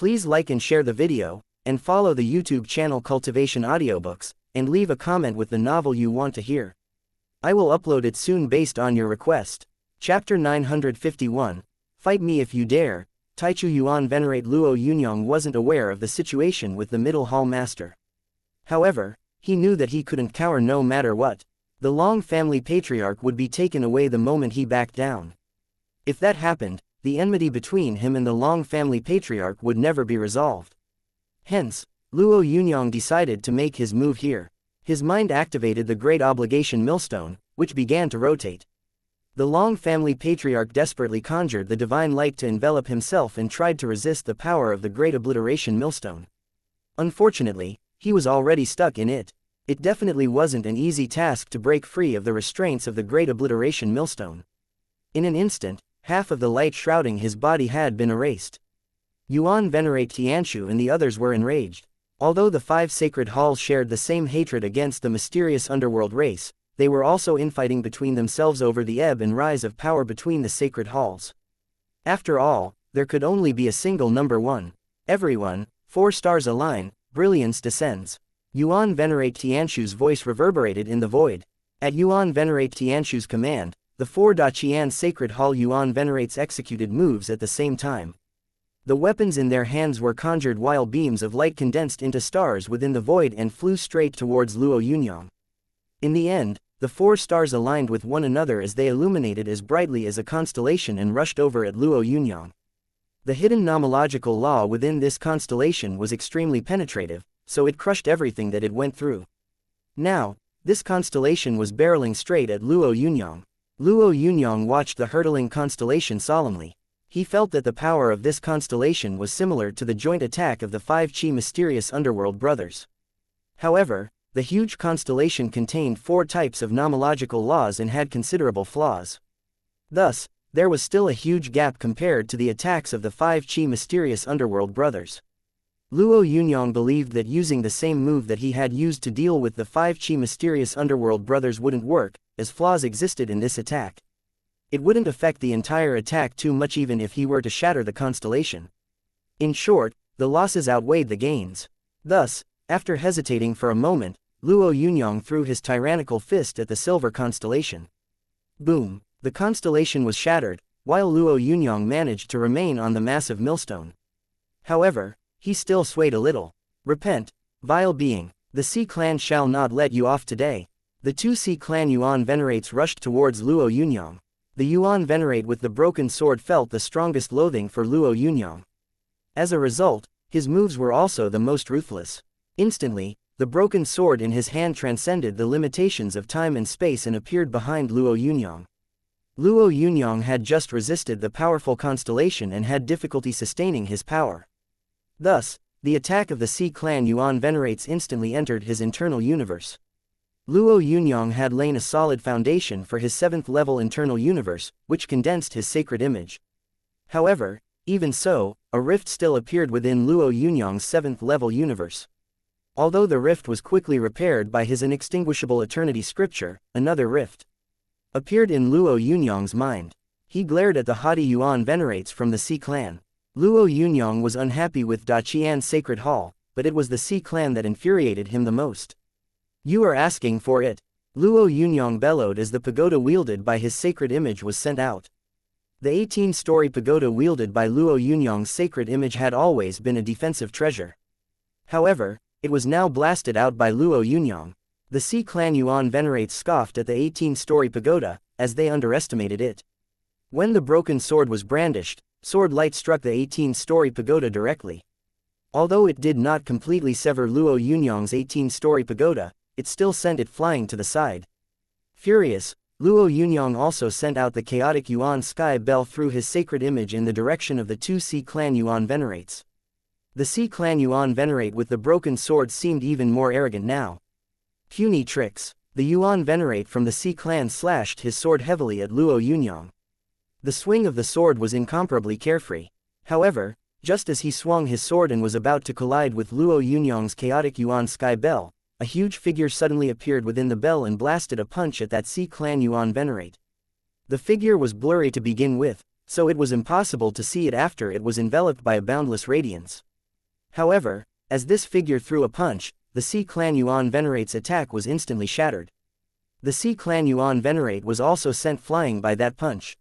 Please like and share the video, and follow the YouTube channel Cultivation Audiobooks, and leave a comment with the novel you want to hear. I will upload it soon based on your request. Chapter 951, Fight Me If You Dare. Taichu Yuan Venerate Luo Yunyang wasn't aware of the situation with the middle hall master. However, he knew that he couldn't cower no matter what. The Long family patriarch would be taken away the moment he backed down. If that happened, the enmity between him and the Long family patriarch would never be resolved. Hence, Luo Yunyang decided to make his move here. His mind activated the Great Obligation Millstone, which began to rotate. The Long family patriarch desperately conjured the divine light to envelop himself and tried to resist the power of the Great Obliteration Millstone. Unfortunately, he was already stuck in it. It definitely wasn't an easy task to break free of the restraints of the Great Obliteration Millstone. In an instant, half of the light shrouding his body had been erased. Yuan Venerate Tianshu and the others were enraged. Although the 5 sacred halls shared the same hatred against the mysterious underworld race, they were also infighting between themselves over the ebb and rise of power between the sacred halls. After all, there could only be a single number one. Everyone, 4 stars align, brilliance descends. Yuan Venerate Tianshu's voice reverberated in the void. At Yuan Venerate Tianshu's command, the 4 Daqian Sacred Hall Yuan Venerates executed moves at the same time. The weapons in their hands were conjured while beams of light condensed into stars within the void and flew straight towards Luo Yunyang. In the end, the 4 stars aligned with one another as they illuminated as brightly as a constellation and rushed over at Luo Yunyang. The hidden nomological law within this constellation was extremely penetrative, so it crushed everything that it went through. Now, this constellation was barreling straight at Luo Yunyang. Luo Yunyang watched the hurtling constellation solemnly. He felt that the power of this constellation was similar to the joint attack of the 5 Qi mysterious underworld brothers. However, the huge constellation contained 4 types of nomological laws and had considerable flaws. Thus, there was still a huge gap compared to the attacks of the 5 Qi mysterious underworld brothers. Luo Yunyang believed that using the same move that he had used to deal with the 5 Qi mysterious underworld brothers wouldn't work, as flaws existed in this attack. It wouldn't affect the entire attack too much even if he were to shatter the constellation. In short, the losses outweighed the gains. Thus, after hesitating for a moment, Luo Yunyang threw his tyrannical fist at the silver constellation. Boom! The constellation was shattered, while Luo Yunyang managed to remain on the massive millstone. However, he still swayed a little. Repent, vile being, the Sea clan shall not let you off today. The 2 Sea clan Yuan Venerates rushed towards Luo Yunyang. The Yuan Venerate with the broken sword felt the strongest loathing for Luo Yunyang. As a result, his moves were also the most ruthless. Instantly, the broken sword in his hand transcended the limitations of time and space and appeared behind Luo Yunyang. Luo Yunyang had just resisted the powerful constellation and had difficulty sustaining his power. Thus, the attack of the Sea clan Yuan Venerates instantly entered his internal universe. Luo Yunyang had laid a solid foundation for his 7th level internal universe, which condensed his sacred image. However, even so, a rift still appeared within Luo Yunyang's 7th level universe. Although the rift was quickly repaired by his inextinguishable eternity scripture, another rift appeared in Luo Yunyang's mind. He glared at the haughty Yuan Venerates from the Sea clan. Luo Yunyang was unhappy with Daqian Sacred Hall, but it was the Sea clan that infuriated him the most. You are asking for it. Luo Yunyang bellowed as the pagoda wielded by his sacred image was sent out. The 18-story pagoda wielded by Luo Yunyang's sacred image had always been a defensive treasure. However, it was now blasted out by Luo Yunyang. The Sea clan Yuan Venerates scoffed at the 18-story pagoda, as they underestimated it. When the broken sword was brandished, sword light struck the 18-story pagoda directly. Although it did not completely sever Luo Yunyang's 18-story pagoda, it still sent it flying to the side. Furious, Luo Yunyang also sent out the chaotic Yuan sky bell through his sacred image in the direction of the 2 Sea clan Yuan Venerates. The Sea clan Yuan Venerate with the broken sword seemed even more arrogant now. Puny tricks. The Yuan Venerate from the Sea clan slashed his sword heavily at Luo Yunyang. The swing of the sword was incomparably carefree. However, just as he swung his sword and was about to collide with Luo Yunyang's chaotic Yuan sky bell, a huge figure suddenly appeared within the bell and blasted a punch at that Sea clan Yuan Venerate. The figure was blurry to begin with, so it was impossible to see it after it was enveloped by a boundless radiance. However, as this figure threw a punch, the Sea Clan Yuan Venerate's attack was instantly shattered. The Sea Clan Yuan Venerate was also sent flying by that punch.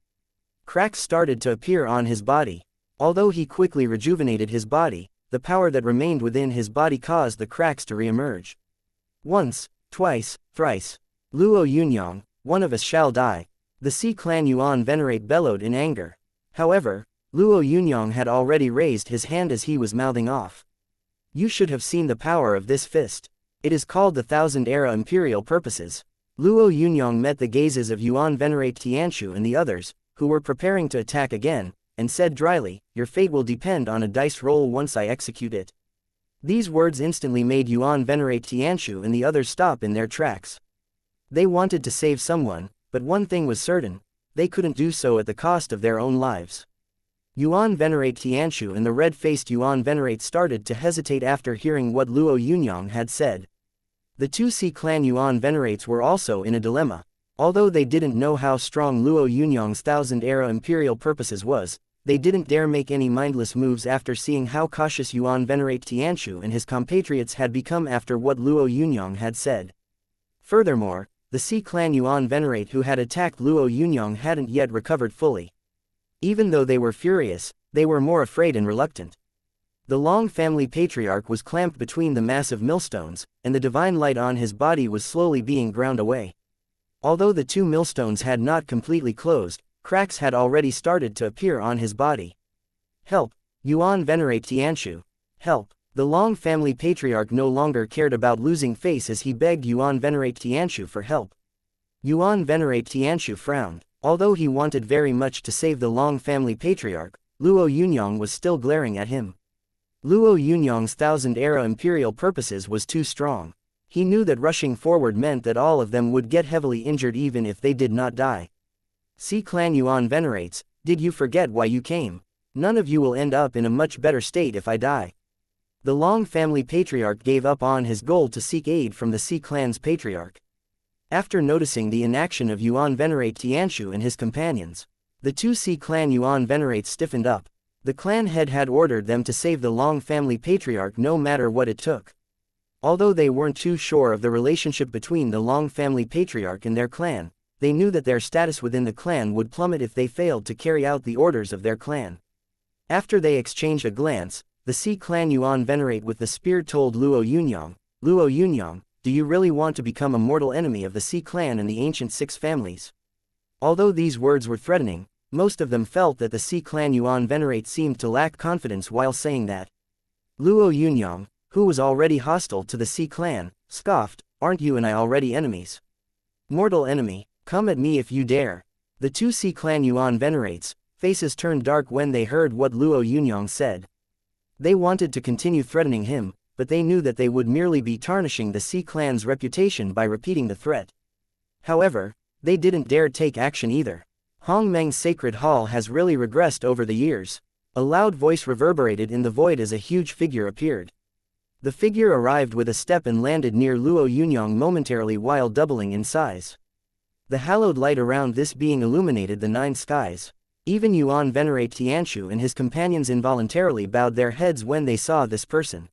Cracks started to appear on his body. Although he quickly rejuvenated his body, the power that remained within his body caused the cracks to re-emerge. Once, twice, thrice. Luo Yunyang, one of us shall die. The Sea Clan Yuan Venerate bellowed in anger. However, Luo Yunyang had already raised his hand as he was mouthing off. You should have seen the power of this fist. It is called the Thousand Era Imperial Purposes. Luo Yunyang met the gazes of Yuan Venerate Tianshu and the others, who were preparing to attack again, and said dryly, "Your fate will depend on a dice roll once I execute it." These words instantly made Yuan Venerate Tianshu and the others stop in their tracks. They wanted to save someone, but one thing was certain, they couldn't do so at the cost of their own lives. Yuan Venerate Tianshu and the red-faced Yuan Venerate started to hesitate after hearing what Luo Yunyang had said. The two Sea Clan Yuan Venerates were also in a dilemma. Although they didn't know how strong Luo Yunyang's Thousand Era Imperial Purposes was, they didn't dare make any mindless moves after seeing how cautious Yuan Venerate Tianshu and his compatriots had become after what Luo Yunyang had said. Furthermore, the Sea Clan Yuan Venerate who had attacked Luo Yunyang hadn't yet recovered fully. Even though they were furious, they were more afraid and reluctant. The Long family patriarch was clamped between the massive millstones, and the divine light on his body was slowly being ground away. Although the two millstones had not completely closed, cracks had already started to appear on his body. Help! Yuan Venerate Tianshu! Help! The Long family patriarch no longer cared about losing face as he begged Yuan Venerate Tianshu for help. Yuan Venerate Tianshu frowned. Although he wanted very much to save the Long family patriarch, Luo Yunyang was still glaring at him. Luo Yunyang's Thousand Era Imperial Purposes was too strong. He knew that rushing forward meant that all of them would get heavily injured even if they did not die. Sea Clan Yuan Venerates, did you forget why you came? None of you will end up in a much better state if I die. The Long family patriarch gave up on his goal to seek aid from the Sea Clan's patriarch. After noticing the inaction of Yuan Venerate Tianshu and his companions, the two Sea Clan Yuan Venerates stiffened up. The clan head had ordered them to save the Long family patriarch no matter what it took. Although they weren't too sure of the relationship between the Long family patriarch and their clan, they knew that their status within the clan would plummet if they failed to carry out the orders of their clan. After they exchanged a glance, the Sea Clan Yuan Venerate with the spear told Luo Yunyang, do you really want to become a mortal enemy of the Sea Clan and the ancient six families? Although these words were threatening, most of them felt that the Sea Clan Yuan Venerate seemed to lack confidence while saying that. Luo Yunyang, who was already hostile to the Sea Clan, scoffed, aren't you and I already enemies? Mortal enemy, come at me if you dare. The two Sea Clan Yuan Venerates, faces turned dark when they heard what Luo Yunyang said. They wanted to continue threatening him, but they knew that they would merely be tarnishing the Sea Clan's reputation by repeating the threat. However, they didn't dare take action either. Hongmeng's sacred hall has really regressed over the years. A loud voice reverberated in the void as a huge figure appeared. The figure arrived with a step and landed near Luo Yunyang momentarily while doubling in size. The hallowed light around this being illuminated the nine skies. Even Yuan Venerate Tianshu and his companions involuntarily bowed their heads when they saw this person.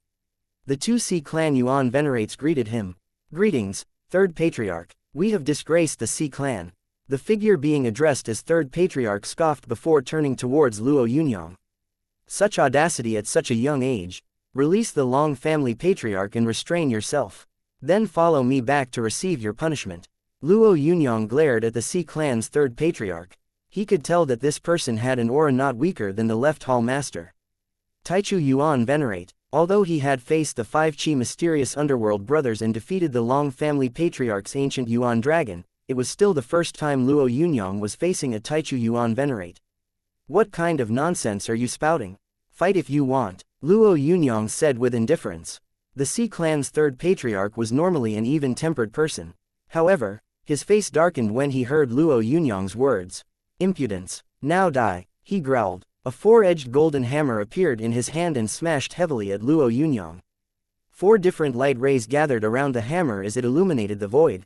The two Sea Clan Yuan Venerates greeted him. Greetings, Third Patriarch. We have disgraced the Sea Clan. The figure being addressed as Third Patriarch scoffed before turning towards Luo Yunyang. Such audacity at such a young age. Release the Long family patriarch and restrain yourself. Then follow me back to receive your punishment. Luo Yunyang glared at the Sea Clan's Third Patriarch. He could tell that this person had an aura not weaker than the left hall master. Taichu Yuan Venerate. Although he had faced the 5 Qi mysterious underworld brothers and defeated the Long family patriarch's ancient Yuan dragon, it was still the first time Luo Yunyang was facing a Taichu Yuan Venerate. What kind of nonsense are you spouting? Fight if you want, Luo Yunyang said with indifference. The Sea Clan's Third Patriarch was normally an even-tempered person. However, his face darkened when he heard Luo Yunyang's words. Impudence. Now die, he growled. A 4-edged golden hammer appeared in his hand and smashed heavily at Luo Yunyang. 4 different light rays gathered around the hammer as it illuminated the void.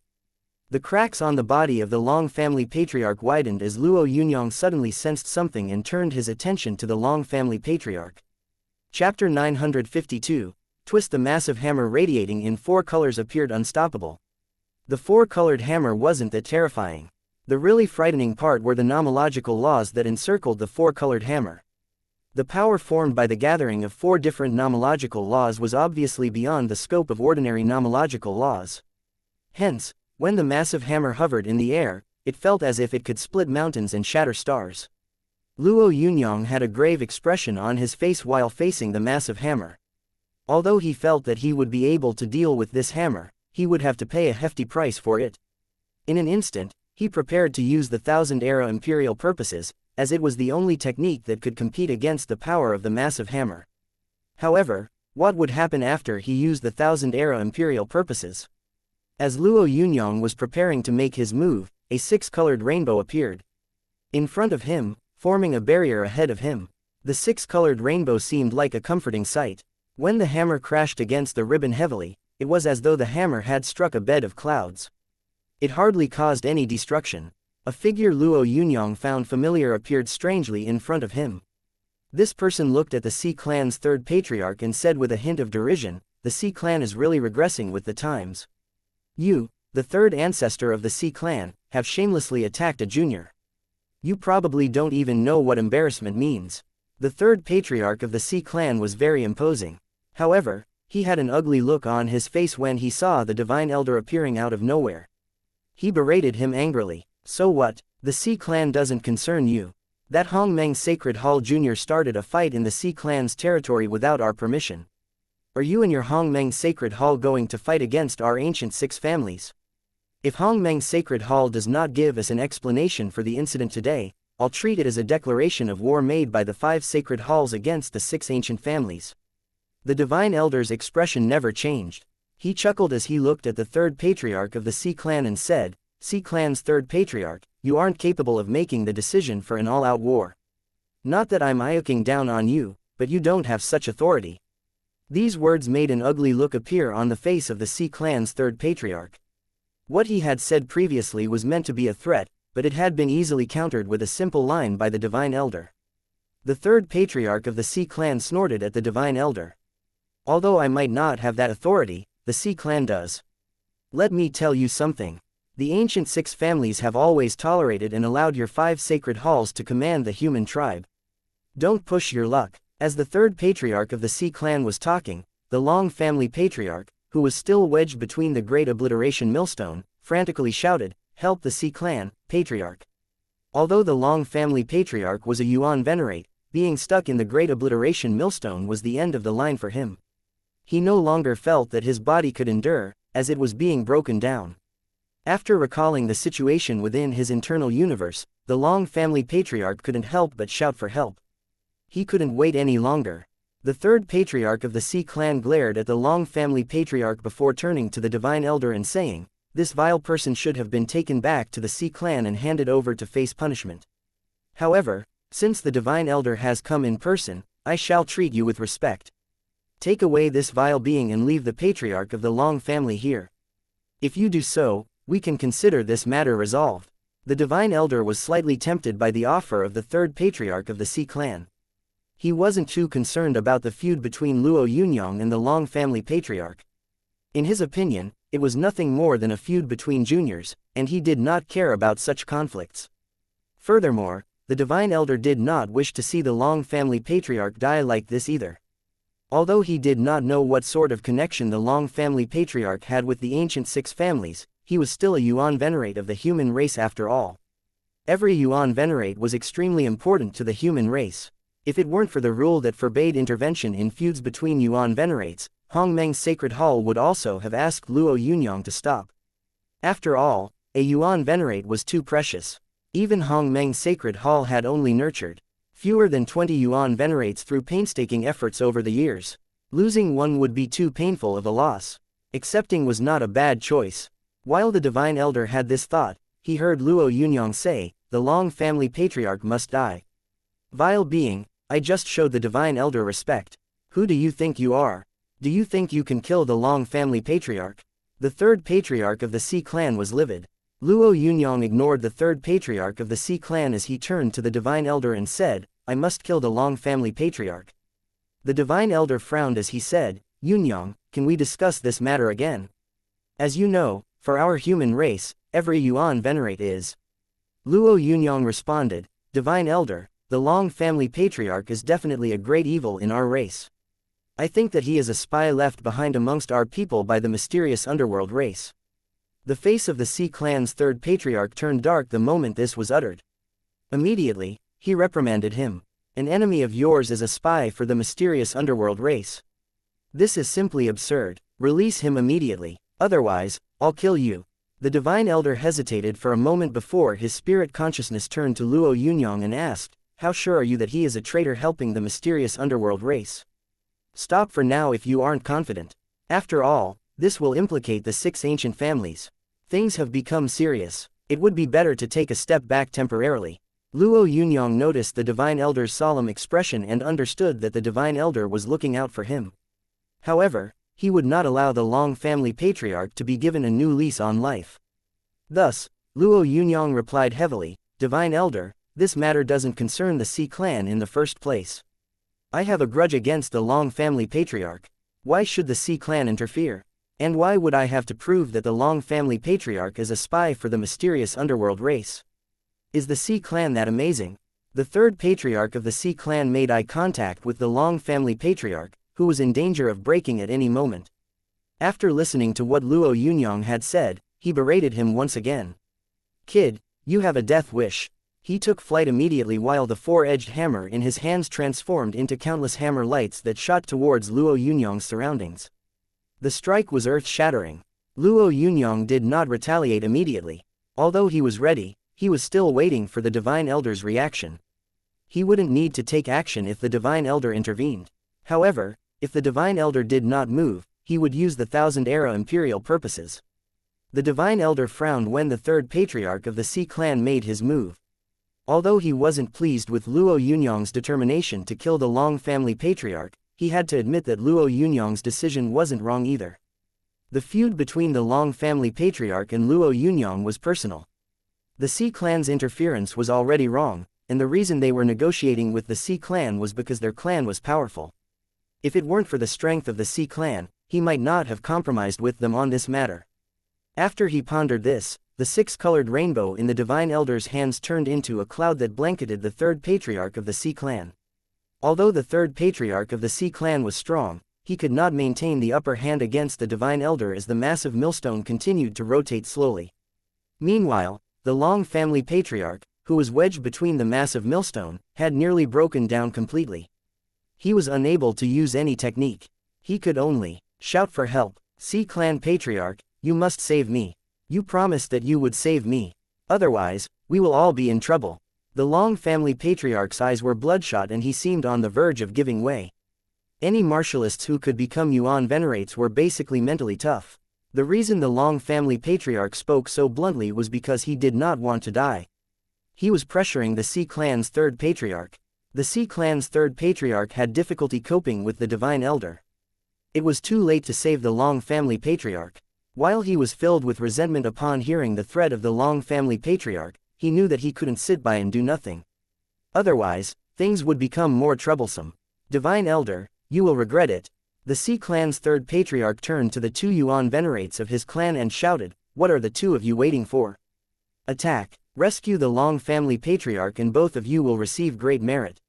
The cracks on the body of the Long family patriarch widened as Luo Yunyang suddenly sensed something and turned his attention to the Long family patriarch. Chapter 952, Twist. The massive hammer radiating in 4 colors appeared unstoppable. The 4-colored hammer wasn't that terrifying. The really frightening part were the nomological laws that encircled the 4-colored hammer. The power formed by the gathering of 4 different nomological laws was obviously beyond the scope of ordinary nomological laws. Hence, when the massive hammer hovered in the air, it felt as if it could split mountains and shatter stars. Luo Yunyang had a grave expression on his face while facing the massive hammer. Although he felt that he would be able to deal with this hammer, he would have to pay a hefty price for it. In an instant, he prepared to use the Thousand-Era Imperial Purposes, as it was the only technique that could compete against the power of the massive hammer. However, what would happen after he used the Thousand-Era Imperial Purposes? As Luo Yunyang was preparing to make his move, a 6-colored rainbow appeared. In front of him, forming a barrier ahead of him, the 6-colored rainbow seemed like a comforting sight. When the hammer crashed against the ribbon heavily, it was as though the hammer had struck a bed of clouds. It hardly caused any destruction. A figure Luo Yunyang found familiar appeared strangely in front of him. This person looked at the Sea Clan's 3rd patriarch and said with a hint of derision, "The Sea Clan is really regressing with the times. You, the 3rd ancestor of the Sea Clan, have shamelessly attacked a junior. You probably don't even know what embarrassment means." The 3rd patriarch of the Sea Clan was very imposing. However, he had an ugly look on his face when he saw the Divine Elder appearing out of nowhere. He berated him angrily. "So what? The Sea Clan doesn't concern you. That Hongmeng Sacred Hall Jr. started a fight in the Sea Clan's territory without our permission. Are you and your Hongmeng Sacred Hall going to fight against our ancient 6 families? If Hongmeng Sacred Hall does not give us an explanation for the incident today, I'll treat it as a declaration of war made by the 5 sacred halls against the 6 ancient families." The Divine Elder's expression never changed. He chuckled as he looked at the 3rd patriarch of the Sea Clan and said, "Sea Clan's 3rd patriarch, you aren't capable of making the decision for an all-out war. Not that I'm looking down on you, but you don't have such authority." These words made an ugly look appear on the face of the Sea Clan's 3rd patriarch. What he had said previously was meant to be a threat, but it had been easily countered with a simple line by the Divine Elder. The 3rd patriarch of the Sea Clan snorted at the Divine Elder. "Although I might not have that authority, the Sea Clan does. Let me tell you something. The ancient 6 families have always tolerated and allowed your 5 sacred halls to command the human tribe. Don't push your luck." As the 3rd patriarch of the Sea Clan was talking, the Long family patriarch, who was still wedged between the Great Obliteration Millstone, frantically shouted, "Help the Sea Clan, patriarch." Although the Long family patriarch was a Yuan Venerate, being stuck in the Great Obliteration Millstone was the end of the line for him. He no longer felt that his body could endure, as it was being broken down. After recalling the situation within his internal universe, the Long family patriarch couldn't help but shout for help. He couldn't wait any longer. The 3rd patriarch of the Sea Clan glared at the Long family patriarch before turning to the Divine Elder and saying, "This vile person should have been taken back to the Sea Clan and handed over to face punishment. However, since the Divine Elder has come in person, I shall treat you with respect. Take away this vile being and leave the patriarch of the Long family here. If you do so, we can consider this matter resolved." The Divine Elder was slightly tempted by the offer of the 3rd patriarch of the Sea Clan. He wasn't too concerned about the feud between Luo Yunyang and the Long family patriarch. In his opinion, it was nothing more than a feud between juniors, and he did not care about such conflicts. Furthermore, the Divine Elder did not wish to see the Long family patriarch die like this either. Although he did not know what sort of connection the Long family patriarch had with the ancient 6 families, he was still a Yuan Venerate of the human race after all. Every Yuan Venerate was extremely important to the human race. If it weren't for the rule that forbade intervention in feuds between Yuan Venerates, Hongmeng's Sacred Hall would also have asked Luo Yunyang to stop. After all, a Yuan Venerate was too precious. Even Hongmeng's Sacred Hall had only nurtured fewer than 20 Yuan Venerates through painstaking efforts over the years. Losing one would be too painful of a loss. Accepting was not a bad choice. While the Divine Elder had this thought, he heard Luo Yunyang say, "The Long family patriarch must die." Vile being, I just showed the Divine Elder respect. Who do you think you are? Do you think you can kill the Long family patriarch? The 3rd patriarch of the Sea Clan was livid. Luo Yunyang ignored the 3rd patriarch of the Sea Clan as he turned to the Divine Elder and said, "I must kill the Long family patriarch." The divine elder frowned as he said, Yunyang, can we discuss this matter again? As you know, for our human race, every Yuan venerate is. Luo Yunyang responded, Divine elder, the Long family patriarch is definitely a great evil in our race. I think that he is a spy left behind amongst our people by the mysterious underworld race. The face of the Sea clan's third patriarch turned dark the moment this was uttered. Immediately, he reprimanded him. An enemy of yours is a spy for the mysterious underworld race. This is simply absurd. Release him immediately, otherwise, I'll kill you. The divine elder hesitated for a moment before his spirit consciousness turned to Luo Yunyang and asked, How sure are you that he is a traitor helping the mysterious underworld race? Stop for now if you aren't confident. After all, this will implicate the 6 ancient families. Things have become serious. It would be better to take a step back temporarily. Luo Yunyang noticed the divine elder's solemn expression and understood that the divine elder was looking out for him. However, he would not allow the Long family patriarch to be given a new lease on life. Thus, Luo Yunyang replied heavily, Divine elder, this matter doesn't concern the Sea clan in the first place. I have a grudge against the Long family patriarch. Why should the Sea clan interfere? And why would I have to prove that the Long family patriarch is a spy for the mysterious underworld race? Is the Sea clan that amazing? The third patriarch of the Sea clan made eye contact with the Long family patriarch, who was in danger of breaking at any moment. After listening to what Luo Yunyang had said, he berated him once again. Kid, you have a death wish. He took flight immediately while the 4-edged hammer in his hands transformed into countless hammer lights that shot towards Luo Yunyang's surroundings. The strike was earth-shattering. Luo Yunyang did not retaliate immediately. Although he was ready, he was still waiting for the divine elder's reaction. He wouldn't need to take action if the divine elder intervened. However, if the divine elder did not move, he would use the Thousand-Era imperial purposes. The divine elder frowned when the third patriarch of the Sea clan made his move. Although he wasn't pleased with Luo Yunyang's determination to kill the Long family patriarch, he had to admit that Luo Yunyang's decision wasn't wrong either. The feud between the Long family patriarch and Luo Yunyang was personal. The Sea clan's interference was already wrong, and the reason they were negotiating with the Sea clan was because their clan was powerful. If it weren't for the strength of the Sea clan, he might not have compromised with them on this matter. After he pondered this, the 6-colored rainbow in the divine elder's hands turned into a cloud that blanketed the third patriarch of the Sea clan. Although the third patriarch of the Sea clan was strong, he could not maintain the upper hand against the divine elder as the massive millstone continued to rotate slowly. Meanwhile, the Long family patriarch, who was wedged between the massive millstone, had nearly broken down completely. He was unable to use any technique. He could only shout for help. Sea clan patriarch, you must save me. You promised that you would save me. Otherwise, we will all be in trouble. The Long family patriarch's eyes were bloodshot and he seemed on the verge of giving way. Any martialists who could become Yuan venerates were basically mentally tough. The reason the Long family patriarch spoke so bluntly was because he did not want to die. He was pressuring the Sea clan's third patriarch. The Sea clan's third patriarch had difficulty coping with the divine elder. It was too late to save the Long family patriarch. While he was filled with resentment upon hearing the threat of the Long family patriarch, he knew that he couldn't sit by and do nothing. Otherwise, things would become more troublesome. Divine elder, you will regret it. The Sea clan's third patriarch turned to the 2 Yuan venerates of his clan and shouted, What are the 2 of you waiting for? Attack, rescue the Long family patriarch and both of you will receive great merit.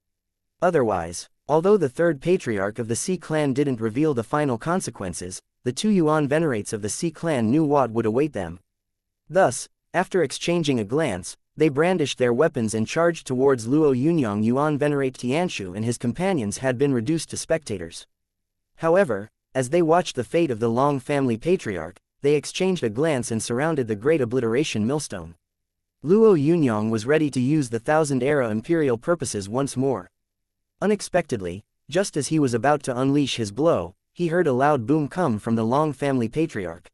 Otherwise, although the third patriarch of the Sea clan didn't reveal the final consequences, the 2 Yuan venerates of the Sea clan knew what would await them. Thus, after exchanging a glance, they brandished their weapons and charged towards Luo Yunyang. Yuan venerate Tianshu and his companions had been reduced to spectators. However, as they watched the fate of the Long family patriarch, they exchanged a glance and surrounded the great obliteration millstone. Luo Yunyang was ready to use the Thousand-Era imperial purposes once more. Unexpectedly, just as he was about to unleash his blow, he heard a loud boom come from the Long family patriarch.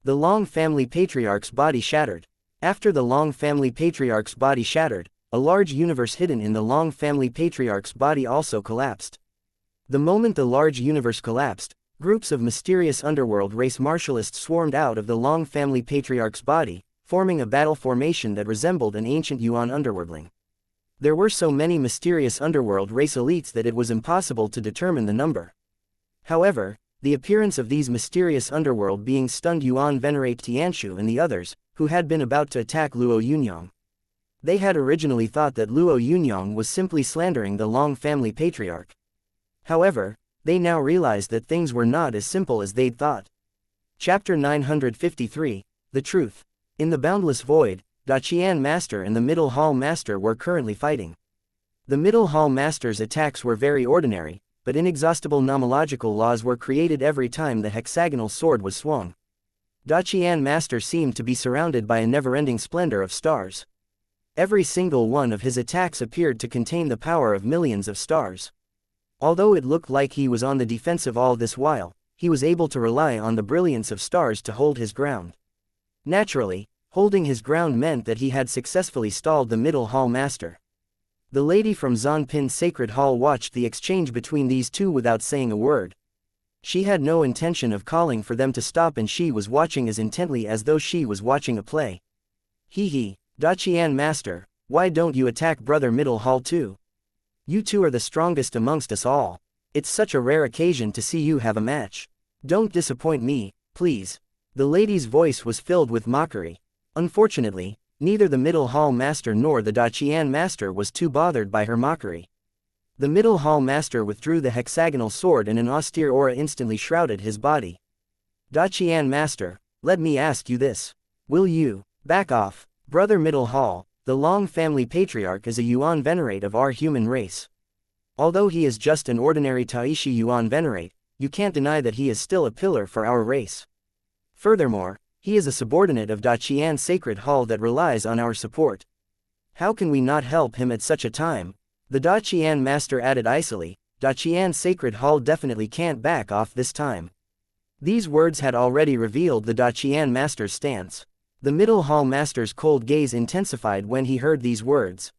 The Long family patriarch's body shattered. After the Long family patriarch's body shattered, a large universe hidden in the Long family patriarch's body also collapsed. The moment the large universe collapsed, groups of mysterious underworld race martialists swarmed out of the Long family patriarch's body, forming a battle formation that resembled an ancient Yuan underworldling. There were so many mysterious underworld race elites that it was impossible to determine the number. However, the appearance of these mysterious underworld beings stunned Yuan Venerate Tianshu and the others, who had been about to attack Luo Yunyang. They had originally thought that Luo Yunyang was simply slandering the Long family patriarch. However, they now realized that things were not as simple as they'd thought. Chapter 953, The Truth. In the boundless void, Daqian Master and the Middle Hall Master were currently fighting. The Middle Hall Master's attacks were very ordinary, but inexhaustible nomological laws were created every time the hexagonal sword was swung. Daqian Master seemed to be surrounded by a never-ending splendor of stars. Every single one of his attacks appeared to contain the power of millions of stars. Although it looked like he was on the defensive all this while, he was able to rely on the brilliance of stars to hold his ground. Naturally, holding his ground meant that he had successfully stalled the Middle Hall Master. The lady from Zanpin's Sacred Hall watched the exchange between these two without saying a word. She had no intention of calling for them to stop, and she was watching as intently as though she was watching a play. Hee, Daqian Master, why don't you attack Brother Middle Hall too? You two are the strongest amongst us all. It's such a rare occasion to see you have a match. Don't disappoint me, please. The lady's voice was filled with mockery. Unfortunately, neither the Middle Hall Master nor the Daqian Master was too bothered by her mockery. The Middle Hall Master withdrew the hexagonal sword, and an austere aura instantly shrouded his body. Daqian Master, let me ask you this. Will you back off? Brother Middle Hall, the Long family patriarch, is a Yuan Venerate of our human race. Although he is just an ordinary Taishi Yuan Venerate, you can't deny that he is still a pillar for our race. Furthermore, he is a subordinate of Daqian Sacred Hall that relies on our support. How can we not help him at such a time? The Daqian Master added icily. Daqian Sacred Hall definitely can't back off this time. These words had already revealed the Daqian Master's stance. The Middle Hall Master's cold gaze intensified when he heard these words.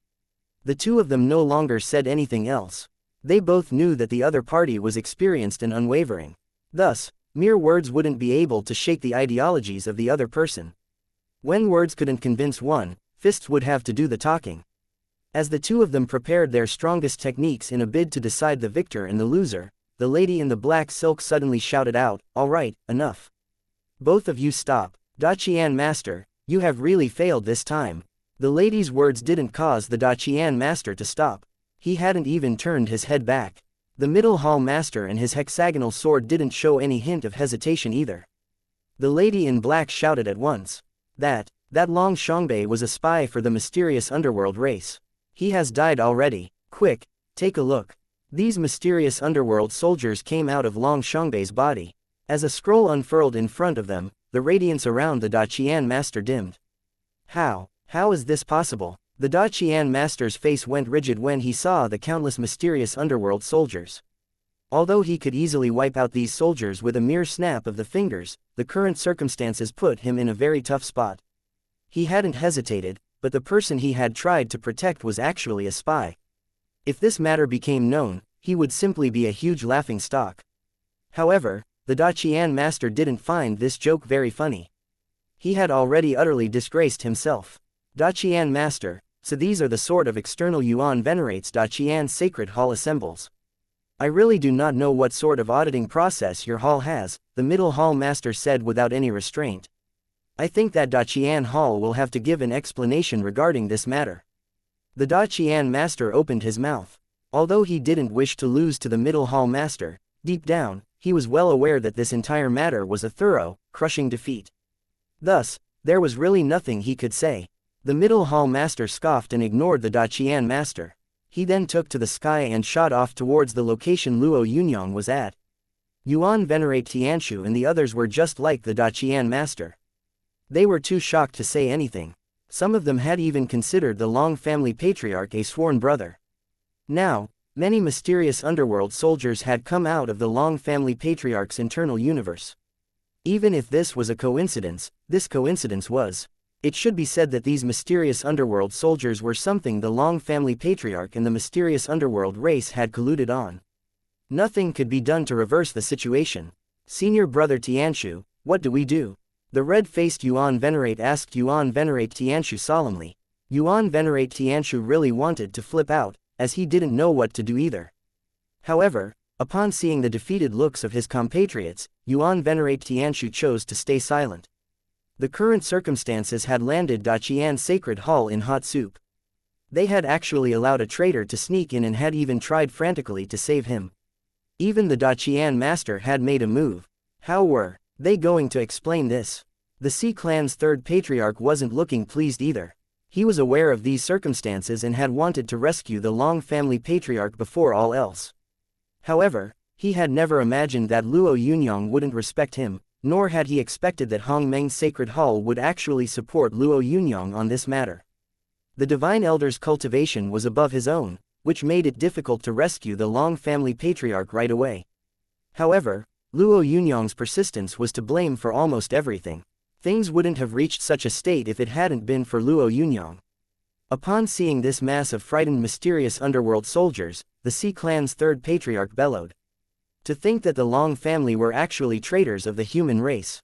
The two of them no longer said anything else. They both knew that the other party was experienced and unwavering. Thus, mere words wouldn't be able to shake the ideologies of the other person. When words couldn't convince one, fists would have to do the talking. As the two of them prepared their strongest techniques in a bid to decide the victor and the loser, the lady in the black silk suddenly shouted out, "All right, enough. Both of you stop. Daqian Master, you have really failed this time." The lady's words didn't cause the Daqian Master to stop. He hadn't even turned his head back. The Middle Hall Master and his hexagonal sword didn't show any hint of hesitation either. The lady in black shouted at once. That Long Shangbei was a spy for the mysterious underworld race. He has died already. Quick, take a look. These mysterious underworld soldiers came out of Long Shangbei's body. As a scroll unfurled in front of them, the radiance around the Daqian Master dimmed. How is this possible? The Daqian Master's face went rigid when he saw the countless mysterious underworld soldiers. Although he could easily wipe out these soldiers with a mere snap of the fingers, the current circumstances put him in a very tough spot. He hadn't hesitated, but the person he had tried to protect was actually a spy. If this matter became known, he would simply be a huge laughing stock. However, the Daqian Master didn't find this joke very funny. He had already utterly disgraced himself. Daqian Master, so these are the sort of external Yuan Venerates Daqian Sacred Hall assembles. I really do not know what sort of auditing process your hall has, the Middle Hall Master said without any restraint. I think that Daqian Hall will have to give an explanation regarding this matter. The Daqian Master opened his mouth. Although he didn't wish to lose to the Middle Hall Master, deep down, he was well aware that this entire matter was a thorough, crushing defeat. Thus, there was really nothing he could say. The Middle Hall Master scoffed and ignored the Daqian Master. He then took to the sky and shot off towards the location Luo Yunyang was at. Yuan Venerate Tianshu and the others were just like the Daqian Master. They were too shocked to say anything. Some of them had even considered the Long family patriarch a sworn brother. Now, many mysterious underworld soldiers had come out of the Long family patriarch's internal universe. Even if this was a coincidence, this coincidence was. It should be said that these mysterious underworld soldiers were something the Long family patriarch and the mysterious underworld race had colluded on. Nothing could be done to reverse the situation. Senior brother Tianshu, what do we do? The red-faced Yuan Venerate asked Yuan Venerate Tianshu solemnly. Yuan Venerate Tianshu really wanted to flip out, as he didn't know what to do either. However, upon seeing the defeated looks of his compatriots, Yuan Venerate Tianshu chose to stay silent. The current circumstances had landed Daqian's sacred hall in hot soup. They had actually allowed a traitor to sneak in and had even tried frantically to save him. Even the Daqian master had made a move. How were they going to explain this? The Sea clan's third patriarch wasn't looking pleased either. He was aware of these circumstances and had wanted to rescue the Long family patriarch before all else. However, he had never imagined that Luo Yunyang wouldn't respect him, nor had he expected that Hongmeng's sacred hall would actually support Luo Yunyang on this matter. The divine elder's cultivation was above his own, which made it difficult to rescue the Long family patriarch right away. However, Luo Yunyang's persistence was to blame for almost everything. Things wouldn't have reached such a state if it hadn't been for Luo Yunyang. Upon seeing this mass of frightened mysterious underworld soldiers, the Sea clan's third patriarch bellowed. To think that the Long family were actually traitors of the human race.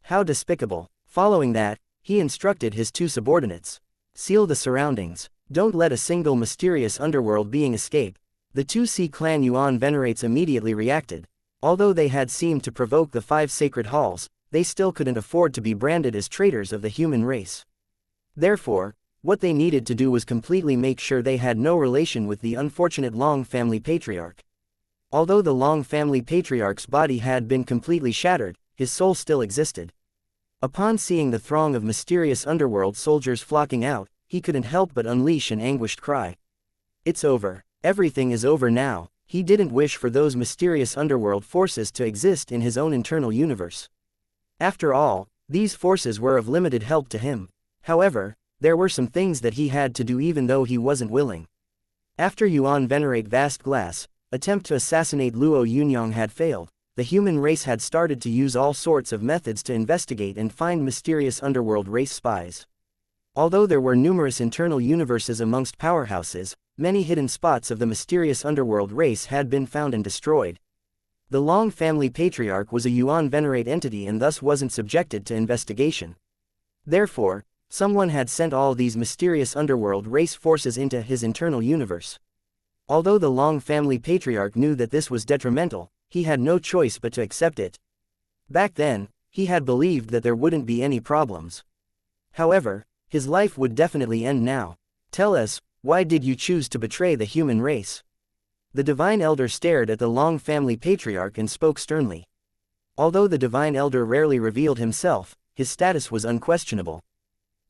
How despicable. Following that, he instructed his two subordinates. Seal the surroundings. Don't let a single mysterious underworld being escape. The two Sea clan Yuan venerates immediately reacted. Although they had seemed to provoke the 5 sacred halls, they still couldn't afford to be branded as traitors of the human race. Therefore, what they needed to do was completely make sure they had no relation with the unfortunate Long family patriarch. Although the Long family patriarch's body had been completely shattered, his soul still existed. Upon seeing the throng of mysterious underworld soldiers flocking out, he couldn't help but unleash an anguished cry. It's over. Everything is over now. He didn't wish for those mysterious underworld forces to exist in his own internal universe. After all, these forces were of limited help to him. However, there were some things that he had to do even though he wasn't willing. After Yuan Venerate Vast Glass, attempt to assassinate Luo Yunyang had failed, the human race had started to use all sorts of methods to investigate and find mysterious underworld race spies. Although there were numerous internal universes amongst powerhouses, many hidden spots of the mysterious underworld race had been found and destroyed. The Long family patriarch was a Yuan Venerate entity and thus wasn't subjected to investigation. Therefore, someone had sent all these mysterious underworld race forces into his internal universe. Although the Long family patriarch knew that this was detrimental, he had no choice but to accept it. Back then, he had believed that there wouldn't be any problems. However, his life would definitely end now. Tell us, why did you choose to betray the human race? The divine elder stared at the Long family patriarch and spoke sternly. Although the divine elder rarely revealed himself, his status was unquestionable.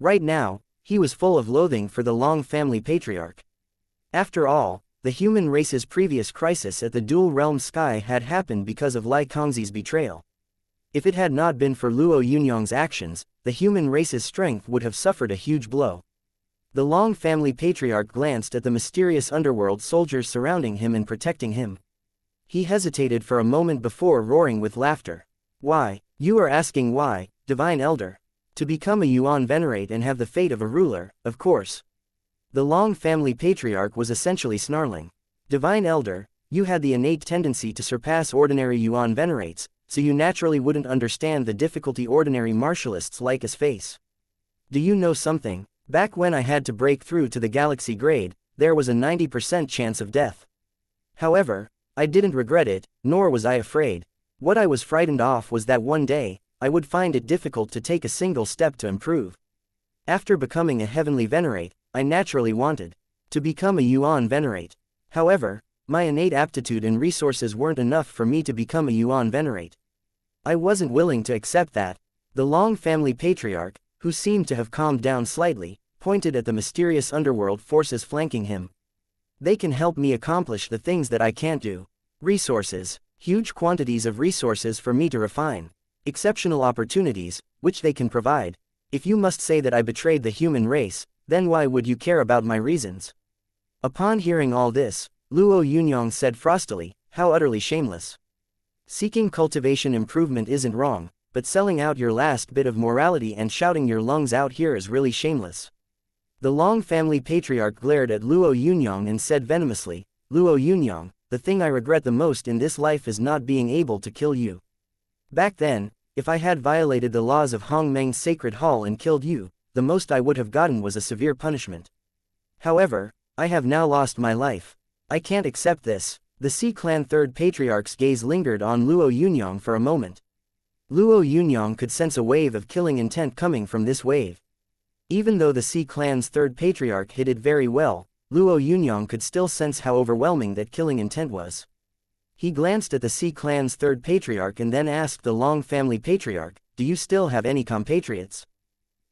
Right now, he was full of loathing for the Long family patriarch. After all, the human race's previous crisis at the Dual Realm Sky had happened because of Lai Kongzi's betrayal. If it had not been for Luo Yunyang's actions, the human race's strength would have suffered a huge blow. The Long family patriarch glanced at the mysterious underworld soldiers surrounding him and protecting him. He hesitated for a moment before roaring with laughter. Why, you are asking why, divine elder? To become a Yuan Venerate and have the fate of a ruler, of course. The Long family patriarch was essentially snarling. Divine elder, you had the innate tendency to surpass ordinary Yuan Venerates, so you naturally wouldn't understand the difficulty ordinary martialists like us face. Do you know something? Back when I had to break through to the galaxy grade, there was a 90% chance of death. However, I didn't regret it, nor was I afraid. What I was frightened of was that one day, I would find it difficult to take a single step to improve. After becoming a heavenly Venerate, I naturally wanted to become a Yuan Venerate. However, my innate aptitude and resources weren't enough for me to become a Yuan Venerate. I wasn't willing to accept that. The Long family patriarch, who seemed to have calmed down slightly, pointed at the mysterious underworld forces flanking him. They can help me accomplish the things that I can't do. Resources, huge quantities of resources for me to refine. Exceptional opportunities, which they can provide. If you must say that I betrayed the human race, then why would you care about my reasons? Upon hearing all this, Luo Yunyang said frostily, how utterly shameless. Seeking cultivation improvement isn't wrong, but selling out your last bit of morality and shouting your lungs out here is really shameless. The Long family patriarch glared at Luo Yunyang and said venomously, Luo Yunyang, the thing I regret the most in this life is not being able to kill you. Back then, if I had violated the laws of Hongmeng's sacred hall and killed you, the most I would have gotten was a severe punishment. However, I have now lost my life. I can't accept this. The Sea Clan third patriarch's gaze lingered on Luo Yunyang for a moment. Luo Yunyang could sense a wave of killing intent coming from this wave. Even though the Sea Clan's third patriarch hid it very well, Luo Yunyang could still sense how overwhelming that killing intent was. He glanced at the Sea Clan's third patriarch and then asked the Long family patriarch, "Do you still have any compatriots?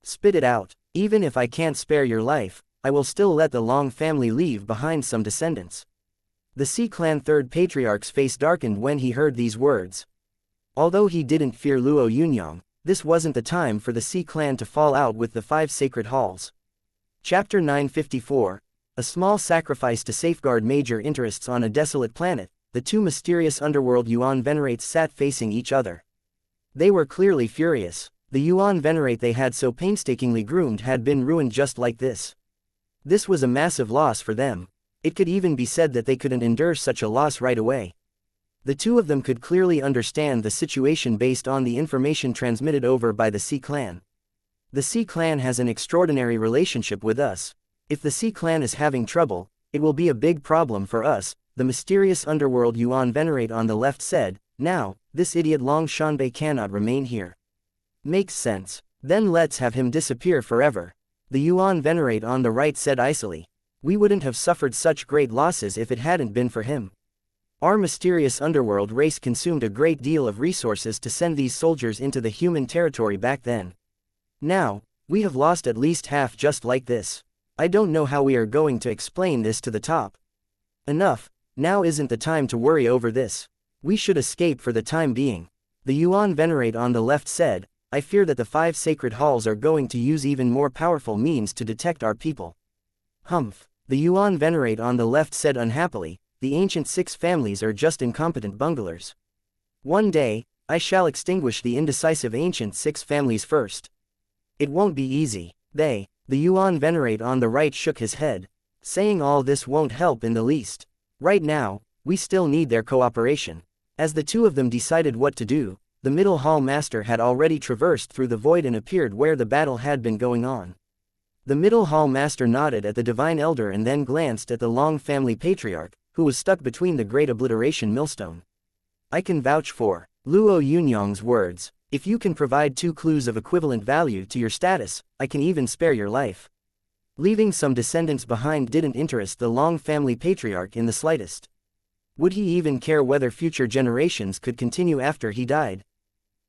Spit it out. Even if I can't spare your life, I will still let the Long family leave behind some descendants." The Sea Clan third patriarch's face darkened when he heard these words. Although he didn't fear Luo Yunyang, this wasn't the time for the Sea Clan to fall out with the 5 sacred halls. Chapter 954. A small sacrifice to safeguard major interests on a desolate planet. The two mysterious underworld Yuan venerates sat facing each other. They were clearly furious. The Yuan venerate they had so painstakingly groomed had been ruined just like this. This was a massive loss for them. It could even be said that they couldn't endure such a loss right away. The two of them could clearly understand the situation based on the information transmitted over by the Sea Clan. The Sea Clan has an extraordinary relationship with us. If the Sea Clan is having trouble, it will be a big problem for us, the mysterious underworld Yuan venerate on the left said. Now, this idiot Long Shanbei cannot remain here. Makes sense. Then let's have him disappear forever. The Yuan venerate on the right said icily. We wouldn't have suffered such great losses if it hadn't been for him. Our mysterious underworld race consumed a great deal of resources to send these soldiers into the human territory back then. Now, we have lost at least half just like this. I don't know how we are going to explain this to the top. Enough, now isn't the time to worry over this. We should escape for the time being. The Yuan venerate on the left said, I fear that the 5 sacred halls are going to use even more powerful means to detect our people. Humph. The Yuan venerate on the left said unhappily, the ancient 6 families are just incompetent bunglers. One day, I shall extinguish the indecisive ancient 6 families first. It won't be easy. The Yuan venerate on the right shook his head. Saying all this won't help in the least. Right now, we still need their cooperation. As the two of them decided what to do, the middle hall master had already traversed through the void and appeared where the battle had been going on. The middle hall master nodded at the divine elder and then glanced at the Long family patriarch, who was stuck between the great obliteration millstone. I can vouch for Luo Yunyang's words. If you can provide 2 clues of equivalent value to your status, I can even spare your life. Leaving some descendants behind didn't interest the Long family patriarch in the slightest. Would he even care whether future generations could continue after he died?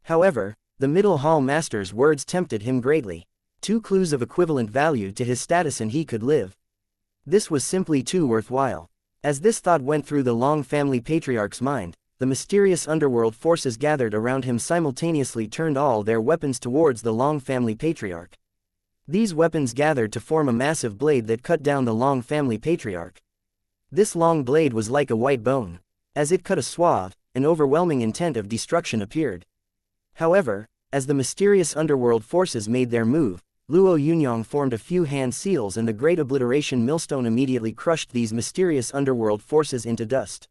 However, the middle hall master's words tempted him greatly. 2 clues of equivalent value to his status and he could live. This was simply too worthwhile. As this thought went through the Long family patriarch's mind, the mysterious underworld forces gathered around him simultaneously turned all their weapons towards the Long family patriarch. These weapons gathered to form a massive blade that cut down the Long family patriarch. This long blade was like a white bone. As it cut a swath, an overwhelming intent of destruction appeared. However, as the mysterious underworld forces made their move, Luo Yunyang formed a few hand seals and the great obliteration millstone immediately crushed these mysterious underworld forces into dust.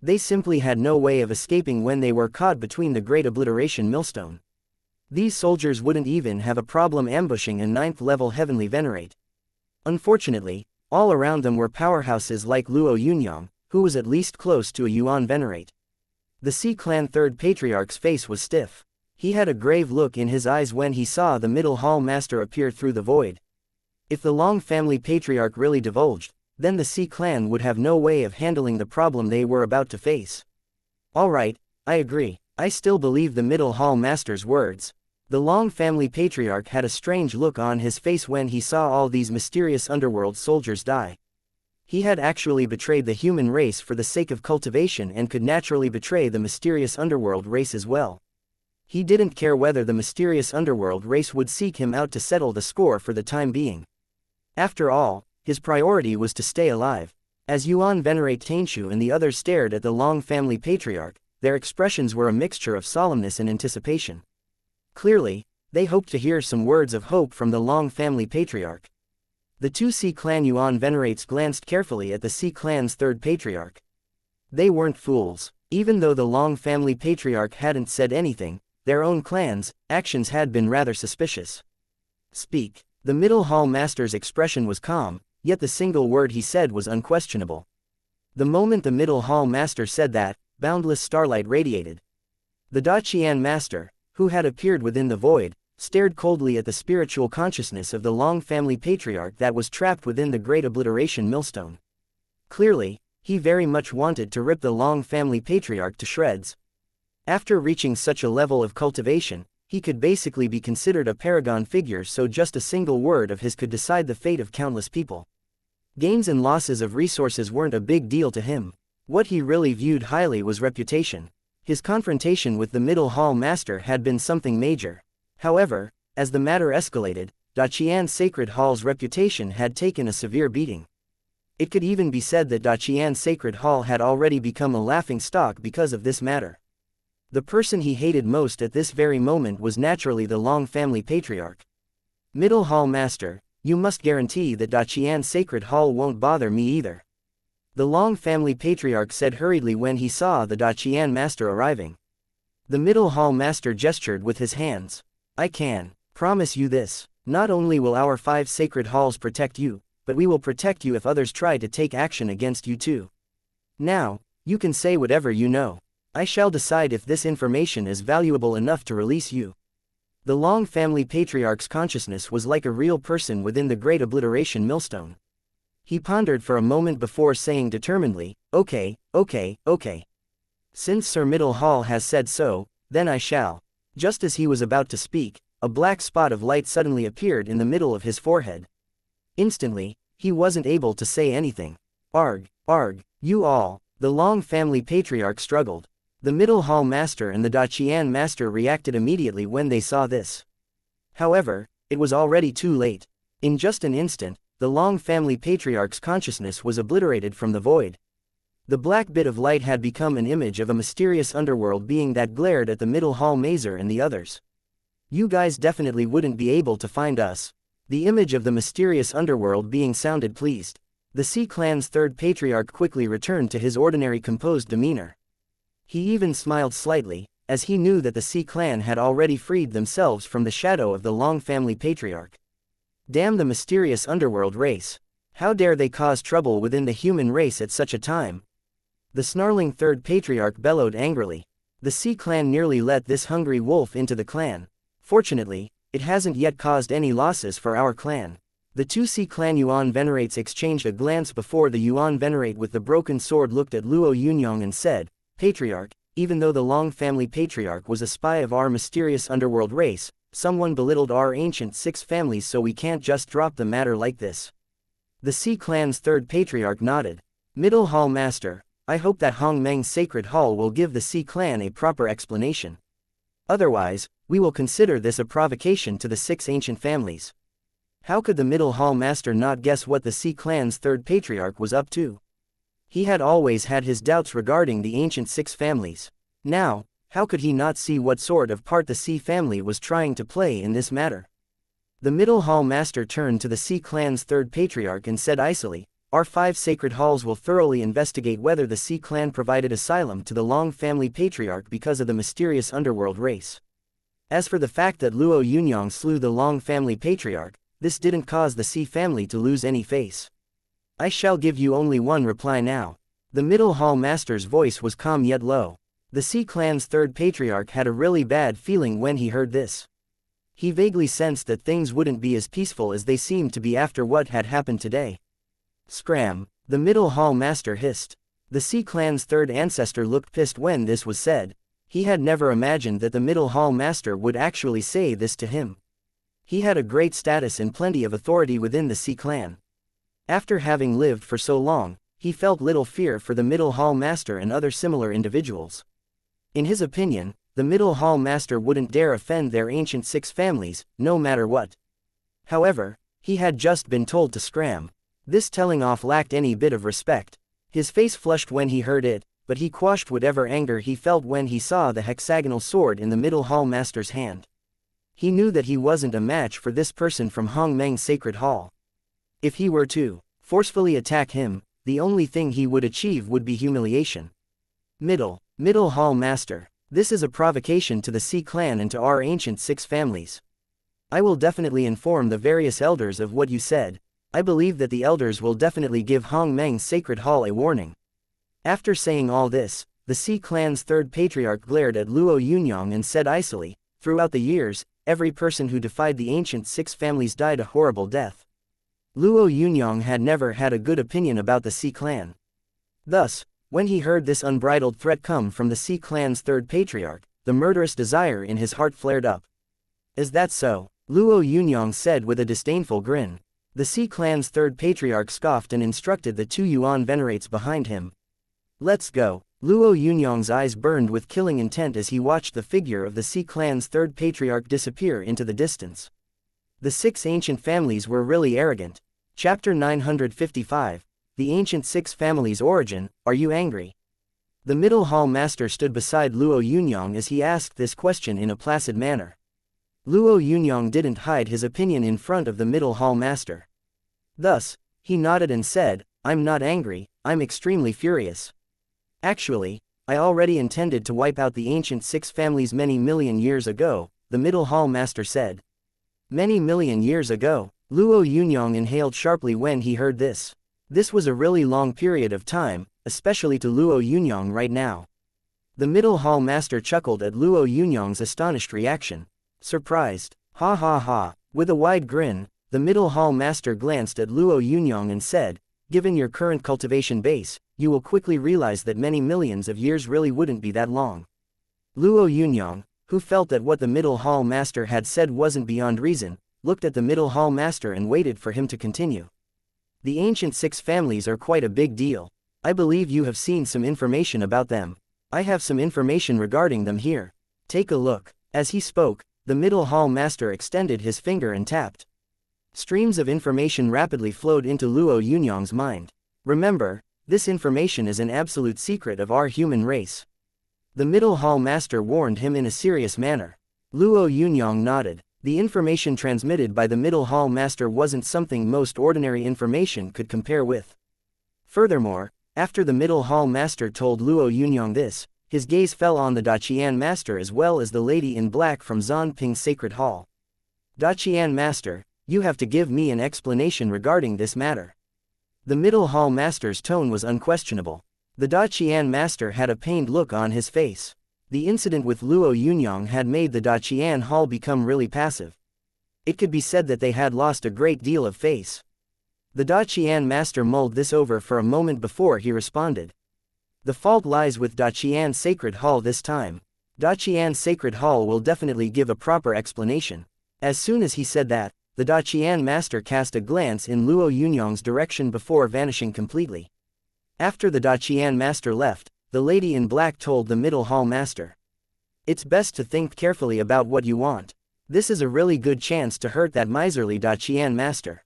They simply had no way of escaping when they were caught between the great obliteration millstone. These soldiers wouldn't even have a problem ambushing a 9th-level heavenly venerate. Unfortunately, all around them were powerhouses like Luo Yunyang, who was at least close to a Yuan venerate. The Sea Clan third patriarch's face was stiff. He had a grave look in his eyes when he saw the middle hall master appear through the void. If the Long family patriarch really divulged, then the Sea Clan would have no way of handling the problem they were about to face. Alright, I agree. I still believe the middle hall master's words. The Long family patriarch had a strange look on his face when he saw all these mysterious underworld soldiers die. He had actually betrayed the human race for the sake of cultivation and could naturally betray the mysterious underworld race as well. He didn't care whether the mysterious underworld race would seek him out to settle the score for the time being. After all, his priority was to stay alive. As Yuan venerate Tainshu and the others stared at the Long family patriarch, their expressions were a mixture of solemnness and anticipation. Clearly, they hoped to hear some words of hope from the Long family patriarch. The 2 Sea Clan Yuan venerates glanced carefully at the Sea Clan's third patriarch. They weren't fools. Even though the Long family patriarch hadn't said anything, their own clan's actions had been rather suspicious. Speak. The Middle Hall Master's expression was calm, yet the single word he said was unquestionable. The moment the Middle Hall Master said that, boundless starlight radiated. The Daqian Master, who had appeared within the void, stared coldly at the spiritual consciousness of the Long family patriarch that was trapped within the great obliteration millstone. Clearly, he very much wanted to rip the Long family patriarch to shreds. After reaching such a level of cultivation, he could basically be considered a paragon figure, so just a single word of his could decide the fate of countless people. Gains and losses of resources weren't a big deal to him. What he really viewed highly was reputation. His confrontation with the Middle Hall Master had been something major. However, as the matter escalated, Daqian's Sacred Hall's reputation had taken a severe beating. It could even be said that Daqian's Sacred Hall had already become a laughingstock because of this matter. The person he hated most at this very moment was naturally the Long family patriarch. Middle Hall Master, you must guarantee that Daqian's Sacred Hall won't bother me either. The Long family patriarch said hurriedly when he saw the Daqian Master arriving. The Middle Hall Master gestured with his hands. I can promise you this. Not only will our 5 sacred halls protect you, but we will protect you if others try to take action against you too. Now, you can say whatever you know. I shall decide if this information is valuable enough to release you. The Long family patriarch's consciousness was like a real person within the great obliteration millstone. He pondered for a moment before saying determinedly, okay. Since Sir Middle Hall has said so, then I shall. Just as he was about to speak, a black spot of light suddenly appeared in the middle of his forehead. Instantly, he wasn't able to say anything. Arg, you all. The Long family patriarch struggled. The Middle Hall Master and the Daqian Master reacted immediately when they saw this. However, it was already too late. In just an instant, the Long family patriarch's consciousness was obliterated from the void. The black bit of light had become an image of a mysterious underworld being that glared at the Middle Hall Mazer and the others. You guys definitely wouldn't be able to find us. The image of the mysterious underworld being sounded pleased. The Sea Clan's 3rd patriarch quickly returned to his ordinary composed demeanor. He even smiled slightly, as he knew that the Sea Clan had already freed themselves from the shadow of the Long family patriarch. Damn the mysterious underworld race. How dare they cause trouble within the human race at such a time? The snarling 3rd patriarch bellowed angrily. The Sea Clan nearly let this hungry wolf into the clan. Fortunately, it hasn't yet caused any losses for our clan. The 2 Sea Clan Yuan Venerates exchanged a glance before the Yuan Venerate with the broken sword looked at Luo Yunyang and said, Patriarch, even though the Long family patriarch was a spy of our mysterious underworld race, someone belittled our ancient 6 families, so we can't just drop the matter like this. The Sea Clan's 3rd patriarch nodded. Middle Hall Master, I hope that Hongmeng's Sacred Hall will give the Sea Clan a proper explanation. Otherwise, we will consider this a provocation to the 6 ancient families. How could the Middle Hall Master not guess what the Sea Clan's 3rd patriarch was up to? He had always had his doubts regarding the ancient 6 families. Now, how could he not see what sort of part the Sea family was trying to play in this matter? The Middle Hall Master turned to the Sea Clan's 3rd patriarch and said icily, Our 5 sacred halls will thoroughly investigate whether the Sea Clan provided asylum to the Long family patriarch because of the mysterious underworld race. As for the fact that Luo Yunyang slew the Long family patriarch, this didn't cause the Sea family to lose any face. I shall give you only one reply now. The Middle Hall Master's voice was calm yet low. The Sea Clan's 3rd patriarch had a really bad feeling when he heard this. He vaguely sensed that things wouldn't be as peaceful as they seemed to be after what had happened today. Scram, the Middle Hall Master hissed. The Sea Clan's 3rd ancestor looked pissed when this was said. He had never imagined that the Middle Hall Master would actually say this to him. He had a great status and plenty of authority within the Sea Clan. After having lived for so long, he felt little fear for the Middle Hall Master and other similar individuals. In his opinion, the Middle Hall Master wouldn't dare offend their ancient 6 families, no matter what. However, he had just been told to scram. This telling off lacked any bit of respect. His face flushed when he heard it, but he quashed whatever anger he felt when he saw the hexagonal sword in the Middle Hall Master's hand. He knew that he wasn't a match for this person from Hongmeng's Sacred Hall. If he were to forcefully attack him, the only thing he would achieve would be humiliation. Middle Hall Master, this is a provocation to the Sea Clan and to our ancient 6 families. I will definitely inform the various elders of what you said. I believe that the elders will definitely give Hong Meng's sacred hall a warning. After saying all this, the Xi clan's third patriarch glared at Luo Yunyang and said icily, throughout the years, every person who defied the ancient six families died a horrible death. Luo Yunyang had never had a good opinion about the Xi clan. Thus, when he heard this unbridled threat come from the Xi clan's third patriarch, the murderous desire in his heart flared up. Is that so? Luo Yunyang said with a disdainful grin. The Xi clan's third patriarch scoffed and instructed the two Yuan venerates behind him. Let's go. Luo Yunyang's eyes burned with killing intent as he watched the figure of the Xi clan's third patriarch disappear into the distance. The six ancient families were really arrogant. Chapter 955. The Ancient Six Families' Origin. Are you angry? The middle hall master stood beside Luo Yunyang as he asked this question in a placid manner. Luo Yunyang didn't hide his opinion in front of the middle hall master. Thus, he nodded and said, I'm not angry, I'm extremely furious. Actually, I already intended to wipe out the ancient six families many million years ago, the middle hall master said. Many million years ago. Luo Yunyang inhaled sharply when he heard this. This was a really long period of time, especially to Luo Yunyang right now. The middle hall master chuckled at Luo Yunyang's astonished reaction. Surprised. Ha ha ha. With a wide grin, the middle hall master glanced at Luo Yunyang and said, given your current cultivation base, you will quickly realize that many millions of years really wouldn't be that long. Luo Yunyang, who felt that what the middle hall master had said wasn't beyond reason, looked at the middle hall master and waited for him to continue. The ancient six families are quite a big deal. I believe you have seen some information about them. I have some information regarding them here. Take a look. As he spoke, the middle hall master extended his finger and tapped. Streams of information rapidly flowed into Luo Yunyang's mind. Remember, this information is an absolute secret of our human race. The middle hall master warned him in a serious manner. Luo Yunyang nodded. The information transmitted by the middle hall master wasn't something most ordinary information could compare with. Furthermore, after the middle hall master told Luo Yunyang this, his gaze fell on the Daqian master as well as the lady in black from Zanping's sacred hall. Daqian master, you have to give me an explanation regarding this matter. The middle hall master's tone was unquestionable. The Daqian master had a pained look on his face. The incident with Luo Yunyang had made the Daqian hall become really passive. It could be said that they had lost a great deal of face. The Daqian master mulled this over for a moment before he responded. The fault lies with Daqian's sacred hall this time. Daqian's sacred hall will definitely give a proper explanation. As soon as he said that, the Daqian master cast a glance in Luo Yunyang's direction before vanishing completely. After the Daqian master left, the lady in black told the middle hall master. It's best to think carefully about what you want. This is a really good chance to hurt that miserly Daqian master.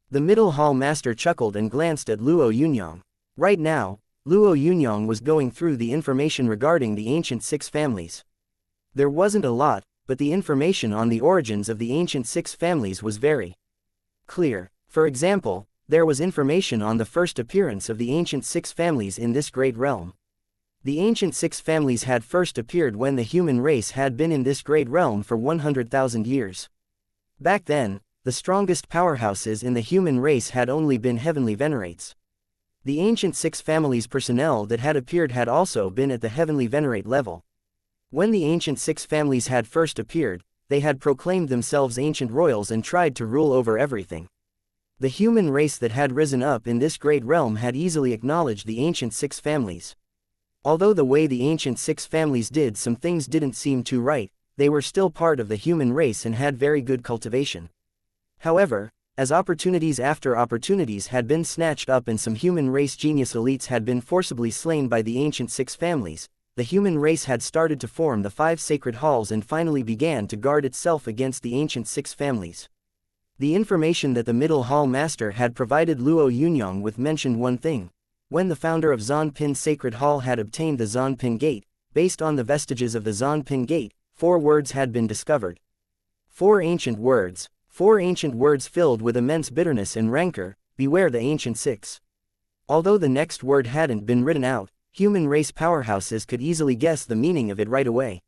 The middle hall master chuckled and glanced at Luo Yunyang. Right now, Luo Yunyang was going through the information regarding the ancient six families. There wasn't a lot, but the information on the origins of the ancient six families was very clear. For example, there was information on the first appearance of the ancient six families in this great realm. The ancient six families had first appeared when the human race had been in this great realm for 100,000 years. Back then, the strongest powerhouses in the human race had only been heavenly venerates. The ancient six families' personnel that had appeared had also been at the heavenly venerate level. When the ancient six families had first appeared, they had proclaimed themselves ancient royals and tried to rule over everything. The human race that had risen up in this great realm had easily acknowledged the ancient six families. Although the way the ancient six families did some things didn't seem too right, they were still part of the human race and had very good cultivation. However, as opportunities after opportunities had been snatched up and some human race genius elites had been forcibly slain by the ancient six families, the human race had started to form the 5 sacred halls and finally began to guard itself against the ancient six families. The information that the middle hall master had provided Luo Yunyang with mentioned one thing. When the founder of Zanpin's sacred hall had obtained the Zanpin gate, based on the vestiges of the Zanpin gate, 4 words had been discovered. 4 ancient words. 4 ancient words filled with immense bitterness and rancor, beware the ancient six. Although the next word hadn't been written out, human race powerhouses could easily guess the meaning of it right away.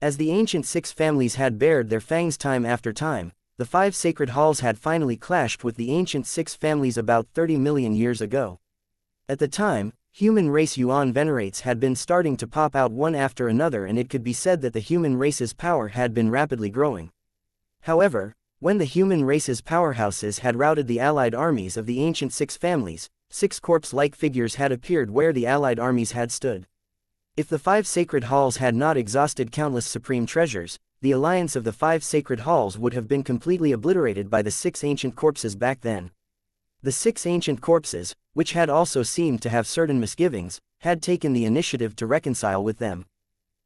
As the ancient six families had bared their fangs time after time, the five sacred halls had finally clashed with the ancient six families about 30 million years ago. At the time, human race Yuan venerates had been starting to pop out one after another, and it could be said that the human race's power had been rapidly growing. However, when the human race's powerhouses had routed the allied armies of the ancient six families, six corpse-like figures had appeared where the allied armies had stood. If the five sacred halls had not exhausted countless supreme treasures, the alliance of the five sacred halls would have been completely obliterated by the six ancient corpses back then. The six ancient corpses, which had also seemed to have certain misgivings, had taken the initiative to reconcile with them.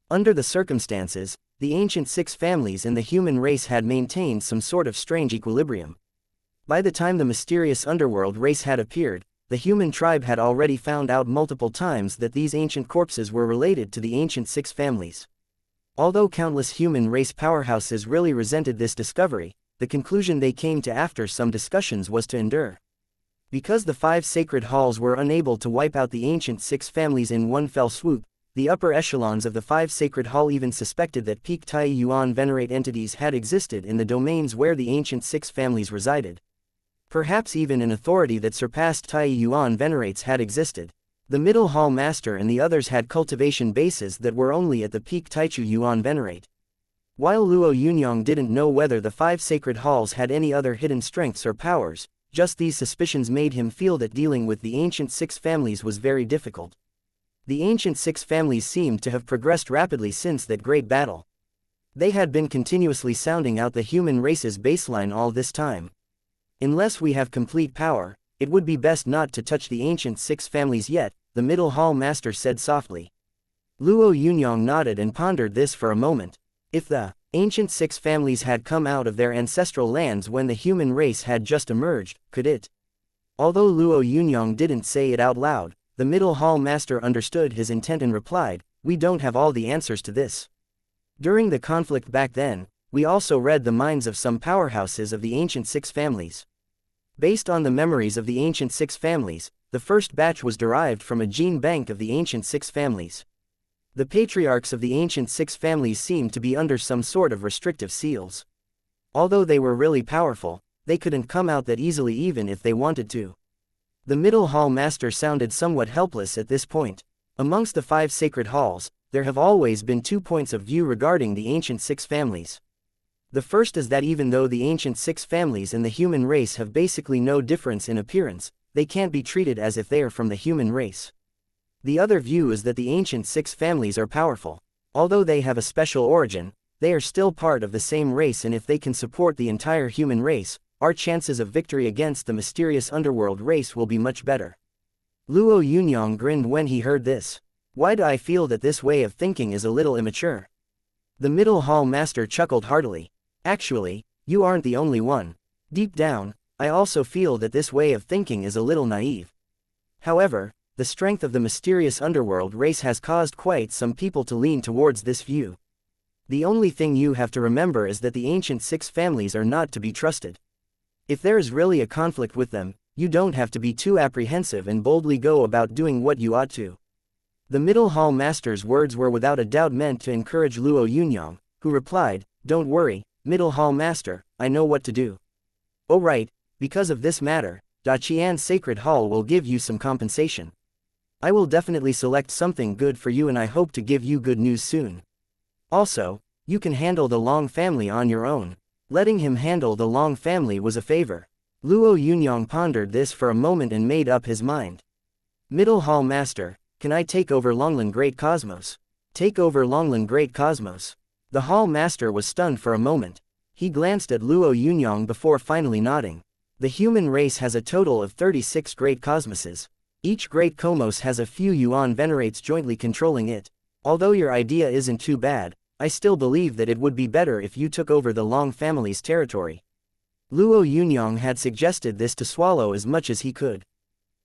Under the circumstances, the ancient six families in the human race had maintained some sort of strange equilibrium. By the time the mysterious underworld race had appeared, the human tribe had already found out multiple times that these ancient corpses were related to the ancient six families. Although countless human race powerhouses really resented this discovery, the conclusion they came to after some discussions was to endure. Because the five sacred halls were unable to wipe out the ancient six families in one fell swoop, the upper echelons of the five sacred hall even suspected that peak Tai Yuan venerate entities had existed in the domains where the ancient six families resided. Perhaps even an authority that surpassed Tai Yuan venerates had existed. The middle hall master and the others had cultivation bases that were only at the peak Taichu Yuan venerate. While Luo Yunyang didn't know whether the five sacred halls had any other hidden strengths or powers, just these suspicions made him feel that dealing with the ancient six families was very difficult. The ancient six families seemed to have progressed rapidly since that great battle. They had been continuously sounding out the human race's baseline all this time. Unless we have complete power, it would be best not to touch the ancient six families yet, the middle hall master said softly. Luo Yunyang nodded and pondered this for a moment. If the ancient six families had come out of their ancestral lands when the human race had just emerged, could it? Although Luo Yunyang didn't say it out loud, the middle hall master understood his intent and replied, "We don't have all the answers to this. During the conflict back then, we also read the minds of some powerhouses of the ancient six families. Based on the memories of the ancient six families, the first batch was derived from a gene bank of the ancient six families. The patriarchs of the ancient six families seemed to be under some sort of restrictive seals. Although they were really powerful, they couldn't come out that easily even if they wanted to." The middle hall master sounded somewhat helpless at this point. Amongst the five sacred halls, there have always been 2 points of view regarding the ancient six families. The first is that even though the ancient six families and the human race have basically no difference in appearance, they can't be treated as if they are from the human race. The other view is that the ancient six families are powerful. Although they have a special origin, they are still part of the same race, and if they can support the entire human race, our chances of victory against the mysterious underworld race will be much better. Luo Yunyang grinned when he heard this. "Why do I feel that this way of thinking is a little immature?" The middle hall master chuckled heartily. "Actually, you aren't the only one. Deep down, I also feel that this way of thinking is a little naive. However, the strength of the mysterious underworld race has caused quite some people to lean towards this view. The only thing you have to remember is that the ancient six families are not to be trusted. If there is really a conflict with them, you don't have to be too apprehensive and boldly go about doing what you ought to." The middle hall master's words were without a doubt meant to encourage Luo Yunyang, who replied, "Don't worry, middle hall master, I know what to do." "Oh right, because of this matter, Daqian's sacred hall will give you some compensation. I will definitely select something good for you, and I hope to give you good news soon. Also, you can handle the Long family on your own." Letting him handle the Long family was a favor. Luo Yunyang pondered this for a moment and made up his mind. "Middle hall master, can I take over Longland Great Cosmos?" "Take over Longland Great Cosmos?" The hall master was stunned for a moment. He glanced at Luo Yunyang before finally nodding. "The human race has a total of 36 great cosmoses. Each great cosmos has a few Yuan venerates jointly controlling it. Although your idea isn't too bad, I still believe that it would be better if you took over the Long family's territory." Luo Yunyang had suggested this to swallow as much as he could.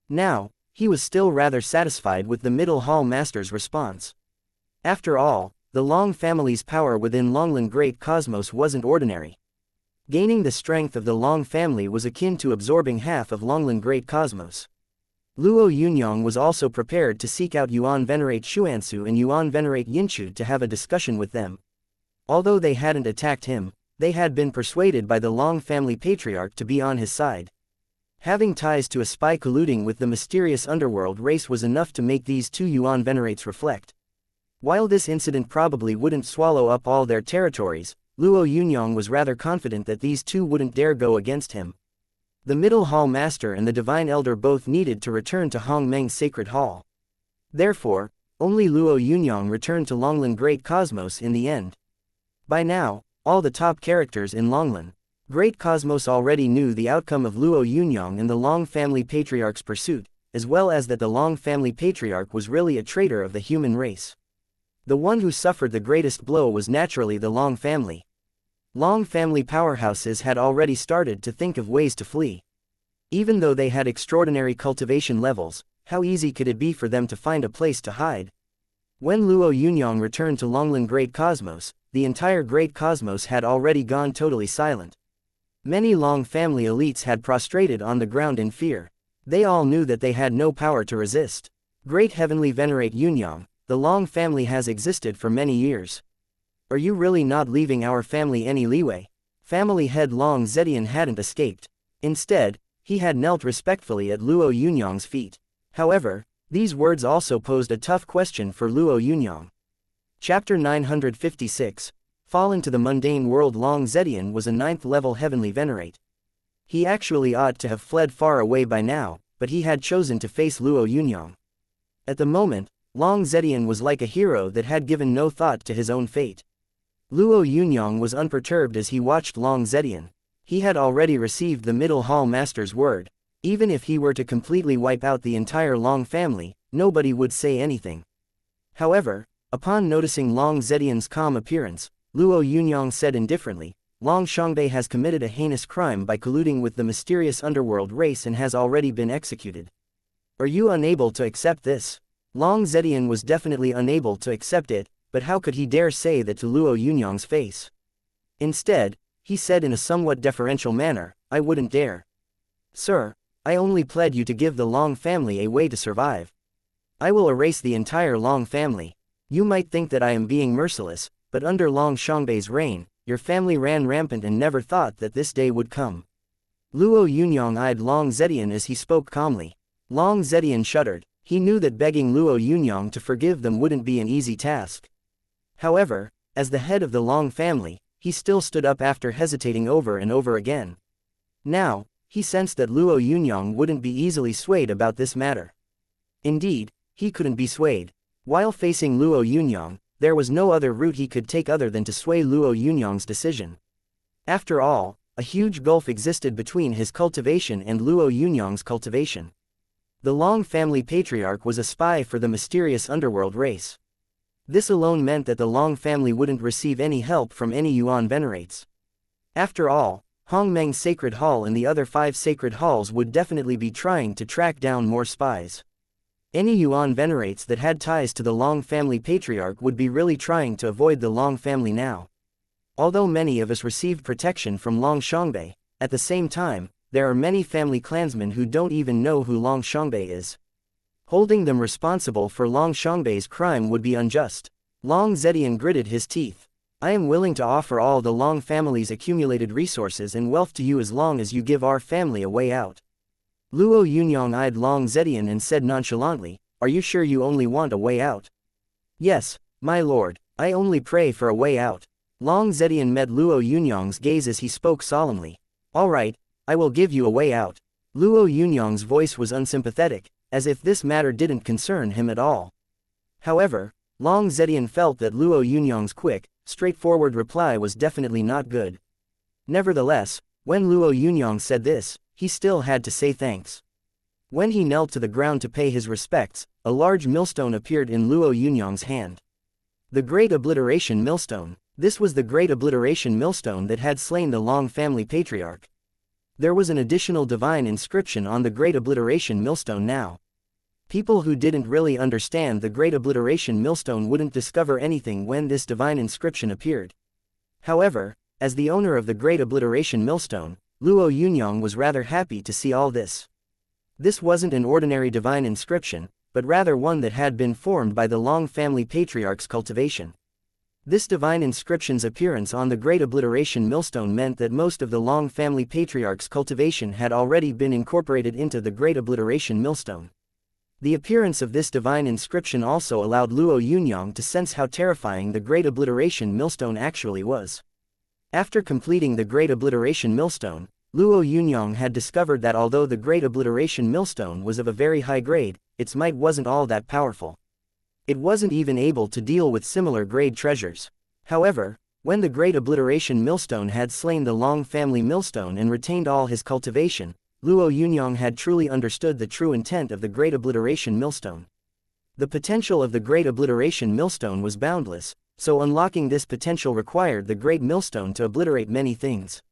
Now, he was still rather satisfied with the middle hall master's response. After all, the Long family's power within Longland Great Cosmos wasn't ordinary. Gaining the strength of the Long family was akin to absorbing half of Longland Great Cosmos. Luo Yunyang was also prepared to seek out Yuan Venerate Xuansu and Yuan Venerate Yinchu to have a discussion with them. Although they hadn't attacked him, they had been persuaded by the Long family patriarch to be on his side. Having ties to a spy colluding with the mysterious underworld race was enough to make these two Yuan venerates reflect. While this incident probably wouldn't swallow up all their territories, Luo Yunyang was rather confident that these two wouldn't dare go against him. The Middle Hall Master and the Divine Elder both needed to return to Hongmeng's Sacred Hall. Therefore, only Luo Yunyang returned to Longlan Great Cosmos in the end. By now, all the top characters in Longlan Great Cosmos already knew the outcome of Luo Yunyang and the Long family patriarch's pursuit, as well as that the Long family patriarch was really a traitor of the human race. The one who suffered the greatest blow was naturally the Long family. Long family powerhouses had already started to think of ways to flee. Even though they had extraordinary cultivation levels, how easy could it be for them to find a place to hide? When Luo Yunyang returned to Longlan Great Cosmos, the entire Great Cosmos had already gone totally silent. Many Long family elites had prostrated on the ground in fear. They all knew that they had no power to resist. Great Heavenly Venerate Yunyang, the Long family has existed for many years. Are you really not leaving our family any leeway? Family head Long Zetian hadn't escaped. Instead, he had knelt respectfully at Luo Yunyang's feet. However, these words also posed a tough question for Luo Yunyang. Chapter 956. Fall into the mundane world. Long Zetian was a 9th level heavenly venerate. He actually ought to have fled far away by now, but he had chosen to face Luo Yunyang. At the moment, Long Zetian was like a hero that had given no thought to his own fate. Luo Yunyang was unperturbed as he watched Long Zetian. He had already received the Middle Hall Master's word. Even if he were to completely wipe out the entire Long family, nobody would say anything. However, upon noticing Long Zetian's calm appearance, Luo Yunyang said indifferently, Long Xiangbei has committed a heinous crime by colluding with the mysterious underworld race and has already been executed. Are you unable to accept this? Long Zetian was definitely unable to accept it, but how could he dare say that to Luo Yunyang's face? Instead, he said in a somewhat deferential manner, I wouldn't dare. Sir, I only pled you to give the Long family a way to survive. I will erase the entire Long family. You might think that I am being merciless, but under Long Xiangbei's reign, your family ran rampant and never thought that this day would come. Luo Yunyang eyed Long Zetian as he spoke calmly. Long Zetian shuddered. He knew that begging Luo Yunyang to forgive them wouldn't be an easy task. However, as the head of the Long family, he still stood up after hesitating over and over again. Now, he sensed that Luo Yunyang wouldn't be easily swayed about this matter. Indeed, he couldn't be swayed. While facing Luo Yunyang, there was no other route he could take other than to sway Luo Yunyang's decision. After all, a huge gulf existed between his cultivation and Luo Yunyang's cultivation. The Long family patriarch was a spy for the mysterious underworld race. This alone meant that the Long family wouldn't receive any help from any Yuan venerates. After all, Hongmeng's Sacred Hall and the other 5 sacred halls would definitely be trying to track down more spies. Any Yuan venerates that had ties to the Long family patriarch would be really trying to avoid the Long family now. Although many of us received protection from Long Xiangbei, at the same time, there are many family clansmen who don't even know who Long Xiangbei is. Holding them responsible for Long Xiangbei's crime would be unjust. Long Zetian gritted his teeth. I am willing to offer all the Long family's accumulated resources and wealth to you as long as you give our family a way out. Luo Yunyang eyed Long Zetian and said nonchalantly, are you sure you only want a way out? Yes, my lord, I only pray for a way out. Long Zetian met Luo Yunyang's gaze as he spoke solemnly. All right, I will give you a way out. Luo Yunyang's voice was unsympathetic, as if this matter didn't concern him at all. However, Long Zetian felt that Luo Yunyang's quick, straightforward reply was definitely not good. Nevertheless, when Luo Yunyang said this, he still had to say thanks. When he knelt to the ground to pay his respects, a large millstone appeared in Luo Yunyang's hand. The Great Obliteration Millstone. This was the Great Obliteration Millstone that had slain the Long family patriarch. There was an additional divine inscription on the Great Obliteration Millstone now. People who didn't really understand the Great Obliteration Millstone wouldn't discover anything when this divine inscription appeared. However, as the owner of the Great Obliteration Millstone, Luo Yunyang was rather happy to see all this. This wasn't an ordinary divine inscription, but rather one that had been formed by the Long family patriarch's cultivation. This divine inscription's appearance on the Great Obliteration Millstone meant that most of the Long family patriarch's cultivation had already been incorporated into the Great Obliteration Millstone. The appearance of this divine inscription also allowed Luo Yunyang to sense how terrifying the Great Obliteration Millstone actually was. After completing the Great Obliteration Millstone, Luo Yunyang had discovered that although the Great Obliteration Millstone was of a very high grade, its might wasn't all that powerful. It wasn't even able to deal with similar grade treasures. However, when the Great Obliteration Millstone had slain the Long family millstone and retained all his cultivation, Luo Yunyang had truly understood the true intent of the Great Obliteration Millstone. The potential of the Great Obliteration Millstone was boundless, so unlocking this potential required the Great Millstone to obliterate many things.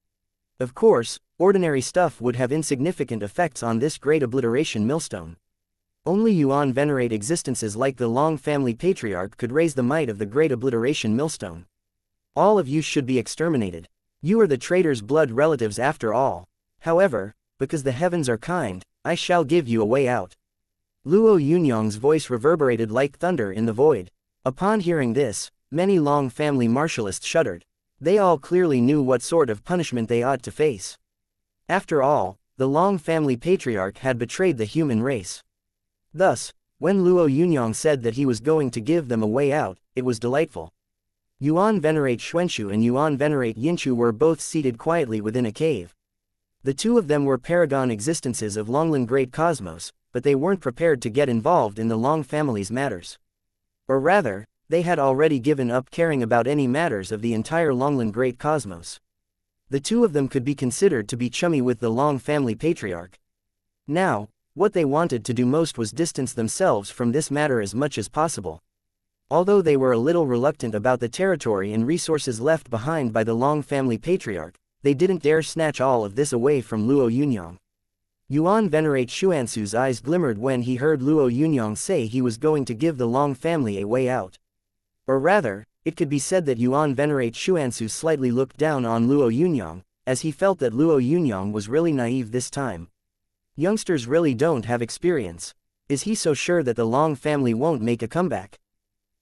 Of course, ordinary stuff would have insignificant effects on this Great Obliteration Millstone. Only Yuan venerate existences like the Long family patriarch could raise the might of the Great Obliteration Millstone. All of you should be exterminated. You are the traitor's blood relatives after all. However, because the heavens are kind, I shall give you a way out. Luo Yunyang's voice reverberated like thunder in the void. Upon hearing this, many Long family martialists shuddered. They all clearly knew what sort of punishment they ought to face. After all, the Long family patriarch had betrayed the human race. Thus, when Luo Yunyang said that he was going to give them a way out, it was delightful. Yuan venerate Xuanxu and Yuan venerate Yinshu were both seated quietly within a cave. The two of them were paragon existences of Longland Great Cosmos, but they weren't prepared to get involved in the Long family's matters. Or rather, they had already given up caring about any matters of the entire Longland Great Cosmos. The two of them could be considered to be chummy with the Long family patriarch. Now, what they wanted to do most was distance themselves from this matter as much as possible. Although they were a little reluctant about the territory and resources left behind by the Long family patriarch, they didn't dare snatch all of this away from Luo Yunyang. Yuan venerate Xuanxu's eyes glimmered when he heard Luo Yunyang say he was going to give the Long family a way out. Or rather, it could be said that Yuan venerate Xuanxu slightly looked down on Luo Yunyang, as he felt that Luo Yunyang was really naive this time. Youngsters really don't have experience. Is he so sure that the Long family won't make a comeback?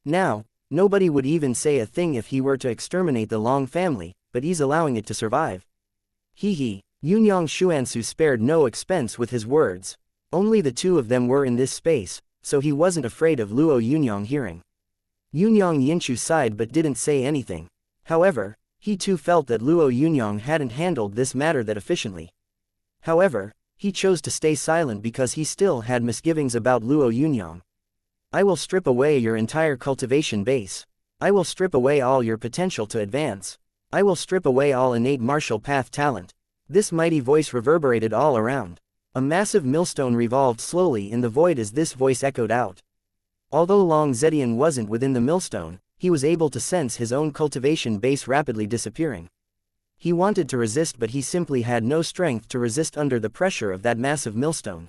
Now, nobody would even say a thing if he were to exterminate the Long family, but he's allowing it to survive. He. Yunyang Xuanxu spared no expense with his words. Only the two of them were in this space, so he wasn't afraid of Luo Yunyang hearing. Yunyang Yinshu sighed but didn't say anything. However, he too felt that Luo Yunyang hadn't handled this matter that efficiently. However, he chose to stay silent because he still had misgivings about Luo Yunyang. I will strip away your entire cultivation base. I will strip away all your potential to advance. I will strip away all innate martial path talent. This mighty voice reverberated all around. A massive millstone revolved slowly in the void as this voice echoed out. Although Long Zetian wasn't within the millstone, he was able to sense his own cultivation base rapidly disappearing. He wanted to resist but he simply had no strength to resist under the pressure of that massive millstone.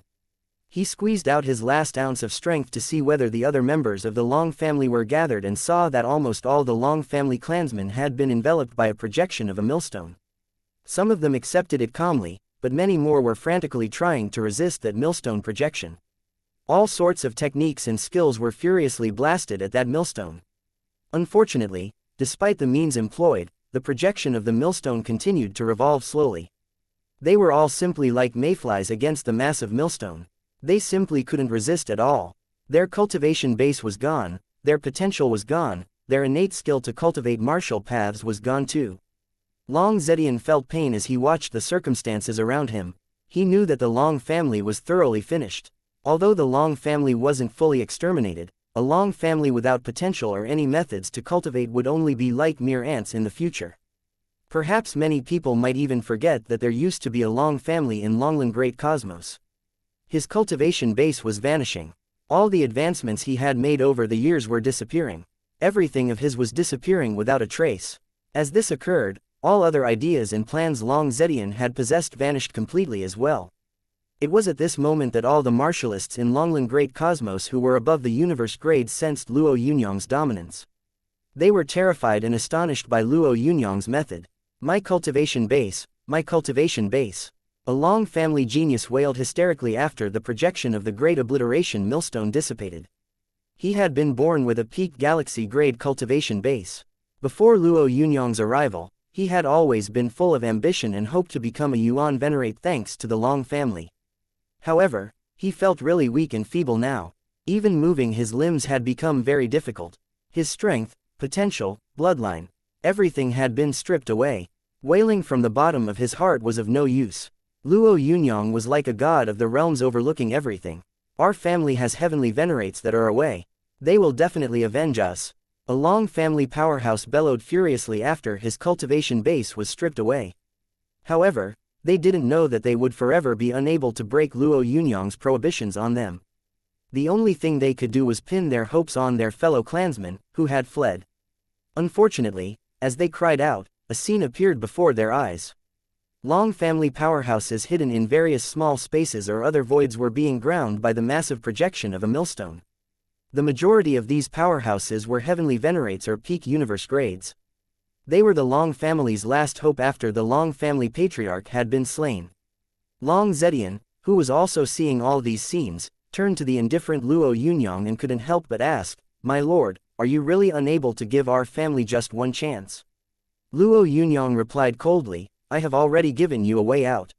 He squeezed out his last ounce of strength to see whether the other members of the Long family were gathered and saw that almost all the Long family clansmen had been enveloped by a projection of a millstone. Some of them accepted it calmly, but many more were frantically trying to resist that millstone projection. All sorts of techniques and skills were furiously blasted at that millstone. Unfortunately, despite the means employed, the projection of the millstone continued to revolve slowly. They were all simply like mayflies against the massive millstone. They simply couldn't resist at all. Their cultivation base was gone, their potential was gone, their innate skill to cultivate martial paths was gone too. Long Zetian felt pain as he watched the circumstances around him. He knew that the Long family was thoroughly finished. Although the Long family wasn't fully exterminated, a Long family without potential or any methods to cultivate would only be like mere ants in the future. Perhaps many people might even forget that there used to be a Long family in Longland Great Cosmos. His cultivation base was vanishing. All the advancements he had made over the years were disappearing. Everything of his was disappearing without a trace. As this occurred, all other ideas and plans Long Zetian had possessed vanished completely as well. It was at this moment that all the martialists in Longland Great Cosmos who were above the universe grades sensed Luo Yunyang's dominance. They were terrified and astonished by Luo Yunyang's method. My cultivation base, my cultivation base. A Long family genius wailed hysterically after the projection of the Great Obliteration Millstone dissipated. He had been born with a peak galaxy-grade cultivation base. Before Luo Yunyang's arrival, he had always been full of ambition and hoped to become a Yuan venerate thanks to the Long family. However, he felt really weak and feeble now. Even moving his limbs had become very difficult. His strength, potential, bloodline, everything had been stripped away. Wailing from the bottom of his heart was of no use. Luo Yunyang was like a god of the realms overlooking everything. Our family has heavenly venerates that are away. They will definitely avenge us. A Long family powerhouse bellowed furiously after his cultivation base was stripped away. However, they didn't know that they would forever be unable to break Luo Yunyang's prohibitions on them. The only thing they could do was pin their hopes on their fellow clansmen, who had fled. Unfortunately, as they cried out, a scene appeared before their eyes. Long family powerhouses hidden in various small spaces or other voids were being ground by the massive projection of a millstone. The majority of these powerhouses were heavenly venerates or peak universe grades. They were the Long family's last hope after the Long family patriarch had been slain. Long Zetian, who was also seeing all these scenes, turned to the indifferent Luo Yunyang and couldn't help but ask, "My lord, are you really unable to give our family just one chance?" Luo Yunyang replied coldly, "I have already given you a way out."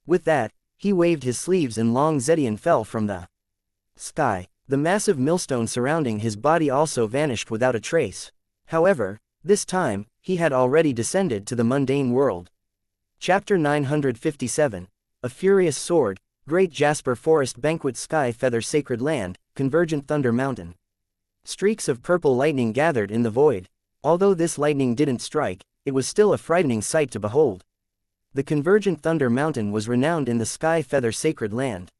With that, he waved his sleeves and Long Zetian fell from the sky. The massive millstone surrounding his body also vanished without a trace. However, this time, he had already descended to the mundane world. Chapter 957. A Furious Sword, Great Jasper Forest Banquet Sky Feather Sacred Land, Convergent Thunder Mountain. Streaks of purple lightning gathered in the void. Although this lightning didn't strike, it was still a frightening sight to behold. The Convergent Thunder Mountain was renowned in the Sky Feather Sacred Land.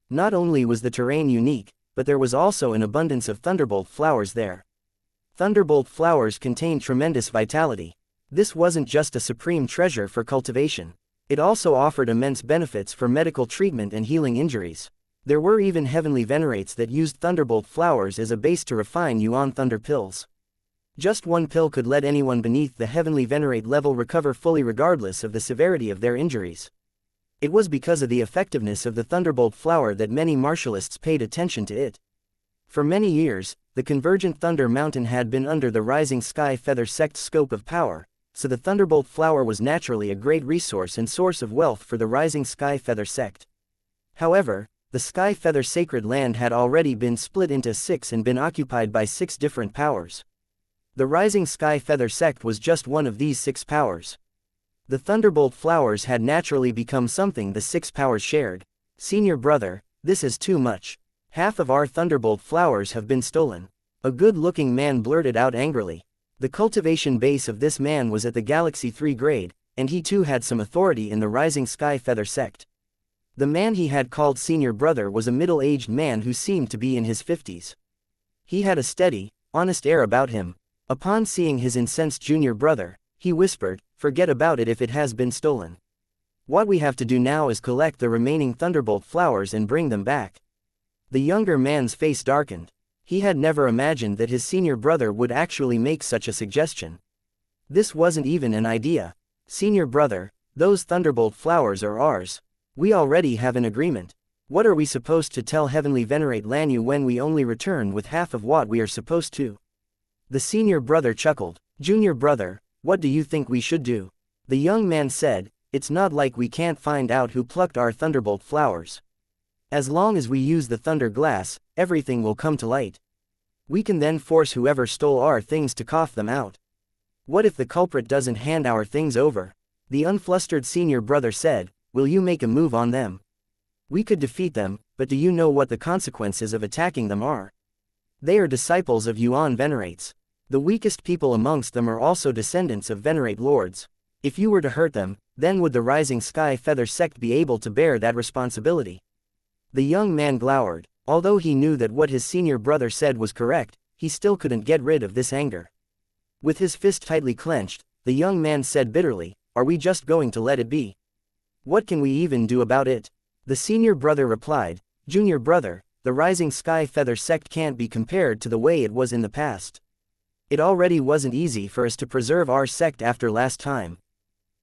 Not only was the terrain unique, but there was also an abundance of thunderbolt flowers there. Thunderbolt flowers contained tremendous vitality. This wasn't just a supreme treasure for cultivation. It also offered immense benefits for medical treatment and healing injuries. There were even heavenly venerates that used thunderbolt flowers as a base to refine Yuan Thunder pills. Just one pill could let anyone beneath the heavenly venerate level recover fully regardless of the severity of their injuries. It was because of the effectiveness of the thunderbolt flower that many martialists paid attention to it. For many years, the Convergent Thunder Mountain had been under the Rising Sky Feather Sect's scope of power, so the thunderbolt flower was naturally a great resource and source of wealth for the Rising Sky Feather Sect. However, the Sky Feather Sacred Land had already been split into 6 and been occupied by 6 different powers. The Rising Sky Feather Sect was just one of these 6 powers. The thunderbolt flowers had naturally become something the 6 powers shared. "Senior brother, this is too much. Half of our thunderbolt flowers have been stolen," a good-looking man blurted out angrily. The cultivation base of this man was at the Galaxy 3 grade, and he too had some authority in the Rising Sky Feather Sect. The man he had called senior brother was a middle-aged man who seemed to be in his 50s. He had a steady, honest air about him. Upon seeing his incensed junior brother, he whispered, "Forget about it if it has been stolen. What we have to do now is collect the remaining thunderbolt flowers and bring them back." The younger man's face darkened. He had never imagined that his senior brother would actually make such a suggestion. This wasn't even an idea. "Senior brother, those thunderbolt flowers are ours. We already have an agreement. What are we supposed to tell Heavenly Venerate Lanyu when we only return with half of what we are supposed to?" The senior brother chuckled. "Junior brother, what do you think we should do?" The young man said, "It's not like we can't find out who plucked our thunderbolt flowers. As long as we use the thunder glass, everything will come to light. We can then force whoever stole our things to cough them out. What if the culprit doesn't hand our things over?" The unflustered senior brother said, "Will you make a move on them? We could defeat them, but do you know what the consequences of attacking them are? They are disciples of Yuan venerates. The weakest people amongst them are also descendants of venerate lords. If you were to hurt them, then would the Rising Sky Feather Sect be able to bear that responsibility?" The young man glowered. Although he knew that what his senior brother said was correct, he still couldn't get rid of this anger. With his fist tightly clenched, the young man said bitterly, "Are we just going to let it be? What can we even do about it?" The senior brother replied, "Junior brother, the Rising Sky Feather Sect can't be compared to the way it was in the past. It already wasn't easy for us to preserve our sect after last time.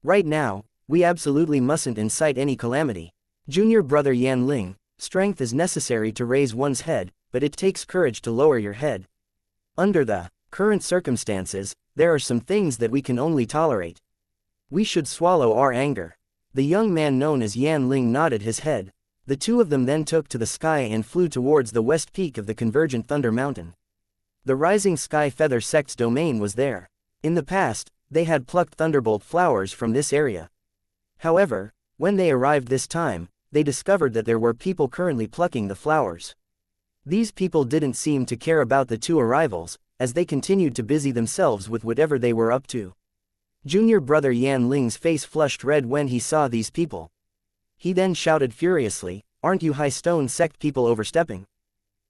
Right now, we absolutely mustn't incite any calamity. Junior brother Yan Ling, strength is necessary to raise one's head, but it takes courage to lower your head. Under the current circumstances, there are some things that we can only tolerate. We should swallow our anger. The young man known as Yan Ling nodded his head. The two of them then took to the sky and flew towards the west peak of the convergent Thunder Mountain. The Rising Sky Feather Sect's domain was there. In the past, they had plucked thunderbolt flowers from this area. However, when they arrived this time, they discovered that there were people currently plucking the flowers. These people didn't seem to care about the two arrivals, as they continued to busy themselves with whatever they were up to. Junior brother Yan Ling's face flushed red when he saw these people. He then shouted furiously, "Aren't you High Stone Sect people overstepping?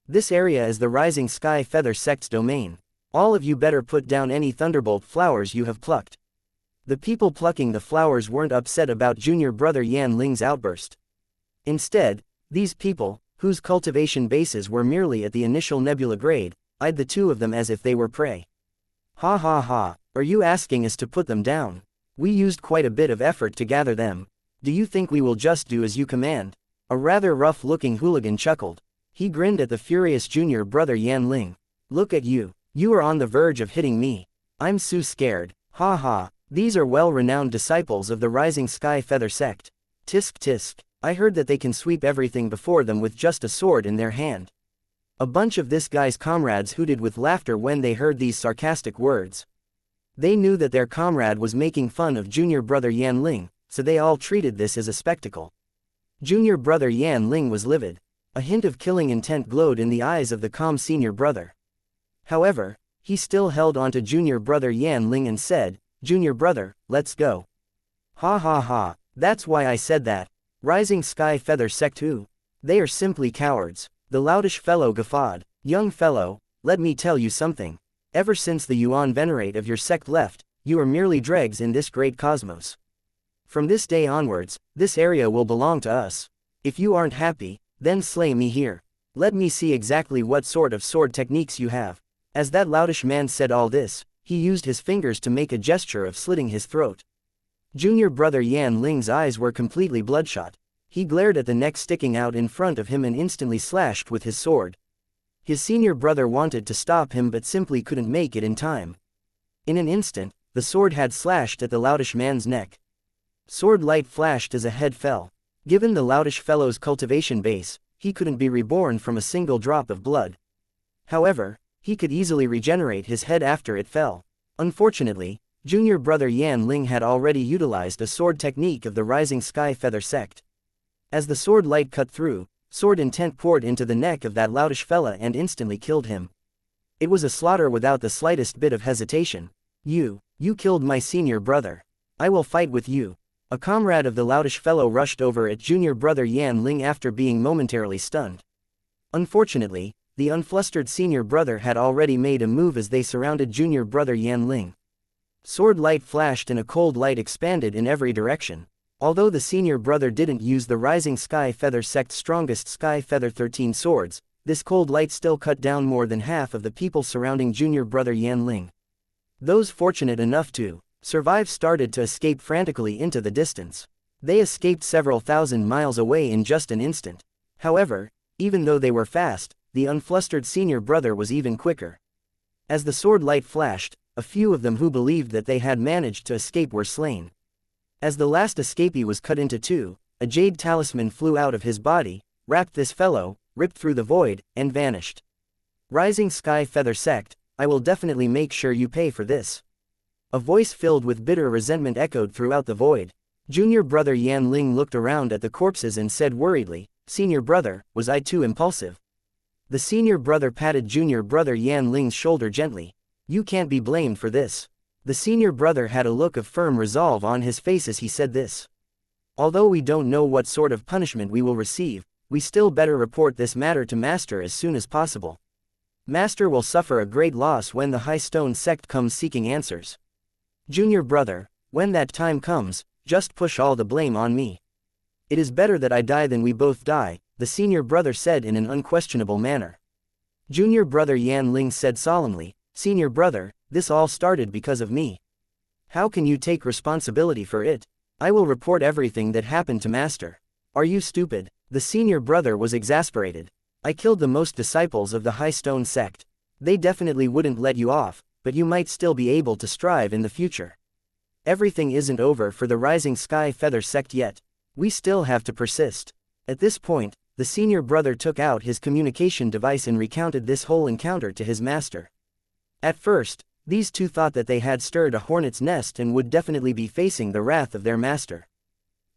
This area is the Rising Sky Feather Sect's domain. All of you better put down any thunderbolt flowers you have plucked." The people plucking the flowers weren't upset about junior brother Yan Ling's outburst. Instead, these people, whose cultivation bases were merely at the initial nebula grade, eyed the two of them as if they were prey. "Ha ha ha, are you asking us to put them down? We used quite a bit of effort to gather them. Do you think we will just do as you command?" A rather rough-looking hooligan chuckled. He grinned at the furious junior brother Yan Ling. "Look at you. You are on the verge of hitting me. I'm so scared. Ha ha. These are well-renowned disciples of the Rising Sky Feather Sect. Tisk tisk. I heard that they can sweep everything before them with just a sword in their hand." A bunch of this guy's comrades hooted with laughter when they heard these sarcastic words. They knew that their comrade was making fun of junior brother Yan Ling, so they all treated this as a spectacle. Junior brother Yan Ling was livid. A hint of killing intent glowed in the eyes of the calm senior brother. However, he still held on to junior brother Yan Ling and said, "Junior brother, let's go." "Ha ha ha, that's why I said that. Rising Sky Feather Sect who? They are simply cowards." The loutish fellow guffawed. "Young fellow, let me tell you something. Ever since the Yuan Venerate of your sect left, you are merely dregs in this great cosmos. From this day onwards, this area will belong to us. If you aren't happy, then slay me here. Let me see exactly what sort of sword techniques you have." As that loutish man said all this, he used his fingers to make a gesture of slitting his throat. Junior brother Yan Ling's eyes were completely bloodshot. He glared at the neck sticking out in front of him and instantly slashed with his sword. His senior brother wanted to stop him but simply couldn't make it in time. In an instant, the sword had slashed at the loutish man's neck. Sword light flashed as a head fell. Given the loutish fellow's cultivation base, he couldn't be reborn from a single drop of blood. However, he could easily regenerate his head after it fell. Unfortunately, junior brother Yan Ling had already utilized a sword technique of the Rising Sky Feather Sect. As the sword light cut through, sword intent poured into the neck of that loutish fella and instantly killed him. It was a slaughter without the slightest bit of hesitation. You killed my senior brother. I will fight with you." A comrade of the loutish fellow rushed over at junior brother Yan Ling after being momentarily stunned. Unfortunately, the unflustered senior brother had already made a move as they surrounded junior brother Yan Ling. Sword light flashed and a cold light expanded in every direction. Although the senior brother didn't use the Rising Sky Feather Sect's strongest Sky Feather 13 swords, this cold light still cut down more than half of the people surrounding junior brother Yan Ling. Those fortunate enough to survive started to escape frantically into the distance. They escaped several thousand miles away in just an instant. However, even though they were fast, the unflustered senior brother was even quicker. As the sword light flashed, a few of them who believed that they had managed to escape were slain. As the last escapee was cut into two, a jade talisman flew out of his body, wrapped this fellow, ripped through the void, and vanished. "Rising Sky Feather Sect, I will definitely make sure you pay for this." A voice filled with bitter resentment echoed throughout the void. Junior brother Yan Ling looked around at the corpses and said worriedly, "Senior brother, was I too impulsive?" The senior brother patted junior brother Yan Ling's shoulder gently. "You can't be blamed for this." The senior brother had a look of firm resolve on his face as he said this. "Although we don't know what sort of punishment we will receive, we still better report this matter to Master as soon as possible. Master will suffer a great loss when the High Stone Sect comes seeking answers. Junior brother, when that time comes, just push all the blame on me. It is better that I die than we both die," the senior brother said in an unquestionable manner. Junior brother Yan Ling said solemnly, "Senior brother, this all started because of me. How can you take responsibility for it? I will report everything that happened to Master." "Are you stupid?" The senior brother was exasperated. "I killed the most disciples of the High Stone Sect. They definitely wouldn't let you off. but you might still be able to strive in the future. Everything isn't over for the Rising Sky Feather sect yet. We still have to persist. At this point, the senior brother took out his communication device and recounted this whole encounter to his master. At first, these two thought that they had stirred a hornet's nest and would definitely be facing the wrath of their master.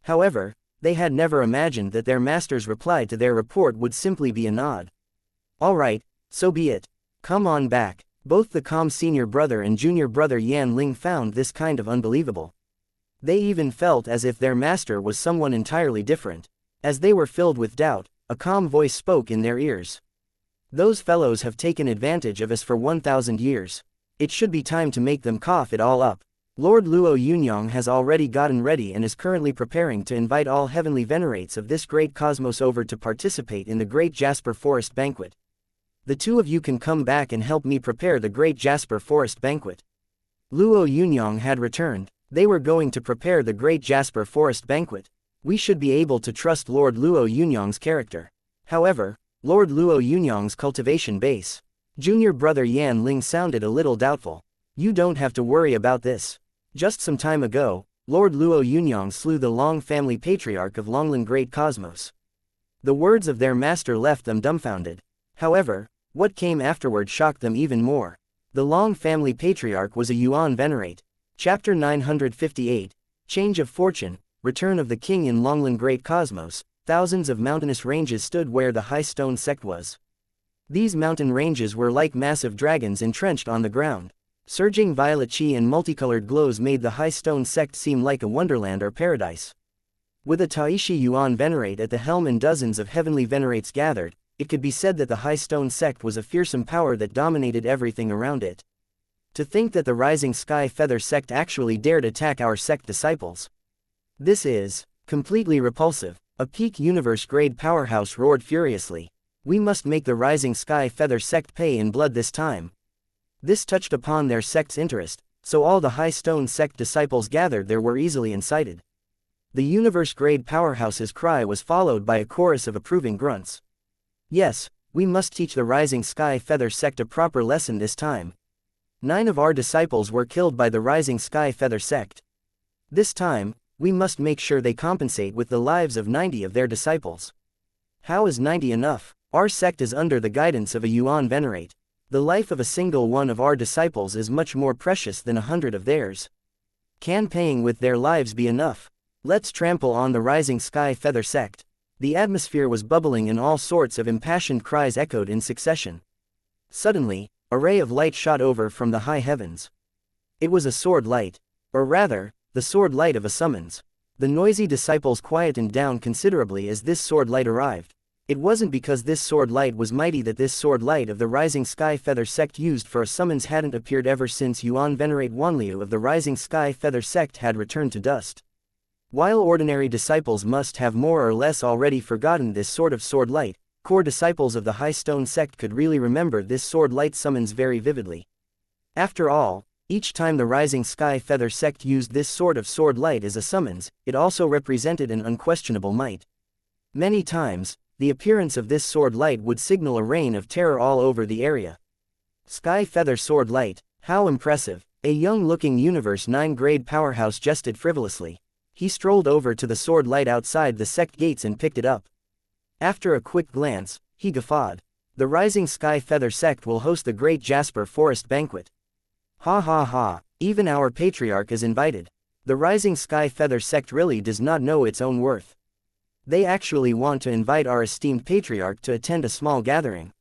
However, they had never imagined that their master's reply to their report would simply be a nod. "All right, so be it. Come on back." Both the calm senior brother and junior brother Yan Ling found this kind of unbelievable. They even felt as if their master was someone entirely different. As they were filled with doubt, a calm voice spoke in their ears. "Those fellows have taken advantage of us for 1,000 years. It should be time to make them cough it all up. Lord Luo Yunyang has already gotten ready and is currently preparing to invite all heavenly venerates of this great cosmos over to participate in the Great Jasper Forest Banquet. The two of you can come back and help me prepare the Great Jasper Forest Banquet." Luo Yunyang had returned. They were going to prepare the Great Jasper Forest Banquet. We should be able to trust Lord Luo Yunyang's character. However, Lord Luo Yunyang's cultivation base. Junior brother Yan Ling sounded a little doubtful. "You don't have to worry about this. Just some time ago, Lord Luo Yunyang slew the Long family patriarch of Longlan Great Cosmos." The words of their master left them dumbfounded. However, what came afterward shocked them even more. The Long family patriarch was a Yuan venerate. Chapter 958, Change of Fortune, Return of the King in Longlan Great Cosmos. Thousands of mountainous ranges stood where the High Stone sect was. These mountain ranges were like massive dragons entrenched on the ground. Surging violet chi and multicolored glows made the High Stone sect seem like a wonderland or paradise. With a Taishi Yuan venerate at the helm and dozens of heavenly venerates gathered, it could be said that the High Stone sect was a fearsome power that dominated everything around it. To think that the Rising Sky Feather sect actually dared attack our sect disciples. This is completely repulsive. A peak universe-grade powerhouse roared furiously. "We must make the Rising Sky Feather sect pay in blood this time." This touched upon their sect's interest, so all the High Stone sect disciples gathered there were easily incited. The universe-grade powerhouse's cry was followed by a chorus of approving grunts. "Yes, we must teach the Rising Sky Feather sect a proper lesson this time. 9 of our disciples were killed by the Rising Sky Feather sect. This time, we must make sure they compensate with the lives of 90 of their disciples." "How is 90 enough? Our sect is under the guidance of a Yuan venerate. The life of a single one of our disciples is much more precious than 100 of theirs. Can paying with their lives be enough? Let's trample on the Rising Sky Feather sect." The atmosphere was bubbling and all sorts of impassioned cries echoed in succession. Suddenly, a ray of light shot over from the high heavens. It was a sword light. Or rather, the sword light of a summons. The noisy disciples quietened down considerably as this sword light arrived. It wasn't because this sword light was mighty that this sword light of the Rising Sky Feather sect used for a summons hadn't appeared ever since Yuan Venerate Wanliu of the Rising Sky Feather sect had returned to dust. While ordinary disciples must have more or less already forgotten this sort of sword light, core disciples of the High Stone sect could really remember this sword light summons very vividly. After all, each time the Rising Sky Feather sect used this sort of sword light as a summons, it also represented an unquestionable might. Many times, the appearance of this sword light would signal a reign of terror all over the area. Sky Feather Sword Light, how impressive! A young-looking Universe 9 grade powerhouse jested frivolously. He strolled over to the sword light outside the sect gates and picked it up. After a quick glance, he guffawed. The Rising Sky Feather sect will host the Great Jasper Forest Banquet. Ha ha ha, even our patriarch is invited. The Rising Sky Feather sect really does not know its own worth. They actually want to invite our esteemed patriarch to attend a small gathering.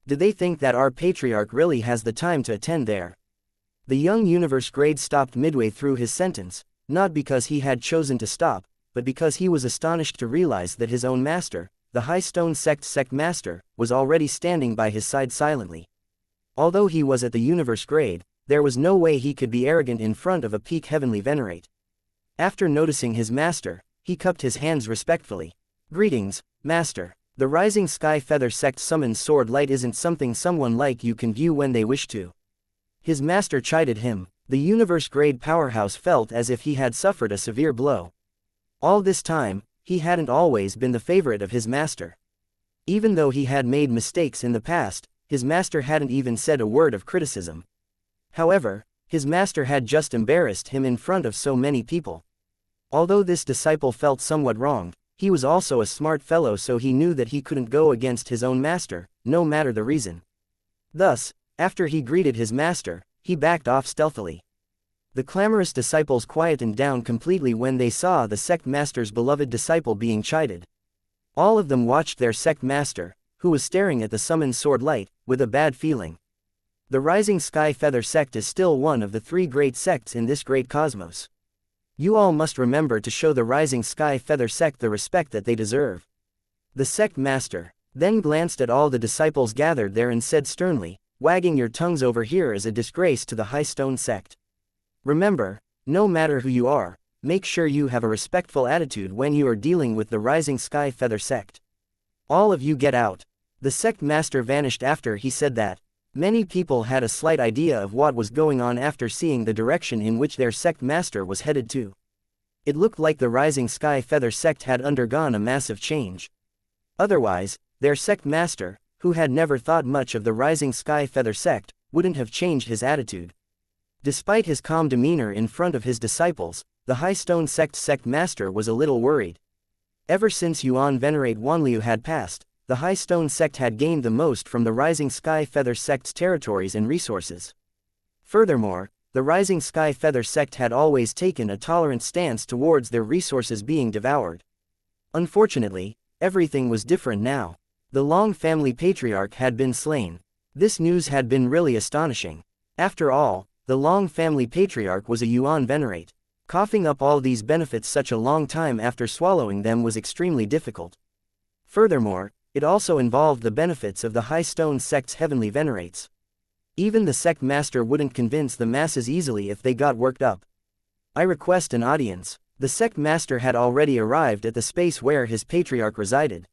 Do they think that our patriarch really has the time to attend there? The young Universe grade stopped midway through his sentence, not because he had chosen to stop, but because he was astonished to realize that his own master, the High Stone sect master, was already standing by his side silently. Although he was at the Universe grade, there was no way he could be arrogant in front of a peak heavenly venerate. After noticing his master, he cupped his hands respectfully. "Greetings, master. The Rising Sky Feather sect summons sword light isn't something someone like you can view when they wish to." His master chided him. The Universe grade powerhouse felt as if he had suffered a severe blow. All this time, he hadn't always been the favorite of his master. Even though he had made mistakes in the past, his master hadn't even said a word of criticism. However, his master had just embarrassed him in front of so many people. Although this disciple felt somewhat wronged, he was also a smart fellow, so he knew that he couldn't go against his own master, no matter the reason. Thus, after he greeted his master, he backed off stealthily. The clamorous disciples quietened down completely when they saw the sect master's beloved disciple being chided. All of them watched their sect master, who was staring at the summoned sword light, with a bad feeling. The Rising Sky Feather sect is still one of the 3 great sects in this great cosmos. You all must remember to show the Rising Sky Feather sect the respect that they deserve. The sect master then glanced at all the disciples gathered there and said sternly, "Wagging your tongues over here is a disgrace to the High Stone sect. Remember, no matter who you are, make sure you have a respectful attitude when you are dealing with the Rising Sky Feather sect. All of you get out." The sect master vanished after he said that. Many people had a slight idea of what was going on after seeing the direction in which their sect master was headed to. It looked like the Rising Sky Feather sect had undergone a massive change. Otherwise, their sect master, who had never thought much of the Rising Sky Feather sect, wouldn't have changed his attitude. Despite his calm demeanor in front of his disciples, the High Stone sect master was a little worried. Ever since Yuan Venerate Wanliu had passed, the High Stone sect had gained the most from the Rising Sky Feather sect's territories and resources. Furthermore, the Rising Sky Feather sect had always taken a tolerant stance towards their resources being devoured. Unfortunately, everything was different now. The Long family patriarch had been slain. This news had been really astonishing. After all, the Long family patriarch was a Yuan Venerate. Coughing up all these benefits such a long time after swallowing them was extremely difficult. Furthermore, it also involved the benefits of the High Stone sect's heavenly venerates. Even the sect master wouldn't convince the masses easily if they got worked up. "I request an audience." The sect master had already arrived at the space where his patriarch resided.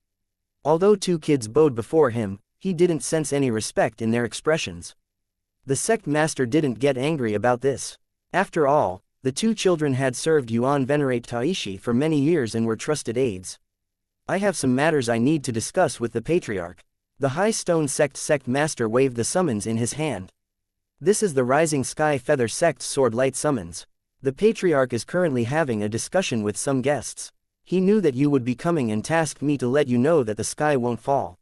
Although 2 kids bowed before him, he didn't sense any respect in their expressions. The sect master didn't get angry about this. After all, the 2 children had served Yuan Venerate Taishi for many years and were trusted aides. "I have some matters I need to discuss with the patriarch." The High Stone sect master waved the summons in his hand. "This is the Rising Sky Feather sect's sword light summons. The patriarch is currently having a discussion with some guests. He knew that you would be coming and tasked me to let you know that the sky won't fall."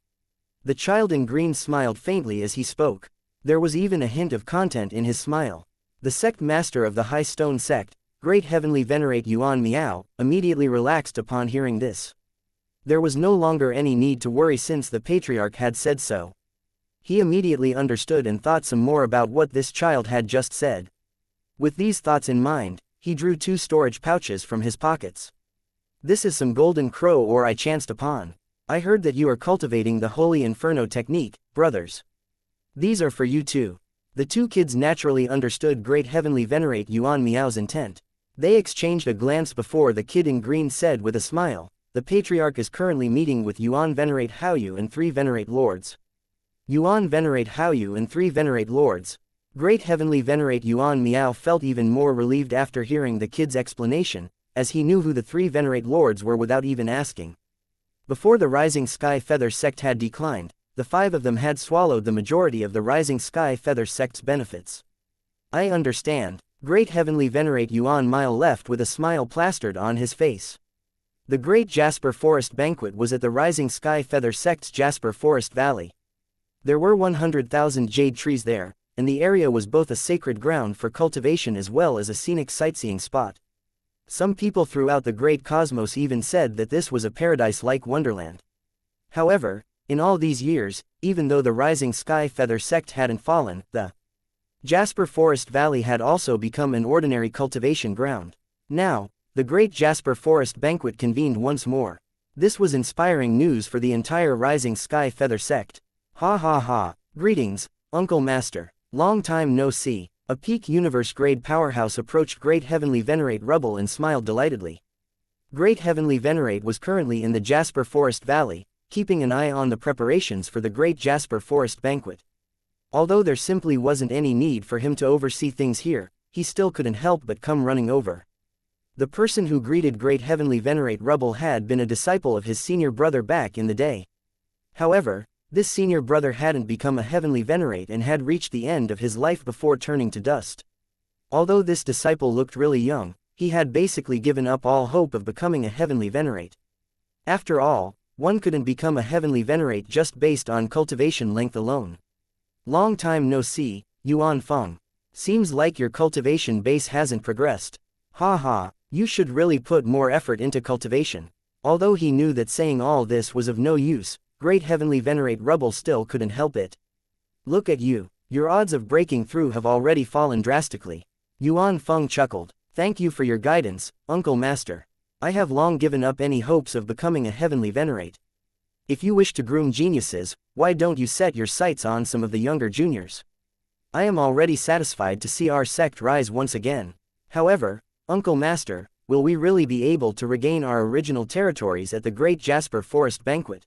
The child in green smiled faintly as he spoke. There was even a hint of content in his smile. The sect master of the High Stone sect, Great Heavenly Venerate Yuan Miao, immediately relaxed upon hearing this. There was no longer any need to worry since the patriarch had said so. He immediately understood and thought some more about what this child had just said. With these thoughts in mind, he drew 2 storage pouches from his pockets. "This is some golden crow ore I chanced upon. I heard that you are cultivating the Holy Inferno technique, brothers. These are for you too." The 2 kids naturally understood Great Heavenly Venerate Yuan Miao's intent. They exchanged a glance before the kid in green said with a smile, "The patriarch is currently meeting with Yuan Venerate Haoyu and 3 Venerate Lords." Yuan Venerate Haoyu and 3 Venerate Lords. Great Heavenly Venerate Yuan Miao felt even more relieved after hearing the kid's explanation, as he knew who the 3 Venerate Lords were without even asking. Before the Rising Sky Feather sect had declined, the 5 of them had swallowed the majority of the Rising Sky Feather sect's benefits. "I understand." Great Heavenly Venerate Yuan Miao left with a smile plastered on his face. The Great Jasper Forest Banquet was at the Rising Sky Feather sect's Jasper Forest Valley. There were 100,000 jade trees there, and the area was both a sacred ground for cultivation as well as a scenic sightseeing spot. Some people throughout the great cosmos even said that this was a paradise-like wonderland. However, in all these years, even though the Rising Sky Feather sect hadn't fallen, the Jasper Forest Valley had also become an ordinary cultivation ground. Now, the Great Jasper Forest Banquet convened once more. This was inspiring news for the entire Rising Sky Feather sect. "Ha ha ha. Greetings, Uncle Master. Long time no see." A peak universe-grade powerhouse approached Great Heavenly Venerate Rubble and smiled delightedly. Great Heavenly Venerate was currently in the Jasper Forest Valley, keeping an eye on the preparations for the Great Jasper Forest Banquet. Although there simply wasn't any need for him to oversee things here, he still couldn't help but come running over. The person who greeted Great Heavenly Venerate Rubble had been a disciple of his senior brother back in the day. However, This senior brother hadn't become a heavenly venerate and had reached the end of his life before turning to dust. Although this disciple looked really young, he had basically given up all hope of becoming a heavenly venerate. After all, one couldn't become a heavenly venerate just based on cultivation length alone. Long time no see, Yuan Feng. Seems like your cultivation base hasn't progressed. Ha, you should really put more effort into cultivation. Although he knew that saying all this was of no use, great heavenly venerate Rubble still couldn't help it. Look at you, your odds of breaking through have already fallen drastically. Yuan Feng chuckled. Thank you for your guidance, Uncle Master. I have long given up any hopes of becoming a heavenly venerate. If you wish to groom geniuses, why don't you set your sights on some of the younger juniors? I am already satisfied to see our sect rise once again. However, Uncle Master, will we really be able to regain our original territories at the Great Jasper Forest Banquet?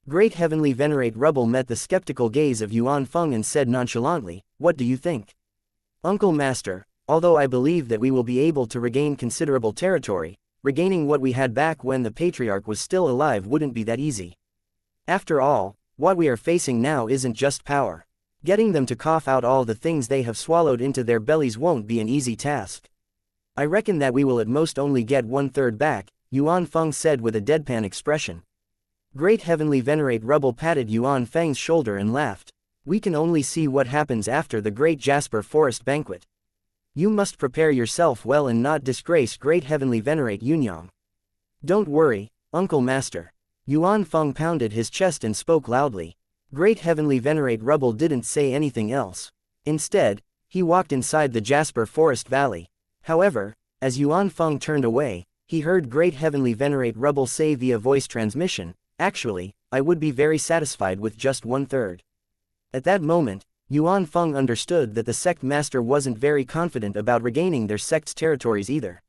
Great Heavenly Venerate Rubble met the skeptical gaze of Yuan Feng and said nonchalantly, what do you think? Uncle Master, although I believe that we will be able to regain considerable territory, regaining what we had back when the Patriarch was still alive wouldn't be that easy. After all, what we are facing now isn't just power. Getting them to cough out all the things they have swallowed into their bellies won't be an easy task. I reckon that we will at most only get 1/3 back, Yuan Feng said with a deadpan expression. Great Heavenly Venerate Rubble patted Yuan Feng's shoulder and laughed. We can only see what happens after the Great Jasper Forest Banquet. You must prepare yourself well and not disgrace Great Heavenly Venerate Yunyang. Don't worry, Uncle Master. Yuan Feng pounded his chest and spoke loudly. Great Heavenly Venerate Rubble didn't say anything else. Instead, he walked inside the Jasper Forest Valley. However, as Yuan Feng turned away, he heard Great Heavenly Venerate Rubble say via voice transmission, actually, I would be very satisfied with just 1/3. At that moment, Yuan Feng understood that the sect master wasn't very confident about regaining their sect's territories either.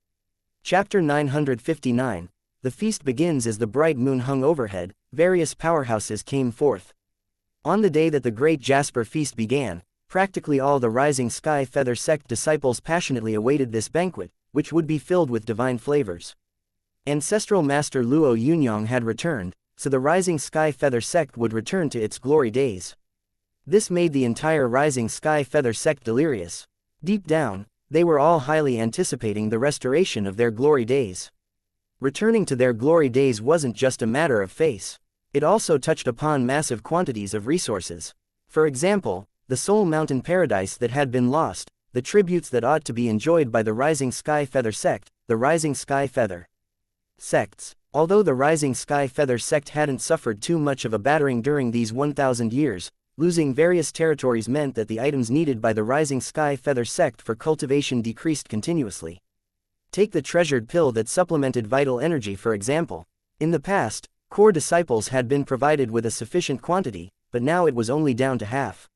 Chapter 959. The feast begins. As the bright moon hung overhead, various powerhouses came forth. On the day that the Great Jasper Feast began, practically all the Rising Sky Feather sect disciples passionately awaited this banquet, which would be filled with divine flavors. Ancestral Master Luo Yunyang had returned, so the Rising Sky Feather sect would return to its glory days. This made the entire Rising Sky Feather sect delirious. Deep down, they were all highly anticipating the restoration of their glory days. Returning to their glory days wasn't just a matter of face. It also touched upon massive quantities of resources. For example, the Soul Mountain Paradise that had been lost, the tributes that ought to be enjoyed by the Rising Sky Feather sect, the Rising Sky Feather sects. Although the Rising Sky Feather sect hadn't suffered too much of a battering during these 1,000 years, losing various territories meant that the items needed by the Rising Sky Feather sect for cultivation decreased continuously. Take the treasured pill that supplemented vital energy for example. In the past, core disciples had been provided with a sufficient quantity, but now it was only down to half.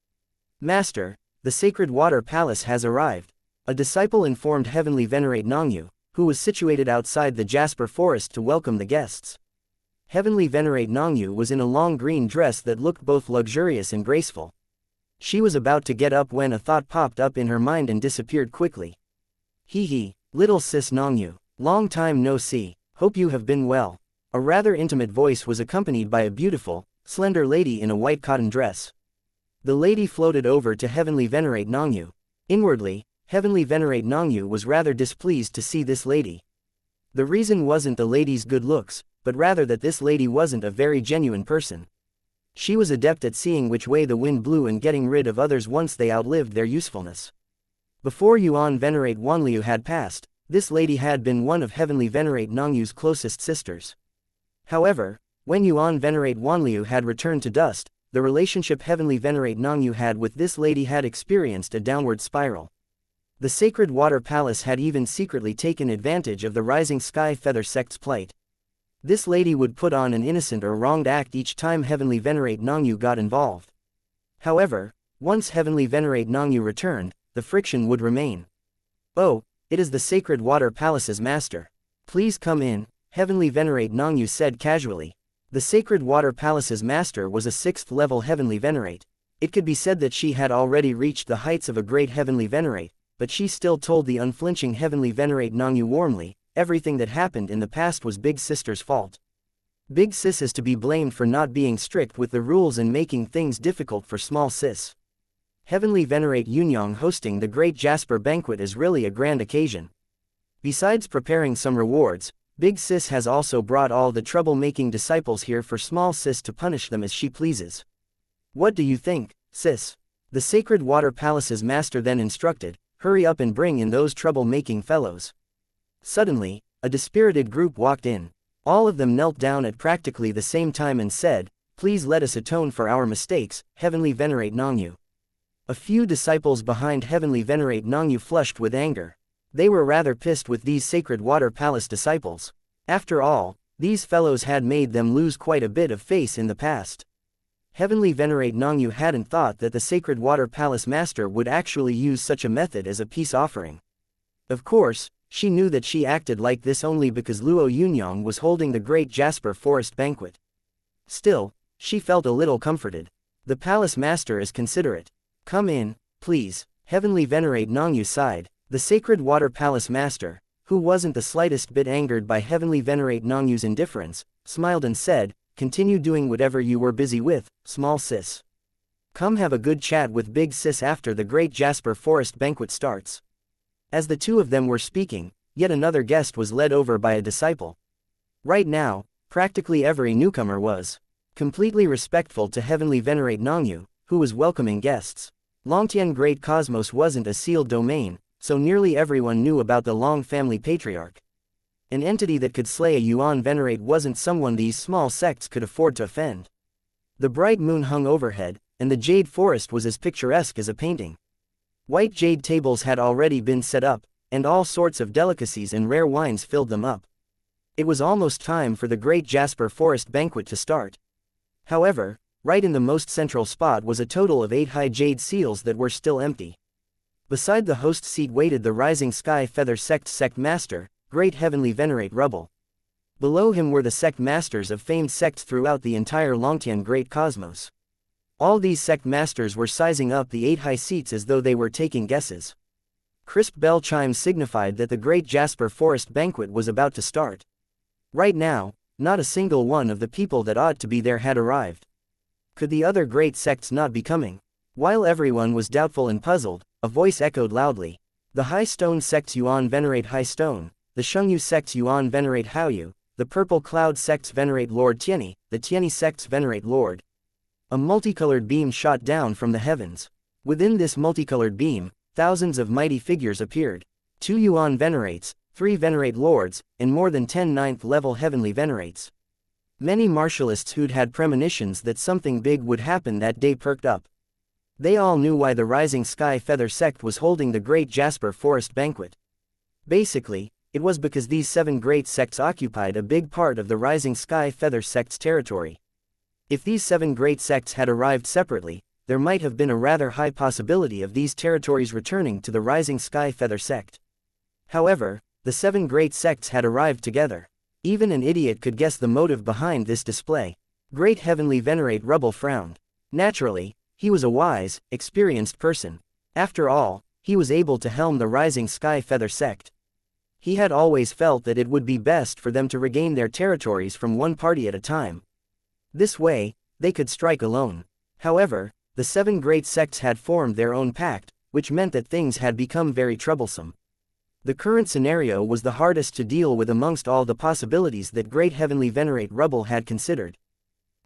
Master, the Sacred Water Palace has arrived. A disciple informed Heavenly Venerate Nongyu, who was situated outside the Jasper Forest to welcome the guests. Heavenly Venerate Nongyu was in a long green dress that looked both luxurious and graceful. She was about to get up when a thought popped up in her mind and disappeared quickly. Hee, little sis Nongyu, long time no see, hope you have been well. A rather intimate voice was accompanied by a beautiful, slender lady in a white cotton dress. The lady floated over to Heavenly Venerate Nongyu. Inwardly, Heavenly Venerate Nongyu was rather displeased to see this lady. The reason wasn't the lady's good looks, but rather that this lady wasn't a very genuine person. She was adept at seeing which way the wind blew and getting rid of others once they outlived their usefulness. Before Yuan Venerate Wanliu had passed, this lady had been one of Heavenly Venerate Nongyu's closest sisters. However, when Yuan Venerate Wanliu had returned to dust, the relationship Heavenly Venerate Nongyu had with this lady had experienced a downward spiral. The Sacred Water Palace had even secretly taken advantage of the Rising Sky Feather sect's plight. This lady would put on an innocent or wronged act each time Heavenly Venerate Nongyu got involved. However, once Heavenly Venerate Nongyu returned, the friction would remain. Oh, it is the Sacred Water Palace's master. Please come in, Heavenly Venerate Nongyu said casually. The Sacred Water Palace's master was a 6th level Heavenly Venerate. It could be said that she had already reached the heights of a great Heavenly Venerate, but she still told the unflinching Heavenly Venerate Nongyu warmly, everything that happened in the past was Big Sister's fault. Big Sis is to be blamed for not being strict with the rules and making things difficult for small sis. Heavenly Venerate Yunyang hosting the Great Jasper Banquet is really a grand occasion. Besides preparing some rewards, Big Sis has also brought all the trouble-making disciples here for small sis to punish them as she pleases. What do you think, sis? The Sacred Water Palace's master then instructed, hurry up and bring in those trouble-making fellows. Suddenly, a dispirited group walked in. All of them knelt down at practically the same time and said, please let us atone for our mistakes, Heavenly Venerate Nongyu. A few disciples behind Heavenly Venerate Nongyu flushed with anger. They were rather pissed with these Sacred Water Palace disciples. After all, these fellows had made them lose quite a bit of face in the past. Heavenly Venerate Nongyu hadn't thought that the Sacred Water Palace master would actually use such a method as a peace offering. Of course, she knew that she acted like this only because Luo Yunyang was holding the Great Jasper Forest Banquet. Still, she felt a little comforted. The palace master is considerate. Come in, please, Heavenly Venerate Nongyu sighed. The Sacred Water Palace master, who wasn't the slightest bit angered by Heavenly Venerate Nongyu's indifference, smiled and said, continue doing whatever you were busy with, small sis. Come have a good chat with Big Sis after the Great Jasper Forest Banquet starts. As the two of them were speaking, yet another guest was led over by a disciple. Right now, practically every newcomer was completely respectful to Heavenly Venerate Nongyu, who was welcoming guests. Longtian Great Cosmos wasn't a sealed domain, so nearly everyone knew about the Long family patriarch. An entity that could slay a Yuan Venerate wasn't someone these small sects could afford to offend. The bright moon hung overhead, and the jade forest was as picturesque as a painting. White jade tables had already been set up, and all sorts of delicacies and rare wines filled them up. It was almost time for the Great Jasper Forest Banquet to start. However, right in the most central spot was a total of 8 high jade seals that were still empty. Beside the host seat waited the Rising Sky Feather sect master, Great Heavenly Venerate Rubble. Below him were the sect masters of famed sects throughout the entire Longtian Great Cosmos. All these sect masters were sizing up the 8 high seats as though they were taking guesses. Crisp bell chimes signified that the Great Jasper Forest Banquet was about to start. Right now, not a single one of the people that ought to be there had arrived. Could the other great sects not be coming? While everyone was doubtful and puzzled, a voice echoed loudly. The High Stone sects Yuan Venerate High Stone, the Shengyu sects Yuan Venerate Haoyu, the Purple Cloud sects Venerate Lord Tianyi, the Tianyi sects Venerate Lord. A multicolored beam shot down from the heavens. Within this multicolored beam, thousands of mighty figures appeared. 2 Yuan Venerates, 3 Venerate Lords, and more than 10 ninth-level Heavenly Venerates. Many martialists who'd had premonitions that something big would happen that day perked up. They all knew why the Rising Sky Feather sect was holding the Great Jasper Forest Banquet. Basically, it was because these 7 great sects occupied a big part of the Rising Sky Feather sect's territory. If these 7 great sects had arrived separately, there might have been a rather high possibility of these territories returning to the Rising Sky Feather sect. However, the 7 great sects had arrived together. Even an idiot could guess the motive behind this display. Great Heavenly Venerate Rubble frowned. Naturally, he was a wise, experienced person. After all, he was able to helm the Rising Sky Feather sect. He had always felt that it would be best for them to regain their territories from one party at a time. This way, they could strike alone. However, the 7 great sects had formed their own pact, which meant that things had become very troublesome. The current scenario was the hardest to deal with amongst all the possibilities that Great Heavenly Venerate Rubble had considered.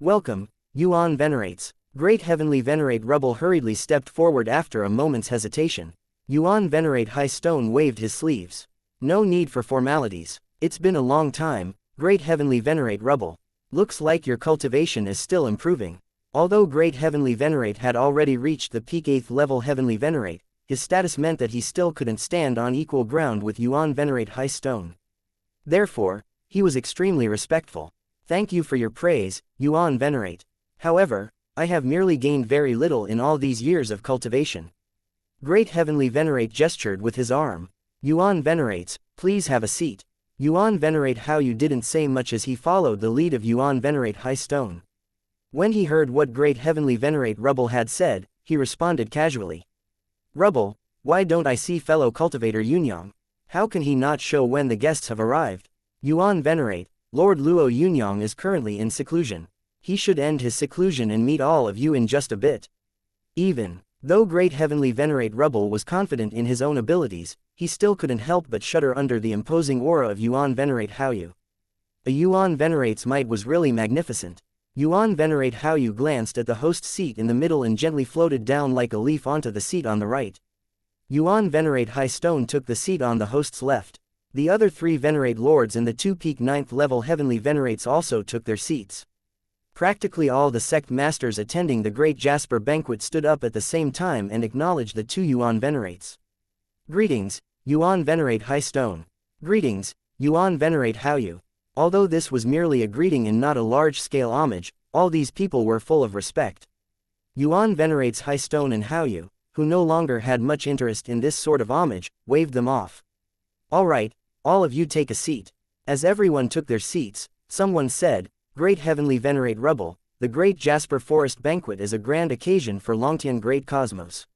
Welcome, Yuan Venerates. Great Heavenly Venerate Rubble hurriedly stepped forward after a moment's hesitation. Yuan Venerate High Stone waved his sleeves. No need for formalities. It's been a long time, Great Heavenly Venerate Rubble. Looks like your cultivation is still improving. Although Great Heavenly Venerate had already reached the peak 8th level Heavenly Venerate, his status meant that he still couldn't stand on equal ground with Yuan Venerate High Stone. Therefore, he was extremely respectful. Thank you for your praise, Yuan Venerate. However, I have merely gained very little in all these years of cultivation. Great Heavenly Venerate gestured with his arm. Yuan Venerates, please have a seat. Yuan Venerate Haoyu didn't say much as he followed the lead of Yuan Venerate High Stone. When he heard what Great Heavenly Venerate Rubble had said, he responded casually. Rubble, why don't I see fellow cultivator Yunyang? How can he not show when the guests have arrived? Yuan Venerate, Lord Luo Yunyang is currently in seclusion. He should end his seclusion and meet all of you in just a bit. Even though Great Heavenly Venerate Rebel was confident in his own abilities, he still couldn't help but shudder under the imposing aura of Yuan Venerate Haoyu. A Yuan Venerate's might was really magnificent. Yuan Venerate Haoyu glanced at the host's seat in the middle and gently floated down like a leaf onto the seat on the right. Yuan Venerate High Stone took the seat on the host's left. The other 3 Venerate Lords and the 2 peak 9th level Heavenly Venerates also took their seats. Practically all the sect masters attending the Great Jasper Banquet stood up at the same time and acknowledged the 2 Yuan Venerates. Greetings, Yuan Venerate High Stone. Greetings, Yuan Venerate Haoyu. Although this was merely a greeting and not a large-scale homage, all these people were full of respect. Yuan Venerates High Stone and Haoyu, who no longer had much interest in this sort of homage, waved them off. All right, all of you take a seat. As everyone took their seats, someone said, Great Heavenly Venerate Rebel, the Great Jasper Forest Banquet is a grand occasion for Longtian Great Cosmos.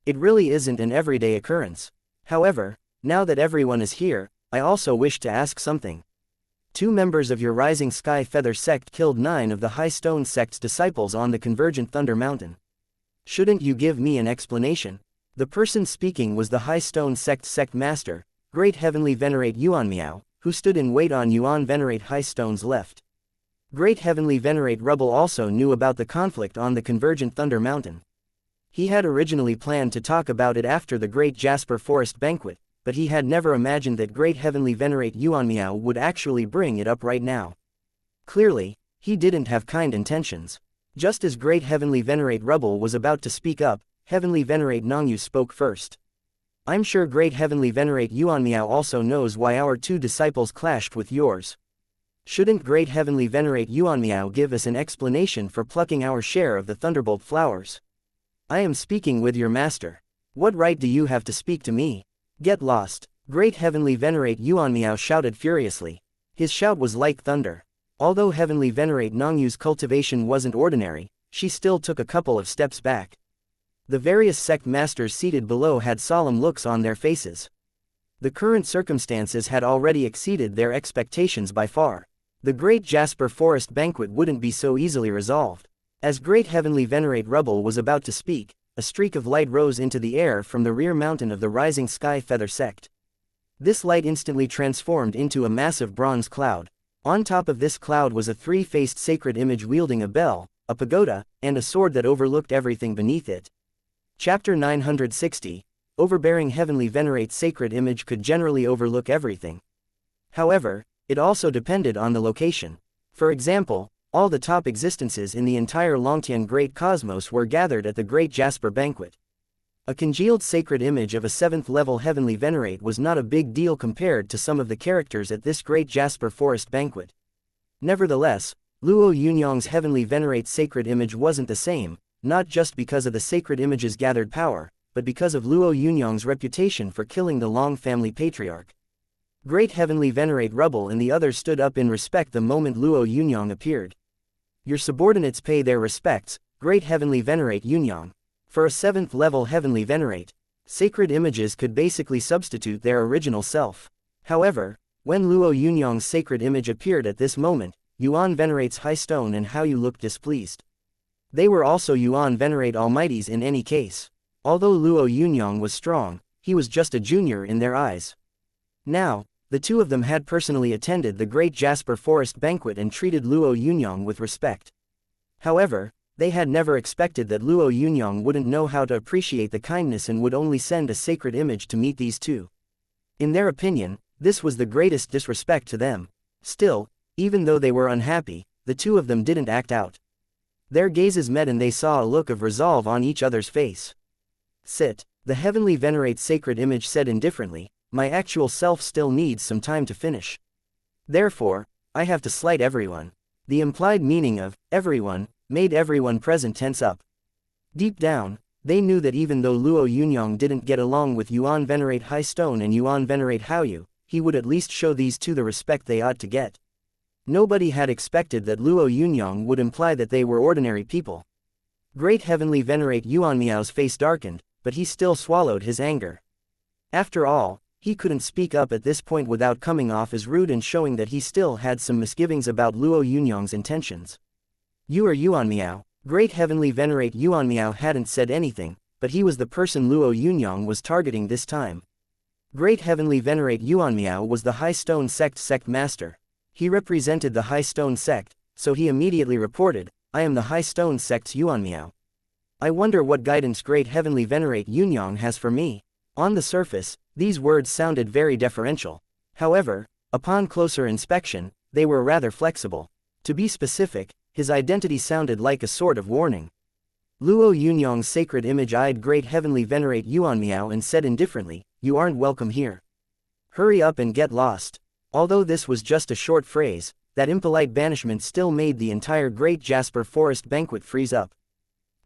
It really isn't an everyday occurrence. However, now that everyone is here, I also wish to ask something. 2 members of your Rising Sky Feather sect killed 9 of the High Stone sect's disciples on the Convergent Thunder Mountain. Shouldn't you give me an explanation? The person speaking was the High Stone sect master, Great Heavenly Venerate Yuan Miao, who stood in wait on Yuan Venerate High Stone's left. Great Heavenly Venerate Rebel also knew about the conflict on the Convergent Thunder Mountain. He had originally planned to talk about it after the Great Jasper Forest Banquet, but he had never imagined that Great Heavenly Venerate Yuan Miao would actually bring it up right now. Clearly, he didn't have kind intentions. Just as Great Heavenly Venerate Rebel was about to speak up, Heavenly Venerate Nongyu spoke first. I'm sure Great Heavenly Venerate Yuan Miao also knows why our 2 disciples clashed with yours. Shouldn't Great Heavenly Venerate Yuan Miao give us an explanation for plucking our share of the Thunderbolt flowers? I am speaking with your master. What right do you have to speak to me? Get lost! Great Heavenly Venerate Yuan Miao shouted furiously. His shout was like thunder. Although Heavenly Venerate Nongyu's cultivation wasn't ordinary, she still took a couple of steps back. The various sect masters seated below had solemn looks on their faces. The current circumstances had already exceeded their expectations by far. The Great Jasper Forest Banquet wouldn't be so easily resolved. As Great Heavenly Venerate Rebel was about to speak, a streak of light rose into the air from the rear mountain of the Rising Sky Feather sect. This light instantly transformed into a massive bronze cloud. On top of this cloud was a 3-faced sacred image wielding a bell, a pagoda, and a sword that overlooked everything beneath it. Chapter 960. Overbearing Heavenly Venerate Sacred Image could generally overlook everything. However, it also depended on the location. For example, all the top existences in the entire Longtian Great Cosmos were gathered at the Great Jasper Banquet. A congealed sacred image of a 7th-level Heavenly Venerate was not a big deal compared to some of the characters at this Great Jasper Forest Banquet. Nevertheless, Luo Yunyang's Heavenly Venerate sacred image wasn't the same, not just because of the sacred image's gathered power, but because of Luo Yunyang's reputation for killing the Long family patriarch. Great Heavenly Venerate Rebel and the others stood up in respect the moment Luo Yunyang appeared. Your subordinates pay their respects, Great Heavenly Venerate Yunyang. For a 7th-level Heavenly Venerate, sacred images could basically substitute their original self. However, when Luo Yunyang's sacred image appeared at this moment, Yuan Venerate's High Stone and Haoyu looked displeased. They were also Yuan Venerate Almighties in any case. Although Luo Yunyang was strong, he was just a junior in their eyes. Now, the 2 of them had personally attended the Great Jasper Forest Banquet and treated Luo Yunyang with respect. However, they had never expected that Luo Yunyang wouldn't know how to appreciate the kindness and would only send a sacred image to meet these 2. In their opinion, this was the greatest disrespect to them. Still, even though they were unhappy, the 2 of them didn't act out. Their gazes met and they saw a look of resolve on each other's face. Sit, the Heavenly Venerate sacred image said indifferently, my actual self still needs some time to finish. Therefore, I have to slight everyone. The implied meaning of everyone made everyone present tense up. Deep down, they knew that even though Luo Yunyang didn't get along with Yuan Venerate High Stone and Yuan Venerate Haoyu, he would at least show these 2 the respect they ought to get. Nobody had expected that Luo Yunyang would imply that they were ordinary people. Great Heavenly Venerate Yuan Miao's face darkened, but he still swallowed his anger. After all, He couldn't speak up at this point without coming off as rude and showing that he still had some misgivings about Luo Yunyang's intentions. You are Yuan Miao. Great Heavenly Venerate Yuan Miao hadn't said anything, but he was the person Luo Yunyang was targeting this time. Great Heavenly Venerate Yuan Miao was the High Stone sect master. He represented the High Stone sect, so he immediately reported, I am the High Stone sect's Yuan Miao. I wonder what guidance Great Heavenly Venerate Yunyang has for me. On the surface, these words sounded very deferential. However, upon closer inspection, they were rather flexible. To be specific, his identity sounded like a sort of warning. Luo Yunyang's sacred image eyed Great Heavenly Venerate Yuan Miao and said indifferently, You aren't welcome here. Hurry up and get lost. Although this was just a short phrase, that impolite banishment still made the entire Great Jasper Forest banquet freeze up.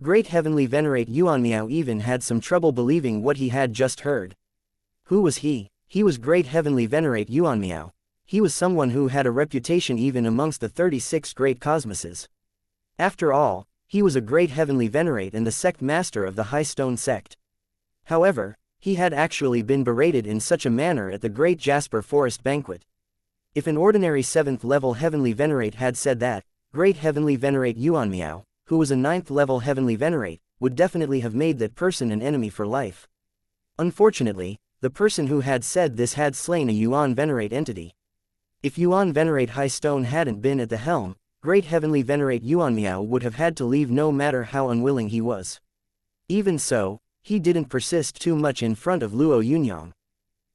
Great Heavenly Venerate Yuan Miao even had some trouble believing what he had just heard. Who was he? He was Great Heavenly Venerate Yuan Miao. He was someone who had a reputation even amongst the 36 great cosmoses. After all, he was a Great Heavenly Venerate and the sect master of the High Stone sect. However, he had actually been berated in such a manner at the Great Jasper Forest banquet. If an ordinary 7th level Heavenly Venerate had said that, Great Heavenly Venerate Yuan Miao, who was a 9th level Heavenly Venerate, would definitely have made that person an enemy for life. Unfortunately, the person who had said this had slain a Yuan Venerate entity. If Yuan Venerate High Stone hadn't been at the helm, Great Heavenly Venerate Yuan Miao would have had to leave no matter how unwilling he was. Even so, he didn't persist too much in front of Luo Yunyang.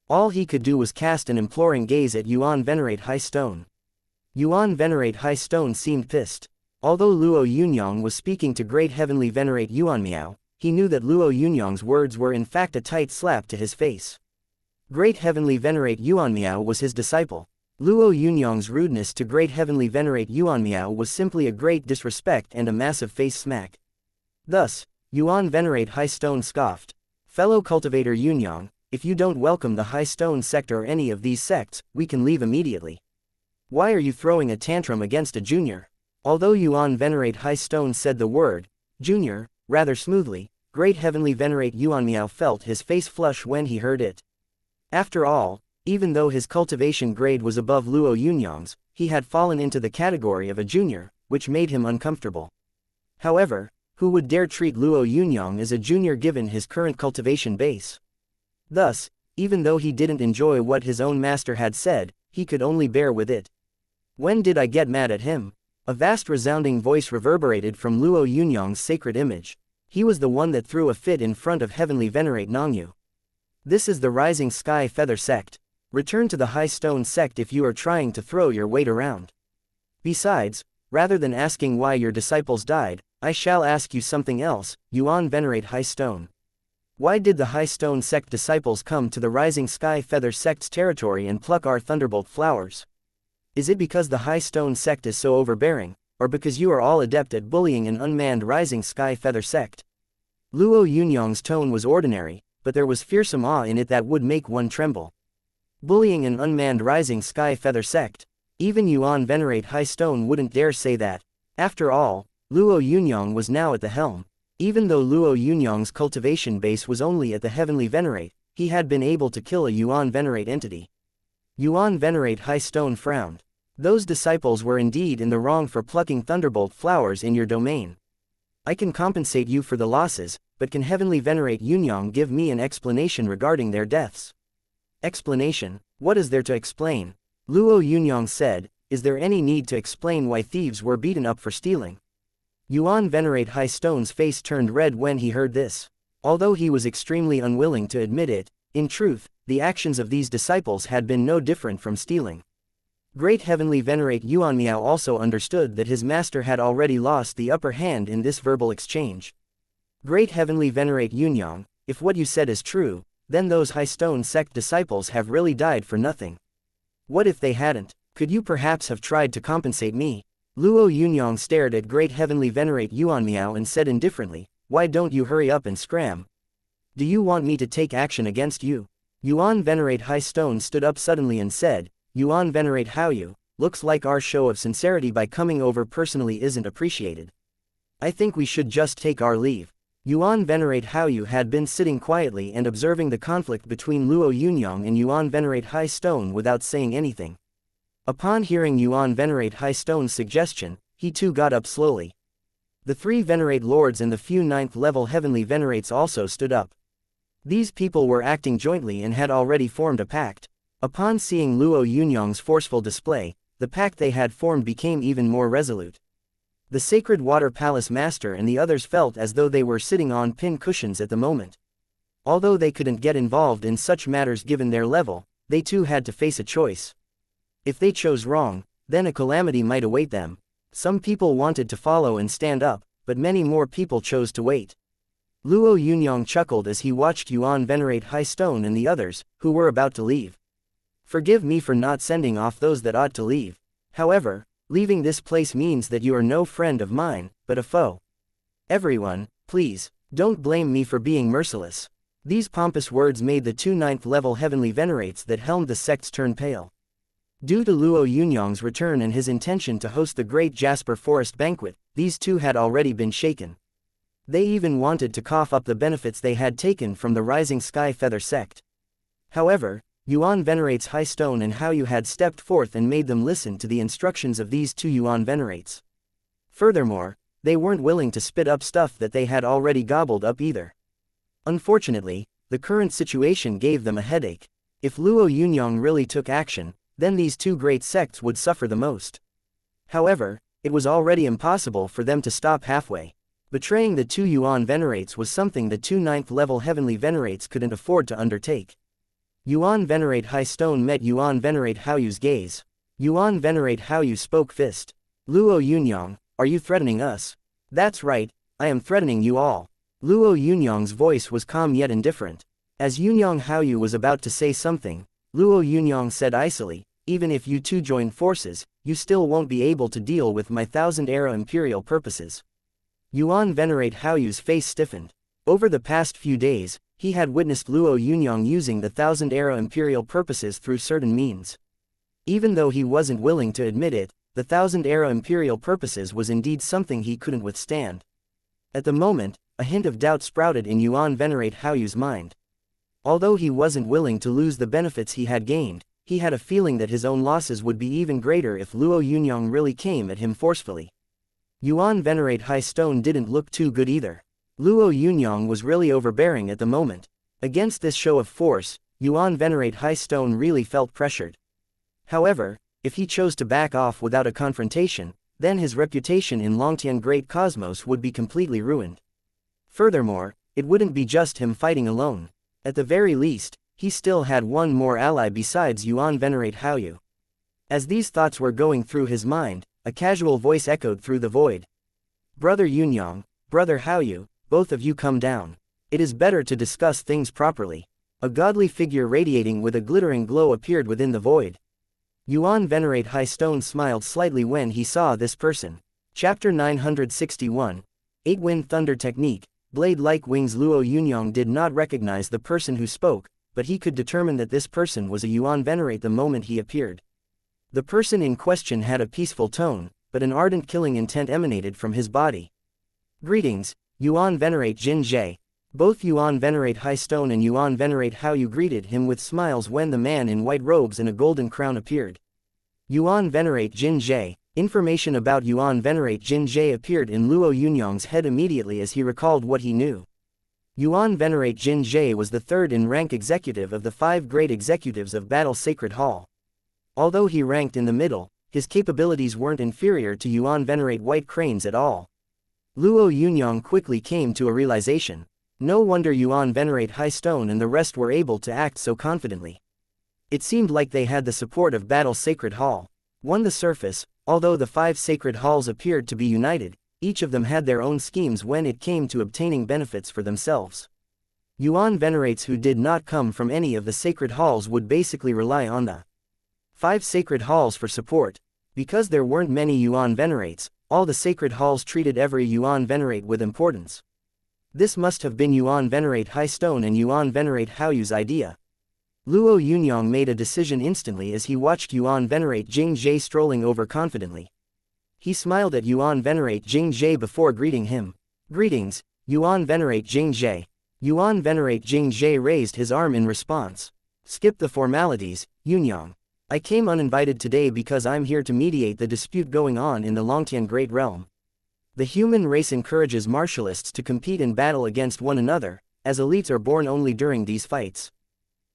All he could do was cast an imploring gaze at Yuan Venerate High Stone. Yuan Venerate High Stone seemed pissed. Although Luo Yunyang was speaking to Great Heavenly Venerate Yuan Miao, he knew that Luo Yunyang's words were in fact a tight slap to his face. Great Heavenly Venerate Yuan Miao was his disciple. Luo Yunyang's rudeness to Great Heavenly Venerate Yuan Miao was simply a great disrespect and a massive face smack. Thus, Yuan Venerate High Stone scoffed. Fellow cultivator Yunyang, if you don't welcome the High Stone sect or any of these sects, we can leave immediately. Why are you throwing a tantrum against a junior? Although Yuan Venerate High Stone said the word, junior, rather smoothly, Great Heavenly Venerate Yuan Miao felt his face flush when he heard it. After all, even though his cultivation grade was above Luo Yunyang's, he had fallen into the category of a junior, which made him uncomfortable. However, who would dare treat Luo Yunyang as a junior given his current cultivation base? Thus, even though he didn't enjoy what his own master had said, he could only bear with it. When did I get mad at him? A vast resounding voice reverberated from Luo Yunyang's sacred image. He was the one that threw a fit in front of Heavenly Venerate Nongyu. This is the Rising Sky Feather sect. Return to the High Stone sect if you are trying to throw your weight around. Besides, rather than asking why your disciples died, I shall ask you something else, Yuan Venerate High Stone. Why did the High Stone sect disciples come to the Rising Sky Feather sect's territory and pluck our thunderbolt flowers? Is it because the High Stone sect is so overbearing, or because you are all adept at bullying an unmanned Rising Sky Feather sect? Luo Yunyang's tone was ordinary, but there was fearsome awe in it that would make one tremble. Bullying an unmanned Rising Sky Feather sect? Even Yuan Venerate High Stone wouldn't dare say that. After all, Luo Yunyang was now at the helm. Even though Luo Yunyang's cultivation base was only at the Heavenly Venerate, he had been able to kill a Yuan Venerate entity. Yuan Venerate High Stone frowned. Those disciples were indeed in the wrong for plucking thunderbolt flowers in your domain. I can compensate you for the losses, but can Heavenly Venerate Yunyang give me an explanation regarding their deaths? Explanation? What is there to explain? Luo Yunyang said, is there any need to explain why thieves were beaten up for stealing? Yuan Venerate High Stone's face turned red when he heard this. Although he was extremely unwilling to admit it, in truth, the actions of these disciples had been no different from stealing. Great Heavenly Venerate Yuan Miao also understood that his master had already lost the upper hand in this verbal exchange. Great Heavenly Venerate Yunyang, if what you said is true, then those High Stone sect disciples have really died for nothing. What if they hadn't? Could you perhaps have tried to compensate me? Luo Yunyang stared at Great Heavenly Venerate Yuan Miao and said indifferently, why don't you hurry up and scram? Do you want me to take action against you? Yuan Venerate High Stone stood up suddenly and said, Yuan Venerate Haoyu, looks like our show of sincerity by coming over personally isn't appreciated. I think we should just take our leave. Yuan Venerate Haoyu had been sitting quietly and observing the conflict between Luo Yunyang and Yuan Venerate High Stone without saying anything. Upon hearing Yuan Venerate High Stone's suggestion, he too got up slowly. The 3 Venerate Lords and the few 9th-level Heavenly Venerates also stood up. These people were acting jointly and had already formed a pact. Upon seeing Luo Yunyang's forceful display, the pact they had formed became even more resolute. The Sacred Water Palace Master and the others felt as though they were sitting on pin cushions at the moment. Although they couldn't get involved in such matters given their level, they too had to face a choice. If they chose wrong, then a calamity might await them. Some people wanted to follow and stand up, but many more people chose to wait. Luo Yunyang chuckled as he watched Yuan Venerate High Stone and the others, who were about to leave. Forgive me for not sending off those that ought to leave. However, leaving this place means that you are no friend of mine, but a foe. Everyone, please, don't blame me for being merciless. These pompous words made the 2 9th-level Heavenly Venerates that helmed the sects turn pale. Due to Luo Yunyang's return and his intention to host the Great Jasper Forest Banquet, these two had already been shaken. They even wanted to cough up the benefits they had taken from the Rising Sky Feather sect. However, Yuan Venerates High Stone and Haoyu had stepped forth and made them listen to the instructions of these 2 Yuan Venerates. Furthermore, they weren't willing to spit up stuff that they had already gobbled up either. Unfortunately, the current situation gave them a headache. If Luo Yunyang really took action, then these 2 great sects would suffer the most. However, it was already impossible for them to stop halfway. Betraying the 2 Yuan Venerates was something the 2 9th-level Heavenly Venerates couldn't afford to undertake. Yuan Venerate High Stone met Yuan Venerate Haoyu's gaze. Yuan Venerate Haoyu spoke fist. Luo Yunyang, are you threatening us? That's right, I am threatening you all. Luo Yunyang's voice was calm yet indifferent. As Yunyang Haoyu was about to say something, Luo Yunyang said icily, even if you two join forces, you still won't be able to deal with my 1000-era imperial purposes. Yuan Venerate Haoyu's face stiffened. Over the past few days, he had witnessed Luo Yunyang using the 1000-era imperial purposes through certain means. Even though he wasn't willing to admit it, the 1000-era imperial purposes was indeed something he couldn't withstand. At the moment, a hint of doubt sprouted in Yuan Venerate Haoyu's mind. Although he wasn't willing to lose the benefits he had gained, he had a feeling that his own losses would be even greater if Luo Yunyang really came at him forcefully. Yuan Venerate High Stone didn't look too good either. Luo Yunyang was really overbearing at the moment. Against this show of force, Yuan Venerate High Stone really felt pressured. However, if he chose to back off without a confrontation, then his reputation in Longtian Great Cosmos would be completely ruined. Furthermore, it wouldn't be just him fighting alone. At the very least, he still had one more ally besides Yuan Venerate Haoyu. As these thoughts were going through his mind, a casual voice echoed through the void. Brother Yunyang, Brother Haoyu, both of you come down. It is better to discuss things properly. A godly figure radiating with a glittering glow appeared within the void. Yuan Venerate High Stone smiled slightly when he saw this person. Chapter 961. 8-Wind Thunder Technique. Blade-like wings. Luo Yunyang did not recognize the person who spoke, but he could determine that this person was a Yuan Venerate the moment he appeared. The person in question had a peaceful tone, but an ardent killing intent emanated from his body. Greetings, Yuan Venerate Jin Jie. Both Yuan Venerate High Stone and Yuan Venerate Haoyu greeted him with smiles when the man in white robes and a golden crown appeared. Yuan Venerate Jin Jie. Information about Yuan Venerate Jin Jie appeared in Luo Yunyang's head immediately as he recalled what he knew. Yuan Venerate Jin Jie was the third in rank executive of the 5 great executives of Battle Sacred Hall. Although he ranked in the middle, his capabilities weren't inferior to Yuan Venerate White Cranes at all. Luo Yunyang quickly came to a realization. No wonder Yuan Venerate High Stone and the rest were able to act so confidently. It seemed like they had the support of Battle Sacred Hall. On the surface, although the 5 sacred halls appeared to be united, each of them had their own schemes when it came to obtaining benefits for themselves. Yuan Venerates who did not come from any of the sacred halls would basically rely on the 5 sacred halls for support. Because there weren't many Yuan Venerates, all the sacred halls treated every Yuan Venerate with importance. This must have been Yuan Venerate High Stone and Yuan Venerate Haoyu's idea. Luo Yunyang made a decision instantly as he watched Yuan Venerate Jing Jie strolling over confidently. He smiled at Yuan Venerate Jing Jie before greeting him. Greetings, Yuan Venerate Jingzhe. Yuan Venerate Jingzhe raised his arm in response. Skip the formalities, Yunyang. I came uninvited today because I'm here to mediate the dispute going on in the Longtian Great Realm. The human race encourages martialists to compete in battle against one another, as elites are born only during these fights.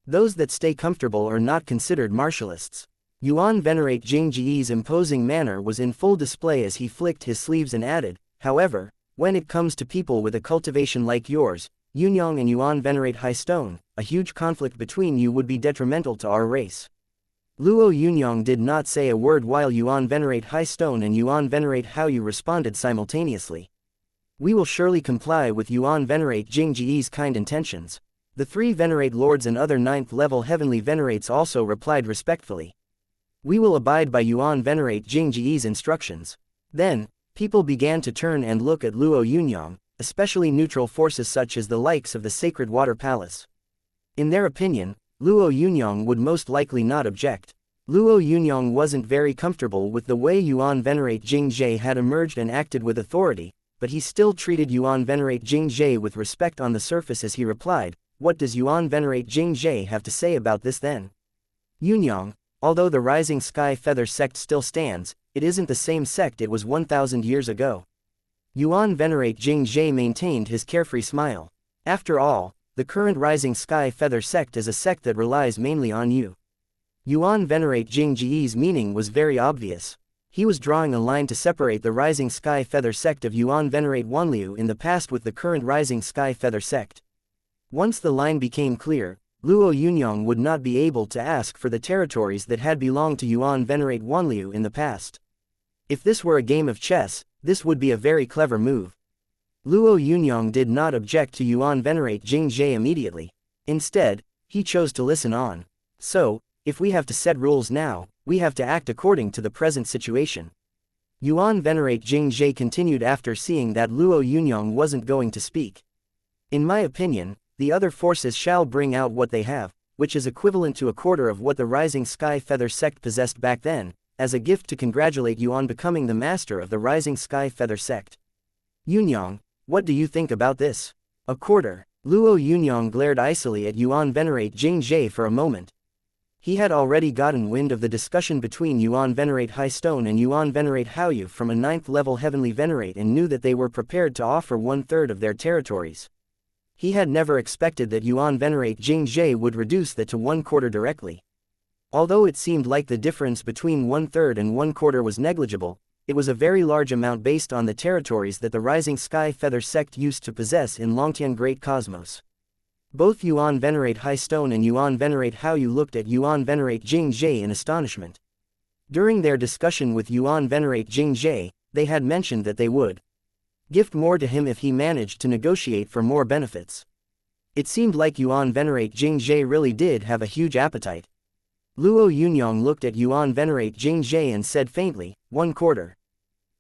Those that stay comfortable are not considered martialists. Yuan Venerate Jingzhe's imposing manner was in full display as he flicked his sleeves and added, however, when it comes to people with a cultivation like yours, Yunyang and Yuan Venerate High Stone, a huge conflict between you would be detrimental to our race. Luo Yunyang did not say a word while Yuan Venerate High Stone and Yuan Venerate Haoyu responded simultaneously. We will surely comply with Yuan Venerate Jingzhe's kind intentions. The 3 Venerate Lords and other 9th-level Heavenly Venerates also replied respectfully. We will abide by Yuan Venerate Jingzhe's instructions. Then, people began to turn and look at Luo Yunyang, especially neutral forces such as the likes of the Sacred Water Palace. In their opinion, Luo Yunyang would most likely not object. Luo Yunyang wasn't very comfortable with the way Yuan Venerate Jingzhe had emerged and acted with authority, but he still treated Yuan Venerate Jingzhe with respect on the surface as he replied, what does Yuan Venerate Jingzhe have to say about this then? Yunyang, although the Rising Sky Feather sect still stands, it isn't the same sect it was 1,000 years ago. Yuan Venerate Jingzhe maintained his carefree smile. After all, the current Rising Sky Feather sect is a sect that relies mainly on you. Yuan Venerate Jingzhe's meaning was very obvious. He was drawing a line to separate the Rising Sky Feather sect of Yuan Venerate Wanliu in the past with the current Rising Sky Feather sect. Once the line became clear, Luo Yunyang would not be able to ask for the territories that had belonged to Yuan Venerate Wanliu in the past. If this were a game of chess, this would be a very clever move. Luo Yunyang did not object to Yuan Venerate Jingzhe immediately. Instead, he chose to listen on. So, if we have to set rules now, we have to act according to the present situation. Yuan Venerate Jingzhe continued after seeing that Luo Yunyang wasn't going to speak. In my opinion, the other forces shall bring out what they have, which is equivalent to a quarter of what the Rising Sky Feather sect possessed back then, as a gift to congratulate you on becoming the master of the Rising Sky Feather sect. Yunyang, what do you think about this? A quarter. Luo Yunyang glared icily at Yuan Venerate Jingzhe for a moment. He had already gotten wind of the discussion between Yuan Venerate High Stone and Yuan Venerate Haoyu from a 9th-level Heavenly Venerate and knew that they were prepared to offer 1/3 of their territories. He had never expected that Yuan Venerate Jingzhe would reduce that to 1/4 directly. Although it seemed like the difference between 1/3 and 1/4 was negligible, it was a very large amount based on the territories that the Rising Sky Feather sect used to possess in Longtian Great Cosmos. Both Yuan Venerate High Stone and Yuan Venerate Haoyu looked at Yuan Venerate Jingzhe in astonishment. During their discussion with Yuan Venerate Jingzhe, they had mentioned that they would gift more to him if he managed to negotiate for more benefits. It seemed like Yuan Venerate Jingzhe really did have a huge appetite. Luo Yunyang looked at Yuan Venerate Jingzhe and said faintly, 1/4.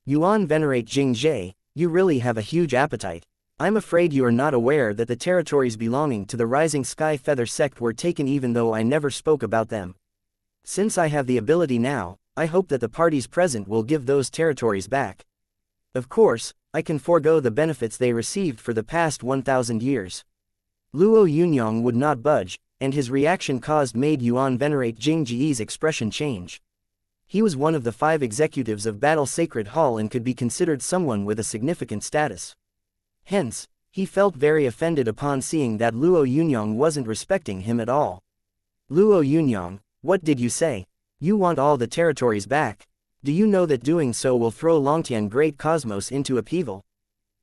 Yuan Venerate Jingzhe, you really have a huge appetite. I'm afraid you are not aware that the territories belonging to the Rising Sky Feather sect were taken even though I never spoke about them. Since I have the ability now, I hope that the parties present will give those territories back. Of course, I can forego the benefits they received for the past 1,000 years. Luo Yunyang would not budge, and his reaction made Yuan Venerate Jingzhe's expression change. He was one of the 5 executives of Battle Sacred Hall and could be considered someone with a significant status. Hence, he felt very offended upon seeing that Luo Yunyang wasn't respecting him at all. Luo Yunyang, what did you say? You want all the territories back? Do you know that doing so will throw Longtian Great Cosmos into upheaval?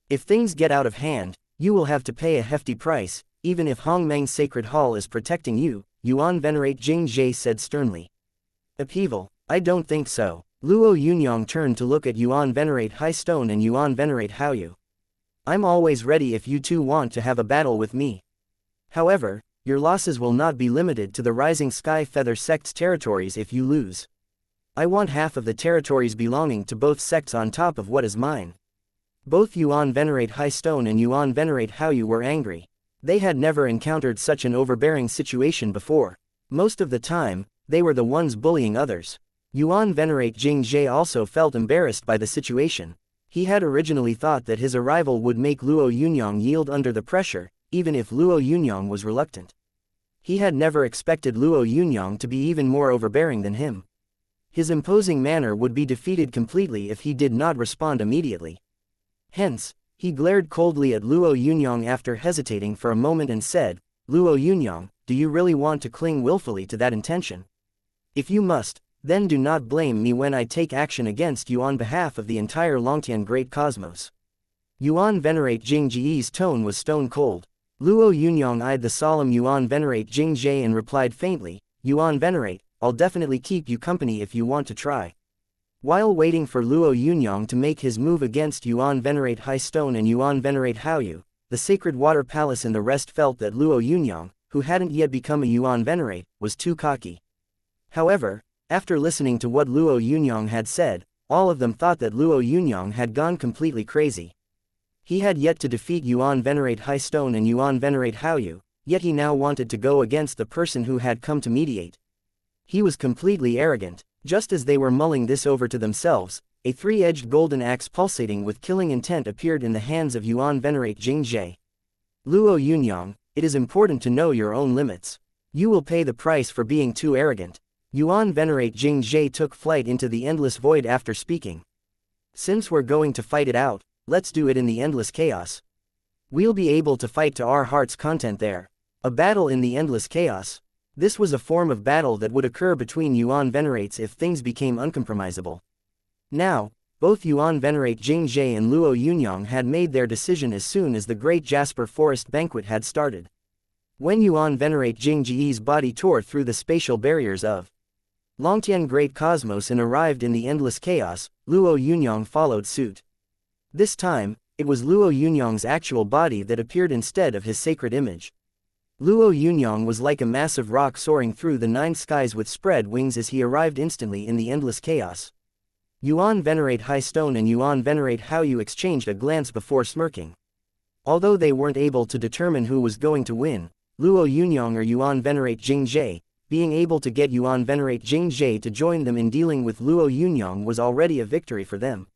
If things get out of hand, you will have to pay a hefty price, even if Hongmeng Sacred Hall is protecting you, Yuan Venerate Jingzhe said sternly. Upheaval? I don't think so. Luo Yunyang turned to look at Yuan Venerate High Stone and Yuan Venerate Haoyu. I'm always ready if you two want to have a battle with me. However, your losses will not be limited to the Rising Sky Feather sect's territories if you lose. I want half of the territories belonging to both sects on top of what is mine. Both Yuan Venerate High Stone and Yuan Venerate Haoyu were angry. They had never encountered such an overbearing situation before. Most of the time, they were the ones bullying others. Yuan Venerate Jingzhe also felt embarrassed by the situation. He had originally thought that his arrival would make Luo Yunyang yield under the pressure, even if Luo Yunyang was reluctant. He had never expected Luo Yunyang to be even more overbearing than him. His imposing manner would be defeated completely if he did not respond immediately. Hence, he glared coldly at Luo Yunyang after hesitating for a moment and said, "Luo Yunyang, do you really want to cling willfully to that intention? If you must, then do not blame me when I take action against you on behalf of the entire Longtian Great Cosmos." Yuan Venerate Jingji's tone was stone cold. Luo Yunyang eyed the solemn Yuan Venerate Jingji and replied faintly, "Yuan Venerate, I'll definitely keep you company if you want to try." While waiting for Luo Yunyang to make his move against Yuan Venerate High Stone and Yuan Venerate Haoyu, the Sacred Water Palace and the rest felt that Luo Yunyang, who hadn't yet become a Yuan Venerate, was too cocky. However, after listening to what Luo Yunyang had said, all of them thought that Luo Yunyang had gone completely crazy. He had yet to defeat Yuan Venerate High Stone and Yuan Venerate Haoyu, yet he now wanted to go against the person who had come to mediate. He was completely arrogant. Just as they were mulling this over to themselves, a three-edged golden axe pulsating with killing intent appeared in the hands of Yuan Venerate Jingji. "Luo Yunyang, it is important to know your own limits. You will pay the price for being too arrogant." Yuan Venerate Jingji took flight into the endless void after speaking. "Since we're going to fight it out, let's do it in the endless chaos. We'll be able to fight to our heart's content there." A battle in the endless chaos. This was a form of battle that would occur between Yuan Venerates if things became uncompromisable. Now, both Yuan Venerate Jingji and Luo Yunyang had made their decision as soon as the Great Jasper Forest Banquet had started. When Yuan Venerate Jingji's body tore through the spatial barriers of Longtian Great Cosmos and arrived in the endless chaos, Luo Yunyang followed suit. This time, it was Luo Yunyang's actual body that appeared instead of his sacred image. Luo Yunyang was like a massive rock soaring through the nine skies with spread wings as he arrived instantly in the endless chaos. Yuan Venerate High Stone and Yuan Venerate Haoyu exchanged a glance before smirking. Although they weren't able to determine who was going to win, Luo Yunyang or Yuan Venerate Jingji, being able to get Yuan Venerate Jingji to join them in dealing with Luo Yunyang was already a victory for them.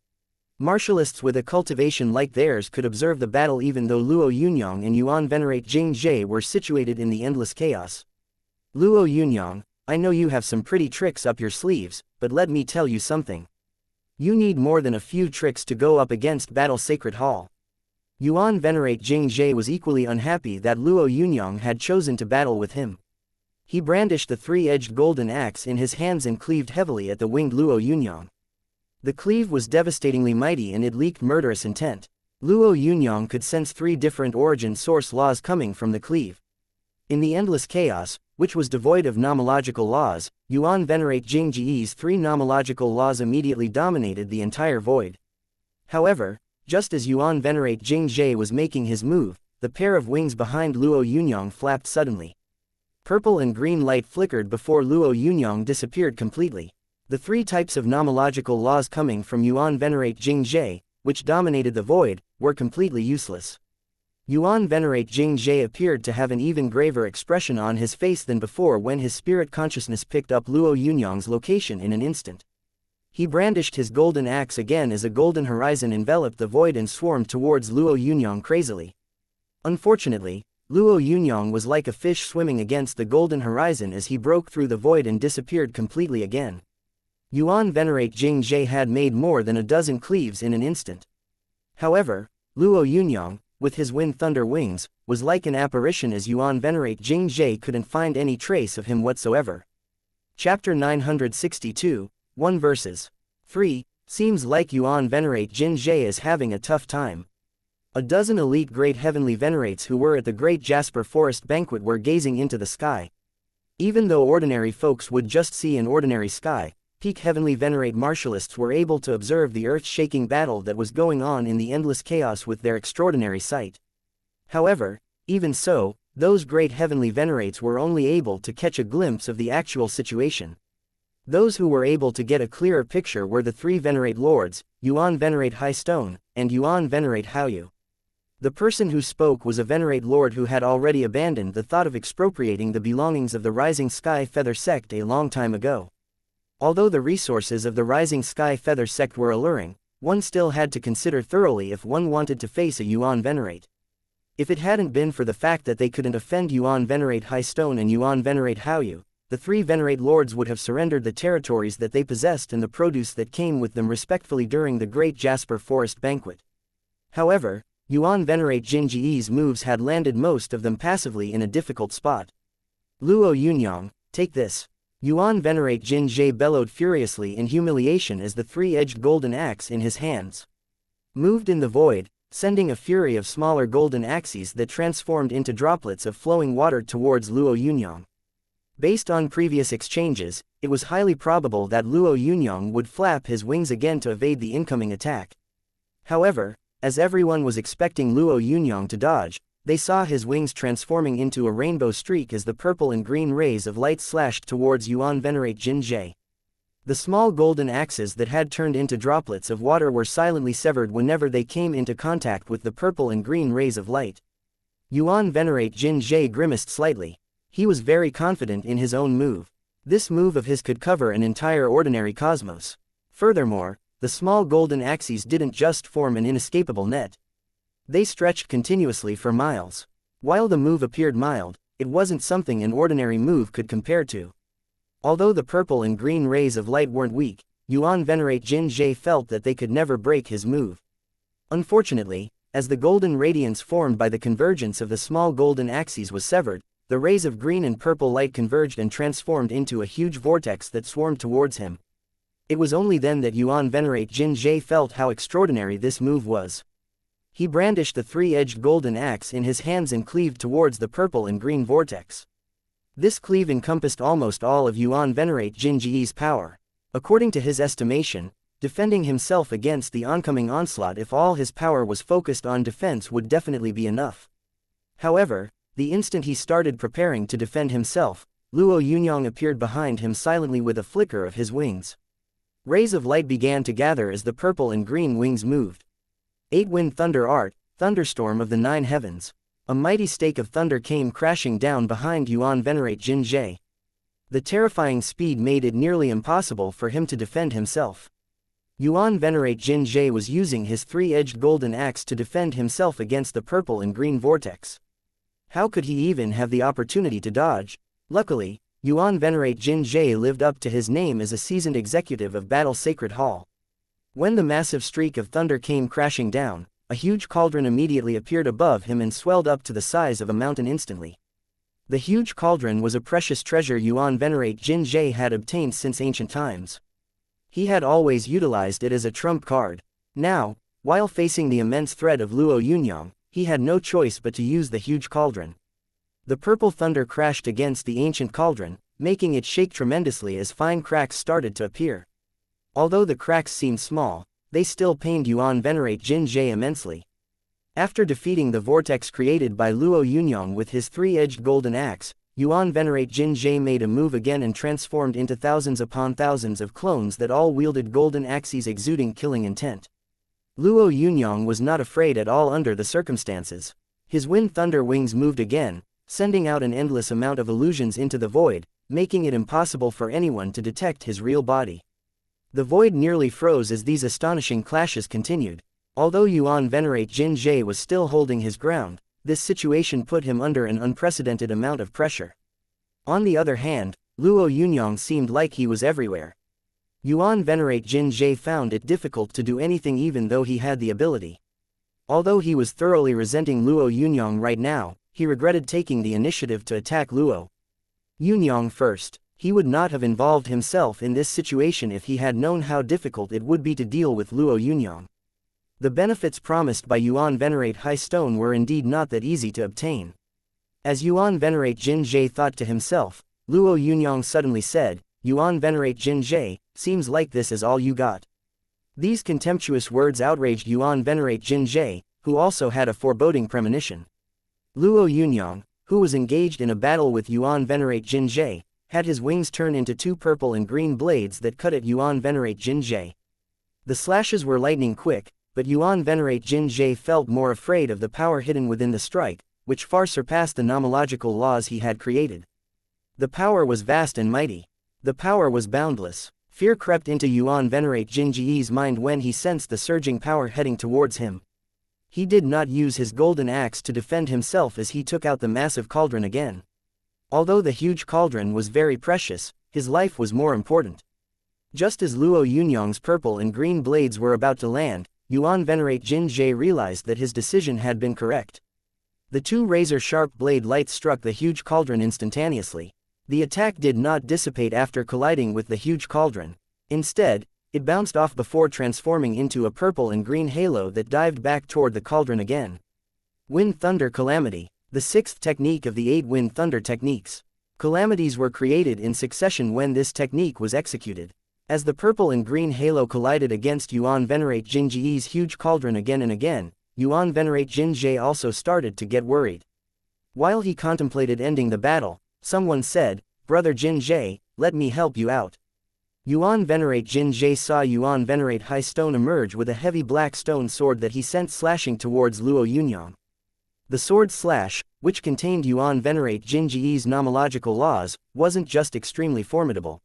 Martialists with a cultivation like theirs could observe the battle even though Luo Yunyang and Yuan Venerate Jingji were situated in the endless chaos. "Luo Yunyang, I know you have some pretty tricks up your sleeves, but let me tell you something. You need more than a few tricks to go up against Battle Sacred Hall." Yuan Venerate Jingji was equally unhappy that Luo Yunyang had chosen to battle with him. He brandished the three-edged golden axe in his hands and cleaved heavily at the winged Luo Yunyang. The cleave was devastatingly mighty and it leaked murderous intent. Luo Yunyang could sense three different origin source laws coming from the cleave. In the endless chaos, which was devoid of nomological laws, Yuan Venerate Jingji's three nomological laws immediately dominated the entire void. However, just as Yuan Venerate Jingji was making his move, the pair of wings behind Luo Yunyang flapped suddenly. Purple and green light flickered before Luo Yunyang disappeared completely. The three types of nomological laws coming from Yuan Venerate Jingji, which dominated the void, were completely useless. Yuan Venerate Jingji appeared to have an even graver expression on his face than before when his spirit consciousness picked up Luo Yunyang's location in an instant. He brandished his golden axe again as a golden horizon enveloped the void and swarmed towards Luo Yunyang crazily. Unfortunately, Luo Yunyang was like a fish swimming against the golden horizon as he broke through the void and disappeared completely again. Yuan Venerate Jingji had made more than a dozen cleaves in an instant. However, Luo Yunyang, with his wind thunder wings, was like an apparition as Yuan Venerate Jingji couldn't find any trace of him whatsoever. Chapter 962, 1 verses 3, seems like Yuan Venerate Jingji is having a tough time. A dozen elite great heavenly venerates who were at the Great Jasper Forest Banquet were gazing into the sky. Even though ordinary folks would just see an ordinary sky, peak heavenly venerate martialists were able to observe the earth-shaking battle that was going on in the endless chaos with their extraordinary sight. However, even so, those great heavenly venerates were only able to catch a glimpse of the actual situation. Those who were able to get a clearer picture were the three venerate lords, Yuan Venerate High Stone, and Yuan Venerate Haoyu. The person who spoke was a venerate lord who had already abandoned the thought of expropriating the belongings of the Rising Sky Feather sect a long time ago. Although the resources of the Rising Sky Feather sect were alluring, one still had to consider thoroughly if one wanted to face a Yuan Venerate. If it hadn't been for the fact that they couldn't offend Yuan Venerate High Stone and Yuan Venerate Haoyu, the three Venerate lords would have surrendered the territories that they possessed and the produce that came with them respectfully during the Great Jasper Forest Banquet. However, Yuan Venerate Jinji's moves had landed most of them passively in a difficult spot. Luo Yunyang, take this. Yuan Venerate Jinji bellowed furiously in humiliation as the three-edged golden axe in his hands moved in the void, sending a fury of smaller golden axes that transformed into droplets of flowing water towards Luo Yunyang. Based on previous exchanges, it was highly probable that Luo Yunyang would flap his wings again to evade the incoming attack. However, as everyone was expecting Luo Yunyang to dodge, they saw his wings transforming into a rainbow streak as the purple and green rays of light slashed towards Yuan Venerate Jinji. The small golden axes that had turned into droplets of water were silently severed whenever they came into contact with the purple and green rays of light. Yuan Venerate Jinji grimaced slightly. He was very confident in his own move. This move of his could cover an entire ordinary cosmos. Furthermore, the small golden axes didn't just form an inescapable net. They stretched continuously for miles. While the move appeared mild, it wasn't something an ordinary move could compare to. Although the purple and green rays of light weren't weak, Yuan Venerate Jinji felt that they could never break his move. Unfortunately, as the golden radiance formed by the convergence of the small golden axes was severed, the rays of green and purple light converged and transformed into a huge vortex that swarmed towards him. It was only then that Yuan Venerate Jinji felt how extraordinary this move was. He brandished the three-edged golden axe in his hands and cleaved towards the purple and green vortex. This cleave encompassed almost all of Yuan Venerate Jinji's power. According to his estimation, defending himself against the oncoming onslaught if all his power was focused on defense would definitely be enough. However, the instant he started preparing to defend himself, Luo Yunyang appeared behind him silently with a flicker of his wings. Rays of light began to gather as the purple and green wings moved. 8-wind thunder art, thunderstorm of the 9 heavens. A mighty stake of thunder came crashing down behind Yuan Venerate Jinji. The terrifying speed made it nearly impossible for him to defend himself. Yuan Venerate Jinji was using his three-edged golden axe to defend himself against the purple and green vortex. How could he even have the opportunity to dodge? Luckily, Yuan Venerate Jinji lived up to his name as a seasoned executive of Battle Sacred Hall. When the massive streak of thunder came crashing down, a huge cauldron immediately appeared above him and swelled up to the size of a mountain instantly. The huge cauldron was a precious treasure Yuan Venerate Jinji had obtained since ancient times. He had always utilized it as a trump card. Now, while facing the immense threat of Luo Yunyang, he had no choice but to use the huge cauldron. The purple thunder crashed against the ancient cauldron, making it shake tremendously as fine cracks started to appear. Although the cracks seemed small, they still pained Yuan Venerate Jinji immensely. After defeating the vortex created by Luo Yunyang with his three-edged golden axe, Yuan Venerate Jinji made a move again and transformed into thousands upon thousands of clones that all wielded golden axes exuding killing intent. Luo Yunyang was not afraid at all under the circumstances. His wind thunder wings moved again, sending out an endless amount of illusions into the void, making it impossible for anyone to detect his real body. The void nearly froze as these astonishing clashes continued. Although Yuan Venerate Jinji was still holding his ground, this situation put him under an unprecedented amount of pressure. On the other hand, Luo Yunyang seemed like he was everywhere. Yuan Venerate Jinji found it difficult to do anything even though he had the ability. Although he was thoroughly resenting Luo Yunyang right now, he regretted taking the initiative to attack Luo Yunyang first. He would not have involved himself in this situation if he had known how difficult it would be to deal with Luo Yunyang. The benefits promised by Yuan Venerate High Stone were indeed not that easy to obtain. As Yuan Venerate Jinji thought to himself, Luo Yunyang suddenly said, "Yuan Venerate Jinji, seems like this is all you got." These contemptuous words outraged Yuan Venerate Jinji, who also had a foreboding premonition. Luo Yunyang, who was engaged in a battle with Yuan Venerate Jinji, had his wings turn into 2 purple and green blades that cut at Yuan Venerate Jinji. The slashes were lightning quick, but Yuan Venerate Jinji felt more afraid of the power hidden within the strike, which far surpassed the nomological laws he had created. The power was vast and mighty. The power was boundless. Fear crept into Yuan Venerate Jinji's mind when he sensed the surging power heading towards him. He did not use his golden axe to defend himself as he took out the massive cauldron again. Although the huge cauldron was very precious, his life was more important. Just as Luo Yunyang's purple and green blades were about to land, Yuan Venerate Jinji realized that his decision had been correct. The two razor-sharp blade lights struck the huge cauldron instantaneously. The attack did not dissipate after colliding with the huge cauldron. Instead, it bounced off before transforming into a purple and green halo that dived back toward the cauldron again. Wind Thunder Calamity, the sixth technique of the 8 Wind Thunder techniques. Calamities were created in succession when this technique was executed. As the purple and green halo collided against Yuan Venerate Jinji's huge cauldron again and again, Yuan Venerate Jinji also started to get worried. While he contemplated ending the battle, someone said, "Brother Jinji, let me help you out." Yuan Venerate Jinji saw Yuan Venerate High Stone emerge with a heavy black stone sword that he sent slashing towards Luo Yunyang. The sword slash, which contained Yuan Venerate Jinji's nomological laws, wasn't just extremely formidable.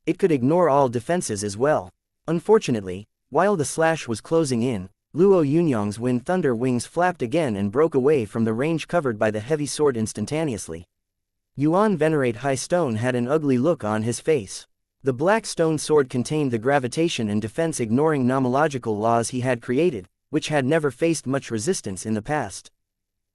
It could ignore all defenses as well. Unfortunately, while the slash was closing in, Luo Yunyang's Wind Thunder wings flapped again and broke away from the range covered by the heavy sword instantaneously. Yuan Venerate High Stone had an ugly look on his face. The black stone sword contained the gravitation and defense ignoring nomological laws he had created, which had never faced much resistance in the past.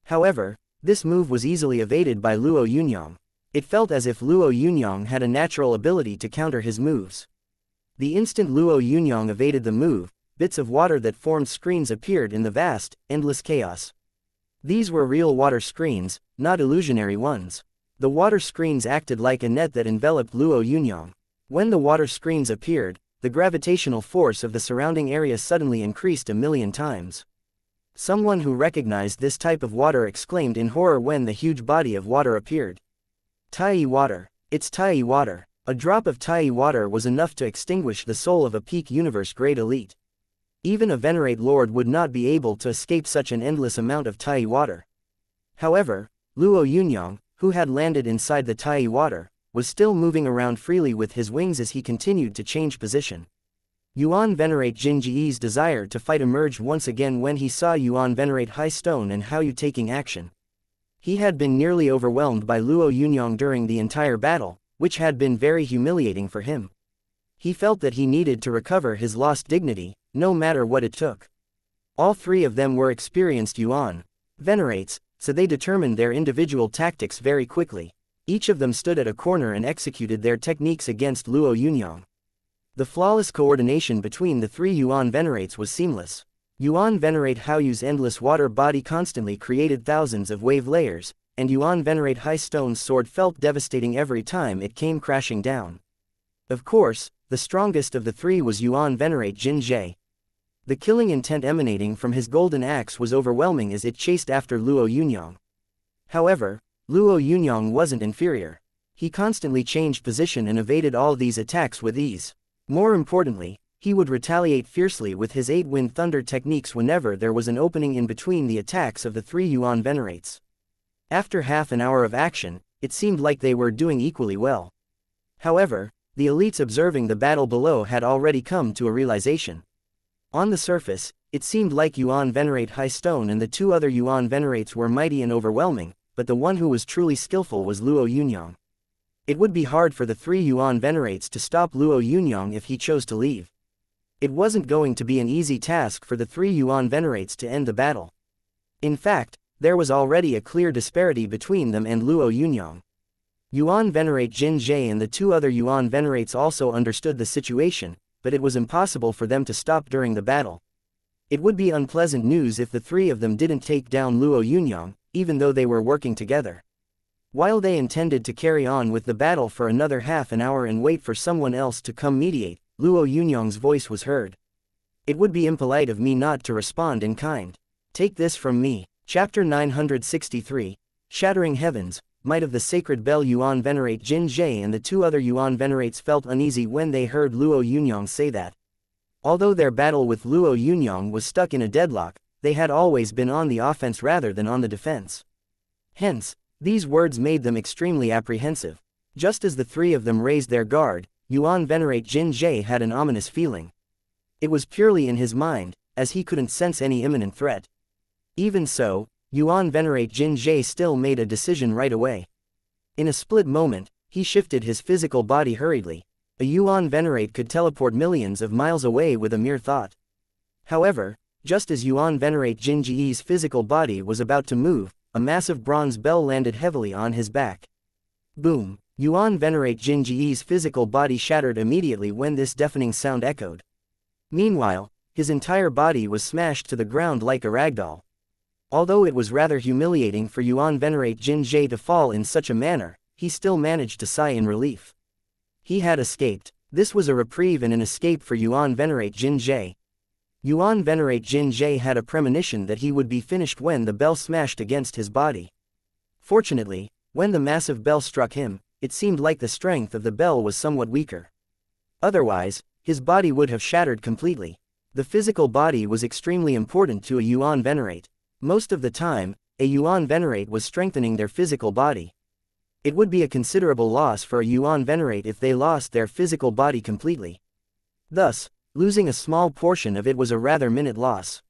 However, this move was easily evaded by Luo Yunyang. It felt as if Luo Yunyang had a natural ability to counter his moves. The instant Luo Yunyang evaded the move, bits of water that formed screens appeared in the vast, endless chaos. These were real water screens, not illusionary ones. The water screens acted like a net that enveloped Luo Yunyang. When the water screens appeared, the gravitational force of the surrounding area suddenly increased 1,000,000 times. Someone who recognized this type of water exclaimed in horror when the huge body of water appeared. Tai water. It's Tai water. A drop of Tai water was enough to extinguish the soul of a peak universe grade elite. Even a Venerate Lord would not be able to escape such an endless amount of Tai water. However, Luo Yunyang, who had landed inside the Tai water, was still moving around freely with his wings as he continued to change position. Yuan Venerate Jinji's desire to fight emerged once again when he saw Yuan Venerate High Stone and Hao Yu taking action. He had been nearly overwhelmed by Luo Yunyang during the entire battle, which had been very humiliating for him. He felt that he needed to recover his lost dignity, no matter what it took. All three of them were experienced Yuan Venerates, so they determined their individual tactics very quickly. Each of them stood at a corner and executed their techniques against Luo Yunyang. The flawless coordination between the three Yuan Venerates was seamless. Yuan Venerate Hao Yu's endless water body constantly created thousands of wave layers, and Yuan Venerate High Stone's sword felt devastating every time it came crashing down. Of course, the strongest of the three was Yuan Venerate Jinji. The killing intent emanating from his golden axe was overwhelming as it chased after Luo Yunyang. However, Luo Yunyang wasn't inferior. He constantly changed position and evaded all these attacks with ease. More importantly, he would retaliate fiercely with his 8 Wind Thunder techniques whenever there was an opening in between the attacks of the three Yuan Venerates. After half an hour of action, it seemed like they were doing equally well. However, the elites observing the battle below had already come to a realization. On the surface, it seemed like Yuan Venerate High Stone and the two other Yuan Venerates were mighty and overwhelming, but the one who was truly skillful was Luo Yunyang. It would be hard for the three Yuan Venerates to stop Luo Yunyang if he chose to leave. It wasn't going to be an easy task for the three Yuan Venerates to end the battle. In fact, there was already a clear disparity between them and Luo Yunyang. Yuan Venerate Jinji and the two other Yuan Venerates also understood the situation, but it was impossible for them to stop during the battle. It would be unpleasant news if the three of them didn't take down Luo Yunyang, even though they were working together. While they intended to carry on with the battle for another half an hour and wait for someone else to come mediate, Luo Yunyang's voice was heard. It would be impolite of me not to respond in kind. Take this from me. Chapter 963, Shattering Heavens, Might of the Sacred Bell. Yuan Venerate Jinji and the two other Yuan Venerates felt uneasy when they heard Luo Yunyang say that. Although their battle with Luo Yunyang was stuck in a deadlock, they had always been on the offense rather than on the defense. Hence, these words made them extremely apprehensive. Just as the three of them raised their guard, Yuan Venerate Jin Jie had an ominous feeling. It was purely in his mind, as he couldn't sense any imminent threat. Even so, Yuan Venerate Jin Jie still made a decision right away. In a split moment, he shifted his physical body hurriedly. A Yuan Venerate could teleport millions of miles away with a mere thought. However, just as Yuan Venerate Jin Jie's physical body was about to move, a massive bronze bell landed heavily on his back. Boom! Yuan Venerate Jin Jie's physical body shattered immediately when this deafening sound echoed. Meanwhile, his entire body was smashed to the ground like a ragdoll. Although it was rather humiliating for Yuan Venerate Jin Jie to fall in such a manner, he still managed to sigh in relief. He had escaped. This was a reprieve and an escape for Yuan Venerate Jin Jie. Yuan Venerate Jin Jie had a premonition that he would be finished when the bell smashed against his body. Fortunately, when the massive bell struck him, it seemed like the strength of the bell was somewhat weaker. Otherwise, his body would have shattered completely. The physical body was extremely important to a Yuan Venerate. Most of the time, a Yuan Venerate was strengthening their physical body. It would be a considerable loss for a Yuan Venerate if they lost their physical body completely. Thus, losing a small portion of it was a rather minute loss.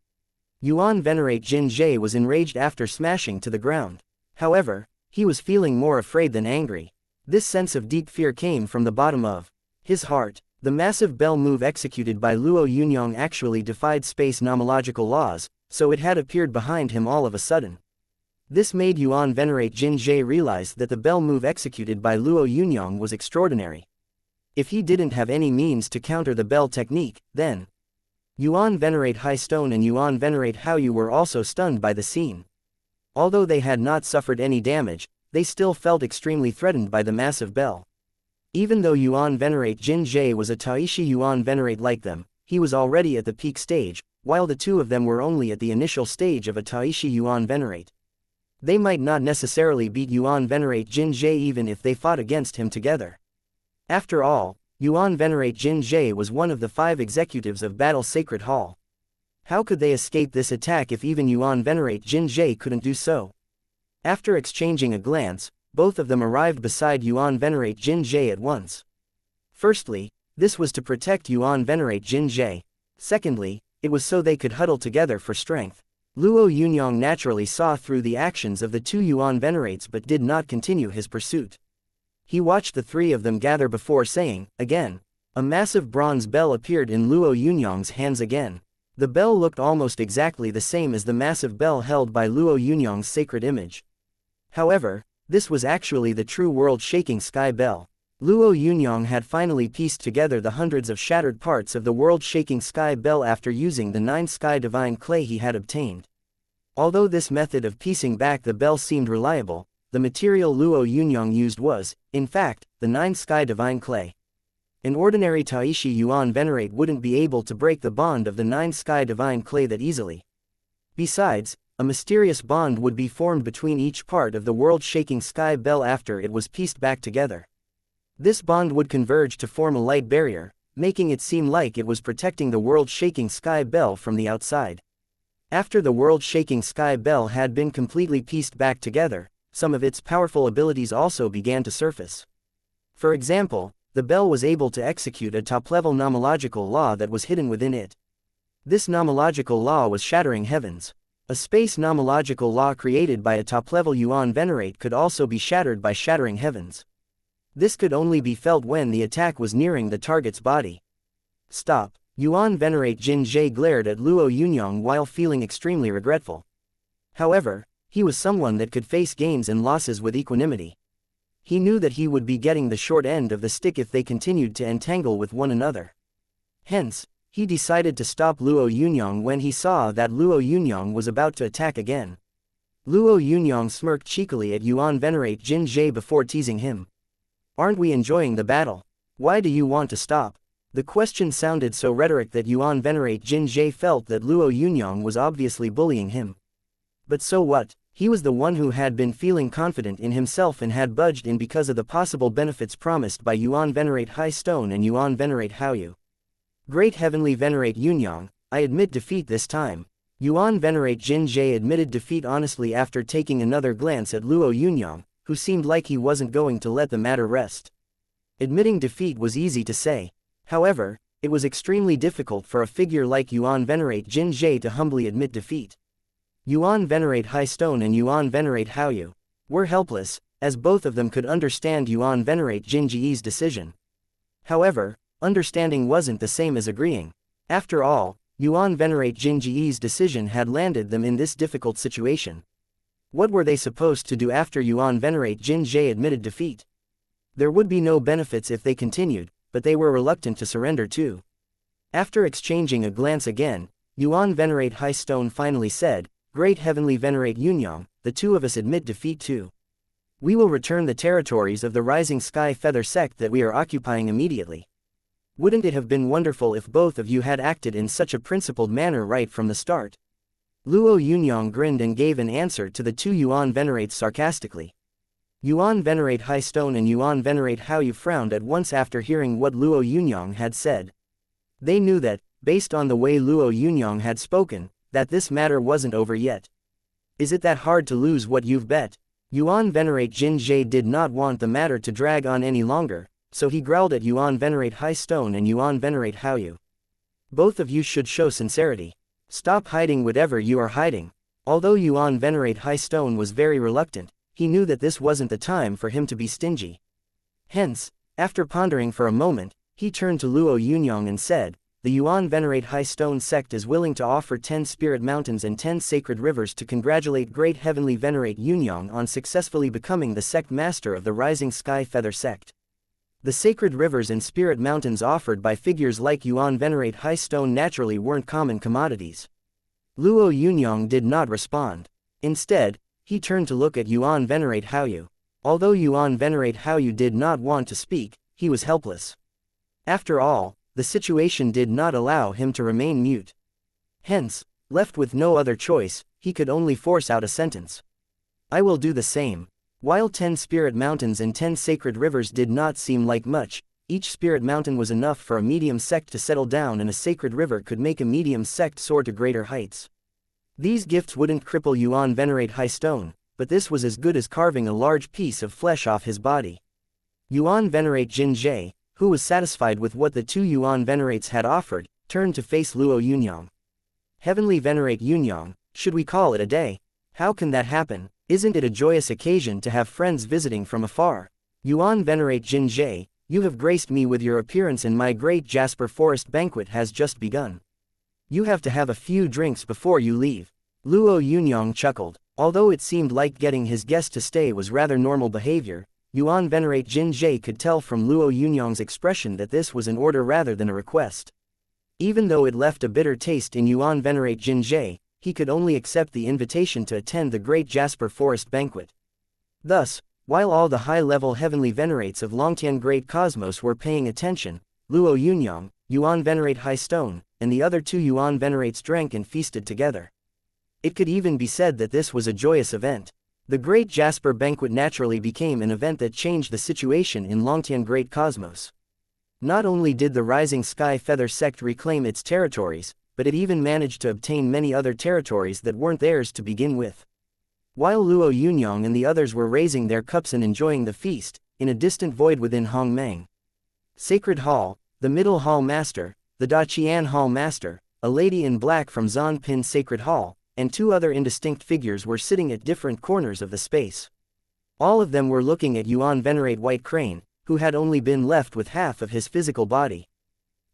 Yuan Venerate Jin Jie was enraged after smashing to the ground. However, he was feeling more afraid than angry. This sense of deep fear came from the bottom of his heart. The massive bell move executed by Luo Yunyang actually defied space nomological laws, so it had appeared behind him all of a sudden. This made Yuan Venerate Jin Jie realize that the bell move executed by Luo Yunyang was extraordinary. If he didn't have any means to counter the bell technique, then Yuan Venerate High Stone and Yuan Venerate Haoyu were also stunned by the scene. Although they had not suffered any damage, they still felt extremely threatened by the massive bell. Even though Yuan Venerate Jin Jie was a Taishi Yuan Venerate like them, he was already at the peak stage, while the two of them were only at the initial stage of a Taishi Yuan Venerate. They might not necessarily beat Yuan Venerate Jin Jie even if they fought against him together. After all, Yuan Venerate Jin Jie was one of the 5 executives of Battle Sacred Hall. How could they escape this attack if even Yuan Venerate Jin Jie couldn't do so? After exchanging a glance, both of them arrived beside Yuan Venerate Jin Jie at once. Firstly, this was to protect Yuan Venerate Jin Jie. Secondly, it was so they could huddle together for strength. Luo Yunyang naturally saw through the actions of the 2 Yuan Venerates but did not continue his pursuit. He watched the 3 of them gather before saying, again. A massive bronze bell appeared in Luo Yunyang's hands again. The bell looked almost exactly the same as the massive bell held by Luo Yunyang's sacred image. However, this was actually the true world-shaking sky bell. Luo Yunyang had finally pieced together the hundreds of shattered parts of the world-shaking sky bell after using the 9 sky divine clay he had obtained. Although this method of piecing back the bell seemed reliable, the material Luo Yunyang used was, in fact, the 9 sky divine clay. An ordinary Taishi Yuan Venerate wouldn't be able to break the bond of the 9 sky divine clay that easily. Besides, a mysterious bond would be formed between each part of the world-shaking sky bell after it was pieced back together. This bond would converge to form a light barrier, making it seem like it was protecting the world-shaking sky bell from the outside. After the world-shaking sky bell had been completely pieced back together, some of its powerful abilities also began to surface. For example, the bell was able to execute a top-level nomological law that was hidden within it. This nomological law was shattering heavens. A space nomological law created by a top-level Yuan Venerate could also be shattered by shattering heavens. This could only be felt when the attack was nearing the target's body. Stop! Yuan Venerate Jin Jie glared at Luo Yunyang while feeling extremely regretful. However, he was someone that could face gains and losses with equanimity. He knew that he would be getting the short end of the stick if they continued to entangle with one another. Hence, he decided to stop Luo Yunyang when he saw that Luo Yunyang was about to attack again. Luo Yunyang smirked cheekily at Yuan Venerate Jin Jie before teasing him. Aren't we enjoying the battle? Why do you want to stop? The question sounded so rhetoric that Yuan Venerate Jin Jie felt that Luo Yunyang was obviously bullying him. But so what? He was the one who had been feeling confident in himself and had budged in because of the possible benefits promised by Yuan Venerate High Stone and Yuan Venerate Haoyu. Great Heavenly Venerate Yunyang, I admit defeat this time. Yuan Venerate Jin Jie admitted defeat honestly after taking another glance at Luo Yunyang, who seemed like he wasn't going to let the matter rest. Admitting defeat was easy to say. However, it was extremely difficult for a figure like Yuan Venerate Jinzhe to humbly admit defeat. Yuan Venerate High Stone and Yuan Venerate Haoyu were helpless, as both of them could understand Yuan Venerate Jinji's decision. However, understanding wasn't the same as agreeing. After all, Yuan Venerate Jinji's decision had landed them in this difficult situation. What were they supposed to do after Yuan Venerate Jinzhe admitted defeat? There would be no benefits if they continued, but they were reluctant to surrender too. After exchanging a glance again, Yuan Venerate High Stone finally said, "Great Heavenly Venerate Yunyang, the two of us admit defeat too. We will return the territories of the Rising Sky Feather sect that we are occupying immediately. Wouldn't it have been wonderful if both of you had acted in such a principled manner right from the start?" Luo Yunyang grinned and gave an answer to the two Yuan Venerates sarcastically. Yuan Venerate High Stone and Yuan Venerate Haoyu frowned at once after hearing what Luo Yunyang had said. They knew that, based on the way Luo Yunyang had spoken, that this matter wasn't over yet. Is it that hard to lose what you've bet? Yuan Venerate Jinzhe did not want the matter to drag on any longer, so he growled at Yuan Venerate High Stone and Yuan Venerate Haoyu. Both of you should show sincerity. Stop hiding whatever you are hiding. Although Yuan Venerate High Stone was very reluctant, he knew that this wasn't the time for him to be stingy. Hence, after pondering for a moment, he turned to Luo Yunyang and said, "The Yuan Venerate High Stone sect is willing to offer 10 spirit mountains and 10 sacred rivers to congratulate Great Heavenly Venerate Yunyang on successfully becoming the sect master of the Rising Sky Feather sect." The sacred rivers and spirit mountains offered by figures like Yuan Venerate High Stone naturally weren't common commodities. Luo Yunyang did not respond. Instead, he turned to look at Yuan Venerate Haoyu. Although Yuan Venerate Haoyu did not want to speak, he was helpless. After all, the situation did not allow him to remain mute. Hence, left with no other choice, he could only force out a sentence. "I will do the same." While 10 spirit mountains and 10 sacred rivers did not seem like much, each spirit mountain was enough for a medium sect to settle down, and a sacred river could make a medium sect soar to greater heights. These gifts wouldn't cripple Yuan Venerate High Stone, but this was as good as carving a large piece of flesh off his body. Yuan Venerate Jinzhe, who was satisfied with what the two Yuan Venerates had offered, turned to face Luo Yunyang. "Heavenly Venerate Yunyang, should we call it a day? How can that happen? Isn't it a joyous occasion to have friends visiting from afar? Yuan Venerate Jinzhe, you have graced me with your appearance and my great Jasper Forest banquet has just begun. You have to have a few drinks before you leave." Luo Yunyang chuckled. Although it seemed like getting his guest to stay was rather normal behavior, Yuan Venerate Jinzhe could tell from Luo Yunyang's expression that this was an order rather than a request. Even though it left a bitter taste in Yuan Venerate Jinzhe, he could only accept the invitation to attend the Great Jasper Forest banquet. Thus, while all the high-level heavenly venerates of Longtian Great Cosmos were paying attention, Luo Yunyang, Yuan Venerate High Stone, and the other two Yuan Venerates drank and feasted together. It could even be said that this was a joyous event. The Great Jasper Banquet naturally became an event that changed the situation in Longtian Great Cosmos. Not only did the Rising Sky Feather sect reclaim its territories, but it even managed to obtain many other territories that weren't theirs to begin with. While Luo Yunyang and the others were raising their cups and enjoying the feast, in a distant void within Hongmeng Sacred Hall, the Middle Hall Master, the Daqian Hall Master, a lady in black from Zanpin Sacred Hall, and two other indistinct figures were sitting at different corners of the space. All of them were looking at Yuan Venerate White Crane, who had only been left with half of his physical body.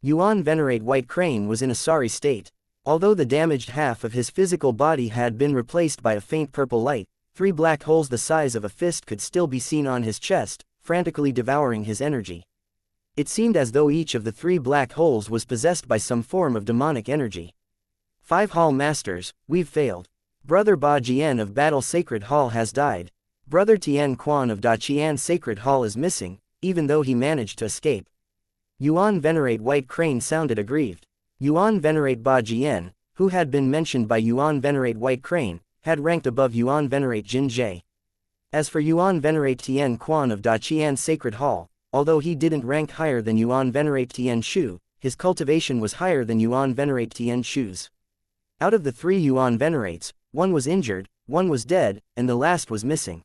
Yuan Venerate White Crane was in a sorry state. Although the damaged half of his physical body had been replaced by a faint purple light, 3 black holes the size of a fist could still be seen on his chest, frantically devouring his energy. It seemed as though each of the 3 black holes was possessed by some form of demonic energy. 5 Hall Masters, we've failed. Brother Ba Jian of Battle Sacred Hall has died. Brother Tian Quan of Daqian Sacred Hall is missing, even though he managed to escape. Yuan Venerate White Crane sounded aggrieved. Yuan Venerate Ba Jian, who had been mentioned by Yuan Venerate White Crane, had ranked above Yuan Venerate Jinzhe. As for Yuan Venerate Tian Quan of Daqian Sacred Hall, although he didn't rank higher than Yuan Venerate Tian Shu, his cultivation was higher than Yuan Venerate Tian Shu's. Out of the 3 Yuan Venerates, 1 was injured, 1 was dead, and the last was missing.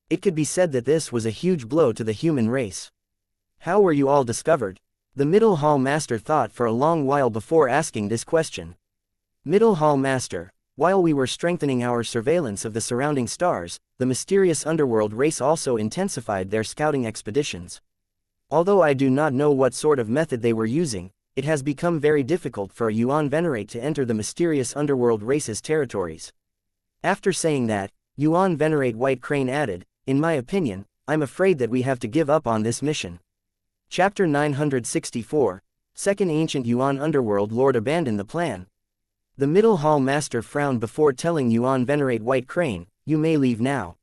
It could be said that this was a huge blow to the human race. How were you all discovered? The Middle Hall Master thought for a long while before asking this question. Middle Hall Master, while we were strengthening our surveillance of the surrounding stars, the mysterious underworld race also intensified their scouting expeditions. Although I do not know what sort of method they were using, it has become very difficult for a Yuan Venerate to enter the mysterious underworld race's territories. After saying that, Yuan Venerate White Crane added, in my opinion, I'm afraid that we have to give up on this mission. Chapter 964, Second Ancient Yuan Underworld Lord abandoned the plan. The Middle Hall Master frowned before telling Yuan Venerate White Crane, you may leave now.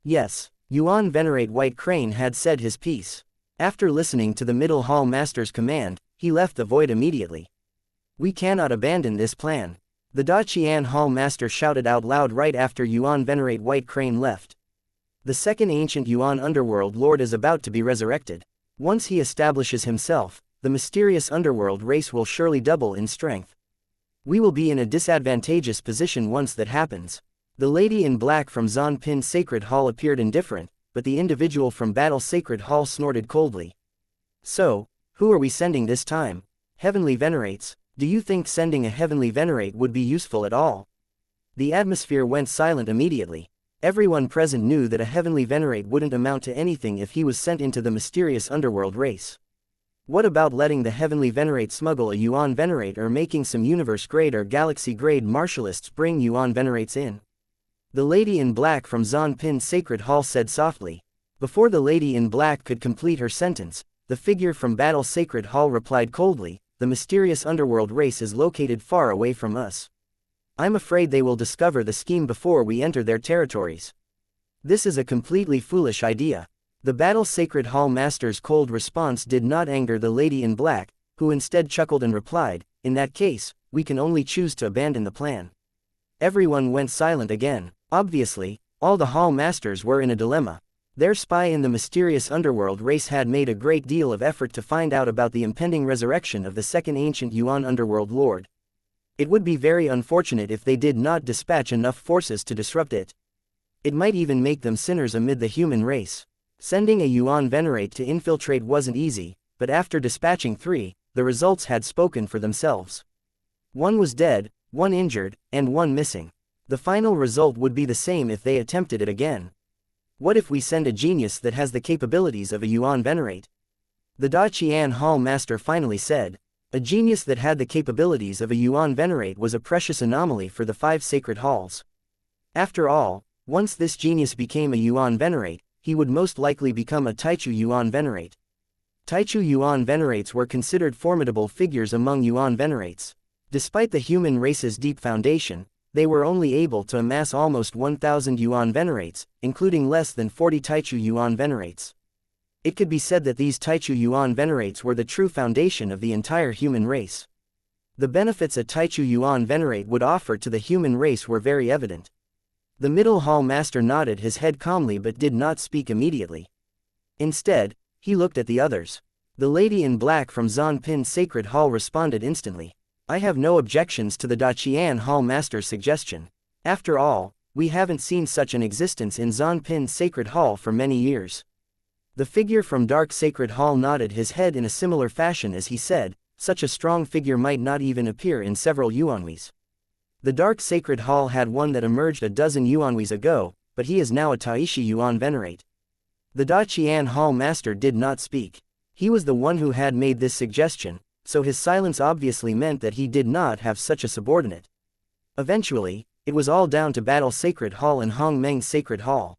Yes, Yuan Venerate White Crane had said his piece. After listening to the Middle Hall Master's command, he left the void immediately. We cannot abandon this plan. The Daqian Hall Master shouted out loud right after Yuan Venerate White Crane left. The second ancient Yuan Underworld Lord is about to be resurrected. Once he establishes himself, the mysterious underworld race will surely double in strength. We will be in a disadvantageous position once that happens. The lady in black from Zonpin Sacred Hall appeared indifferent, but the individual from Battle Sacred Hall snorted coldly. So, who are we sending this time? Heavenly Venerates, do you think sending a Heavenly Venerate would be useful at all? The atmosphere went silent immediately. Everyone present knew that a Heavenly Venerate wouldn't amount to anything if he was sent into the mysterious underworld race. What about letting the Heavenly Venerate smuggle a Yuan Venerate or making some universe-grade or galaxy-grade martialists bring Yuan Venerates in? The lady in black from Zonpin Sacred Hall said softly. Before the lady in black could complete her sentence, the figure from Battle Sacred Hall replied coldly, the mysterious underworld race is located far away from us. I'm afraid they will discover the scheme before we enter their territories. This is a completely foolish idea. The Battle Sacred Hall Master's cold response did not anger the lady in black, who instead chuckled and replied, in that case, we can only choose to abandon the plan. Everyone went silent again. Obviously, all the Hall Masters were in a dilemma. Their spy in the mysterious underworld race had made a great deal of effort to find out about the impending resurrection of the second ancient Yuan Underworld Lord. It would be very unfortunate if they did not dispatch enough forces to disrupt it. It might even make them sinners amid the human race. Sending a Yuan Venerate to infiltrate wasn't easy, but after dispatching 3, the results had spoken for themselves. 1 was dead, 1 injured, and 1 missing. The final result would be the same if they attempted it again. What if we send a genius that has the capabilities of a Yuan Venerate? The Daqian Hall Master finally said. A genius that had the capabilities of a Yuan Venerate was a precious anomaly for the 5 sacred halls. After all, once this genius became a Yuan Venerate, he would most likely become a Taichu Yuan Venerate. Taichu Yuan Venerates were considered formidable figures among Yuan Venerates. Despite the human race's deep foundation, they were only able to amass almost 1,000 Yuan Venerates, including less than 40 Taichu Yuan Venerates. It could be said that these Taichu Yuan Venerates were the true foundation of the entire human race. The benefits a Taichu Yuan Venerate would offer to the human race were very evident. The Middle Hall Master nodded his head calmly but did not speak immediately. Instead, he looked at the others. The lady in black from Zonpin Sacred Hall responded instantly. I have no objections to the Daqian Hall Master's suggestion. After all, we haven't seen such an existence in Zonpin Sacred Hall for many years. The figure from Dark Sacred Hall nodded his head in a similar fashion as he said, such a strong figure might not even appear in several Yuanwees. The Dark Sacred Hall had one that emerged a dozen Yuanwees ago, but he is now a Taishi Yuan Venerate. The Daqian Hall Master did not speak. He was the one who had made this suggestion, so his silence obviously meant that he did not have such a subordinate. Eventually, it was all down to Battle Sacred Hall and Hongmeng Sacred Hall.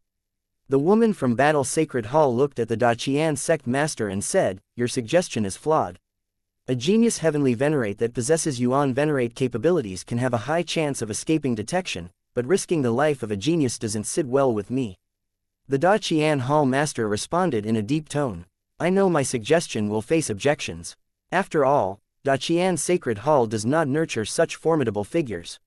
The woman from Battle Sacred Hall looked at the Daqian Sect Master and said, your suggestion is flawed. A genius Heavenly Venerate that possesses Yuan Venerate capabilities can have a high chance of escaping detection, but risking the life of a genius doesn't sit well with me. The Daqian Hall Master responded in a deep tone. I know my suggestion will face objections. After all, Daqian Sacred Hall does not nurture such formidable figures.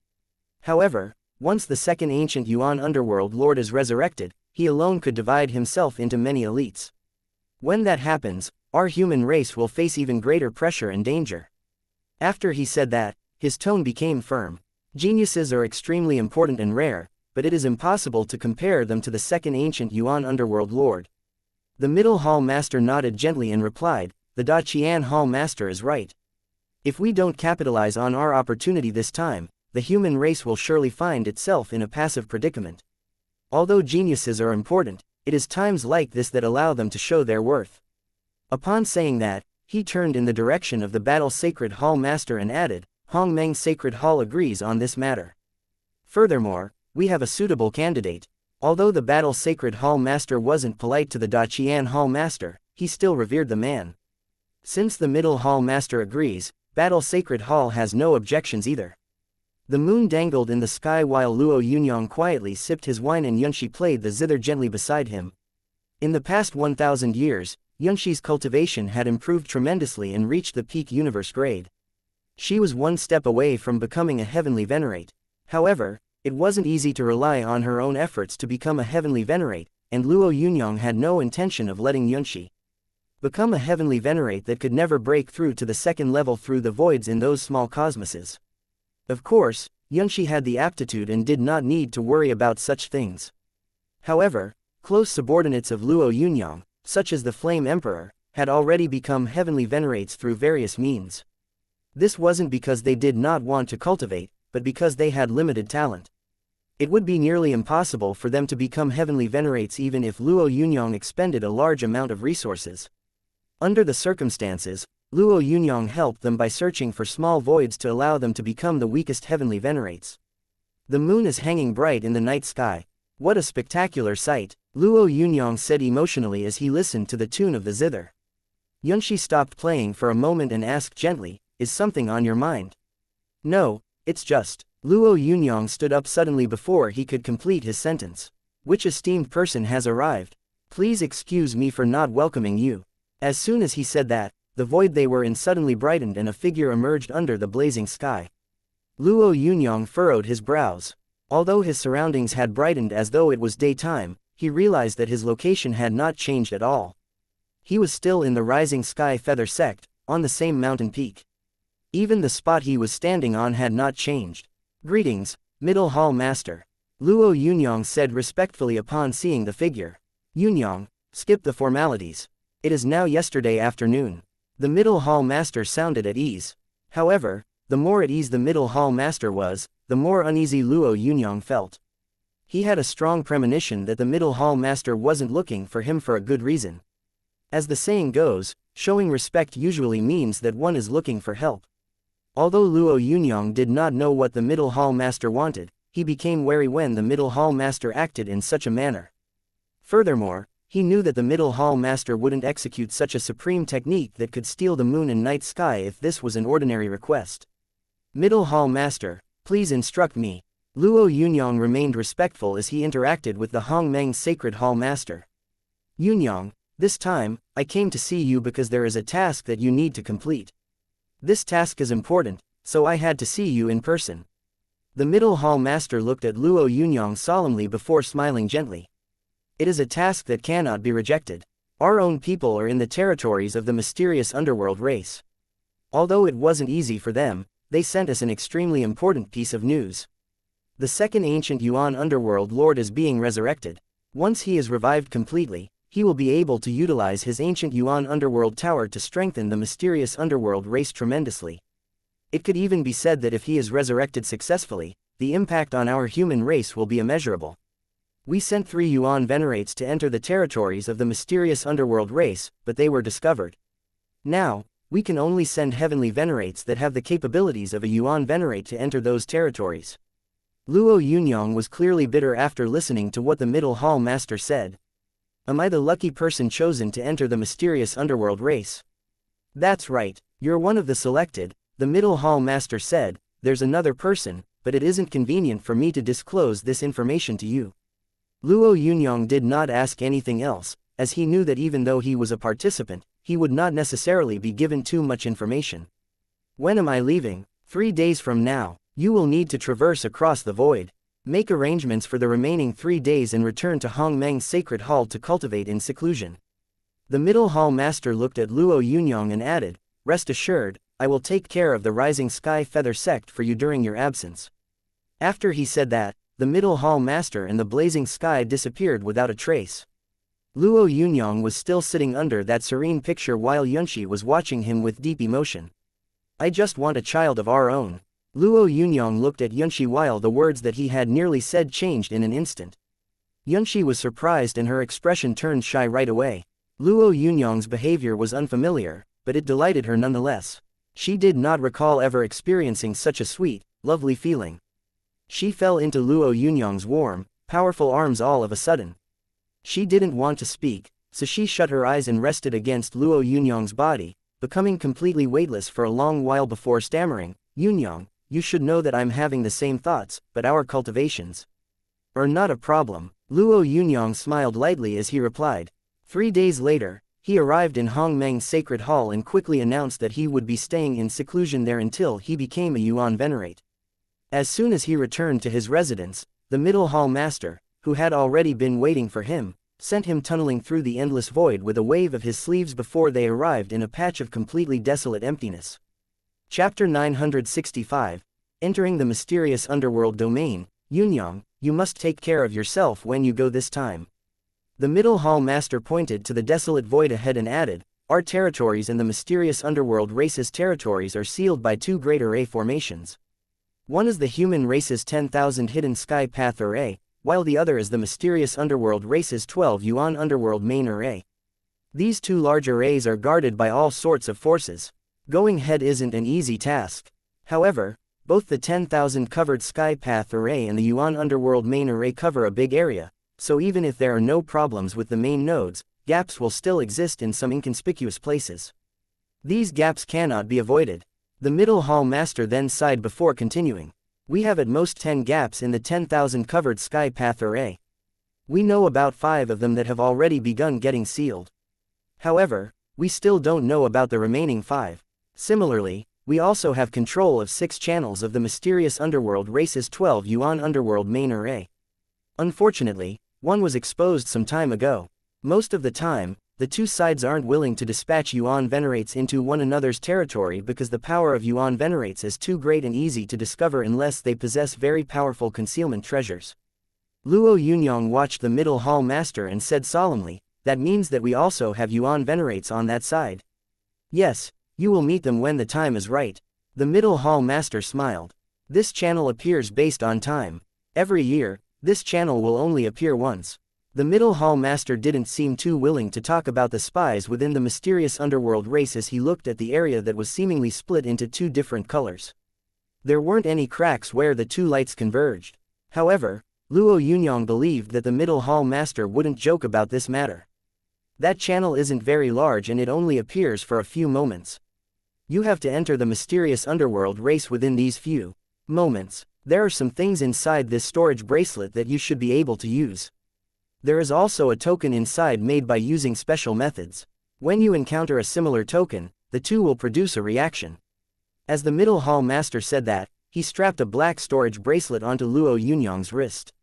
However, once the second ancient Yuan Underworld Lord is resurrected, he alone could divide himself into many elites. When that happens, our human race will face even greater pressure and danger. After he said that, his tone became firm. Geniuses are extremely important and rare, but it is impossible to compare them to the second ancient Yuan Underworld Lord. The middle hall master nodded gently and replied, "The Da Qian hall master is right. If we don't capitalize on our opportunity this time, the human race will surely find itself in a passive predicament. Although geniuses are important, it is times like this that allow them to show their worth." Upon saying that, he turned in the direction of the Battle Sacred Hall Master and added, "Hongmeng Sacred Hall agrees on this matter. Furthermore, we have a suitable candidate." Although the Battle Sacred Hall Master wasn't polite to the Da Qian Hall Master, he still revered the man. Since the Middle Hall Master agrees, Battle Sacred Hall has no objections either. The moon dangled in the sky while Luo Yunyang quietly sipped his wine and Yunxi played the zither gently beside him. In the past 1,000 years, Yunxi's cultivation had improved tremendously and reached the peak universe grade. She was one step away from becoming a heavenly venerate. However, it wasn't easy to rely on her own efforts to become a heavenly venerate, and Luo Yunyang had no intention of letting Yunxi become a heavenly venerate that could never break through to the second level through the voids in those small cosmoses. Of course, Yunxi had the aptitude and did not need to worry about such things. However, close subordinates of Luo Yunyang, such as the Flame Emperor, had already become heavenly venerates through various means. This wasn't because they did not want to cultivate, but because they had limited talent. It would be nearly impossible for them to become heavenly venerates even if Luo Yunyang expended a large amount of resources. Under the circumstances, Luo Yunyang helped them by searching for small voids to allow them to become the weakest heavenly venerates. "The moon is hanging bright in the night sky. What a spectacular sight," Luo Yunyang said emotionally as he listened to the tune of the zither. Yunxi stopped playing for a moment and asked gently, "Is something on your mind?" "No, it's just..." Luo Yunyang stood up suddenly before he could complete his sentence. "Which esteemed person has arrived? Please excuse me for not welcoming you." As soon as he said that, the void they were in suddenly brightened and a figure emerged under the blazing sky. Luo Yunyang furrowed his brows. Although his surroundings had brightened as though it was daytime, he realized that his location had not changed at all. He was still in the rising sky feather sect, on the same mountain peak. Even the spot he was standing on had not changed. "Greetings, Middle Hall Master," Luo Yunyang said respectfully upon seeing the figure. "Yunyang, skip the formalities. It is now yesterday afternoon." The Middle Hall Master sounded at ease. However, the more at ease the Middle Hall Master was, the more uneasy Luo Yunyang felt. He had a strong premonition that the Middle Hall Master wasn't looking for him for a good reason. As the saying goes, showing respect usually means that one is looking for help. Although Luo Yunyang did not know what the Middle Hall Master wanted, he became wary when the Middle Hall Master acted in such a manner. Furthermore, he knew that the Middle Hall Master wouldn't execute such a supreme technique that could steal the moon and night sky if this was an ordinary request. "Middle Hall Master, please instruct me." Luo Yunyang remained respectful as he interacted with the Hongmeng Sacred Hall Master. "Yunyang, this time, I came to see you because there is a task that you need to complete. This task is important, so I had to see you in person." The Middle Hall Master looked at Luo Yunyang solemnly before smiling gently. "It is a task that cannot be rejected. Our own people are in the territories of the mysterious underworld race. Although it wasn't easy for them, they sent us an extremely important piece of news. The second ancient Yuan underworld lord is being resurrected. Once he is revived completely, he will be able to utilize his ancient Yuan underworld tower to strengthen the mysterious underworld race tremendously. It could even be said that if he is resurrected successfully, the impact on our human race will be immeasurable. We sent 3 Yuan venerates to enter the territories of the mysterious underworld race, but they were discovered. Now, we can only send heavenly venerates that have the capabilities of a Yuan venerate to enter those territories." Luo Yunyang was clearly bitter after listening to what the Middle Hall Master said. "Am I the lucky person chosen to enter the mysterious underworld race?" "That's right, you're one of the selected," the Middle Hall Master said. "There's another person, but it isn't convenient for me to disclose this information to you." Luo Yunyang did not ask anything else, as he knew that even though he was a participant, he would not necessarily be given too much information. "When am I leaving?" 3 days from now. You will need to traverse across the void. Make arrangements for the remaining 3 days and return to Hongmeng Sacred Hall to cultivate in seclusion." The Middle Hall Master looked at Luo Yunyang and added, "Rest assured, I will take care of the Rising Sky Feather sect for you during your absence." After he said that, the Middle Hall Master and the blazing sky disappeared without a trace. Luo Yunyang was still sitting under that serene picture while Yunxi was watching him with deep emotion. I just want a child of our own. Luo Yunyang looked at Yunxi while the words that he had nearly said changed in an instant. Yunxi was surprised and her expression turned shy right away. Luo Yunyang's behavior was unfamiliar, but it delighted her nonetheless. She did not recall ever experiencing such a sweet, lovely feeling. She fell into Luo Yunyang's warm, powerful arms all of a sudden. She didn't want to speak, so she shut her eyes and rested against Luo Yunyang's body, becoming completely weightless for a long while before stammering, "Yunyang, you should know that I'm having the same thoughts, but our cultivations are not a problem." Luo Yunyang smiled lightly as he replied. 3 days later, he arrived in Hongmeng's sacred hall and quickly announced that he would be staying in seclusion there until he became a Yuan Venerate. As soon as he returned to his residence, the middle hall master, who had already been waiting for him, sent him tunneling through the endless void with a wave of his sleeves before they arrived in a patch of completely desolate emptiness. Chapter 965. Entering the mysterious underworld domain. Yunyang, you must take care of yourself when you go this time. The middle hall master pointed to the desolate void ahead and added, our territories and the mysterious underworld race's territories are sealed by 2 great array formations. One is the human race's 10,000 hidden sky path array, while the other is the mysterious underworld race's 12 Yuan underworld main array. These 2 large arrays are guarded by all sorts of forces. Going ahead isn't an easy task. However, both the 10,000 covered sky path array and the Yuan underworld main array cover a big area, so even if there are no problems with the main nodes, gaps will still exist in some inconspicuous places. These gaps cannot be avoided. The middle hall master then sighed before continuing. We have at most 10 gaps in the 10,000 covered sky path array. We know about 5 of them that have already begun getting sealed. However, we still don't know about the remaining 5. Similarly, we also have control of 6 channels of the mysterious underworld race's 12 Yuan underworld main array. Unfortunately, one was exposed some time ago. Most of the time, the 2 sides aren't willing to dispatch Yuan Venerates into one another's territory because the power of Yuan Venerates is too great and easy to discover unless they possess very powerful concealment treasures. Luo Yunyang watched the middle hall master and said solemnly, that means that we also have Yuan Venerates on that side. Yes, you will meet them when the time is right. The middle hall master smiled. This channel appears based on time. Every year, this channel will only appear once. The middle hall master didn't seem too willing to talk about the spies within the mysterious underworld race as he looked at the area that was seemingly split into 2 different colors. There weren't any cracks where the 2 lights converged. However, Luo Yunyang believed that the middle hall master wouldn't joke about this matter. That channel isn't very large and it only appears for a few moments. You have to enter the mysterious underworld race within these few moments. There are some things inside this storage bracelet that you should be able to use. There is also a token inside made by using special methods. When you encounter a similar token, the 2 will produce a reaction. As the middle hall master said that, he strapped a black storage bracelet onto Luo Yunyang's wrist.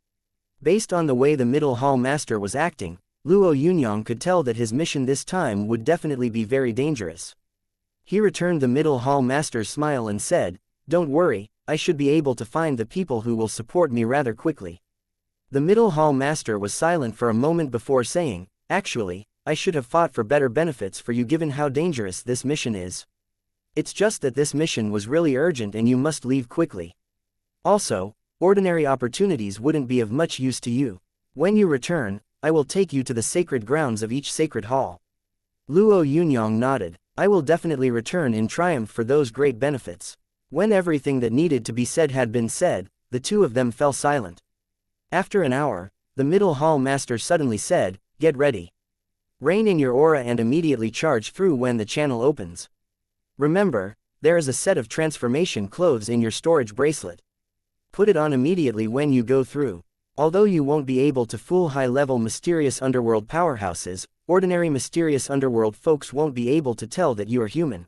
Based on the way the middle hall master was acting, Luo Yunyang could tell that his mission this time would definitely be very dangerous. He returned the middle hall master's smile and said, don't worry, I should be able to find the people who will support me rather quickly. The middle hall master was silent for a moment before saying, actually, I should have fought for better benefits for you given how dangerous this mission is. It's just that this mission was really urgent and you must leave quickly. Also, ordinary opportunities wouldn't be of much use to you. When you return, I will take you to the sacred grounds of each sacred hall. Luo Yunyang nodded. I will definitely return in triumph for those great benefits. When everything that needed to be said had been said, the 2 of them fell silent. After an hour, the middle hall master suddenly said, get ready. Rein in your aura and immediately charge through when the channel opens. Remember, there is a set of transformation clothes in your storage bracelet. Put it on immediately when you go through. Although you won't be able to fool high-level mysterious underworld powerhouses, ordinary mysterious underworld folks won't be able to tell that you are human.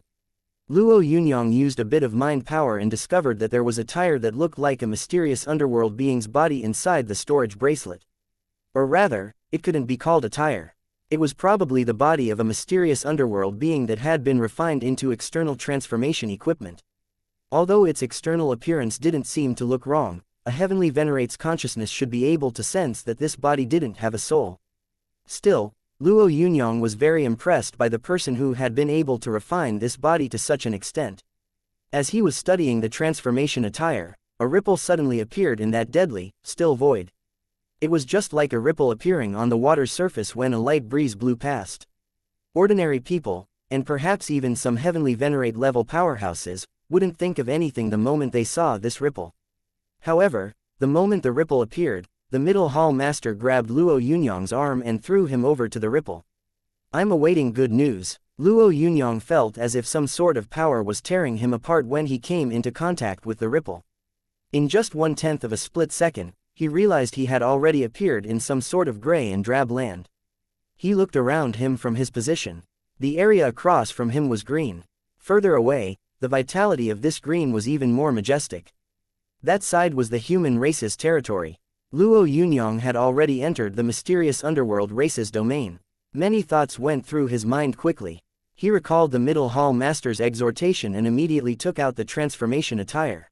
Luo Yunyang used a bit of mind power and discovered that there was a tire that looked like a mysterious underworld being's body inside the storage bracelet. Or rather, it couldn't be called a tire. It was probably the body of a mysterious underworld being that had been refined into external transformation equipment. Although its external appearance didn't seem to look wrong, a heavenly venerate's consciousness should be able to sense that this body didn't have a soul. Still, Luo Yunyang was very impressed by the person who had been able to refine this body to such an extent. As he was studying the transformation attire, a ripple suddenly appeared in that deadly, still void. It was just like a ripple appearing on the water's surface when a light breeze blew past. Ordinary people, and perhaps even some heavenly venerate level powerhouses, wouldn't think of anything the moment they saw this ripple. However, the moment the ripple appeared, the middle hall master grabbed Luo Yunyang's arm and threw him over to the ripple. I'm awaiting good news. Luo Yunyang felt as if some sort of power was tearing him apart when he came into contact with the ripple. In just 1/10 of a split second, he realized he had already appeared in some sort of gray and drab land. He looked around him from his position. The area across from him was green. Further away, the vitality of this green was even more majestic. That side was the human race's territory. Luo Yunyang had already entered the mysterious underworld race's domain. Many thoughts went through his mind quickly. He recalled the middle hall master's exhortation and immediately took out the transformation attire.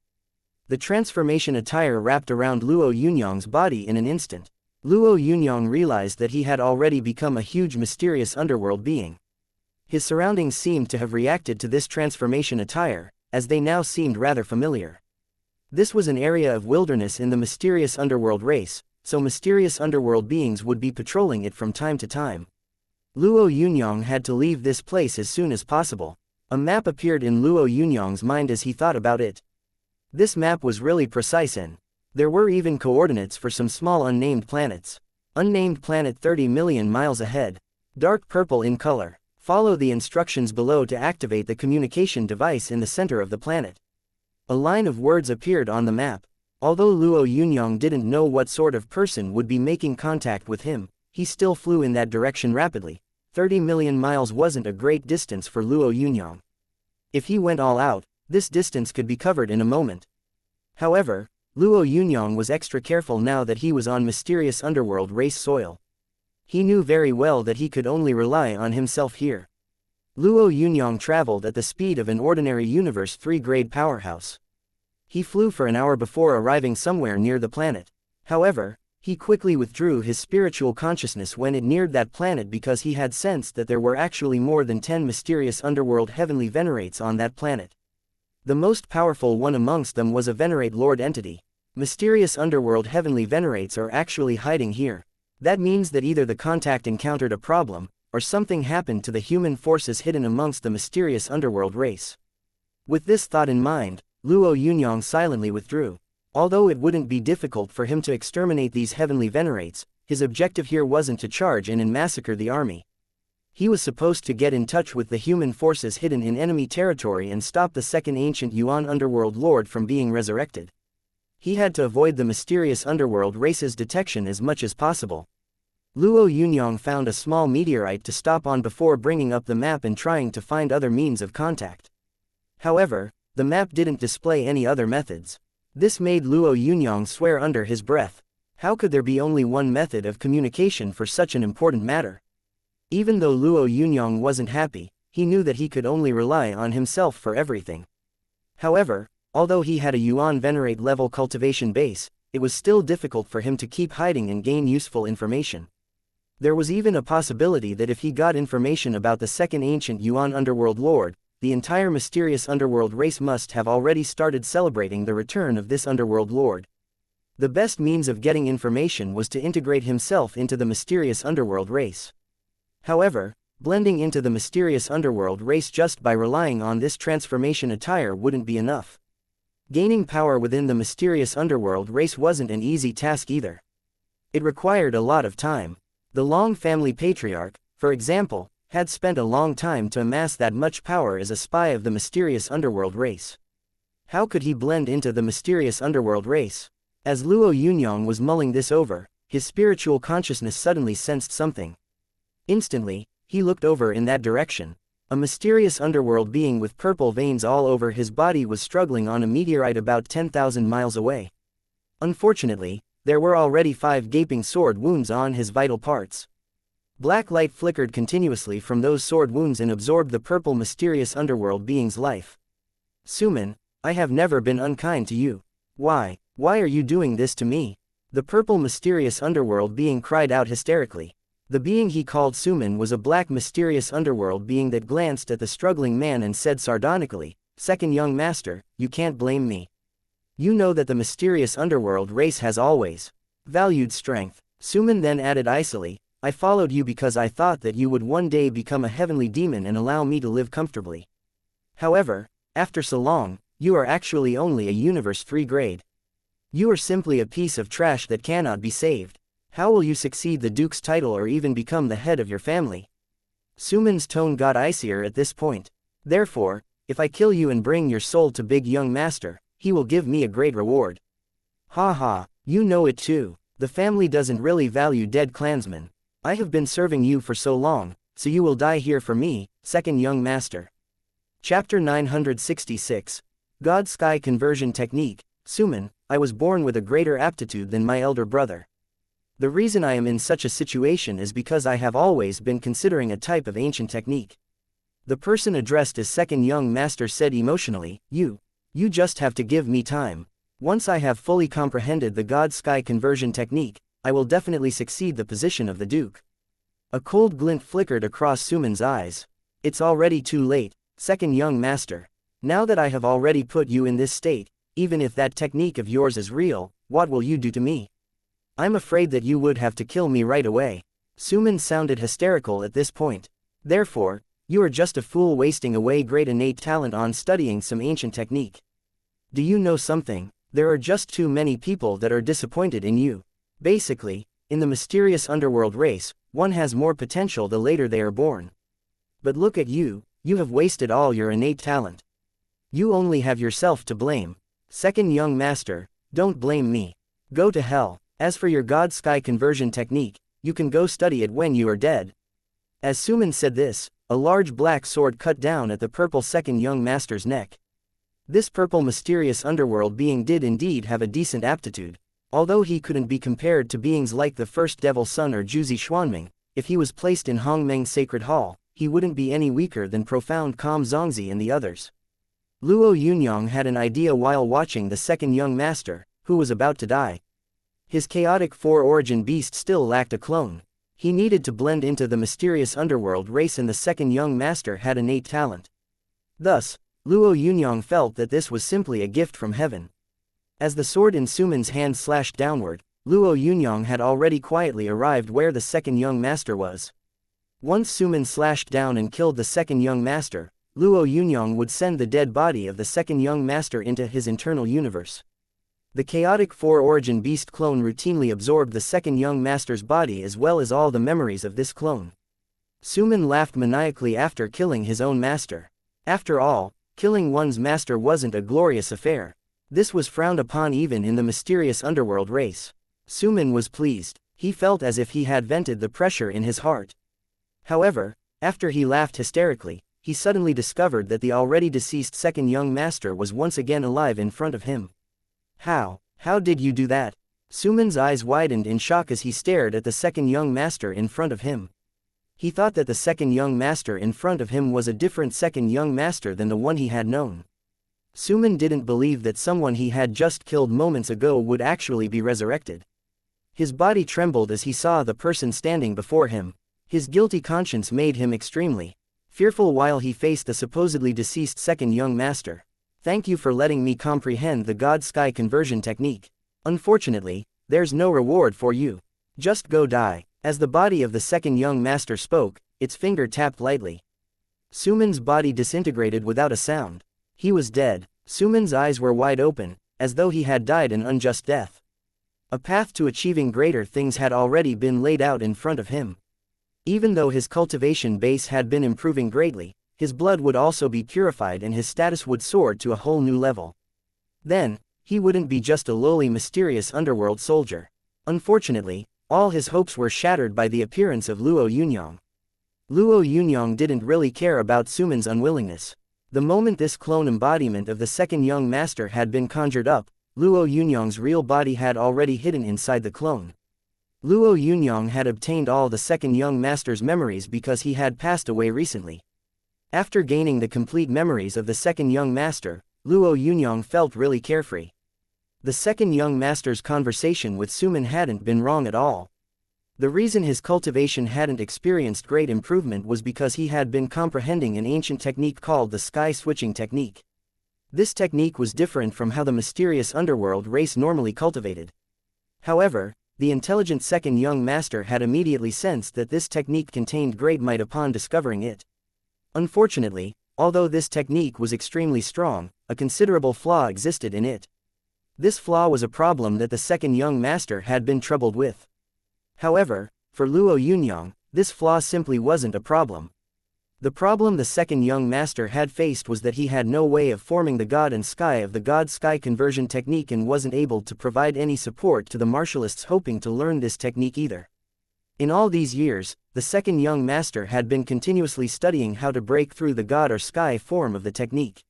The transformation attire wrapped around Luo Yunyang's body in an instant. Luo Yunyang realized that he had already become a huge mysterious underworld being. His surroundings seemed to have reacted to this transformation attire, as they now seemed rather familiar. This was an area of wilderness in the mysterious underworld race, so mysterious underworld beings would be patrolling it from time to time. Luo Yunyang had to leave this place as soon as possible. A map appeared in Luo Yunyang's mind as he thought about it. This map was really precise and there were even coordinates for some small unnamed planets. Unnamed planet 30 million miles ahead. Dark purple in color. Follow the instructions below to activate the communication device in the center of the planet. A line of words appeared on the map. Although Luo Yunyang didn't know what sort of person would be making contact with him, he still flew in that direction rapidly. 30 million miles wasn't a great distance for Luo Yunyang. If he went all out, this distance could be covered in a moment. However, Luo Yunyang was extra careful now that he was on mysterious underworld race soil. He knew very well that he could only rely on himself here. Luo Yunyang traveled at the speed of an ordinary Universe 3-grade powerhouse. He flew for an hour before arriving somewhere near the planet. However, he quickly withdrew his spiritual consciousness when it neared that planet because he had sensed that there were actually more than 10 mysterious underworld heavenly venerates on that planet. The most powerful one amongst them was a venerate lord entity. Mysterious underworld heavenly venerates are actually hiding here. That means that either the contact encountered a problem, or something happened to the human forces hidden amongst the mysterious underworld race. With this thought in mind, Luo Yunyang silently withdrew. Although it wouldn't be difficult for him to exterminate these heavenly venerates, his objective here wasn't to charge in and massacre the army. He was supposed to get in touch with the human forces hidden in enemy territory and stop the second ancient Yuan underworld lord from being resurrected. He had to avoid the mysterious underworld race's detection as much as possible. Luo Yunyang found a small meteorite to stop on before bringing up the map and trying to find other means of contact. However, the map didn't display any other methods. This made Luo Yunyang swear under his breath. How could there be only one method of communication for such an important matter? Even though Luo Yunyang wasn't happy, he knew that he could only rely on himself for everything. However, although he had a Yuan Venerate level cultivation base, it was still difficult for him to keep hiding and gain useful information. There was even a possibility that if he got information about the second ancient Yuan underworld lord, the entire mysterious underworld race must have already started celebrating the return of this underworld lord. The best means of getting information was to integrate himself into the mysterious underworld race. However, blending into the mysterious underworld race just by relying on this transformation attire wouldn't be enough. Gaining power within the mysterious underworld race wasn't an easy task either. It required a lot of time. The Long family patriarch, for example, had spent a long time to amass that much power as a spy of the mysterious underworld race. How could he blend into the mysterious underworld race? As Luo Yunyang was mulling this over, his spiritual consciousness suddenly sensed something. Instantly, he looked over in that direction. A mysterious underworld being with purple veins all over his body was struggling on a meteorite about 10,000 miles away. Unfortunately, there were already 5 gaping sword wounds on his vital parts. Black light flickered continuously from those sword wounds and absorbed the purple mysterious underworld being's life. Suman, I have never been unkind to you. Why are you doing this to me? The purple mysterious underworld being cried out hysterically. The being he called Suman was a black mysterious underworld being that glanced at the struggling man and said sardonically, "Second young master, you can't blame me. You know that the mysterious underworld race has always valued strength." Suman then added icily, "I followed you because I thought that you would one day become a heavenly demon and allow me to live comfortably. However, after so long, you are actually only a universe 3 grade. You are simply a piece of trash that cannot be saved. How will you succeed the Duke's title or even become the head of your family?" Suman's tone got icier at this point. "Therefore, if I kill you and bring your soul to Big Young Master, he will give me a great reward." "Ha ha, you know it too. The family doesn't really value dead clansmen. I have been serving you for so long, so you will die here for me, Second Young Master." Chapter 966. God Sky Conversion Technique. Suman, I was born with a greater aptitude than my elder brother. The reason I am in such a situation is because I have always been considering a type of ancient technique. The person addressed as Second Young Master said emotionally, You just have to give me time. Once I have fully comprehended the God Sky Conversion Technique, I will definitely succeed the position of the Duke." A cold glint flickered across Suman's eyes. "It's already too late, Second Young Master. Now that I have already put you in this state, even if that technique of yours is real, what will you do to me? I'm afraid that you would have to kill me right away." Suman sounded hysterical at this point. "Therefore, you are just a fool wasting away great innate talent on studying some ancient technique. Do you know something? There are just too many people that are disappointed in you. Basically, in the mysterious underworld race, one has more potential the later they are born. But look at you, you have wasted all your innate talent. You only have yourself to blame. Second Young Master, don't blame me. Go to hell. As for your God Sky Conversion Technique, you can go study it when you are dead." As Suman said this, a large black sword cut down at the purple Second Young Master's neck. This purple mysterious underworld being did indeed have a decent aptitude. Although he couldn't be compared to beings like the First Devil Son or Jiuzi Xuanming, if he was placed in Hongmeng's Sacred Hall, he wouldn't be any weaker than Profound Calm Zongzi and the others. Luo Yunyang had an idea while watching the Second Young Master, who was about to die. His chaotic 4-origin beast still lacked a clone. He needed to blend into the mysterious underworld race and the Second Young Master had innate talent. Thus, Luo Yunyang felt that this was simply a gift from heaven. As the sword in Suman's hand slashed downward, Luo Yunyang had already quietly arrived where the Second Young Master was. Once Suman slashed down and killed the Second Young Master, Luo Yunyang would send the dead body of the Second Young Master into his internal universe. The chaotic 4-origin beast clone routinely absorbed the Second Young Master's body as well as all the memories of this clone. Suman laughed maniacally after killing his own master. After all, killing one's master wasn't a glorious affair. This was frowned upon even in the mysterious underworld race. Suman was pleased. He felt as if he had vented the pressure in his heart. However, after he laughed hysterically, he suddenly discovered that the already deceased Second Young Master was once again alive in front of him. How did you do that?" Suman's eyes widened in shock as he stared at the Second Young Master in front of him. He thought that the Second Young Master in front of him was a different Second Young Master than the one he had known. Suman didn't believe that someone he had just killed moments ago would actually be resurrected. His body trembled as he saw the person standing before him. His guilty conscience made him extremely fearful while he faced the supposedly deceased Second Young Master. "Thank you for letting me comprehend the God Sky Conversion Technique. Unfortunately, there's no reward for you. Just go die." As the body of the Second Young Master spoke, its finger tapped lightly. Suman's body disintegrated without a sound. He was dead. Suman's eyes were wide open, as though he had died an unjust death. A path to achieving greater things had already been laid out in front of him. Even though his cultivation base had been improving greatly, his blood would also be purified and his status would soar to a whole new level. Then, he wouldn't be just a lowly mysterious underworld soldier. Unfortunately, all his hopes were shattered by the appearance of Luo Yunyang. Luo Yunyang didn't really care about Suman's unwillingness. The moment this clone embodiment of the Second Young Master had been conjured up, Luo Yunyang's real body had already hidden inside the clone. Luo Yunyang had obtained all the Second Young Master's memories because he had passed away recently. After gaining the complete memories of the Second Young Master, Luo Yunyang felt really carefree. The Second Young Master's conversation with Suman hadn't been wrong at all. The reason his cultivation hadn't experienced great improvement was because he had been comprehending an ancient technique called the sky switching technique. This technique was different from how the mysterious underworld race normally cultivated. However, the intelligent second young master had immediately sensed that this technique contained great might upon discovering it. Unfortunately, although this technique was extremely strong, a considerable flaw existed in it. This flaw was a problem that the second young master had been troubled with. However, for Luo Yunyang, this flaw simply wasn't a problem. The problem the second young master had faced was that he had no way of forming the god and sky of the god-sky conversion technique and wasn't able to provide any support to the martialists hoping to learn this technique either. In all these years, the second young master had been continuously studying how to break through the god or sky form of the technique.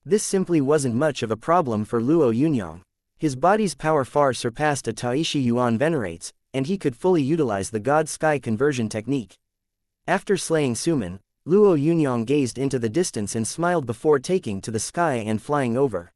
This simply wasn't much of a problem for Luo Yunyang. His body's power far surpassed a Taishi Yuan venerates, and he could fully utilize the god-sky conversion technique. After slaying Suman, Luo Yunyang gazed into the distance and smiled before taking to the sky and flying over.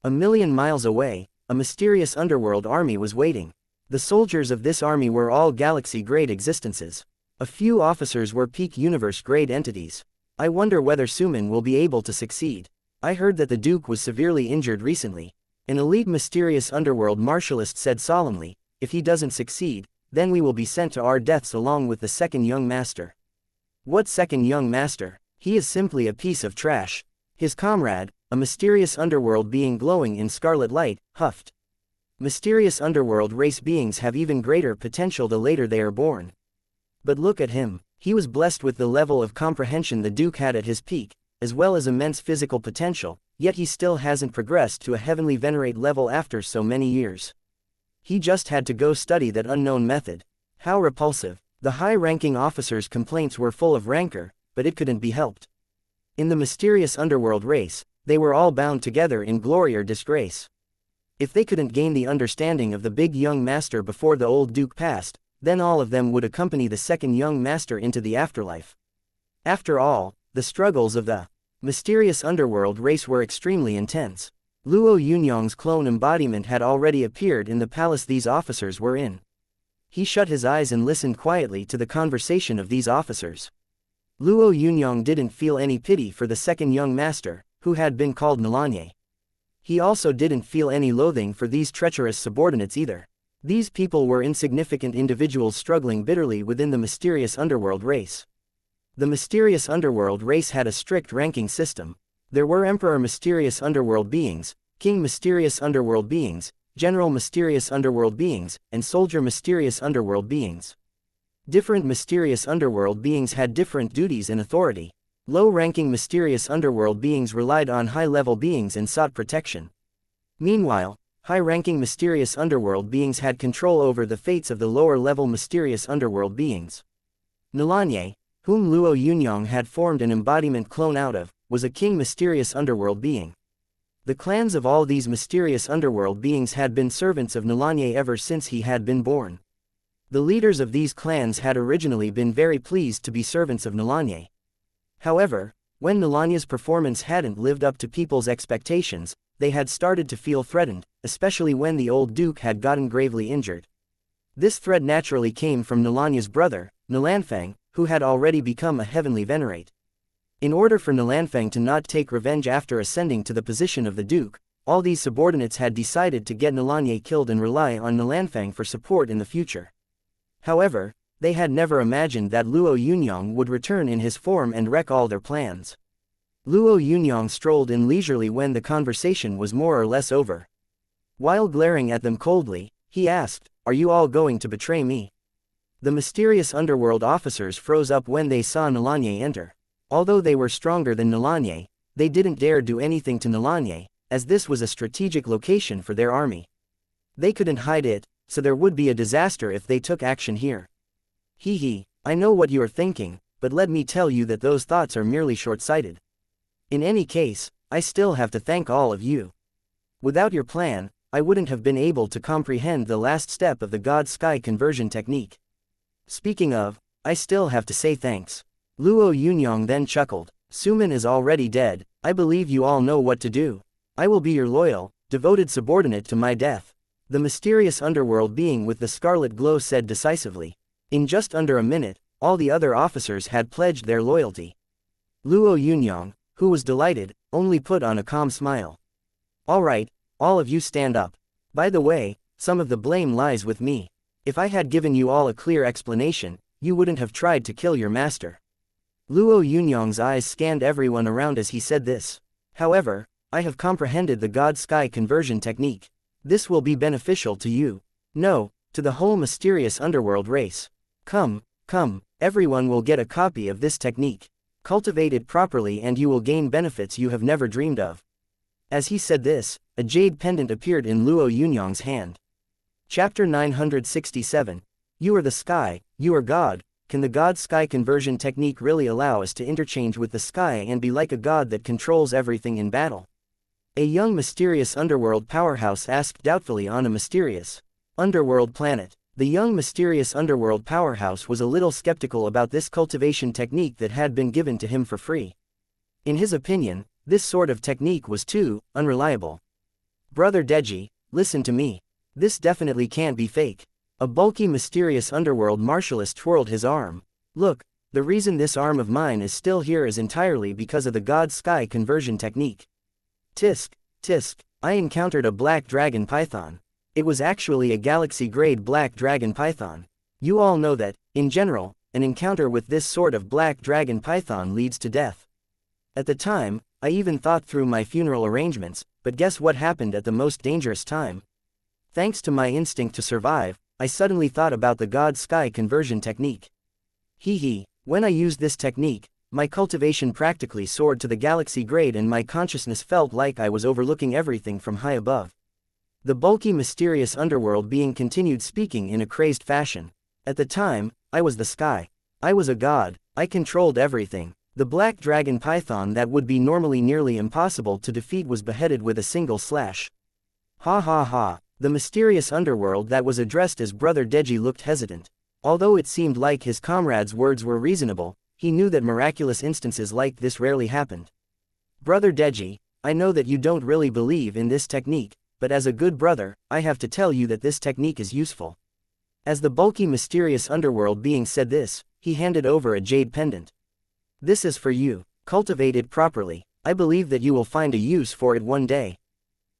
1,000,000 miles away, a mysterious underworld army was waiting. The soldiers of this army were all galaxy-grade existences. A few officers were peak universe-grade entities. I wonder whether Suman will be able to succeed. I heard that the Duke was severely injured recently. An elite mysterious underworld martialist said solemnly, if he doesn't succeed, then we will be sent to our deaths along with the second young master. What second young master? He is simply a piece of trash. His comrade, a mysterious underworld being glowing in scarlet light, huffed. Mysterious underworld race beings have even greater potential the later they are born. But look at him, he was blessed with the level of comprehension the Duke had at his peak, as well as immense physical potential, yet he still hasn't progressed to a heavenly venerate level after so many years. He just had to go study that unknown method. How repulsive. The high-ranking officers' complaints were full of rancor, but it couldn't be helped. In the mysterious underworld race, they were all bound together in glory or disgrace. If they couldn't gain the understanding of the big young master before the old Duke passed, then all of them would accompany the second young master into the afterlife. After all, the struggles of the mysterious underworld race were extremely intense. Luo Yunyang's clone embodiment had already appeared in the palace these officers were in. He shut his eyes and listened quietly to the conversation of these officers. Luo Yunyang didn't feel any pity for the second young master, who had been called Nalanye. He also didn't feel any loathing for these treacherous subordinates either. These people were insignificant individuals struggling bitterly within the mysterious underworld race. The mysterious underworld race had a strict ranking system. There were Emperor Mysterious Underworld Beings, King Mysterious Underworld Beings, General Mysterious Underworld Beings, and Soldier Mysterious Underworld Beings. Different mysterious underworld beings had different duties and authority. Low-ranking mysterious underworld beings relied on high-level beings and sought protection. Meanwhile, high-ranking mysterious underworld beings had control over the fates of the lower-level mysterious underworld beings. Nalanye, whom Luo Yunyang had formed an embodiment clone out of, was a king mysterious underworld being. The clans of all these mysterious underworld beings had been servants of Nalanye ever since he had been born. The leaders of these clans had originally been very pleased to be servants of Nalanye. However, when Nalanye's performance hadn't lived up to people's expectations, they had started to feel threatened, especially when the old Duke had gotten gravely injured. This threat naturally came from Nalanye's brother, Nalanfang, who had already become a heavenly venerate. In order for Nalanfang to not take revenge after ascending to the position of the Duke, all these subordinates had decided to get Nalanye killed and rely on Nalanfang for support in the future. However, they had never imagined that Luo Yunyang would return in his form and wreck all their plans. Luo Yunyang strolled in leisurely when the conversation was more or less over. While glaring at them coldly, he asked, "Are you all going to betray me?" The mysterious underworld officers froze up when they saw Nalanye enter. Although they were stronger than Nalanye, they didn't dare do anything to Nalanye, as this was a strategic location for their army. They couldn't hide it, so there would be a disaster if they took action here. Hee, I know what you are thinking, but let me tell you that those thoughts are merely short-sighted. In any case, I still have to thank all of you. Without your plan, I wouldn't have been able to comprehend the last step of the God-Sky conversion technique. Speaking of, I still have to say thanks. Luo Yunyang then chuckled. Suman is already dead, I believe you all know what to do. I will be your loyal, devoted subordinate to my death. The mysterious underworld being with the scarlet glow said decisively. In just under a minute, all the other officers had pledged their loyalty. Luo Yunyang, who was delighted, only put on a calm smile. All right, all of you stand up. By the way, some of the blame lies with me. If I had given you all a clear explanation, you wouldn't have tried to kill your master. Luo Yunyang's eyes scanned everyone around as he said this. However, I have comprehended the God-Sky conversion technique. This will be beneficial to you. No, to the whole mysterious underworld race. Come, everyone will get a copy of this technique. Cultivate it properly and you will gain benefits you have never dreamed of. As he said this, a jade pendant appeared in Luo Yunyang's hand. Chapter 967. You are the sky, you are God. Can the God-Sky conversion technique really allow us to interchange with the sky and be like a god that controls everything in battle? A young mysterious underworld powerhouse asked doubtfully on a mysterious underworld planet. The young mysterious underworld powerhouse was a little skeptical about this cultivation technique that had been given to him for free. In his opinion, this sort of technique was too unreliable. Brother Deji, listen to me. This definitely can't be fake. A bulky mysterious underworld martialist twirled his arm. Look, the reason this arm of mine is still here is entirely because of the God-Sky conversion technique. Tisk, I encountered a black dragon python. It was actually a galaxy-grade black dragon python. You all know that, in general, an encounter with this sort of black dragon python leads to death. At the time, I even thought through my funeral arrangements, but guess what happened at the most dangerous time? Thanks to my instinct to survive, I suddenly thought about the God-Sky conversion technique. When I used this technique, my cultivation practically soared to the galaxy grade and my consciousness felt like I was overlooking everything from high above. The bulky mysterious underworld being continued speaking in a crazed fashion. At the time, I was the sky. I was a god, I controlled everything. The black dragon python that would be normally nearly impossible to defeat was beheaded with a single slash. Ha. The mysterious underworld that was addressed as Brother Deji looked hesitant. Although it seemed like his comrade's words were reasonable, he knew that miraculous instances like this rarely happened. Brother Deji, I know that you don't really believe in this technique, but as a good brother, I have to tell you that this technique is useful. As the bulky mysterious underworld being said this, he handed over a jade pendant. This is for you, cultivate it properly, I believe that you will find a use for it one day.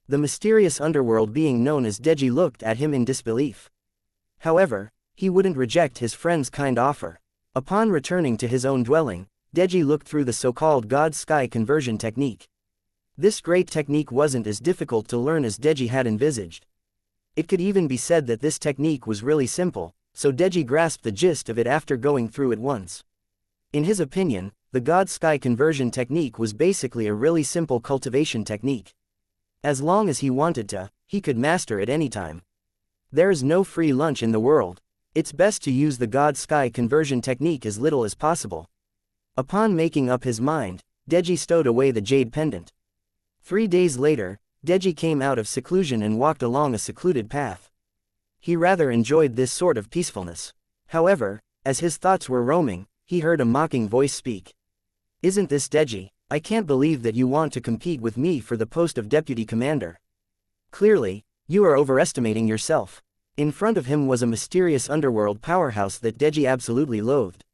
The mysterious underworld being known as Deji looked at him in disbelief. However, he wouldn't reject his friend's kind offer. Upon returning to his own dwelling, Deji looked through the so-called God-Sky conversion technique. This great technique wasn't as difficult to learn as Deji had envisaged. It could even be said that this technique was really simple, so Deji grasped the gist of it after going through it once. In his opinion, the God-Sky conversion technique was basically a really simple cultivation technique. As long as he wanted to, he could master it anytime. There is no free lunch in the world. It's best to use the God-Sky conversion technique as little as possible. Upon making up his mind, Deji stowed away the jade pendant. 3 days later, Deji came out of seclusion and walked along a secluded path. He rather enjoyed this sort of peacefulness. However, as his thoughts were roaming, he heard a mocking voice speak. Isn't this Deji? I can't believe that you want to compete with me for the post of deputy commander. Clearly, you are overestimating yourself. In front of him was a mysterious underworld powerhouse that Deji absolutely loathed.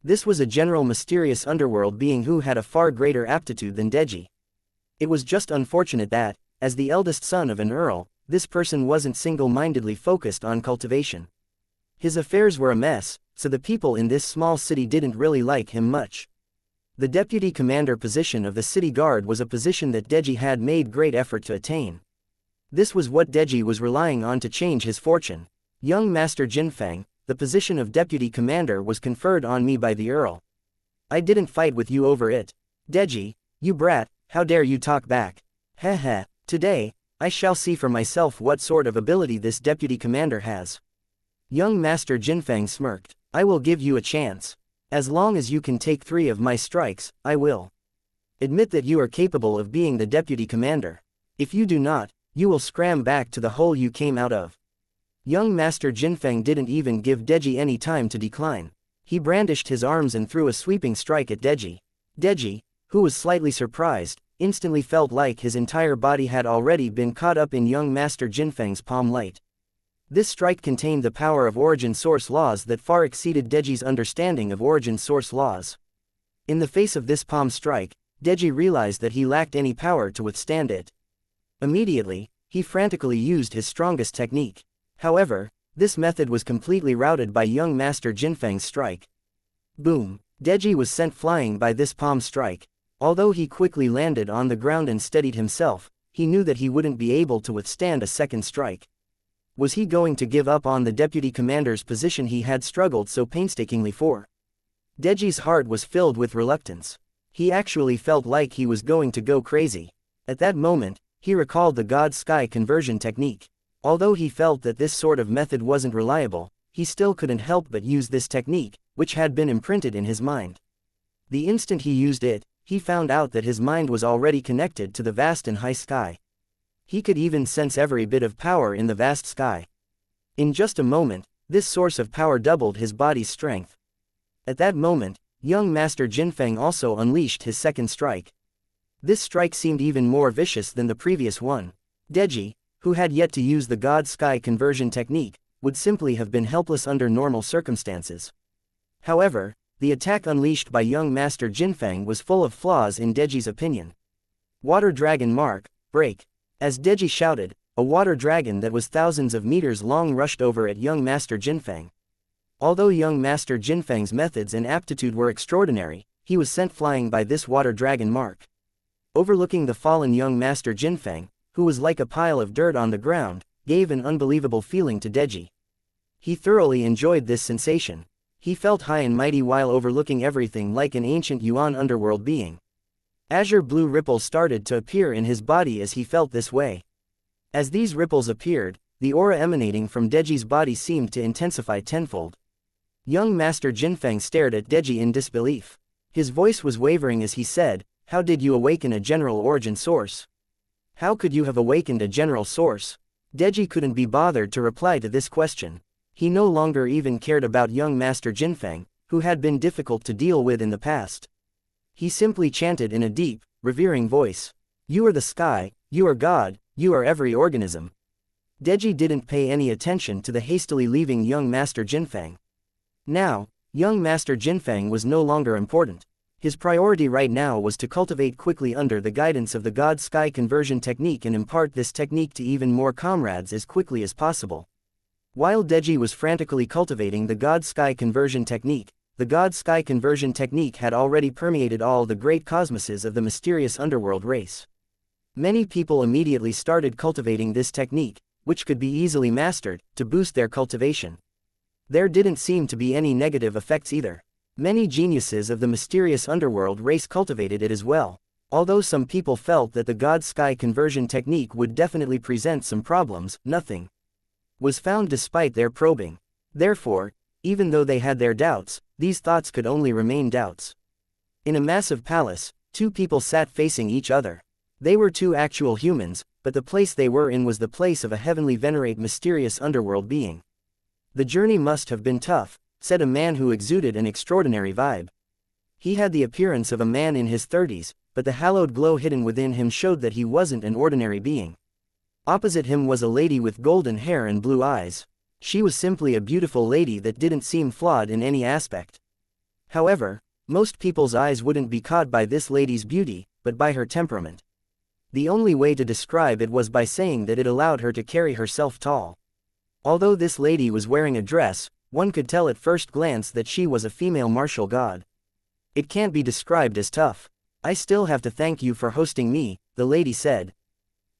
This was a general mysterious underworld being who had a far greater aptitude than Deji. It was just unfortunate that, as the eldest son of an earl, this person wasn't single-mindedly focused on cultivation. His affairs were a mess, so the people in this small city didn't really like him much. The deputy commander position of the city guard was a position that Deji had made great effort to attain. This was what Deji was relying on to change his fortune. Young Master Jinfeng, the position of deputy commander was conferred on me by the earl. I didn't fight with you over it. Deji, you brat, how dare you talk back? Heh. Today, I shall see for myself what sort of ability this deputy commander has. Young Master Jinfeng smirked. I will give you a chance. As long as you can take 3 of my strikes, I will. Admit that you are capable of being the deputy commander. If you do not, you will scram back to the hole you came out of. Young Master Jinfeng didn't even give Deji any time to decline. He brandished his arms and threw a sweeping strike at Deji. Deji, who was slightly surprised, instantly felt like his entire body had already been caught up in young Master Jinfeng's palm light. This strike contained the power of origin source laws that far exceeded Deji's understanding of origin source laws. In the face of this palm strike, Deji realized that he lacked any power to withstand it. Immediately, he frantically used his strongest technique. However, this method was completely routed by young Master Jinfeng's strike. Boom! Deji was sent flying by this palm strike. Although he quickly landed on the ground and steadied himself, he knew that he wouldn't be able to withstand a second strike. Was he going to give up on the deputy commander's position he had struggled so painstakingly for? Deji's heart was filled with reluctance. He actually felt like he was going to go crazy. At that moment, he recalled the God-Sky conversion technique. Although he felt that this sort of method wasn't reliable, he still couldn't help but use this technique, which had been imprinted in his mind. The instant he used it, he found out that his mind was already connected to the vast and high sky. He could even sense every bit of power in the vast sky. In just a moment, this source of power doubled his body's strength. At that moment, young Master Jinfeng also unleashed his second strike. This strike seemed even more vicious than the previous one. Deji, who had yet to use the God-Sky conversion technique, would simply have been helpless under normal circumstances. However, the attack unleashed by young Master Jinfeng was full of flaws in Deji's opinion. Water Dragon Mark, break! As Deji shouted, a water dragon that was thousands of meters long rushed over at young Master Jinfeng. Although young Master Jinfeng's methods and aptitude were extraordinary, he was sent flying by this water dragon Mark. Overlooking the fallen young Master Jinfeng, who was like a pile of dirt on the ground, gave an unbelievable feeling to Deji. He thoroughly enjoyed this sensation. He felt high and mighty while overlooking everything like an ancient Yuan underworld being. Azure blue ripples started to appear in his body as he felt this way. As these ripples appeared, the aura emanating from Deji's body seemed to intensify tenfold. Young Master Jinfeng stared at Deji in disbelief. His voice was wavering as he said, "How did you awaken a general origin source? How could you have awakened a general source?" Deji couldn't be bothered to reply to this question. He no longer even cared about young Master Jinfeng, who had been difficult to deal with in the past. He simply chanted in a deep, revering voice, "You are the sky, you are God, you are every organism." Deji didn't pay any attention to the hastily leaving young Master Jinfeng. Now, young Master Jinfeng was no longer important. His priority right now was to cultivate quickly under the guidance of the God-Sky conversion technique and impart this technique to even more comrades as quickly as possible. While Deji was frantically cultivating the God-Sky conversion technique, the God-Sky conversion technique had already permeated all the great cosmoses of the mysterious underworld race. Many people immediately started cultivating this technique, which could be easily mastered, to boost their cultivation. There didn't seem to be any negative effects either. Many geniuses of the mysterious underworld race cultivated it as well. Although some people felt that the God-Sky conversion technique would definitely present some problems, nothing was found despite their probing. Therefore, even though they had their doubts, these thoughts could only remain doubts. In a massive palace, two people sat facing each other. They were two actual humans, but the place they were in was the place of a heavenly venerate mysterious underworld being. "The journey must have been tough," said a man who exuded an extraordinary vibe. He had the appearance of a man in his 30s, but the hallowed glow hidden within him showed that he wasn't an ordinary being. Opposite him was a lady with golden hair and blue eyes. She was simply a beautiful lady that didn't seem flawed in any aspect. However, most people's eyes wouldn't be caught by this lady's beauty, but by her temperament. The only way to describe it was by saying that it allowed her to carry herself tall. Although this lady was wearing a dress, one could tell at first glance that she was a female martial god. "It can't be described as tough. I still have to thank you for hosting me," the lady said.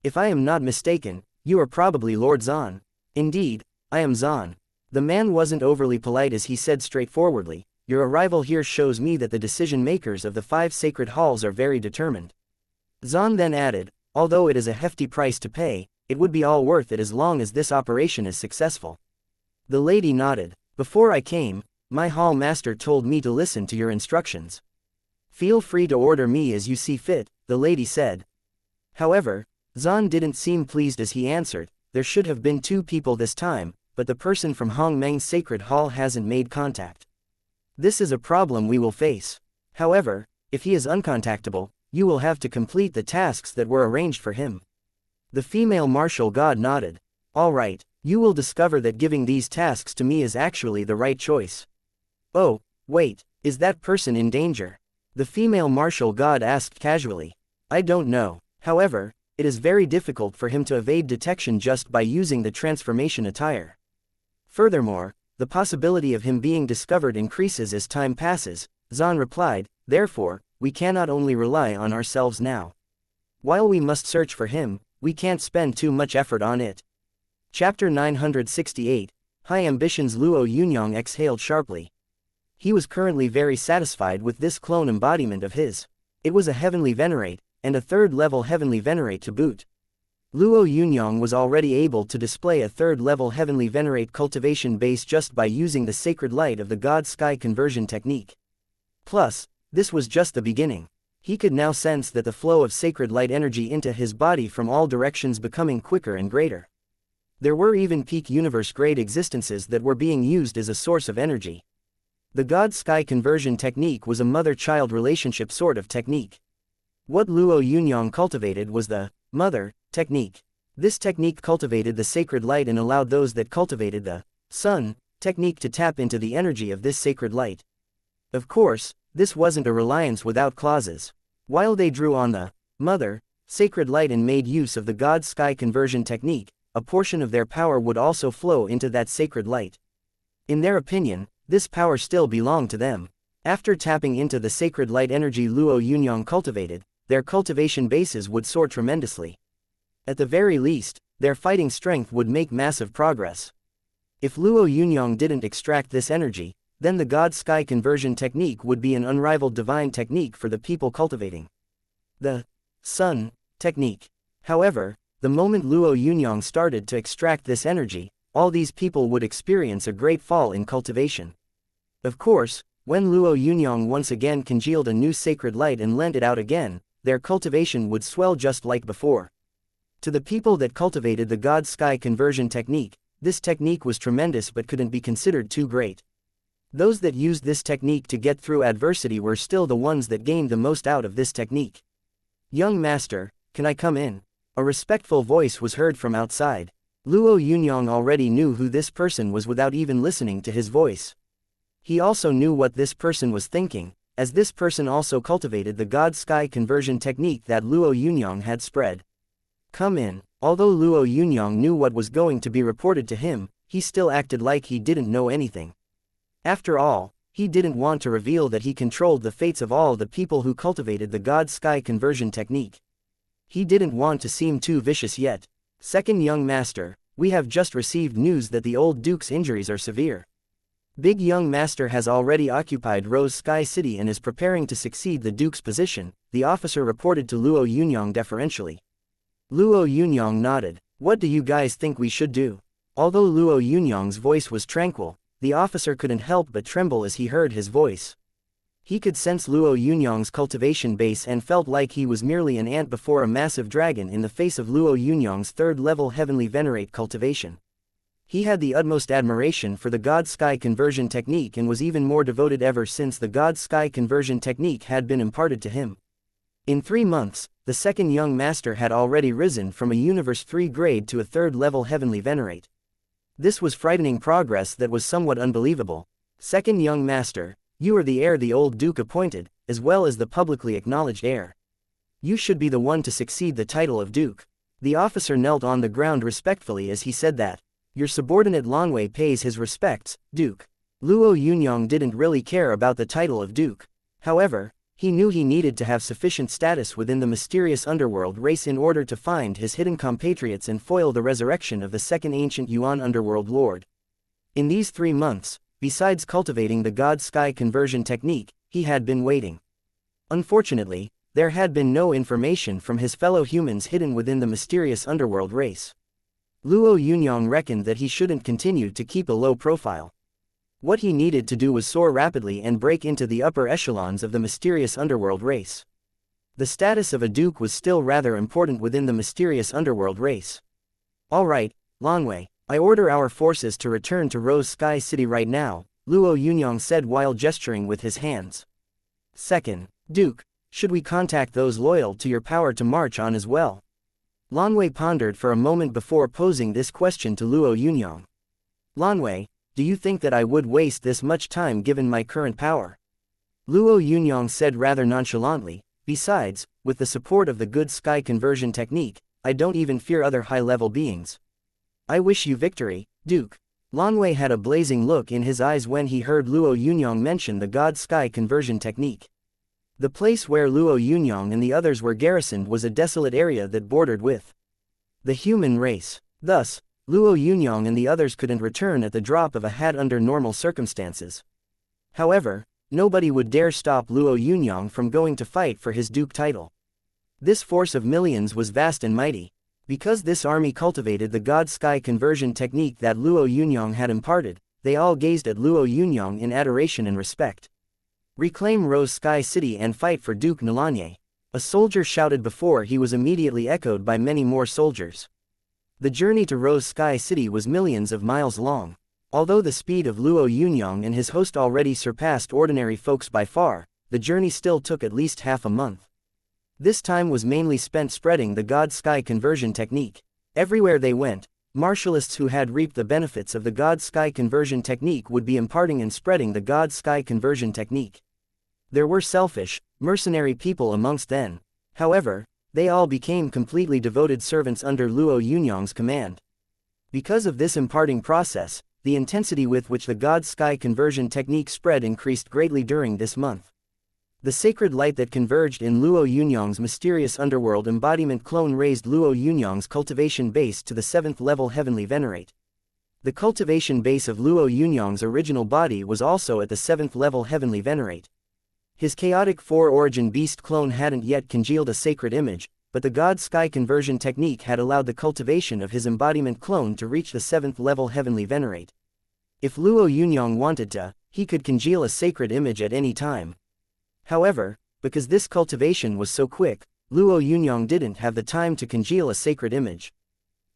"If I am not mistaken, you are probably Lord Zan." "Indeed, I am Zan." The man wasn't overly polite as he said straightforwardly, "Your arrival here shows me that the decision-makers of the 5 sacred halls are very determined." Zan then added, "Although it is a hefty price to pay, it would be all worth it as long as this operation is successful." The lady nodded. "Before I came, my hall master told me to listen to your instructions. Feel free to order me as you see fit," the lady said. However, Zan didn't seem pleased as he answered, "There should have been 2 people this time, but the person from Hongmeng's sacred hall hasn't made contact. This is a problem we will face. However, if he is uncontactable, you will have to complete the tasks that were arranged for him." The female martial god nodded. "All right, You will discover that giving these tasks to me is actually the right choice. Oh, wait, is that person in danger? The female martial god asked casually. I don't know. However, it is very difficult for him to evade detection just by using the transformation attire. Furthermore, the possibility of him being discovered increases as time passes, Zan replied, therefore, we cannot only rely on ourselves now. While we must search for him, we can't spend too much effort on it. Chapter 968, High Ambitions. Luo Yunyang exhaled sharply. He was currently very satisfied with this clone embodiment of his. It was a heavenly venerate, and a third-level heavenly venerate to boot. Luo Yunyang was already able to display a third-level heavenly venerate cultivation base just by using the sacred light of the god sky conversion technique. Plus, this was just the beginning. He could now sense that the flow of sacred light energy into his body from all directions becoming quicker and greater. There were even peak universe-grade existences that were being used as a source of energy. The God-Sky conversion technique was a mother-child relationship sort of technique. What Luo Yunyang cultivated was the mother technique. This technique cultivated the sacred light and allowed those that cultivated the sun technique to tap into the energy of this sacred light. Of course, this wasn't a reliance without clauses. While they drew on the mother sacred light and made use of the God-Sky conversion technique, a portion of their power would also flow into that sacred light. In their opinion, this power still belonged to them. After tapping into the sacred light energy Luo Yunyang cultivated, their cultivation bases would soar tremendously. At the very least, their fighting strength would make massive progress. If Luo Yunyang didn't extract this energy, then the God-Sky conversion technique would be an unrivaled divine technique for the people cultivating the sun technique. However, the moment Luo Yunyang started to extract this energy, all these people would experience a great fall in cultivation. Of course, when Luo Yunyang once again congealed a new sacred light and lent it out again, their cultivation would swell just like before. To the people that cultivated the God-Sky conversion technique, this technique was tremendous but couldn't be considered too great. Those that used this technique to get through adversity were still the ones that gained the most out of this technique. Young master, can I come in? A respectful voice was heard from outside. Luo Yunyang already knew who this person was without even listening to his voice. He also knew what this person was thinking, as this person also cultivated the God-Sky conversion technique that Luo Yunyang had spread. Come in. Although Luo Yunyang knew what was going to be reported to him, he still acted like he didn't know anything. After all, he didn't want to reveal that he controlled the fates of all the people who cultivated the God-Sky conversion technique. He didn't want to seem too vicious yet. Second young master, we have just received news that the old duke's injuries are severe. Big young master has already occupied Rose Sky City and is preparing to succeed the duke's position, the officer reported to Luo Yunyang deferentially. Luo Yunyang nodded. What do you guys think we should do? Although Luo Yunyang's voice was tranquil, the officer couldn't help but tremble as he heard his voice. He could sense Luo Yunyang's cultivation base and felt like he was merely an ant before a massive dragon in the face of Luo Yunyang's third-level heavenly venerate cultivation. He had the utmost admiration for the God-Sky conversion technique and was even more devoted ever since the God-Sky conversion technique had been imparted to him. In 3 months, the second young master had already risen from a Universe 3 grade to a third-level heavenly venerate. This was frightening progress that was somewhat unbelievable. Second young master, you are the heir the old duke appointed, as well as the publicly acknowledged heir. You should be the one to succeed the title of duke. The officer knelt on the ground respectfully as he said that. Your subordinate Longwei pays his respects, duke. Luo Yunyang didn't really care about the title of duke. However, he knew he needed to have sufficient status within the mysterious underworld race in order to find his hidden compatriots and foil the resurrection of the second ancient Yuan underworld lord. In these 3 months, besides cultivating the God-Sky conversion technique, he had been waiting. Unfortunately, there had been no information from his fellow humans hidden within the mysterious underworld race. Luo Yunyang reckoned that he shouldn't continue to keep a low profile. What he needed to do was soar rapidly and break into the upper echelons of the mysterious underworld race. The status of a duke was still rather important within the mysterious underworld race. All right, Longwei, I order our forces to return to Rose Sky City right now, Luo Yunyang said while gesturing with his hands. Second, Duke, should we contact those loyal to your power to march on as well? Lanwei pondered for a moment before posing this question to Luo Yunyang. Lanwei, do you think that I would waste this much time given my current power? Luo Yunyang said rather nonchalantly, besides, with the support of the good sky conversion technique, I don't even fear other high-level beings. I wish you victory, Duke. Lanwei had a blazing look in his eyes when he heard Luo Yunyang mention the god sky conversion technique. The place where Luo Yunyang and the others were garrisoned was a desolate area that bordered with the human race. Thus, Luo Yunyang and the others couldn't return at the drop of a hat under normal circumstances. However, nobody would dare stop Luo Yunyang from going to fight for his duke title. This force of millions was vast and mighty. Because this army cultivated the god sky conversion technique that Luo Yunyang had imparted, they all gazed at Luo Yunyang in adoration and respect. Reclaim Rose Sky City and fight for Duke Nalanye. A soldier shouted before he was immediately echoed by many more soldiers. The journey to Rose Sky City was millions of miles long. Although the speed of Luo Yunyang and his host already surpassed ordinary folks by far, the journey still took at least half a month. This time was mainly spent spreading the god sky conversion technique. Everywhere they went, martialists who had reaped the benefits of the god sky conversion technique would be imparting and spreading the god sky conversion technique. There were selfish, mercenary people amongst them. However, they all became completely devoted servants under Luo Yunyang's command. Because of this imparting process, the intensity with which the god sky conversion technique spread increased greatly during this month. The sacred light that converged in Luo Yunyang's mysterious underworld embodiment clone raised Luo Yunyang's cultivation base to the 7th level heavenly venerate. The cultivation base of Luo Yunyang's original body was also at the 7th level heavenly venerate. His chaotic 4-origin beast clone hadn't yet congealed a sacred image, but the god sky conversion technique had allowed the cultivation of his embodiment clone to reach the 7th level heavenly venerate. If Luo Yunyang wanted to, he could congeal a sacred image at any time. However, because this cultivation was so quick, Luo Yunyang didn't have the time to congeal a sacred image.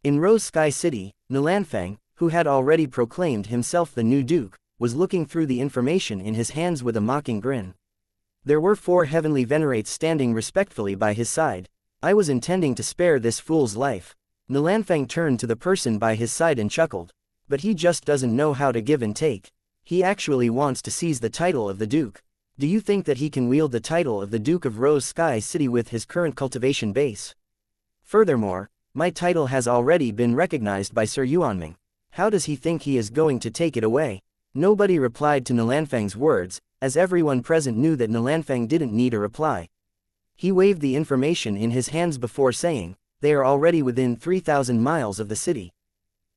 In Rose Sky City, Nilanfeng, who had already proclaimed himself the new duke, was looking through the information in his hands with a mocking grin. There were 4 heavenly venerates standing respectfully by his side. I was intending to spare this fool's life. Nilanfeng turned to the person by his side and chuckled. But he just doesn't know how to give and take. He actually wants to seize the title of the duke. Do you think that he can wield the title of the Duke of Rose Sky City with his current cultivation base? Furthermore, my title has already been recognized by Sir Xuanming. How does he think he is going to take it away? Nobody replied to Nilanfeng's words, as everyone present knew that Nilanfeng didn't need a reply. He waved the information in his hands before saying, they are already within 3,000 miles of the city.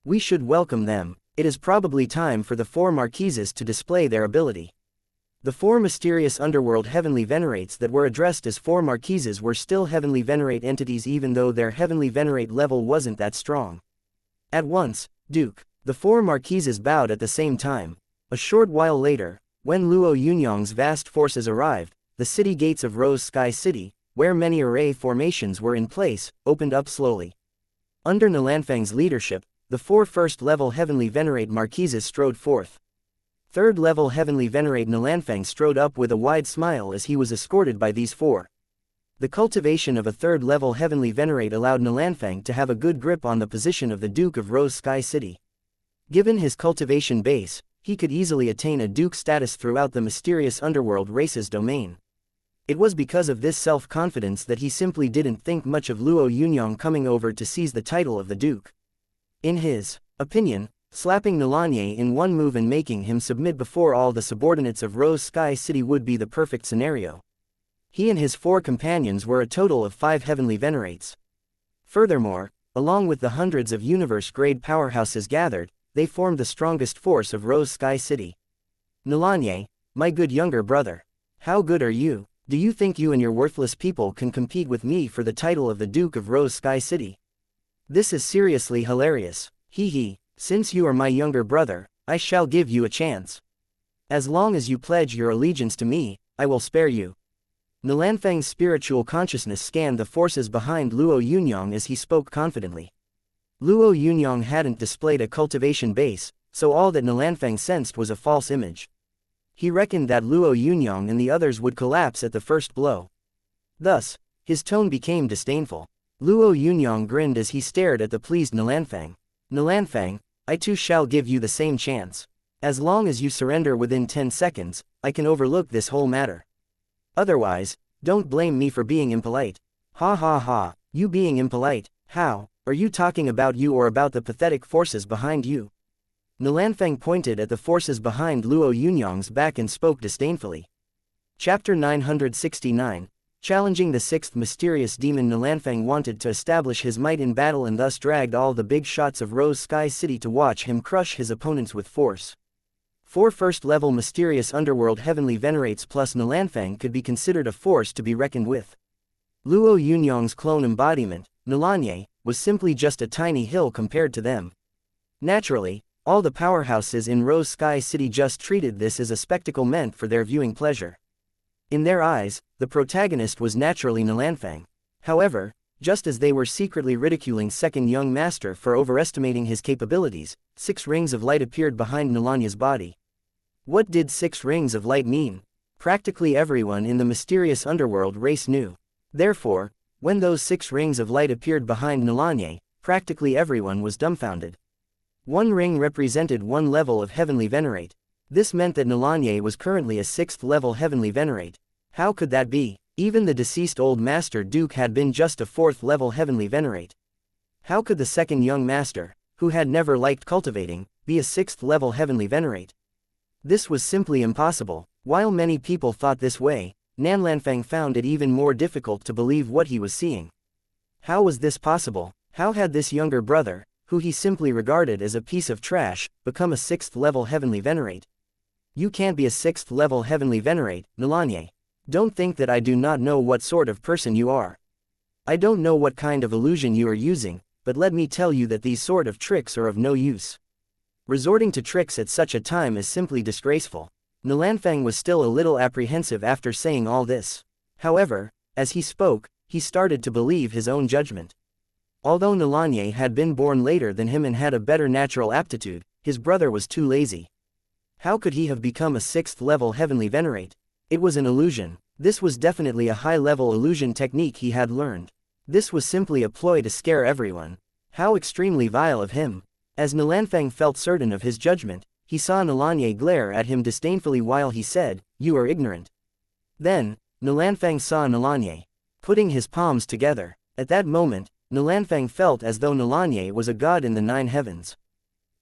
We should welcome them. It is probably time for the 4 marquises to display their ability. The 4 mysterious underworld heavenly venerates that were addressed as 4 marquises were still heavenly venerate entities even though their heavenly venerate level wasn't that strong. At once, Duke, the 4 marquises bowed at the same time. A short while later, when Luo Yunyang's vast forces arrived, the city gates of Rose Sky City, where many array formations were in place, opened up slowly. Under Nilanfeng's leadership, the 4 first-level heavenly venerate marquises strode forth. 3rd-level heavenly venerate Nilanfeng strode up with a wide smile as he was escorted by these 4. The cultivation of a 3rd-level heavenly venerate allowed Nilanfeng to have a good grip on the position of the Duke of Rose Sky City. Given his cultivation base, he could easily attain a duke status throughout the mysterious underworld race's domain. It was because of this self-confidence that he simply didn't think much of Luo Yunyang coming over to seize the title of the duke. In his opinion, slapping Nalanye in one move and making him submit before all the subordinates of Rose Sky City would be the perfect scenario. He and his 4 companions were a total of 5 heavenly venerates. Furthermore, along with the hundreds of universe-grade powerhouses gathered, they formed the strongest force of Rose Sky City. Nalanye, my good younger brother. How good are you? Do you think you and your worthless people can compete with me for the title of the Duke of Rose Sky City? This is seriously hilarious. Hee hee. Since you are my younger brother, I shall give you a chance. As long as you pledge your allegiance to me, I will spare you. Nilanfeng's spiritual consciousness scanned the forces behind Luo Yunyang as he spoke confidently. Luo Yunyang hadn't displayed a cultivation base, so all that Nilanfeng sensed was a false image. He reckoned that Luo Yunyang and the others would collapse at the first blow. Thus, his tone became disdainful. Luo Yunyang grinned as he stared at the pleased Nilanfang. Nilanfang, I too shall give you the same chance. As long as you surrender within 10 seconds, I can overlook this whole matter. Otherwise, don't blame me for being impolite. Ha ha ha, you being impolite, how? Are you talking about you or about the pathetic forces behind you? Nilanfang pointed at the forces behind Luo Yunyang's back and spoke disdainfully. Chapter 969. Challenging the sixth mysterious demon. Nilanfang wanted to establish his might in battle and thus dragged all the big shots of Rose Sky City to watch him crush his opponents with force. 4 first-level mysterious underworld heavenly venerates plus Nilanfang could be considered a force to be reckoned with. Luo Yunyang's clone embodiment, Nilanye, was simply just a tiny hill compared to them. Naturally, all the powerhouses in Rose Sky City just treated this as a spectacle meant for their viewing pleasure. In their eyes, the protagonist was naturally Nilanfang. However, just as they were secretly ridiculing second young master for overestimating his capabilities, 6 rings of light appeared behind Nilanye's body. What did 6 rings of light mean? Practically everyone in the mysterious underworld race knew. Therefore, when those 6 rings of light appeared behind Nilanye, practically everyone was dumbfounded. 1 ring represented 1 level of heavenly venerate. This meant that Nilanye was currently a 6th level heavenly venerate. How could that be? Even the deceased old master Duke had been just a 4th level heavenly venerate. How could the second young master, who had never liked cultivating, be a 6th level heavenly venerate? This was simply impossible. While many people thought this way, Nilanfang found it even more difficult to believe what he was seeing. How was this possible? How had this younger brother, who he simply regarded as a piece of trash, become a 6th level heavenly venerate? You can't be a 6th level heavenly venerate, Nilanye. Don't think that I do not know what sort of person you are. I don't know what kind of illusion you are using, but let me tell you that these sort of tricks are of no use. Resorting to tricks at such a time is simply disgraceful. Nilanfang was still a little apprehensive after saying all this. However, as he spoke, he started to believe his own judgment. Although Nilanye had been born later than him and had a better natural aptitude, his brother was too lazy. How could he have become a 6th level heavenly venerate? It was an illusion. This was definitely a high-level illusion technique he had learned. This was simply a ploy to scare everyone. How extremely vile of him. As Nilanfang felt certain of his judgment, he saw Nilanye glare at him disdainfully while he said, "You are ignorant." Then, Nilanfang saw Nilanye putting his palms together. At that moment, Nilanfang felt as though Nilanye was a god in the 9 heavens.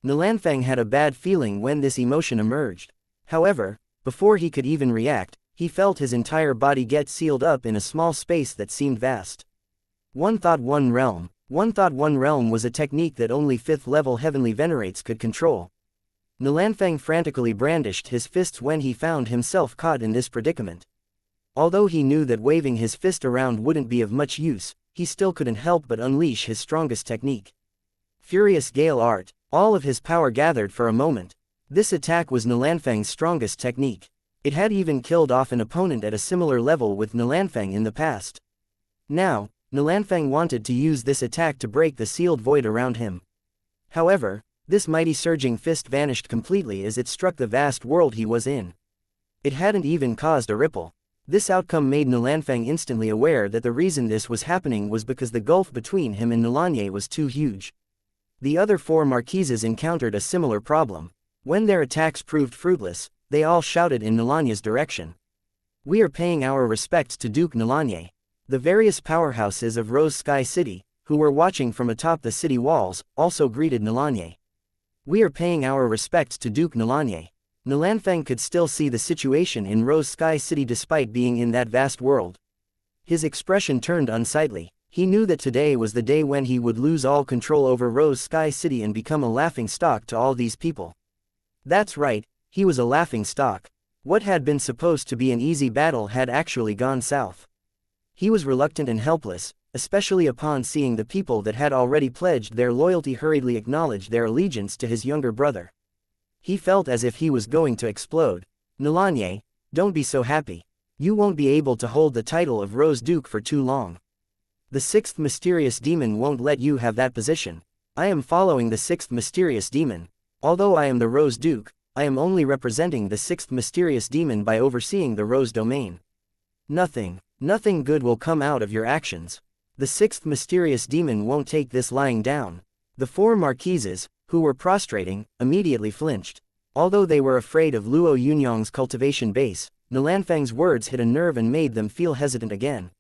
Nilanfang had a bad feeling when this emotion emerged. However, before he could even react, he felt his entire body get sealed up in a small space that seemed vast. One thought one realm. One thought one realm was a technique that only 5th level heavenly venerates could control. Nilanfang frantically brandished his fists when he found himself caught in this predicament. Although he knew that waving his fist around wouldn't be of much use, he still couldn't help but unleash his strongest technique. Furious Gale Art. All of his power gathered for a moment. This attack was Nilanfang's strongest technique. It had even killed off an opponent at a similar level with Nilanfang in the past. Now, Nilanfang wanted to use this attack to break the sealed void around him. However, this mighty surging fist vanished completely as it struck the vast world he was in. It hadn't even caused a ripple. This outcome made Nilanfang instantly aware that the reason this was happening was because the gulf between him and Nilanye was too huge. The other 4 marquises encountered a similar problem. When their attacks proved fruitless, they all shouted in Nilanye's direction. "We are paying our respects to Duke Nilanye." The various powerhouses of Rose Sky City, who were watching from atop the city walls, also greeted Nilanye. "We are paying our respects to Duke Nilanye." Nilanfang could still see the situation in Rose Sky City despite being in that vast world. His expression turned unsightly. He knew that today was the day when he would lose all control over Rose Sky City and become a laughing stock to all these people. That's right, he was a laughing stock. What had been supposed to be an easy battle had actually gone south. He was reluctant and helpless, especially upon seeing the people that had already pledged their loyalty hurriedly acknowledge their allegiance to his younger brother. He felt as if he was going to explode. "Nilanye, don't be so happy. You won't be able to hold the title of Rose Duke for too long. The 6th mysterious demon won't let you have that position. I am following the 6th mysterious demon. Although I am the Rose Duke, I am only representing the 6th mysterious demon by overseeing the Rose domain. Nothing good will come out of your actions." The sixth mysterious demon won't take this lying down. The four marquises, who were prostrating, immediately flinched. Although they were afraid of Luo Yunyang's cultivation base, Nilanfang's words hit a nerve and made them feel hesitant again.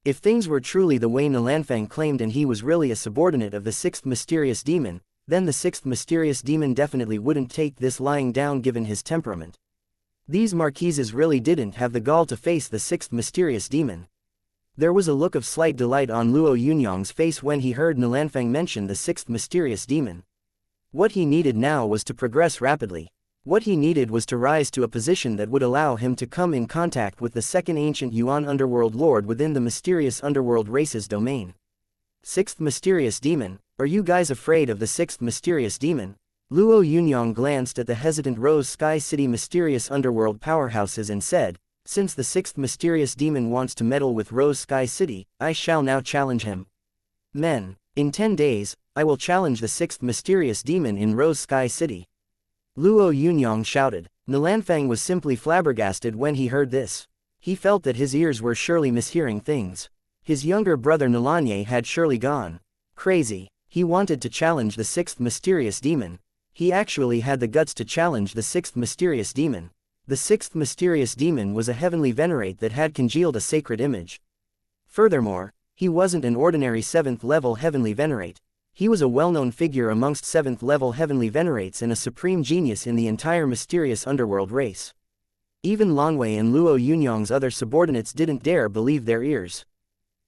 If things were truly the way Nilanfang claimed and he was really a subordinate of the sixth mysterious demon, then the sixth mysterious demon definitely wouldn't take this lying down given his temperament. These marquises really didn't have the gall to face the sixth mysterious demon. There was a look of slight delight on Luo Yunyang's face when he heard Nilanfang mention the sixth mysterious demon. What he needed now was to progress rapidly. What he needed was to rise to a position that would allow him to come in contact with the second ancient Yuan underworld lord within the mysterious underworld race's domain. Sixth mysterious demon, are you guys afraid of the sixth mysterious demon? Luo Yunyang glanced at the hesitant Rose Sky City mysterious underworld powerhouses and said, since the sixth mysterious demon wants to meddle with Rose Sky City, I shall now challenge him. Men, in 10 days, I will challenge the sixth mysterious demon in Rose Sky City. Luo Yunyang shouted. Nilanfang was simply flabbergasted when he heard this. He felt that his ears were surely mishearing things. His younger brother Nilanye had surely gone crazy. He wanted to challenge the sixth mysterious demon. He actually had the guts to challenge the sixth mysterious demon. The sixth mysterious demon was a heavenly venerate that had congealed a sacred image. Furthermore, he wasn't an ordinary 7th level heavenly venerate. He was a well-known figure amongst 7th level heavenly venerates and a supreme genius in the entire mysterious underworld race. Even Lanwei and Luo Yunyang's other subordinates didn't dare believe their ears.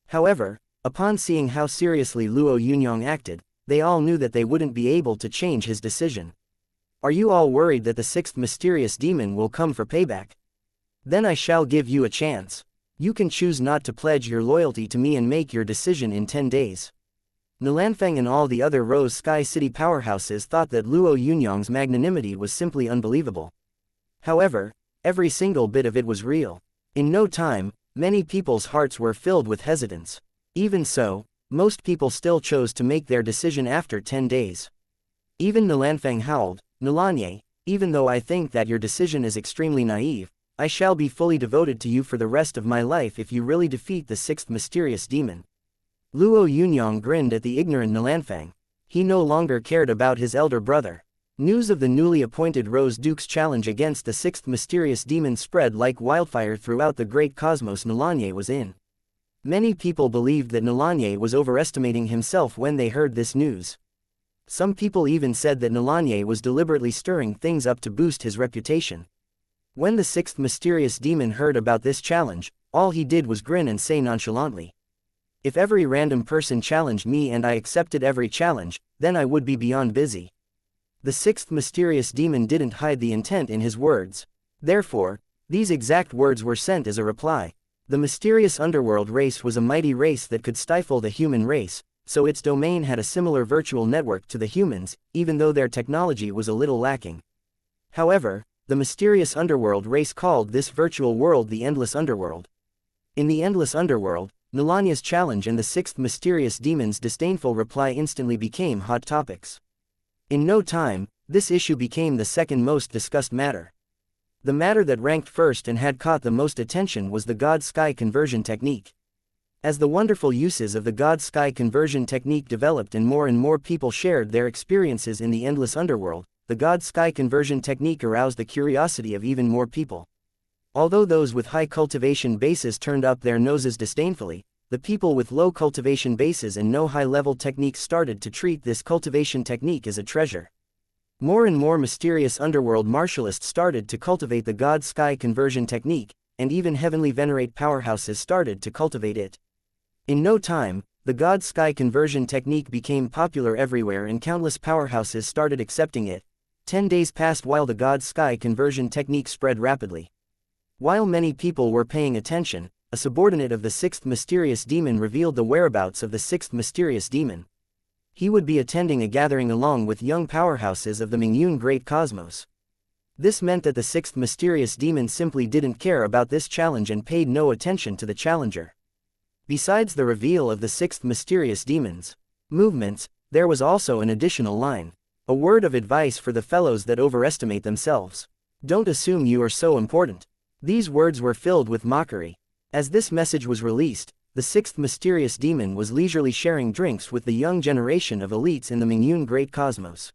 However, upon seeing how seriously Luo Yunyang acted, they all knew that they wouldn't be able to change his decision. Are you all worried that the sixth mysterious demon will come for payback? Then I shall give you a chance. You can choose not to pledge your loyalty to me and make your decision in 10 days. Nilanfang and all the other Rose Sky City powerhouses thought that Luo Yunyang's magnanimity was simply unbelievable. However, every single bit of it was real. In no time, many people's hearts were filled with hesitance. Even so, most people still chose to make their decision after 10 days. Even Nilanfang howled, Nilanye, even though I think that your decision is extremely naive, I shall be fully devoted to you for the rest of my life if you really defeat the sixth mysterious demon. Luo Yunyang grinned at the ignorant Nilanfang. He no longer cared about his elder brother. News of the newly appointed Rose Duke's challenge against the sixth mysterious demon spread like wildfire throughout the great cosmos Nilanye was in. Many people believed that Nilanye was overestimating himself when they heard this news. Some people even said that Nilanye was deliberately stirring things up to boost his reputation. When the sixth mysterious demon heard about this challenge, all he did was grin and say nonchalantly, if every random person challenged me and I accepted every challenge, then I would be beyond busy. The sixth mysterious demon didn't hide the intent in his words. Therefore, these exact words were sent as a reply. The mysterious underworld race was a mighty race that could stifle the human race, so its domain had a similar virtual network to the humans, even though their technology was a little lacking. However, the mysterious underworld race called this virtual world the Endless Underworld. In the Endless Underworld, Nilanya's challenge and the sixth mysterious demon's disdainful reply instantly became hot topics. In no time, this issue became the second most discussed matter. The matter that ranked first and had caught the most attention was the God-Sky conversion technique. As the wonderful uses of the God-Sky conversion technique developed and more people shared their experiences in the Endless Underworld, the God-Sky conversion technique aroused the curiosity of even more people. Although those with high cultivation bases turned up their noses disdainfully, the people with low cultivation bases and no high-level techniques started to treat this cultivation technique as a treasure. More and more mysterious underworld martialists started to cultivate the God-Sky conversion technique, and even heavenly venerate powerhouses started to cultivate it. In no time, the God-Sky conversion technique became popular everywhere and countless powerhouses started accepting it. 10 days passed while the God-Sky conversion technique spread rapidly. While many people were paying attention, a subordinate of the sixth mysterious demon revealed the whereabouts of the sixth mysterious demon. He would be attending a gathering along with young powerhouses of the Mingyun Great Cosmos. This meant that the sixth mysterious demon simply didn't care about this challenge and paid no attention to the challenger. Besides the reveal of the sixth mysterious demon's movements, there was also an additional line. A word of advice for the fellows that overestimate themselves. Don't assume you are so important. These words were filled with mockery. As this message was released, the sixth mysterious demon was leisurely sharing drinks with the young generation of elites in the Mingyun Great Cosmos.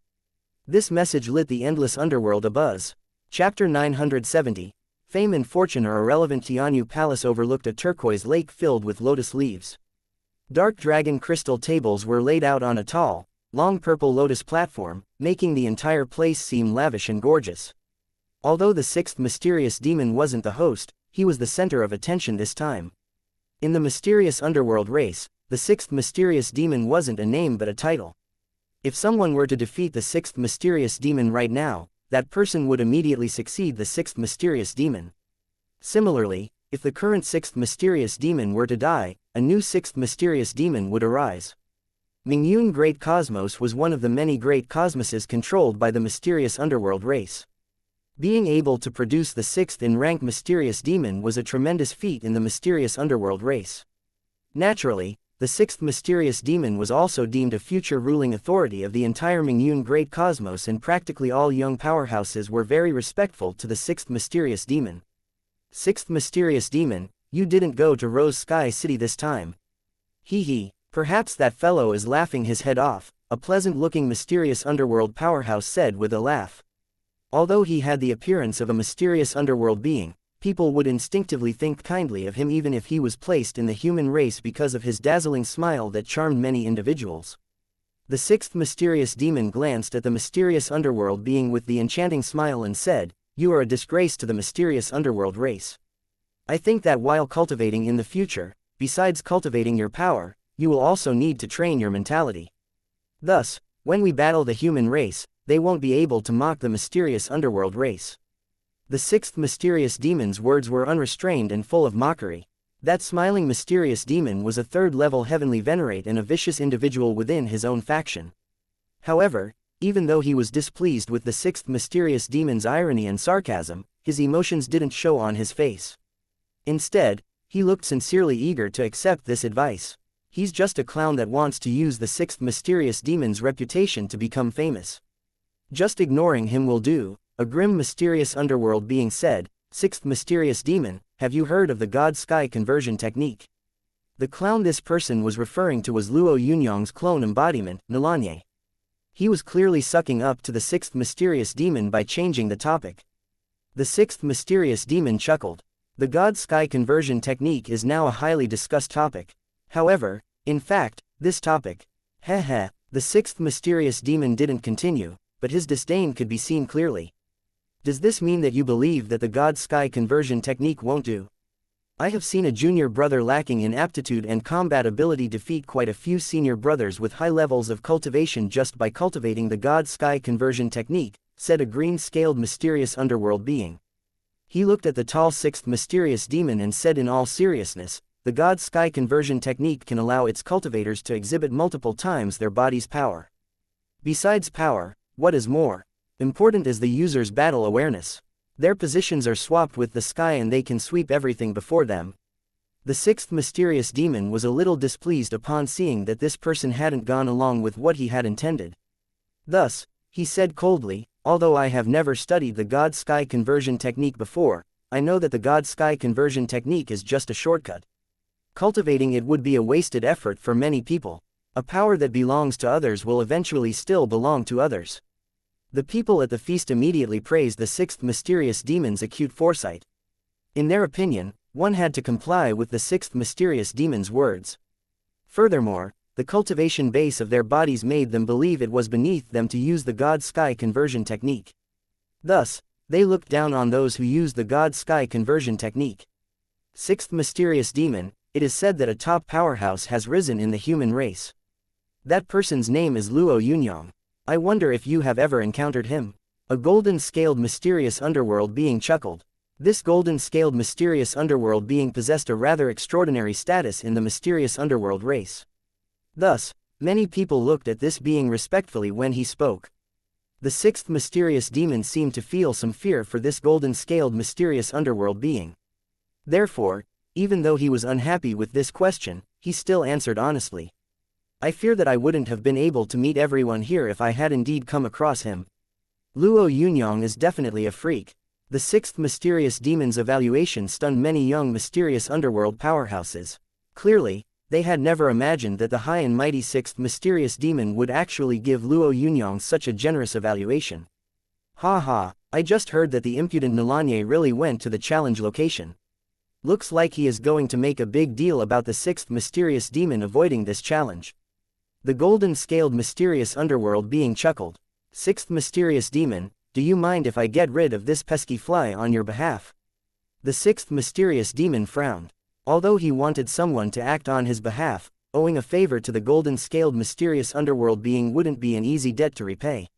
This message lit the endless underworld abuzz. Chapter 970. Fame and fortune. Our irrelevant Tianyu Palace overlooked a turquoise lake filled with lotus leaves. Dark dragon crystal tables were laid out on a tall, long purple lotus platform, making the entire place seem lavish and gorgeous. Although the sixth mysterious demon wasn't the host, he was the center of attention this time. In the mysterious underworld race, the sixth mysterious demon wasn't a name but a title. If someone were to defeat the sixth mysterious demon right now, that person would immediately succeed the sixth mysterious demon. Similarly, if the current sixth mysterious demon were to die, a new sixth mysterious demon would arise. Mingyun Great Cosmos was one of the many great cosmoses controlled by the mysterious underworld race. Being able to produce the sixth in rank mysterious demon was a tremendous feat in the mysterious underworld race. Naturally, the sixth mysterious demon was also deemed a future ruling authority of the entire Mingyun Great Cosmos, and practically all young powerhouses were very respectful to the sixth mysterious demon. Sixth mysterious demon, you didn't go to Rose Sky City this time. Hee, perhaps that fellow is laughing his head off, a pleasant-looking mysterious underworld powerhouse said with a laugh. Although he had the appearance of a mysterious underworld being, people would instinctively think kindly of him even if he was placed in the human race because of his dazzling smile that charmed many individuals. The sixth mysterious demon glanced at the mysterious underworld being with the enchanting smile and said, "You are a disgrace to the mysterious underworld race. I think that while cultivating in the future, besides cultivating your power, you will also need to train your mentality. Thus, when we battle the human race, they won't be able to mock the mysterious underworld race." The sixth mysterious demon's words were unrestrained and full of mockery. That smiling mysterious demon was a third-level heavenly venerate and a vicious individual within his own faction. However, even though he was displeased with the sixth mysterious demon's irony and sarcasm, his emotions didn't show on his face. Instead, he looked sincerely eager to accept this advice. He's just a clown that wants to use the sixth mysterious demon's reputation to become famous. Just ignoring him will do, a grim mysterious underworld being said. Sixth mysterious demon, have you heard of the God Sky conversion technique? The clown this person was referring to was Luo Yunyang's clone embodiment, Nilanye. He was clearly sucking up to the sixth mysterious demon by changing the topic. The sixth mysterious demon chuckled. The God Sky conversion technique is now a highly discussed topic. However, in fact, this topic, the sixth mysterious demon didn't continue, but his disdain could be seen clearly. Does this mean that you believe that the God Sky conversion technique won't do? I have seen a junior brother lacking in aptitude and combat ability defeat quite a few senior brothers with high levels of cultivation just by cultivating the God Sky conversion technique, said a green-scaled mysterious underworld being. He looked at the tall sixth mysterious demon and said in all seriousness, the God Sky conversion technique can allow its cultivators to exhibit multiple times their body's power. Besides power, what is more important is the user's battle awareness. Their positions are swapped with the sky and they can sweep everything before them. The sixth mysterious demon was a little displeased upon seeing that this person hadn't gone along with what he had intended. Thus, he said coldly, although I have never studied the God Sky conversion technique before, I know that the God Sky conversion technique is just a shortcut. Cultivating it would be a wasted effort for many people. A power that belongs to others will eventually still belong to others. The people at the feast immediately praised the sixth mysterious demon's acute foresight. In their opinion, one had to comply with the sixth mysterious demon's words. Furthermore, the cultivation base of their bodies made them believe it was beneath them to use the God Sky conversion technique. Thus, they looked down on those who used the God Sky conversion technique. Sixth mysterious demon, it is said that a top powerhouse has risen in the human race. That person's name is Luo Yunyang. I wonder if you have ever encountered him. A golden-scaled mysterious underworld being chuckled. This golden-scaled mysterious underworld being possessed a rather extraordinary status in the mysterious underworld race. Thus, many people looked at this being respectfully when he spoke. The sixth mysterious demon seemed to feel some fear for this golden-scaled mysterious underworld being. Therefore, even though he was unhappy with this question, he still answered honestly. I fear that I wouldn't have been able to meet everyone here if I had indeed come across him. Luo Yunyang is definitely a freak. The sixth mysterious demon's evaluation stunned many young mysterious underworld powerhouses. Clearly, they had never imagined that the high and mighty sixth mysterious demon would actually give Luo Yunyang such a generous evaluation. Ha ha, I just heard that the impudent Nalanye really went to the challenge location. Looks like he is going to make a big deal about the sixth mysterious demon avoiding this challenge. The golden-scaled mysterious underworld being chuckled. Sixth mysterious demon, do you mind if I get rid of this pesky fly on your behalf? The sixth mysterious demon frowned. Although he wanted someone to act on his behalf, owing a favor to the golden-scaled mysterious underworld being wouldn't be an easy debt to repay.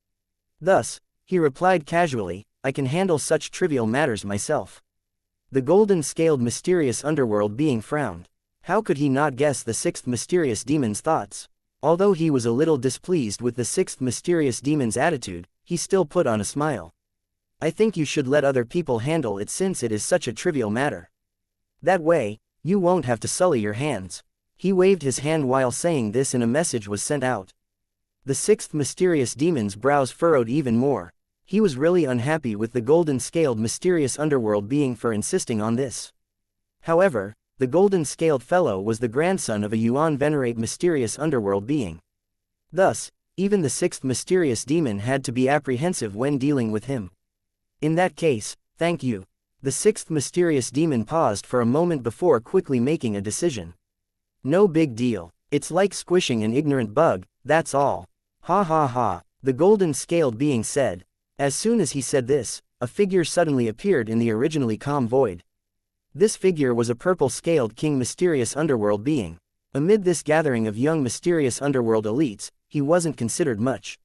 Thus, he replied casually, I can handle such trivial matters myself. The golden-scaled mysterious underworld being frowned. How could he not guess the sixth mysterious demon's thoughts? Although he was a little displeased with the sixth mysterious demon's attitude, he still put on a smile. I think you should let other people handle it since it is such a trivial matter. That way, you won't have to sully your hands. He waved his hand while saying this and a message was sent out. The sixth mysterious demon's brows furrowed even more. He was really unhappy with the golden-scaled mysterious underworld being for insisting on this. However, the golden-scaled fellow was the grandson of a Yuan venerate mysterious underworld being. Thus, even the sixth mysterious demon had to be apprehensive when dealing with him. In that case, thank you. The sixth mysterious demon paused for a moment before quickly making a decision. No big deal. It's like squishing an ignorant bug, that's all. Ha ha ha, the golden-scaled being said. As soon as he said this, a figure suddenly appeared in the originally calm void. This figure was a purple-scaled king mysterious underworld being. Amid this gathering of young mysterious underworld elites, he wasn't considered much.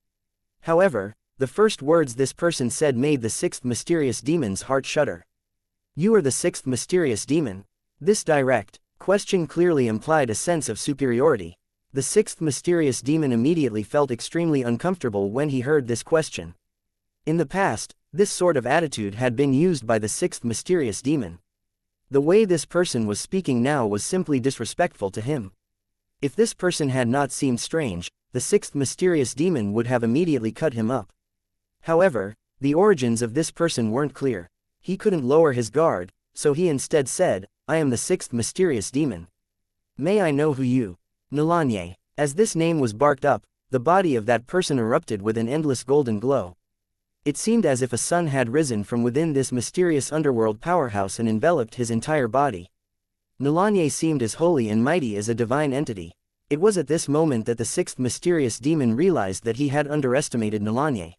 However, the first words this person said made the sixth mysterious demon's heart shudder. You are the sixth mysterious demon? This direct question clearly implied a sense of superiority. The sixth mysterious demon immediately felt extremely uncomfortable when he heard this question. In the past, this sort of attitude had been used by the sixth mysterious demon. The way this person was speaking now was simply disrespectful to him. If this person had not seemed strange, the sixth mysterious demon would have immediately cut him up. However, the origins of this person weren't clear. He couldn't lower his guard, so he instead said, I am the sixth mysterious demon. May I know who you? Nalanye. As this name was barked up, the body of that person erupted with an endless golden glow. It seemed as if a sun had risen from within this mysterious underworld powerhouse and enveloped his entire body. Nalanye seemed as holy and mighty as a divine entity. It was at this moment that the sixth mysterious demon realized that he had underestimated Nalanye.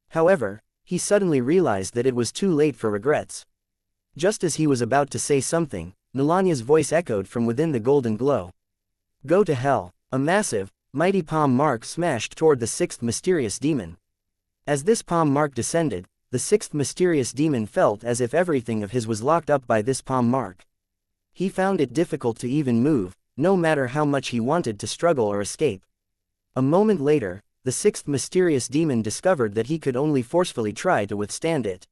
However, he suddenly realized that it was too late for regrets. Just as he was about to say something, Nalanye's voice echoed from within the golden glow. Go to hell. A massive, mighty palm mark smashed toward the sixth mysterious demon. As this palm mark descended, the sixth mysterious demon felt as if everything of his was locked up by this palm mark. He found it difficult to even move, no matter how much he wanted to struggle or escape. A moment later, the sixth mysterious demon discovered that he could only forcefully try to withstand it.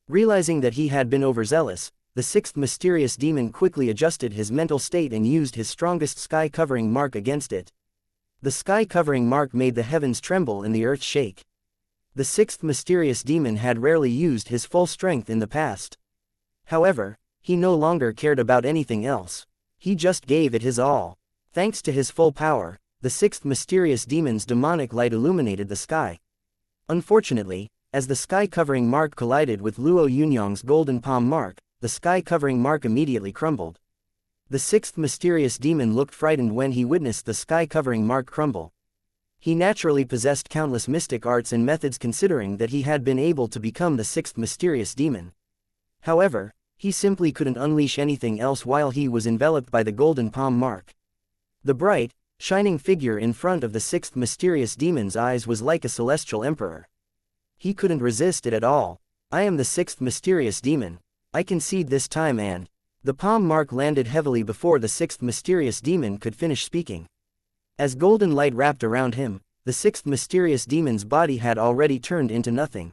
Realizing that he had been overzealous, the sixth mysterious demon quickly adjusted his mental state and used his strongest sky-covering mark against it. The sky-covering mark made the heavens tremble and the earth shake. The sixth mysterious demon had rarely used his full strength in the past. However, he no longer cared about anything else. He just gave it his all. Thanks to his full power, the sixth mysterious demon's demonic light illuminated the sky. Unfortunately, as the sky-covering mark collided with Luo Yunyang's golden palm mark, the sky-covering mark immediately crumbled. The sixth mysterious demon looked frightened when he witnessed the sky-covering mark crumble. He naturally possessed countless mystic arts and methods considering that he had been able to become the sixth mysterious demon. However, he simply couldn't unleash anything else while he was enveloped by the golden palm mark. The bright, shining figure in front of the sixth mysterious demon's eyes was like a celestial emperor. He couldn't resist it at all. I am the sixth mysterious demon. I concede this time and... The palm mark landed heavily before the sixth mysterious demon could finish speaking. As golden light wrapped around him, the sixth mysterious demon's body had already turned into nothing.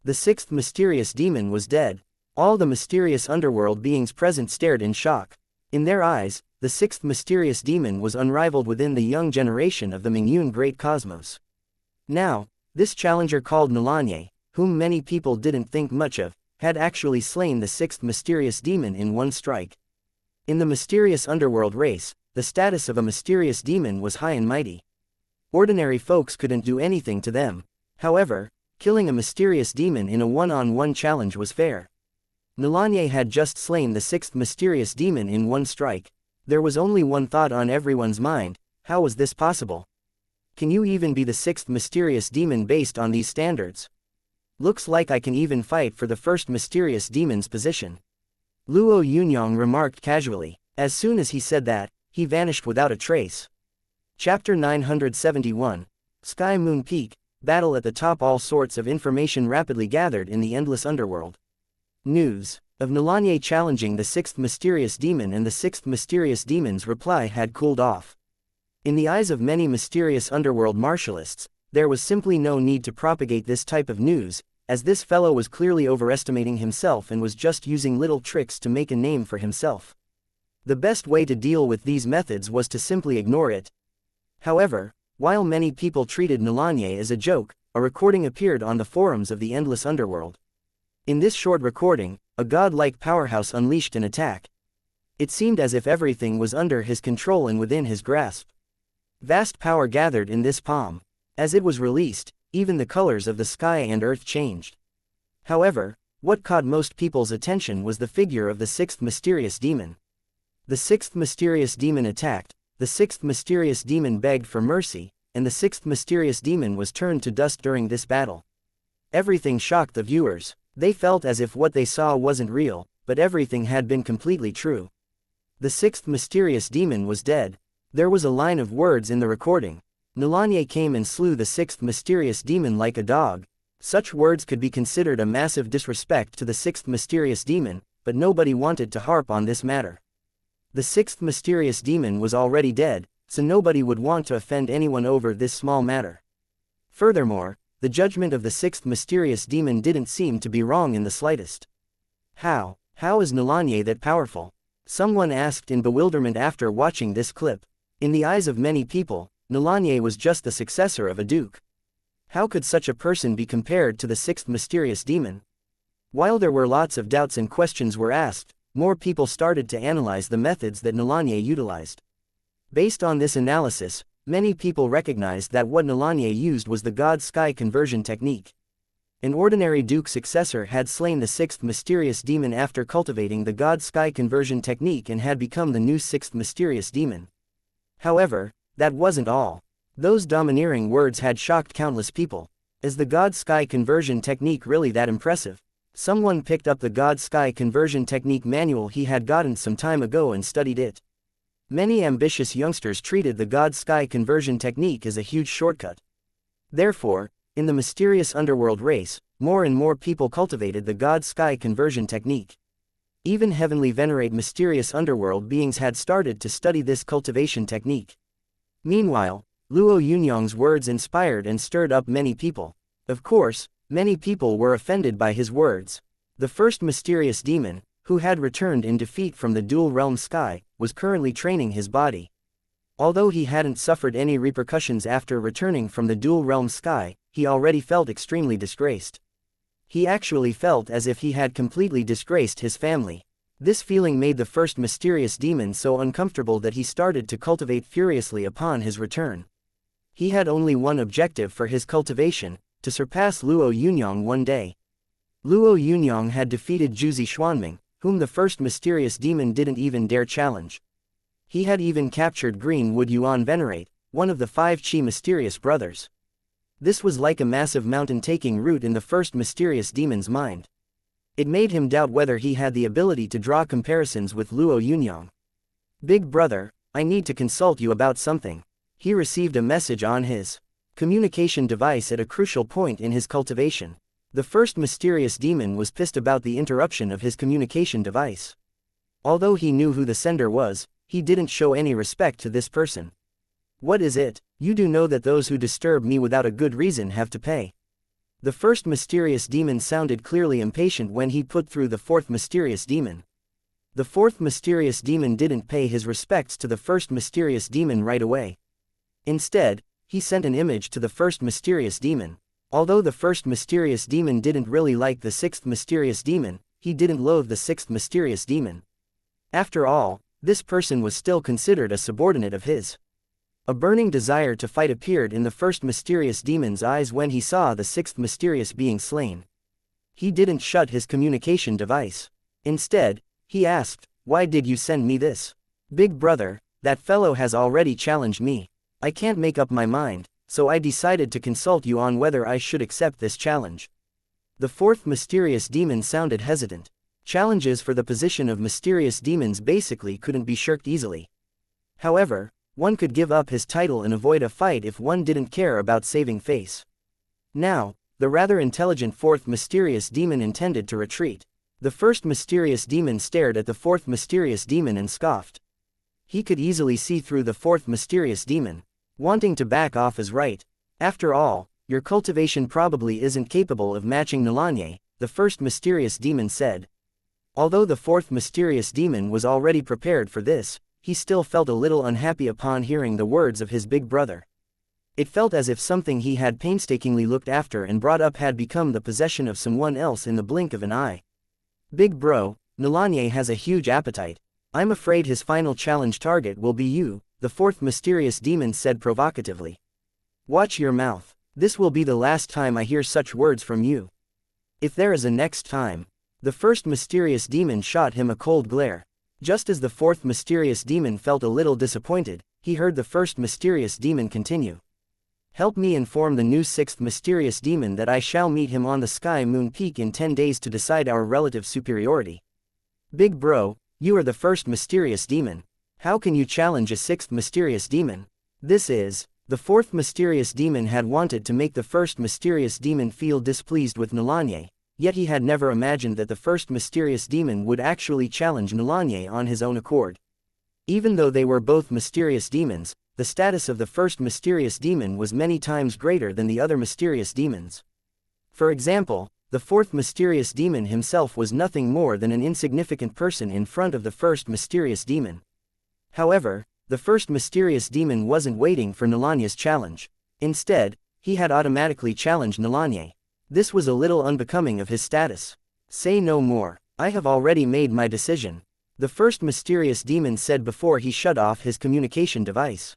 The sixth mysterious demon was dead. All the mysterious underworld beings present stared in shock. In their eyes, the sixth mysterious demon was unrivaled within the young generation of the Mingyun Great Cosmos. Now, this challenger called Nalanye, whom many people didn't think much of, had actually slain the sixth mysterious demon in one strike. In the mysterious underworld race, the status of a mysterious demon was high and mighty. Ordinary folks couldn't do anything to them. However, killing a mysterious demon in a one-on-one challenge was fair. Nilanye had just slain the sixth mysterious demon in one strike. There was only one thought on everyone's mind: how was this possible? Can you even be the sixth mysterious demon based on these standards? Looks like I can even fight for the first mysterious demon's position. Luo Yunyang remarked casually. As soon as he said that, he vanished without a trace. Chapter 971. Sky Moon Peak, Battle at the Top. All sorts of information rapidly gathered in the endless underworld. News of Nilanye challenging the sixth mysterious demon and the sixth mysterious demon's reply had cooled off. In the eyes of many mysterious underworld martialists, there was simply no need to propagate this type of news, as this fellow was clearly overestimating himself and was just using little tricks to make a name for himself. The best way to deal with these methods was to simply ignore it. However, while many people treated Nilanye as a joke, a recording appeared on the forums of the endless underworld. In this short recording, a godlike powerhouse unleashed an attack. It seemed as if everything was under his control and within his grasp. Vast power gathered in this palm. As it was released, even the colors of the sky and earth changed. However, what caught most people's attention was the figure of the sixth mysterious demon. The sixth mysterious demon attacked, the sixth mysterious demon begged for mercy, and the sixth mysterious demon was turned to dust during this battle. Everything shocked the viewers. They felt as if what they saw wasn't real, but everything had been completely true. The sixth mysterious demon was dead. There was a line of words in the recording. Nilanye came and slew the sixth mysterious demon like a dog. Such words could be considered a massive disrespect to the sixth mysterious demon, but nobody wanted to harp on this matter. The sixth mysterious demon was already dead, so nobody would want to offend anyone over this small matter. Furthermore, the judgment of the sixth mysterious demon didn't seem to be wrong in the slightest. How is Nilanye that powerful? Someone asked in bewilderment after watching this clip. In the eyes of many people, Nilanye was just the successor of a duke. How could such a person be compared to the sixth mysterious demon? While there were lots of doubts and questions were asked, more people started to analyze the methods that Nilanye utilized. Based on this analysis, many people recognized that what Nilanye used was the God-Sky conversion technique. An ordinary duke successor had slain the sixth mysterious demon after cultivating the God-Sky conversion technique and had become the new sixth mysterious demon. However, that wasn't all. Those domineering words had shocked countless people. Is the God-Sky conversion technique really that impressive? Someone picked up the God-Sky conversion technique manual he had gotten some time ago and studied it. Many ambitious youngsters treated the God-Sky conversion technique as a huge shortcut. Therefore, in the mysterious underworld race, more and more people cultivated the God-Sky conversion technique. Even heavenly venerate mysterious underworld beings had started to study this cultivation technique. Meanwhile, Luo Yunyang's words inspired and stirred up many people. Of course, many people were offended by his words. The first mysterious demon, who had returned in defeat from the dual realm sky, was currently training his body. Although he hadn't suffered any repercussions after returning from the dual realm sky, he already felt extremely disgraced. He actually felt as if he had completely disgraced his family. This feeling made the first mysterious demon so uncomfortable that he started to cultivate furiously upon his return. He had only one objective for his cultivation: to surpass Luo Yunyang one day. Luo Yunyang had defeated Jiuzi Xuanming, whom the first mysterious demon didn't even dare challenge. He had even captured Greenwood Yuan Venerate, one of the 5 Qi mysterious brothers. This was like a massive mountain taking root in the first mysterious demon's mind. It made him doubt whether he had the ability to draw comparisons with Luo Yunyang. "Big brother, I need to consult you about something." He received a message on his communication device at a crucial point in his cultivation. The first mysterious demon was pissed about the interruption of his communication device. Although he knew who the sender was, he didn't show any respect to this person. "What is it? You do know that those who disturb me without a good reason have to pay." The first mysterious demon sounded clearly impatient when he put through the fourth mysterious demon. The fourth mysterious demon didn't pay his respects to the first mysterious demon right away. Instead, he sent an image to the first mysterious demon. Although the first mysterious demon didn't really like the sixth mysterious demon, he didn't loathe the sixth mysterious demon. After all, this person was still considered a subordinate of his. A burning desire to fight appeared in the first mysterious demon's eyes when he saw the sixth mysterious being slain. He didn't shut his communication device. Instead, he asked, "Why did you send me this? Big brother, that fellow has already challenged me. I can't make up my mind, so I decided to consult you on whether I should accept this challenge." The fourth mysterious demon sounded hesitant. Challenges for the position of mysterious demons basically couldn't be shirked easily. However, one could give up his title and avoid a fight if one didn't care about saving face. Now, the rather intelligent fourth mysterious demon intended to retreat. The first mysterious demon stared at the fourth mysterious demon and scoffed. He could easily see through the fourth mysterious demon. Wanting to back off is right. After all, your cultivation probably isn't capable of matching Nalanye, the first mysterious demon said. Although the fourth mysterious demon was already prepared for this, he still felt a little unhappy upon hearing the words of his big brother. It felt as if something he had painstakingly looked after and brought up had become the possession of someone else in the blink of an eye. "Big bro, Nalanye has a huge appetite. I'm afraid his final challenge target will be you," the fourth mysterious demon said provocatively. "Watch your mouth. This will be the last time I hear such words from you. If there is a next time." The first mysterious demon shot him a cold glare. Just as the fourth mysterious demon felt a little disappointed, he heard the first mysterious demon continue. "Help me inform the new sixth mysterious demon that I shall meet him on the Sky Moon Peak in 10 days to decide our relative superiority." "Big bro, you are the first mysterious demon. How can you challenge a sixth mysterious demon?" The fourth mysterious demon had wanted to make the first mysterious demon feel displeased with Nalanye, yet he had never imagined that the first mysterious demon would actually challenge Nalanye on his own accord. Even though they were both mysterious demons, the status of the first mysterious demon was many times greater than the other mysterious demons. For example, the fourth mysterious demon himself was nothing more than an insignificant person in front of the first mysterious demon. However, the first mysterious demon wasn't waiting for Nalanye's challenge. Instead, he had automatically challenged Nalanye. This was a little unbecoming of his status. "Say no more. I have already made my decision," the first mysterious demon said before he shut off his communication device.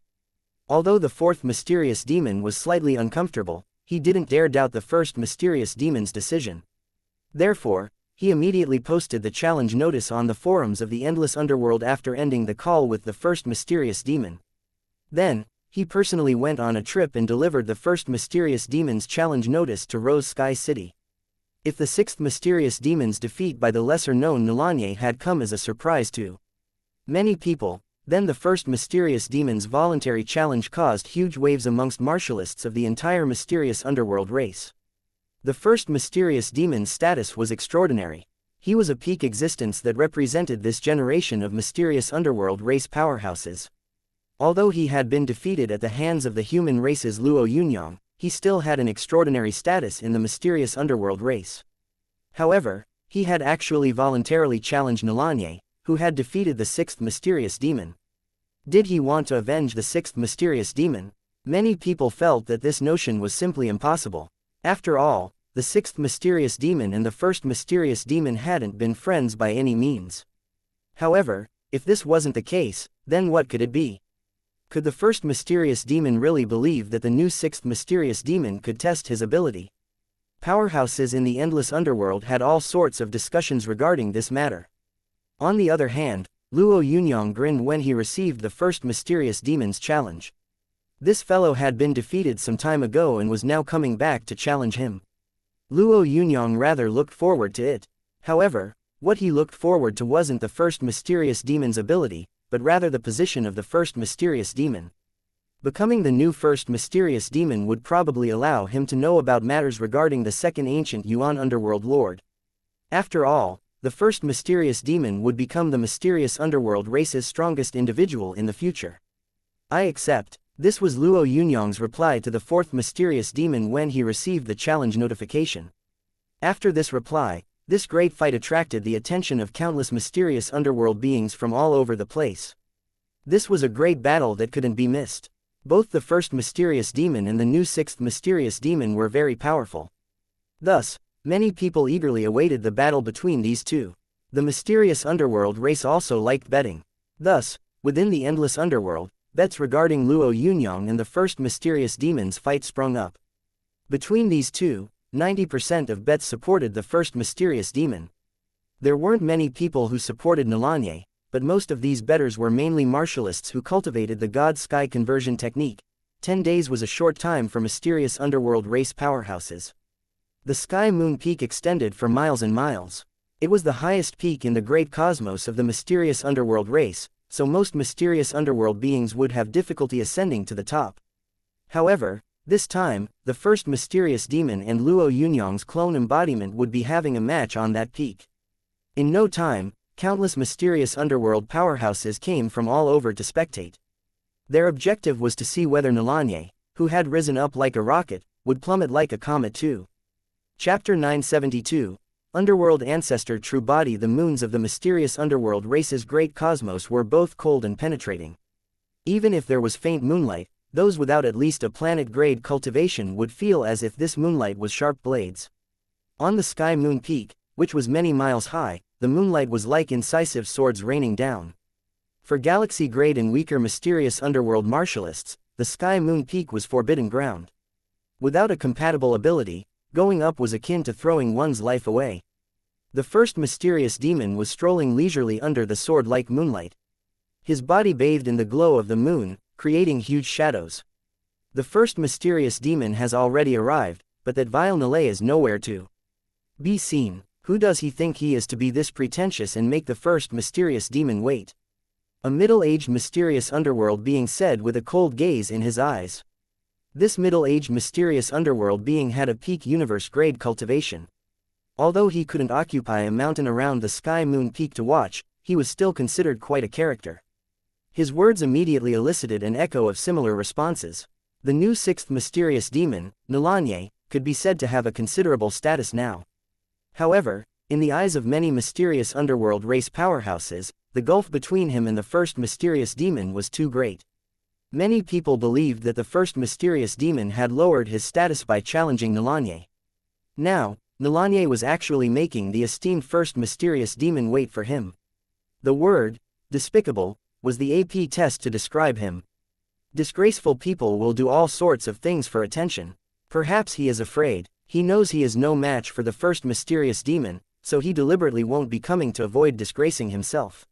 Although the fourth mysterious demon was slightly uncomfortable, he didn't dare doubt the first mysterious demon's decision. Therefore, he immediately posted the challenge notice on the forums of the Endless Underworld after ending the call with the first mysterious demon. Then, he personally went on a trip and delivered the first mysterious demon's challenge notice to Rose Sky City. If the sixth mysterious demon's defeat by the lesser-known Nalanye had come as a surprise to many people, then the first mysterious demon's voluntary challenge caused huge waves amongst martialists of the entire mysterious underworld race. The first mysterious demon's status was extraordinary. He was a peak existence that represented this generation of mysterious underworld race powerhouses. Although he had been defeated at the hands of the human race's Luo Yunyang, he still had an extraordinary status in the mysterious underworld race. However, he had actually voluntarily challenged Nalanye, who had defeated the sixth mysterious demon. Did he want to avenge the sixth mysterious demon? Many people felt that this notion was simply impossible. After all, the sixth mysterious demon and the first mysterious demon hadn't been friends by any means. However, if this wasn't the case, then what could it be? Could the first mysterious demon really believe that the new sixth mysterious demon could test his ability? Powerhouses in the endless underworld had all sorts of discussions regarding this matter. On the other hand, Luo Yunyang grinned when he received the first mysterious demon's challenge. This fellow had been defeated some time ago and was now coming back to challenge him. Luo Yunyang rather looked forward to it. However, what he looked forward to wasn't the first mysterious demon's ability, but rather the position of the first mysterious demon. Becoming the new first mysterious demon would probably allow him to know about matters regarding the second ancient Yuan underworld lord. After all, the first mysterious demon would become the mysterious underworld race's strongest individual in the future. "I accept." This was Luo Yunyang's reply to the fourth mysterious demon when he received the challenge notification. After this reply, this great fight attracted the attention of countless mysterious underworld beings from all over the place. This was a great battle that couldn't be missed. Both the first mysterious demon and the new sixth mysterious demon were very powerful. Thus, many people eagerly awaited the battle between these two. The mysterious underworld race also liked betting. Thus, within the endless underworld, bets regarding Luo Yunyang and the first mysterious demon's fight sprung up. Between these two, 90% of bets supported the first mysterious demon. There weren't many people who supported Nalanye, but most of these bettors were mainly martialists who cultivated the God-Sky conversion technique. 10 days was a short time for mysterious underworld race powerhouses. The Sky Moon Peak extended for miles and miles. It was the highest peak in the great cosmos of the mysterious underworld race, so most mysterious underworld beings would have difficulty ascending to the top. However, this time, the first mysterious demon and Luo Yunyang's clone embodiment would be having a match on that peak. In no time, countless mysterious underworld powerhouses came from all over to spectate. Their objective was to see whether Nalanye, who had risen up like a rocket, would plummet like a comet too. Chapter 972, Underworld Ancestor True Body. The moons of the mysterious underworld race's great cosmos were both cold and penetrating. Even if there was faint moonlight, those without at least a planet-grade cultivation would feel as if this moonlight was sharp blades. On the Sky Moon Peak, which was many miles high, the moonlight was like incisive swords raining down. For galaxy-grade and weaker mysterious underworld martialists, the Sky Moon Peak was forbidden ground. Without a compatible ability, going up was akin to throwing one's life away. The first mysterious demon was strolling leisurely under the sword-like moonlight. His body bathed in the glow of the moon, creating huge shadows. The first mysterious demon has already arrived, but that vile Nalay is nowhere to be seen. Who does he think he is to be this pretentious and make the first mysterious demon wait? A middle-aged mysterious underworld being said with a cold gaze in his eyes. This middle-aged mysterious underworld being had a peak universe-grade cultivation. Although he couldn't occupy a mountain around the Sky Moon Peak to watch, he was still considered quite a character. His words immediately elicited an echo of similar responses. The new sixth mysterious demon, Nalanye, could be said to have a considerable status now. However, in the eyes of many mysterious underworld race powerhouses, the gulf between him and the first mysterious demon was too great. Many people believed that the first mysterious demon had lowered his status by challenging Nalanye. Now, Nalanye was actually making the esteemed first mysterious demon wait for him. The word, despicable, was the AP test to describe him. Disgraceful people will do all sorts of things for attention. Perhaps he is afraid. He knows he is no match for the first mysterious demon, so he deliberately won't be coming to avoid disgracing himself.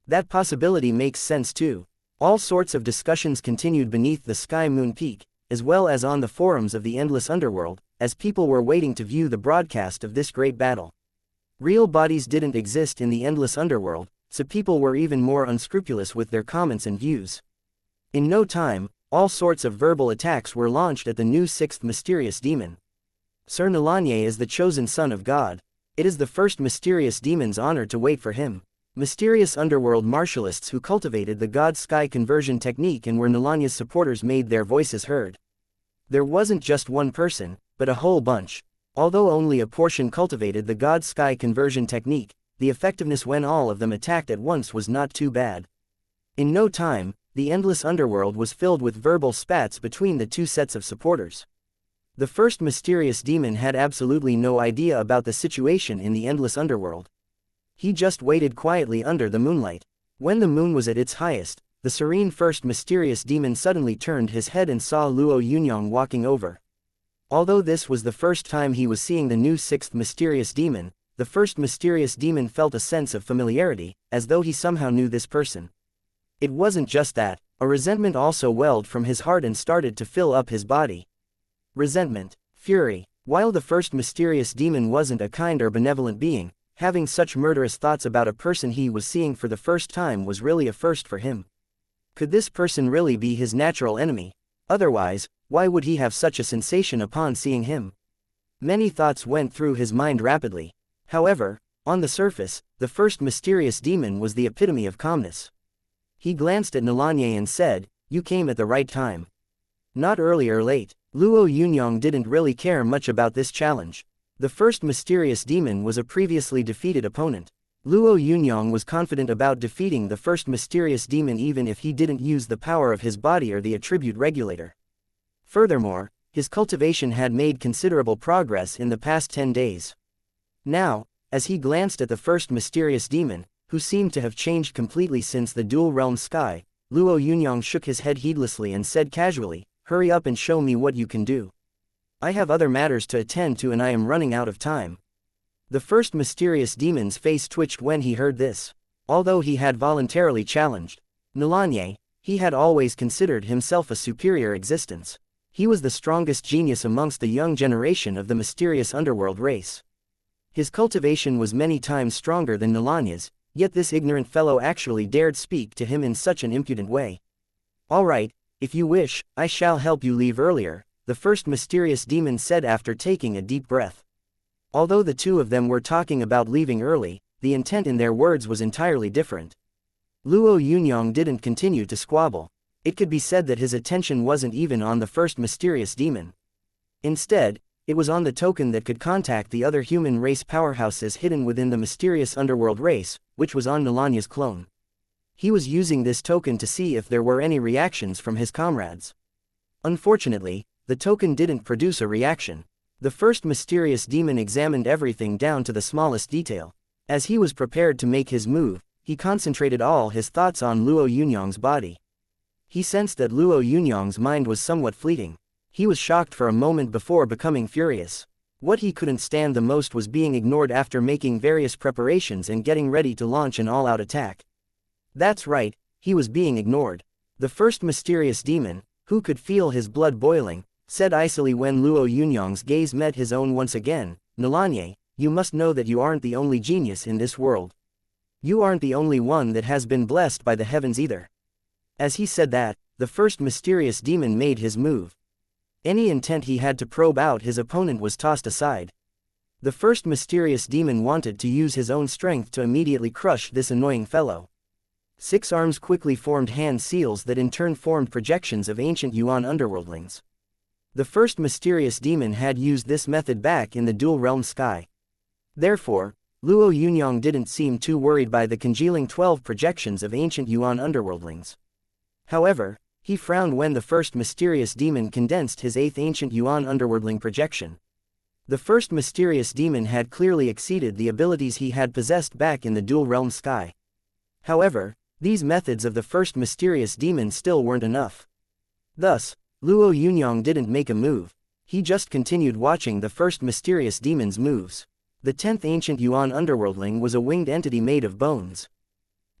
That possibility makes sense too. All sorts of discussions continued beneath the Sky Moon Peak, as well as on the forums of the endless underworld, as people were waiting to view the broadcast of this great battle. Real bodies didn't exist in the endless underworld, so people were even more unscrupulous with their comments and views. In no time, all sorts of verbal attacks were launched at the new sixth mysterious demon. Sir Nalanye is the chosen son of God. It is the first mysterious demon's honor to wait for him. Mysterious underworld martialists who cultivated the God-Sky conversion technique and were Nalanya's supporters made their voices heard. There wasn't just one person, but a whole bunch. Although only a portion cultivated the God-Sky conversion technique, the effectiveness when all of them attacked at once was not too bad. In no time, the endless underworld was filled with verbal spats between the two sets of supporters. The first mysterious demon had absolutely no idea about the situation in the endless underworld. He just waited quietly under the moonlight. When the moon was at its highest, the serene first mysterious demon suddenly turned his head and saw Luo Yunyang walking over. Although this was the first time he was seeing the new sixth mysterious demon, the first mysterious demon felt a sense of familiarity, as though he somehow knew this person. It wasn't just that, a resentment also welled from his heart and started to fill up his body. Resentment, fury. While the first mysterious demon wasn't a kind or benevolent being, having such murderous thoughts about a person he was seeing for the first time was really a first for him. Could this person really be his natural enemy? Otherwise, why would he have such a sensation upon seeing him? Many thoughts went through his mind rapidly. However, on the surface, the first mysterious demon was the epitome of calmness. He glanced at Nalanye and said, "You came at the right time. Not early or late." Luo Yunyang didn't really care much about this challenge. The first mysterious demon was a previously defeated opponent. Luo Yunyang was confident about defeating the first mysterious demon even if he didn't use the power of his body or the attribute regulator. Furthermore, his cultivation had made considerable progress in the past 10 days. Now, as he glanced at the first mysterious demon, who seemed to have changed completely since the dual realm sky. Luo Yunyang shook his head heedlessly and said casually, "Hurry up and show me what you can do. I have other matters to attend to and I am running out of time." The first mysterious demon's face twitched when he heard this. Although he had voluntarily challenged Nilanye, he had always considered himself a superior existence. He was the strongest genius amongst the young generation of the mysterious underworld race. His cultivation was many times stronger than Nilanye's, yet this ignorant fellow actually dared speak to him in such an impudent way. "All right, if you wish, I shall help you leave earlier," the first mysterious demon said after taking a deep breath. Although the two of them were talking about leaving early, the intent in their words was entirely different. Luo Yunyang didn't continue to squabble. It could be said that his attention wasn't even on the first mysterious demon. Instead, it was on the token that could contact the other human race powerhouses hidden within the mysterious underworld race, which was on Nilanya's clone. He was using this token to see if there were any reactions from his comrades. Unfortunately, the token didn't produce a reaction. The first mysterious demon examined everything down to the smallest detail. As he was prepared to make his move, he concentrated all his thoughts on Luo Yunyang's body. He sensed that Luo Yunyang's mind was somewhat fleeting. He was shocked for a moment before becoming furious. What he couldn't stand the most was being ignored after making various preparations and getting ready to launch an all-out attack. That's right, he was being ignored. The first mysterious demon, who could feel his blood boiling, said icily when Luo Yunyang's gaze met his own once again, "Nilanye, you must know that you aren't the only genius in this world. You aren't the only one that has been blessed by the heavens either." As he said that, the first mysterious demon made his move. Any intent he had to probe out his opponent was tossed aside. The first mysterious demon wanted to use his own strength to immediately crush this annoying fellow. 6 arms quickly formed hand seals that in turn formed projections of ancient Yuan underworldlings. The first mysterious demon had used this method back in the dual realm sky. Therefore, Luo Yunyang didn't seem too worried by the congealing 12 projections of ancient Yuan underworldlings. However, he frowned when the first mysterious demon condensed his 8th ancient Yuan underworldling projection. The first mysterious demon had clearly exceeded the abilities he had possessed back in the dual realm sky. However, these methods of the first mysterious demon still weren't enough. Thus, Luo Yunyang didn't make a move. He just continued watching the first mysterious demon's moves. The 10th ancient Yuan underworldling was a winged entity made of bones.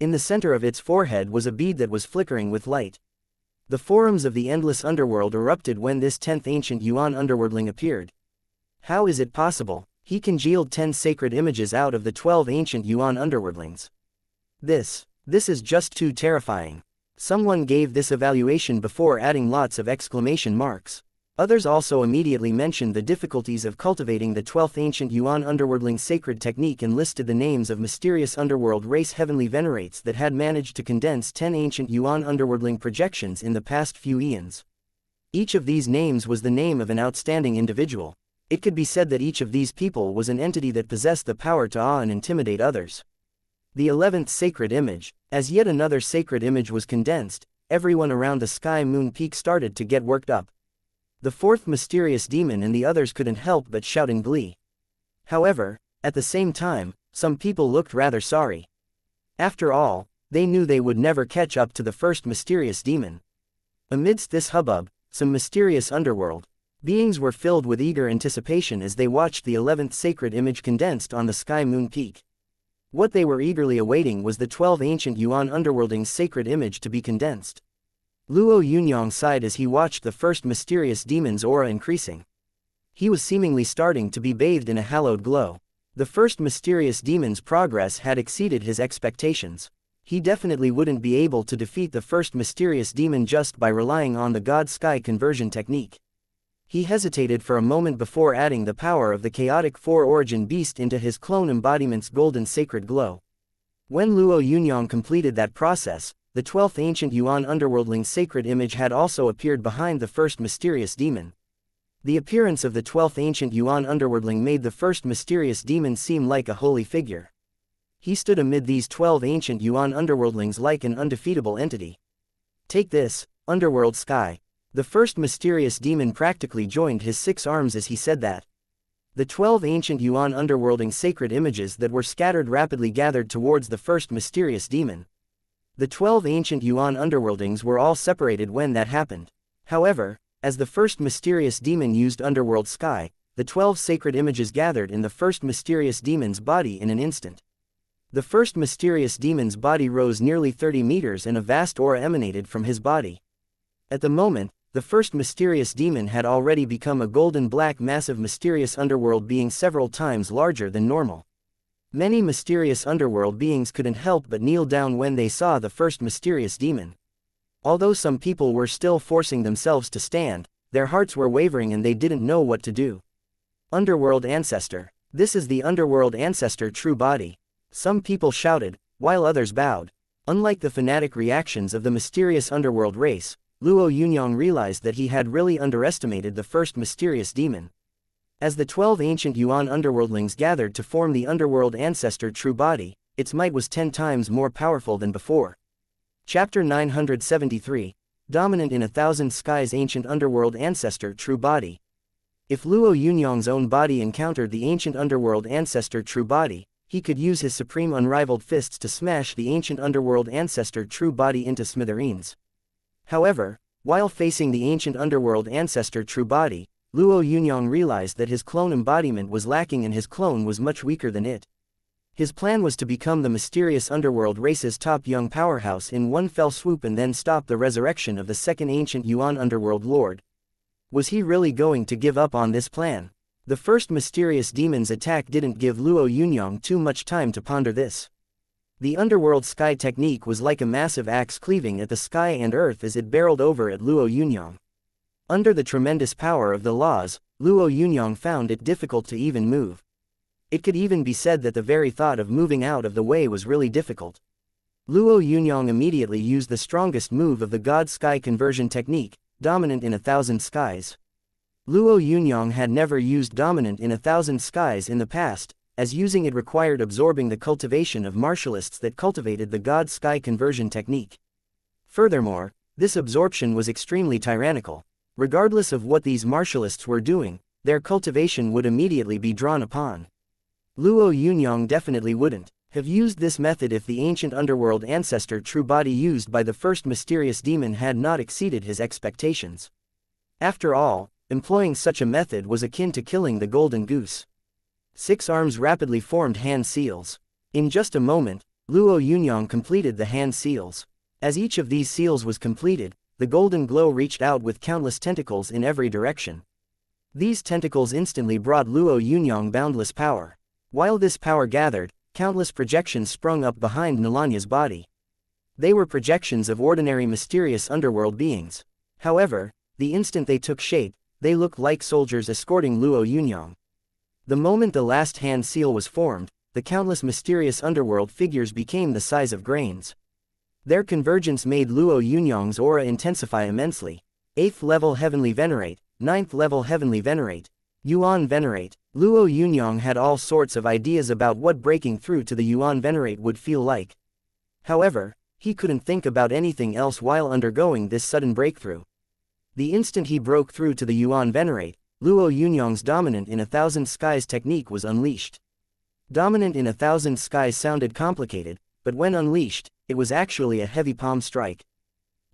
In the center of its forehead was a bead that was flickering with light. The forums of the endless underworld erupted when this 10th ancient Yuan underworldling appeared. How is it possible? He congealed 10 sacred images out of the 12 ancient Yuan underworldlings. This is just too terrifying. Someone gave this evaluation before adding lots of exclamation marks. Others also immediately mentioned the difficulties of cultivating the 12th ancient Yuan underworldling sacred technique and listed the names of mysterious underworld race heavenly venerates that had managed to condense 10 ancient Yuan underworldling projections in the past few eons. Each of these names was the name of an outstanding individual. It could be said that each of these people was an entity that possessed the power to awe and intimidate others. The 11th sacred image. As yet another sacred image was condensed, everyone around the sky moon peak started to get worked up. The 4th mysterious demon and the others couldn't help but shout in glee. However, at the same time, some people looked rather sorry. After all, they knew they would never catch up to the first mysterious demon. Amidst this hubbub, some mysterious underworld beings were filled with eager anticipation as they watched the 11th sacred image condensed on the sky moon peak. What they were eagerly awaiting was the 12 ancient Yuan underworlding's sacred image to be condensed. Luo Yunyang sighed as he watched the first mysterious demon's aura increasing. He was seemingly starting to be bathed in a hallowed glow. The first mysterious demon's progress had exceeded his expectations. He definitely wouldn't be able to defeat the first mysterious demon just by relying on the God-Sky conversion technique. He hesitated for a moment before adding the power of the chaotic 4-origin beast into his clone embodiment's golden sacred glow. When Luo Yunyang completed that process, the 12th ancient Yuan underworldling sacred image had also appeared behind the first mysterious demon. The appearance of the 12th ancient Yuan underworldling made the first mysterious demon seem like a holy figure. He stood amid these 12 ancient Yuan underworldlings like an undefeatable entity. "Take this, underworld sky." The first mysterious demon practically joined his 6 arms as he said that. The 12 ancient Yuan underworlding sacred images that were scattered rapidly gathered towards the first mysterious demon. The 12 ancient Yuan underworldings were all separated when that happened. However, as the first mysterious demon used underworld sky, the 12 sacred images gathered in the first mysterious demon's body in an instant. The first mysterious demon's body rose nearly 30 meters and a vast aura emanated from his body. At the moment, the first mysterious demon had already become a golden black massive mysterious underworld being several times larger than normal. Many mysterious underworld beings couldn't help but kneel down when they saw the first mysterious demon. Although some people were still forcing themselves to stand, their hearts were wavering and they didn't know what to do. Underworld Ancestor. This is the Underworld Ancestor true body. Some people shouted, while others bowed. Unlike the fanatic reactions of the mysterious underworld race, Luo Yunyang realized that he had really underestimated the first mysterious demon. As the 12 ancient Yuan underworldlings gathered to form the Underworld Ancestor true body, its might was 10 times more powerful than before. Chapter 973, Dominant in 1,000 Skies Ancient Underworld Ancestor True Body. If Luo Yunyang's own body encountered the ancient Underworld Ancestor true body, he could use his supreme unrivaled fists to smash the ancient Underworld Ancestor true body into smithereens. However, while facing the ancient Underworld Ancestor true body, Luo Yunyang realized that his clone embodiment was lacking and his clone was much weaker than it. His plan was to become the mysterious underworld race's top young powerhouse in one fell swoop and then stop the resurrection of the second ancient Yuan underworld lord. Was he really going to give up on this plan? The first mysterious demon's attack didn't give Luo Yunyang too much time to ponder this. The underworld sky technique was like a massive axe cleaving at the sky and earth as it barreled over at Luo Yunyang. Under the tremendous power of the laws, Luo Yunyang found it difficult to even move. It could even be said that the very thought of moving out of the way was really difficult. Luo Yunyang immediately used the strongest move of the God Sky Conversion technique, Dominant in 1,000 Skies. Luo Yunyang had never used Dominant in 1,000 Skies in the past, as using it required absorbing the cultivation of martialists that cultivated the God Sky Conversion technique. Furthermore, this absorption was extremely tyrannical. Regardless of what these martialists were doing, their cultivation would immediately be drawn upon. Luo Yunyang definitely wouldn't have used this method if the ancient underworld ancestor true body used by the first mysterious demon had not exceeded his expectations. After all, employing such a method was akin to killing the golden goose. 6 arms rapidly formed hand seals. In just a moment, Luo Yunyang completed the hand seals. As each of these seals was completed, the golden glow reached out with countless tentacles in every direction. These tentacles instantly brought Luo Yunyang boundless power. While this power gathered, countless projections sprung up behind Nilanya's body. They were projections of ordinary mysterious underworld beings. However, the instant they took shape, they looked like soldiers escorting Luo Yunyang. The moment the last hand seal was formed, the countless mysterious underworld figures became the size of grains. Their convergence made Luo Yunyang's aura intensify immensely. 8th level Heavenly Venerate, 9th level Heavenly Venerate, Yuan Venerate. Luo Yunyang had all sorts of ideas about what breaking through to the Yuan Venerate would feel like. However, he couldn't think about anything else while undergoing this sudden breakthrough. The instant he broke through to the Yuan Venerate, Luo Yunyang's Dominant in 1,000 Skies technique was unleashed. Dominant in 1,000 Skies sounded complicated, but when unleashed, it was actually a heavy palm strike.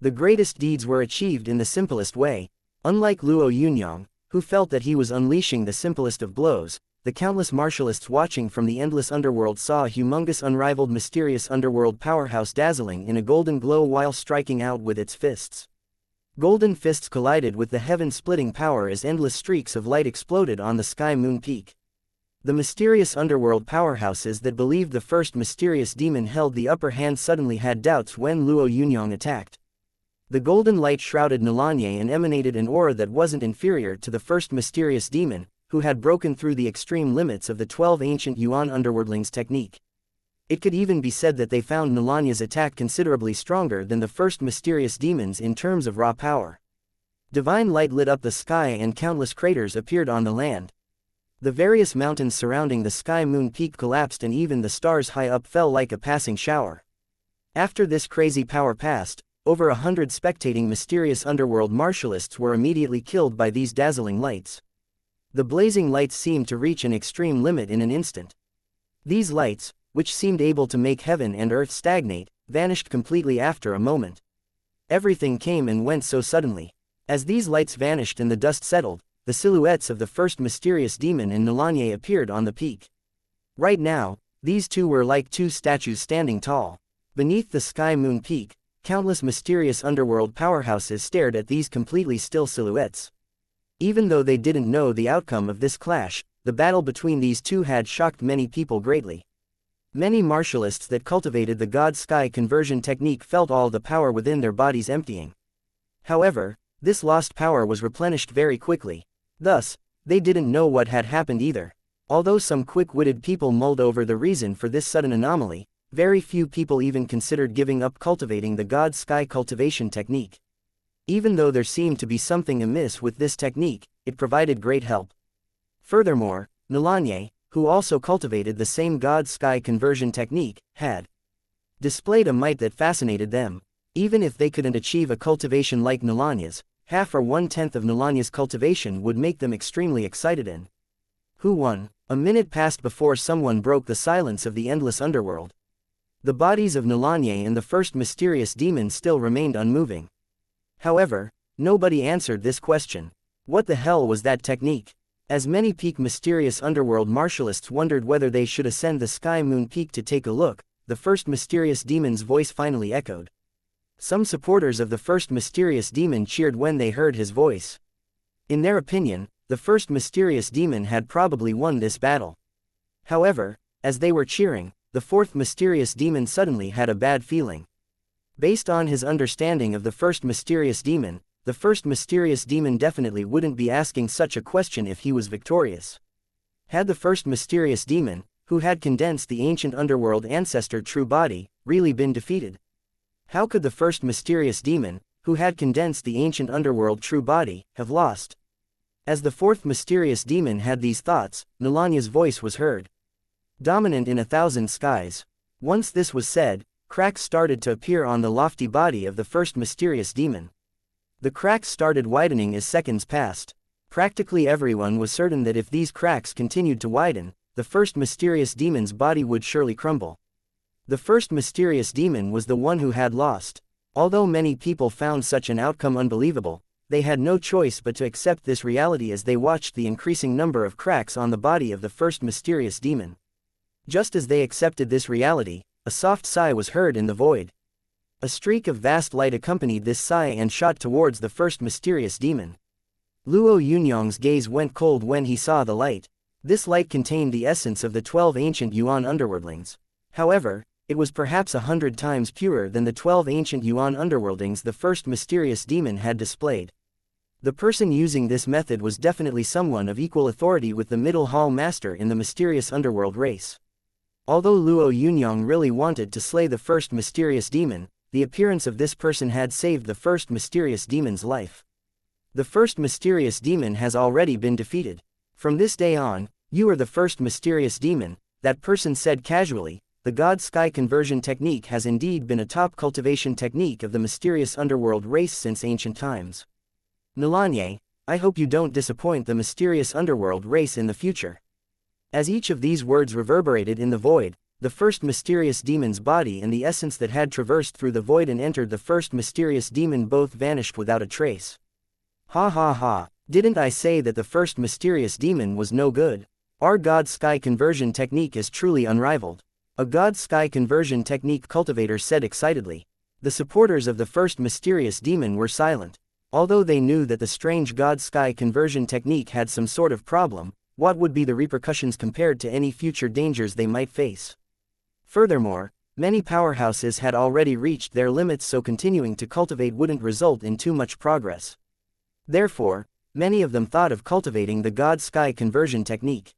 The greatest deeds were achieved in the simplest way. Unlike Luo Yunyang, who felt that he was unleashing the simplest of blows, the countless martialists watching from the endless underworld saw a humongous unrivaled mysterious underworld powerhouse dazzling in a golden glow while striking out with its fists. Golden fists collided with the heaven-splitting power as endless streaks of light exploded on the sky moon peak. The mysterious underworld powerhouses that believed the first mysterious demon held the upper hand suddenly had doubts when Luo Yunyang attacked. The golden light shrouded Nilanye and emanated an aura that wasn't inferior to the first mysterious demon, who had broken through the extreme limits of the 12 ancient Yuan underworldlings technique. It could even be said that they found Nilanya's attack considerably stronger than the first mysterious demons in terms of raw power. Divine light lit up the sky and countless craters appeared on the land. The various mountains surrounding the sky moon peak collapsed and even the stars high up fell like a passing shower. After this crazy power passed, over 100 spectating mysterious underworld martialists were immediately killed by these dazzling lights. The blazing lights seemed to reach an extreme limit in an instant. These lights, which seemed able to make heaven and earth stagnate, vanished completely after a moment. Everything came and went so suddenly. As these lights vanished and the dust settled, the silhouettes of the first mysterious demon and Nolanye appeared on the peak. Right now, these two were like two statues standing tall. Beneath the sky moon peak, countless mysterious underworld powerhouses stared at these completely still silhouettes. Even though they didn't know the outcome of this clash, the battle between these two had shocked many people greatly. Many martialists that cultivated the God-Sky conversion technique felt all the power within their bodies emptying. However, this lost power was replenished very quickly. Thus, they didn't know what had happened either. Although some quick-witted people mulled over the reason for this sudden anomaly, very few people even considered giving up cultivating the God-Sky cultivation technique. Even though there seemed to be something amiss with this technique, it provided great help. Furthermore, Nolanye, who also cultivated the same God-Sky conversion technique, had displayed a might that fascinated them. Even if they couldn't achieve a cultivation like Nolanye's, half or one-tenth of Nolanye's cultivation would make them extremely excited and who won? A minute passed before someone broke the silence of the endless underworld. The bodies of Nolanye and the first mysterious demon still remained unmoving. However, nobody answered this question. What the hell was that technique? As many peak mysterious underworld martialists wondered whether they should ascend the sky moon peak to take a look, the first mysterious demon's voice finally echoed. Some supporters of the first mysterious demon cheered when they heard his voice. In their opinion, the first mysterious demon had probably won this battle. However, as they were cheering, the fourth mysterious demon suddenly had a bad feeling. Based on his understanding of the first mysterious demon, the first mysterious demon definitely wouldn't be asking such a question if he was victorious. Had the first mysterious demon, who had condensed the ancient underworld ancestor true body, really been defeated? How could the first mysterious demon, who had condensed the ancient underworld true body, have lost? As the fourth mysterious demon had these thoughts, Nolanye's voice was heard. Dominant in 1,000 skies. Once this was said, cracks started to appear on the lofty body of the first mysterious demon. The cracks started widening as seconds passed. Practically everyone was certain that if these cracks continued to widen, the first mysterious demon's body would surely crumble. The first mysterious demon was the one who had lost. Although many people found such an outcome unbelievable, they had no choice but to accept this reality as they watched the increasing number of cracks on the body of the first mysterious demon. Just as they accepted this reality, a soft sigh was heard in the void. A streak of vast light accompanied this sigh and shot towards the first mysterious demon. Luo Yunyang's gaze went cold when he saw the light. This light contained the essence of the 12 ancient Yuan underworldlings. However, it was perhaps 100 times purer than the 12 ancient Yuan underworldlings the first mysterious demon had displayed. The person using this method was definitely someone of equal authority with the middle hall master in the mysterious underworld race. Although Luo Yunyang really wanted to slay the first mysterious demon, the appearance of this person had saved the first mysterious demon's life. The first mysterious demon has already been defeated. From this day on, you are the first mysterious demon, that person said casually. The God-Sky conversion technique has indeed been a top cultivation technique of the mysterious underworld race since ancient times. Nolanye, I hope you don't disappoint the mysterious underworld race in the future. As each of these words reverberated in the void, the first mysterious demon's body and the essence that had traversed through the void and entered the first mysterious demon both vanished without a trace. Ha ha ha, didn't I say that the first mysterious demon was no good? Our God-Sky conversion technique is truly unrivaled. A God-Sky conversion technique cultivator said excitedly. The supporters of the first mysterious demon were silent. Although they knew that the strange God-Sky conversion technique had some sort of problem, what would be the repercussions compared to any future dangers they might face? Furthermore, many powerhouses had already reached their limits, so continuing to cultivate wouldn't result in too much progress. Therefore, many of them thought of cultivating the God-Sky conversion technique.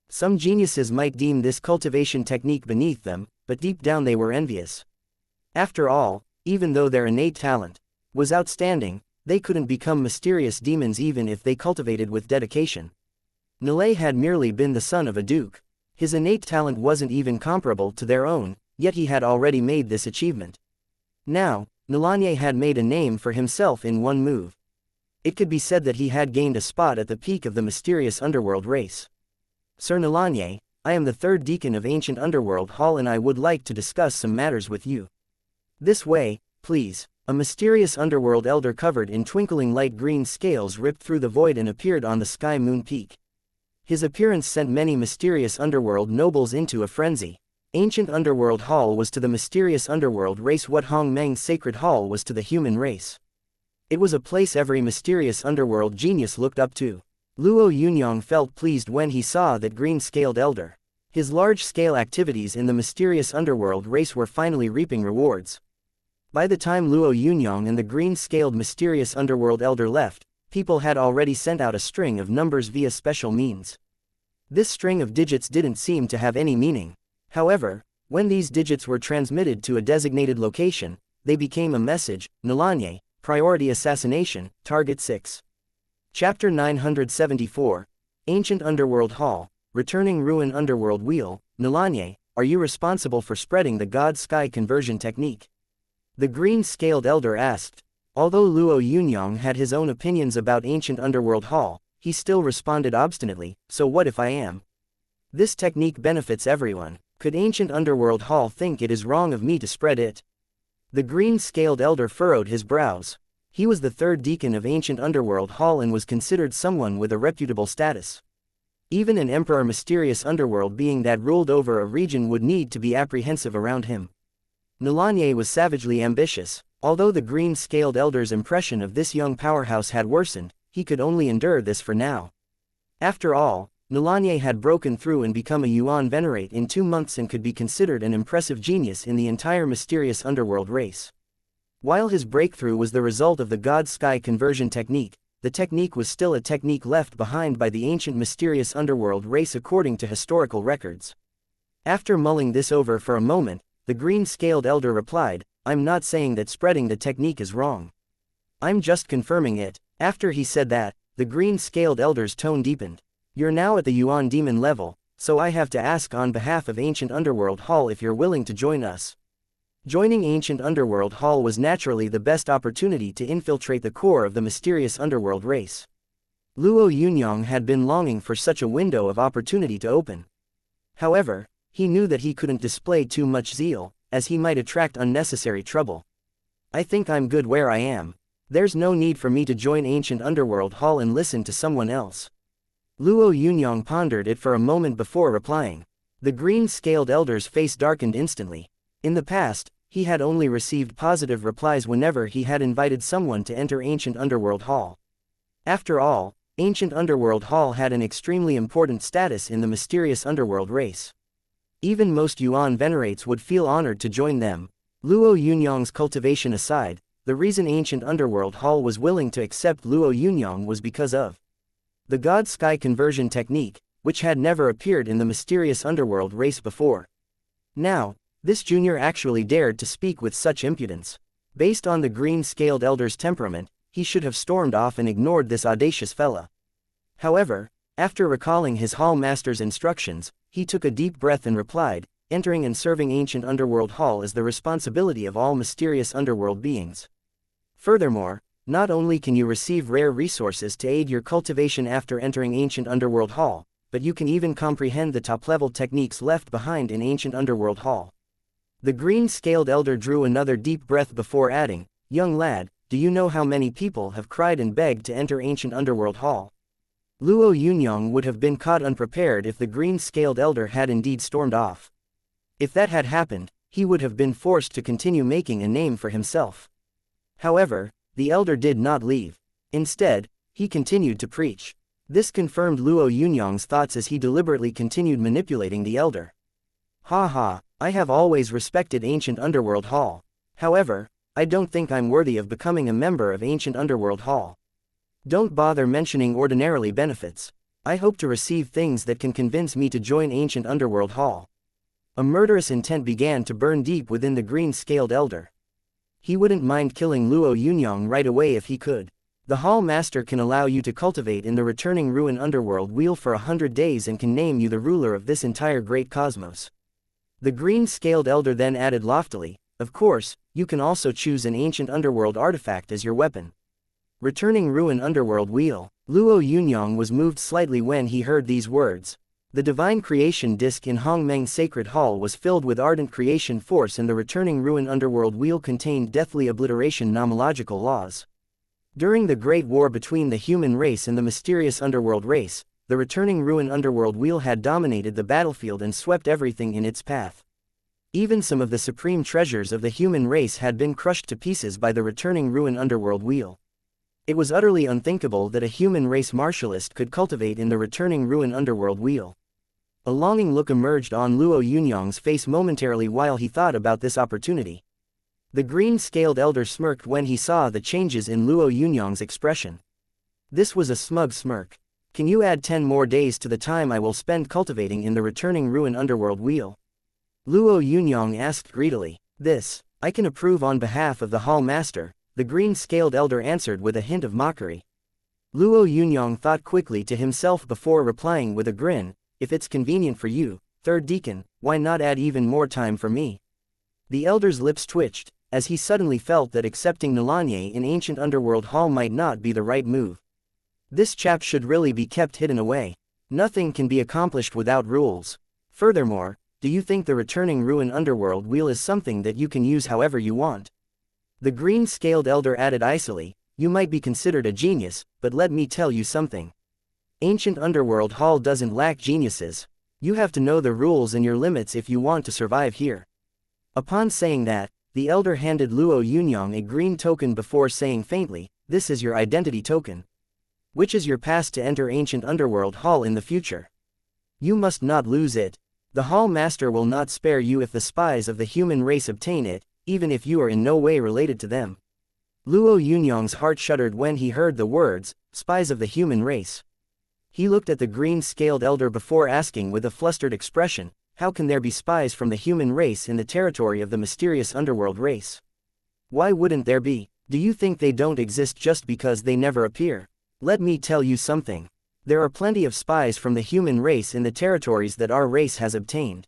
Some geniuses might deem this cultivation technique beneath them, but deep down they were envious. After all, even though their innate talent was outstanding, they couldn't become mysterious demons even if they cultivated with dedication. Nolay had merely been the son of a duke. His innate talent wasn't even comparable to their own, yet he had already made this achievement. Now, Nolanye had made a name for himself in one move. It could be said that he had gained a spot at the peak of the mysterious underworld race. Sir Nalanye, I am the third deacon of Ancient Underworld Hall and I would like to discuss some matters with you. This way, please. A mysterious underworld elder covered in twinkling light green scales ripped through the void and appeared on the sky moon peak. His appearance sent many mysterious underworld nobles into a frenzy. Ancient Underworld Hall was to the mysterious underworld race what Hong Meng's Sacred Hall was to the human race. It was a place every mysterious underworld genius looked up to. Luo Yunyang felt pleased when he saw that green-scaled elder. His large-scale activities in the mysterious underworld race were finally reaping rewards. By the time Luo Yunyang and the green-scaled mysterious underworld elder left, people had already sent out a string of numbers via special means. This string of digits didn't seem to have any meaning. However, when these digits were transmitted to a designated location, they became a message: Nalanye, priority assassination, target 6. Chapter 974, Ancient Underworld Hall, Returning Ruin Underworld Wheel. Nalanye, are you responsible for spreading the God-Sky conversion technique? The green-scaled elder asked. Although Luo Yunyang had his own opinions about Ancient Underworld Hall, he still responded obstinately, so what if I am? This technique benefits everyone. Could Ancient Underworld Hall think it is wrong of me to spread it? The green-scaled elder furrowed his brows. He was the third deacon of Ancient Underworld Hall and was considered someone with a reputable status. Even an emperor mysterious underworld being that ruled over a region would need to be apprehensive around him. Nalanye was savagely ambitious. Although the green-scaled elder's impression of this young powerhouse had worsened, he could only endure this for now. After all, Nalanye had broken through and become a Yuan Venerate in 2 months and could be considered an impressive genius in the entire mysterious underworld race. While his breakthrough was the result of the God-Sky conversion technique, the technique was still a technique left behind by the ancient mysterious underworld race according to historical records. After mulling this over for a moment, the green-scaled elder replied, I'm not saying that spreading the technique is wrong. I'm just confirming it. After he said that, the green-scaled elder's tone deepened. You're now at the Yuan demon level, so I have to ask on behalf of Ancient Underworld Hall if you're willing to join us. Joining Ancient Underworld Hall was naturally the best opportunity to infiltrate the core of the mysterious underworld race. Luo Yunyang had been longing for such a window of opportunity to open. However, he knew that he couldn't display too much zeal, as he might attract unnecessary trouble. I think I'm good where I am. There's no need for me to join Ancient Underworld Hall and listen to someone else. Luo Yunyang pondered it for a moment before replying. The green-scaled elder's face darkened instantly. In the past, he had only received positive replies whenever he had invited someone to enter Ancient Underworld Hall. After all, Ancient Underworld Hall had an extremely important status in the mysterious underworld race. Even most Yuan Venerates would feel honored to join them. Luo Yunyang's cultivation aside, the reason Ancient Underworld Hall was willing to accept Luo Yunyang was because of the God-Sky conversion technique, which had never appeared in the mysterious underworld race before. Now, this junior actually dared to speak with such impudence. Based on the green-scaled elder's temperament, he should have stormed off and ignored this audacious fella. However, after recalling his hall master's instructions, he took a deep breath and replied, entering and serving Ancient Underworld Hall is the responsibility of all mysterious underworld beings. Furthermore, not only can you receive rare resources to aid your cultivation after entering Ancient Underworld Hall, but you can even comprehend the top-level techniques left behind in Ancient Underworld Hall. The green-scaled elder drew another deep breath before adding, young lad, do you know how many people have cried and begged to enter Ancient Underworld Hall? Luo Yunyang would have been caught unprepared if the green-scaled elder had indeed stormed off. If that had happened, he would have been forced to continue making a name for himself. However, the elder did not leave. Instead, he continued to preach. This confirmed Luo Yunyang's thoughts as he deliberately continued manipulating the elder. Ha ha, I have always respected Ancient Underworld Hall. However, I don't think I'm worthy of becoming a member of Ancient Underworld Hall. Don't bother mentioning ordinarily benefits. I hope to receive things that can convince me to join Ancient Underworld Hall. A murderous intent began to burn deep within the green-scaled elder. He wouldn't mind killing Luo Yunyang right away if he could. The Hall Master can allow you to cultivate in the returning ruin underworld wheel for 100 days and can name you the ruler of this entire great cosmos. The green-scaled elder then added loftily, of course, you can also choose an ancient underworld artifact as your weapon. Returning ruin underworld wheel. Luo Yunyang was moved slightly when he heard these words. The divine creation disk in Hongmeng Sacred Hall was filled with ardent creation force, and the returning ruin underworld wheel contained deathly obliteration nomological laws. During the great war between the human race and the mysterious underworld race, the returning ruin underworld wheel had dominated the battlefield and swept everything in its path. Even some of the supreme treasures of the human race had been crushed to pieces by the returning ruin underworld wheel. It was utterly unthinkable that a human race martialist could cultivate in the returning ruin underworld wheel. A longing look emerged on Luo Yunyang's face momentarily while he thought about this opportunity. The green-scaled elder smirked when he saw the changes in Luo Yunyang's expression. This was a smug smirk. Can you add 10 more days to the time I will spend cultivating in the returning ruin underworld wheel? Luo Yunyang asked greedily. This, I can approve on behalf of the hall master, the green-scaled elder answered with a hint of mockery. Luo Yunyang thought quickly to himself before replying with a grin, if it's convenient for you, third deacon, why not add even more time for me? The elder's lips twitched, as he suddenly felt that accepting Nalanye in ancient underworld hall might not be the right move. This chap should really be kept hidden away. Nothing can be accomplished without rules. Furthermore, do you think the returning ruin underworld wheel is something that you can use however you want? The green-scaled elder added icily, you might be considered a genius, but let me tell you something. Ancient underworld hall doesn't lack geniuses. You have to know the rules and your limits if you want to survive here. Upon saying that, the elder handed Luo Yunyang a green token before saying faintly, this is your identity token. Which is your pass to enter ancient underworld hall in the future. You must not lose it. The hall master will not spare you if the spies of the human race obtain it, even if you are in no way related to them. Luo Yunyang's heart shuddered when he heard the words, spies of the human race. He looked at the green-scaled elder before asking with a flustered expression, how can there be spies from the human race in the territory of the mysterious underworld race? Why wouldn't there be? Do you think they don't exist just because they never appear? Let me tell you something. There are plenty of spies from the human race in the territories that our race has obtained.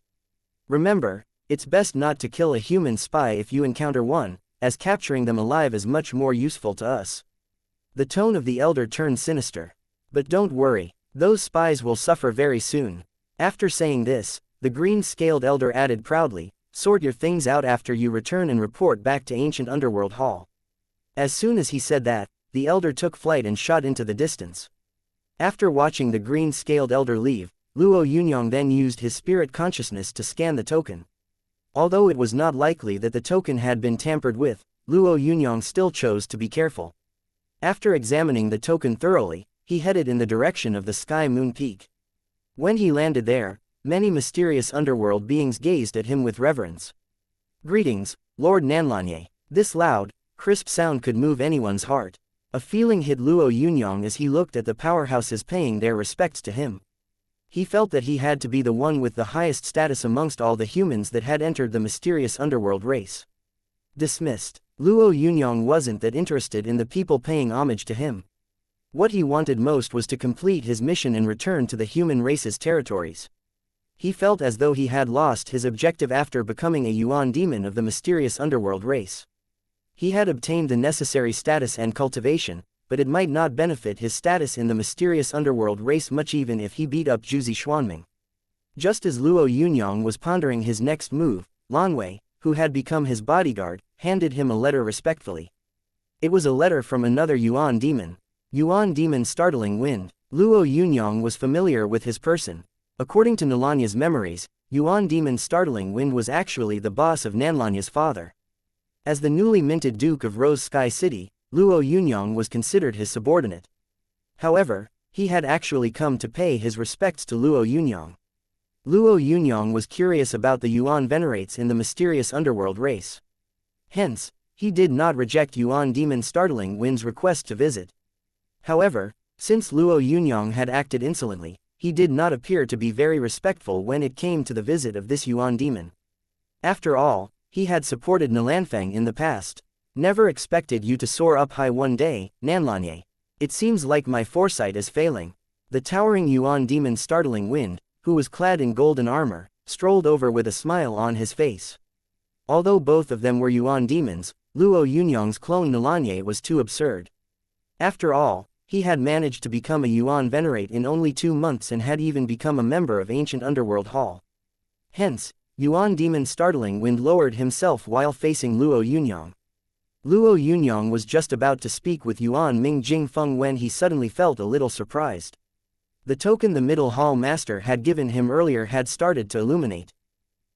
Remember, it's best not to kill a human spy if you encounter one, as capturing them alive is much more useful to us. The tone of the elder turned sinister. But don't worry, those spies will suffer very soon. After saying this, the green-scaled elder added proudly, sort your things out after you return and report back to ancient underworld hall. As soon as he said that, the elder took flight and shot into the distance. After watching the green-scaled elder leave, Luo Yunyang then used his spirit consciousness to scan the token. Although it was not likely that the token had been tampered with, Luo Yunyang still chose to be careful. After examining the token thoroughly, he headed in the direction of the Sky Moon Peak. When he landed there, many mysterious underworld beings gazed at him with reverence. Greetings, Lord Nanlanye. This loud, crisp sound could move anyone's heart. A feeling hit Luo Yunyang as he looked at the powerhouses paying their respects to him. He felt that he had to be the one with the highest status amongst all the humans that had entered the mysterious underworld race. Dismissed. Luo Yunyang wasn't that interested in the people paying homage to him. What he wanted most was to complete his mission and return to the human race's territories. He felt as though he had lost his objective after becoming a Yuan demon of the mysterious underworld race. He had obtained the necessary status and cultivation, but it might not benefit his status in the mysterious underworld race much even if he beat up Jiuzi Xuanming. Just as Luo Yunyang was pondering his next move, Lanwei, who had become his bodyguard, handed him a letter respectfully. It was a letter from another Yuan demon. Yuan demon Startling Wind. Luo Yunyang was familiar with his person. According to Nalanya's memories, Yuan demon Startling Wind was actually the boss of Nanlanya's father. As the newly minted Duke of Rose Sky City, Luo Yunyang was considered his subordinate. However, he had actually come to pay his respects to Luo Yunyang. Luo Yunyang was curious about the Yuan venerates in the mysterious underworld race. Hence, he did not reject Yuan demon Startling Wind's request to visit. However, since Luo Yunyang had acted insolently, he did not appear to be very respectful when it came to the visit of this Yuan demon. After all, he had supported Nalanfeng in the past. Never expected you to soar up high one day, Nanlanye. It seems like my foresight is failing. The towering Yuan demon Startling Wind, who was clad in golden armor, strolled over with a smile on his face. Although both of them were Yuan demons, Luo Yunyang's clone Nalanye was too absurd. After all, he had managed to become a Yuan Venerate in only 2 months and had even become a member of Ancient Underworld Hall. Hence, Yuan Demon Startling Wind lowered himself while facing Luo Yunyang. Luo Yunyang was just about to speak with Yuan Ming Jingfeng when he suddenly felt a little surprised. The token the Middle Hall Master had given him earlier had started to illuminate.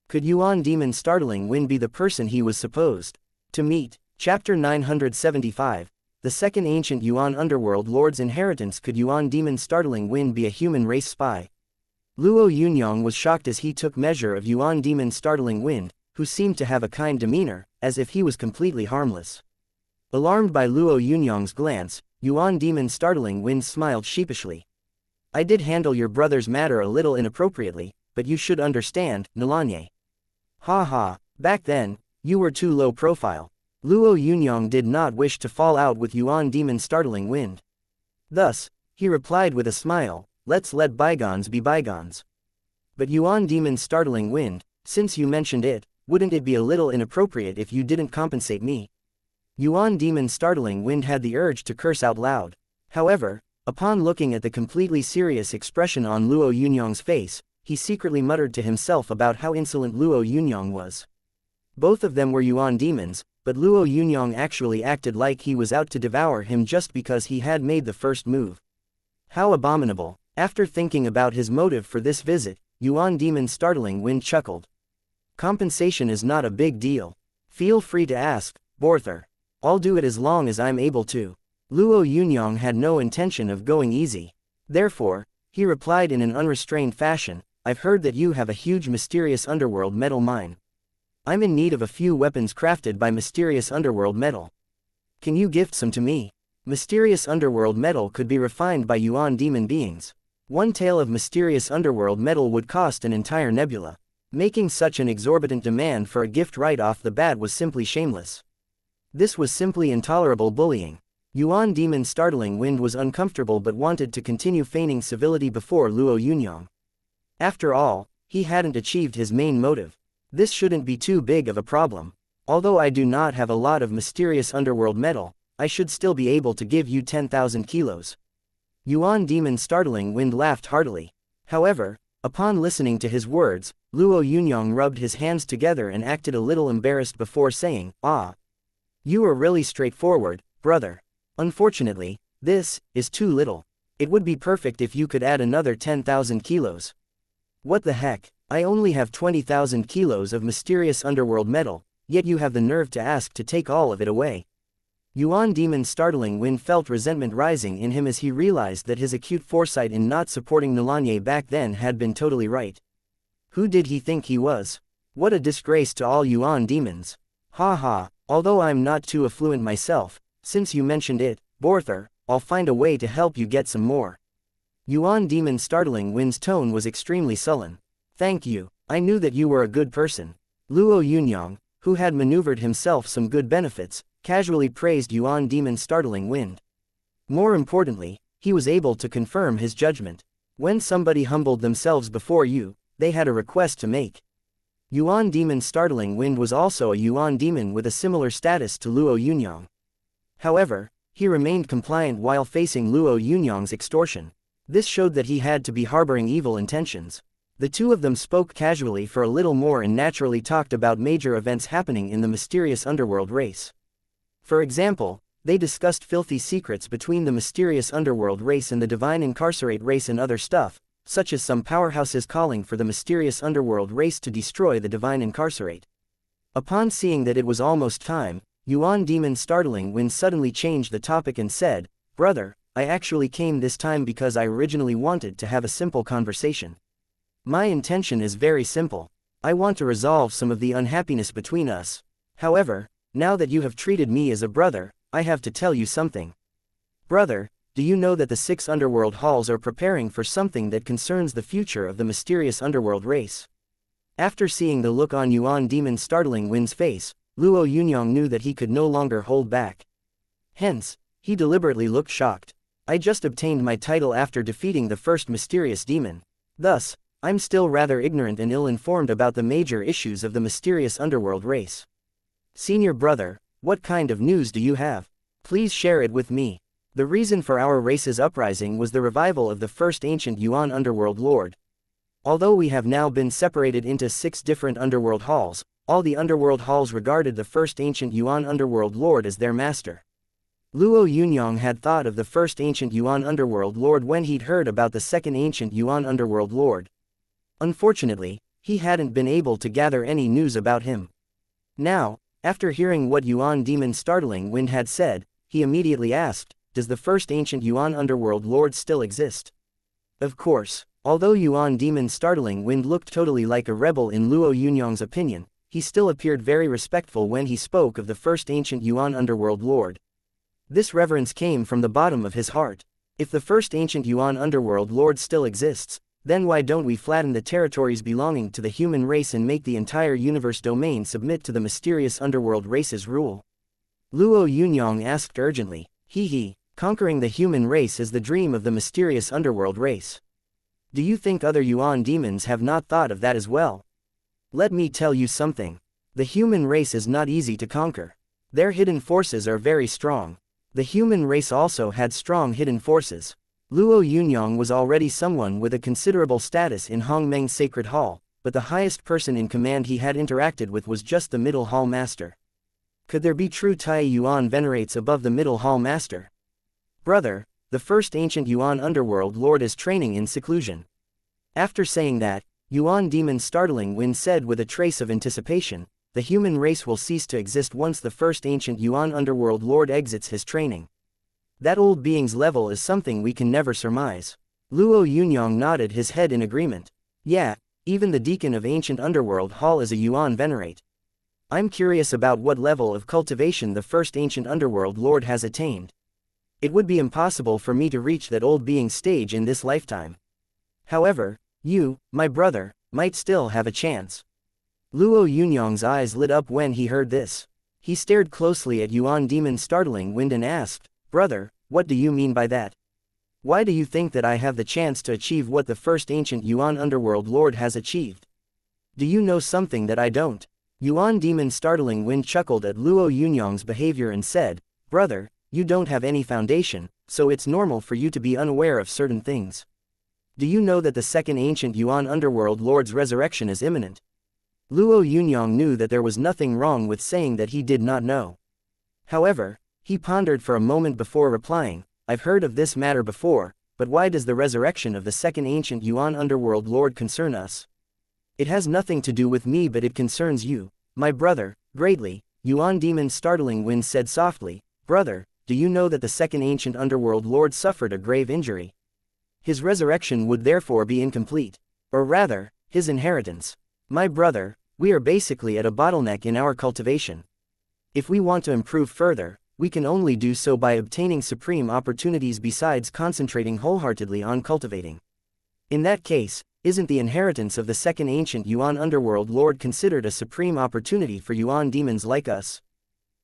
Could Yuan Demon Startling Wind be the person he was supposed to meet? Chapter 975. The Second Ancient Yuan Underworld Lord's Inheritance. Could Yuan Demon Startling Wind be a human race spy? Luo Yunyang was shocked as he took measure of Yuan Demon Startling Wind, who seemed to have a kind demeanor, as if he was completely harmless. Alarmed by Luo Yunyang's glance, Yuan Demon Startling Wind smiled sheepishly. I did handle your brother's matter a little inappropriately, but you should understand, Nalanye. Ha ha, back then, you were too low profile. Luo Yunyang did not wish to fall out with Yuan Demon Startling Wind. Thus, he replied with a smile, let's let bygones be bygones. But Yuan Demon Startling Wind, since you mentioned it, wouldn't it be a little inappropriate if you didn't compensate me? Yuan Demon Startling Wind had the urge to curse out loud. However, upon looking at the completely serious expression on Luo Yunyang's face, he secretly muttered to himself about how insolent Luo Yunyang was. Both of them were Yuan demons, but Luo Yunyang actually acted like he was out to devour him just because he had made the first move. How abominable. After thinking about his motive for this visit, Yuan Demon Startling Wind chuckled. Compensation is not a big deal. Feel free to ask, Borther. I'll do it as long as I'm able to. Luo Yunyang had no intention of going easy. Therefore, he replied in an unrestrained fashion, I've heard that you have a huge mysterious underworld metal mine. I'm in need of a few weapons crafted by mysterious underworld metal. Can you gift some to me? Mysterious underworld metal could be refined by Yuan demon beings. One tale of mysterious underworld metal would cost an entire nebula. Making such an exorbitant demand for a gift right off the bat was simply shameless. This was simply intolerable bullying. Yuan Demon Startling Wind was uncomfortable but wanted to continue feigning civility before Luo Yunyang. After all, he hadn't achieved his main motive. This shouldn't be too big of a problem. Although I do not have a lot of mysterious underworld metal, I should still be able to give you 10,000 kilos. Yuan Demon Startling Wind laughed heartily. However, upon listening to his words, Luo Yunyang rubbed his hands together and acted a little embarrassed before saying, Ah. You are really straightforward, brother. Unfortunately, this is too little. It would be perfect if you could add another 10,000 kilos. What the heck? I only have 20,000 kilos of mysterious underworld metal, yet you have the nerve to ask to take all of it away. Yuan Demon Startling Wind felt resentment rising in him as he realized that his acute foresight in not supporting Nalanye back then had been totally right. Who did he think he was? What a disgrace to all Yuan demons. Ha ha, although I'm not too affluent myself, since you mentioned it, Borther, I'll find a way to help you get some more. Yuan Demon Startling Wind's tone was extremely sullen. Thank you, I knew that you were a good person. Luo Yunyang, who had maneuvered himself some good benefits, casually praised Yuan Demon Startling Wind. More importantly, he was able to confirm his judgment. When somebody humbled themselves before you, they had a request to make. Yuan Demon Startling Wind was also a Yuan demon with a similar status to Luo Yunyang. However, he remained compliant while facing Luo Yunyang's extortion. This showed that he had to be harboring evil intentions. The two of them spoke casually for a little more and naturally talked about major events happening in the mysterious underworld race. For example, they discussed filthy secrets between the mysterious underworld race and the divine incarcerate race and other stuff, such as some powerhouses calling for the mysterious underworld race to destroy the divine incarcerate. Upon seeing that it was almost time, Yuan Demon Startling Wind suddenly changed the topic and said, Brother, I actually came this time because I originally wanted to have a simple conversation. My intention is very simple. I want to resolve some of the unhappiness between us. However, now that you have treated me as a brother, I have to tell you something. Brother, do you know that the 6 underworld halls are preparing for something that concerns the future of the mysterious underworld race? After seeing the look on Yuan Demon Startling Wind's face, Luo Yunyang knew that he could no longer hold back. Hence, he deliberately looked shocked. I just obtained my title after defeating the first mysterious demon. Thus, I'm still rather ignorant and ill-informed about the major issues of the mysterious underworld race. Senior brother, what kind of news do you have? Please share it with me. The reason for our race's uprising was the revival of the first ancient Yuan underworld lord. Although we have now been separated into 6 different underworld halls, all the underworld halls regarded the first ancient Yuan underworld lord as their master. Luo Yunyang had thought of the first ancient Yuan underworld lord when he'd heard about the second ancient Yuan underworld lord. Unfortunately, he hadn't been able to gather any news about him. Now, after hearing what Yuan demon Startling Wind had said, he immediately asked, does the first ancient Yuan underworld lord still exist? Of course, although Yuan demon Startling Wind looked totally like a rebel in Luo Yunyang's opinion, he still appeared very respectful when he spoke of the first ancient Yuan underworld lord. This reverence came from the bottom of his heart. If the first ancient Yuan underworld lord still exists, then why don't we flatten the territories belonging to the human race and make the entire universe domain submit to the mysterious underworld race's rule? Luo Yunyang asked urgently. Conquering the human race is the dream of the mysterious underworld race. Do you think other Yuan demons have not thought of that as well? Let me tell you something. The human race is not easy to conquer. Their hidden forces are very strong. The human race also had strong hidden forces. Luo Yunyang was already someone with a considerable status in Hongmeng's Sacred Hall, but the highest person in command he had interacted with was just the Middle Hall Master. Could there be true Tai Yuan venerates above the Middle Hall Master? Brother, the first ancient Yuan underworld lord is training in seclusion. After saying that, Yuan demon Startling Wind said with a trace of anticipation, the human race will cease to exist once the first ancient Yuan underworld lord exits his training. That old being's level is something we can never surmise. Luo Yunyang nodded his head in agreement. Yeah, even the deacon of ancient underworld hall is a Yuan venerate. I'm curious about what level of cultivation the first ancient underworld lord has attained. It would be impossible for me to reach that old being's stage in this lifetime. However, you, my brother, might still have a chance. Luo Yunyang's eyes lit up when he heard this. He stared closely at Yuan demon Startling Wind and asked, brother, what do you mean by that? Why do you think that I have the chance to achieve what the first ancient Yuan underworld lord has achieved? Do you know something that I don't? Yuan demon Startling Wind chuckled at Luo Yunyang's behavior and said, brother, you don't have any foundation, so it's normal for you to be unaware of certain things. Do you know that the second ancient Yuan underworld lord's resurrection is imminent? Luo Yunyang knew that there was nothing wrong with saying that he did not know. However, he pondered for a moment before replying, I've heard of this matter before, but why does the resurrection of the second ancient Yuan underworld lord concern us? It has nothing to do with me, but it concerns you, my brother, greatly. Yuan demon Startling Wind said softly, brother, do you know that the second ancient underworld lord suffered a grave injury? His resurrection would therefore be incomplete. Or rather, his inheritance. My brother, we are basically at a bottleneck in our cultivation. If we want to improve further, we can only do so by obtaining supreme opportunities besides concentrating wholeheartedly on cultivating. In that case, isn't the inheritance of the second ancient Yuan underworld lord considered a supreme opportunity for Yuan demons like us?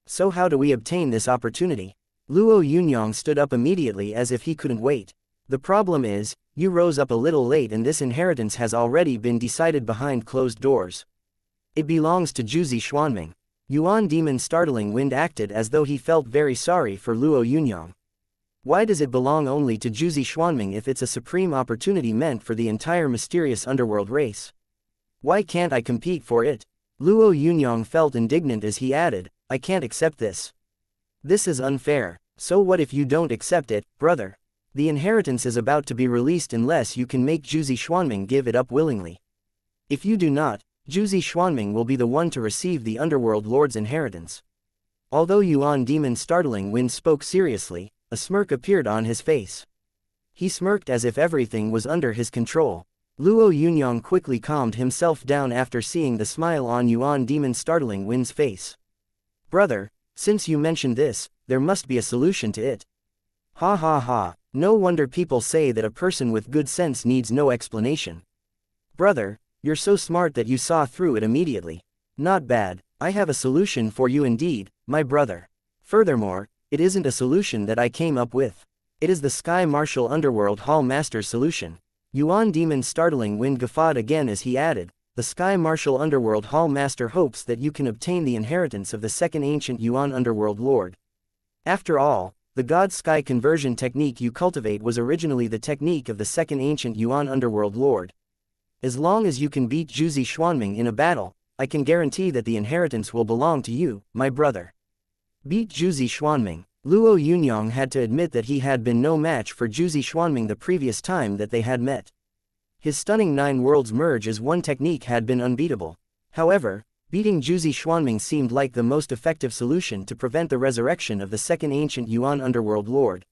So how do we obtain this opportunity? Luo Yunyang stood up immediately as if he couldn't wait. The problem is, you rose up a little late and this inheritance has already been decided behind closed doors. It belongs to Jiuzi Xuanming. Yuan demon Startling Wind acted as though he felt very sorry for Luo Yunyang. Why does it belong only to Jiuzi Xuanming if it's a supreme opportunity meant for the entire mysterious underworld race? Why can't I compete for it? Luo Yunyang felt indignant as he added, I can't accept this. This is unfair. So what if you don't accept it, brother? The inheritance is about to be released unless you can make Jiuzi Xuanming give it up willingly. If you do not, Jiuzi Xuanming will be the one to receive the underworld lord's inheritance. Although Yuan demon Startling Wind spoke seriously, a smirk appeared on his face. He smirked as if everything was under his control. Luo Yunyang quickly calmed himself down after seeing the smile on Yuan demon Startling Wind's face. Brother, since you mentioned this, there must be a solution to it. Ha ha ha, no wonder people say that a person with good sense needs no explanation. Brother, you're so smart that you saw through it immediately. Not bad, I have a solution for you indeed, my brother. Furthermore, it isn't a solution that I came up with. It is the Sky Martial Underworld Hall Master's solution. Yuan demon Startling Wind guffawed again as he added, the Sky Martial Underworld Hall Master hopes that you can obtain the inheritance of the second ancient Yuan Underworld Lord. After all, the God Sky conversion technique you cultivate was originally the technique of the second ancient Yuan underworld lord. As long as you can beat Jiuzi Xuanming in a battle, I can guarantee that the inheritance will belong to you, my brother. Beat Jiuzi Xuanming. Luo Yunyang had to admit that he had been no match for Jiuzi Xuanming the previous time that they had met. His stunning 9 worlds merge as one technique had been unbeatable. However, beating Jiuzi Xuanming seemed like the most effective solution to prevent the resurrection of the second ancient Yuan underworld lord.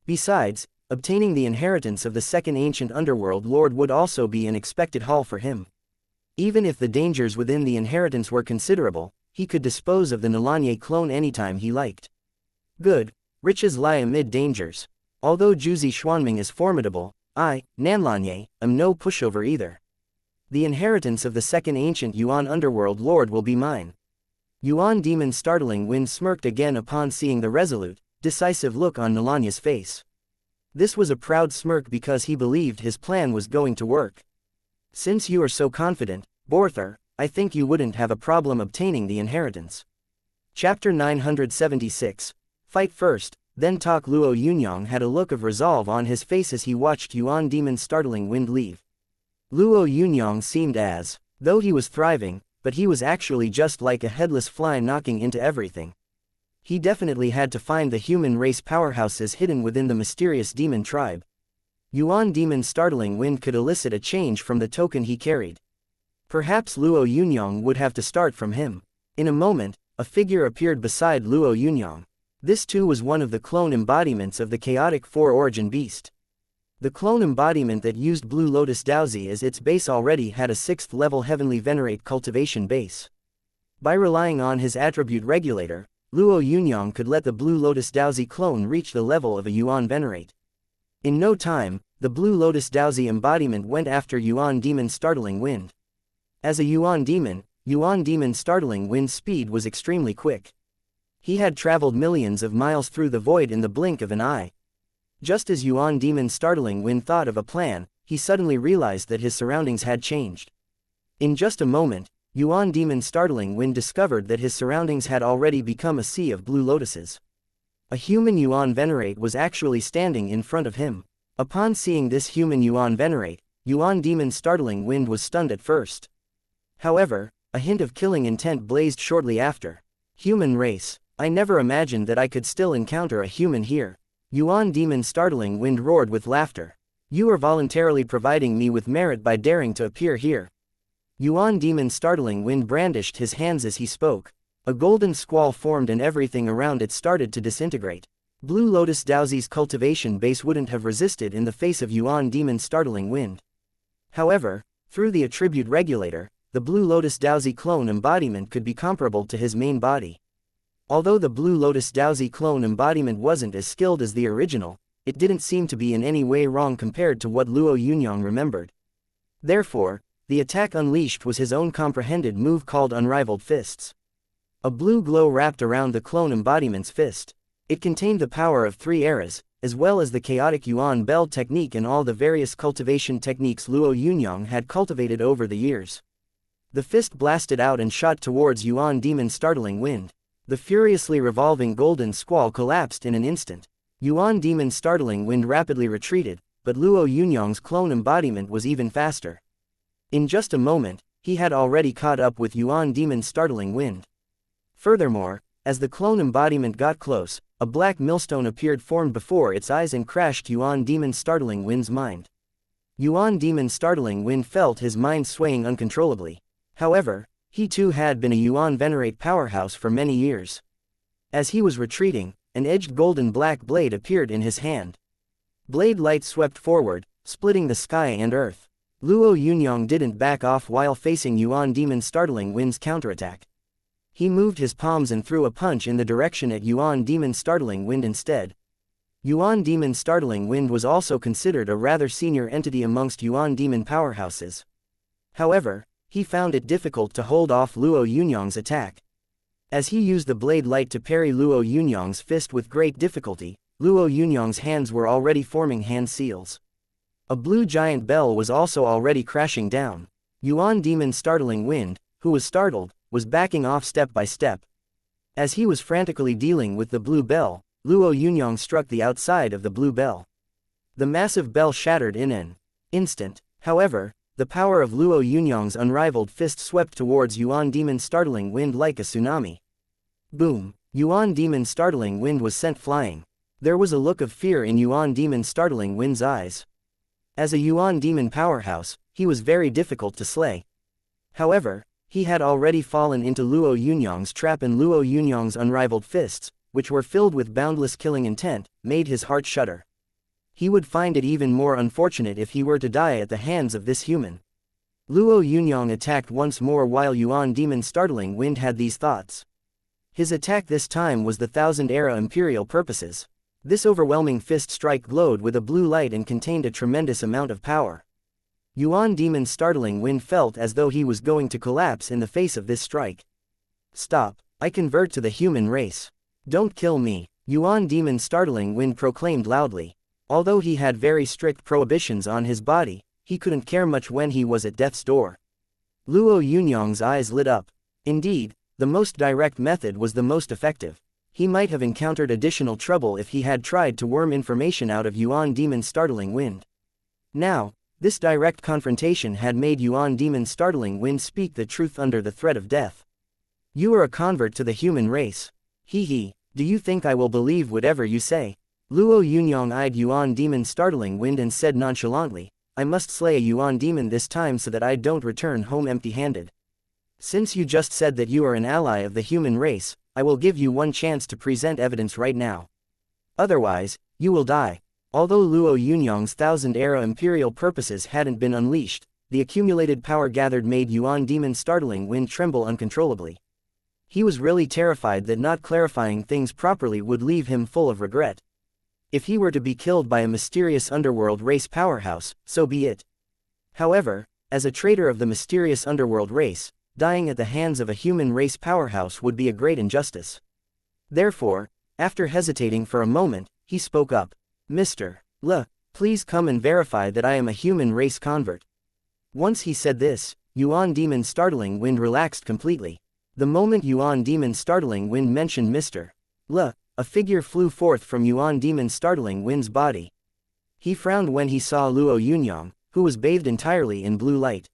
Besides, obtaining the inheritance of the second ancient underworld lord would also be an expected haul for him. Even if the dangers within the inheritance were considerable, he could dispose of the Nalanye clone anytime he liked. Good, riches lie amid dangers. Although Jiuzi Xuanming is formidable, I, Nanlanye, am no pushover either. The inheritance of the second ancient Yuan underworld lord will be mine. Yuan demon startling wind smirked again upon seeing the resolute, decisive look on Nalanya's face. This was a proud smirk because he believed his plan was going to work. Since you are so confident, Borthar, I think you wouldn't have a problem obtaining the inheritance. Chapter 976. Fight first, then talk. Luo Yunyang had a look of resolve on his face as he watched Yuan demon startling wind leave. Luo Yunyang seemed as though he was thriving, but he was actually just like a headless fly knocking into everything. He definitely had to find the human race powerhouses hidden within the mysterious demon tribe. Yuan demon startling wind could elicit a change from the token he carried. Perhaps Luo Yunyang would have to start from him. In a moment, a figure appeared beside Luo Yunyang. This too was one of the clone embodiments of the chaotic four-origin beast. The clone embodiment that used Blue Lotus Daozi as its base already had a 6th level Heavenly Venerate cultivation base. By relying on his attribute regulator, Luo Yunyang could let the Blue Lotus Daozi clone reach the level of a Yuan Venerate. In no time, the Blue Lotus Daozi embodiment went after Yuan Demon Startling Wind. As a Yuan Demon Startling Wind's speed was extremely quick. He had traveled millions of miles through the void in the blink of an eye. Just as Yuan Demon Startling Wind thought of a plan, he suddenly realized that his surroundings had changed. In just a moment, Yuan Demon Startling Wind discovered that his surroundings had already become a sea of blue lotuses. A human Yuan Venerate was actually standing in front of him. Upon seeing this human Yuan Venerate, Yuan Demon Startling Wind was stunned at first. However, a hint of killing intent blazed shortly after. Human race, I never imagined that I could still encounter a human here. Yuan Demon Startling Wind roared with laughter. You are voluntarily providing me with merit by daring to appear here. Yuan Demon Startling Wind brandished his hands as he spoke. A golden squall formed and everything around it started to disintegrate. Blue Lotus Daozi's cultivation base wouldn't have resisted in the face of Yuan Demon Startling Wind. However, through the attribute regulator, the Blue Lotus Daozi clone embodiment could be comparable to his main body. Although the Blue Lotus Daozi clone embodiment wasn't as skilled as the original, it didn't seem to be in any way wrong compared to what Luo Yunyang remembered. Therefore, the attack unleashed was his own comprehended move called Unrivaled Fists. A blue glow wrapped around the clone embodiment's fist. It contained the power of 3 eras, as well as the chaotic Yuan Bell technique and all the various cultivation techniques Luo Yunyang had cultivated over the years. The fist blasted out and shot towards Yuan Demon Startling Wind. The furiously revolving golden squall collapsed in an instant. Yuan Demon Startling Wind rapidly retreated, but Luo Yunyang's clone embodiment was even faster. In just a moment, he had already caught up with Yuan Demon Startling Wind. Furthermore, as the clone embodiment got close, a black millstone appeared formed before its eyes and crashed Yuan Demon Startling Wind's mind. Yuan Demon Startling Wind felt his mind swaying uncontrollably. However, he too had been a Yuan Venerate powerhouse for many years. As he was retreating, an edged golden black blade appeared in his hand. Blade light swept forward, splitting the sky and earth. Luo Yunyang didn't back off while facing Yuan Demon Startling Wind's counterattack. He moved his palms and threw a punch in the direction at Yuan Demon Startling Wind instead. Yuan Demon Startling Wind was also considered a rather senior entity amongst Yuan Demon powerhouses. However, he found it difficult to hold off Luo Yunyang's attack. As he used the blade light to parry Luo Yunyang's fist with great difficulty, Luo Yunyang's hands were already forming hand seals. A blue giant bell was also already crashing down. Yuan Demon Startling Wind, who was startled, was backing off step by step. As he was frantically dealing with the blue bell, Luo Yunyang struck the outside of the blue bell. The massive bell shattered in an instant. However, the power of Luo Yunyang's unrivaled fist swept towards Yuan Demon's startling wind like a tsunami. Boom! Yuan Demon's startling wind was sent flying. There was a look of fear in Yuan Demon's startling wind's eyes. As a Yuan Demon powerhouse, he was very difficult to slay. However, he had already fallen into Luo Yunyang's trap, and Luo Yunyang's unrivaled fists, which were filled with boundless killing intent, made his heart shudder. He would find it even more unfortunate if he were to die at the hands of this human. Luo Yunyang attacked once more while Yuan Demon's startling wind had these thoughts. His attack this time was the Thousand-Era Imperial purposes. This overwhelming fist strike glowed with a blue light and contained a tremendous amount of power. Yuan Demon's startling wind felt as though he was going to collapse in the face of this strike. Stop! I convert to the human race. Don't kill me, Yuan Demon's startling wind proclaimed loudly. Although he had very strict prohibitions on his body, he couldn't care much when he was at death's door. Luo Yunyang's eyes lit up. Indeed, the most direct method was the most effective. He might have encountered additional trouble if he had tried to worm information out of Yuan Demon's startling wind. Now, this direct confrontation had made Yuan Demon's startling wind speak the truth under the threat of death. You are a convert to the human race. Hee, do you think I will believe whatever you say? Luo Yunyang eyed Yuan Demon's startling wind and said nonchalantly, I must slay a Yuan Demon this time so that I don't return home empty-handed. Since you just said that you are an ally of the human race, I will give you one chance to present evidence right now. Otherwise, you will die. Although Luo Yunyang's Thousand-Era Imperial purposes hadn't been unleashed, the accumulated power gathered made Yuan Demon's startling wind tremble uncontrollably. He was really terrified that not clarifying things properly would leave him full of regret. If he were to be killed by a mysterious underworld race powerhouse, so be it. However, as a traitor of the mysterious underworld race, dying at the hands of a human race powerhouse would be a great injustice. Therefore, after hesitating for a moment, he spoke up. Mr. Le, please come and verify that I am a human race convert. Once he said this, Yuan Demon's startling wind relaxed completely. The moment Yuan Demon's startling wind mentioned Mr. Le, a figure flew forth from Yuan Demon's startling wind's body. He frowned when he saw Luo Yunyang, who was bathed entirely in blue light.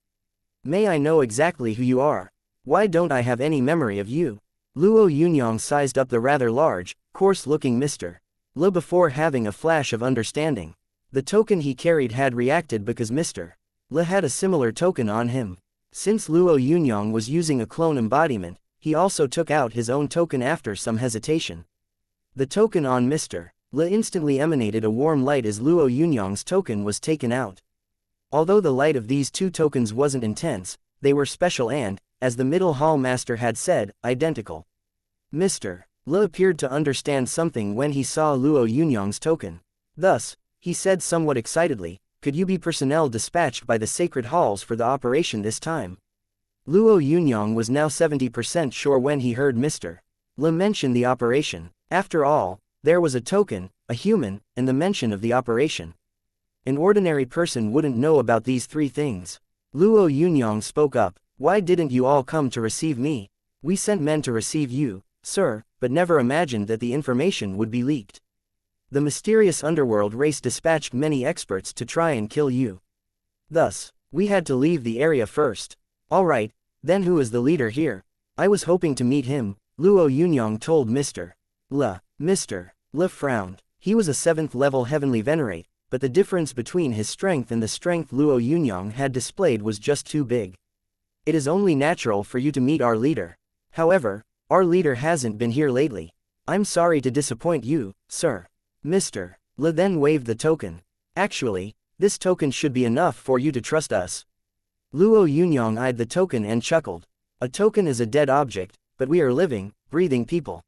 May I know exactly who you are? Why don't I have any memory of you? Luo Yunyang sized up the rather large, coarse-looking Mr. Le before having a flash of understanding. The token he carried had reacted because Mr. Le had a similar token on him. Since Luo Yunyang was using a clone embodiment, he also took out his own token after some hesitation. The token on Mr. Le instantly emanated a warm light as Luo Yunyang's token was taken out. Although the light of these two tokens wasn't intense, they were special and, as the Middle Hall Master had said, identical. Mr. Le appeared to understand something when he saw Luo Yunyang's token. Thus, he said somewhat excitedly, could you be personnel dispatched by the sacred halls for the operation this time? Luo Yunyang was now 70% sure when he heard Mr. Le mention the operation. After all, there was a token, a human, and the mention of the operation. An ordinary person wouldn't know about these three things. Luo Yunyang spoke up, why didn't you all come to receive me? We sent men to receive you, sir, but never imagined that the information would be leaked. The mysterious underworld race dispatched many experts to try and kill you. Thus, we had to leave the area first. Alright, then who is the leader here? I was hoping to meet him, Luo Yunyang told Mr. Le. Mr. Le frowned. He was a 7th level heavenly venerate, but the difference between his strength and the strength Luo Yunyang had displayed was just too big. It is only natural for you to meet our leader. However, our leader hasn't been here lately. I'm sorry to disappoint you, sir. Mr. Le then waved the token. Actually, this token should be enough for you to trust us. Luo Yunyang eyed the token and chuckled. A token is a dead object, but we are living, breathing people.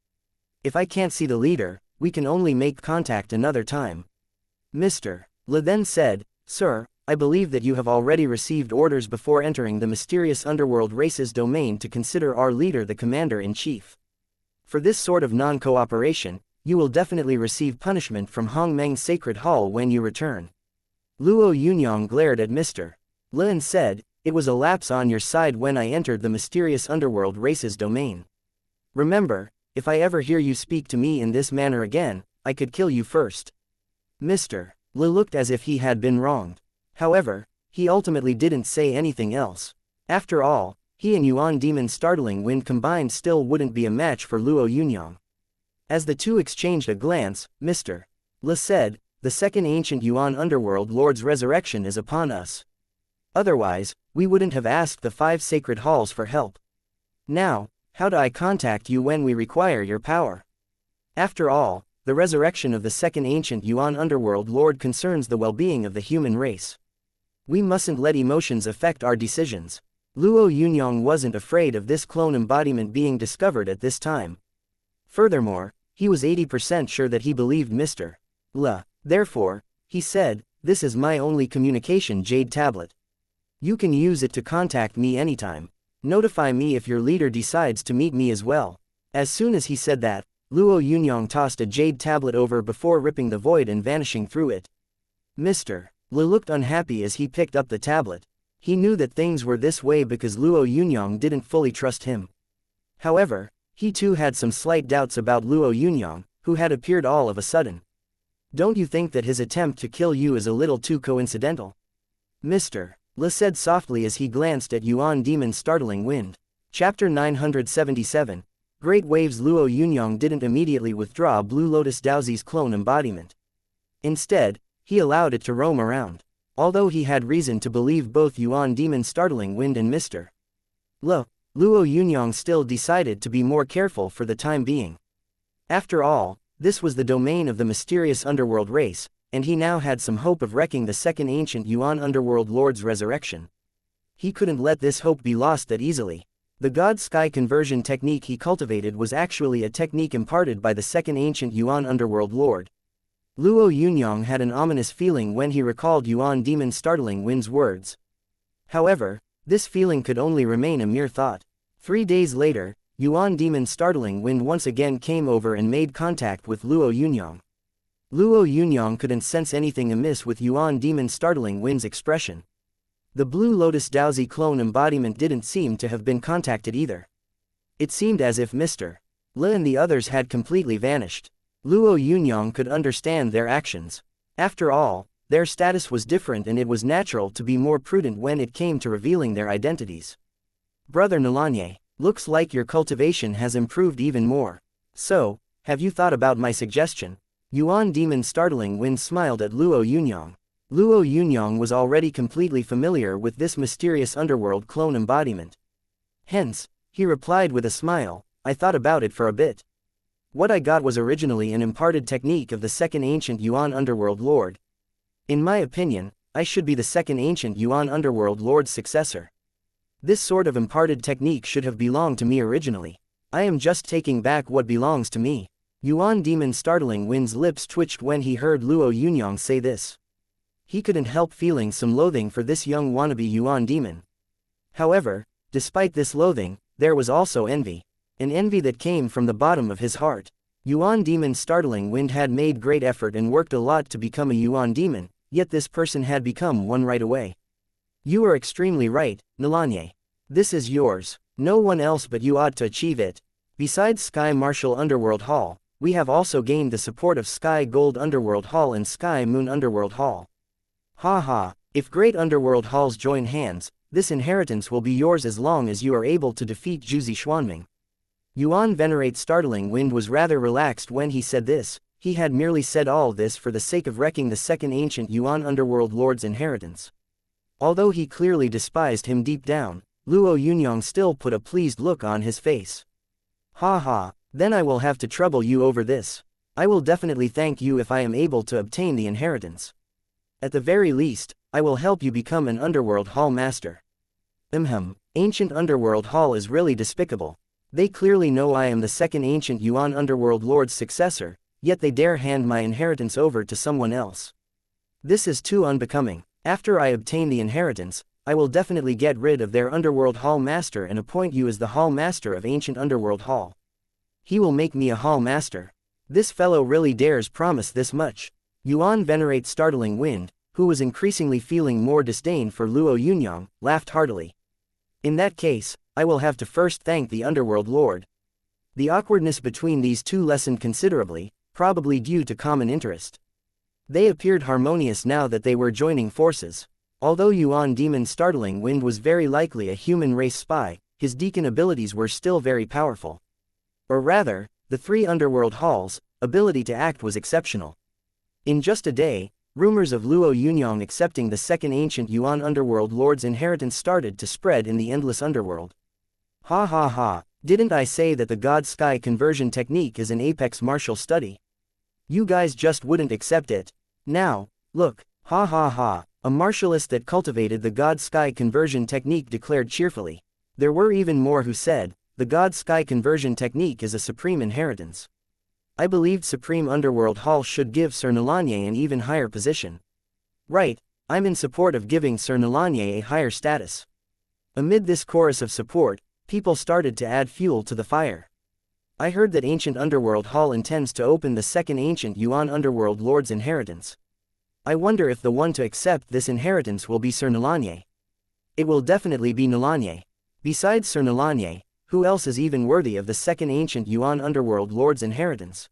If I can't see the leader, we can only make contact another time. Mr. Le then said, Sir, I believe that you have already received orders before entering the mysterious underworld race's domain to consider our leader the commander-in-chief. For this sort of non-cooperation, you will definitely receive punishment from Hongmeng's sacred hall when you return. Luo Yunyang glared at Mr. Le and said, It was a lapse on your side when I entered the mysterious underworld race's domain. Remember, if I ever hear you speak to me in this manner again, I could kill you first. Mr. Li looked as if he had been wronged. However, he ultimately didn't say anything else. After all, he and Yuan Demon's startling wind combined still wouldn't be a match for Luo Yunyang. As the two exchanged a glance, Mr. Li said, "The second ancient Yuan underworld lord's resurrection is upon us. Otherwise, we wouldn't have asked the 5 sacred halls for help. Now, how do I contact you when we require your power?" After all, the resurrection of the second ancient Yuan underworld lord concerns the well-being of the human race. We mustn't let emotions affect our decisions. Luo Yunyang wasn't afraid of this clone embodiment being discovered at this time. Furthermore, he was 80% sure that he believed Mr. Li. Therefore, he said, "This is my only communication jade tablet. You can use it to contact me anytime. Notify me if your leader decides to meet me as well." As soon as he said that, Luo Yunyang tossed a jade tablet over before ripping the void and vanishing through it. Mr. Li looked unhappy as he picked up the tablet. He knew that things were this way because Luo Yunyang didn't fully trust him. However, he too had some slight doubts about Luo Yunyang, who had appeared all of a sudden. "Don't you think that his attempt to kill you is a little too coincidental?" Mr. Li said softly as he glanced at Yuan Demon's startling wind. Chapter 977. Great Waves. Luo Yunyang didn't immediately withdraw Blue Lotus Daozi's clone embodiment. Instead, he allowed it to roam around. Although he had reason to believe both Yuan Demon's startling wind and Mr. Li, Luo Yunyang still decided to be more careful for the time being. After all, this was the domain of the mysterious underworld race, and he now had some hope of wrecking the second ancient Yuan underworld lord's resurrection. He couldn't let this hope be lost that easily. The God-Sky conversion technique he cultivated was actually a technique imparted by the second ancient Yuan underworld lord. Luo Yunyang had an ominous feeling when he recalled Yuan Demon's startling wind's words. However, this feeling could only remain a mere thought. 3 days later, Yuan Demon's startling wind once again came over and made contact with Luo Yunyang. Luo Yunyang couldn't sense anything amiss with Yuan Demon's startling wind's expression. The Blue Lotus Daozi clone embodiment didn't seem to have been contacted either. It seemed as if Mr. Li and the others had completely vanished. Luo Yunyang could understand their actions. After all, their status was different and it was natural to be more prudent when it came to revealing their identities. "Brother Nalanye, looks like your cultivation has improved even more. So, have you thought about my suggestion?" Yuan Demon's startling wind smiled at Luo Yunyang. Luo Yunyang was already completely familiar with this mysterious underworld clone embodiment. Hence, he replied with a smile, "I thought about it for a bit. What I got was originally an imparted technique of the second ancient Yuan underworld lord. In my opinion, I should be the second ancient Yuan underworld lord's successor. This sort of imparted technique should have belonged to me originally. I am just taking back what belongs to me." Yuan Demon's startling wind's lips twitched when he heard Luo Yunyang say this. He couldn't help feeling some loathing for this young wannabe Yuan Demon. However, despite this loathing, there was also envy. An envy that came from the bottom of his heart. Yuan Demon's startling wind had made great effort and worked a lot to become a Yuan Demon, yet this person had become one right away. "You are extremely right, Nalanye. This is yours. No one else but you ought to achieve it. Besides Sky Martial Underworld Hall, we have also gained the support of Sky Gold Underworld Hall and Sky Moon Underworld Hall. Ha ha, if great underworld halls join hands, this inheritance will be yours as long as you are able to defeat Jiuzi Xuanming." Yuan Venerate's startling wind was rather relaxed when he said this. He had merely said all this for the sake of wrecking the second ancient Yuan underworld lord's inheritance. Although he clearly despised him deep down, Luo Yunyang still put a pleased look on his face. "Ha ha, then I will have to trouble you over this. I will definitely thank you if I am able to obtain the inheritance. At the very least, I will help you become an underworld hall master." Ancient underworld hall is really despicable. They clearly know I am the second ancient Yuan underworld lord's successor, yet they dare hand my inheritance over to someone else. This is too unbecoming. After I obtain the inheritance, I will definitely get rid of their underworld hall master and appoint you as the hall master of ancient underworld hall. He will make me a hall master. This fellow really dares promise this much. Yuan Venerate's startling wind, who was increasingly feeling more disdain for Luo Yunyang, laughed heartily. "In that case, I will have to first thank the underworld lord." The awkwardness between these two lessened considerably, probably due to common interest. They appeared harmonious now that they were joining forces. Although Yuan Demon's startling wind was very likely a human race spy, his deacon abilities were still very powerful. Or rather, the 3 underworld halls' ability to act was exceptional. In just a day, rumors of Luo Yunyang accepting the second ancient Yuan underworld lord's inheritance started to spread in the endless underworld. Ha ha ha, didn't I say that the God-Sky conversion technique is an apex martial study? You guys just wouldn't accept it. Now, look, ha ha ha, a martialist that cultivated the God-Sky conversion technique declared cheerfully. There were even more who said, the God-Sky conversion technique is a supreme inheritance. I believed Supreme Underworld Hall should give Sir Nalanye an even higher position. Right, I'm in support of giving Sir Nalanye a higher status. Amid this chorus of support, people started to add fuel to the fire. I heard that Ancient Underworld Hall intends to open the second Ancient Yuan Underworld Lord's inheritance. I wonder if the one to accept this inheritance will be Sir Nalanye. It will definitely be Nalanye. Besides Sir Nalanye, who else is even worthy of the second Ancient Yuan Underworld Lord's inheritance?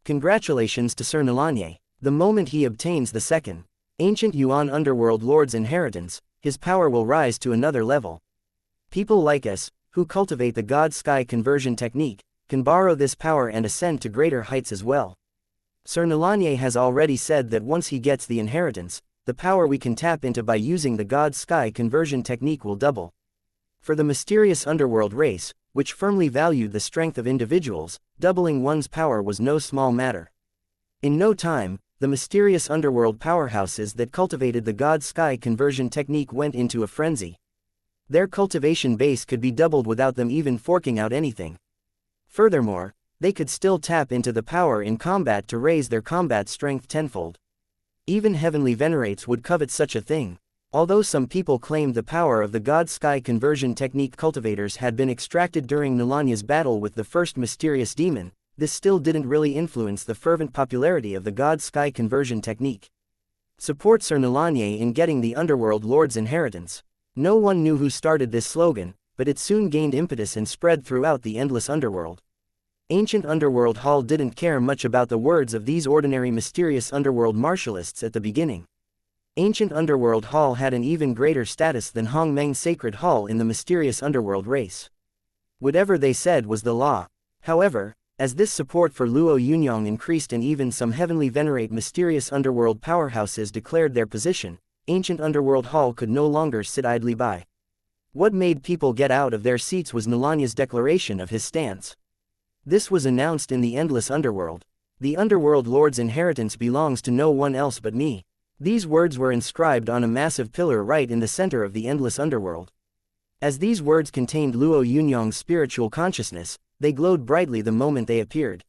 Congratulations to Sir Nalanye. The moment he obtains the second Ancient Yuan Underworld Lord's inheritance, his power will rise to another level. People like us, who cultivate the God-Sky conversion technique, can borrow this power and ascend to greater heights as well. Sir Nalanye has already said that once he gets the inheritance, the power we can tap into by using the God-Sky conversion technique will double. For the mysterious underworld race, which firmly valued the strength of individuals, doubling one's power was no small matter. In no time, the mysterious underworld powerhouses that cultivated the God-Sky conversion technique went into a frenzy. Their cultivation base could be doubled without them even forking out anything. Furthermore, they could still tap into the power in combat to raise their combat strength tenfold. Even heavenly venerates would covet such a thing. Although some people claimed the power of the God-Sky conversion technique cultivators had been extracted during Nalanya's battle with the first mysterious demon, this still didn't really influence the fervent popularity of the God-Sky conversion technique. Support Sir Nalanye in getting the Underworld Lord's inheritance. No one knew who started this slogan, but it soon gained impetus and spread throughout the endless underworld. Ancient Underworld Hall didn't care much about the words of these ordinary mysterious underworld martialists at the beginning. Ancient Underworld Hall had an even greater status than Hongmeng Sacred Hall in the mysterious underworld race. Whatever they said was the law. However, as this support for Luo Yunyang increased and even some heavenly venerate mysterious underworld powerhouses declared their position, Ancient Underworld Hall could no longer sit idly by. What made people get out of their seats was Nalanya's declaration of his stance. This was announced in the endless underworld. The Underworld Lord's inheritance belongs to no one else but me. These words were inscribed on a massive pillar right in the center of the endless underworld. As these words contained Luo Yunyang's spiritual consciousness, they glowed brightly the moment they appeared.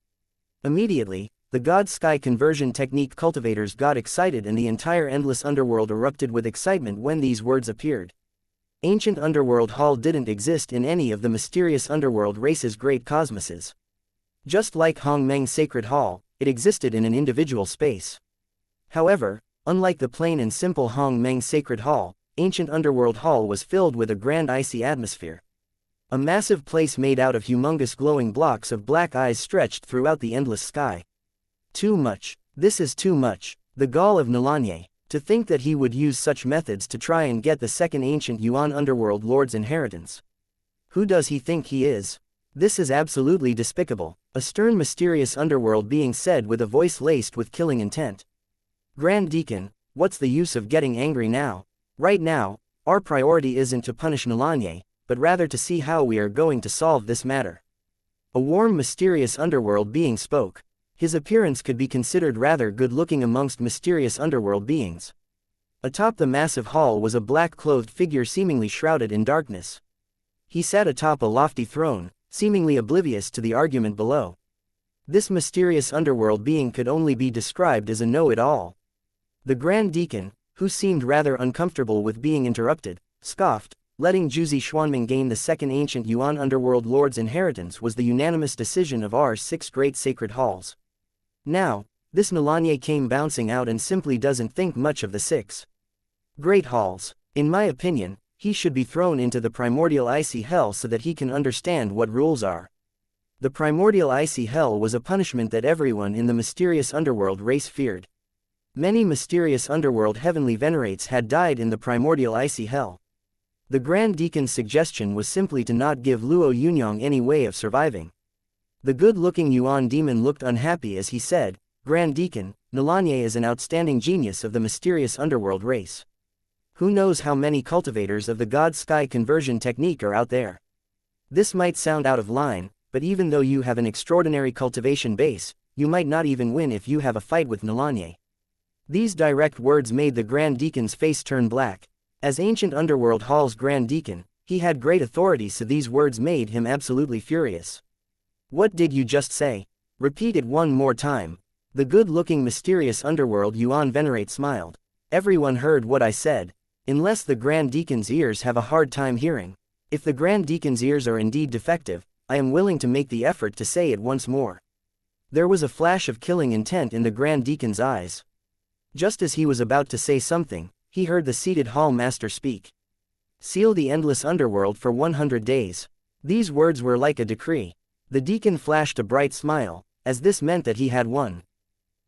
Immediately, the God-Sky conversion technique cultivators got excited and the entire endless underworld erupted with excitement when these words appeared. Ancient Underworld Hall didn't exist in any of the mysterious underworld race's great cosmoses. Just like Hongmeng Sacred Hall, it existed in an individual space. However, unlike the plain and simple Hongmeng Sacred Hall, Ancient Underworld Hall was filled with a grand icy atmosphere. A massive place made out of humongous glowing blocks of black eyes stretched throughout the endless sky. Too much. This is too much. The gall of Nalanye, to think that he would use such methods to try and get the second Ancient Yuan Underworld Lord's inheritance. Who does he think he is? This is absolutely despicable. A stern mysterious underworld being said with a voice laced with killing intent. Grand Deacon, what's the use of getting angry now? Right now, our priority isn't to punish Nalanye, but rather to see how we are going to solve this matter. A warm mysterious underworld being spoke. His appearance could be considered rather good-looking amongst mysterious underworld beings. Atop the massive hall was a black-clothed figure seemingly shrouded in darkness. He sat atop a lofty throne, seemingly oblivious to the argument below. This mysterious underworld being could only be described as a know-it-all. The Grand Deacon, who seemed rather uncomfortable with being interrupted, scoffed. Letting Jiuzi Xuanming gain the second Ancient Yuan Underworld Lord's inheritance was the unanimous decision of our 6 great sacred halls. Now, this Nalanye came bouncing out and simply doesn't think much of the 6 great halls. In my opinion, he should be thrown into the primordial icy hell so that he can understand what rules are. The primordial icy hell was a punishment that everyone in the mysterious underworld race feared. Many mysterious underworld heavenly venerates had died in the primordial icy hell. The Grand Deacon's suggestion was simply to not give Luo Yunyang any way of surviving. The good-looking Yuan demon looked unhappy as he said, "Grand Deacon, Nalanye is an outstanding genius of the mysterious underworld race. Who knows how many cultivators of the God-Sky conversion technique are out there? This might sound out of line, but even though you have an extraordinary cultivation base, you might not even win if you have a fight with Nalanye." These direct words made the Grand Deacon's face turn black. As ancient underworld hall's Grand Deacon, he had great authority, so these words made him absolutely furious. "What did you just say? Repeat it one more time." The good-looking mysterious underworld Yuan venerate smiled. "Everyone heard what I said. Unless the Grand Deacon's ears have a hard time hearing. If the Grand Deacon's ears are indeed defective, I am willing to make the effort to say it once more." There was a flash of killing intent in the Grand Deacon's eyes. Just as he was about to say something, he heard the seated hall master speak. "Seal the endless underworld for 100 days. These words were like a decree. The deacon flashed a bright smile, as this meant that he had won.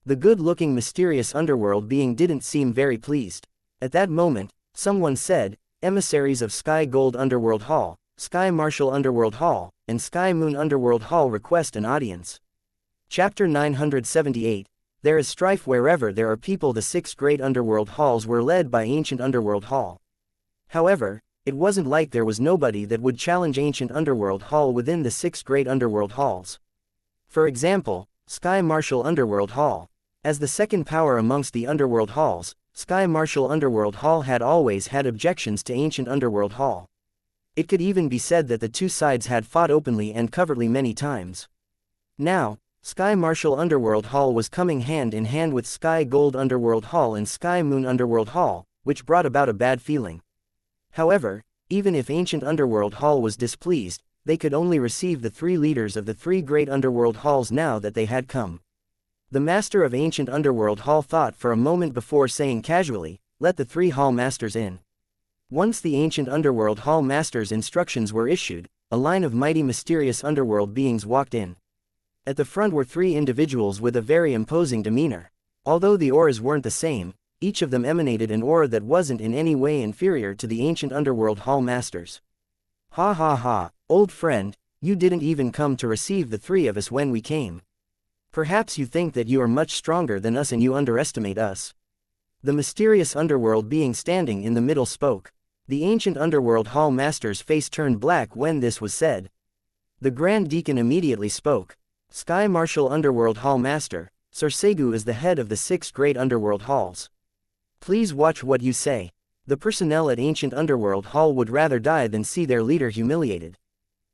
The good-looking mysterious underworld being didn't seem very pleased. At that moment, someone said, "Emissaries of Sky Gold Underworld Hall, Sky Martial Underworld Hall, and Sky Moon Underworld Hall request an audience." Chapter 978. There is strife wherever there are people. The 6 great underworld halls were led by ancient underworld hall. However, it wasn't like there was nobody that would challenge ancient underworld hall within the 6 great underworld halls. For example, Sky Martial Underworld Hall. As the second power amongst the underworld halls, Sky Martial Underworld Hall had always had objections to ancient underworld hall. It could even be said that the two sides had fought openly and covertly many times. Now, Sky Martial Underworld Hall was coming hand in hand with Sky Gold Underworld Hall and Sky Moon Underworld Hall, which brought about a bad feeling. However, even if Ancient Underworld Hall was displeased, they could only receive the 3 leaders of the 3 great underworld halls now that they had come. The master of Ancient Underworld Hall thought for a moment before saying casually, "Let the 3 hall masters in." Once the Ancient Underworld Hall master's instructions were issued, a line of mighty mysterious underworld beings walked in. At the front were 3 individuals with a very imposing demeanor. Although the auras weren't the same, each of them emanated an aura that wasn't in any way inferior to the ancient underworld hall masters. "Ha ha ha, old friend, you didn't even come to receive the 3 of us when we came. Perhaps you think that you are much stronger than us and you underestimate us." The mysterious underworld being standing in the middle spoke. The ancient underworld hall master's face turned black when this was said. The Grand Deacon immediately spoke. "Sky Martial Underworld Hall Master, Sir Segu is the head of the 6 great underworld halls. Please watch what you say. The personnel at Ancient Underworld Hall would rather die than see their leader humiliated."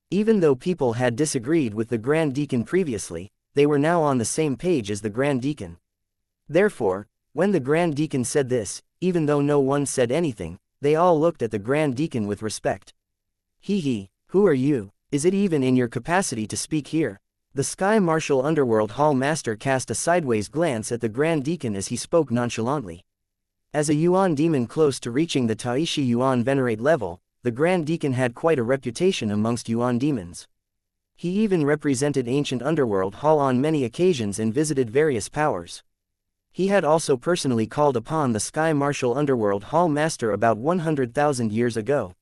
Even though people had disagreed with the Grand Deacon previously, they were now on the same page as the Grand Deacon. Therefore, when the Grand Deacon said this, even though no one said anything, they all looked at the Grand Deacon with respect. "Hee, who are you? Is it even in your capacity to speak here?" The Sky Martial Underworld Hall Master cast a sideways glance at the Grand Deacon as he spoke nonchalantly. As a Yuan demon close to reaching the Taishi Yuan Venerate level, the Grand Deacon had quite a reputation amongst Yuan demons. He even represented Ancient Underworld Hall on many occasions and visited various powers. He had also personally called upon the Sky Martial Underworld Hall Master about 100,000 years ago.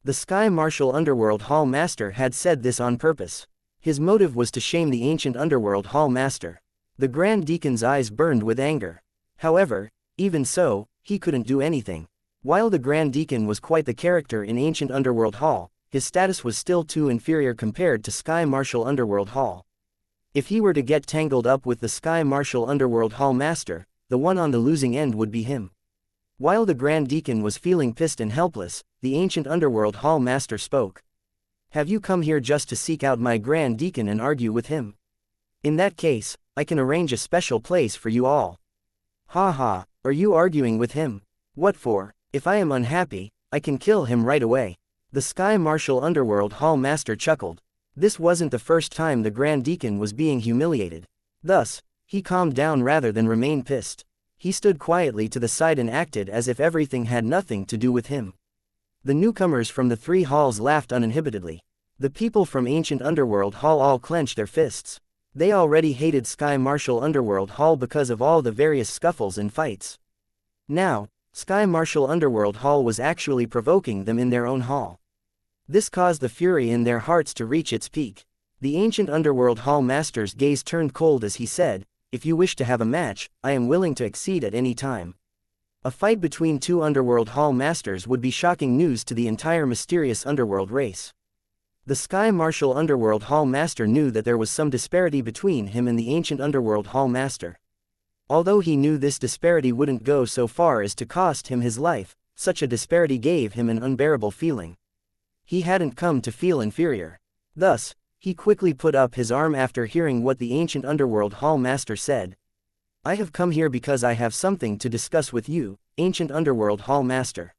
The Sky Martial Underworld Hall Master had said this on purpose. His motive was to shame the Ancient Underworld Hall Master. The Grand Deacon's eyes burned with anger. However, even so, he couldn't do anything. While the Grand Deacon was quite the character in Ancient Underworld Hall, his status was still too inferior compared to Sky Martial Underworld Hall. If he were to get tangled up with the Sky Martial Underworld Hall Master, the one on the losing end would be him. While the Grand Deacon was feeling pissed and helpless, the Ancient Underworld Hall Master spoke. "Have you come here just to seek out my Grand Deacon and argue with him? In that case, I can arrange a special place for you all." "Ha ha, are you arguing with him? What for? If I am unhappy, I can kill him right away." The Sky Martial Underworld Hall Master chuckled. This wasn't the first time the Grand Deacon was being humiliated. Thus, he calmed down rather than remain pissed. He stood quietly to the side and acted as if everything had nothing to do with him. The newcomers from the 3 halls laughed uninhibitedly. The people from ancient Underworld Hall all clenched their fists. They already hated Sky Marshal Underworld Hall because of all the various scuffles and fights. Now, Sky Marshal Underworld Hall was actually provoking them in their own hall. This caused the fury in their hearts to reach its peak. The ancient Underworld Hall master's gaze turned cold as he said, "If you wish to have a match, I am willing to accede at any time." A fight between two Underworld Hall masters would be shocking news to the entire mysterious Underworld race. The Sky Marshal Underworld Hall master knew that there was some disparity between him and the ancient Underworld Hall master. Although he knew this disparity wouldn't go so far as to cost him his life, such a disparity gave him an unbearable feeling. He hadn't come to feel inferior. Thus, he quickly put up his arm after hearing what the ancient Underworld Hall master said. "I have come here because I have something to discuss with you, ancient Underworld Hall master.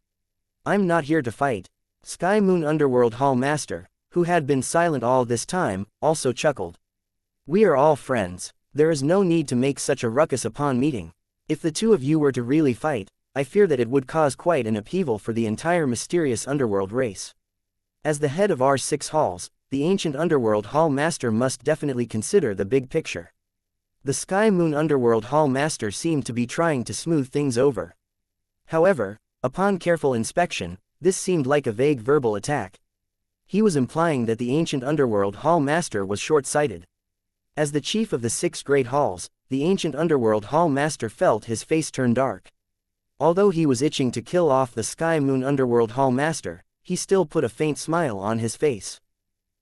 I'm not here to fight." Sky Moon Underworld Hall master, who had been silent all this time, also chuckled. "We are all friends. There is no need to make such a ruckus upon meeting. If the two of you were to really fight, I fear that it would cause quite an upheaval for the entire mysterious underworld race. As the head of our 6 halls, the ancient Underworld Hall master must definitely consider the big picture." The Sky Moon Underworld Hall master seemed to be trying to smooth things over. However, upon careful inspection, this seemed like a vague verbal attack. He was implying that the ancient Underworld Hall master was short-sighted. As the chief of the 6 great halls, the ancient Underworld Hall master felt his face turn dark. Although he was itching to kill off the Sky Moon Underworld Hall master, he still put a faint smile on his face.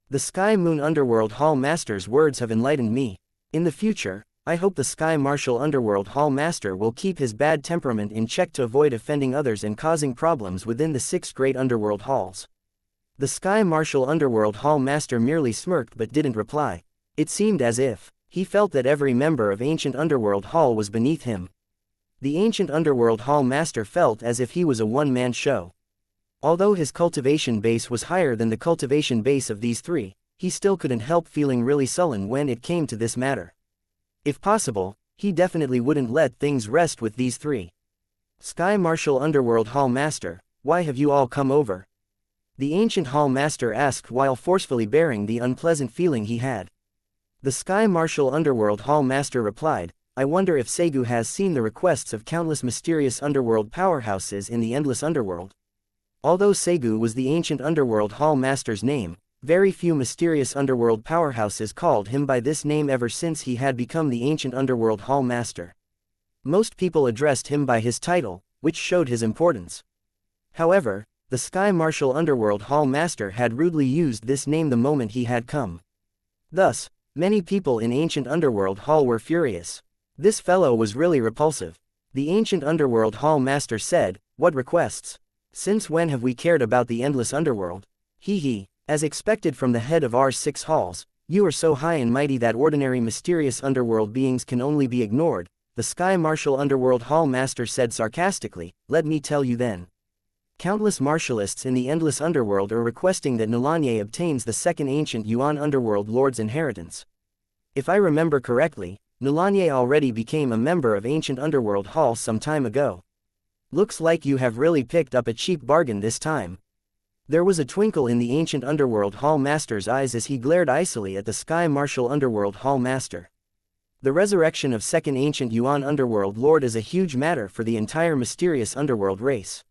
"The Sky Moon Underworld Hall master's words have enlightened me. In the future, I hope the Sky Marshal Underworld Hall master will keep his bad temperament in check to avoid offending others and causing problems within the 6 great underworld halls." The Sky Marshal Underworld Hall master merely smirked but didn't reply. It seemed as if he felt that every member of Ancient Underworld Hall was beneath him. The Ancient Underworld Hall master felt as if he was a one-man show. Although his cultivation base was higher than the cultivation base of these 3, he still couldn't help feeling really sullen when it came to this matter. If possible, he definitely wouldn't let things rest with these 3. "Sky Marshal Underworld Hall master, why have you all come over?" the Ancient Hall master asked while forcefully bearing the unpleasant feeling he had. The Sky Marshal Underworld Hall master replied, "I wonder if Segu has seen the requests of countless mysterious underworld powerhouses in the endless underworld." Although Segu was the Ancient Underworld Hall master's name, very few mysterious underworld powerhouses called him by this name ever since he had become the Ancient Underworld Hall master. Most people addressed him by his title, which showed his importance. However, the Sky Marshal Underworld Hall master had rudely used this name the moment he had come. Thus, many people in Ancient Underworld Hall were furious. This fellow was really repulsive. The Ancient Underworld Hall master said, "What requests? Since when have we cared about the endless underworld? Hee. As expected from the head of our 6 halls, you are so high and mighty that ordinary mysterious underworld beings can only be ignored," the Sky Marshal Underworld Hall master said sarcastically. "Let me tell you then. Countless martialists in the endless underworld are requesting that Nulanye obtains the 2nd ancient Yuan underworld lord's inheritance. If I remember correctly, Nulanye already became a member of Ancient Underworld Hall some time ago. Looks like you have really picked up a cheap bargain this time." There was a twinkle in the Ancient Underworld Hall master's eyes as he glared icily at the Sky Marshal Underworld Hall master. The resurrection of 2nd ancient Yuan underworld lord is a huge matter for the entire mysterious underworld race.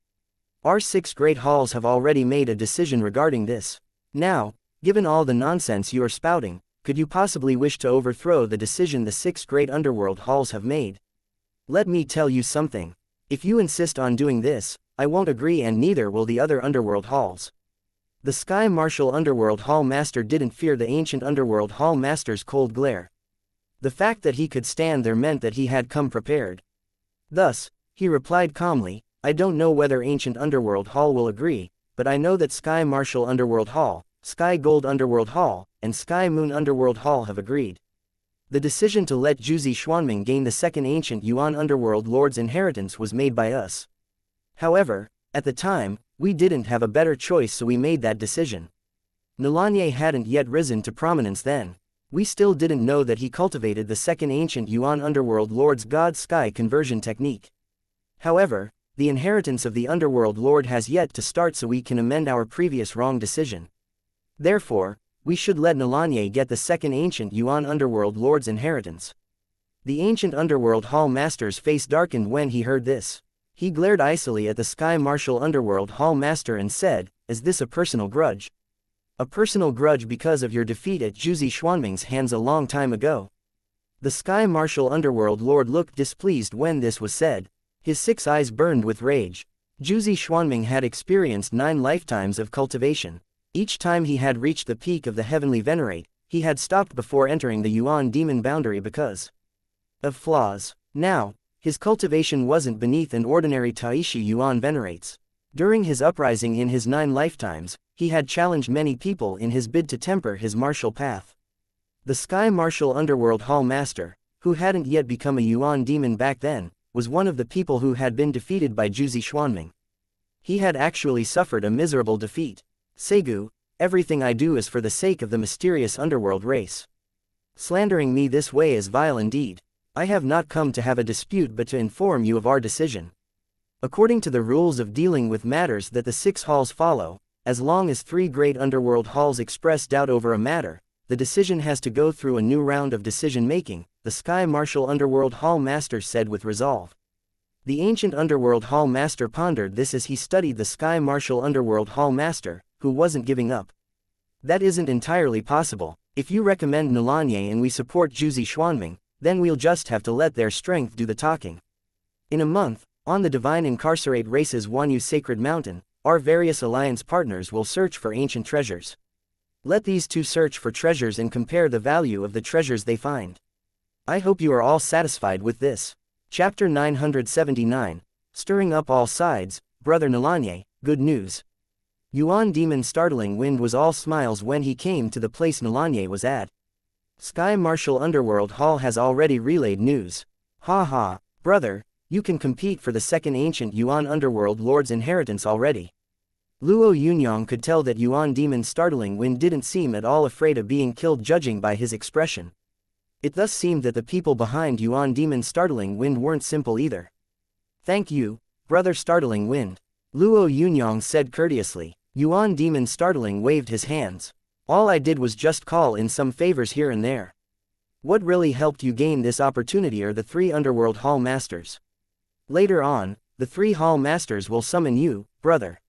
Our 6 great halls have already made a decision regarding this. Now, given all the nonsense you are spouting, could you possibly wish to overthrow the decision the 6 great underworld halls have made? Let me tell you something. If you insist on doing this, I won't agree, and neither will the other underworld halls. The Sky Marshal Underworld Hall master didn't fear the Ancient Underworld Hall master's cold glare. The fact that he could stand there meant that he had come prepared. Thus, he replied calmly, "I don't know whether Ancient Underworld Hall will agree, but I know that Sky Marshal Underworld Hall, Sky Gold Underworld Hall, and Sky Moon Underworld Hall have agreed. The decision to let Jiuzi Xuanming gain the 2nd ancient Yuan Underworld Lord's inheritance was made by us. However, at the time, we didn't have a better choice, so we made that decision. Nulanye hadn't yet risen to prominence then. We still didn't know that he cultivated the 2nd ancient Yuan Underworld Lord's God Sky conversion technique. However, the inheritance of the Underworld Lord has yet to start, so we can amend our previous wrong decision. Therefore, we should let Nalanye get the second ancient Yuan underworld lord's inheritance. The ancient underworld hall master's face darkened when he heard this. He glared icily at the Sky Martial underworld hall master and said, "Is this a personal grudge? A personal grudge because of your defeat at Jiuzi Xuanming's hands a long time ago?" The Sky Martial underworld lord looked displeased when this was said. His 6 eyes burned with rage. Jiuzi Xuanming had experienced 9 lifetimes of cultivation. Each time he had reached the peak of the heavenly venerate, he had stopped before entering the Yuan demon boundary because of flaws. Now, his cultivation wasn't beneath an ordinary Taishi Yuan venerates. During his uprising in his 9 lifetimes, he had challenged many people in his bid to temper his martial path. The Sky Martial Underworld Hall Master, who hadn't yet become a Yuan demon back then, was one of the people who had been defeated by Jiuzi Xuanming. He had actually suffered a miserable defeat. "Segu, everything I do is for the sake of the mysterious underworld race. Slandering me this way is vile indeed. I have not come to have a dispute but to inform you of our decision. According to the rules of dealing with matters that the 6 halls follow, as long as 3 great underworld halls express doubt over a matter, the decision has to go through a new round of decision-making," the Sky Martial Underworld Hall Master said with resolve. The ancient Underworld Hall Master pondered this as he studied the Sky Martial Underworld Hall Master, who wasn't giving up. "That isn't entirely possible. If you recommend Nalanye and we support Jiuzi Xuanming, then we'll just have to let their strength do the talking. In a month, on the Divine Incarcerate Race's Wanyu Sacred Mountain, our various alliance partners will search for ancient treasures. Let these 2 search for treasures and compare the value of the treasures they find. I hope you are all satisfied with this." Chapter 979, Stirring Up All Sides, Brother Nalanye, Good News. Yuan Demon Startling Wind was all smiles when he came to the place Nalanye was at. "Sky Martial Underworld Hall has already relayed news. Ha ha, brother, you can compete for the second ancient Yuan Underworld Lord's inheritance already." Luo Yunyang could tell that Yuan Demon Startling Wind didn't seem at all afraid of being killed judging by his expression. It thus seemed that the people behind Yuan Demon Startling Wind weren't simple either. "Thank you, Brother Startling Wind," Luo Yunyang said courteously. Yuan Demon Startling waved his hands. "All I did was just call in some favors here and there. What really helped you gain this opportunity are the 3 Underworld Hall Masters. Later on, the 3 Hall Masters will summon you, brother.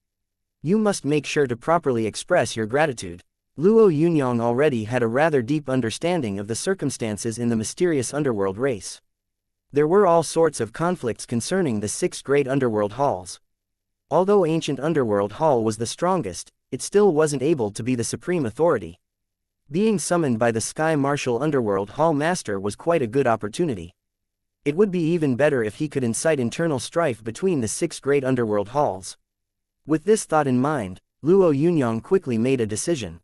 You must make sure to properly express your gratitude." Luo Yunyang already had a rather deep understanding of the circumstances in the mysterious underworld race. There were all sorts of conflicts concerning the 6 great underworld halls. Although Ancient Underworld Hall was the strongest, it still wasn't able to be the supreme authority. Being summoned by the Sky Martial Underworld Hall Master was quite a good opportunity. It would be even better if he could incite internal strife between the 6 great underworld halls. With this thought in mind, Luo Yunyang quickly made a decision.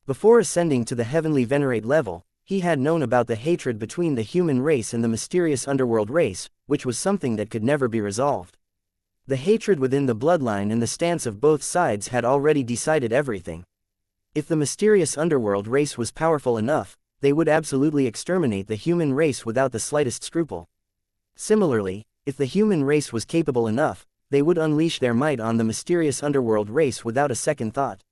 Before ascending to the heavenly venerate level, he had known about the hatred between the human race and the mysterious underworld race, which was something that could never be resolved. The hatred within the bloodline and the stance of both sides had already decided everything. If the mysterious underworld race was powerful enough, they would absolutely exterminate the human race without the slightest scruple. Similarly, if the human race was capable enough, they would unleash their might on the mysterious underworld race without a second thought.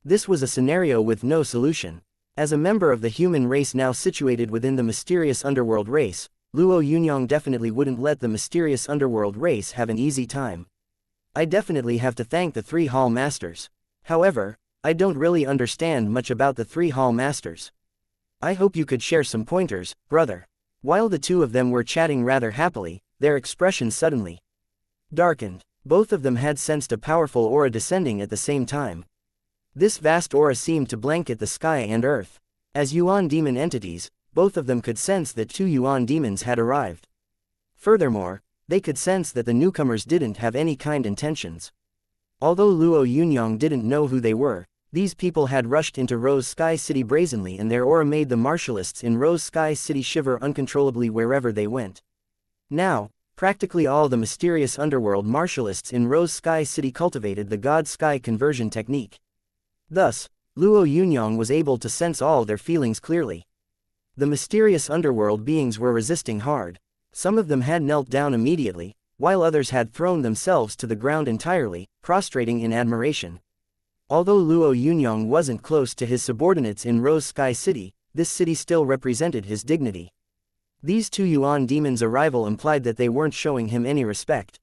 This was a scenario with no solution. As a member of the human race now situated within the mysterious underworld race, Luo Yunyang definitely wouldn't let the mysterious underworld race have an easy time. "I definitely have to thank the 3 Hall Masters. However, I don't really understand much about the 3 Hall Masters. I hope you could share some pointers, brother." While the 2 of them were chatting rather happily, their expressions suddenly darkened. Both of them had sensed a powerful aura descending at the same time. This vast aura seemed to blanket the sky and earth. As Yuan demon entities, both of them could sense that 2 Yuan demons had arrived. Furthermore, they could sense that the newcomers didn't have any kind intentions. Although Luo Yunyang didn't know who they were, these people had rushed into Rose Sky City brazenly, and their aura made the martialists in Rose Sky City shiver uncontrollably wherever they went. Now, practically all the mysterious underworld martialists in Rose Sky City cultivated the God Sky conversion technique. Thus, Luo Yunyang was able to sense all their feelings clearly. The mysterious underworld beings were resisting hard. Some of them had knelt down immediately, while others had thrown themselves to the ground entirely, prostrating in admiration. Although Luo Yunyang wasn't close to his subordinates in Rose Sky City, this city still represented his dignity. These two Yuan demons' arrival implied that they weren't showing him any respect.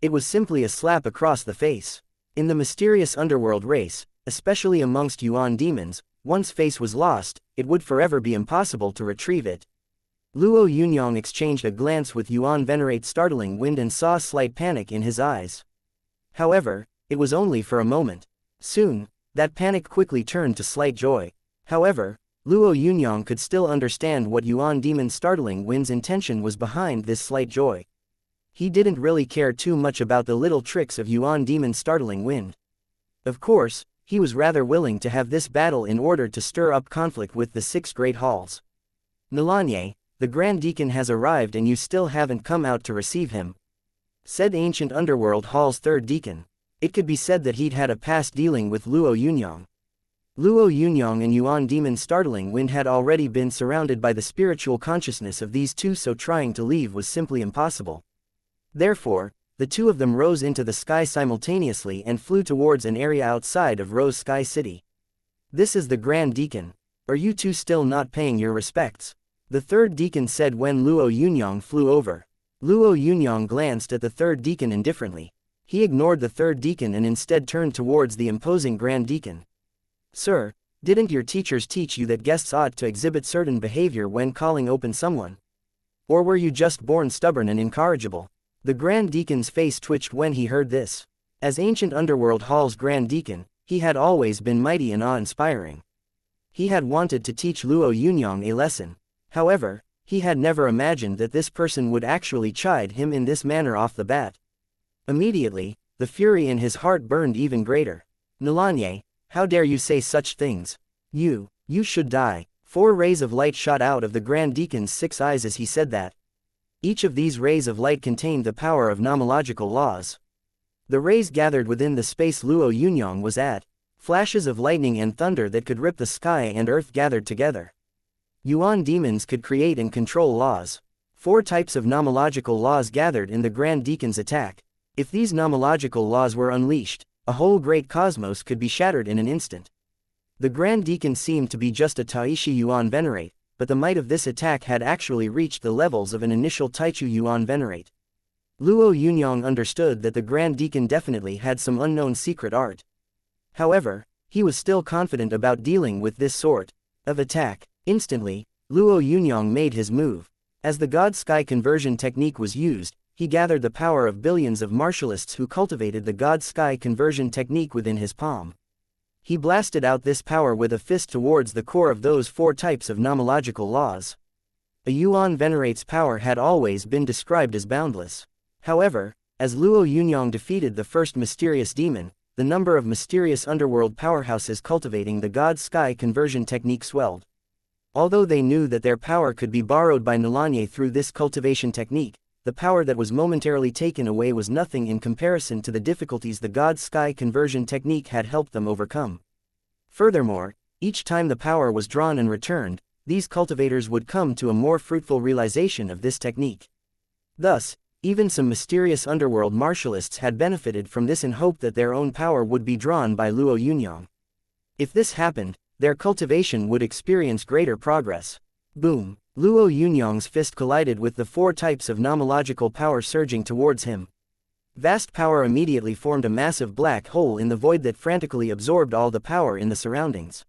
It was simply a slap across the face. In the mysterious underworld race, especially amongst Yuan demons, once face was lost, it would forever be impossible to retrieve it. Luo Yunyang exchanged a glance with Yuan Venerate's startling wind and saw slight panic in his eyes. However, it was only for a moment. Soon, that panic quickly turned to slight joy. However, Luo Yunyang could still understand what Yuan Demon Startling Wind's intention was behind this slight joy. He didn't really care too much about the little tricks of Yuan Demon Startling Wind. Of course, he was rather willing to have this battle in order to stir up conflict with the 6 Great Halls. Nalanye, the Grand Deacon has arrived and you still haven't come out to receive him, said Ancient Underworld Hall's 3rd Deacon. It could be said that he'd had a past dealing with Luo Yunyang. Luo Yunyang and Yuan Demon Startling Wind had already been surrounded by the spiritual consciousness of these two, so trying to leave was simply impossible. Therefore, the two of them rose into the sky simultaneously and flew towards an area outside of Rose Sky City. This is the Grand Deacon. Are you two still not paying your respects? The 3rd Deacon said when Luo Yunyang flew over. Luo Yunyang glanced at the 3rd Deacon indifferently. He ignored the 3rd Deacon and instead turned towards the imposing Grand Deacon. Sir, didn't your teachers teach you that guests ought to exhibit certain behavior when calling open someone? Or were you just born stubborn and incorrigible? The Grand Deacon's face twitched when he heard this. As Ancient Underworld Hall's Grand Deacon, he had always been mighty and awe-inspiring. He had wanted to teach Luo Yunyang a lesson. However, he had never imagined that this person would actually chide him in this manner off the bat. Immediately, the fury in his heart burned even greater. Nalanye, how dare you say such things? You should die. 4 rays of light shot out of the Grand Deacon's 6 eyes as he said that. Each of these rays of light contained the power of nomological laws. The rays gathered within the space Luo Yunyang was at. Flashes of lightning and thunder that could rip the sky and earth gathered together. Yuan demons could create and control laws. 4 types of nomological laws gathered in the Grand Deacon's attack. If these nomological laws were unleashed, a whole great cosmos could be shattered in an instant. The Grand Deacon seemed to be just a Taishi Yuan Venerate, but the might of this attack had actually reached the levels of an initial Taichu Yuan Venerate. Luo Yunyang understood that the Grand Deacon definitely had some unknown secret art. However, he was still confident about dealing with this sort of attack. Instantly, Luo Yunyang made his move. As the God Sky conversion technique was used, he gathered the power of billions of martialists who cultivated the God Sky conversion technique within his palm. He blasted out this power with a fist towards the core of those 4 types of nomological laws. A Yuan Venerate's power had always been described as boundless. However, as Luo Yunyang defeated the first mysterious demon, the number of mysterious underworld powerhouses cultivating the God Sky conversion technique swelled. Although they knew that their power could be borrowed by Nalanye through this cultivation technique, the power that was momentarily taken away was nothing in comparison to the difficulties the God Sky conversion technique had helped them overcome. Furthermore, each time the power was drawn and returned, these cultivators would come to a more fruitful realization of this technique. Thus, even some mysterious underworld martialists had benefited from this in hope that their own power would be drawn by Luo Yunyang. If this happened, their cultivation would experience greater progress. Boom! Luo Yunyang's fist collided with the 4 types of nomological power surging towards him. Vast power immediately formed a massive black hole in the void that frantically absorbed all the power in the surroundings.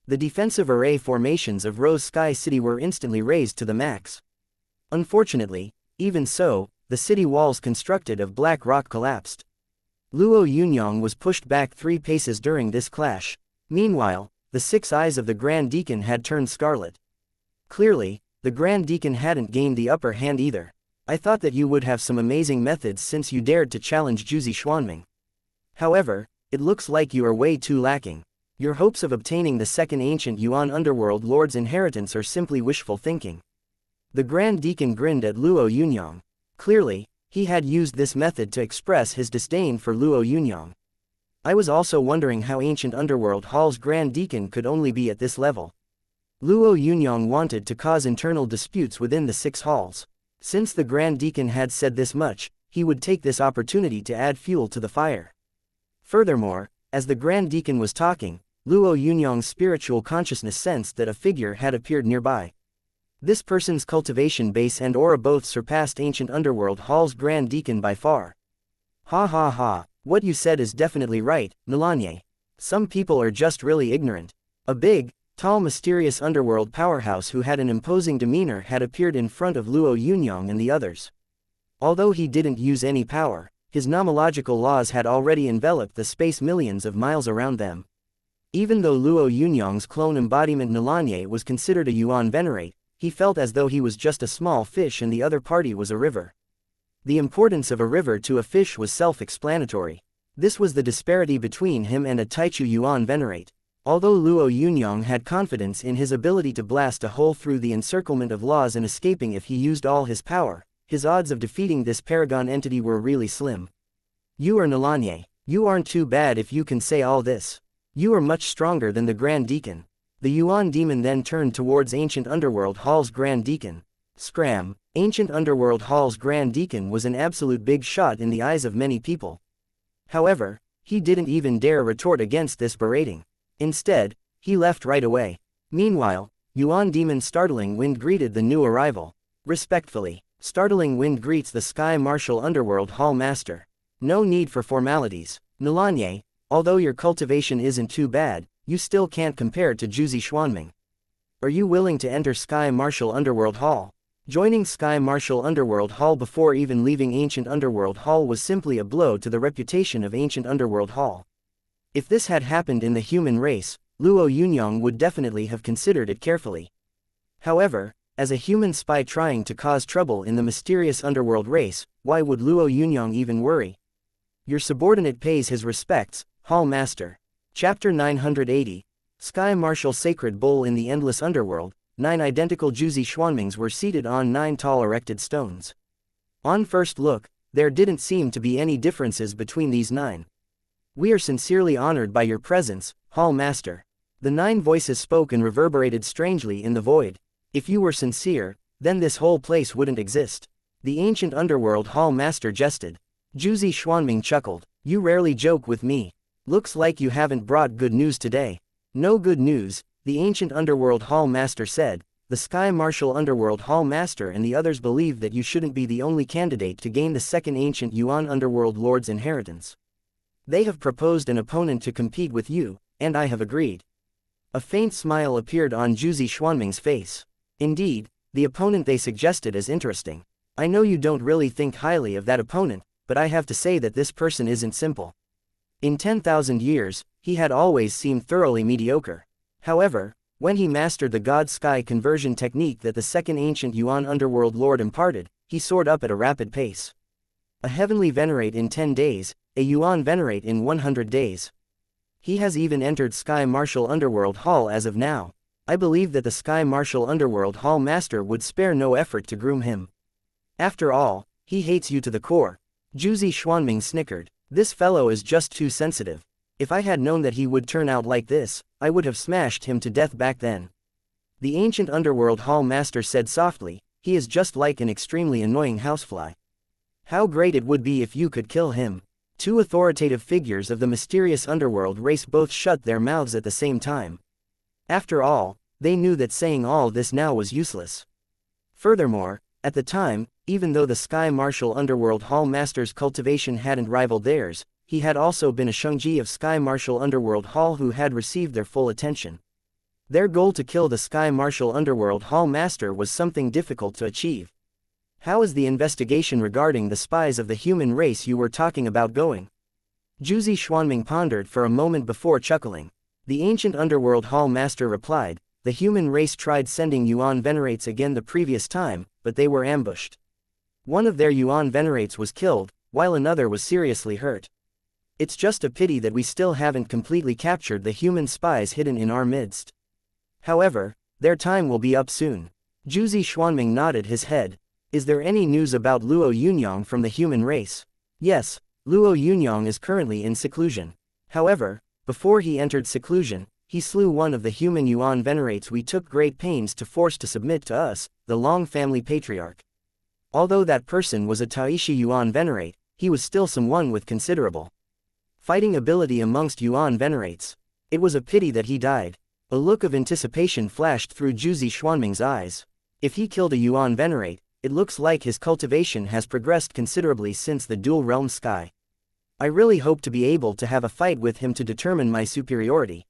The defensive array formations of Rose Sky City were instantly raised to the max. Unfortunately, even so, the city walls constructed of black rock collapsed. Luo Yunyang was pushed back 3 paces during this clash. Meanwhile, the 6 eyes of the Grand Deacon had turned scarlet. Clearly, the Grand Deacon hadn't gained the upper hand either. I thought that you would have some amazing methods since you dared to challenge Jiuzi Xuanming. However, it looks like you are way too lacking. Your hopes of obtaining the 2nd Ancient Yuan Underworld Lord's inheritance are simply wishful thinking. The Grand Deacon grinned at Luo Yunyang. Clearly, he had used this method to express his disdain for Luo Yunyang. I was also wondering how Ancient Underworld Hall's Grand Deacon could only be at this level. Luo Yunyang wanted to cause internal disputes within the 6 halls. Since the Grand Deacon had said this much, he would take this opportunity to add fuel to the fire. Furthermore, As the Grand Deacon was talking, Luo Yunyang's spiritual consciousness sensed that a figure had appeared nearby. This person's cultivation base and aura both surpassed Ancient Underworld Hall's Grand Deacon by far. Ha ha ha, what you said is definitely right, Nalanye. Some people are just really ignorant. A big, tall mysterious underworld powerhouse who had an imposing demeanor had appeared in front of Luo Yunyang and the others. Although he didn't use any power, his nomological laws had already enveloped the space millions of miles around them. Even though Luo Yunyang's clone embodiment Nalanye was considered a Yuan Venerate, he felt as though he was just a small fish and the other party was a river. The importance of a river to a fish was self-explanatory. This was the disparity between him and a Taichu Yuan Venerate. Although Luo Yunyang had confidence in his ability to blast a hole through the encirclement of laws and escaping if he used all his power, his odds of defeating this paragon entity were really slim. You are Nalanye. You aren't too bad if you can say all this. You are much stronger than the Grand Deacon. The Yuan demon then turned towards Ancient Underworld Hall's Grand Deacon. Scram! Ancient Underworld Hall's Grand Deacon was an absolute big shot in the eyes of many people. However, he didn't even dare retort against this berating. Instead, he left right away. Meanwhile, Yuan Demon Startling Wind greeted the new arrival. Respectfully, Startling Wind greets the Sky Martial Underworld Hall Master. No need for formalities. Nalanye, although your cultivation isn't too bad, you still can't compare to Jiuzi Xuanming. Are you willing to enter Sky Martial Underworld Hall? Joining Sky Martial Underworld Hall before even leaving Ancient Underworld Hall was simply a blow to the reputation of Ancient Underworld Hall. If this had happened in the human race, Luo Yunyang would definitely have considered it carefully. However, as a human spy trying to cause trouble in the mysterious underworld race, why would Luo Yunyang even worry? Your subordinate pays his respects, Hall Master. Chapter 980. Sky Martial Sacred Bowl. In the endless underworld, 9 identical Jiuzi Xuanmings were seated on 9 tall erected stones. On first look, there didn't seem to be any differences between these 9. We are sincerely honored by your presence, Hall Master. The 9 voices spoke and reverberated strangely in the void. If you were sincere, then this whole place wouldn't exist. The Ancient Underworld Hall Master jested. Jiuzi Xuanming chuckled. You rarely joke with me. Looks like you haven't brought good news today. No good news, the Ancient Underworld Hall Master said. The Sky Martial Underworld Hall Master and the others believe that you shouldn't be the only candidate to gain the second Ancient Yuan Underworld Lord's inheritance. They have proposed an opponent to compete with you, and I have agreed. A faint smile appeared on Jiuzi Xuanming's face. Indeed, the opponent they suggested is interesting. I know you don't really think highly of that opponent, but I have to say that this person isn't simple. In 10,000 years, he had always seemed thoroughly mediocre. However, when he mastered the God-Sky conversion technique that the second Ancient Yuan Underworld Lord imparted, he soared up at a rapid pace. A Heavenly Venerate in 10 days, a Yuan Venerate in 100 days. He has even entered Sky Martial Underworld Hall as of now. I believe that the Sky Martial Underworld Hall Master would spare no effort to groom him. After all, he hates you to the core. Jiuzi Xuanming snickered. This fellow is just too sensitive. If I had known that he would turn out like this, I would have smashed him to death back then. The Ancient Underworld Hall Master said softly, he is just like an extremely annoying housefly. How great it would be if you could kill him. 2 authoritative figures of the mysterious underworld race both shut their mouths at the same time. After all, they knew that saying all this now was useless. Furthermore, at the time, even though the Sky Martial Underworld Hall Master's cultivation hadn't rivaled theirs, he had also been a Shengji of Sky Martial Underworld Hall who had received their full attention. Their goal to kill the Sky Martial Underworld Hall Master was something difficult to achieve. How is the investigation regarding the spies of the human race you were talking about going? Jiuzi Xuanming pondered for a moment before chuckling. The Ancient Underworld Hall Master replied, the human race tried sending Yuan Venerates again the previous time, but they were ambushed. One of their Yuan Venerates was killed, while another was seriously hurt. It's just a pity that we still haven't completely captured the human spies hidden in our midst. However, their time will be up soon. Jiuzi Xuanming nodded his head. Is there any news about Luo Yunyang from the human race? Yes, Luo Yunyang is currently in seclusion. However, before he entered seclusion, he slew one of the human Yuan Venerates we took great pains to force to submit to us, the Long family patriarch. Although that person was a Taishi Yuan Venerate, he was still someone with considerable Fighting ability amongst Yuan venerates. It was a pity that he died. A look of anticipation flashed through Jiuzi Xuanming's eyes. If he killed a Yuan venerate, it looks like his cultivation has progressed considerably since the dual realm sky. I really hope to be able to have a fight with him to determine my superiority.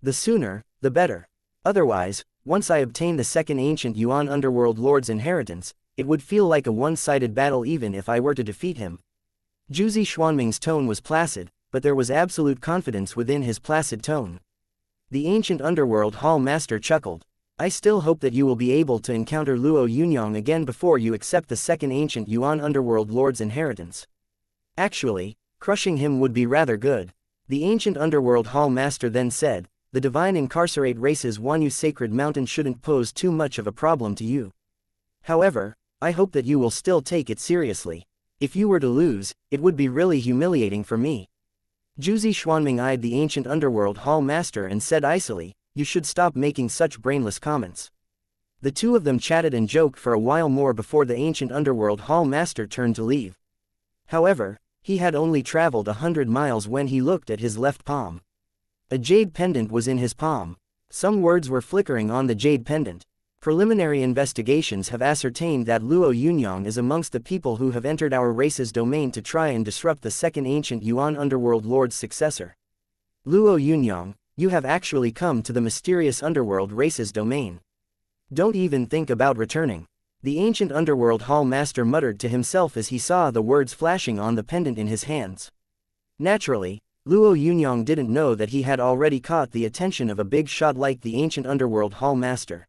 The sooner, the better. Otherwise, once I obtain the second ancient Yuan underworld lord's inheritance, it would feel like a one-sided battle even if I were to defeat him. Jiuzi Xuanming's tone was placid, but there was absolute confidence within his placid tone. The ancient underworld hall master chuckled. I still hope that you will be able to encounter Luo Yunyang again before you accept the second ancient Yuan underworld lord's inheritance. Actually, crushing him would be rather good. The ancient underworld hall master then said, the divine incarcerate race's Wanyu sacred mountain shouldn't pose too much of a problem to you. However, I hope that you will still take it seriously. If you were to lose, it would be really humiliating for me. Jiuzi Xuanming eyed the ancient underworld hall master and said icily, you should stop making such brainless comments. The two of them chatted and joked for a while more before the ancient underworld hall master turned to leave. However, he had only traveled 100 miles when he looked at his left palm. A jade pendant was in his palm. Some words were flickering on the jade pendant. Preliminary investigations have ascertained that Luo Yunyang is amongst the people who have entered our race's domain to try and disrupt the second ancient Yuan underworld lord's successor. Luo Yunyang, you have actually come to the mysterious underworld race's domain. Don't even think about returning. The ancient underworld hall master muttered to himself as he saw the words flashing on the pendant in his hands. Naturally, Luo Yunyang didn't know that he had already caught the attention of a big shot like the ancient underworld hall master.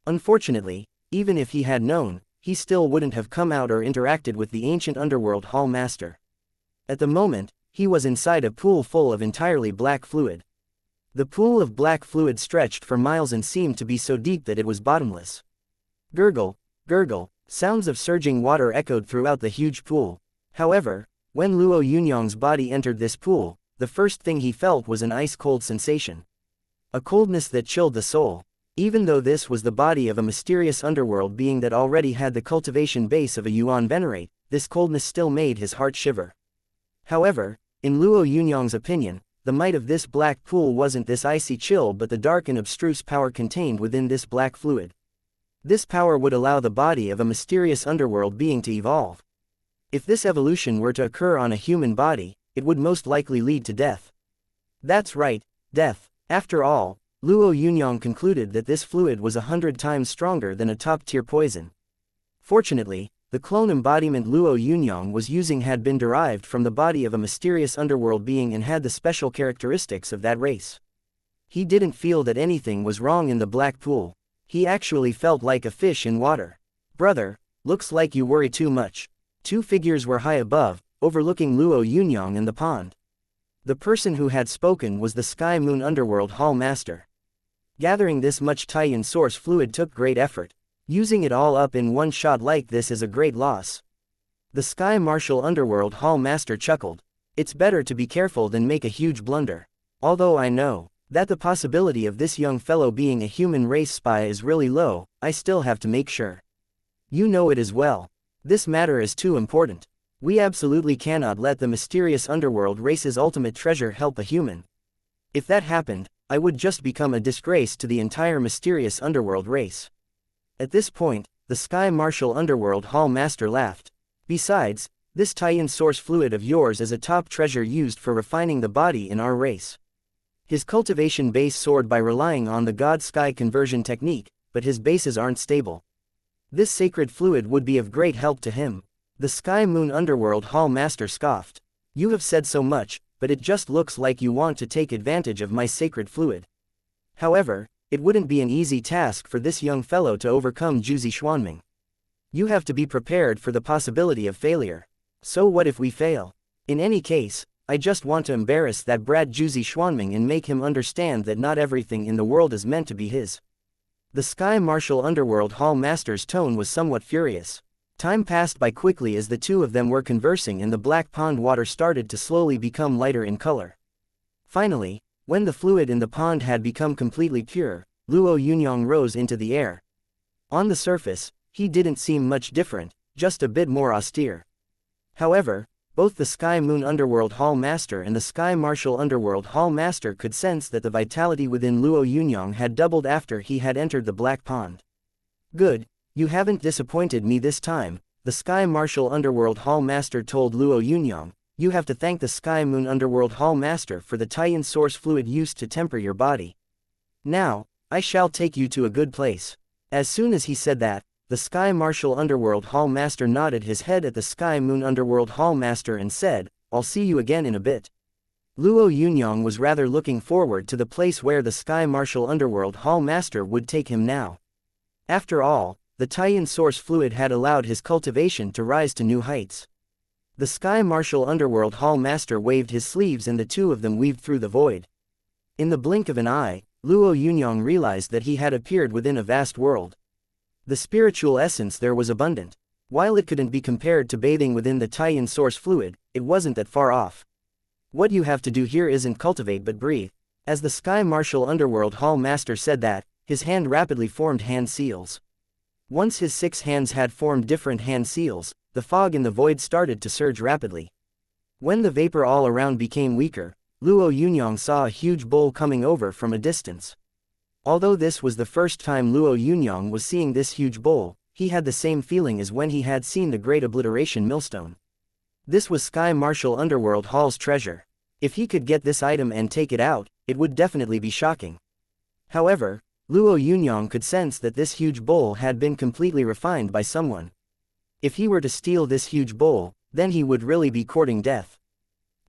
Unfortunately, even if he had known, he still wouldn't have come out or interacted with the ancient underworld hall master. At the moment, he was inside a pool full of entirely black fluid. The pool of black fluid stretched for miles and seemed to be so deep that it was bottomless. Gurgle, gurgle, sounds of surging water echoed throughout the huge pool. However, when Luo Yunyang's body entered this pool, the first thing he felt was an ice-cold sensation. A coldness that chilled the soul. Even though this was the body of a mysterious underworld being that already had the cultivation base of a Yuan venerate, this coldness still made his heart shiver. However, in Luo Yunyang's opinion, the might of this black pool wasn't this icy chill but the dark and abstruse power contained within this black fluid. This power would allow the body of a mysterious underworld being to evolve. If this evolution were to occur on a human body, it would most likely lead to death. That's right, death. After all, Luo Yunyang concluded that this fluid was 100 times stronger than a top-tier poison. Fortunately, the clone embodiment Luo Yunyang was using had been derived from the body of a mysterious underworld being and had the special characteristics of that race. He didn't feel that anything was wrong in the black pool. He actually felt like a fish in water. Brother, looks like you worry too much. Two figures were high above, overlooking Luo Yunyang and the pond. The person who had spoken was the Sky Moon Underworld Hall Master. Gathering this much Taiyan source fluid took great effort. Using it all up in one shot like this is a great loss. The Sky Martial Underworld Hall Master chuckled. It's better to be careful than make a huge blunder. Although I know that the possibility of this young fellow being a human race spy is really low, I still have to make sure. You know it as well. This matter is too important. We absolutely cannot let the mysterious underworld race's ultimate treasure help a human. If that happened, I would just become a disgrace to the entire mysterious underworld race. At this point, the Sky Martial Underworld Hall Master laughed. Besides, this Taiyan source fluid of yours is a top treasure used for refining the body in our race. His cultivation base soared by relying on the God-Sky conversion technique, but his bases aren't stable. This sacred fluid would be of great help to him. The Sky Moon Underworld Hall Master scoffed. You have said so much, but it just looks like you want to take advantage of my sacred fluid. However, it wouldn't be an easy task for this young fellow to overcome Jiuzi Xuanming. You have to be prepared for the possibility of failure. So what if we fail? In any case, I just want to embarrass that brat Jiuzi Xuanming and make him understand that not everything in the world is meant to be his. The Sky Martial Underworld Hall Master's tone was somewhat furious. Time passed by quickly as the two of them were conversing and the black pond water started to slowly become lighter in color. Finally, when the fluid in the pond had become completely pure, Luo Yunyang rose into the air. On the surface, he didn't seem much different, just a bit more austere. However, Both the Sky Moon Underworld Hall Master and the Sky Martial Underworld Hall Master could sense that the vitality within Luo Yunyang had doubled after he had entered the Black Pond. Good, you haven't disappointed me this time, the Sky Martial Underworld Hall Master told Luo Yunyang. You have to thank the Sky Moon Underworld Hall Master for the Taiyan source fluid used to temper your body. Now, I shall take you to a good place. As soon as he said that, the Sky Martial Underworld Hall Master nodded his head at the Sky Moon Underworld Hall Master and said, I'll see you again in a bit. Luo Yunyang was rather looking forward to the place where the Sky Martial Underworld Hall Master would take him now. After all, the Taiyan source fluid had allowed his cultivation to rise to new heights. The Sky Martial Underworld Hall Master waved his sleeves and the two of them weaved through the void. In the blink of an eye, Luo Yunyang realized that he had appeared within a vast world. The spiritual essence there was abundant. While it couldn't be compared to bathing within the Taiyan source fluid, it wasn't that far off. What you have to do here isn't cultivate but breathe. As the Sky Martial Underworld Hall Master said that, his hand rapidly formed hand seals. Once his 6 hands had formed different hand seals, the fog in the void started to surge rapidly. When the vapor all around became weaker, Luo Yunyang saw a huge bowl coming over from a distance. Although this was the first time Luo Yunyang was seeing this huge bowl, he had the same feeling as when he had seen the Great Obliteration Millstone. This was Sky Martial Underworld Hall's treasure. If he could get this item and take it out, it would definitely be shocking. However, Luo Yunyang could sense that this huge bowl had been completely refined by someone. If he were to steal this huge bowl, then he would really be courting death.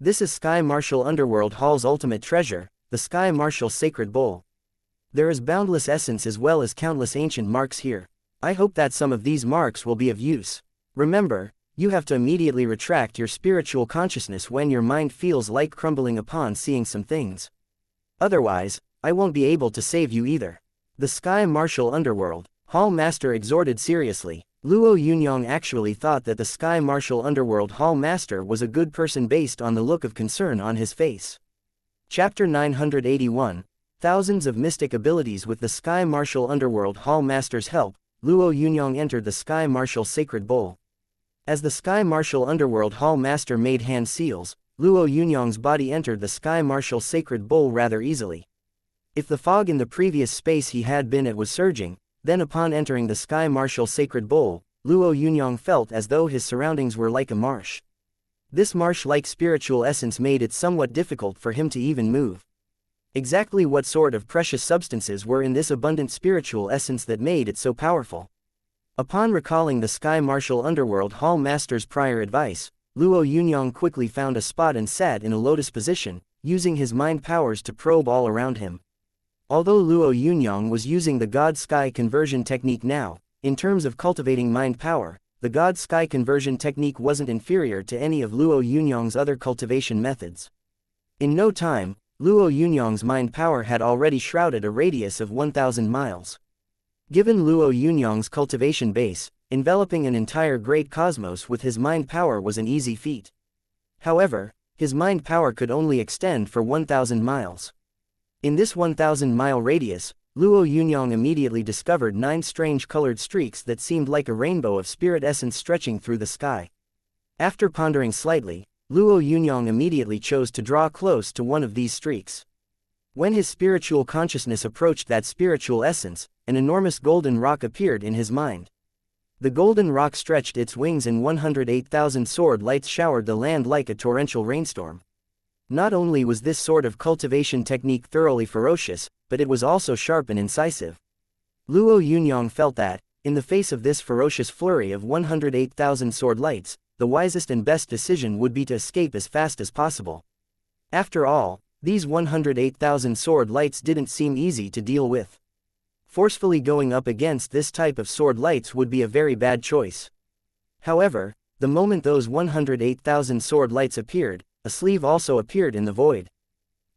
This is Sky Martial Underworld Hall's ultimate treasure, the Sky Martial Sacred Bowl. There is boundless essence as well as countless ancient marks here. I hope that some of these marks will be of use. Remember, you have to immediately retract your spiritual consciousness when your mind feels like crumbling upon seeing some things. Otherwise, I won't be able to save you either. The Sky Martial Underworld Hall Master exhorted seriously. Luo Yunyang actually thought that the Sky Martial Underworld Hall Master was a good person based on the look of concern on his face. Chapter 981, Thousands of Mystic Abilities. With the Sky Martial Underworld Hall Master's help, Luo Yunyang entered the Sky Martial Sacred Bowl. As the Sky Martial Underworld Hall Master made hand seals, Luo Yunyang's body entered the Sky Martial Sacred Bowl rather easily. If the fog in the previous space he had been at was surging, then upon entering the Sky Martial Sacred Bowl, Luo Yunyang felt as though his surroundings were like a marsh. This marsh-like spiritual essence made it somewhat difficult for him to even move. Exactly what sort of precious substances were in this abundant spiritual essence that made it so powerful? Upon recalling the Sky Martial Underworld Hall Master's prior advice, Luo Yunyang quickly found a spot and sat in a lotus position, using his mind powers to probe all around him. Although Luo Yunyang was using the God-Sky conversion technique now, in terms of cultivating mind power, the God-Sky conversion technique wasn't inferior to any of Luo Yunyang's other cultivation methods. In no time, Luo Yunyang's mind power had already shrouded a radius of 1,000 miles. Given Luo Yunyang's cultivation base, enveloping an entire great cosmos with his mind power was an easy feat. However, his mind power could only extend for 1,000 miles. In this 1,000-mile radius, Luo Yunyang immediately discovered 9 strange colored streaks that seemed like a rainbow of spirit essence stretching through the sky. After pondering slightly, Luo Yunyang immediately chose to draw close to one of these streaks. When his spiritual consciousness approached that spiritual essence, an enormous golden rock appeared in his mind. The golden rock stretched its wings and 108,000 sword lights showered the land like a torrential rainstorm. Not only was this sort of cultivation technique thoroughly ferocious, but it was also sharp and incisive. Luo Yunyang felt that, in the face of this ferocious flurry of 108,000 sword lights, the wisest and best decision would be to escape as fast as possible. After all, these 108,000 sword lights didn't seem easy to deal with. Forcefully going up against this type of sword lights would be a very bad choice. However, the moment those 108,000 sword lights appeared, a sleeve also appeared in the void.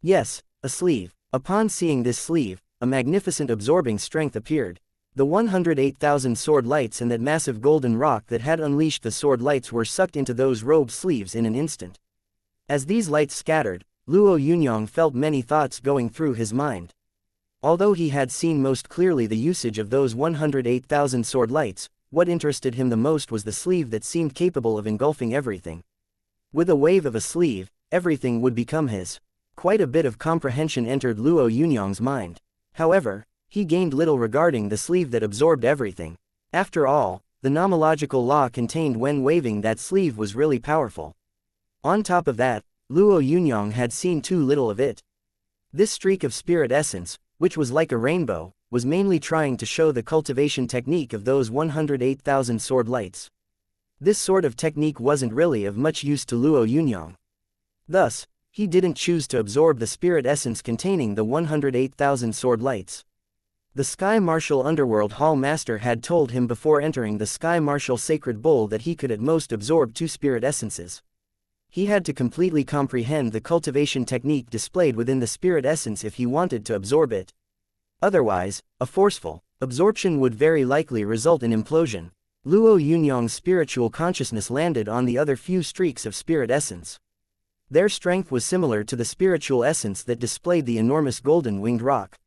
Yes, a sleeve. Upon seeing this sleeve, a magnificent absorbing strength appeared. The 108,000 sword lights and that massive golden rock that had unleashed the sword lights were sucked into those robe sleeves in an instant. As these lights scattered, Luo Yunyang felt many thoughts going through his mind. Although he had seen most clearly the usage of those 108,000 sword lights, what interested him the most was the sleeve that seemed capable of engulfing everything. With a wave of a sleeve, everything would become his. Quite a bit of comprehension entered Luo Yunyang's mind. However, he gained little regarding the sleeve that absorbed everything. After all, the nomological law contained when waving that sleeve was really powerful. On top of that, Luo Yunyang had seen too little of it. This streak of spirit essence, which was like a rainbow, was mainly trying to show the cultivation technique of those 108,000 sword lights. This sort of technique wasn't really of much use to Luo Yunyang. Thus, he didn't choose to absorb the spirit essence containing the 108,000 sword lights. The Sky Martial Underworld Hall Master had told him before entering the Sky Martial Sacred Bowl that he could at most absorb 2 spirit essences. He had to completely comprehend the cultivation technique displayed within the spirit essence if he wanted to absorb it. Otherwise, a forceful absorption would very likely result in implosion. Luo Yunyang's spiritual consciousness landed on the other few streaks of spirit essence. Their strength was similar to the spiritual essence that displayed the enormous golden winged rock.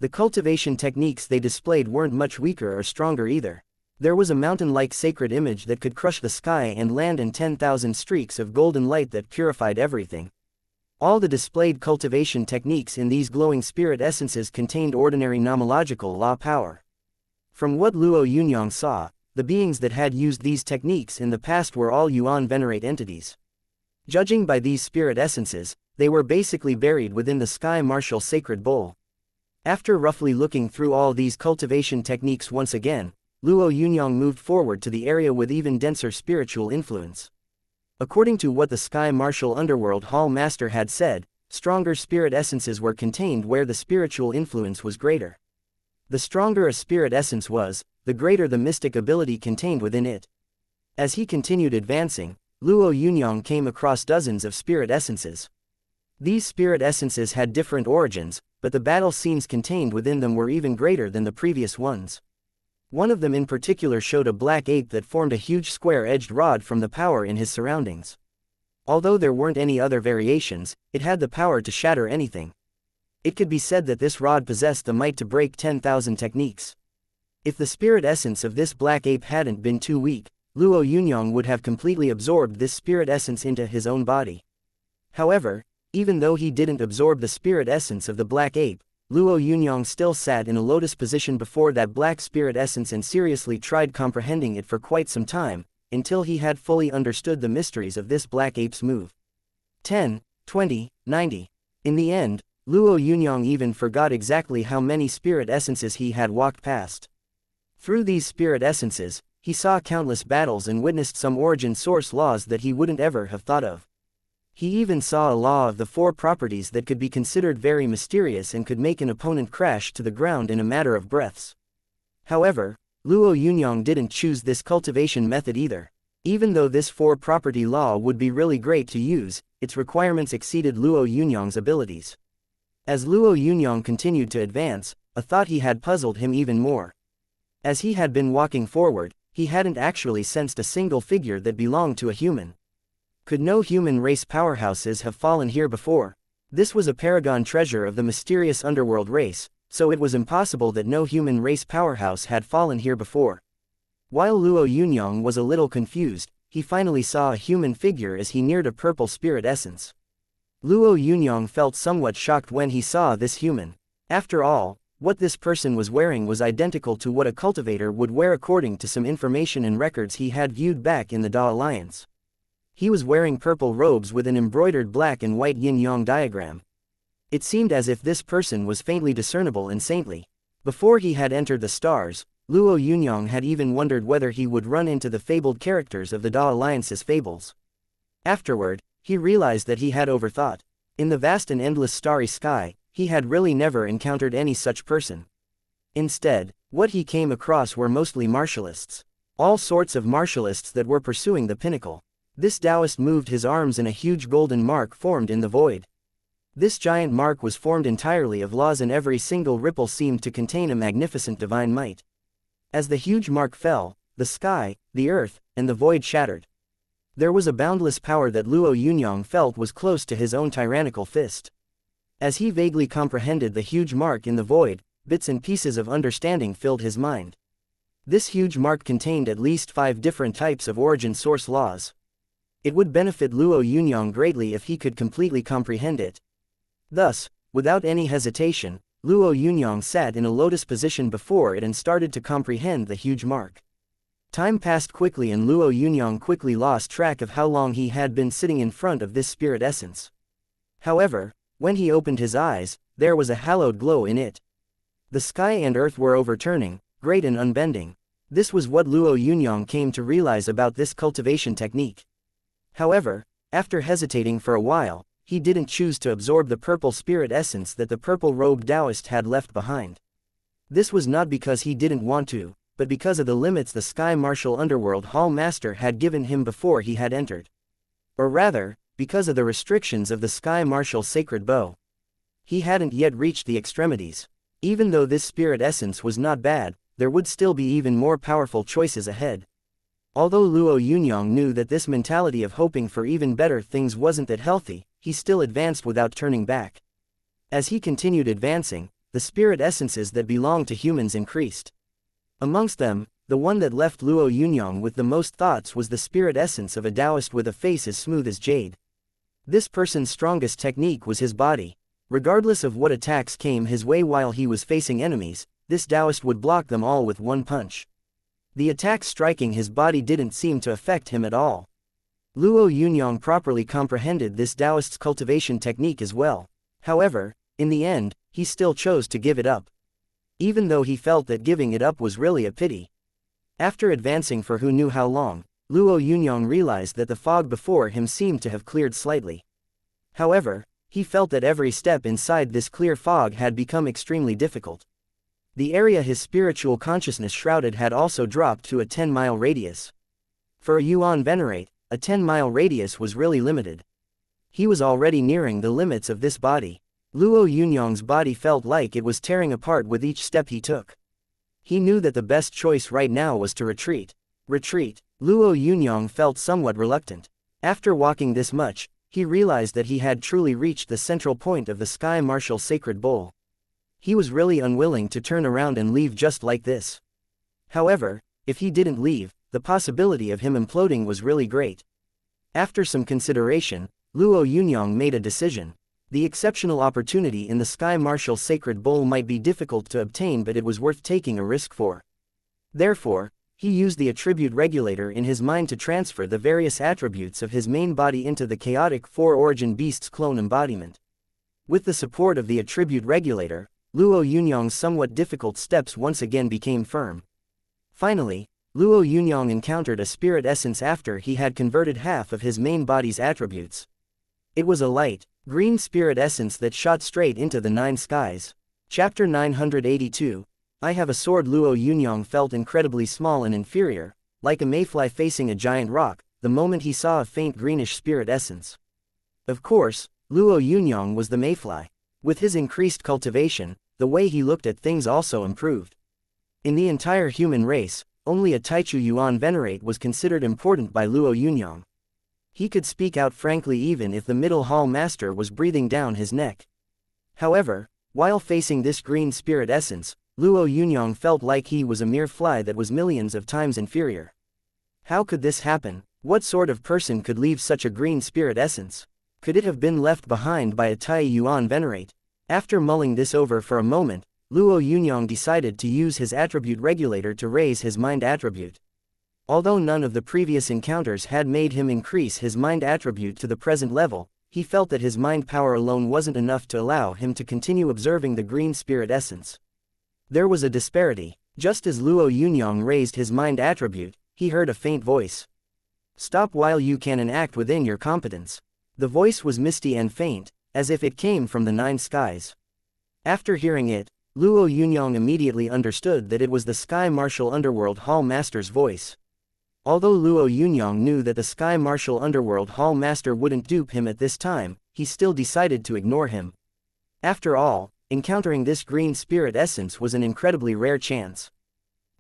The cultivation techniques they displayed weren't much weaker or stronger either. There was a mountain-like sacred image that could crush the sky and land in 10,000 streaks of golden light that purified everything. All the displayed cultivation techniques in these glowing spirit essences contained ordinary nomological law power. From what Luo Yunyang saw, the beings that had used these techniques in the past were all Yuan venerate entities. Judging by these spirit essences, they were basically buried within the Sky Martial Sacred Bowl. After roughly looking through all these cultivation techniques once again, Luo Yunyang moved forward to the area with even denser spiritual influence. According to what the Sky Martial Underworld Hall Master had said, stronger spirit essences were contained where the spiritual influence was greater. The stronger a spirit essence was, the greater the mystic ability contained within it. As he continued advancing, Luo Yunyang came across dozens of spirit essences. These spirit essences had different origins, but the battle scenes contained within them were even greater than the previous ones. One of them in particular showed a black ape that formed a huge square-edged rod from the power in his surroundings. Although there weren't any other variations, it had the power to shatter anything. It could be said that this rod possessed the might to break 10,000 techniques. If the spirit essence of this black ape hadn't been too weak, Luo Yunyang would have completely absorbed this spirit essence into his own body. However, even though he didn't absorb the spirit essence of the black ape, Luo Yunyang still sat in a lotus position before that black spirit essence and seriously tried comprehending it for quite some time, until he had fully understood the mysteries of this black ape's move. 10, 20, 90. In the end, Luo Yunyang even forgot exactly how many spirit essences he had walked past. Through these spirit essences, he saw countless battles and witnessed some origin source laws that he wouldn't ever have thought of. He even saw a law of the 4 properties that could be considered very mysterious and could make an opponent crash to the ground in a matter of breaths. However, Luo Yunyang didn't choose this cultivation method either. Even though this 4-property law would be really great to use, its requirements exceeded Luo Yunyang's abilities. As Luo Yunyang continued to advance, a thought he had puzzled him even more. As he had been walking forward, he hadn't actually sensed a single figure that belonged to a human. Could no human race powerhouses have fallen here before? This was a paragon treasure of the mysterious underworld race, so it was impossible that no human race powerhouse had fallen here before. While Luo Yunyang was a little confused, he finally saw a human figure as he neared a purple spirit essence. Luo Yunyang felt somewhat shocked when he saw this human. After all, what this person was wearing was identical to what a cultivator would wear according to some information and records he had viewed back in the Da Alliance. He was wearing purple robes with an embroidered black and white yin-yang diagram. It seemed as if this person was faintly discernible and saintly. Before he had entered the stars, Luo Yunyang had even wondered whether he would run into the fabled characters of the Da Alliance's fables. Afterward, he realized that he had overthought. In the vast and endless starry sky, he had really never encountered any such person. Instead, what he came across were mostly martialists. All sorts of martialists that were pursuing the pinnacle. This Taoist moved his arms and a huge golden mark formed in the void. This giant mark was formed entirely of laws and every single ripple seemed to contain a magnificent divine might. As the huge mark fell, the sky, the earth, and the void shattered. There was a boundless power that Luo Yunyang felt was close to his own tyrannical fist. As he vaguely comprehended the huge mark in the void, bits and pieces of understanding filled his mind. This huge mark contained at least 5 different types of origin source laws. It would benefit Luo Yunyang greatly if he could completely comprehend it. Thus, without any hesitation, Luo Yunyang sat in a lotus position before it and started to comprehend the huge mark. Time passed quickly and Luo Yunyang quickly lost track of how long he had been sitting in front of this spirit essence. However, when he opened his eyes, there was a hallowed glow in it. The sky and earth were overturning, great and unbending. This was what Luo Yunyang came to realize about this cultivation technique. However, after hesitating for a while, he didn't choose to absorb the purple spirit essence that the purple-robed Taoist had left behind. This was not because he didn't want to, but because of the limits the Sky Martial Underworld Hall Master had given him before he had entered. Or rather, because of the restrictions of the Sky Martial Sacred Bow. He hadn't yet reached the extremities. Even though this spirit essence was not bad, there would still be even more powerful choices ahead. Although Luo Yunyang knew that this mentality of hoping for even better things wasn't that healthy, he still advanced without turning back. As he continued advancing, the spirit essences that belonged to humans increased. Amongst them, the one that left Luo Yunyang with the most thoughts was the spirit essence of a Taoist with a face as smooth as jade. This person's strongest technique was his body. Regardless of what attacks came his way while he was facing enemies, this Taoist would block them all with one punch. The attacks striking his body didn't seem to affect him at all. Luo Yunyang properly comprehended this Taoist's cultivation technique as well. However, in the end, he still chose to give it up. Even though he felt that giving it up was really a pity. After advancing for who knew how long, Luo Yunyang realized that the fog before him seemed to have cleared slightly. However, he felt that every step inside this clear fog had become extremely difficult. The area his spiritual consciousness shrouded had also dropped to a 10-mile radius. For a Yuan Venerate, a 10-mile radius was really limited. He was already nearing the limits of this body. Luo Yunyang's body felt like it was tearing apart with each step he took. He knew that the best choice right now was to retreat. Luo Yunyang felt somewhat reluctant. After walking this much, he realized that he had truly reached the central point of the Sky Martial Sacred Bowl. He was really unwilling to turn around and leave just like this. However, if he didn't leave, the possibility of him imploding was really great. After some consideration, Luo Yunyang made a decision. The exceptional opportunity in the Sky Martial Sacred Bowl might be difficult to obtain, but it was worth taking a risk for. Therefore, he used the attribute regulator in his mind to transfer the various attributes of his main body into the chaotic four-origin beast's clone embodiment. With the support of the attribute regulator, Luo Yunyang's somewhat difficult steps once again became firm. Finally, Luo Yunyang encountered a spirit essence after he had converted half of his main body's attributes. It was a light, green spirit essence that shot straight into the nine skies. Chapter 982. I have a sword. Luo Yunyang felt incredibly small and inferior, like a mayfly facing a giant rock, the moment he saw a faint greenish spirit essence. Of course, Luo Yunyang was the mayfly. With his increased cultivation, the way he looked at things also improved. In the entire human race, only a Taichu Yuan Venerate was considered important by Luo Yunyang. He could speak out frankly even if the middle hall master was breathing down his neck. However, while facing this green spirit essence, Luo Yunyang felt like he was a mere fly that was millions of times inferior. How could this happen? What sort of person could leave such a green spirit essence? Could it have been left behind by a Tai Yuan Venerate? After mulling this over for a moment, Luo Yunyang decided to use his attribute regulator to raise his mind attribute. Although none of the previous encounters had made him increase his mind attribute to the present level, he felt that his mind power alone wasn't enough to allow him to continue observing the green spirit essence. There was a disparity. Just as Luo Yunyang raised his mind attribute, he heard a faint voice. Stop while you can and act within your competence. The voice was misty and faint, as if it came from the nine skies. After hearing it, Luo Yunyang immediately understood that it was the Sky Martial Underworld Hall Master's voice. Although Luo Yunyang knew that the Sky Martial Underworld Hall Master wouldn't dupe him at this time, he still decided to ignore him. After all, encountering this green spirit essence was an incredibly rare chance.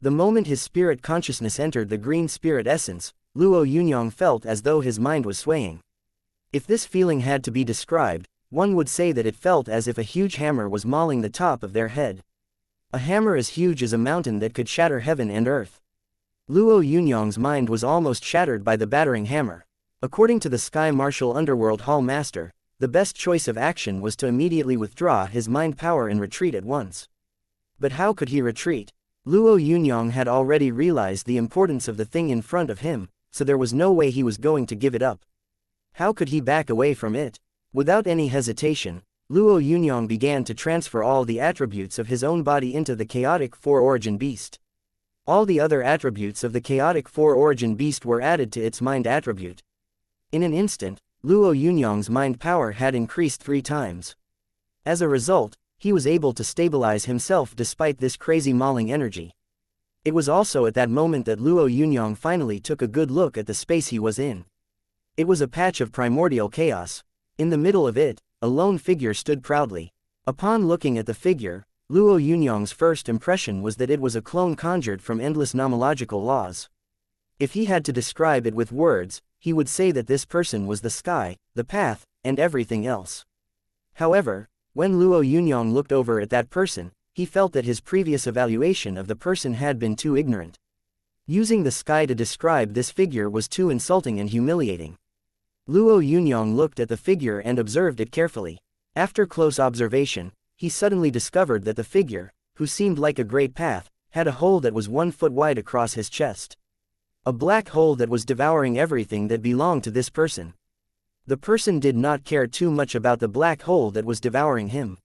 The moment his spirit consciousness entered the green spirit essence, Luo Yunyang felt as though his mind was swaying. If this feeling had to be described, one would say that it felt as if a huge hammer was mauling the top of their head. A hammer as huge as a mountain that could shatter heaven and earth. Luo Yunyang's mind was almost shattered by the battering hammer. According to the Sky Martial Underworld Hall Master, the best choice of action was to immediately withdraw his mind power and retreat at once. But how could he retreat? Luo Yunyang had already realized the importance of the thing in front of him, so there was no way he was going to give it up. How could he back away from it? Without any hesitation, Luo Yunyang began to transfer all the attributes of his own body into the chaotic four-origin beast. All the other attributes of the chaotic four-origin beast were added to its mind attribute. In an instant, Luo Yunyang's mind power had increased 3 times. As a result, he was able to stabilize himself despite this crazy mauling energy. It was also at that moment that Luo Yunyang finally took a good look at the space he was in. It was a patch of primordial chaos. In the middle of it, a lone figure stood proudly. Upon looking at the figure, Luo Yunyang's first impression was that it was a clone conjured from endless nomological laws. If he had to describe it with words, he would say that this person was the sky, the path, and everything else. However, when Luo Yunyang looked over at that person, he felt that his previous evaluation of the person had been too ignorant. Using the sky to describe this figure was too insulting and humiliating. Luo Yunyang looked at the figure and observed it carefully. After close observation, he suddenly discovered that the figure, who seemed like a great path, had a hole that was 1 foot wide across his chest. A black hole that was devouring everything that belonged to this person. The person did not care too much about the black hole that was devouring him.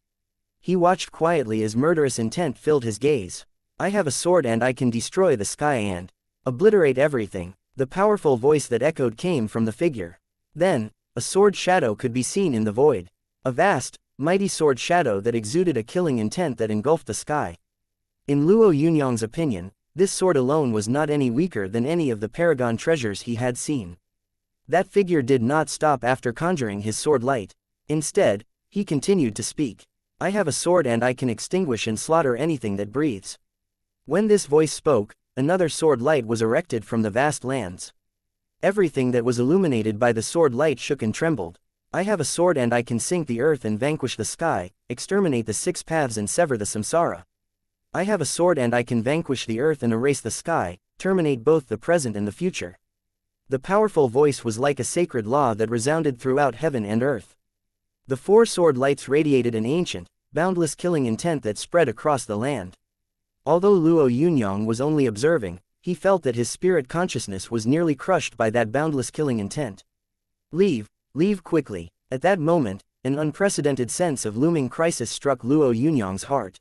He watched quietly as murderous intent filled his gaze. I have a sword and I can destroy the sky and obliterate everything. The powerful voice that echoed came from the figure. Then, a sword shadow could be seen in the void. A vast, mighty sword shadow that exuded a killing intent that engulfed the sky. In Luo Yunyang's opinion, this sword alone was not any weaker than any of the paragon treasures he had seen. That figure did not stop after conjuring his sword light. Instead, he continued to speak. I have a sword and I can extinguish and slaughter anything that breathes. When this voice spoke, another sword light was erected from the vast lands. Everything that was illuminated by the sword light shook and trembled. I have a sword and I can sink the earth and vanquish the sky, exterminate the 6 paths and sever the samsara. I have a sword and I can vanquish the earth and erase the sky, terminate both the present and the future. The powerful voice was like a sacred law that resounded throughout heaven and earth. The 4 sword lights radiated an ancient, boundless killing intent that spread across the land. Although Luo Yunyang was only observing, he felt that his spirit consciousness was nearly crushed by that boundless killing intent. Leave quickly. At that moment, an unprecedented sense of looming crisis struck Luo Yunyang's heart.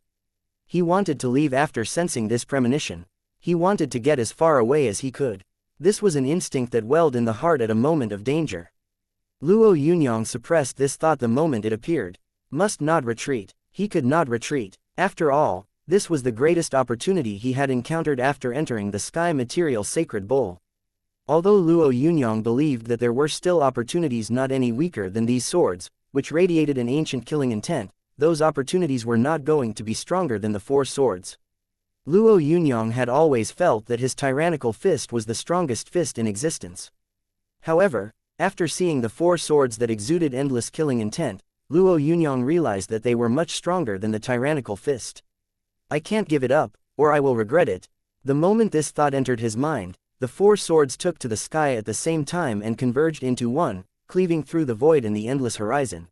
He wanted to leave after sensing this premonition. He wanted to get as far away as he could. This was an instinct that welled in the heart at a moment of danger. Luo Yunyang suppressed this thought the moment it appeared. Must not retreat. He could not retreat. After all, this was the greatest opportunity he had encountered after entering the sky material sacred bowl. Although Luo Yunyang believed that there were still opportunities not any weaker than these swords, which radiated an ancient killing intent, those opportunities were not going to be stronger than the 4 swords. Luo Yunyang had always felt that his tyrannical fist was the strongest fist in existence. However, after seeing the 4 swords that exuded endless killing intent, Luo Yunyang realized that they were much stronger than the tyrannical fist. I can't give it up, or I will regret it. The moment this thought entered his mind, the 4 swords took to the sky at the same time and converged into one, cleaving through the void in the endless horizon.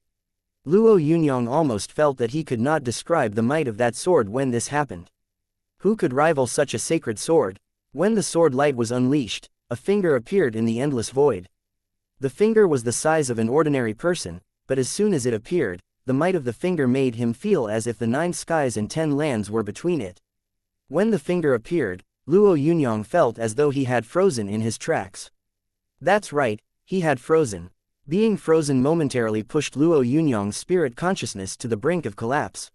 Luo Yunyang almost felt that he could not describe the might of that sword when this happened. Who could rival such a sacred sword? When the sword light was unleashed, a finger appeared in the endless void. The finger was the size of an ordinary person, but as soon as it appeared, the might of the finger made him feel as if the 9 skies and 10 lands were between it. When the finger appeared, Luo Yunyang felt as though he had frozen in his tracks. That's right, he had frozen. Being frozen momentarily pushed Luo Yunyang's spirit consciousness to the brink of collapse.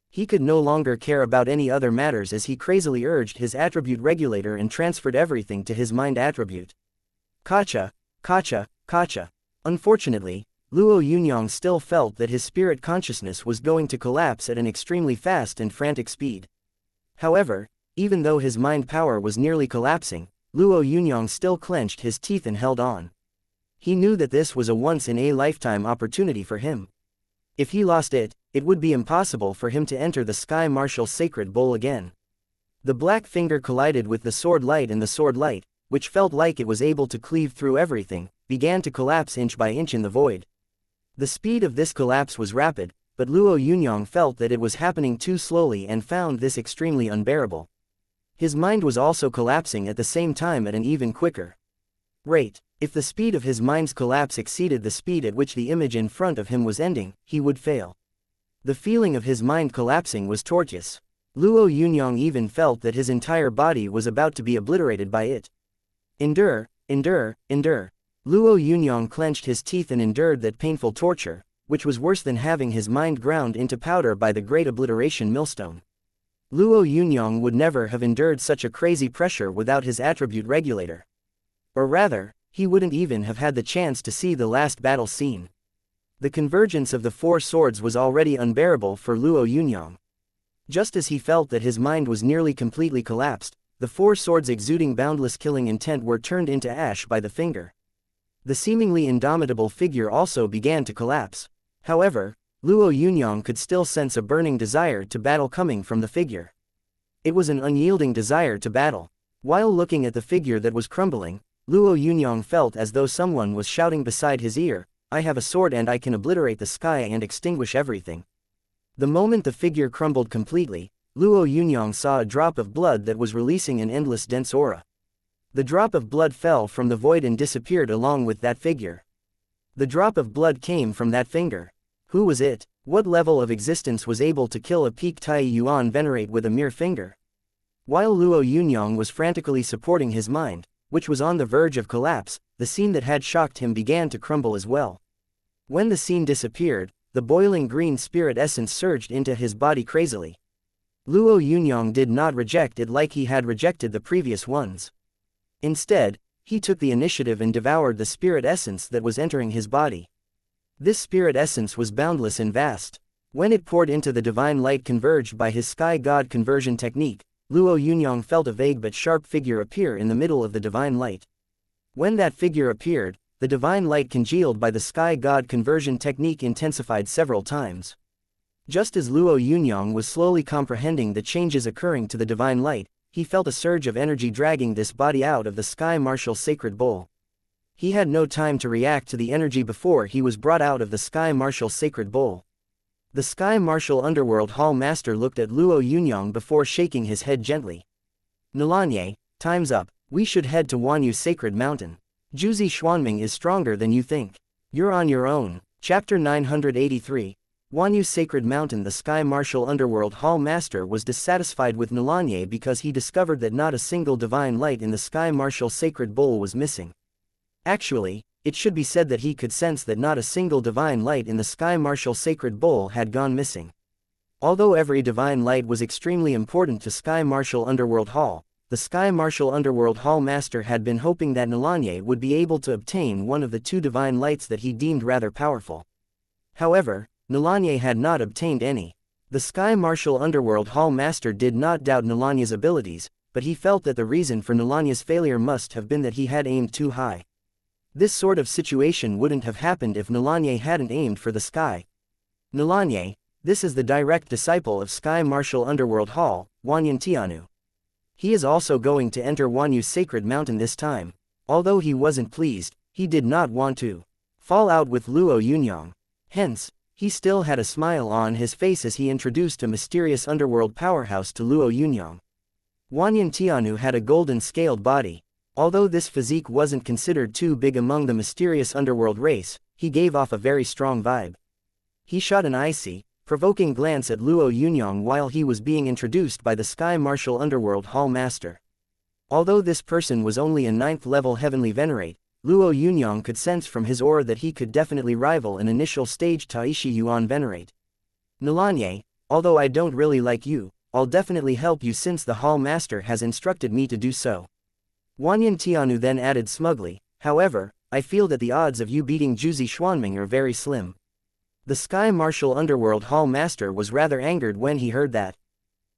He could no longer care about any other matters as he crazily urged his attribute regulator and transferred everything to his mind attribute. Kacha. Unfortunately, Luo Yunyang still felt that his spirit consciousness was going to collapse at an extremely fast and frantic speed. However, even though his mind power was nearly collapsing, Luo Yunyang still clenched his teeth and held on. He knew that this was a once-in-a-lifetime opportunity for him. If he lost it, it would be impossible for him to enter the Sky Martial Sacred Bowl again. The black finger collided with the sword light and the sword light, which felt like it was able to cleave through everything, began to collapse inch by inch in the void. The speed of this collapse was rapid, but Luo Yunyang felt that it was happening too slowly and found this extremely unbearable. His mind was also collapsing at the same time at an even quicker rate. If the speed of his mind's collapse exceeded the speed at which the image in front of him was ending, he would fail. The feeling of his mind collapsing was tortuous. Luo Yunyang even felt that his entire body was about to be obliterated by it. Endure, endure, endure. Luo Yunyang clenched his teeth and endured that painful torture, which was worse than having his mind ground into powder by the great obliteration millstone. Luo Yunyang would never have endured such a crazy pressure without his attribute regulator. Or rather, he wouldn't even have had the chance to see the last battle scene. The convergence of the four swords was already unbearable for Luo Yunyang. Just as he felt that his mind was nearly completely collapsed, the four swords exuding boundless killing intent were turned into ash by the finger. The seemingly indomitable figure also began to collapse. However, Luo Yunyang could still sense a burning desire to battle coming from the figure. It was an unyielding desire to battle. While looking at the figure that was crumbling, Luo Yunyang felt as though someone was shouting beside his ear, "I have a sword and I can obliterate the sky and extinguish everything." The moment the figure crumbled completely, Luo Yunyang saw a drop of blood that was releasing an endless dense aura. The drop of blood fell from the void and disappeared along with that figure. The drop of blood came from that finger. Who was it? What level of existence was able to kill a peak Tai Yuan venerate with a mere finger? While Luo Yunyang was frantically supporting his mind, which was on the verge of collapse, the scene that had shocked him began to crumble as well. When the scene disappeared, the boiling green spirit essence surged into his body crazily. Luo Yunyang did not reject it like he had rejected the previous ones. Instead, he took the initiative and devoured the spirit essence that was entering his body. This spirit essence was boundless and vast. When it poured into the divine light converged by his sky god conversion technique, Luo Yunyang felt a vague but sharp figure appear in the middle of the divine light. When that figure appeared, the divine light congealed by the sky god conversion technique intensified several times. Just as Luo Yunyang was slowly comprehending the changes occurring to the divine light, he felt a surge of energy dragging this body out of the sky martial sacred bowl. He had no time to react to the energy before he was brought out of the sky martial sacred bowl. The sky martial underworld hall master looked at Luo Yunyang before shaking his head gently. "Nalanye, time's up. We should head to Wanyu's sacred mountain. Jiuzi Xuanming is stronger than you think. You're on your own." Chapter 983. Wanyu's sacred mountain. The sky martial underworld hall master was dissatisfied with Nalanye because he discovered that not a single divine light in the sky martial sacred bowl was missing. Actually, it should be said that he could sense that not a single divine light in the sky martial sacred bowl had gone missing. Although every divine light was extremely important to sky martial underworld hall, the sky martial underworld hall master had been hoping that Nalanye would be able to obtain one of the two divine lights that he deemed rather powerful. However, Nalanye had not obtained any. The sky martial underworld hall master did not doubt Nalanye's abilities, but he felt that the reason for Nalanye's failure must have been that he had aimed too high. This sort of situation wouldn't have happened if Nalanye hadn't aimed for the sky. "Nalanye, this is the direct disciple of Sky Martial Underworld Hall, Wanyan Tianu. He is also going to enter Wanyu's sacred mountain this time." Although he wasn't pleased, he did not want to fall out with Luo Yunyang. Hence, he still had a smile on his face as he introduced a mysterious underworld powerhouse to Luo Yunyang. Wanyan Tianu had a golden scaled body. Although this physique wasn't considered too big among the mysterious underworld race, he gave off a very strong vibe. He shot an icy, provoking glance at Luo Yunyang while he was being introduced by the Sky Martial Underworld Hall Master. Although this person was only a 9th level heavenly venerate, Luo Yunyang could sense from his aura that he could definitely rival an initial stage Taishi Yuan venerate. "Nalanye, although I don't really like you, I'll definitely help you since the Hall Master has instructed me to do so." Wanyan Tianu then added smugly, "However, I feel that the odds of you beating Jiuzi Xuanming are very slim." The Sky Martial Underworld Hall Master was rather angered when he heard that.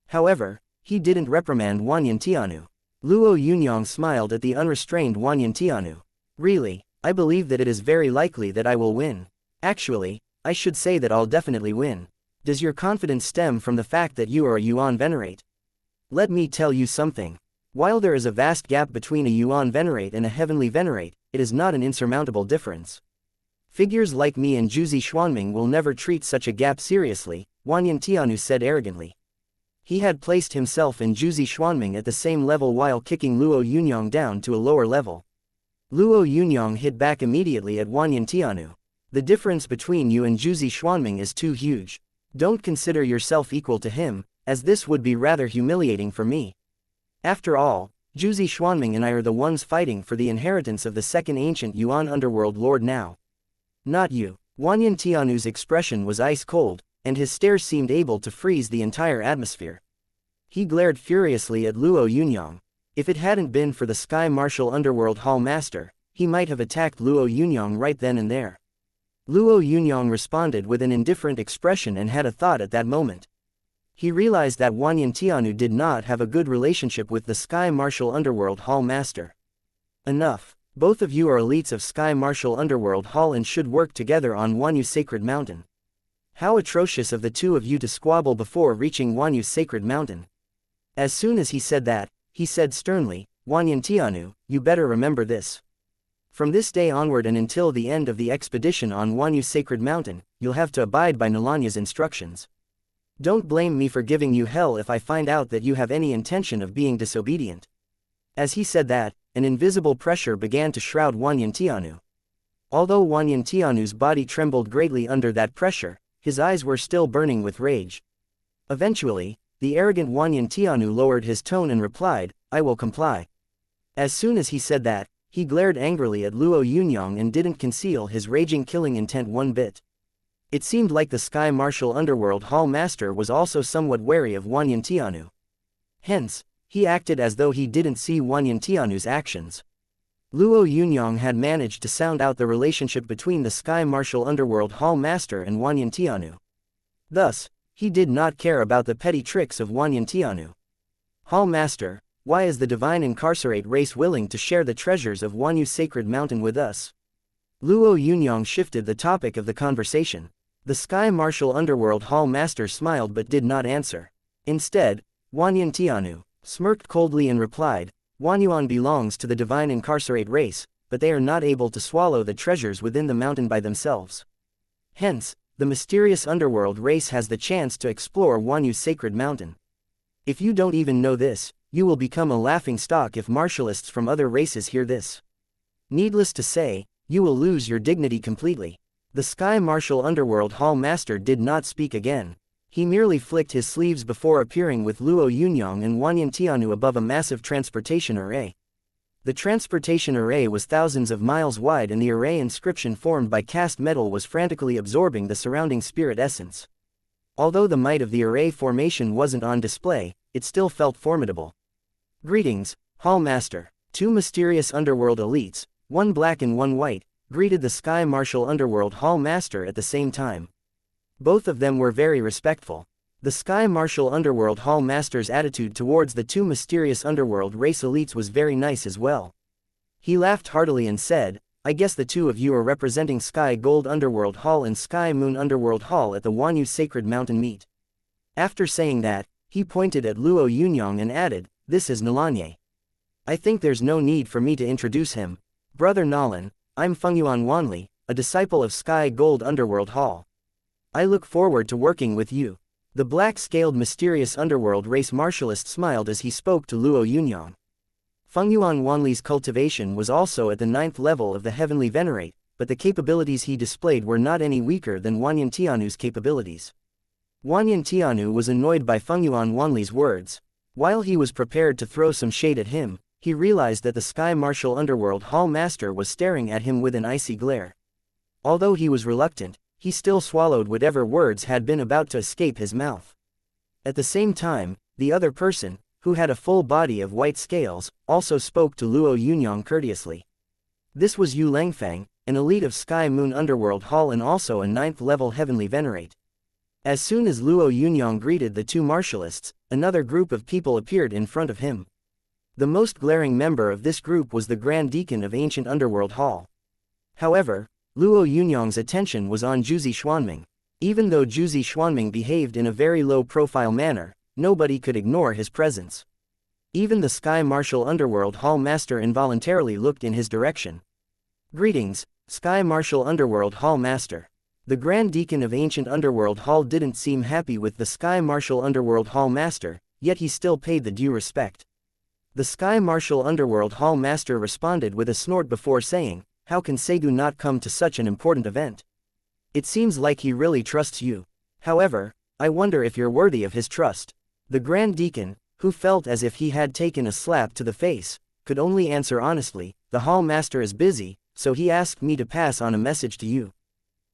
However, he didn't reprimand Wanyan Tianu. Luo Yunyang smiled at the unrestrained Wanyan Tianu. "Really, I believe that it is very likely that I will win. Actually, I should say that I'll definitely win. Does your confidence stem from the fact that you are a Yuan venerate? Let me tell you something. While there is a vast gap between a Yuan venerate and a heavenly venerate, it is not an insurmountable difference. Figures like me and Jiuzi Xuanming will never treat such a gap seriously, Wanyan Tianu said arrogantly. He had placed himself and Jiuzi Xuanming at the same level while kicking Luo Yunyang down to a lower level. Luo Yunyang hit back immediately at Wanyan Tianu. The difference between you and Jiuzi Xuanming is too huge. Don't consider yourself equal to him, as this would be rather humiliating for me. After all, Jiuzi Xuanming and I are the ones fighting for the inheritance of the second ancient Yuan underworld lord now. Not you. Wanyan Tianu's expression was ice cold, and his stare seemed able to freeze the entire atmosphere. He glared furiously at Luo Yunyang. If it hadn't been for the Sky Martial Underworld Hall Master, he might have attacked Luo Yunyang right then and there. Luo Yunyang responded with an indifferent expression and had a thought at that moment. He realized that Wanyan Tianu did not have a good relationship with the Sky Martial Underworld Hall Master. Enough. Both of you are elites of Sky Martial Underworld Hall and should work together on Wanyu's Sacred Mountain. How atrocious of the two of you to squabble before reaching Wanyu's Sacred Mountain. As soon as he said that, he said sternly, Wanyan Tianu, you better remember this. From this day onward and until the end of the expedition on Wanyu's Sacred Mountain, you'll have to abide by Nalanya's instructions. Don't blame me for giving you hell if I find out that you have any intention of being disobedient. As he said that, an invisible pressure began to shroud Wanyan Tianu. Although Wanyan Tianu's body trembled greatly under that pressure, his eyes were still burning with rage. Eventually, the arrogant Wanyan Tianu lowered his tone and replied, I will comply. As soon as he said that, he glared angrily at Luo Yunyang and didn't conceal his raging killing intent one bit. It seemed like the Sky Martial Underworld Hall Master was also somewhat wary of Wanyan Tianu. Hence, he acted as though he didn't see Wanyan Tianu's actions. Luo Yunyang had managed to sound out the relationship between the Sky Martial Underworld Hall Master and Wanyan Tianu. Thus, he did not care about the petty tricks of Wanyan Tianu. Hall Master, why is the divine incarcerate race willing to share the treasures of Wanyu's Sacred Mountain with us? Luo Yunyang shifted the topic of the conversation. The Sky Martial Underworld Hall Master smiled but did not answer. Instead, Wanyan Tianu smirked coldly and replied, Wanyuan belongs to the divine incarcerate race, but they are not able to swallow the treasures within the mountain by themselves. Hence, the mysterious underworld race has the chance to explore Wanyu's Sacred Mountain. If you don't even know this, you will become a laughing stock if martialists from other races hear this. Needless to say, you will lose your dignity completely. The Sky Martial Underworld Hall Master did not speak again. He merely flicked his sleeves before appearing with Luo Yunyang and Wanyan Tianu above a massive transportation array. The transportation array was thousands of miles wide and the array inscription formed by cast metal was frantically absorbing the surrounding spirit essence. Although the might of the array formation wasn't on display, it still felt formidable. Greetings, Hall Master. Two mysterious underworld elites, one black and one white, greeted the Sky Martial Underworld Hall Master at the same time. Both of them were very respectful. The Sky Martial Underworld Hall Master's attitude towards the two mysterious underworld race elites was very nice as well. He laughed heartily and said, I guess the two of you are representing Sky Gold Underworld Hall and Sky Moon Underworld Hall at the Wanyu Sacred Mountain meet. After saying that, he pointed at Luo Yunyang and added, this is Nalanye. I think there's no need for me to introduce him. Brother Nalan, I'm Fengyuan Wanli, a disciple of Sky Gold Underworld Hall. I look forward to working with you. The black-scaled mysterious underworld race martialist smiled as he spoke to Luo Yunyang. Fengyuan Wanli's cultivation was also at the 9th level of the Heavenly Venerate, but the capabilities he displayed were not any weaker than Wanyan Tianu's capabilities. Wanyan Tianu was annoyed by Fengyuan Wanli's words. While he was prepared to throw some shade at him, he realized that the Sky Martial Underworld Hall Master was staring at him with an icy glare. Although he was reluctant, he still swallowed whatever words had been about to escape his mouth. At the same time, the other person, who had a full body of white scales, also spoke to Luo Yunyang courteously. This was Yu Langfang, an elite of Sky Moon Underworld Hall and also a 9th level Heavenly Venerate. As soon as Luo Yunyang greeted the two martialists, another group of people appeared in front of him. The most glaring member of this group was the Grand Deacon of Ancient Underworld Hall. However, Luo Yunyang's attention was on Jiuzi Xuanming. Even though Jiuzi Xuanming behaved in a very low-profile manner, nobody could ignore his presence. Even the Sky Martial Underworld Hall Master involuntarily looked in his direction. Greetings, Sky Martial Underworld Hall Master. The Grand Deacon of Ancient Underworld Hall didn't seem happy with the Sky Martial Underworld Hall Master, yet he still paid the due respect. The Sky Martial Underworld Hall Master responded with a snort before saying, "How can Segu not come to such an important event? It seems like he really trusts you. However, I wonder if you're worthy of his trust." The Grand Deacon, who felt as if he had taken a slap to the face, could only answer honestly, "The Hall Master is busy, so he asked me to pass on a message to you.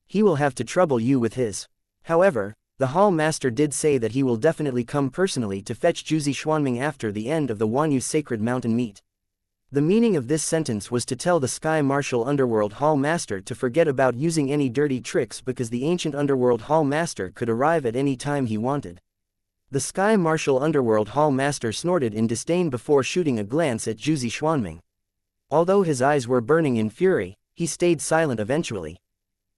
He will have to trouble you with his." However, the Hall Master did say that he will definitely come personally to fetch Jiuzi Xuanming after the end of the Wanyu Sacred Mountain meet. The meaning of this sentence was to tell the Sky Martial Underworld Hall Master to forget about using any dirty tricks because the Ancient Underworld Hall Master could arrive at any time he wanted. The Sky Martial Underworld Hall Master snorted in disdain before shooting a glance at Jiuzi Xuanming. Although his eyes were burning in fury, he stayed silent eventually.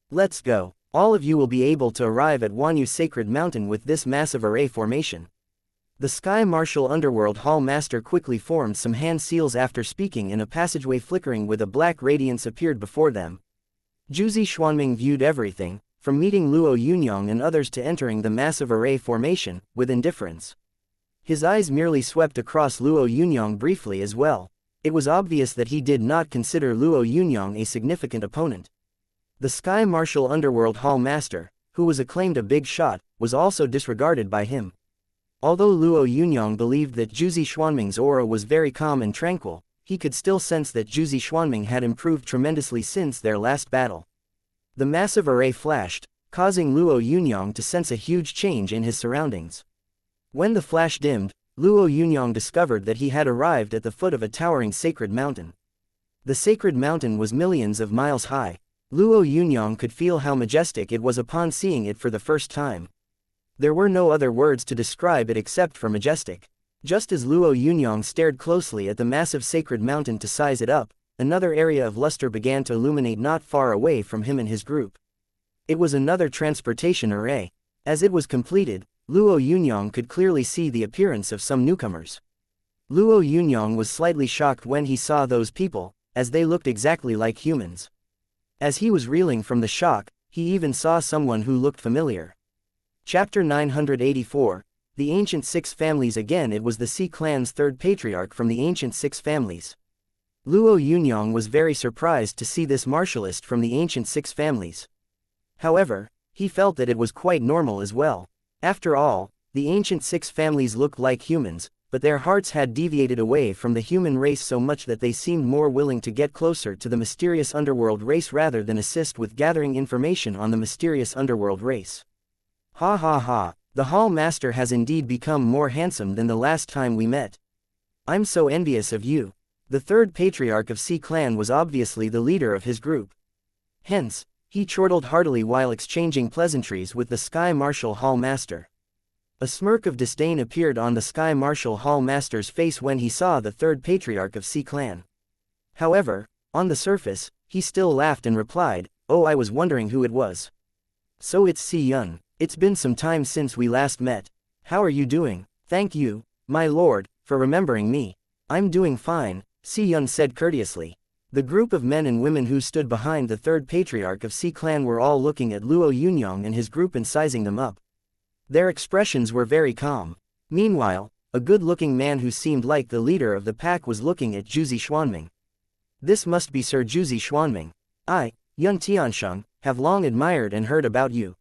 "Let's go. All of you will be able to arrive at Wanyu Sacred Mountain with this massive array formation." The Sky Martial Underworld Hall Master quickly formed some hand seals after speaking, and a passageway flickering with a black radiance appeared before them. Jiuzi Xuanming viewed everything, from meeting Luo Yunyang and others to entering the massive array formation, with indifference. His eyes merely swept across Luo Yunyang briefly as well. It was obvious that he did not consider Luo Yunyang a significant opponent. The Sky Martial Underworld Hall Master, who was acclaimed a big shot, was also disregarded by him. Although Luo Yunyang believed that Jiuzi Xuanming's aura was very calm and tranquil, he could still sense that Jiuzi Xuanming had improved tremendously since their last battle. The massive array flashed, causing Luo Yunyang to sense a huge change in his surroundings. When the flash dimmed, Luo Yunyang discovered that he had arrived at the foot of a towering sacred mountain. The sacred mountain was millions of miles high. Luo Yunyang could feel how majestic it was upon seeing it for the first time. There were no other words to describe it except for majestic. Just as Luo Yunyang stared closely at the massive sacred mountain to size it up, another area of luster began to illuminate not far away from him and his group. It was another transportation array. As it was completed, Luo Yunyang could clearly see the appearance of some newcomers. Luo Yunyang was slightly shocked when he saw those people, as they looked exactly like humans. As he was reeling from the shock, he even saw someone who looked familiar. Chapter 984, The Ancient Six Families. Again, it was the Sea clan's third patriarch from the Ancient Six Families. Luo Yunyang was very surprised to see this martialist from the Ancient Six Families. However, he felt that it was quite normal as well. After all, the Ancient Six Families looked like humans, but their hearts had deviated away from the human race so much that they seemed more willing to get closer to the mysterious underworld race rather than assist with gathering information on the mysterious underworld race. "Ha ha ha, the Hall Master has indeed become more handsome than the last time we met. I'm so envious of you." The third patriarch of Sea Clan was obviously the leader of his group. Hence, he chortled heartily while exchanging pleasantries with the Sky Martial Hall Master. A smirk of disdain appeared on the Sky Martial Hall Master's face when he saw the third patriarch of Sea Clan. However, on the surface, he still laughed and replied, "Oh, I was wondering who it was. So it's Si Yun. It's been some time since we last met. How are you doing?" "Thank you, my lord, for remembering me. I'm doing fine," Si Yun said courteously. The group of men and women who stood behind the third patriarch of Sea Clan were all looking at Luo Yunyang and his group and sizing them up. Their expressions were very calm. Meanwhile, a good-looking man who seemed like the leader of the pack was looking at Jiuzi Xuanming. "This must be Sir Jiuzi Xuanming. I, Yun Tiansheng, have long admired and heard about you."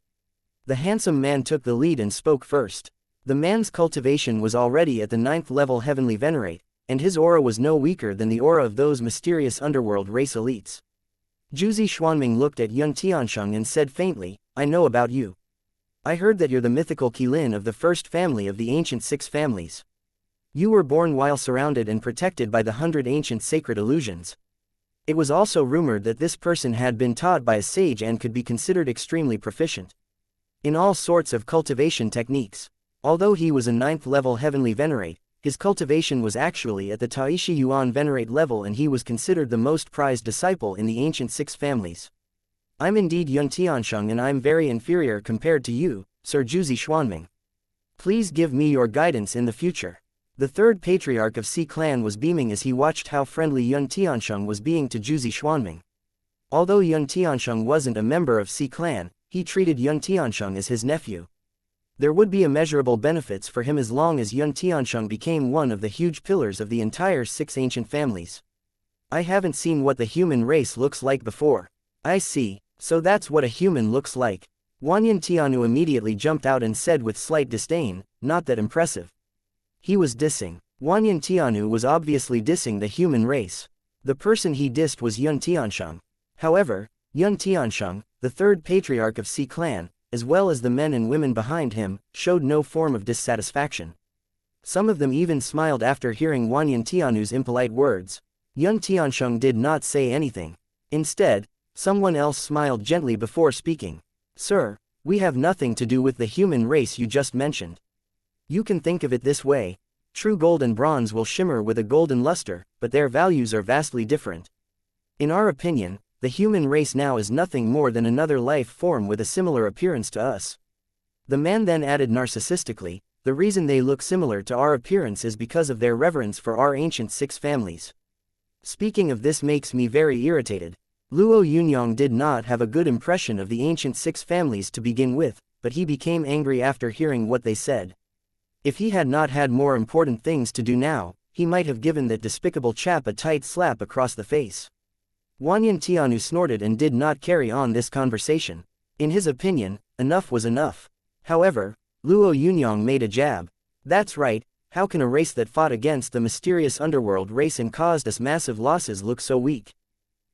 The handsome man took the lead and spoke first. The man's cultivation was already at the 9th level Heavenly Venerate, and his aura was no weaker than the aura of those mysterious underworld race elites. Jiuzi Xuanming looked at Yun Tiansheng and said faintly, "I know about you. I heard that you're the mythical Qilin of the first family of the Ancient Six Families. You were born while surrounded and protected by the 100 ancient sacred illusions. It was also rumored that this person had been taught by a sage and could be considered extremely proficient in all sorts of cultivation techniques. Although he was a 9th level Heavenly Venerate, his cultivation was actually at the Taishi Yuan Venerate level and he was considered the most prized disciple in the Ancient Six Families. I'm indeed Yun Tiansheng and I'm very inferior compared to you, Sir Jiuzi Xuanming. Please give me your guidance in the future." The third patriarch of Xi clan was beaming as he watched how friendly Yun Tiansheng was being to Jiuzi Xuanming. Although Yun Tiansheng wasn't a member of Xi clan, he treated Yun Tiansheng as his nephew. There would be immeasurable benefits for him as long as Yun Tiansheng became one of the huge pillars of the entire six ancient families. I haven't seen what the human race looks like before. I see, so that's what a human looks like. Wanyan Tianu immediately jumped out and said with slight disdain, not that impressive. He was dissing. Wanyan Tianu was obviously dissing the human race. The person he dissed was Yun Tiansheng. However, Yun Tiansheng, the third patriarch of Xi clan, as well as the men and women behind him, showed no form of dissatisfaction. Some of them even smiled after hearing Wanyan Tianu's impolite words. Yun Tiansheng did not say anything. Instead, someone else smiled gently before speaking. Sir, we have nothing to do with the human race you just mentioned. You can think of it this way. True gold and bronze will shimmer with a golden luster, but their values are vastly different. In our opinion, the human race now is nothing more than another life form with a similar appearance to us. The man then added narcissistically, the reason they look similar to our appearance is because of their reverence for our ancient six families. Speaking of this makes me very irritated. Luo Yunyang did not have a good impression of the ancient six families to begin with, but he became angry after hearing what they said. If he had not had more important things to do now, he might have given that despicable chap a tight slap across the face. Wanyan Tianu snorted and did not carry on this conversation. In his opinion, enough was enough. However, Luo Yunyang made a jab. That's right, how can a race that fought against the mysterious underworld race and caused us massive losses look so weak?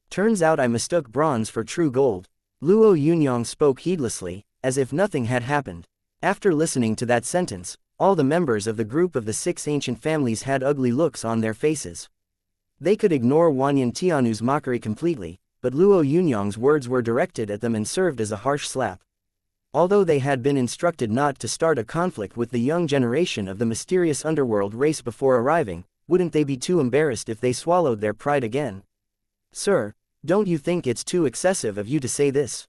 Turns out I mistook bronze for true gold. Luo Yunyang spoke heedlessly, as if nothing had happened. After listening to that sentence, all the members of the group of the six ancient families had ugly looks on their faces. They could ignore Wanyan Tianu's mockery completely, but Luo Yunyang's words were directed at them and served as a harsh slap. Although they had been instructed not to start a conflict with the young generation of the mysterious underworld race before arriving, wouldn't they be too embarrassed if they swallowed their pride again? Sir, don't you think it's too excessive of you to say this?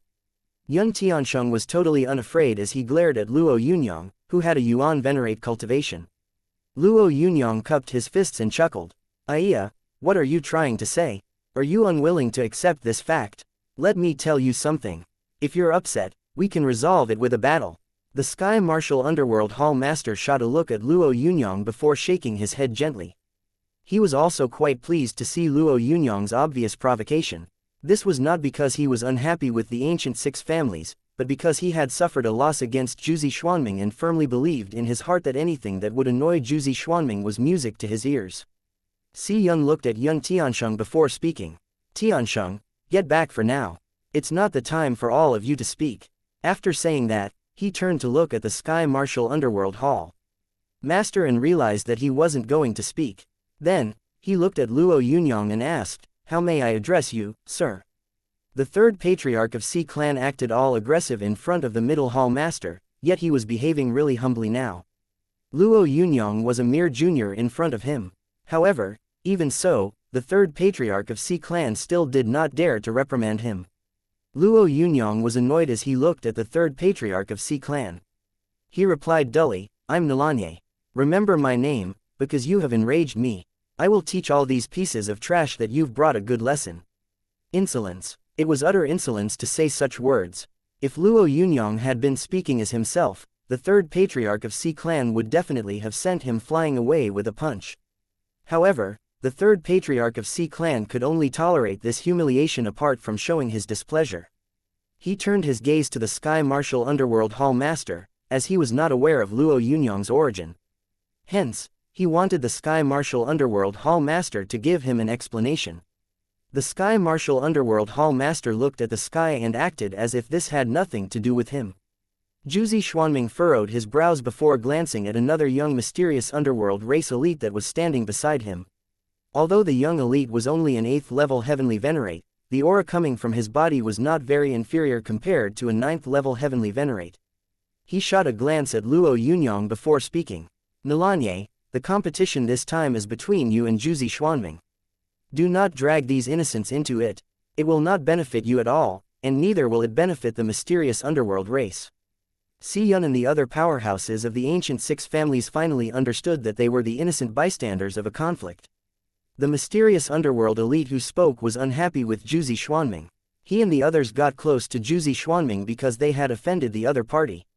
Yun Tiansheng was totally unafraid as he glared at Luo Yunyang, who had a yuan venerate cultivation. Luo Yunyang cupped his fists and chuckled. Aiya, what are you trying to say? Are you unwilling to accept this fact? Let me tell you something. If you're upset, we can resolve it with a battle. The Sky Martial Underworld Hall Master shot a look at Luo Yunyang before shaking his head gently. He was also quite pleased to see Luo Yunyang's obvious provocation. This was not because he was unhappy with the ancient six families, but because he had suffered a loss against Jiuzi Xuanming and firmly believed in his heart that anything that would annoy Jiuzi Xuanming was music to his ears. Si Yun looked at Yun Tiansheng before speaking. Tiansheng, get back for now. It's not the time for all of you to speak. After saying that, he turned to look at the Sky Martial Underworld Hall Master and realized that he wasn't going to speak. Then, he looked at Luo Yunyang and asked, "How may I address you, sir?" The third patriarch of Xi clan acted all aggressive in front of the middle hall master, yet he was behaving really humbly now. Luo Yunyang was a mere junior in front of him. However, even so, the third patriarch of Xi clan still did not dare to reprimand him. Luo Yunyang was annoyed as he looked at the third patriarch of Xi clan. He replied dully, "I'm Nalanye. Remember my name, because you have enraged me. I will teach all these pieces of trash that you've brought a good lesson." Insolence. It was utter insolence to say such words. If Luo Yunyang had been speaking as himself, the third patriarch of Xi clan would definitely have sent him flying away with a punch. However, the third patriarch of Xi clan could only tolerate this humiliation apart from showing his displeasure. He turned his gaze to the Sky Martial Underworld Hall Master, as he was not aware of Luo Yunyang's origin. Hence, he wanted the Sky Martial Underworld Hall Master to give him an explanation. The Sky Martial Underworld Hall Master looked at the sky and acted as if this had nothing to do with him. Jiuzi Xuanming furrowed his brows before glancing at another young mysterious underworld race elite that was standing beside him. Although the young elite was only an 8th level heavenly venerate, the aura coming from his body was not very inferior compared to a 9th level heavenly venerate. He shot a glance at Luo Yunyang before speaking. "Nalanye, the competition this time is between you and Jiuzi Xuanming. Do not drag these innocents into it. It will not benefit you at all, and neither will it benefit the mysterious underworld race." Si Yun and the other powerhouses of the ancient six families finally understood that they were the innocent bystanders of a conflict. The mysterious underworld elite who spoke was unhappy with Jiuzi Xuanming. He and the others got close to Jiuzi Xuanming because they had offended the other party.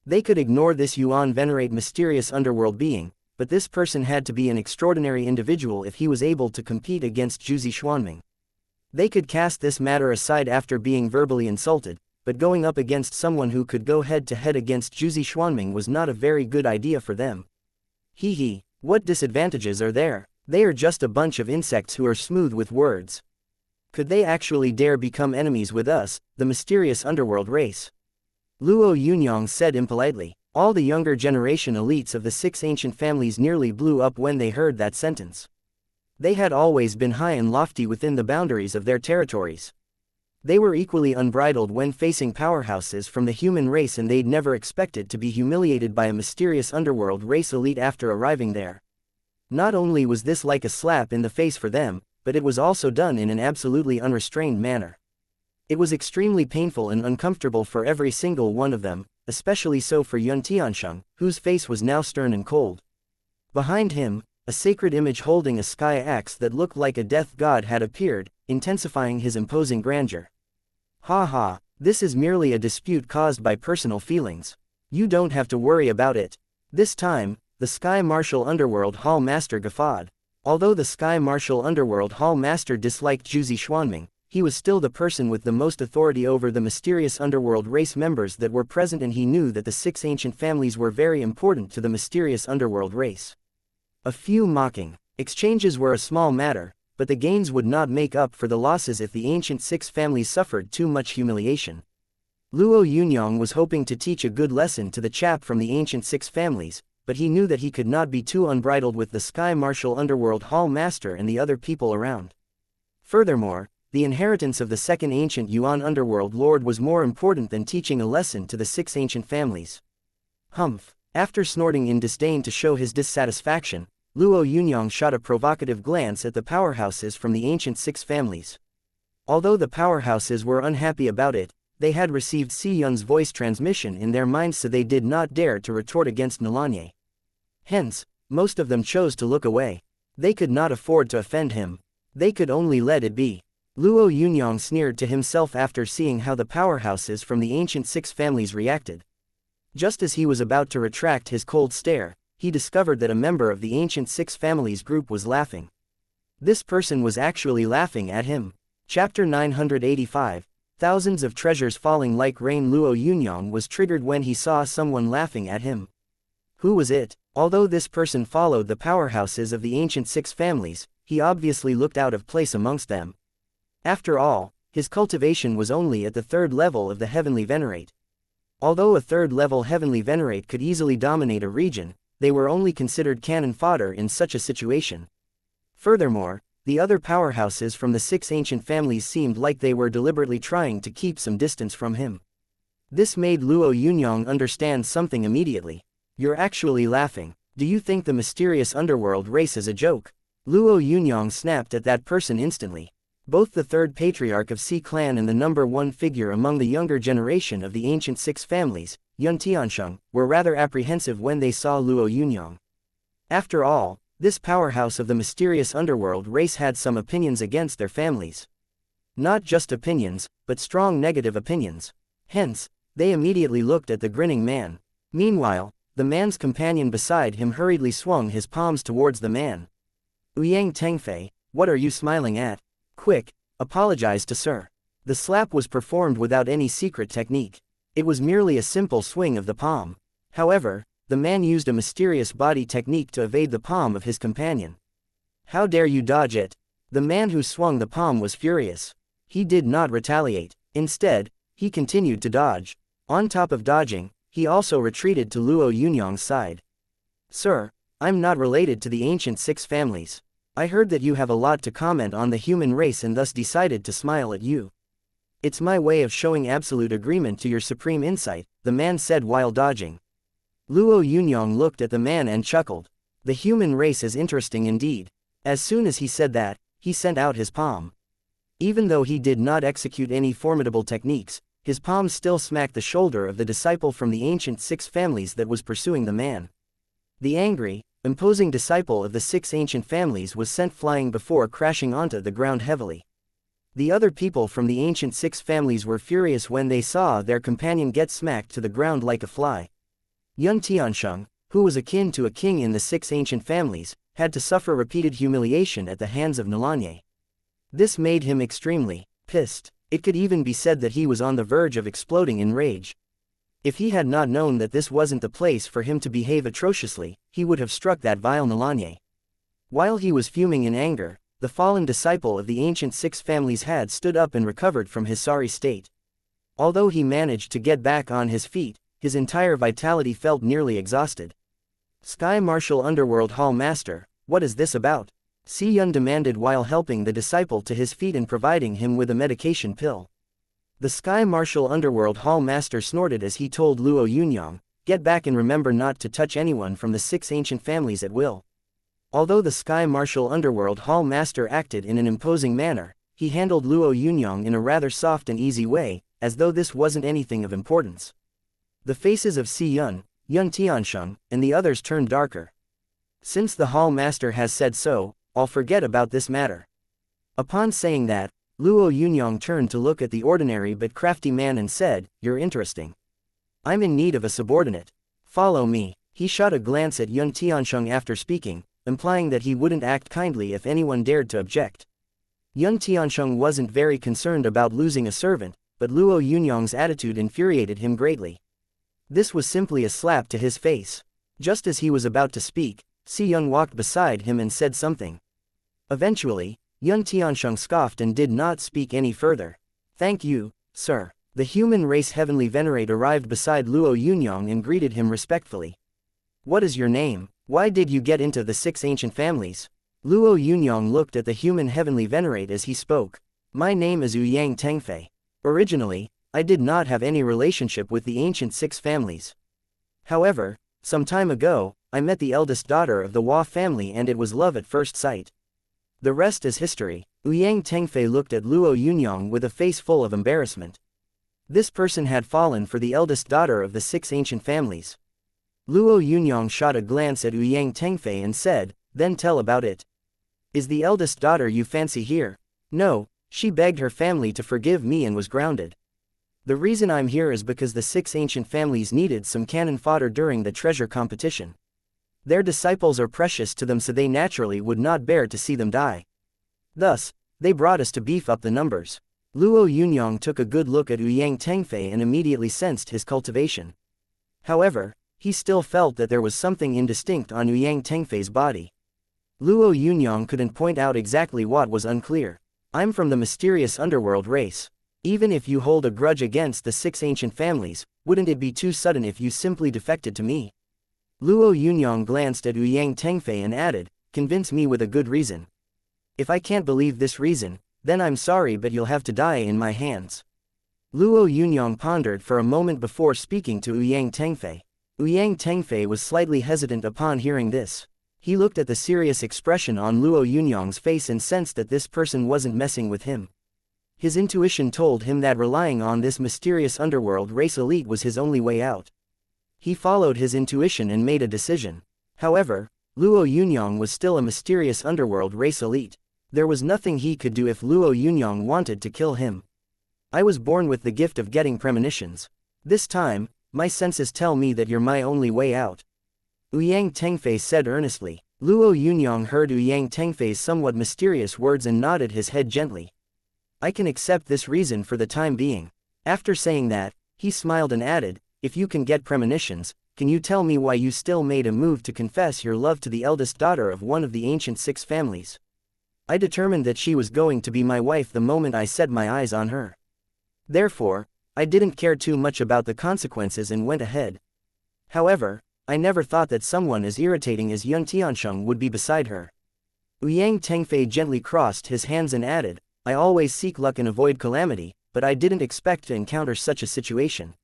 They could ignore this Yuan venerate mysterious underworld being, but this person had to be an extraordinary individual if he was able to compete against Jiuzi Xuanming. They could cast this matter aside after being verbally insulted, but going up against someone who could go head-to-head against Jiuzi Xuanming was not a very good idea for them. Hee, what disadvantages are there? They are just a bunch of insects who are smooth with words. Could they actually dare become enemies with us, the mysterious underworld race? Luo Yunyang said impolitely. All the younger generation elites of the six ancient families nearly blew up when they heard that sentence. They had always been high and lofty within the boundaries of their territories. They were equally unbridled when facing powerhouses from the human race, and they'd never expected to be humiliated by a mysterious underworld race elite after arriving there. Not only was this like a slap in the face for them, but it was also done in an absolutely unrestrained manner. It was extremely painful and uncomfortable for every single one of them, especially so for Yun Tiansheng, whose face was now stern and cold. Behind him, a sacred image holding a sky axe that looked like a death god had appeared, intensifying his imposing grandeur. Ha, this is merely a dispute caused by personal feelings. You don't have to worry about it. This time, the Sky Martial Underworld Hall Master guffawed. Although the Sky Martial Underworld Hall Master disliked Jiuzi Xuanming, he was still the person with the most authority over the mysterious underworld race members that were present, and he knew that the six ancient families were very important to the mysterious underworld race. A few mocking exchanges were a small matter, but the gains would not make up for the losses if the ancient six families suffered too much humiliation. Luo Yunyang was hoping to teach a good lesson to the chap from the ancient six families, but he knew that he could not be too unbridled with the Sky Martial Underworld Hall Master and the other people around. Furthermore, the inheritance of the second ancient Yuan Underworld Lord was more important than teaching a lesson to the six ancient families. Humph. After snorting in disdain to show his dissatisfaction, Luo Yunyang shot a provocative glance at the powerhouses from the ancient six families. Although the powerhouses were unhappy about it, they had received Si Yun's voice transmission in their minds, so they did not dare to retort against Nalanye. Hence, most of them chose to look away. They could not afford to offend him. They could only let it be. Luo Yunyang sneered to himself after seeing how the powerhouses from the ancient six families reacted. Just as he was about to retract his cold stare, he discovered that a member of the ancient six families group was laughing. This person was actually laughing at him. Chapter 985. Thousands of treasures falling like rain. Luo Yunyang was triggered when he saw someone laughing at him. Who was it? Although this person followed the powerhouses of the ancient six families, he obviously looked out of place amongst them. After all, his cultivation was only at the third level of the Heavenly Venerate. Although a third-level Heavenly Venerate could easily dominate a region, they were only considered cannon fodder in such a situation. Furthermore, the other powerhouses from the six ancient families seemed like they were deliberately trying to keep some distance from him. This made Luo Yunyang understand something immediately. You're actually laughing. Do you think the mysterious underworld race is a joke? Luo Yunyang snapped at that person instantly. Both the third patriarch of Si clan and the number one figure among the younger generation of the ancient six families, Yun Tiansheng, were rather apprehensive when they saw Luo Yunyang. After all, this powerhouse of the mysterious underworld race had some opinions against their families. Not just opinions, but strong negative opinions. Hence, they immediately looked at the grinning man. Meanwhile, the man's companion beside him hurriedly swung his palms towards the man. Ouyang Tengfei, what are you smiling at? Quick, apologize to Sir. The slap was performed without any secret technique. It was merely a simple swing of the palm. However, the man used a mysterious body technique to evade the palm of his companion. How dare you dodge it? The man who swung the palm was furious. He did not retaliate. Instead, he continued to dodge. On top of dodging, he also retreated to Luo Yunyang's side. Sir, I'm not related to the ancient six families. I heard that you have a lot to comment on the human race and thus decided to smile at you. It's my way of showing absolute agreement to your supreme insight, the man said while dodging. Luo Yunyang looked at the man and chuckled. The human race is interesting indeed. As soon as he said that, he sent out his palm. Even though he did not execute any formidable techniques, his palm still smacked the shoulder of the disciple from the ancient 6 families that was pursuing the man. The angry, imposing disciple of the 6 ancient families was sent flying before crashing onto the ground heavily. The other people from the ancient 6 families were furious when they saw their companion get smacked to the ground like a fly. Yun Tiansheng, who was akin to a king in the 6 ancient families, had to suffer repeated humiliation at the hands of Nalanye. This made him extremely pissed. It could even be said that he was on the verge of exploding in rage. If he had not known that this wasn't the place for him to behave atrociously, he would have struck that vile Nalanye. While he was fuming in anger, the fallen disciple of the ancient 6 families had stood up and recovered from his sorry state. Although he managed to get back on his feet, his entire vitality felt nearly exhausted. Sky Marshal Underworld Hall Master, what is this about? Si Yun demanded while helping the disciple to his feet and providing him with a medication pill. The Sky Marshal Underworld Hall Master snorted as he told Luo Yunyang, "Get back and remember not to touch anyone from the 6 ancient families at will." Although the Sky Marshal Underworld Hall Master acted in an imposing manner, he handled Luo Yunyang in a rather soft and easy way, as though this wasn't anything of importance. The faces of Si Yun, Yun Tiansheng, and the others turned darker. "Since the Hall Master has said so, I'll forget about this matter." Upon saying that, Luo Yunyang turned to look at the ordinary but crafty man and said, "You're interesting. I'm in need of a subordinate. Follow me." He shot a glance at Yun Tiansheng after speaking, implying that he wouldn't act kindly if anyone dared to object. Yun Tiansheng wasn't very concerned about losing a servant, but Luo Yunyang's attitude infuriated him greatly. This was simply a slap to his face. Just as he was about to speak, Si Yun walked beside him and said something. Eventually, Yun Tiansheng scoffed and did not speak any further. "Thank you, sir." The human race heavenly venerate arrived beside Luo Yunyang and greeted him respectfully. "What is your name? Why did you get into the 6 ancient families?" Luo Yunyang looked at the human heavenly venerate as he spoke. "My name is Ouyang Tengfei. Originally, I did not have any relationship with the ancient 6 families. However, some time ago, I met the eldest daughter of the Hua family and it was love at first sight. The rest is history." Ouyang Tengfei looked at Luo Yunyang with a face full of embarrassment. This person had fallen for the eldest daughter of the 6 ancient families. Luo Yunyang shot a glance at Ouyang Tengfei and said, "Then tell about it. Is the eldest daughter you fancy here?" "No, she begged her family to forgive me and was grounded. The reason I'm here is because the 6 ancient families needed some cannon fodder during the treasure competition. Their disciples are precious to them, so they naturally would not bear to see them die. Thus, they brought us to beef up the numbers." Luo Yunyang took a good look at Ouyang Tengfei and immediately sensed his cultivation. However, he still felt that there was something indistinct on Ouyang Tengfei's body. Luo Yunyang couldn't point out exactly what was unclear. "I'm from the mysterious underworld race. Even if you hold a grudge against the 6 ancient families, wouldn't it be too sudden if you simply defected to me?" Luo Yunyang glanced at Ouyang Tengfei and added, "Convince me with a good reason. If I can't believe this reason, then I'm sorry but you'll have to die in my hands." Luo Yunyang pondered for a moment before speaking to Ouyang Tengfei. Ouyang Tengfei was slightly hesitant upon hearing this. He looked at the serious expression on Luo Yunyang's face and sensed that this person wasn't messing with him. His intuition told him that relying on this mysterious underworld race elite was his only way out. He followed his intuition and made a decision. However, Luo Yunyang was still a mysterious underworld race elite. There was nothing he could do if Luo Yunyang wanted to kill him. "I was born with the gift of getting premonitions. This time, my senses tell me that you're my only way out," Ouyang Tengfei said earnestly. Luo Yunyang heard Ouyang Tengfei's somewhat mysterious words and nodded his head gently. "I can accept this reason for the time being." After saying that, he smiled and added, "If you can get premonitions, can you tell me why you still made a move to confess your love to the eldest daughter of one of the ancient 6 families? I determined that she was going to be my wife the moment I set my eyes on her. Therefore, I didn't care too much about the consequences and went ahead. However, I never thought that someone as irritating as Yun Tiansheng would be beside her." Ouyang Tengfei gently crossed his hands and added, "I always seek luck and avoid calamity, but I didn't expect to encounter such a situation."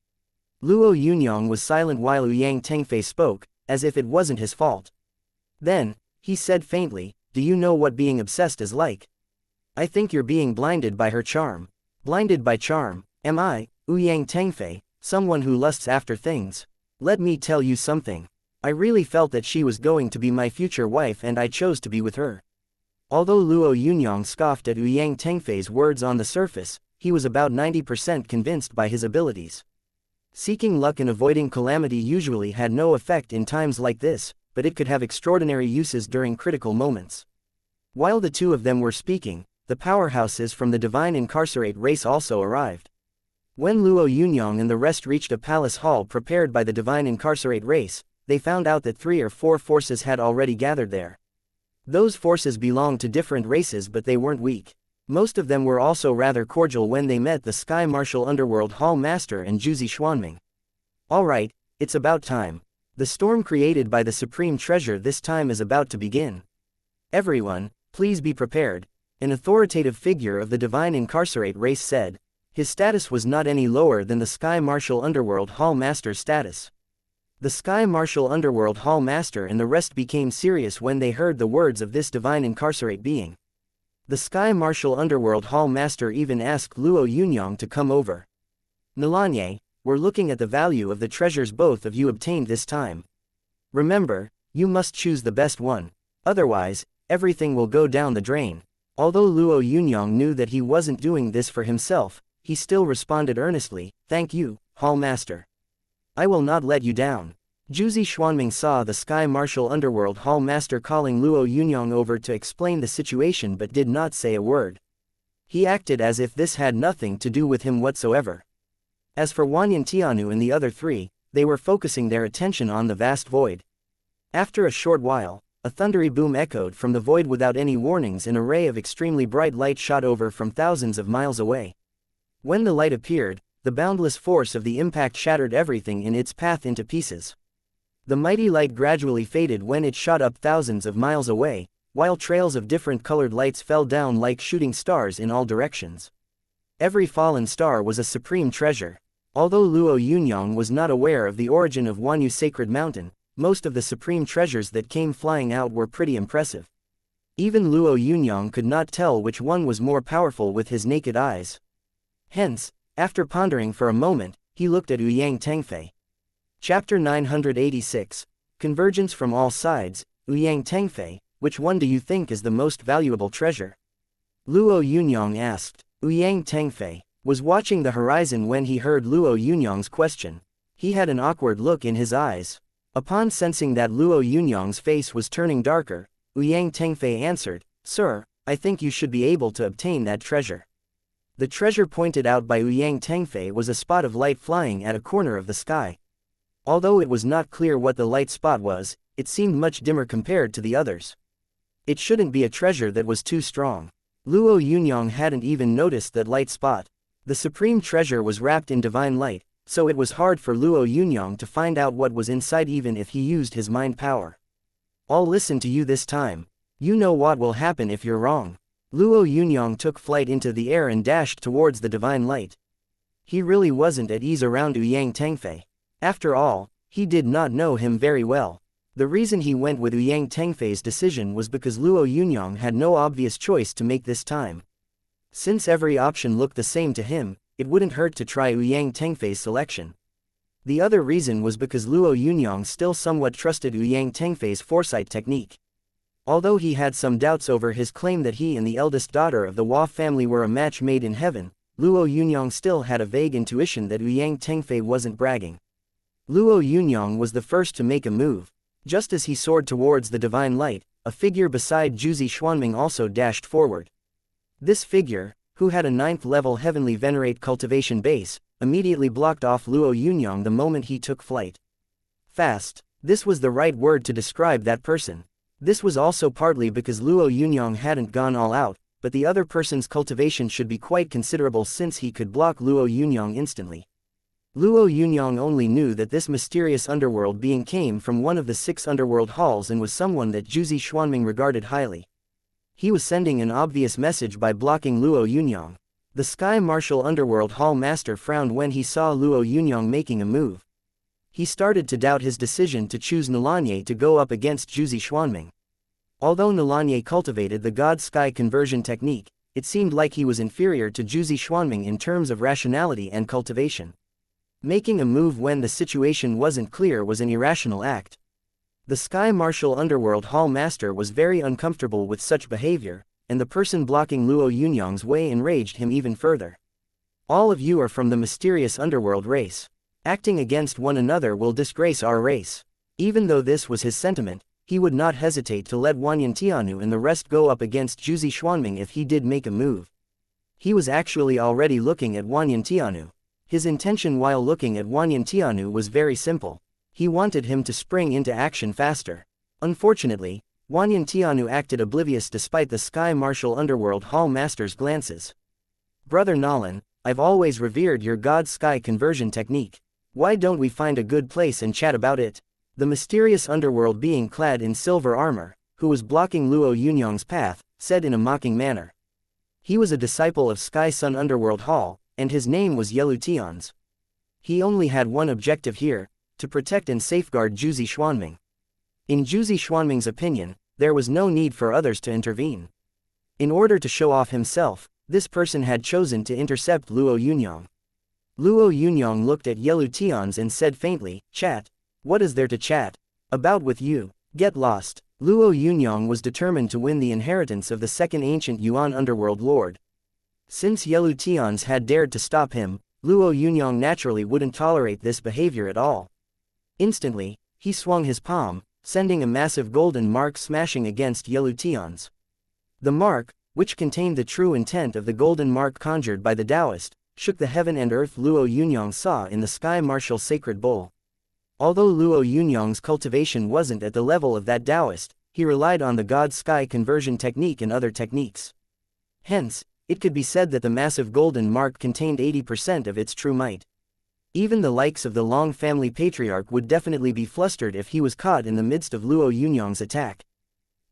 Luo Yunyang was silent while Ouyang Tengfei spoke, as if it wasn't his fault. Then, he said faintly, "Do you know what being obsessed is like? I think you're being blinded by her charm." "Blinded by charm? Am I?" Ouyang Tengfei, someone who lusts after things. Let me tell you something. I really felt that she was going to be my future wife and I chose to be with her. Although Luo Yunyang scoffed at Ouyang Tengfei's words on the surface, he was about 90% convinced by his abilities. Seeking luck and avoiding calamity usually had no effect in times like this, but it could have extraordinary uses during critical moments. While the two of them were speaking, the powerhouses from the divine incarcerate race also arrived. When Luo Yunyang and the rest reached a palace hall prepared by the divine incarcerate race, they found out that 3 or 4 forces had already gathered there. Those forces belonged to different races, but they weren't weak. Most of them were also rather cordial when they met the Sky Martial Underworld Hall Master and Jiuzi Xuanming. Alright, it's about time. The storm created by the Supreme Treasure this time is about to begin. Everyone, please be prepared, an authoritative figure of the divine incarcerate race said. His status was not any lower than the Sky Martial Underworld Hall Master's status. The Sky Martial Underworld Hall Master and the rest became serious when they heard the words of this divine incarcerate being. The Sky Martial Underworld Hall Master even asked Luo Yunyang to come over. Nalanye, we're looking at the value of the treasures both of you obtained this time. Remember, you must choose the best one. Otherwise, everything will go down the drain. Although Luo Yunyang knew that he wasn't doing this for himself, he still responded earnestly, "Thank you, Hall Master. I will not let you down." Jiuzi Xuanming saw the Sky Martial Underworld Hall Master calling Luo Yunyang over to explain the situation but did not say a word. He acted as if this had nothing to do with him whatsoever. As for Wanyan Tianu and the other 3, they were focusing their attention on the vast void. After a short while, a thundery boom echoed from the void without any warnings. An array of extremely bright light shot over from thousands of miles away. When the light appeared, the boundless force of the impact shattered everything in its path into pieces. The mighty light gradually faded when it shot up thousands of miles away, while trails of different colored lights fell down like shooting stars in all directions. Every fallen star was a supreme treasure. Although Luo Yunyang was not aware of the origin of Wanyu Sacred Mountain, most of the supreme treasures that came flying out were pretty impressive. Even Luo Yunyang could not tell which one was more powerful with his naked eyes. Hence, after pondering for a moment, he looked at Ouyang Tengfei. Chapter 986, Convergence from All Sides. Ouyang Tengfei, which one do you think is the most valuable treasure? Luo Yunyang asked. Ouyang Tengfei was watching the horizon when he heard Luo Yunyang's question. He had an awkward look in his eyes. Upon sensing that Luo Yunyang's face was turning darker, Ouyang Tengfei answered, "Sir, I think you should be able to obtain that treasure." The treasure pointed out by Ouyang Tengfei was a spot of light flying at a corner of the sky. Although it was not clear what the light spot was, it seemed much dimmer compared to the others. It shouldn't be a treasure that was too strong. Luo Yunyang hadn't even noticed that light spot. The supreme treasure was wrapped in divine light, so it was hard for Luo Yunyang to find out what was inside even if he used his mind power. "I'll listen to you this time. You know what will happen if you're wrong." Luo Yunyang took flight into the air and dashed towards the divine light. He really wasn't at ease around Ouyang Tengfei. After all, he did not know him very well. The reason he went with Ouyang Tengfei's decision was because Luo Yunyang had no obvious choice to make this time. Since every option looked the same to him, it wouldn't hurt to try Ouyang Tengfei's selection. The other reason was because Luo Yunyang still somewhat trusted Ouyang Tengfei's foresight technique. Although he had some doubts over his claim that he and the eldest daughter of the Hua family were a match made in heaven, Luo Yunyang still had a vague intuition that Ouyang Tengfei wasn't bragging. Luo Yunyang was the first to make a move. Just as he soared towards the divine light, a figure beside Jiuzi Xuanming also dashed forward. This figure, who had a 9th-level heavenly venerate cultivation base, immediately blocked off Luo Yunyang the moment he took flight. Fast. This was the right word to describe that person. This was also partly because Luo Yunyang hadn't gone all out, but the other person's cultivation should be quite considerable since he could block Luo Yunyang instantly. Luo Yunyang only knew that this mysterious underworld being came from one of the 6 underworld halls and was someone that Jiuzi Xuanming regarded highly. He was sending an obvious message by blocking Luo Yunyang. The Sky Martial Underworld Hall Master frowned when he saw Luo Yunyang making a move. He started to doubt his decision to choose Nalanye to go up against Jiuzi Xuanming. Although Nalanye cultivated the God Sky conversion technique, it seemed like he was inferior to Jiuzi Xuanming in terms of rationality and cultivation. Making a move when the situation wasn't clear was an irrational act. The Sky Martial Underworld Hall Master was very uncomfortable with such behavior, and the person blocking Luo Yunyang's way enraged him even further. All of you are from the mysterious underworld race. Acting against one another will disgrace our race. Even though this was his sentiment, he would not hesitate to let Wanyan Tianu and the rest go up against Jiuzi Xuanming if he did make a move. He was actually already looking at Wanyan Tianu. His intention while looking at Wanyan Tianu was very simple. He wanted him to spring into action faster. Unfortunately, Wanyan Tianu acted oblivious despite the Sky Martial Underworld Hall Master's glances. Brother Nolan, I've always revered your God Sky conversion technique. Why don't we find a good place and chat about it? The mysterious underworld being clad in silver armor, who was blocking Luo Yunyang's path, said in a mocking manner. He was a disciple of Sky Sun Underworld Hall, and his name was Yelu Tian's. He only had one objective here, to protect and safeguard Jiuzi Xuanming. In Jiuzi Xuanming's opinion, there was no need for others to intervene. In order to show off himself, this person had chosen to intercept Luo Yunyang. Luo Yunyang looked at Yelu Tian's and said faintly, "Chat? What is there to chat about with you? Get lost." Luo Yunyang was determined to win the inheritance of the second ancient Yuan underworld lord. Since Yelu Tian's had dared to stop him, Luo Yunyang naturally wouldn't tolerate this behavior at all. Instantly, he swung his palm, sending a massive golden mark smashing against Yelu Tian's. The mark, which contained the true intent of the golden mark conjured by the Taoist, shook the heaven and earth Luo Yunyang saw in the Sky Martial Sacred Bowl. Although Luo Yunyang's cultivation wasn't at the level of that Taoist, he relied on the God Sky conversion technique and other techniques. Hence, it could be said that the massive golden mark contained 80% of its true might. Even the likes of the Long family patriarch would definitely be flustered if he was caught in the midst of Luo Yunyang's attack.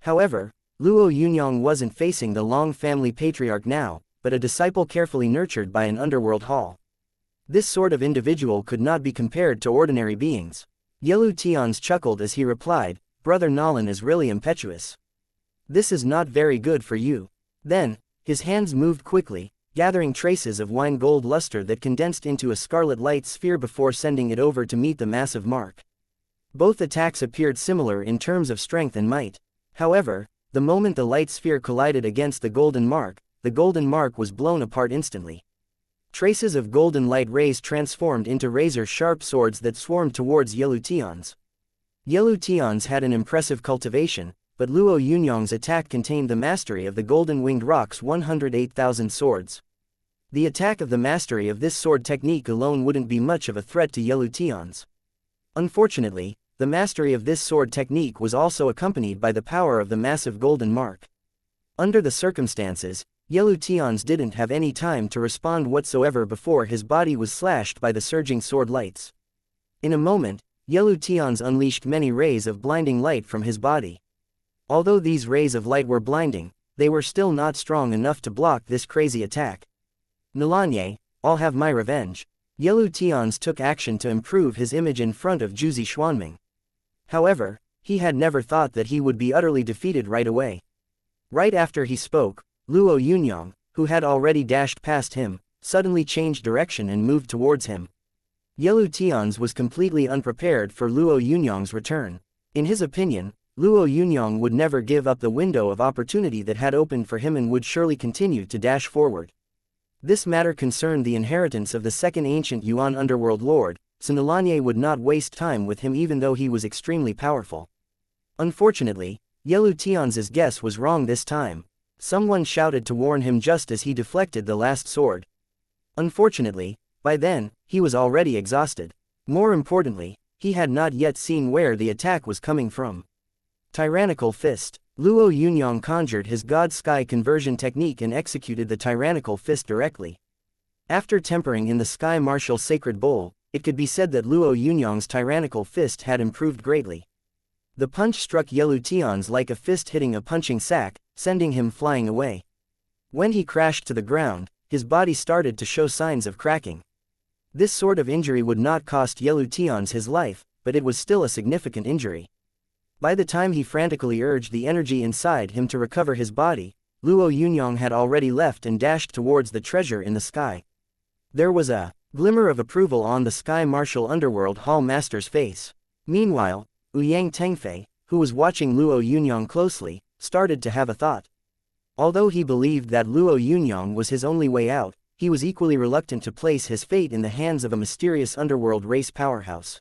However, Luo Yunyang wasn't facing the Long family patriarch now, but a disciple carefully nurtured by an underworld hall. This sort of individual could not be compared to ordinary beings. Yelu Tian's chuckled as he replied, "Brother Nolan is really impetuous. This is not very good for you." Then, his hands moved quickly, gathering traces of wine gold luster that condensed into a scarlet light sphere before sending it over to meet the massive mark. Both attacks appeared similar in terms of strength and might. However, the moment the light sphere collided against the golden mark was blown apart instantly. Traces of golden light rays transformed into razor-sharp swords that swarmed towards Yelu Tian's. Yelu Tian's had an impressive cultivation, but Luo Yunyang's attack contained the mastery of the golden-winged rock's 108,000 swords. The attack of the mastery of this sword technique alone wouldn't be much of a threat to Yelu Tian's. Unfortunately, the mastery of this sword technique was also accompanied by the power of the massive golden mark. Under the circumstances, Yelu Tian's didn't have any time to respond whatsoever before his body was slashed by the surging sword lights. In a moment, Yelu Tian's unleashed many rays of blinding light from his body. Although these rays of light were blinding, they were still not strong enough to block this crazy attack. "Nalanye, I'll have my revenge." Yelu Tian's took action to improve his image in front of Jiuzi Xuanming. However, he had never thought that he would be utterly defeated right away. Right after he spoke, Luo Yunyang, who had already dashed past him, suddenly changed direction and moved towards him. Yelu Tian's was completely unprepared for Luo Yunyang's return. In his opinion, Luo Yunyang would never give up the window of opportunity that had opened for him and would surely continue to dash forward. This matter concerned the inheritance of the second ancient Yuan underworld lord, so Nalanye would not waste time with him even though he was extremely powerful. Unfortunately, Yelu Tian's guess was wrong this time. Someone shouted to warn him just as he deflected the last sword. Unfortunately, by then, he was already exhausted. More importantly, he had not yet seen where the attack was coming from. Tyrannical Fist. Luo Yunyang conjured his God Sky conversion technique and executed the tyrannical fist directly. After tempering in the Sky Martial Sacred Bowl, it could be said that Luo Yunyang's tyrannical fist had improved greatly. The punch struck Yelu Tian's like a fist hitting a punching sack, sending him flying away. When he crashed to the ground, his body started to show signs of cracking. This sort of injury would not cost Yelu Tian's his life, but it was still a significant injury. By the time he frantically urged the energy inside him to recover his body, Luo Yunyang had already left and dashed towards the treasure in the sky. There was a glimmer of approval on the Sky Martial Underworld Hall Master's face. Meanwhile, Ouyang Tengfei, who was watching Luo Yunyang closely, started to have a thought. Although he believed that Luo Yunyang was his only way out, he was equally reluctant to place his fate in the hands of a mysterious underworld race powerhouse.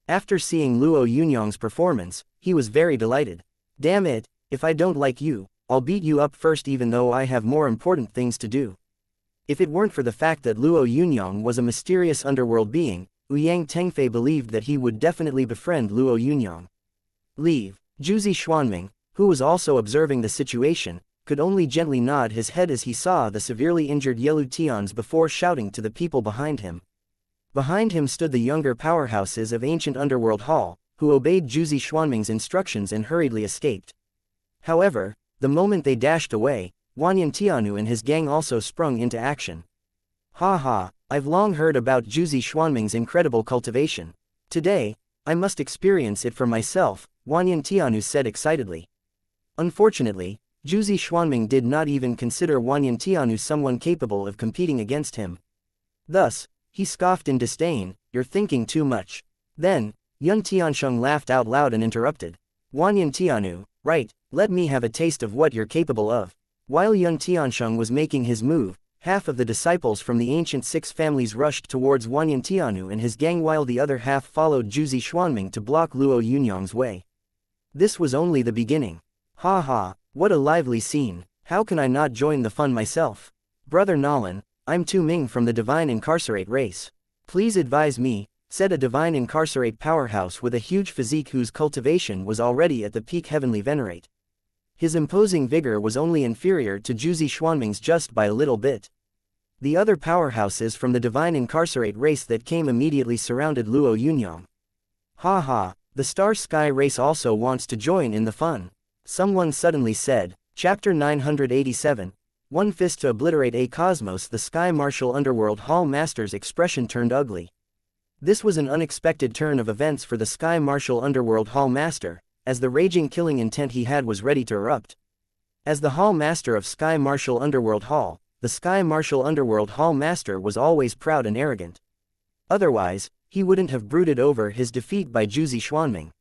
After seeing Luo Yunyang's performance, he was very delighted. Damn it, if I don't like you, I'll beat you up first even though I have more important things to do. If it weren't for the fact that Luo Yunyang was a mysterious underworld being, Ouyang Tengfei believed that he would definitely befriend Luo Yunyang. Leave. Jiuzi Xuanming, who was also observing the situation, could only gently nod his head as he saw the severely injured Yelu Tians before shouting to the people behind him. Behind him stood the younger powerhouses of ancient underworld hall, who obeyed Jiuzi Xuanming's instructions and hurriedly escaped. However, the moment they dashed away, Wanyan Tianu and his gang also sprung into action. Ha ha, I've long heard about Jiuzi Xuanming's incredible cultivation. Today, I must experience it for myself, Wanyan Tianu said excitedly. Unfortunately, Jiuzi Xuanming did not even consider Wanyan Tianu someone capable of competing against him. Thus, he scoffed in disdain, "You're thinking too much." Then, Yun Tiansheng laughed out loud and interrupted. Wanyan Tianu, right, let me have a taste of what you're capable of. While Yun Tiansheng was making his move, half of the disciples from the ancient six families rushed towards Wanyan Tianu and his gang while the other half followed Jiuzi Xuanming to block Luo Yunyang's way. This was only the beginning. Ha ha, what a lively scene, how can I not join the fun myself? Brother Nolan, I'm Tu Ming from the Divine Incarcerate race. Please advise me, said a Divine Incarcerate powerhouse with a huge physique whose cultivation was already at the peak heavenly venerate. His imposing vigor was only inferior to Jiuzi Xuanming's just by a little bit. The other powerhouses from the Divine Incarcerate race that came immediately surrounded Luo Yunyang. Ha ha, the Star Sky race also wants to join in the fun. Someone suddenly said. Chapter 987, One Fist to Obliterate a Cosmos. The Sky Martial Underworld Hall Master's expression turned ugly. This was an unexpected turn of events for the Sky Martial Underworld Hall Master, as the raging killing intent he had was ready to erupt. As the Hall Master of Sky Martial Underworld Hall, the Sky Martial Underworld Hall Master was always proud and arrogant. Otherwise, he wouldn't have brooded over his defeat by Jiuzi Xuanming.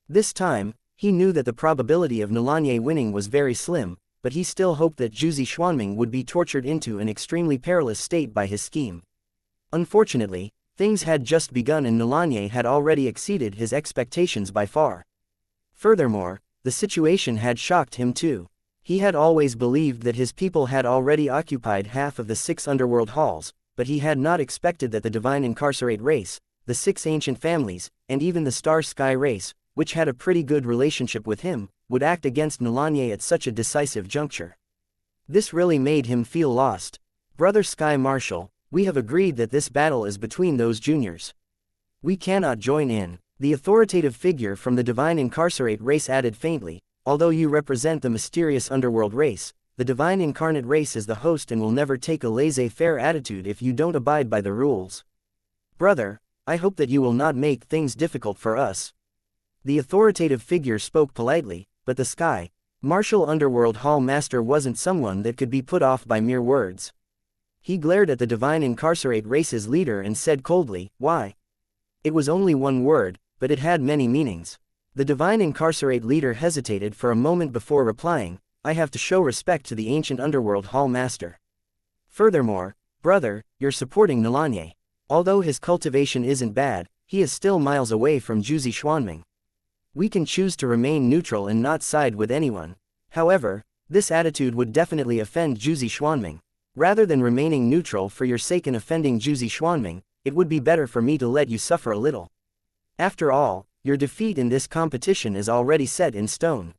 This time, he knew that the probability of Nalanye winning was very slim, but he still hoped that Jiuzi Xuanming would be tortured into an extremely perilous state by his scheme. Unfortunately, things had just begun and Nalanye had already exceeded his expectations by far. Furthermore, the situation had shocked him too. He had always believed that his people had already occupied half of the 6 underworld halls, but he had not expected that the Divine Incarcerate race, the 6 ancient families, and even the Star Sky race, which had a pretty good relationship with him, would act against Nalanye at such a decisive juncture. This really made him feel lost. Brother Sky Marshal, we have agreed that this battle is between those juniors. We cannot join in. The authoritative figure from the Divine Incarcerate race added faintly, although you represent the mysterious underworld race, the Divine Incarnate race is the host and will never take a laissez-faire attitude if you don't abide by the rules. Brother, I hope that you will not make things difficult for us. The authoritative figure spoke politely, but the Sky Martial Underworld Hall Master wasn't someone that could be put off by mere words. He glared at the Divine Incarcerate race's leader and said coldly, "Why?" It was only one word, but it had many meanings. The Divine Incarcerate leader hesitated for a moment before replying, "I have to show respect to the ancient Underworld Hall Master. Furthermore, brother, you're supporting Nalanye. Although his cultivation isn't bad, he is still miles away from Jiuzi Xuanming. We can choose to remain neutral and not side with anyone. However, this attitude would definitely offend Jiuzi Xuanming. Rather than remaining neutral for your sake and offending Jiuzi Xuanming, it would be better for me to let you suffer a little. After all, your defeat in this competition is already set in stone."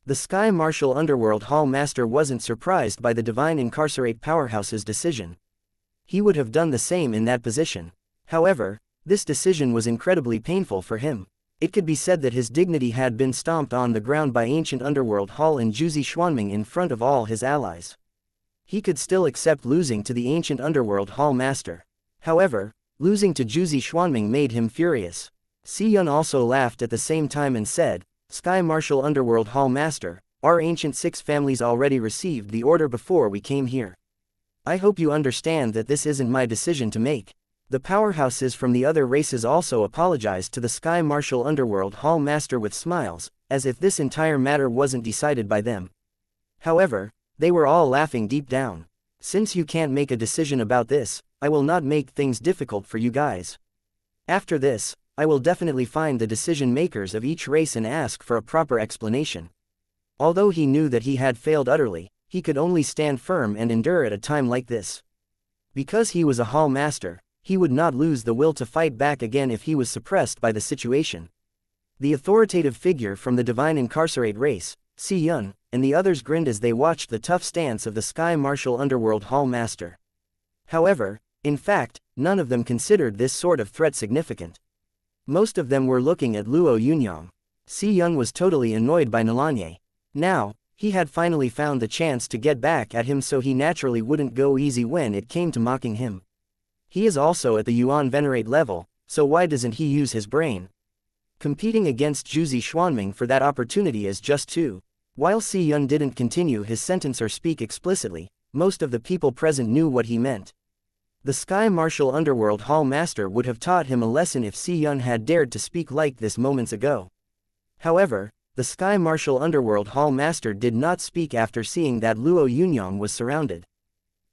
The Sky Martial Underworld Hall Master wasn't surprised by the Divine Incarcerate powerhouse's decision. He would have done the same in that position. However, this decision was incredibly painful for him. It could be said that his dignity had been stomped on the ground by ancient Underworld Hall and Jiuzi Xuanming in front of all his allies. He could still accept losing to the ancient Underworld Hall Master. However, losing to Jiuzi Xuanming made him furious. Si Yun also laughed at the same time and said, "Sky Martial Underworld Hall Master, our ancient 6 families already received the order before we came here. I hope you understand that this isn't my decision to make. The powerhouses from the other races also apologized to the Sky Martial Underworld Hall Master with smiles, as if this entire matter wasn't decided by them. However, they were all laughing deep down. Since you can't make a decision about this, I will not make things difficult for you guys. After this, I will definitely find the decision makers of each race and ask for a proper explanation. Although he knew that he had failed utterly, he could only stand firm and endure at a time like this. Because he was a Hall Master, he would not lose the will to fight back again if he was suppressed by the situation. The authoritative figure from the Divine Incarcerate race, Si Yun, and the others grinned as they watched the tough stance of the Sky Martial Underworld Hall Master. However, in fact, none of them considered this sort of threat significant. Most of them were looking at Luo Yunyang. Si Yun was totally annoyed by Nalanye. Now, he had finally found the chance to get back at him, so he naturally wouldn't go easy when it came to mocking him. He is also at the Yuan Venerate level, so why doesn't he use his brain? Competing against Jiuzi Xuanming for that opportunity is just too. While Si Yun didn't continue his sentence or speak explicitly, most of the people present knew what he meant. The Sky Martial Underworld Hall Master would have taught him a lesson if Si Yun had dared to speak like this moments ago. However, the Sky Martial Underworld Hall Master did not speak after seeing that Luo Yunyang was surrounded.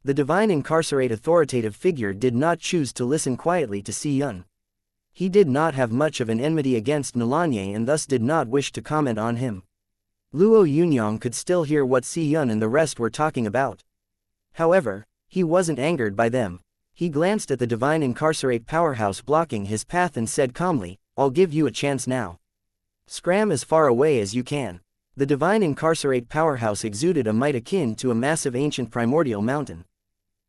The Divine Incarcerate authoritative figure did not choose to listen quietly to Si Yun. He did not have much of an enmity against Nalanye and thus did not wish to comment on him. Luo Yunyang could still hear what Si Yun and the rest were talking about. However, he wasn't angered by them. He glanced at the Divine Incarcerate powerhouse blocking his path and said calmly, "I'll give you a chance now. Scram as far away as you can." The Divine Incarcerate powerhouse exuded a might akin to a massive ancient primordial mountain.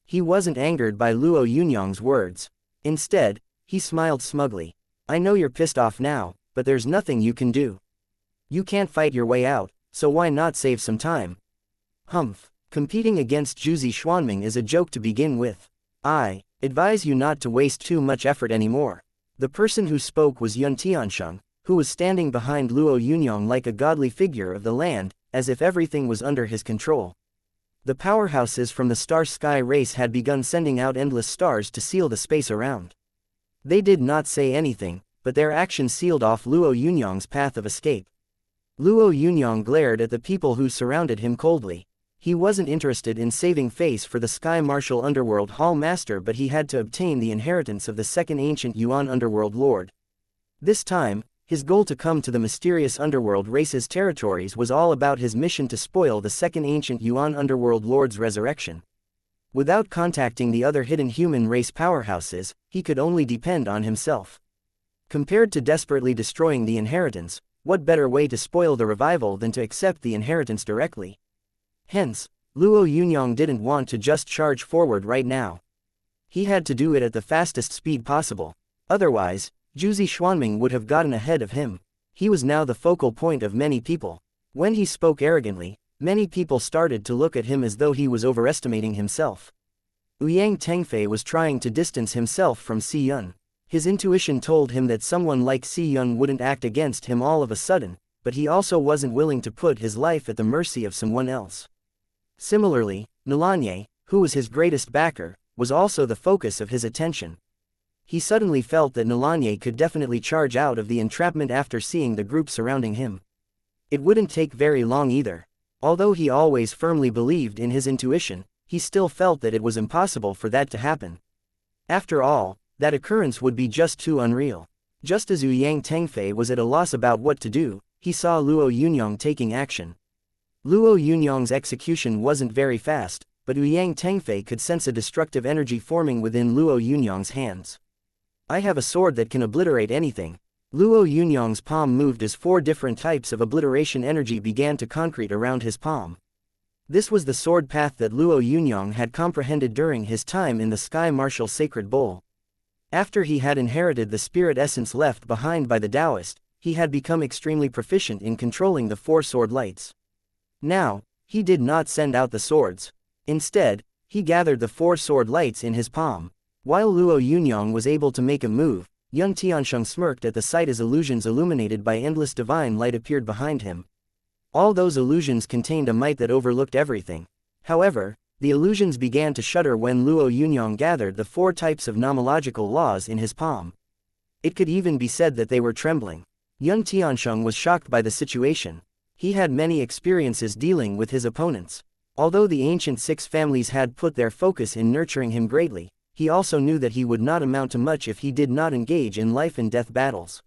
He wasn't angered by Luo Yunyang's words. Instead, he smiled smugly. "I know you're pissed off now, but there's nothing you can do. You can't fight your way out, so why not save some time?" Humph. Competing against Jiuzi Xuanming is a joke to begin with. I advise you not to waste too much effort anymore. The person who spoke was Yun Tiansheng, who was standing behind Luo Yunyang like a godly figure of the land, as if everything was under his control. The powerhouses from the Star Sky race had begun sending out endless stars to seal the space around. They did not say anything, but their actions sealed off Luo Yunyang's path of escape. Luo Yunyang glared at the people who surrounded him coldly. He wasn't interested in saving face for the Sky Martial Underworld Hall Master, but he had to obtain the inheritance of the second ancient Yuan Underworld Lord. This time, his goal to come to the mysterious Underworld race's territories was all about his mission to spoil the second ancient Yuan Underworld Lord's resurrection. Without contacting the other hidden human race powerhouses, he could only depend on himself. Compared to desperately destroying the inheritance, what better way to spoil the revival than to accept the inheritance directly? Hence, Luo Yunyang didn't want to just charge forward right now. He had to do it at the fastest speed possible. Otherwise, Jiuzi Xuanming would have gotten ahead of him. He was now the focal point of many people. When he spoke arrogantly, many people started to look at him as though he was overestimating himself. Ouyang Tengfei was trying to distance himself from Si Yun. His intuition told him that someone like Si Yun wouldn't act against him all of a sudden, but he also wasn't willing to put his life at the mercy of someone else. Similarly, Nalanye, who was his greatest backer, was also the focus of his attention. He suddenly felt that Nalanye could definitely charge out of the entrapment after seeing the group surrounding him. It wouldn't take very long either. Although he always firmly believed in his intuition, he still felt that it was impossible for that to happen. After all, that occurrence would be just too unreal. Just as Ouyang Tengfei was at a loss about what to do, he saw Luo Yunyang taking action. Luo Yunyang's execution wasn't very fast, but Ouyang Tengfei could sense a destructive energy forming within Luo Yunyang's hands. "I have a sword that can obliterate anything." Luo Yunyang's palm moved as 4 different types of obliteration energy began to concrete around his palm. This was the sword path that Luo Yunyang had comprehended during his time in the Sky Martial Sacred Bowl. After he had inherited the spirit essence left behind by the Taoist, he had become extremely proficient in controlling the 4 sword lights. Now, he did not send out the swords. Instead, he gathered the 4 sword lights in his palm. While Luo Yunyang was able to make a move, Yun Tiansheng smirked at the sight as illusions illuminated by endless divine light appeared behind him. All those illusions contained a might that overlooked everything. However, the illusions began to shudder when Luo Yunyang gathered the 4 types of nomological laws in his palm. It could even be said that they were trembling. Yun Tiansheng was shocked by the situation. He had many experiences dealing with his opponents. Although the ancient 6 families had put their focus in nurturing him greatly, he also knew that he would not amount to much if he did not engage in life and death battles.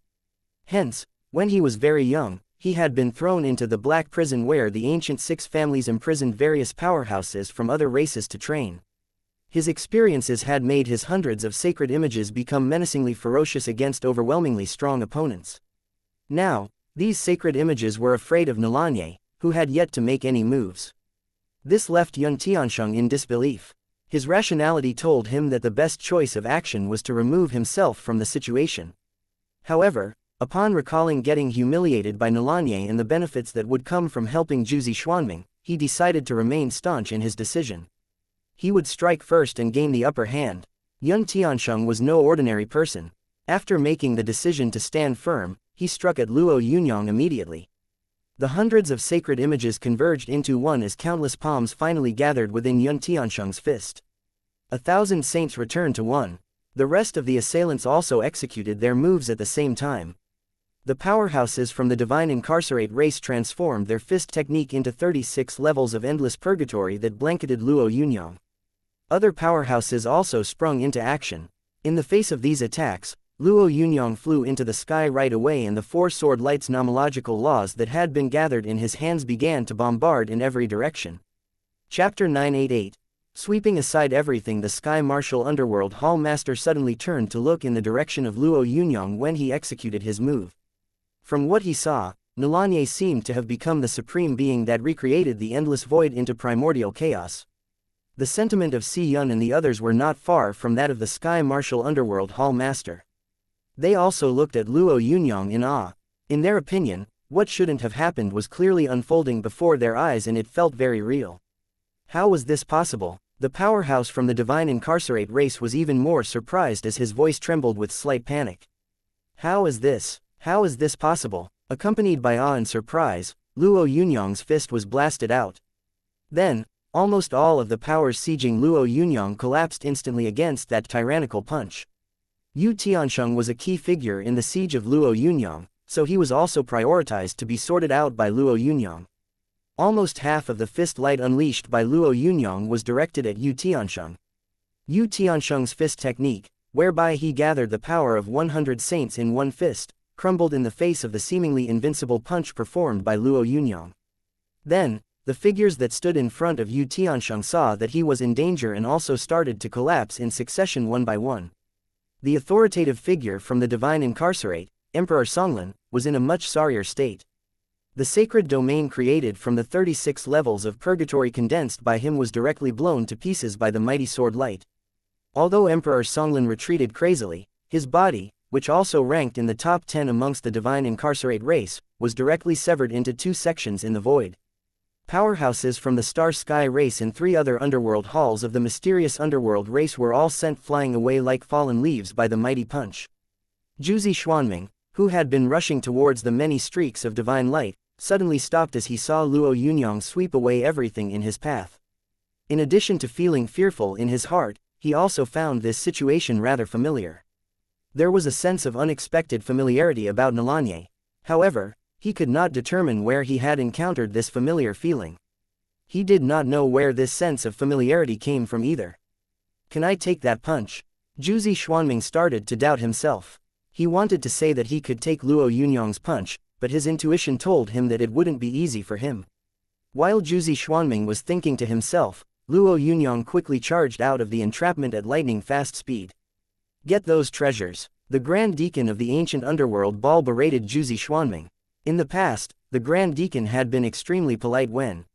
Hence, when he was very young, he had been thrown into the black prison where the ancient 6 families imprisoned various powerhouses from other races to train. His experiences had made his hundreds of sacred images become menacingly ferocious against overwhelmingly strong opponents. Now, these sacred images were afraid of Nalanye, who had yet to make any moves. This left Yun Tiansheng in disbelief. His rationality told him that the best choice of action was to remove himself from the situation. However, upon recalling getting humiliated by Nalanye and the benefits that would come from helping Jiuzi Xuanming, he decided to remain staunch in his decision. He would strike first and gain the upper hand. Yun Tiansheng was no ordinary person. After making the decision to stand firm, he struck at Luo Yunyang immediately. The hundreds of sacred images converged into one as countless palms finally gathered within Yun Tiansheng's fist. 1,000 saints returned to one. The rest of the assailants also executed their moves at the same time. The powerhouses from the divine incarcerate race transformed their fist technique into 36 levels of endless purgatory that blanketed Luo Yunyang. Other powerhouses also sprung into action. In the face of these attacks, Luo Yunyang flew into the sky right away and the 4 sword light's nomological laws that had been gathered in his hands began to bombard in every direction. Chapter 988. Sweeping aside everything, the Sky Martial Underworld Hall Master suddenly turned to look in the direction of Luo Yunyang when he executed his move. From what he saw, Nalanye seemed to have become the supreme being that recreated the endless void into primordial chaos. The sentiment of Si Yun and the others were not far from that of the Sky Martial Underworld Hall Master. They also looked at Luo Yunyang in awe. In their opinion, what shouldn't have happened was clearly unfolding before their eyes and it felt very real. How was this possible? The powerhouse from the divine incarcerate race was even more surprised as his voice trembled with slight panic. How is this? How is this possible? Accompanied by awe and surprise, Luo Yunyang's fist was blasted out. Then, almost all of the powers sieging Luo Yunyang collapsed instantly against that tyrannical punch. Yu Tiansheng was a key figure in the siege of Luo Yunyang, so he was also prioritized to be sorted out by Luo Yunyang. Almost half of the fist light unleashed by Luo Yunyang was directed at Yu Tiansheng. Yu Tiansheng's fist technique, whereby he gathered the power of 100 saints in one fist, crumbled in the face of the seemingly invincible punch performed by Luo Yunyang. Then, the figures that stood in front of Yu Tiansheng saw that he was in danger and also started to collapse in succession one by one. The authoritative figure from the divine incarcerate, Emperor Songlin, was in a much sorrier state. The sacred domain created from the 36 levels of purgatory condensed by him was directly blown to pieces by the mighty sword light. Although Emperor Songlin retreated crazily, his body, which also ranked in the top 10 amongst the divine incarcerate race, was directly severed into 2 sections in the void. Powerhouses from the Star Sky race and 3 other underworld halls of the mysterious underworld race were all sent flying away like fallen leaves by the mighty punch. Jiuzi Xuanming, who had been rushing towards the many streaks of divine light, suddenly stopped as he saw Luo Yunyang sweep away everything in his path. In addition to feeling fearful in his heart, he also found this situation rather familiar. There was a sense of unexpected familiarity about Nalanye. However, he could not determine where he had encountered this familiar feeling. He did not know where this sense of familiarity came from either. Can I take that punch? Jiuzi Xuanming started to doubt himself. He wanted to say that he could take Luo Yunyang's punch, but his intuition told him that it wouldn't be easy for him. While Jiuzi Xuanming was thinking to himself, Luo Yunyang quickly charged out of the entrapment at lightning-fast speed. Get those treasures. The Grand Deacon of the ancient underworld ball berated Jiuzi Xuanming. In the past, the Grand Deacon had been extremely polite when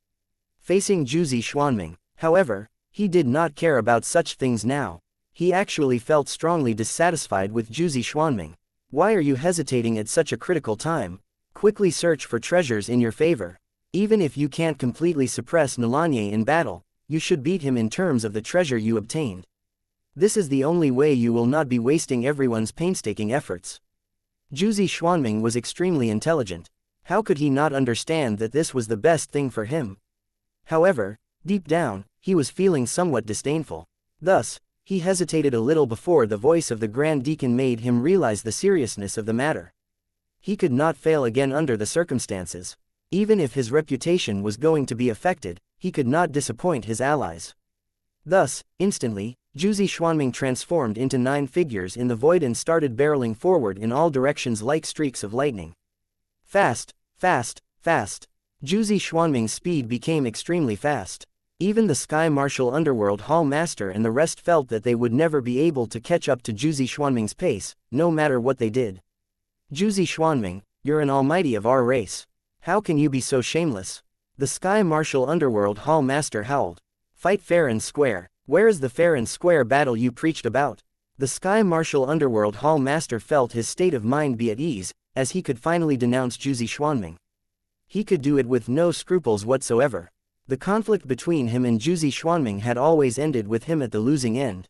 facing Jiuzi Xuanming. However, he did not care about such things now. He actually felt strongly dissatisfied with Jiuzi Xuanming. Why are you hesitating at such a critical time? Quickly search for treasures in your favor. Even if you can't completely suppress Nalanye in battle, you should beat him in terms of the treasure you obtained. This is the only way you will not be wasting everyone's painstaking efforts. Jiuzi Xuanming was extremely intelligent. How could he not understand that this was the best thing for him? However, deep down, he was feeling somewhat disdainful. Thus, he hesitated a little before the voice of the Grand Deacon made him realize the seriousness of the matter. He could not fail again under the circumstances. Even if his reputation was going to be affected, he could not disappoint his allies. Thus, instantly, Jiuzi Xuanming transformed into 9 figures in the void and started barreling forward in all directions like streaks of lightning. Fast, fast, fast. Jiuzi Xuanming's speed became extremely fast. Even the Sky Martial Underworld Hall Master and the rest felt that they would never be able to catch up to Jiuzi Xuanming's pace, no matter what they did. Jiuzi Xuanming, you're an almighty of our race. How can you be so shameless? The Sky Martial Underworld Hall Master howled. Fight fair and square. Where is the fair and square battle you preached about? The Sky Martial Underworld Hall Master felt his state of mind be at ease, as he could finally denounce Jiuzi Xuanming. He could do it with no scruples whatsoever. The conflict between him and Jiuzi Xuanming had always ended with him at the losing end.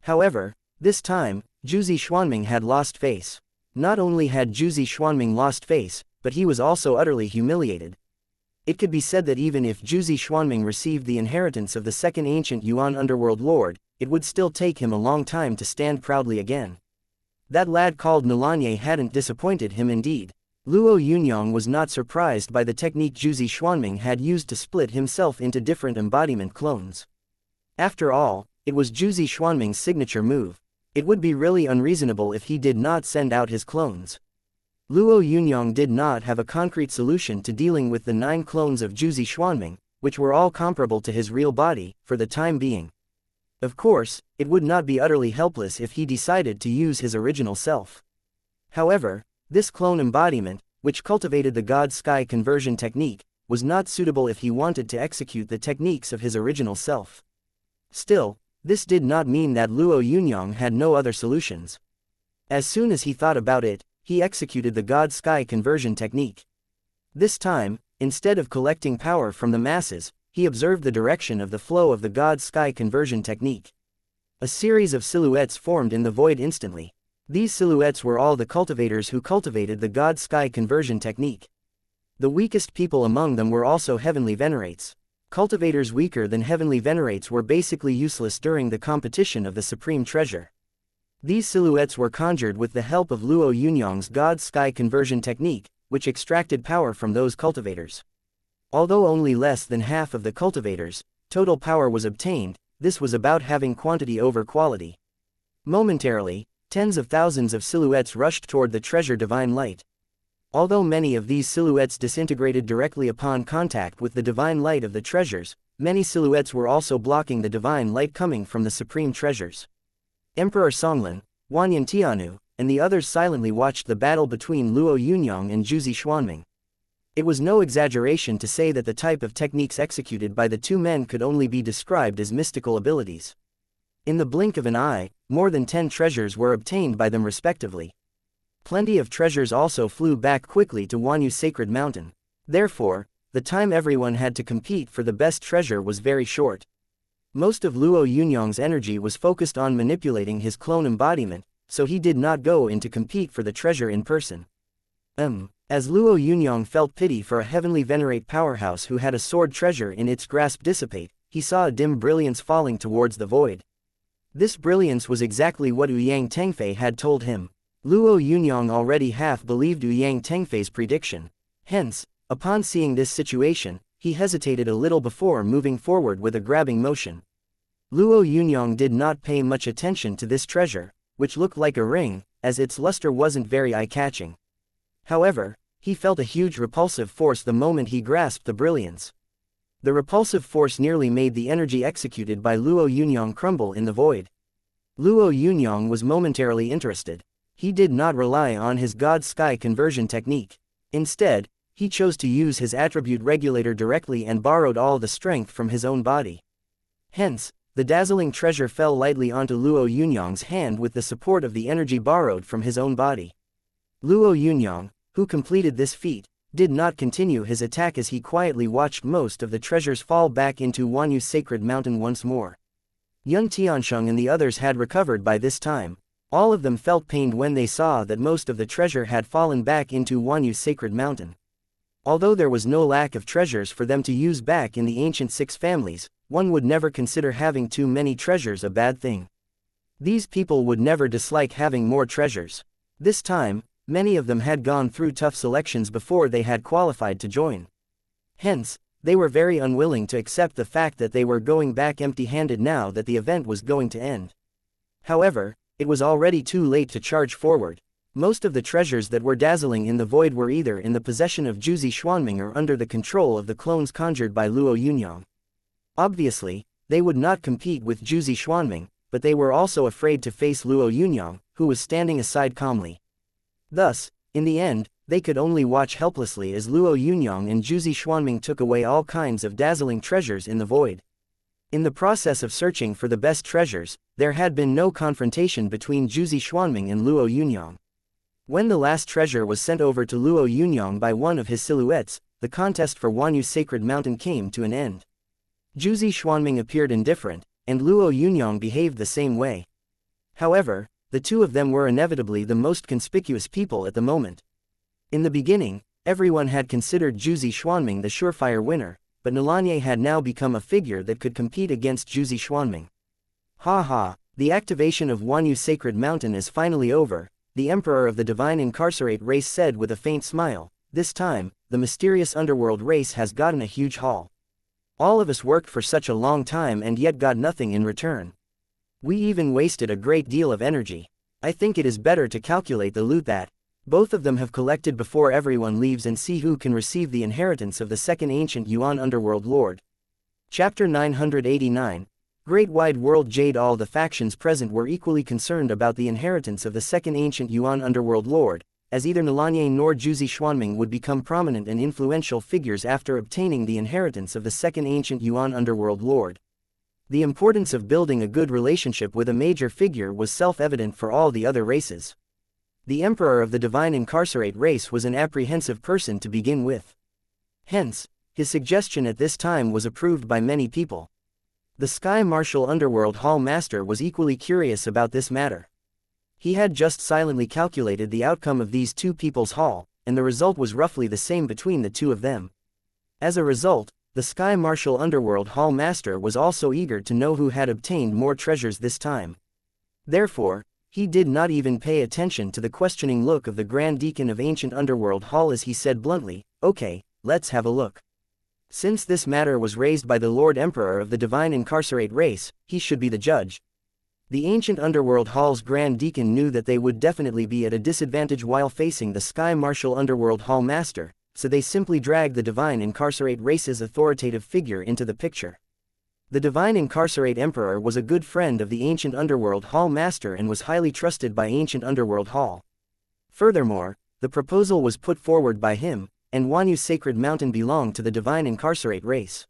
However, this time, Jiuzi Xuanming had lost face. Not only had Jiuzi Xuanming lost face, but he was also utterly humiliated. It could be said that even if Jiuzi Xuanming received the inheritance of the second ancient Yuan underworld lord, it would still take him a long time to stand proudly again. That lad called Nulanye hadn't disappointed him indeed. Luo Yunyang was not surprised by the technique Jiuzi Xuanming had used to split himself into different embodiment clones. After all, it was Jiuzi Xuanming's signature move. It would be really unreasonable if he did not send out his clones. Luo Yunyang did not have a concrete solution to dealing with the 9 clones of Jiuzi Xuanming, which were all comparable to his real body, for the time being. Of course, it would not be utterly helpless if he decided to use his original self. However, this clone embodiment, which cultivated the God Sky conversion technique, was not suitable if he wanted to execute the techniques of his original self. Still, this did not mean that Luo Yunyang had no other solutions. As soon as he thought about it, he executed the God Sky conversion technique. This time, instead of collecting power from the masses, he observed the direction of the flow of the God Sky conversion technique. A series of silhouettes formed in the void instantly. These silhouettes were all the cultivators who cultivated the God Sky conversion technique. The weakest people among them were also heavenly venerates. Cultivators weaker than heavenly venerates were basically useless during the competition of the supreme treasure. These silhouettes were conjured with the help of Luo Yunyang's God Sky conversion technique, which extracted power from those cultivators. Although only less than half of the cultivators' total power was obtained, this was about having quantity over quality. Momentarily, tens of thousands of silhouettes rushed toward the treasure divine light. Although many of these silhouettes disintegrated directly upon contact with the divine light of the treasures, many silhouettes were also blocking the divine light coming from the supreme treasures. Emperor Songlin, Wanyan Tianu, and the others silently watched the battle between Luo Yunyang and Jiuzi Xuanming. It was no exaggeration to say that the type of techniques executed by the 2 men could only be described as mystical abilities. In the blink of an eye, more than 10 treasures were obtained by them respectively. Plenty of treasures also flew back quickly to Wanyu's sacred mountain. Therefore, the time everyone had to compete for the best treasure was very short. Most of Luo Yunyang's energy was focused on manipulating his clone embodiment, so he did not go in to compete for the treasure in person. As Luo Yunyang felt pity for a heavenly venerate powerhouse who had a sword treasure in its grasp dissipate, he saw a dim brilliance falling towards the void. This brilliance was exactly what Ouyang Tengfei had told him. Luo Yunyang already half believed Ouyang Tengfei's prediction. Hence, upon seeing this situation, he hesitated a little before moving forward with a grabbing motion. Luo Yunyang did not pay much attention to this treasure, which looked like a ring, as its luster wasn't very eye-catching. However, he felt a huge repulsive force the moment he grasped the brilliance. The repulsive force nearly made the energy executed by Luo Yunyang crumble in the void. Luo Yunyang was momentarily interested. He did not rely on his God Sky conversion technique. Instead, he chose to use his attribute regulator directly and borrowed all the strength from his own body. Hence, the dazzling treasure fell lightly onto Luo Yunyang's hand with the support of the energy borrowed from his own body. Luo Yunyang, who completed this feat, did not continue his attack as he quietly watched most of the treasures fall back into Wanyu's sacred mountain once more. Young Tiansheng and the others had recovered by this time. All of them felt pained when they saw that most of the treasure had fallen back into Wanyu's sacred mountain. Although there was no lack of treasures for them to use back in the ancient six families, one would never consider having too many treasures a bad thing. These people would never dislike having more treasures. This time, many of them had gone through tough selections before they had qualified to join. Hence, they were very unwilling to accept the fact that they were going back empty-handed now that the event was going to end. However, it was already too late to charge forward. Most of the treasures that were dazzling in the void were either in the possession of Jiuzi Xuanming or under the control of the clones conjured by Luo Yunyang. Obviously, they would not compete with Jiuzi Xuanming, but they were also afraid to face Luo Yunyang, who was standing aside calmly. Thus, in the end, they could only watch helplessly as Luo Yunyang and Jiuzi Xuanming took away all kinds of dazzling treasures in the void. In the process of searching for the best treasures, there had been no confrontation between Jiuzi Xuanming and Luo Yunyang. When the last treasure was sent over to Luo Yunyang by one of his silhouettes, the contest for Wanyu's sacred mountain came to an end. Jiuzi Xuanming appeared indifferent, and Luo Yunyang behaved the same way. However, the two of them were inevitably the most conspicuous people at the moment. In the beginning, everyone had considered Jiuzi Xuanming the surefire winner, but Nalanye had now become a figure that could compete against Jiuzi Xuanming. Ha ha, the activation of Wanyu's sacred mountain is finally over, the Emperor of the Divine Incarcerate race said with a faint smile. This time, the mysterious underworld race has gotten a huge haul. All of us worked for such a long time and yet got nothing in return. We even wasted a great deal of energy. I think it is better to calculate the loot that both of them have collected before everyone leaves and see who can receive the inheritance of the second ancient Yuan Underworld Lord. Chapter 989. Great Wide World Jade. All the factions present were equally concerned about the inheritance of the second ancient Yuan Underworld Lord, as either Nalanye nor Jiuzi Xuanming would become prominent and influential figures after obtaining the inheritance of the second ancient Yuan Underworld Lord. The importance of building a good relationship with a major figure was self-evident for all the other races. The Emperor of the Divine Incarcerate race was an apprehensive person to begin with. Hence, his suggestion at this time was approved by many people. The Sky Martial Underworld Hall Master was equally curious about this matter. He had just silently calculated the outcome of these two people's haul, and the result was roughly the same between the two of them. As a result, the Sky Martial Underworld Hall Master was also eager to know who had obtained more treasures this time. Therefore, he did not even pay attention to the questioning look of the Grand Deacon of Ancient Underworld Hall as he said bluntly, "Okay, let's have a look." Since this matter was raised by the Lord Emperor of the Divine Incarcerate race, he should be the judge. The Ancient Underworld Hall's Grand Deacon knew that they would definitely be at a disadvantage while facing the Sky Martial Underworld Hall Master, so they simply dragged the Divine Incarcerate race's authoritative figure into the picture. The Divine Incarcerate Emperor was a good friend of the Ancient Underworld Hall Master and was highly trusted by Ancient Underworld Hall. Furthermore, the proposal was put forward by him, and Wanyu's sacred mountain belonged to the Divine Incarcerate race.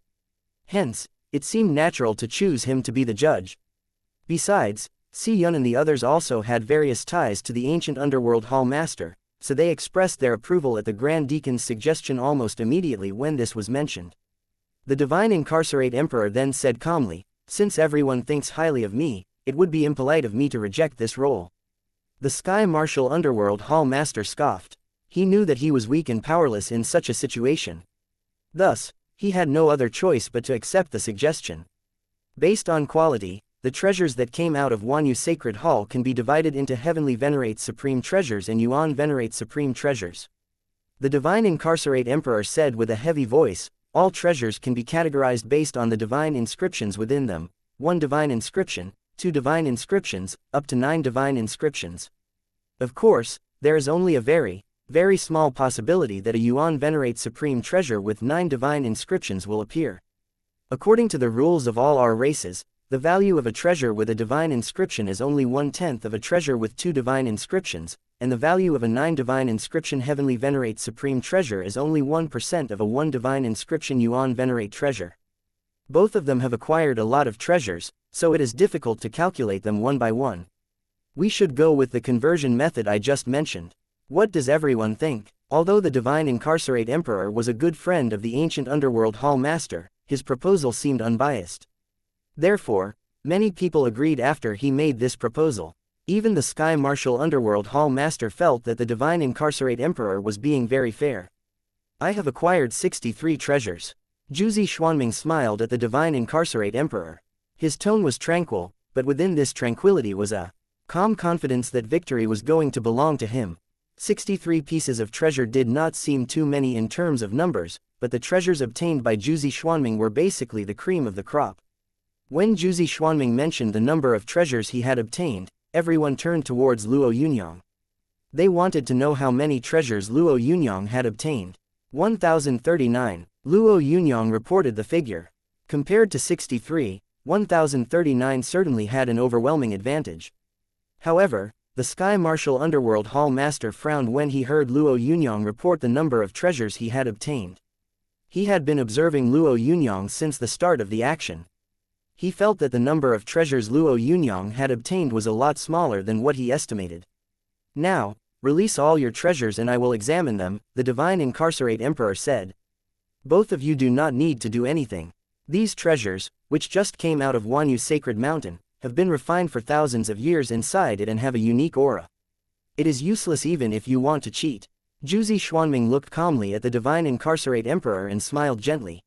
Hence, it seemed natural to choose him to be the judge. Besides, Si Yun and the others also had various ties to the Ancient Underworld Hall Master, so they expressed their approval at the Grand Deacon's suggestion almost immediately when this was mentioned. The Divine Incarcerate Emperor then said calmly, "Since everyone thinks highly of me, it would be impolite of me to reject this role." The Sky Martial Underworld Hall Master scoffed. He knew that he was weak and powerless in such a situation. Thus, he had no other choice but to accept the suggestion. Based on quality, the treasures that came out of Wanyu's sacred hall can be divided into Heavenly Venerate Supreme Treasures and Yuan Venerate Supreme Treasures. The Divine Incarcerate Emperor said with a heavy voice, "All treasures can be categorized based on the divine inscriptions within them, 1 divine inscription, 2 divine inscriptions, up to 9 divine inscriptions. Of course, there is only a very, very small possibility that a Yuan Venerate Supreme Treasure with 9 divine inscriptions will appear. According to the rules of all our races, the value of a treasure with a divine inscription is only 1/10 of a treasure with 2 divine inscriptions, and the value of a 9 divine inscription Heavenly Venerate Supreme Treasure is only 1% of a 1 divine inscription Yuan Venerate Treasure. Both of them have acquired a lot of treasures, so it is difficult to calculate them one by one. We should go with the conversion method I just mentioned. What does everyone think?" Although the Divine Incarcerate Emperor was a good friend of the Ancient Underworld Hall Master, his proposal seemed unbiased. Therefore, many people agreed after he made this proposal. Even the Sky Martial Underworld Hall Master felt that the Divine Incarcerate Emperor was being very fair. I have acquired 63 treasures. Jiuzi Xuanming smiled at the divine incarcerate emperor. His tone was tranquil, but within this tranquility was a calm confidence that victory was going to belong to him. 63 pieces of treasure did not seem too many in terms of numbers, but the treasures obtained by Jiuzi Xuanming were basically the cream of the crop. When Jiuzi Xuanming mentioned the number of treasures he had obtained, everyone turned towards Luo Yunyang. They wanted to know how many treasures Luo Yunyang had obtained. 1039. Luo Yunyang reported the figure. Compared to 63, 1039 certainly had an overwhelming advantage. However, the Sky Martial Underworld Hall Master frowned when he heard Luo Yunyang report the number of treasures he had obtained. He had been observing Luo Yunyang since the start of the action. He felt that the number of treasures Luo Yunyang had obtained was a lot smaller than what he estimated. Now, release all your treasures and I will examine them, the divine incarcerate emperor said. Both of you do not need to do anything. These treasures, which just came out of Wanyu Sacred Mountain, have been refined for thousands of years inside it and have a unique aura. It is useless even if you want to cheat. Jiuzi Xuanming looked calmly at the divine incarcerate emperor and smiled gently.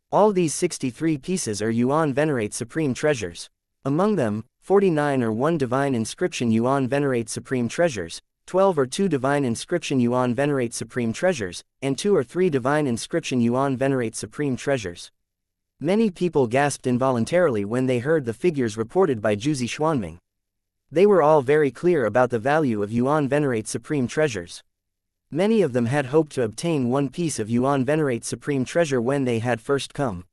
All these 63 pieces are Yuan Venerate Supreme Treasures. Among them, 49 are 1 Divine Inscription Yuan Venerate Supreme Treasures, 12 are 2 Divine Inscription Yuan Venerate Supreme Treasures, and 2 or 3 Divine Inscription Yuan Venerate Supreme Treasures. Many people gasped involuntarily when they heard the figures reported by Jiuzi Xuanming. They were all very clear about the value of Yuan Venerate Supreme Treasures. Many of them had hoped to obtain one piece of Yuan Venerate Supreme Treasure when they had first come.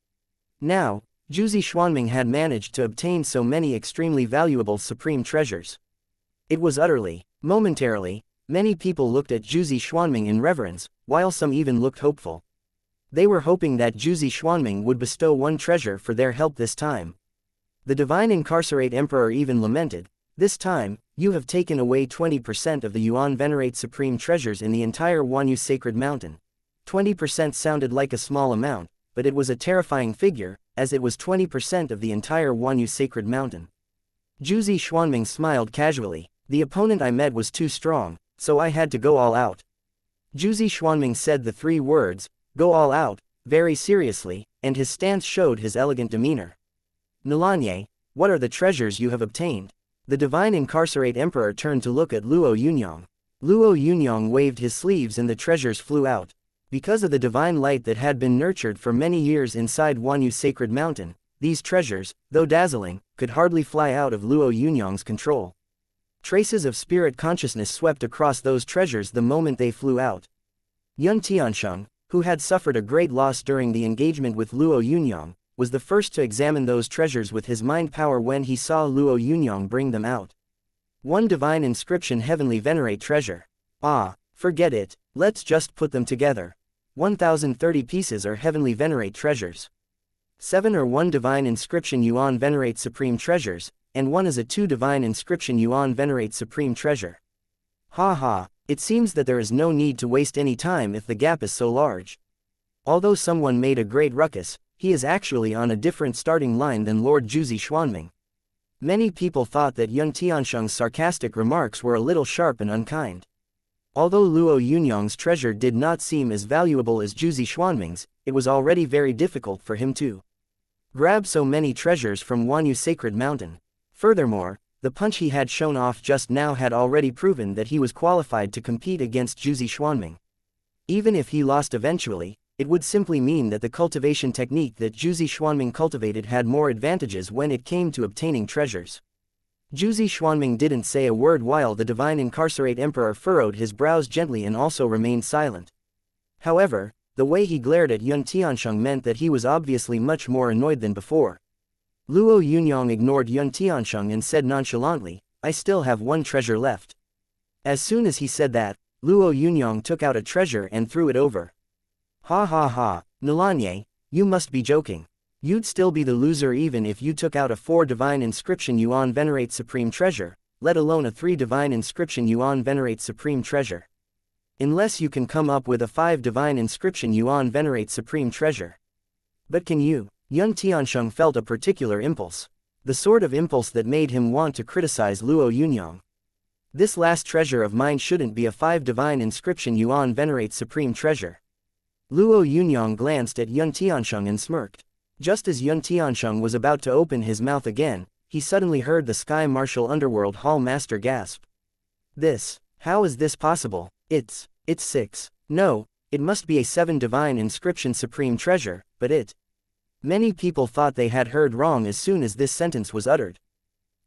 Now, Jiuzi Xuanming had managed to obtain so many extremely valuable Supreme Treasures. It was momentarily, many people looked at Jiuzi Xuanming in reverence, while some even looked hopeful. They were hoping that Jiuzi Xuanming would bestow one treasure for their help this time. The divine incarcerate emperor even lamented, "This time, you have taken away 20% of the Yuan Venerate Supreme Treasures in the entire Wanyu Sacred Mountain." 20% sounded like a small amount, but it was a terrifying figure, as it was 20% of the entire Wanyu Sacred Mountain. Jiuzi Xuanming smiled casually. "The opponent I met was too strong, so I had to go all out." Jiuzi Xuanming said the 3 words, "go all out," very seriously, and his stance showed his elegant demeanor. "Nilanye, what are the treasures you have obtained?" The divine incarcerate emperor turned to look at Luo Yunyang. Luo Yunyang waved his sleeves and the treasures flew out. Because of the divine light that had been nurtured for many years inside Wanyu Sacred Mountain, these treasures, though dazzling, could hardly fly out of Luo Yunyang's control. Traces of spirit consciousness swept across those treasures the moment they flew out. Yun Tiansheng, who had suffered a great loss during the engagement with Luo Yunyang, was the first to examine those treasures with his mind power when he saw Luo Yunyang bring them out. 1 Divine Inscription Heavenly Venerate Treasure. Ah, forget it, let's just put them together. 1030 pieces are Heavenly Venerate Treasures. 7 are 1 Divine Inscription Yuan Venerate Supreme Treasures, and 1 is a 2 Divine Inscription Yuan Venerate Supreme Treasure. Ha ha. It seems that there is no need to waste any time if the gap is so large. Although someone made a great ruckus, he is actually on a different starting line than Lord Jiuzi Xuanming. Many people thought that Yun Tiansheng's sarcastic remarks were a little sharp and unkind. Although Luo Yunyang's treasure did not seem as valuable as Jiuzi Xuanming's, it was already very difficult for him to grab so many treasures from Wanyu Sacred Mountain. Furthermore, the punch he had shown off just now had already proven that he was qualified to compete against Jiuzi Xuanming. Even if he lost eventually, it would simply mean that the cultivation technique that Jiuzi Xuanming cultivated had more advantages when it came to obtaining treasures. Jiuzi Xuanming didn't say a word while the divine incarcerate emperor furrowed his brows gently and also remained silent. However, the way he glared at Yun Tiansheng meant that he was obviously much more annoyed than before. Luo Yunyang ignored Yun Tiansheng and said nonchalantly, "I still have 1 treasure left." As soon as he said that, Luo Yunyang took out a treasure and threw it over. "Ha ha ha, Nilanye, you must be joking. You'd still be the loser even if you took out a 4 Divine Inscription Yuan Venerate Supreme Treasure, let alone a 3 Divine Inscription Yuan Venerate Supreme Treasure. Unless you can come up with a 5 Divine Inscription Yuan Venerate Supreme Treasure. But can you?" Yun Tiansheng felt a particular impulse. The sort of impulse that made him want to criticize Luo Yunyang. "This last treasure of mine shouldn't be a 5 Divine Inscription Yuan Venerate Supreme Treasure. Luo Yunyang glanced at Yun Tiansheng and smirked. Just as Yun Tiansheng was about to open his mouth again, he suddenly heard the Sky Martial Underworld Hall Master gasp. How is this possible? It's 6. No, it must be a 7 divine inscription supreme treasure, but it. Many people thought they had heard wrong as soon as this sentence was uttered.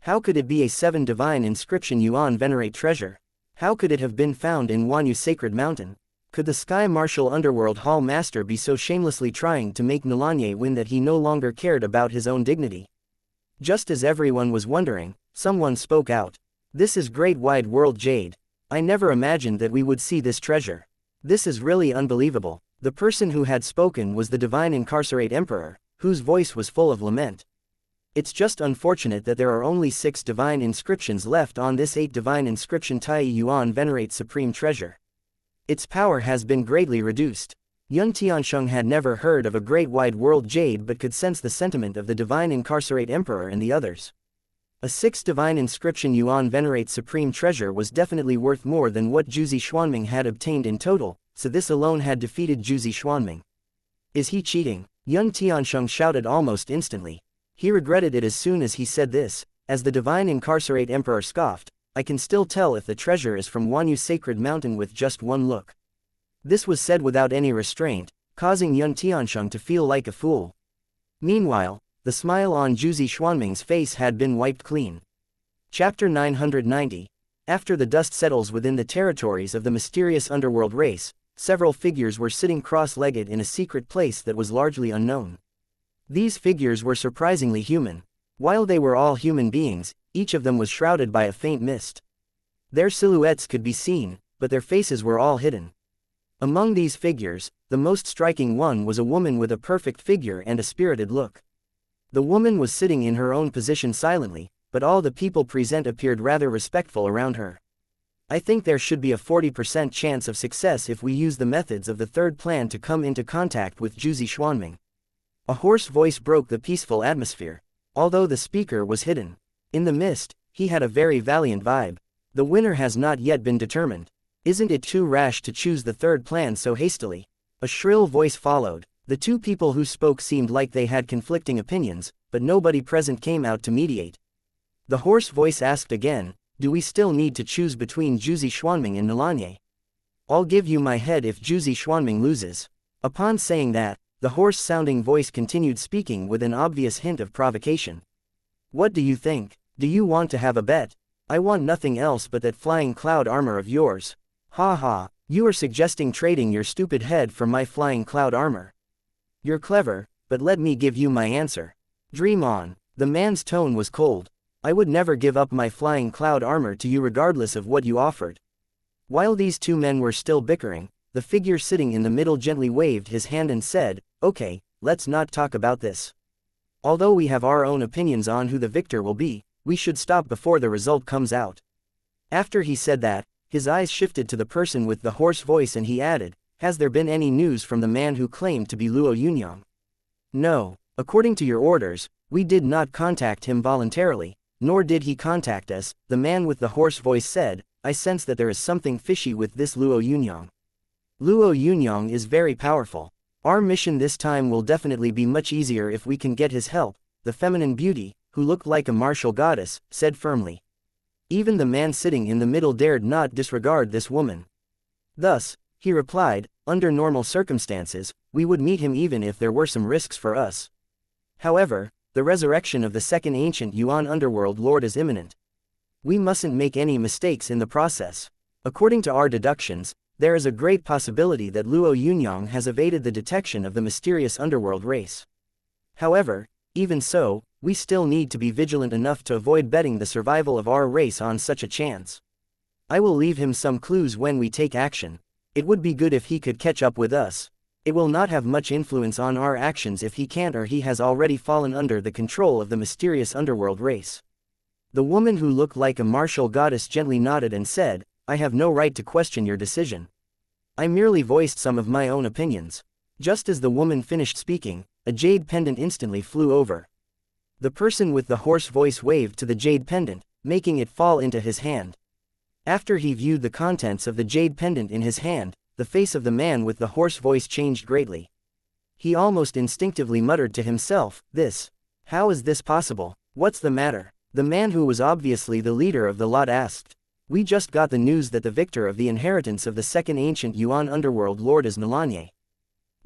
How could it be a 7 divine inscription Yuan venerate treasure? How could it have been found in Wanyu Sacred Mountain? Could the Sky Martial Underworld Hall Master be so shamelessly trying to make Nalanye win that he no longer cared about his own dignity? Just as everyone was wondering, someone spoke out. This is Great Wide World Jade. I never imagined that we would see this treasure. This is really unbelievable. The person who had spoken was the Divine Incarcerate Emperor, whose voice was full of lament. It's just unfortunate that there are only 6 divine inscriptions left on this 8 divine inscription Tai Yuan venerate supreme treasure. Its power has been greatly reduced. Yun Tiansheng had never heard of a Great Wide World Jade but could sense the sentiment of the Divine Incarcerate Emperor and the others. A 6 divine inscription Yuan venerate supreme treasure was definitely worth more than what Jiuzi Xuanming had obtained in total, so this alone had defeated Jiuzi Xuanming. Is he cheating? Yun Tiansheng shouted almost instantly. He regretted it as soon as he said this, as the Divine Incarcerate Emperor scoffed. I can still tell if the treasure is from Wanyu Sacred Mountain with just one look. This was said without any restraint, causing Yun Tiansheng to feel like a fool. Meanwhile, the smile on Jiuzi Xuanming's face had been wiped clean. Chapter 990. After the dust settles within the territories of the mysterious underworld race, several figures were sitting cross-legged in a secret place that was largely unknown. These figures were surprisingly human. While they were all human beings, each of them was shrouded by a faint mist. Their silhouettes could be seen, but their faces were all hidden. Among these figures, the most striking one was a woman with a perfect figure and a spirited look. The woman was sitting in her own position silently, but all the people present appeared rather respectful around her. I think there should be a 40% chance of success if we use the methods of the third plan to come into contact with Jiuzi Xuanming. A hoarse voice broke the peaceful atmosphere. Although the speaker was hidden in the mist, he had a very valiant vibe. The winner has not yet been determined. Isn't it too rash to choose the third plan so hastily? A shrill voice followed. The 2 people who spoke seemed like they had conflicting opinions, but nobody present came out to mediate. The hoarse voice asked again, do we still need to choose between Jiuzi Xuanming and Nalanye? I'll give you my head if Jiuzi Xuanming loses. Upon saying that, the hoarse-sounding voice continued speaking with an obvious hint of provocation. What do you think? Do you want to have a bet? I want nothing else but that flying cloud armor of yours. Ha ha, you are suggesting trading your stupid head for my flying cloud armor. You're clever, but let me give you my answer. Dream on. The man's tone was cold. I would never give up my flying cloud armor to you regardless of what you offered. While these 2 men were still bickering, the figure sitting in the middle gently waved his hand and said, okay, let's not talk about this. Although we have our own opinions on who the victor will be, we should stop before the result comes out. After he said that, his eyes shifted to the person with the hoarse voice and he added, has there been any news from the man who claimed to be Luo Yunyang? No, according to your orders, we did not contact him voluntarily, nor did he contact us, the man with the hoarse voice said. I sense that there is something fishy with this Luo Yunyang. Luo Yunyang is very powerful. Our mission this time will definitely be much easier if we can get his help, the feminine beauty, who looked like a martial goddess, said firmly. Even the man sitting in the middle dared not disregard this woman. Thus, he replied, under normal circumstances, we would meet him even if there were some risks for us. However, the resurrection of the second ancient Yuan underworld lord is imminent. We mustn't make any mistakes in the process. According to our deductions, there is a great possibility that Luo Yunyang has evaded the detection of the mysterious underworld race. However, even so, we still need to be vigilant enough to avoid betting the survival of our race on such a chance. I will leave him some clues when we take action. It would be good if he could catch up with us. It will not have much influence on our actions if he can't or he has already fallen under the control of the mysterious underworld race. The woman who looked like a martial goddess gently nodded and said, I have no right to question your decision. I merely voiced some of my own opinions. Just as the woman finished speaking, a jade pendant instantly flew over. The person with the hoarse voice waved to the jade pendant, making it fall into his hand. After he viewed the contents of the jade pendant in his hand, the face of the man with the hoarse voice changed greatly. He almost instinctively muttered to himself, How is this possible? What's the matter? The man who was obviously the leader of the lot asked. We just got the news that the victor of the inheritance of the second ancient Yuan underworld lord is Nalanye.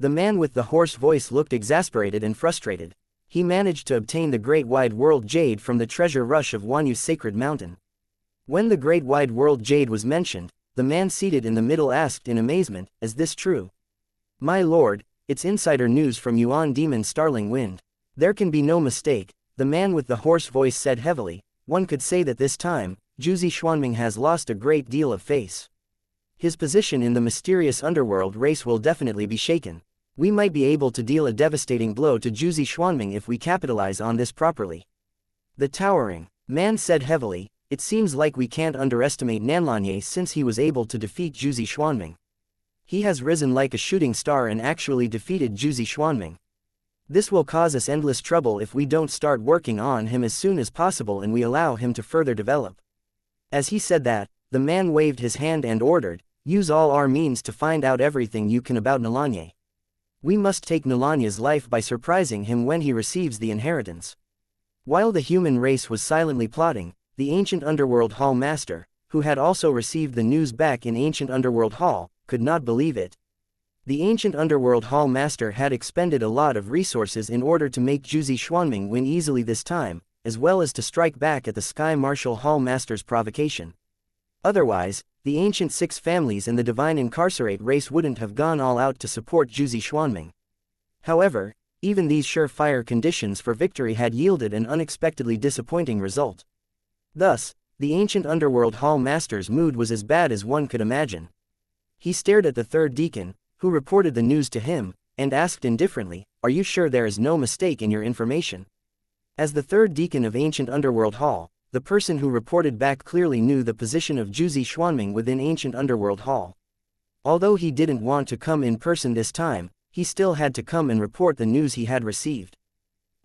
The man with the hoarse voice looked exasperated and frustrated. He managed to obtain the Great Wide World Jade from the treasure rush of Wanyu's sacred mountain. When the Great Wide World Jade was mentioned, the man seated in the middle asked in amazement, Is this true? My lord, it's insider news from Yuan Demon Starling Wind. There can be no mistake, the man with the hoarse voice said heavily. One could say that this time, Jiuzi Xuanming has lost a great deal of face. His position in the mysterious underworld race will definitely be shaken. We might be able to deal a devastating blow to Jiuzi Xuanming if we capitalize on this properly. The towering man said heavily, It seems like we can't underestimate Nalanye since he was able to defeat Jiuzi Xuanming. He has risen like a shooting star and actually defeated Jiuzi Xuanming. This will cause us endless trouble if we don't start working on him as soon as possible and we allow him to further develop. As he said that, the man waved his hand and ordered, Use all our means to find out everything you can about Nalanye. We must take Nalanye's life by surprising him when he receives the inheritance. While the human race was silently plotting, the ancient underworld hall master, who had also received the news back in ancient underworld hall, could not believe it. The ancient underworld hall master had expended a lot of resources in order to make Jiuzi Xuanming win easily this time, as well as to strike back at the Sky Martial Hall master's provocation. Otherwise, the ancient six families and the divine incarcerate race wouldn't have gone all out to support Jiuzi Xuanming. However, even these surefire conditions for victory had yielded an unexpectedly disappointing result. Thus, the ancient underworld hall master's mood was as bad as one could imagine. He stared at the third deacon, who reported the news to him, and asked indifferently, Are you sure there is no mistake in your information? As the third deacon of ancient underworld hall, the person who reported back clearly knew the position of Jiuzi Xuanming within ancient underworld hall. Although he didn't want to come in person this time, he still had to come and report the news he had received.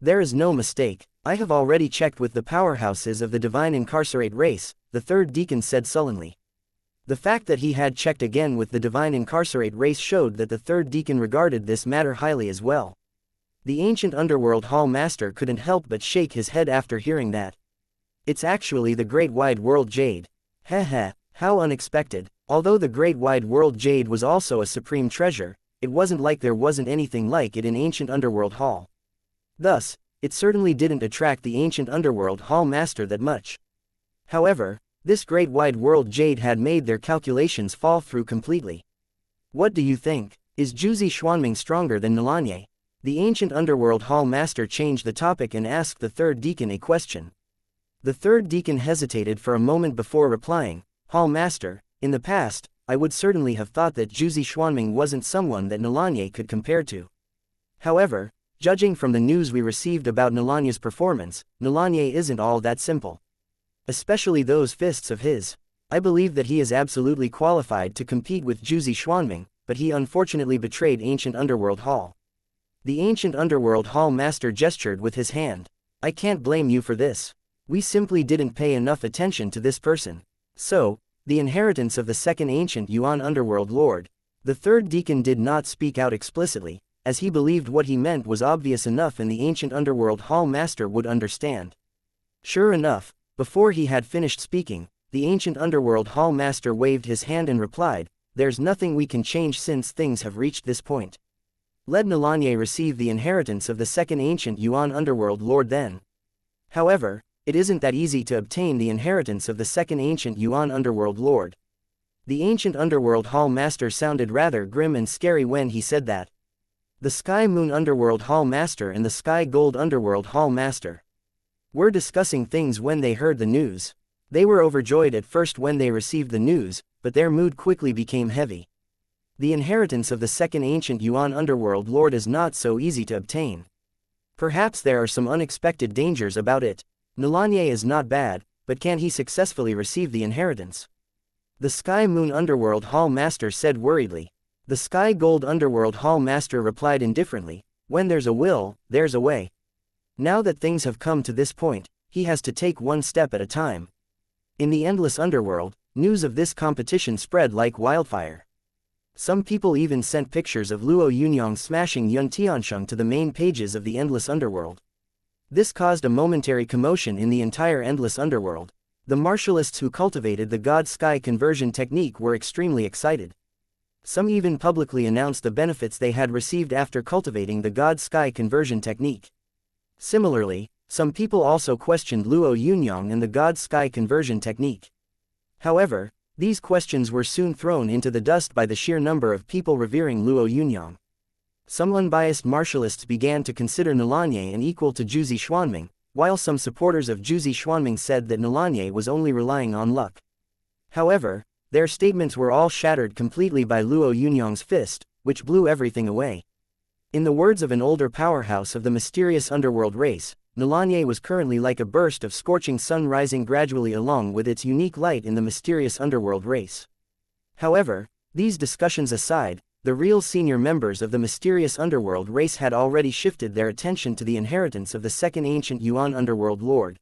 There is no mistake, I have already checked with the powerhouses of the divine incarcerate race, the third deacon said sullenly. The fact that he had checked again with the divine incarcerate race showed that the third deacon regarded this matter highly as well. The ancient underworld hall master couldn't help but shake his head after hearing that. It's actually the Great Wide World Jade. Heh, how unexpected. Although the Great Wide World Jade was also a supreme treasure, it wasn't like there wasn't anything like it in ancient underworld hall. Thus, it certainly didn't attract the ancient underworld hall master that much. However, this Great Wide World Jade had made their calculations fall through completely. What do you think? Is Jiuzi Xuanming stronger than Nalanye? The ancient underworld hall master changed the topic and asked the third deacon a question. The third deacon hesitated for a moment before replying, Hall master, in the past, I would certainly have thought that Jiuzi Xuanming wasn't someone that Nalanye could compare to. However, judging from the news we received about Nalanye's performance, Nalanye isn't all that simple. Especially those fists of his. I believe that he is absolutely qualified to compete with Jiuzi Xuanming, but he unfortunately betrayed ancient underworld hall. The ancient underworld hall master gestured with his hand. I can't blame you for this. We simply didn't pay enough attention to this person. So, the inheritance of the second ancient Yuan underworld lord. The third deacon did not speak out explicitly, as he believed what he meant was obvious enough and the ancient underworld hall master would understand. Sure enough, before he had finished speaking, the ancient underworld hall master waved his hand and replied, There's nothing we can change since things have reached this point. Let Nalanye receive the inheritance of the second ancient Yuan underworld lord then. However, it isn't that easy to obtain the inheritance of the second ancient Yuan underworld lord. The ancient underworld hall master sounded rather grim and scary when he said that. The Sky Moon underworld hall master and the Sky Gold underworld hall master were discussing things when they heard the news. They were overjoyed at first when they received the news, but their mood quickly became heavy. The inheritance of the second ancient Yuan underworld lord is not so easy to obtain. Perhaps there are some unexpected dangers about it. Nalanye is not bad, but can he successfully receive the inheritance? The Sky Moon underworld hall master said worriedly. The Sky Gold underworld hall master replied indifferently, When there's a will, there's a way. Now that things have come to this point, he has to take one step at a time. In the endless underworld, news of this competition spread like wildfire. Some people even sent pictures of Luo Yunyang smashing Yun Tiansheng to the main pages of the Endless Underworld. This caused a momentary commotion in the entire Endless Underworld. The martialists who cultivated the God-Sky conversion technique were extremely excited. Some even publicly announced the benefits they had received after cultivating the God-Sky conversion technique. Similarly, some people also questioned Luo Yunyang and the God-Sky conversion technique. However, these questions were soon thrown into the dust by the sheer number of people revering Luo Yunyang. Some unbiased martialists began to consider Nalanye an equal to Jiuzi Xuanming, while some supporters of Jiuzi Xuanming said that Nalanye was only relying on luck. However, their statements were all shattered completely by Luo Yunyang's fist, which blew everything away. In the words of an older powerhouse of the mysterious underworld race, Nalanye was currently like a burst of scorching sun rising gradually along with its unique light in the mysterious underworld race. However, these discussions aside, the real senior members of the mysterious underworld race had already shifted their attention to the inheritance of the second ancient Yuan underworld lord.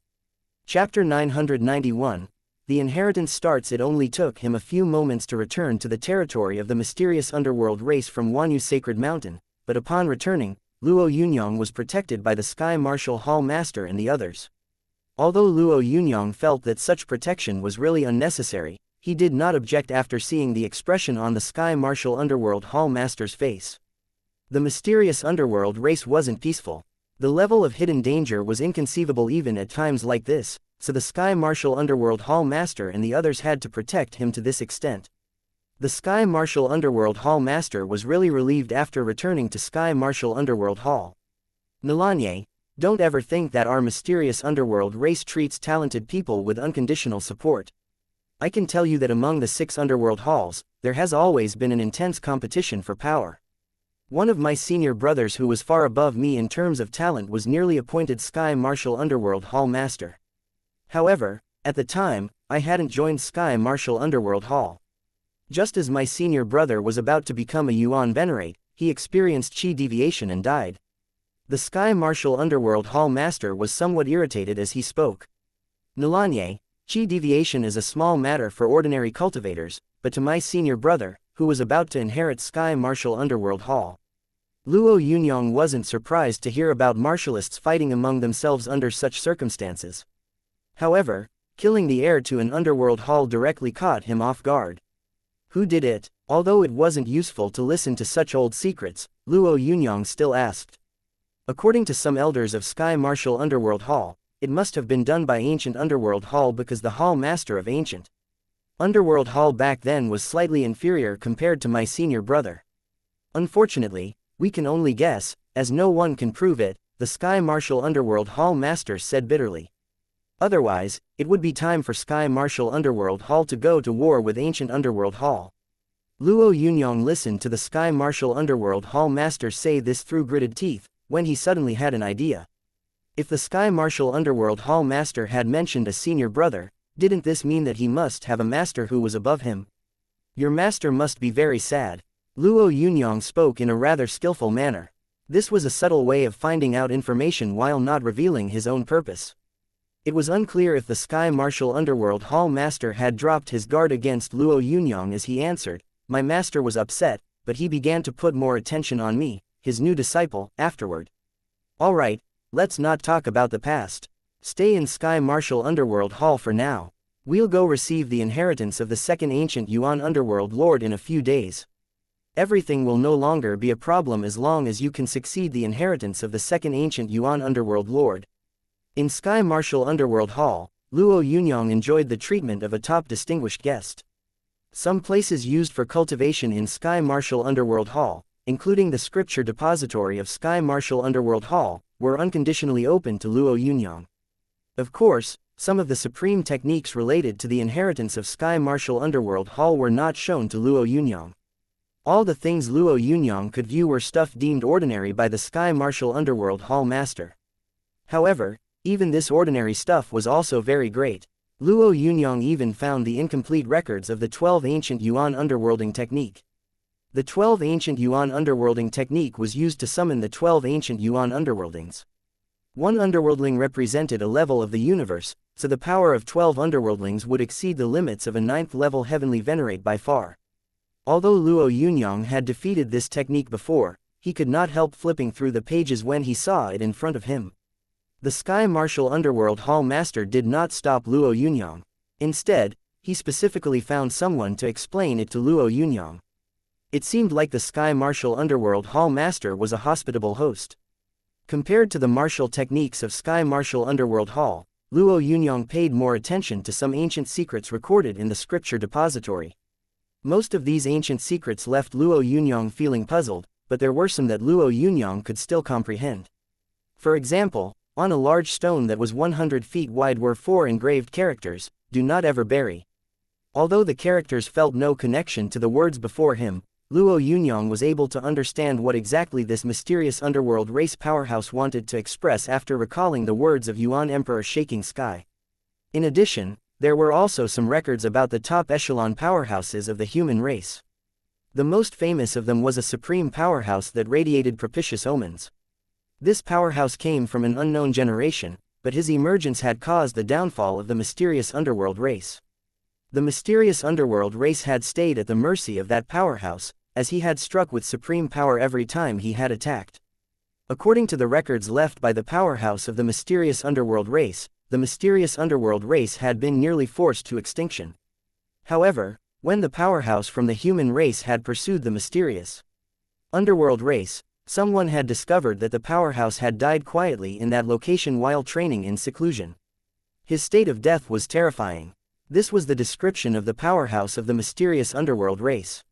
Chapter 991. The inheritance starts. It only took him a few moments to return to the territory of the mysterious underworld race from Wanyu Sacred Mountain, but upon returning, Luo Yunyang was protected by the Sky Martial Hall Master and the others. Although Luo Yunyang felt that such protection was really unnecessary, he did not object after seeing the expression on the Sky Martial Underworld Hall Master's face. The mysterious underworld race wasn't peaceful. The level of hidden danger was inconceivable even at times like this, so the Sky Martial Underworld Hall Master and the others had to protect him to this extent. The Sky Martial Underworld Hall Master was really relieved after returning to Sky Martial Underworld Hall. Nalanye, don't ever think that our mysterious underworld race treats talented people with unconditional support. I can tell you that among the 6 underworld halls, there has always been an intense competition for power. One of my senior brothers who was far above me in terms of talent was nearly appointed Sky Martial Underworld Hall Master. However, at the time, I hadn't joined Sky Martial Underworld Hall. Just as my senior brother was about to become a Yuan Venerate, he experienced chi deviation and died. The Sky Martial Underworld Hall Master was somewhat irritated as he spoke. Nalanye, chi deviation is a small matter for ordinary cultivators, but to my senior brother, who was about to inherit Sky Martial Underworld Hall. Luo Yunyang wasn't surprised to hear about martialists fighting among themselves under such circumstances. However, killing the heir to an underworld hall directly caught him off guard. Who did it? Although it wasn't useful to listen to such old secrets, Luo Yunyang still asked. According to some elders of Sky Martial Underworld Hall, it must have been done by Ancient Underworld Hall because the Hall Master of Ancient Underworld Hall back then was slightly inferior compared to my senior brother. Unfortunately, we can only guess, as no one can prove it, the Sky Martial Underworld Hall Master said bitterly. Otherwise, it would be time for Sky Martial Underworld Hall to go to war with Ancient Underworld Hall. Luo Yunyang listened to the Sky Martial Underworld Hall Master say this through gritted teeth, when he suddenly had an idea. If the Sky Martial Underworld Hall Master had mentioned a senior brother, didn't this mean that he must have a master who was above him? Your master must be very sad. Luo Yunyang spoke in a rather skillful manner. This was a subtle way of finding out information while not revealing his own purpose. It was unclear if the Sky Martial Underworld Hall Master had dropped his guard against Luo Yunyang as he answered, "My master was upset, but he began to put more attention on me, his new disciple, afterward." Alright, let's not talk about the past. Stay in Sky Martial Underworld Hall for now. We'll go receive the inheritance of the second ancient Yuan Underworld Lord in a few days. Everything will no longer be a problem as long as you can succeed the inheritance of the second ancient Yuan Underworld Lord. In Sky Martial Underworld Hall, Luo Yunyang enjoyed the treatment of a top distinguished guest. Some places used for cultivation in Sky Martial Underworld Hall, including the scripture depository of Sky Martial Underworld Hall, were unconditionally open to Luo Yunyang. Of course, some of the supreme techniques related to the inheritance of Sky Martial Underworld Hall were not shown to Luo Yunyang. All the things Luo Yunyang could view were stuff deemed ordinary by the Sky Martial Underworld Hall Master. However, even this ordinary stuff was also very great. Luo Yunyang even found the incomplete records of the 12 ancient Yuan underworlding technique. The 12 ancient Yuan underworlding technique was used to summon the 12 ancient Yuan underworldings. One underworldling represented a level of the universe, so the power of 12 underworldlings would exceed the limits of a 9th level heavenly venerate by far. Although Luo Yunyang had defeated this technique before, he could not help flipping through the pages when he saw it in front of him. The Sky Martial Underworld Hall Master did not stop Luo Yunyang. Instead, he specifically found someone to explain it to Luo Yunyang. It seemed like the Sky Martial Underworld Hall Master was a hospitable host. Compared to the martial techniques of Sky Martial Underworld Hall, Luo Yunyang paid more attention to some ancient secrets recorded in the scripture depository. Most of these ancient secrets left Luo Yunyang feeling puzzled, but there were some that Luo Yunyang could still comprehend. For example, on a large stone that was 100 feet wide were 4 engraved characters, "Do not ever bury." Although the characters felt no connection to the words before him, Luo Yunyang was able to understand what exactly this mysterious underworld race powerhouse wanted to express after recalling the words of Yuan Emperor Shaking Sky. In addition, there were also some records about the top echelon powerhouses of the human race. The most famous of them was a supreme powerhouse that radiated propitious omens. This powerhouse came from an unknown generation, but his emergence had caused the downfall of the mysterious underworld race. The mysterious underworld race had stayed at the mercy of that powerhouse, as he had struck with supreme power every time he had attacked. According to the records left by the powerhouse of the mysterious underworld race, the mysterious underworld race had been nearly forced to extinction. However, when the powerhouse from the human race had pursued the mysterious underworld race, someone had discovered that the powerhouse had died quietly in that location while training in seclusion. His state of death was terrifying. This was the description of the powerhouse of the mysterious underworld race.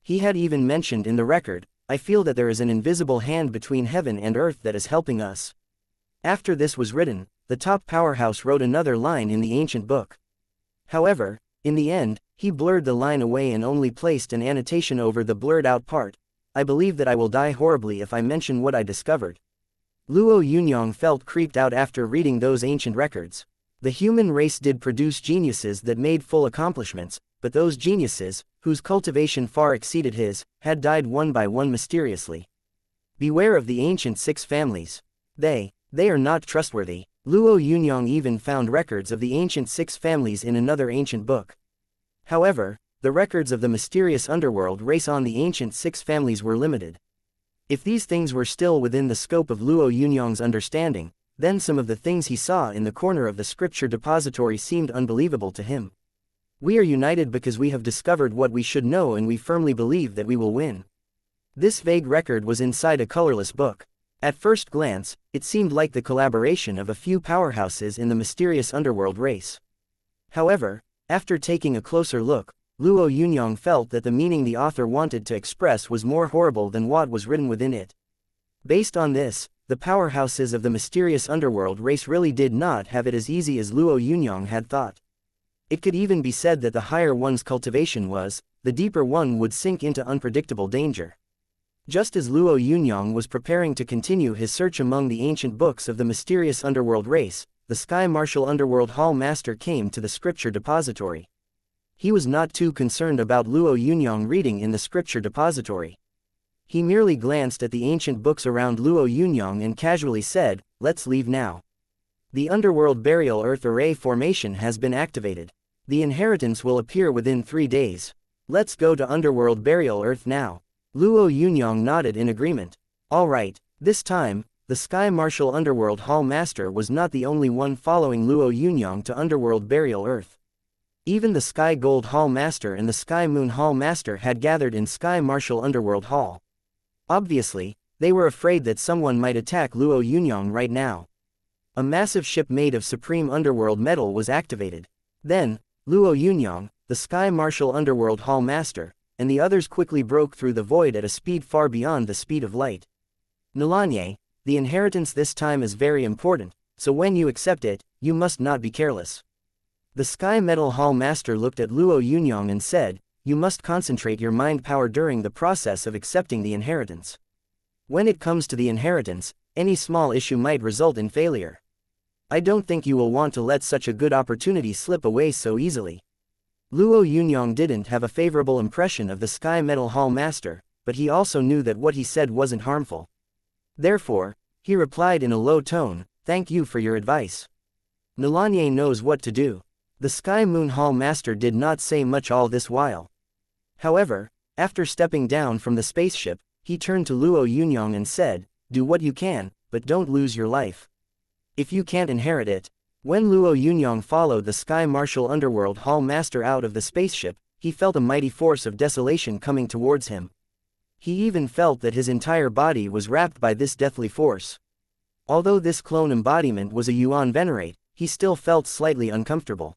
He had even mentioned in the record, "I feel that there is an invisible hand between heaven and earth that is helping us." After this was written, the top powerhouse wrote another line in the ancient book. However, in the end, he blurred the line away and only placed an annotation over the blurred out part. "I believe that I will die horribly if I mention what I discovered." Luo Yunyang felt creeped out after reading those ancient records. The human race did produce geniuses that made full accomplishments, but those geniuses, whose cultivation far exceeded his, had died one by one mysteriously. Beware of the ancient 6 families. They are not trustworthy. Luo Yunyang even found records of the ancient 6 families in another ancient book. However, the records of the mysterious underworld race on the ancient 6 families were limited. If these things were still within the scope of Luo Yunyang's understanding, then some of the things he saw in the corner of the scripture depository seemed unbelievable to him. "We are united because we have discovered what we should know and we firmly believe that we will win." This vague record was inside a colorless book. At first glance, it seemed like the collaboration of a few powerhouses in the mysterious underworld race. However, after taking a closer look, Luo Yunyang felt that the meaning the author wanted to express was more horrible than what was written within it. Based on this, the powerhouses of the mysterious underworld race really did not have it as easy as Luo Yunyang had thought. It could even be said that the higher one's cultivation was, the deeper one would sink into unpredictable danger. Just as Luo Yunyang was preparing to continue his search among the ancient books of the mysterious underworld race, the Sky Martial Underworld Hall Master came to the scripture depository. He was not too concerned about Luo Yunyang reading in the scripture depository. He merely glanced at the ancient books around Luo Yunyang and casually said, "Let's leave now. The Underworld Burial Earth Array formation has been activated. The inheritance will appear within 3 days. Let's go to Underworld Burial Earth now." Luo Yunyang nodded in agreement. All right, this time, the Sky Martial Underworld Hall Master was not the only one following Luo Yunyang to Underworld Burial Earth. Even the Sky Gold Hall Master and the Sky Moon Hall Master had gathered in Sky Martial Underworld Hall. Obviously, they were afraid that someone might attack Luo Yunyang right now. A massive ship made of supreme underworld metal was activated. Then, Luo Yunyang, the Sky Martial Underworld Hall Master, and the others quickly broke through the void at a speed far beyond the speed of light. "Nilanye, the inheritance this time is very important, so when you accept it, you must not be careless." The Sky Metal Hall Master looked at Luo Yunyang and said, "You must concentrate your mind power during the process of accepting the inheritance. When it comes to the inheritance, any small issue might result in failure. I don't think you will want to let such a good opportunity slip away so easily." Luo Yunyang didn't have a favorable impression of the Sky Metal Hall Master, but he also knew that what he said wasn't harmful. Therefore, he replied in a low tone, "Thank you for your advice. Nilanye knows what to do." The Sky Moon Hall Master did not say much all this while. However, After stepping down from the spaceship, he turned to Luo Yunyang and said, "Do what you can, but don't lose your life. If you can't inherit it." When Luo Yunyang followed the Sky Martial Underworld Hall Master out of the spaceship, he felt a mighty force of desolation coming towards him. He even felt that his entire body was wrapped by this deathly force. Although this clone embodiment was a Yuan Venerate, he still felt slightly uncomfortable.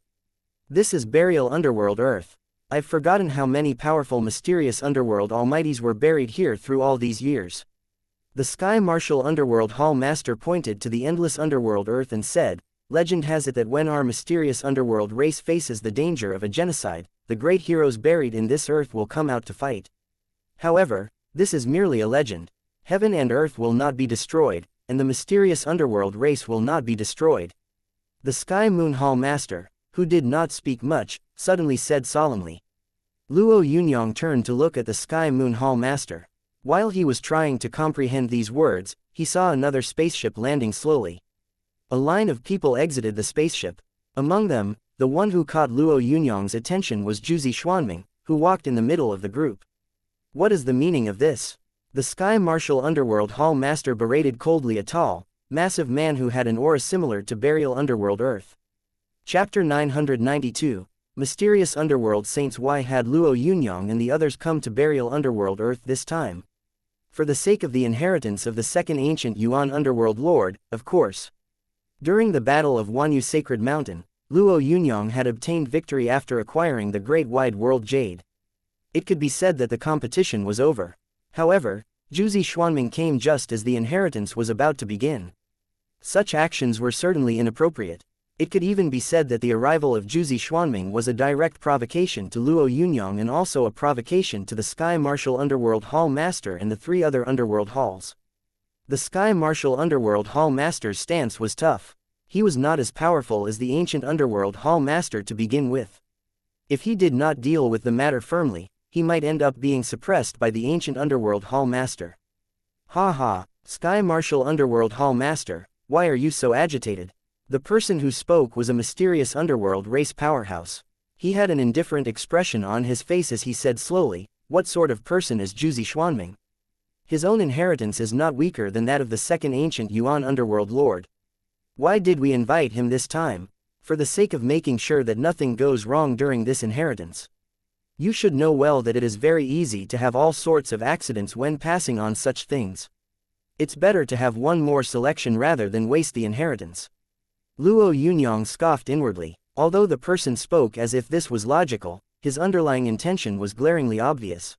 This is Burial Underworld Earth. I've forgotten how many powerful mysterious underworld almighties were buried here through all these years. The Sky Martial Underworld Hall Master pointed to the endless underworld Earth and said, "Legend has it that when our mysterious underworld race faces the danger of a genocide, the great heroes buried in this earth will come out to fight. However, this is merely a legend. Heaven and earth will not be destroyed, and the mysterious underworld race will not be destroyed." The Sky Moon Hall Master, who did not speak much, suddenly said solemnly. Luo Yunyang turned to look at the Sky Moon Hall Master. While he was trying to comprehend these words, he saw another spaceship landing slowly. A line of people exited the spaceship. Among them, the one who caught Luo Yunyang's attention was Jiuzi Xuanming, who walked in the middle of the group. "What is the meaning of this?" The Sky Martial Underworld Hall Master berated coldly a tall, massive man who had an aura similar to Burial Underworld Earth. Chapter 992, Mysterious Underworld Saints. Why had Luo Yunyang and the others come to Burial Underworld Earth this time? For the sake of the inheritance of the second ancient Yuan Underworld Lord, of course. During the Battle of Wanyu Sacred Mountain, Luo Yunyang had obtained victory after acquiring the Great Wide World Jade. It could be said that the competition was over. However, Jiuzi Xuanming came just as the inheritance was about to begin. Such actions were certainly inappropriate. It could even be said that the arrival of Jiuzi Xuanming was a direct provocation to Luo Yunyang and also a provocation to the Sky Martial Underworld Hall Master and the three other underworld halls. The Sky Martial Underworld Hall Master's stance was tough. He was not as powerful as the ancient Underworld Hall Master to begin with. If he did not deal with the matter firmly, he might end up being suppressed by the ancient Underworld Hall Master. "Ha ha, Sky Martial Underworld Hall Master, why are you so agitated?" The person who spoke was a mysterious underworld race powerhouse. He had an indifferent expression on his face as he said slowly, "What sort of person is Jiuzi Xuanming? His own inheritance is not weaker than that of the second ancient Yuan Underworld Lord. Why did we invite him this time? For the sake of making sure that nothing goes wrong during this inheritance. You should know well that it is very easy to have all sorts of accidents when passing on such things. It's better to have one more selection rather than waste the inheritance." Luo Yunyang scoffed inwardly. Although the person spoke as if this was logical, his underlying intention was glaringly obvious.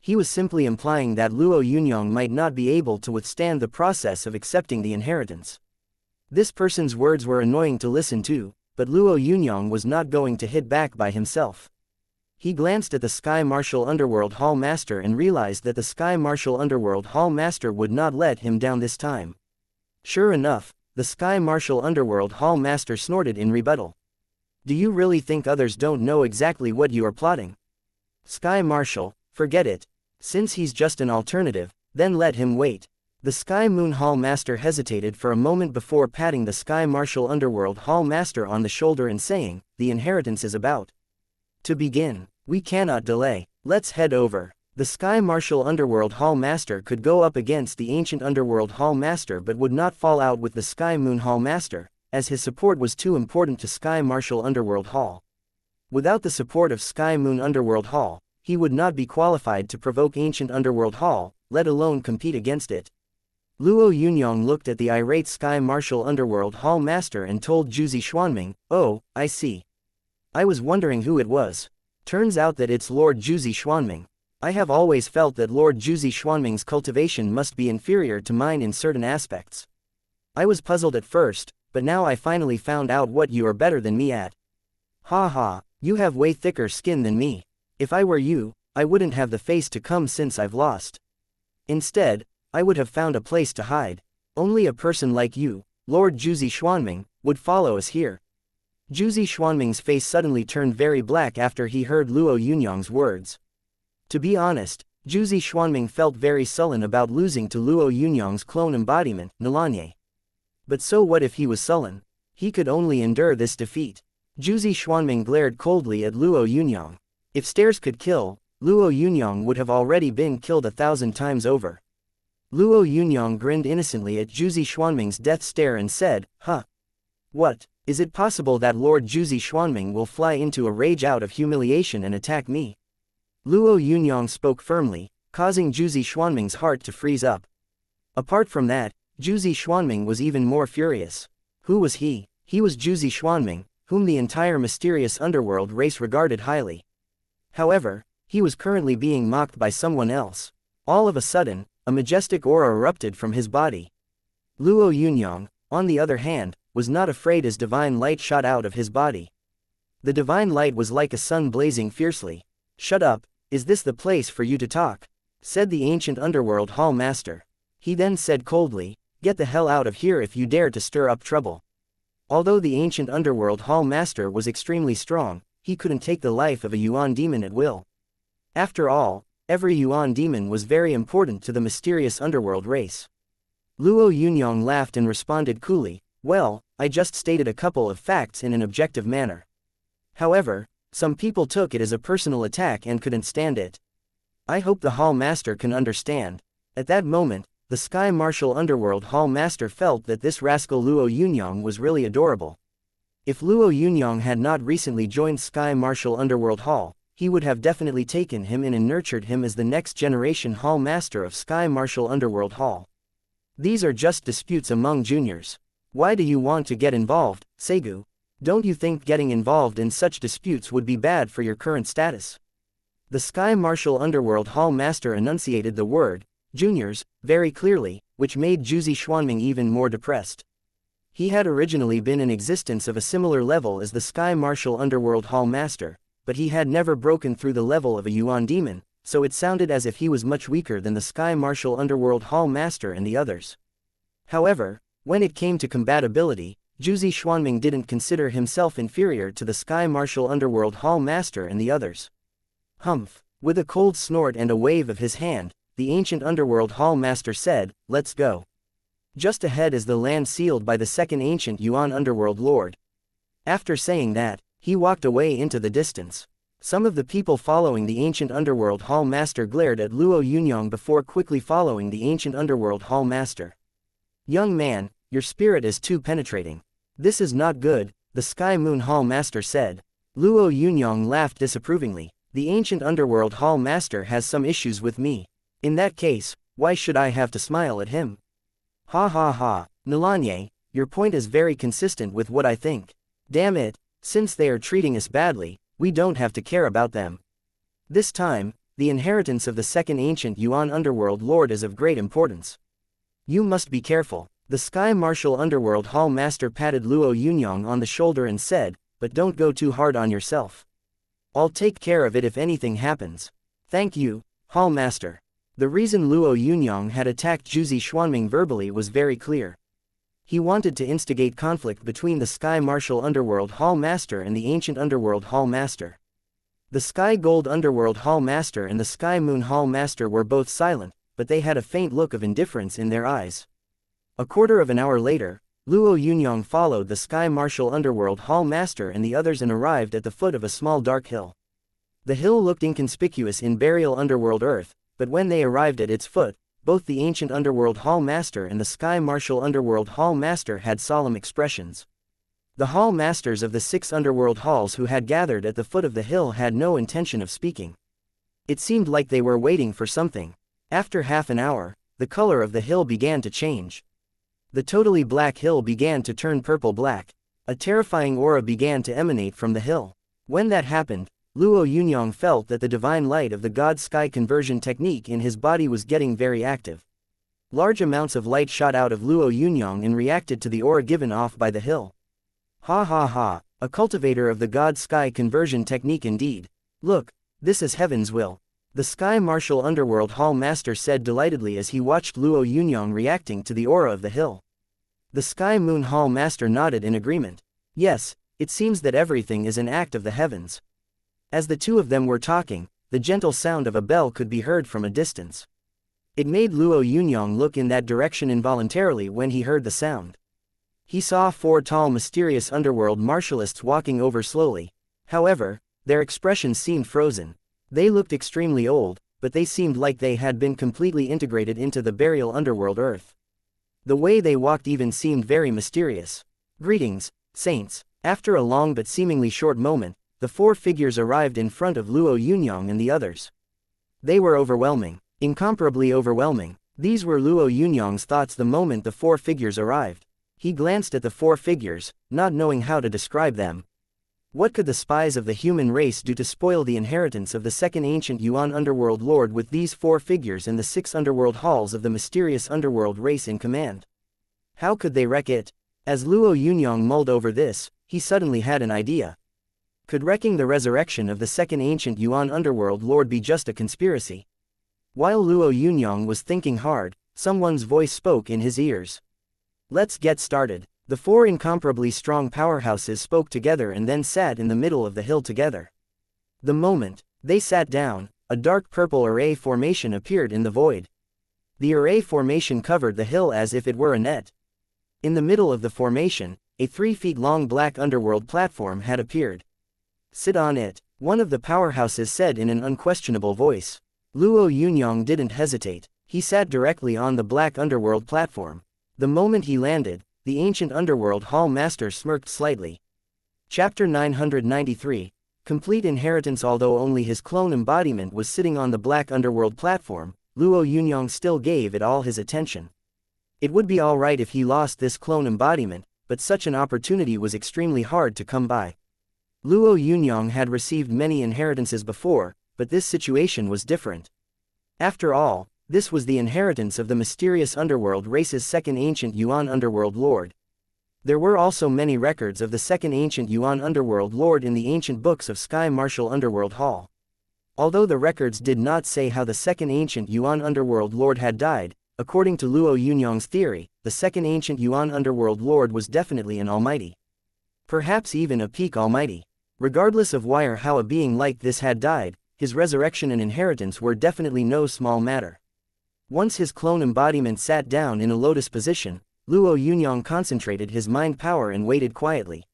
He was simply implying that Luo Yunyang might not be able to withstand the process of accepting the inheritance. This person's words were annoying to listen to, but Luo Yunyang was not going to hit back by himself. He glanced at the Sky Martial Underworld Hall Master and realized that the Sky Martial Underworld Hall Master would not let him down this time. Sure enough, the Sky Martial Underworld Hall Master snorted in rebuttal. "Do you really think others don't know exactly what you are plotting? Sky Martial, forget it. Since he's just an alternative, then let him wait." The Sky Moon Hall Master hesitated for a moment before patting the Sky Martial Underworld Hall Master on the shoulder and saying, "The inheritance is about to begin. We cannot delay. Let's head over." The Sky Martial Underworld Hall Master could go up against the ancient Underworld Hall Master but would not fall out with the Sky Moon Hall Master, as his support was too important to Sky Martial Underworld Hall. Without the support of Sky Moon Underworld Hall, he would not be qualified to provoke ancient Underworld Hall, let alone compete against it. Luo Yunyang looked at the irate Sky Martial Underworld Hall Master and told Jiuzi Xuanming, "Oh, I see. I was wondering who it was. Turns out that it's Lord Jiuzi Xuanming. I have always felt that Lord Jiuzi Xuanming's cultivation must be inferior to mine in certain aspects. I was puzzled at first, but now I finally found out what you are better than me at. Ha ha, you have way thicker skin than me. If I were you, I wouldn't have the face to come since I've lost. Instead, I would have found a place to hide. Only a person like you, Lord Jiuzi Xuanming, would follow us here." Jiuzi Xuanming's face suddenly turned very black after he heard Luo Yunyang's words. To be honest, Jiuzi Xuanming felt very sullen about losing to Luo Yunyang's clone embodiment, Nalanye. But so what if he was sullen? He could only endure this defeat. Jiuzi Xuanming glared coldly at Luo Yunyang. If stairs could kill, Luo Yunyang would have already been killed 1,000 times over. Luo Yunyang grinned innocently at Jiuzi Xuanming's death stare and said, "Huh? What, is it possible that Lord Jiuzi Xuanming will fly into a rage out of humiliation and attack me?" Luo Yunyang spoke firmly, causing Jiuzi Xuanming's heart to freeze up. Apart from that, Jiuzi Xuanming was even more furious. Who was he? He was Jiuzi Xuanming, whom the entire mysterious underworld race regarded highly. However, he was currently being mocked by someone else. All of a sudden, a majestic aura erupted from his body. Luo Yunyang, on the other hand, was not afraid as divine light shot out of his body. The divine light was like a sun blazing fiercely. "Shut up, is this the place for you to talk?" said the ancient underworld hall master. He then said coldly, "Get the hell out of here if you dare to stir up trouble." Although the ancient underworld hall master was extremely strong, he couldn't take the life of a Yuan demon at will. After all, every Yuan demon was very important to the mysterious underworld race. Luo Yunyang laughed and responded coolly, "Well, I just stated a couple of facts in an objective manner. However, some people took it as a personal attack and couldn't stand it. I hope the hall master can understand." At that moment, the Sky Martial Underworld Hall Master felt that this rascal Luo Yunyang was really adorable. If Luo Yunyang had not recently joined Sky Martial Underworld Hall, he would have definitely taken him in and nurtured him as the next generation Hall Master of Sky Martial Underworld Hall. These are just disputes among juniors. Why do you want to get involved, Segu? Don't you think getting involved in such disputes would be bad for your current status? The Sky Martial Underworld Hall Master enunciated the word juniors very clearly, which made Jiuzi Xuanming even more depressed. He had originally been in existence of a similar level as the Sky Martial Underworld Hall Master, but he had never broken through the level of a Yuan demon, so it sounded as if he was much weaker than the Sky Martial Underworld Hall Master and the others. However, when it came to compatibility, Jiuzi Xuanming didn't consider himself inferior to the Sky Martial Underworld Hall Master and the others. Humph! With a cold snort and a wave of his hand, the ancient underworld hall master said, "Let's go." Just ahead is the land sealed by the second ancient Yuan underworld lord. After saying that, he walked away into the distance. Some of the people following the ancient underworld hall master glared at Luo Yunyang before quickly following the ancient underworld hall master. "Young man, your spirit is too penetrating. This is not good," the Sky Moon hall master said. Luo Yunyang laughed disapprovingly. "The ancient underworld hall master has some issues with me. In that case, why should I have to smile at him?" "Ha ha ha, Nilanye, your point is very consistent with what I think. Damn it, since they are treating us badly, we don't have to care about them. This time, the inheritance of the second ancient Yuan underworld lord is of great importance. You must be careful." The Sky Martial Underworld Hall Master patted Luo Yunyang on the shoulder and said, "But don't go too hard on yourself. I'll take care of it if anything happens." "Thank you, Hall Master." The reason Luo Yunyang had attacked Jiuzi Xuanming verbally was very clear. He wanted to instigate conflict between the Sky Martial Underworld Hall Master and the Ancient Underworld Hall Master. The Sky Gold Underworld Hall Master and the Sky Moon Hall Master were both silent, but they had a faint look of indifference in their eyes. A quarter of an hour later, Luo Yunyang followed the Sky Martial Underworld Hall Master and the others and arrived at the foot of a small dark hill. The hill looked inconspicuous in burial underworld earth, but when they arrived at its foot, both the Ancient Underworld Hall Master and the Sky Martial Underworld Hall Master had solemn expressions. The Hall Masters of the 6 underworld halls who had gathered at the foot of the hill had no intention of speaking. It seemed like they were waiting for something. After half an hour, the color of the hill began to change. The totally black hill began to turn purple-black. A terrifying aura began to emanate from the hill. When that happened, Luo Yunyang felt that the divine light of the God-Sky conversion technique in his body was getting very active. Large amounts of light shot out of Luo Yunyang and reacted to the aura given off by the hill. "Ha ha ha, a cultivator of the God-Sky conversion technique indeed. Look, this is heaven's will," the Sky Martial Underworld Hall Master said delightedly as he watched Luo Yunyang reacting to the aura of the hill. The Sky Moon Hall Master nodded in agreement. "Yes, it seems that everything is an act of the heavens." As the two of them were talking, the gentle sound of a bell could be heard from a distance. It made Luo Yunyang look in that direction involuntarily when he heard the sound. He saw 4 tall mysterious underworld martialists walking over slowly. However, their expressions seemed frozen. They looked extremely old, but they seemed like they had been completely integrated into the burial underworld earth. The way they walked even seemed very mysterious. "Greetings, saints." After a long but seemingly short moment, the four figures arrived in front of Luo Yunyang and the others. They were overwhelming. Incomparably overwhelming. These were Luo Yunyang's thoughts the moment the four figures arrived. He glanced at the four figures, not knowing how to describe them. What could the spies of the human race do to spoil the inheritance of the second ancient Yuan underworld lord with these four figures and the 6 underworld halls of the mysterious underworld race in command? How could they wreck it? As Luo Yunyang mulled over this, he suddenly had an idea. Could wrecking the resurrection of the second ancient Yuan underworld lord be just a conspiracy? While Luo Yunyang was thinking hard, someone's voice spoke in his ears. "Let's get started." The four incomparably strong powerhouses spoke together and then sat in the middle of the hill together. The moment they sat down, a dark purple array formation appeared in the void. The array formation covered the hill as if it were a net. In the middle of the formation, a 3 feet long black underworld platform had appeared. "Sit on it," one of the powerhouses said in an unquestionable voice. Luo Yunyang didn't hesitate. He sat directly on the black underworld platform. The moment he landed, the ancient underworld hall master smirked slightly. Chapter 993, Complete Inheritance. Although only his clone embodiment was sitting on the black underworld platform, Luo Yunyang still gave it all his attention. It would be alright if he lost this clone embodiment, but such an opportunity was extremely hard to come by. Luo Yunyang had received many inheritances before, but this situation was different. After all, this was the inheritance of the mysterious underworld race's second ancient Yuan underworld lord. There were also many records of the second ancient Yuan underworld lord in the ancient books of Sky Martial Underworld Hall. Although the records did not say how the second ancient Yuan underworld lord had died, according to Luo Yunyang's theory, the second ancient Yuan underworld lord was definitely an almighty. Perhaps even a peak almighty. Regardless of why or how a being like this had died, his resurrection and inheritance were definitely no small matter. Once his clone embodiment sat down in a lotus position, Luo Yunyang concentrated his mind power and waited quietly.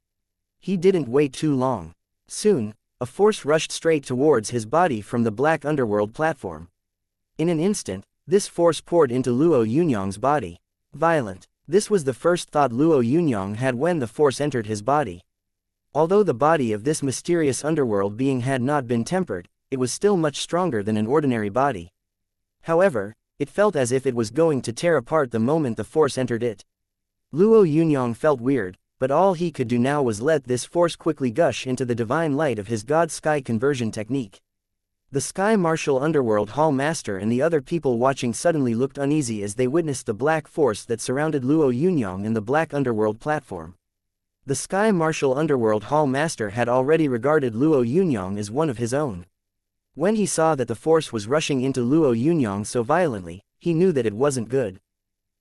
He didn't wait too long. Soon, a force rushed straight towards his body from the black underworld platform. In an instant, this force poured into Luo Yunyang's body. Violent. This was the first thought Luo Yunyang had when the force entered his body. Although the body of this mysterious underworld being had not been tempered, it was still much stronger than an ordinary body. However, it felt as if it was going to tear apart the moment the force entered it. Luo Yunyang felt weird, but all he could do now was let this force quickly gush into the divine light of his God Sky conversion technique. The Sky Martial Underworld Hall Master and the other people watching suddenly looked uneasy as they witnessed the black force that surrounded Luo Yunyang and the black underworld platform. The Sky Martial Underworld Hall Master had already regarded Luo Yunyang as one of his own. When he saw that the force was rushing into Luo Yunyang so violently, he knew that it wasn't good.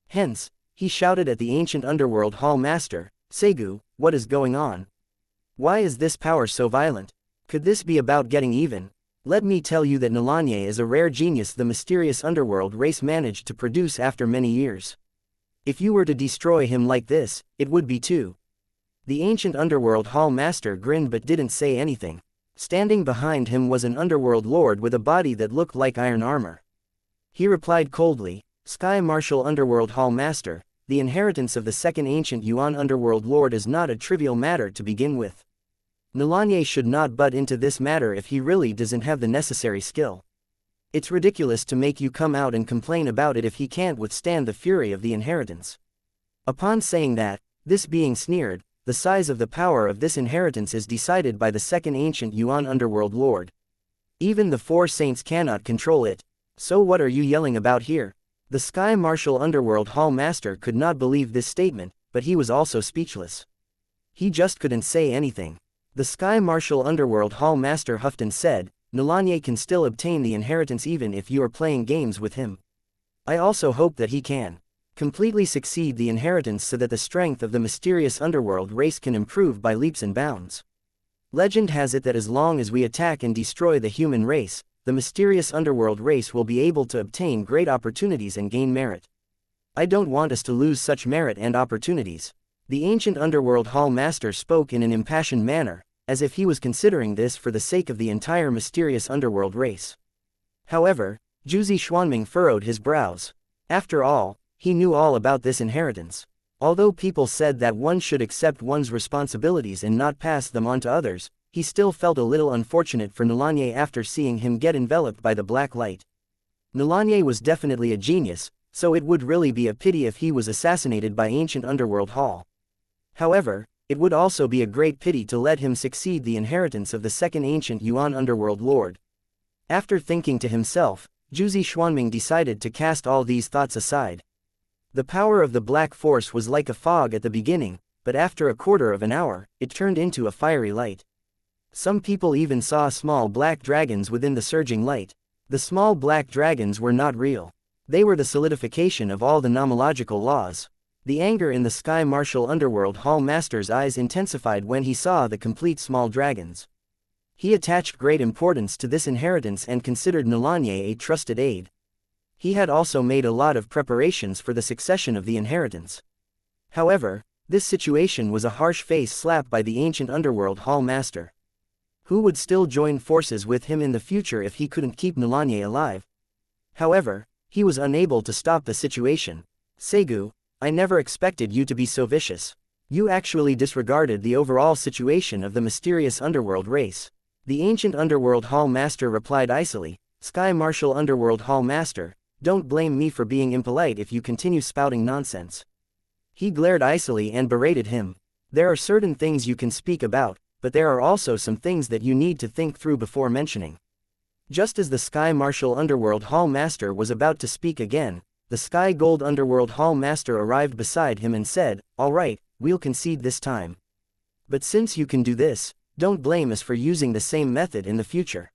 Hence, he shouted at the ancient underworld hall master, "Segu, what is going on? Why is this power so violent? Could this be about getting even? Let me tell you that Nalanye is a rare genius the mysterious underworld race managed to produce after many years. If you were to destroy him like this, it would be too." The ancient underworld hall master grinned but didn't say anything. Standing behind him was an underworld lord with a body that looked like iron armor. He replied coldly, "Sky Martial Underworld Hall Master, the inheritance of the second ancient Yuan underworld lord is not a trivial matter to begin with. Nalanye should not butt into this matter if he really doesn't have the necessary skill. It's ridiculous to make you come out and complain about it if he can't withstand the fury of the inheritance." Upon saying that, this being sneered, "The size of the power of this inheritance is decided by the second ancient Yuan underworld lord. Even the four saints cannot control it. So what are you yelling about here?" The Sky Martial Underworld Hall Master could not believe this statement, but he was also speechless. He just couldn't say anything. The Sky Martial Underworld Hall Master huffed and said, "Nalanye can still obtain the inheritance even if you are playing games with him. I also hope that he can completely succeed the inheritance so that the strength of the mysterious underworld race can improve by leaps and bounds. Legend has it that as long as we attack and destroy the human race, the mysterious underworld race will be able to obtain great opportunities and gain merit. I don't want us to lose such merit and opportunities." The ancient underworld hall master spoke in an impassioned manner, as if he was considering this for the sake of the entire mysterious underworld race. However, Jiuzi Xuanming furrowed his brows. After all, he knew all about this inheritance. Although people said that one should accept one's responsibilities and not pass them on to others, he still felt a little unfortunate for Nalanye after seeing him get enveloped by the black light. Nalanye was definitely a genius, so it would really be a pity if he was assassinated by ancient underworld Hall. However, it would also be a great pity to let him succeed the inheritance of the second ancient Yuan underworld lord. After thinking to himself, Jiuzi Xuanming decided to cast all these thoughts aside. The power of the black force was like a fog at the beginning, but after a quarter of an hour, it turned into a fiery light. Some people even saw small black dragons within the surging light. The small black dragons were not real. They were the solidification of all the nomological laws. The anger in the Sky Martial Underworld Hall Master's eyes intensified when he saw the complete small dragons. He attached great importance to this inheritance and considered Nalanye a trusted aide. He had also made a lot of preparations for the succession of the inheritance. However, this situation was a harsh face slap by the ancient underworld Hall Master. Who would still join forces with him in the future if he couldn't keep Nalanye alive? However, he was unable to stop the situation. Segu, I never expected you to be so vicious. You actually disregarded the overall situation of the mysterious underworld race. The ancient underworld Hall Master replied icily, Sky Martial Underworld Hall Master, don't blame me for being impolite if you continue spouting nonsense. He glared icily and berated him. There are certain things you can speak about, but there are also some things that you need to think through before mentioning. Just as the Sky Martial Underworld Hall Master was about to speak again, the Sky Gold Underworld Hall Master arrived beside him and said, all right, we'll concede this time. But since you can do this, don't blame us for using the same method in the future.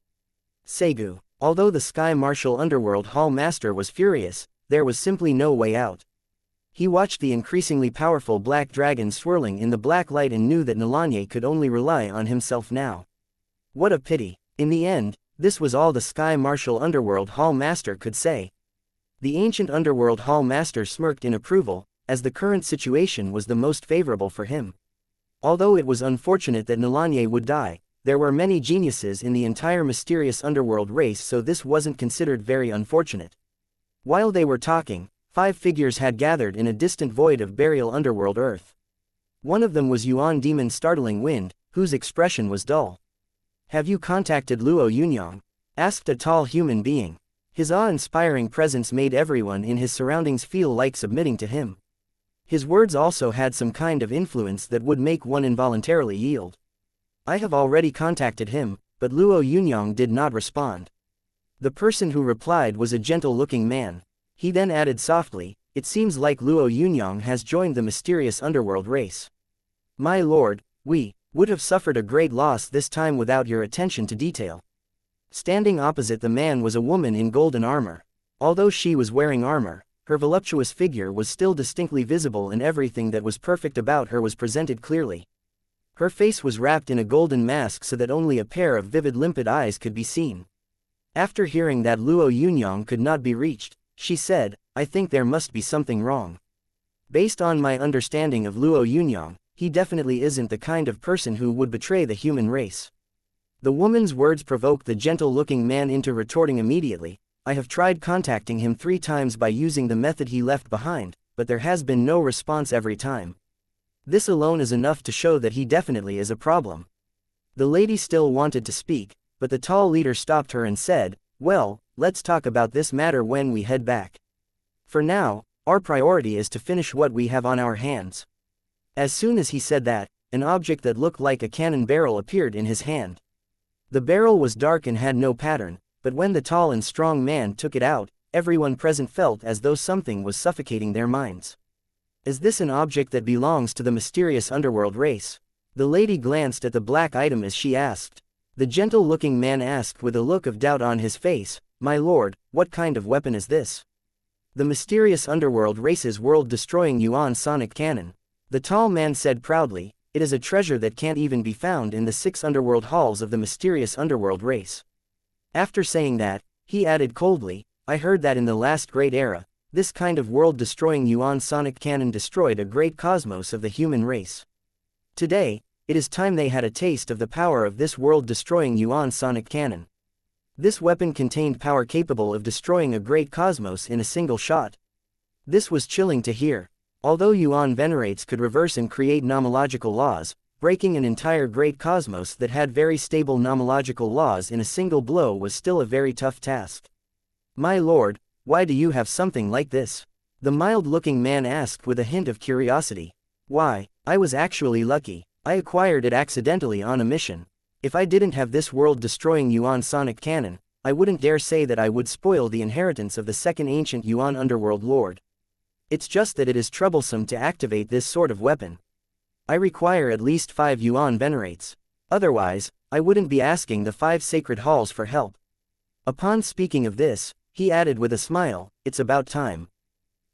Segu. Although the Sky Martial Underworld Hall Master was furious, there was simply no way out. He watched the increasingly powerful black dragon swirling in the black light and knew that Nalanye could only rely on himself now. What a pity. In the end, this was all the Sky Martial Underworld Hall Master could say. The ancient Underworld Hall Master smirked in approval, as the current situation was the most favorable for him. Although it was unfortunate that Nalanye would die, there were many geniuses in the entire mysterious underworld race, so this wasn't considered very unfortunate. While they were talking, 5 figures had gathered in a distant void of burial underworld earth. One of them was Yuan Demon Startling Wind, whose expression was dull. Have you contacted Luo Yunyang? Asked a tall human being. His awe-inspiring presence made everyone in his surroundings feel like submitting to him. His words also had some kind of influence that would make one involuntarily yield. I have already contacted him, but Luo Yunyang did not respond. The person who replied was a gentle-looking man. He then added softly, it seems like Luo Yunyang has joined the mysterious underworld race. My lord, we would have suffered a great loss this time without your attention to detail. Standing opposite the man was a woman in golden armor. Although she was wearing armor, her voluptuous figure was still distinctly visible and everything that was perfect about her was presented clearly. Her face was wrapped in a golden mask so that only a pair of vivid limpid eyes could be seen. After hearing that Luo Yunyang could not be reached, she said, I think there must be something wrong. Based on my understanding of Luo Yunyang, he definitely isn't the kind of person who would betray the human race. The woman's words provoked the gentle-looking man into retorting immediately, I have tried contacting him 3 times by using the method he left behind, but there has been no response every time. This alone is enough to show that he definitely is a problem. The lady still wanted to speak, but the tall leader stopped her and said, well, let's talk about this matter when we head back. For now, our priority is to finish what we have on our hands. As soon as he said that, an object that looked like a cannon barrel appeared in his hand. The barrel was dark and had no pattern, but when the tall and strong man took it out, everyone present felt as though something was suffocating their minds. Is this an object that belongs to the mysterious underworld race? The lady glanced at the black item as she asked. The gentle-looking man asked with a look of doubt on his face, my lord, what kind of weapon is this? The mysterious underworld race's world-destroying Yuan sonic cannon. The tall man said proudly, it is a treasure that can't even be found in the 6 underworld halls of the mysterious underworld race. After saying that, he added coldly, I heard that in the last great era, this kind of world-destroying Yuan sonic cannon destroyed a great cosmos of the human race. Today, It is time they had a taste of the power of this world-destroying Yuan sonic cannon. This weapon contained power capable of destroying a great cosmos in a single shot. This was chilling to hear. Although Yuan venerates could reverse and create nomological laws, breaking an entire great cosmos that had very stable nomological laws in a single blow was still a very tough task. My lord, why do you have something like this? The mild-looking man asked with a hint of curiosity. Why, I was actually lucky. I acquired it accidentally on a mission. If I didn't have this world-destroying Yuan sonic cannon, I wouldn't dare say that I would spoil the inheritance of the second ancient Yuan underworld lord. It's just that it is troublesome to activate this sort of weapon. I require at least 5 Yuan venerates. Otherwise, I wouldn't be asking the 5 sacred halls for help. Upon speaking of this, he added with a smile, it's about time.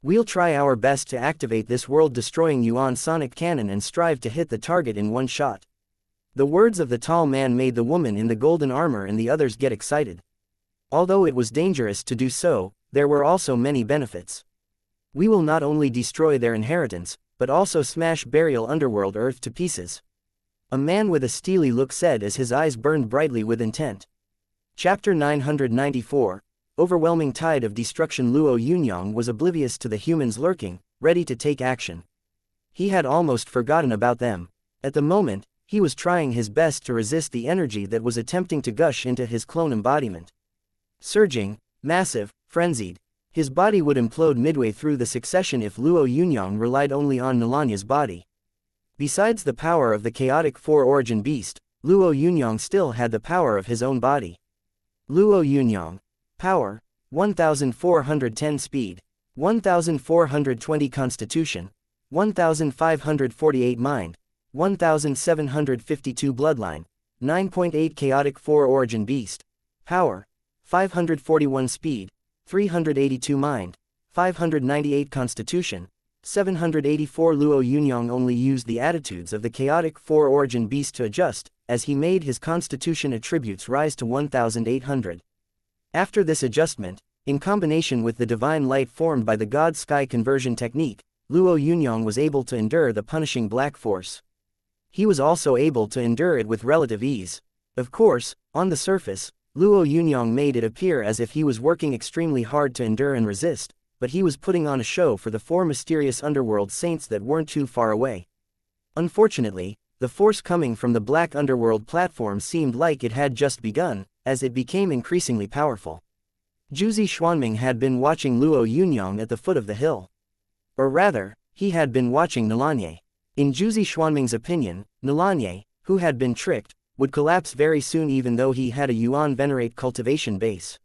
We'll try our best to activate this world-destroying Yuan sonic cannon and strive to hit the target in one shot. The words of the tall man made the woman in the golden armor and the others get excited. Although it was dangerous to do so, there were also many benefits. We will not only destroy their inheritance, but also smash burial underworld earth to pieces. A man with a steely look said as his eyes burned brightly with intent. Chapter 994, Overwhelming Tide of Destruction. Luo Yunyang was oblivious to the humans lurking, ready to take action. He had almost forgotten about them. At the moment, he was trying his best to resist the energy that was attempting to gush into his clone embodiment. Surging, massive, frenzied. His body would implode midway through the succession if Luo Yunyang relied only on Nilanya's body. Besides the power of the chaotic four-origin beast, Luo Yunyang still had the power of his own body. Luo Yunyang. Power, 1410 speed, 1420 constitution, 1548 mind, 1752 bloodline, 9.8 chaotic four-origin beast. Power, 541 speed, 382 mind, 598 constitution, 784. Luo Yunyang only used the attitudes of the chaotic four-origin beast to adjust, as he made his constitution attributes rise to 1800. After this adjustment, in combination with the divine light formed by the God-Sky conversion technique, Luo Yunyang was able to endure the punishing black force. He was also able to endure it with relative ease. Of course, on the surface, Luo Yunyang made it appear as if he was working extremely hard to endure and resist, but he was putting on a show for the 4 mysterious underworld saints that weren't too far away. Unfortunately, the force coming from the black underworld platform seemed like it had just begun, as it became increasingly powerful. Jiuzi Xuanming had been watching Luo Yunyang at the foot of the hill. Or rather, he had been watching Nilanye. In Jiuzi Xuanming's opinion, Nilanye, who had been tricked, would collapse very soon even though he had a Yuan venerate cultivation base.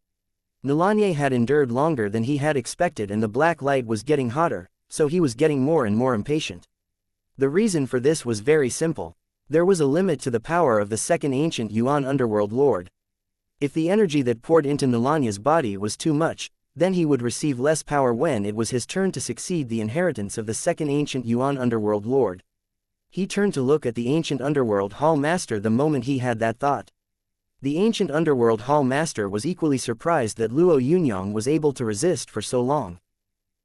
Nilanye had endured longer than he had expected and the black light was getting hotter, so he was getting more and more impatient. The reason for this was very simple. There was a limit to the power of the second ancient Yuan underworld lord. If the energy that poured into Nilanya's body was too much, then he would receive less power when it was his turn to succeed the inheritance of the second ancient Yuan underworld lord. He turned to look at the ancient underworld hall master the moment he had that thought. The ancient underworld hall master was equally surprised that Luo Yunyang was able to resist for so long.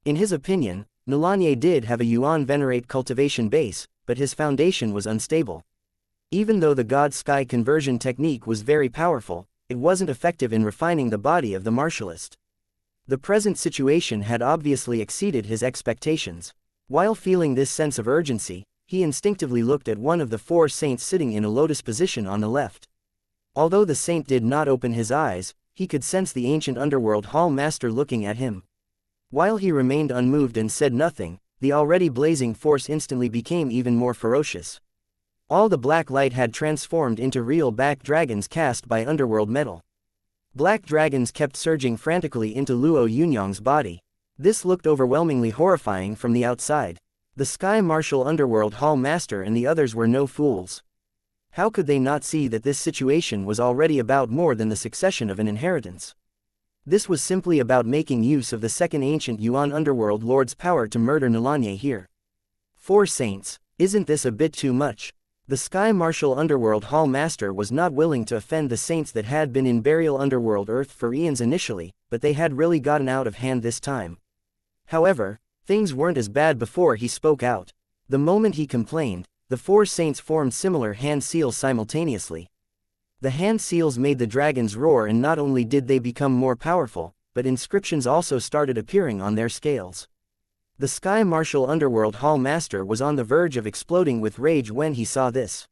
In his opinion, Nilanye did have a Yuan venerate cultivation base, but his foundation was unstable. Even though the God-Sky conversion technique was very powerful, it wasn't effective in refining the body of the martialist. The present situation had obviously exceeded his expectations. While feeling this sense of urgency, he instinctively looked at one of the 4 saints sitting in a lotus position on the left. Although the saint did not open his eyes, he could sense the ancient underworld hall master looking at him. While he remained unmoved and said nothing, the already blazing force instantly became even more ferocious. All the black light had transformed into real black dragons cast by underworld metal. Black dragons kept surging frantically into Luo Yunyang's body. This looked overwhelmingly horrifying from the outside. The Sky Marshal Underworld Hall Master and the others were no fools. How could they not see that this situation was already about more than the succession of an inheritance? This was simply about making use of the second ancient Yuan Underworld Lord's power to murder Nilanye here. 4 saints, isn't this a bit too much? The Sky Marshal Underworld Hall Master was not willing to offend the saints that had been in burial underworld earth for eons initially, but they had really gotten out of hand this time. However, things weren't as bad before he spoke out. The moment he complained, the four saints formed similar hand seals simultaneously. The hand seals made the dragons roar, and not only did they become more powerful, but inscriptions also started appearing on their scales. The Sky Martial Underworld Hall Master was on the verge of exploding with rage when he saw this.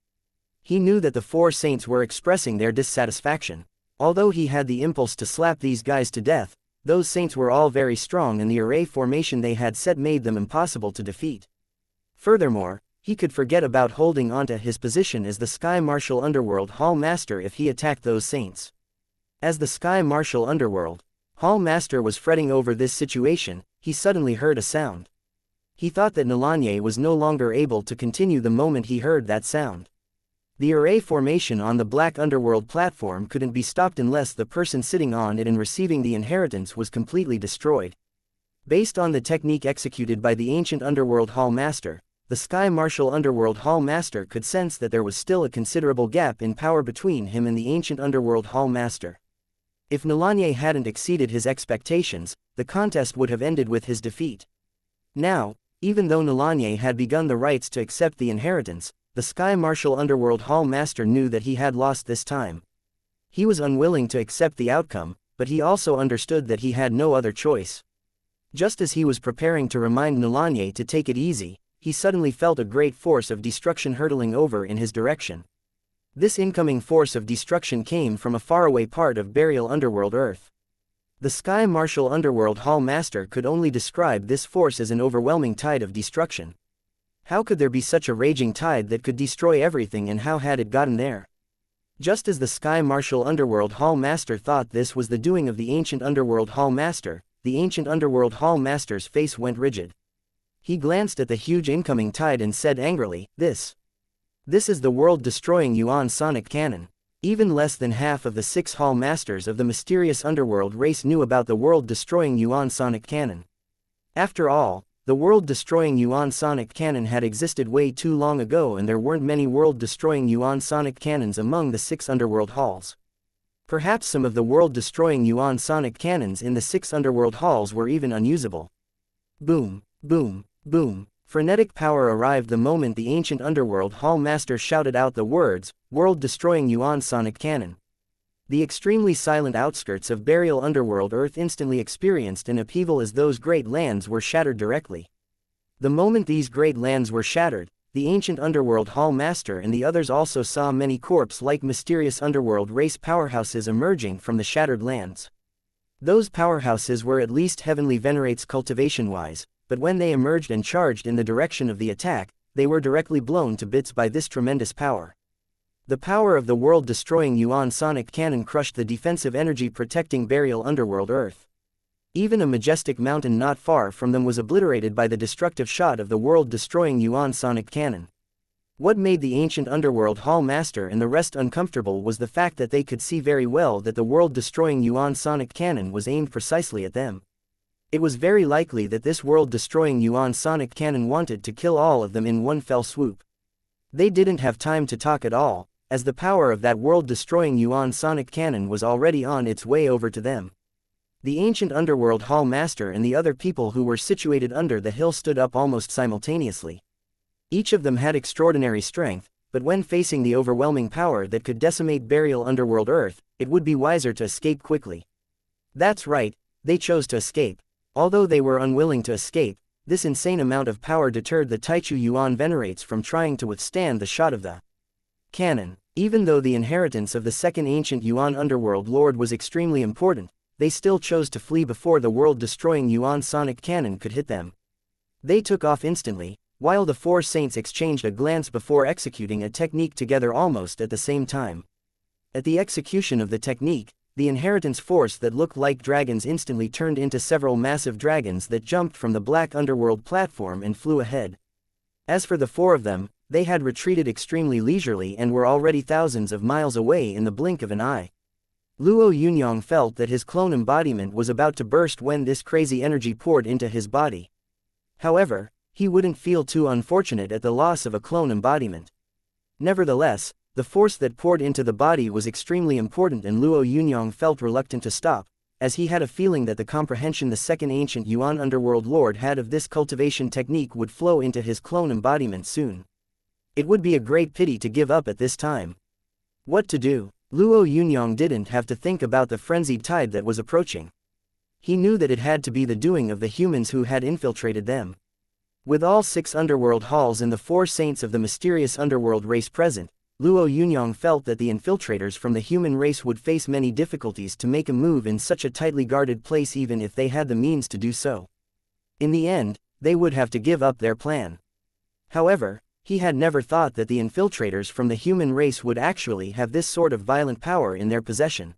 He knew that the four saints were expressing their dissatisfaction. Although he had the impulse to slap these guys to death, those saints were all very strong, and the array formation they had set made them impossible to defeat. Furthermore, he could forget about holding onto his position as the Sky Martial Underworld Hall Master if he attacked those saints. As the Sky Martial Underworld Hall Master was fretting over this situation, he suddenly heard a sound. He thought that Nalanye was no longer able to continue the moment he heard that sound. The array formation on the Black Underworld platform couldn't be stopped unless the person sitting on it and receiving the inheritance was completely destroyed. Based on the technique executed by the Ancient Underworld Hall Master, the Sky Martial Underworld Hall Master could sense that there was still a considerable gap in power between him and the Ancient Underworld Hall Master. If Nalanye hadn't exceeded his expectations, the contest would have ended with his defeat. Now, even though Nalanye had begun the rites to accept the inheritance, the Sky Martial Underworld Hall Master knew that he had lost this time. He was unwilling to accept the outcome, but he also understood that he had no other choice. Just as he was preparing to remind Nalanye to take it easy, he suddenly felt a great force of destruction hurtling over in his direction. This incoming force of destruction came from a faraway part of Burial Underworld Earth. The Sky Martial Underworld Hall Master could only describe this force as an overwhelming tide of destruction. How could there be such a raging tide that could destroy everything, and how had it gotten there? Just as the Sky Martial Underworld Hall Master thought this was the doing of the Ancient Underworld Hall Master, the Ancient Underworld Hall Master's face went rigid. He glanced at the huge incoming tide and said angrily, This is the world-destroying Yuan Sonic Cannon. Even less than half of the 6 Hall Masters of the mysterious underworld race knew about the world-destroying Yuan Sonic Cannon. After all, the world-destroying Yuan Sonic Cannon had existed way too long ago, and there weren't many world-destroying Yuan Sonic Cannons among the 6 underworld halls. Perhaps some of the world-destroying Yuan Sonic Cannons in the 6 underworld halls were even unusable. Boom, boom, boom. Frenetic power arrived the moment the Ancient Underworld Hall Master shouted out the words, world-destroying Yuan Sonic Cannon. The extremely silent outskirts of Burial Underworld Earth instantly experienced an upheaval as those great lands were shattered directly. The moment these great lands were shattered, the Ancient Underworld Hall Master and the others also saw many corpse-like mysterious underworld race powerhouses emerging from the shattered lands. Those powerhouses were at least heavenly venerates cultivation-wise, but when they emerged and charged in the direction of the attack, they were directly blown to bits by this tremendous power. The power of the world-destroying Yuan Sonic Cannon crushed the defensive energy protecting Burial Underworld Earth. Even a majestic mountain not far from them was obliterated by the destructive shot of the world-destroying Yuan Sonic Cannon. What made the Ancient Underworld Hall Master and the rest uncomfortable was the fact that they could see very well that the world-destroying Yuan Sonic Cannon was aimed precisely at them. It was very likely that this world-destroying Yuan Sonic Cannon wanted to kill all of them in one fell swoop. They didn't have time to talk at all, as the power of that world-destroying Yuan Sonic Cannon was already on its way over to them. The Ancient Underworld Hall Master and the other people who were situated under the hill stood up almost simultaneously. Each of them had extraordinary strength, but when facing the overwhelming power that could decimate Burial Underworld Earth, it would be wiser to escape quickly. That's right, they chose to escape. Although they were unwilling to escape, this insane amount of power deterred the Taichu Yuan Venerates from trying to withstand the shot of the cannon. Even though the inheritance of the second ancient Yuan Underworld Lord was extremely important, they still chose to flee before the world-destroying Yuan Sonic Cannon could hit them. They took off instantly, while the 4 saints exchanged a glance before executing a technique together almost at the same time. At the execution of the technique, the inheritance force that looked like dragons instantly turned into several massive dragons that jumped from the Black Underworld platform and flew ahead. As for the 4 of them, they had retreated extremely leisurely and were already thousands of miles away in the blink of an eye. Luo Yunyang felt that his clone embodiment was about to burst when this crazy energy poured into his body. However, he wouldn't feel too unfortunate at the loss of a clone embodiment. Nevertheless, the force that poured into the body was extremely important, and Luo Yunyang felt reluctant to stop, as he had a feeling that the comprehension the second ancient Yuan Underworld Lord had of this cultivation technique would flow into his clone embodiment soon. It would be a great pity to give up at this time. What to do? Luo Yunyang didn't have to think about the frenzied tide that was approaching. He knew that it had to be the doing of the humans who had infiltrated them. With all 6 underworld halls and the 4 saints of the mysterious underworld race present, Luo Yunyang felt that the infiltrators from the human race would face many difficulties to make a move in such a tightly guarded place even if they had the means to do so. In the end, they would have to give up their plan. However, he had never thought that the infiltrators from the human race would actually have this sort of violent power in their possession.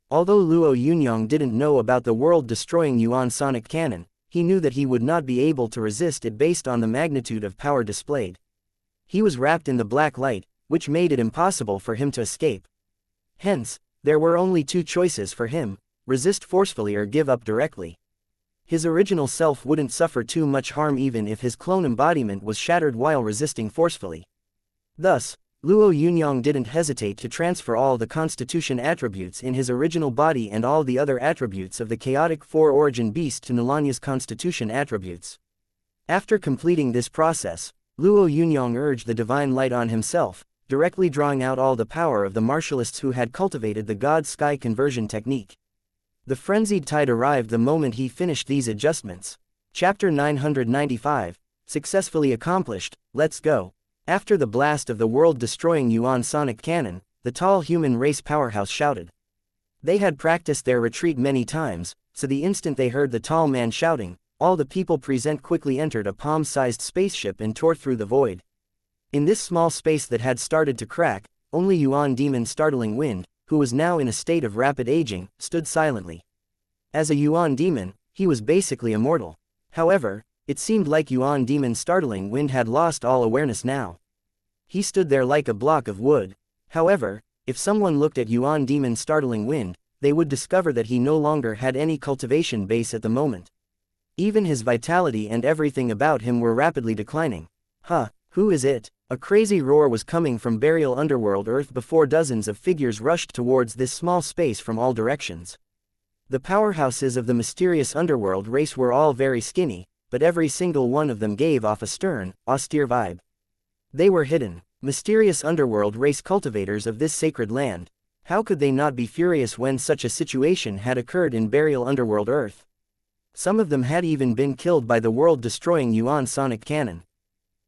Although Luo Yunyang didn't know about the world-destroying Yuan sonic cannon, he knew that he would not be able to resist it based on the magnitude of power displayed. He was wrapped in the black light, which made it impossible for him to escape. Hence, there were only 2 choices for him: resist forcefully or give up directly. His original self wouldn't suffer too much harm even if his clone embodiment was shattered while resisting forcefully. Thus, Luo Yunyang didn't hesitate to transfer all the Constitution attributes in his original body and all the other attributes of the chaotic 4-origin beast to Nilanya's Constitution attributes. After completing this process, Luo Yunyang urged the divine light on himself, directly drawing out all the power of the martialists who had cultivated the God-Sky conversion technique. The frenzied tide arrived the moment he finished these adjustments. Chapter 995, Successfully Accomplished, Let's Go. After the blast of the world-destroying Yuan sonic cannon, the tall human race powerhouse shouted. They had practiced their retreat many times, so the instant they heard the tall man shouting, all the people present quickly entered a palm-sized spaceship and tore through the void. In this small space that had started to crack, only Yuan demon Startling Wind, who was now in a state of rapid aging, stood silently. As a Yuan demon, he was basically immortal. However, it seemed like Yuan demon Startling Wind had lost all awareness now. He stood there like a block of wood. However, if someone looked at Yuan demon Startling Wind, they would discover that he no longer had any cultivation base at the moment. Even his vitality and everything about him were rapidly declining. Who is it? A crazy roar was coming from burial underworld Earth before dozens of figures rushed towards this small space from all directions. The powerhouses of the mysterious underworld race were all very skinny, but every single one of them gave off a stern, austere vibe. They were hidden, mysterious underworld race cultivators of this sacred land. How could they not be furious when such a situation had occurred in burial underworld Earth? Some of them had even been killed by the world-destroying Yuan sonic cannon.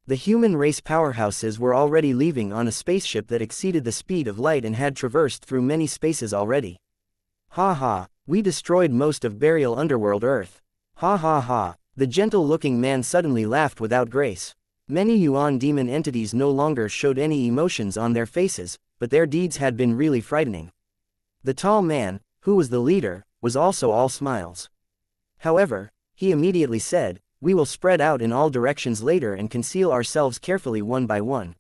The human race powerhouses were already leaving on a spaceship that exceeded the speed of light and had traversed through many spaces already. We destroyed most of burial underworld Earth. The gentle-looking man suddenly laughed without grace. Many Yuan demon entities no longer showed any emotions on their faces, but their deeds had been really frightening. The tall man, who was the leader, was also all smiles. However, he immediately said, "We will spread out in all directions later and conceal ourselves carefully one by one.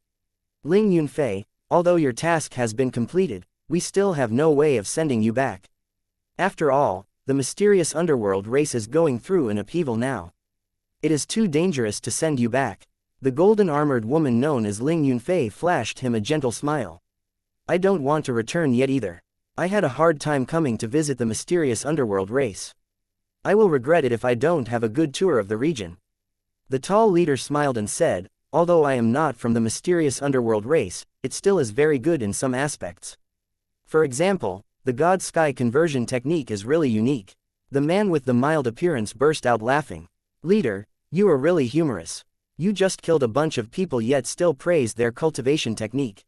Ling Yunfei, although your task has been completed, we still have no way of sending you back. After all, the mysterious underworld race is going through an upheaval now. It is too dangerous to send you back." The golden-armored woman known as Ling Yunfei flashed him a gentle smile. "I don't want to return yet either. I had a hard time coming to visit the mysterious underworld race. I will regret it if I don't have a good tour of the region." The tall leader smiled and said, "Although I am not from the mysterious underworld race, it still is very good in some aspects. For example, the God-Sky conversion technique is really unique." The man with the mild appearance burst out laughing. "Leader, you are really humorous. You just killed a bunch of people yet still praised their cultivation technique."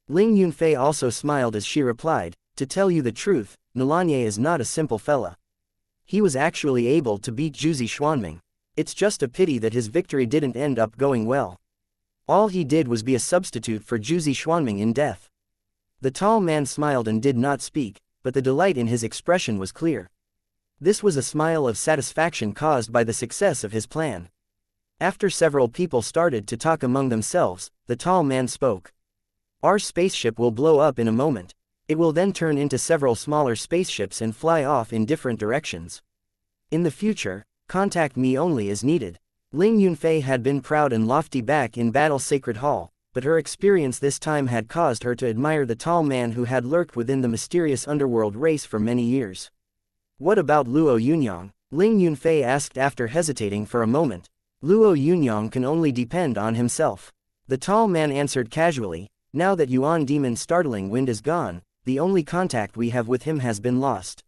Ling Yunfei also smiled as she replied, "To tell you the truth, Nilanye is not a simple fella. He was actually able to beat Jiuzi Xuanming. It's just a pity that his victory didn't end up going well. All he did was be a substitute for Jiuzi Xuanming in death." The tall man smiled and did not speak, but the delight in his expression was clear. This was a smile of satisfaction caused by the success of his plan. After several people started to talk among themselves, the tall man spoke. "Our spaceship will blow up in a moment. It will then turn into several smaller spaceships and fly off in different directions. In the future, contact me only as needed." Ling Yunfei had been proud and lofty back in Battle Sacred Hall, but her experience this time had caused her to admire the tall man who had lurked within the mysterious underworld race for many years. "What about Luo Yunyang?" Ling Yunfei asked after hesitating for a moment. "Luo Yunyang can only depend on himself. The tall man answered casually, "Now that Yuan Demon's startling wind is gone, the only contact we have with him has been lost.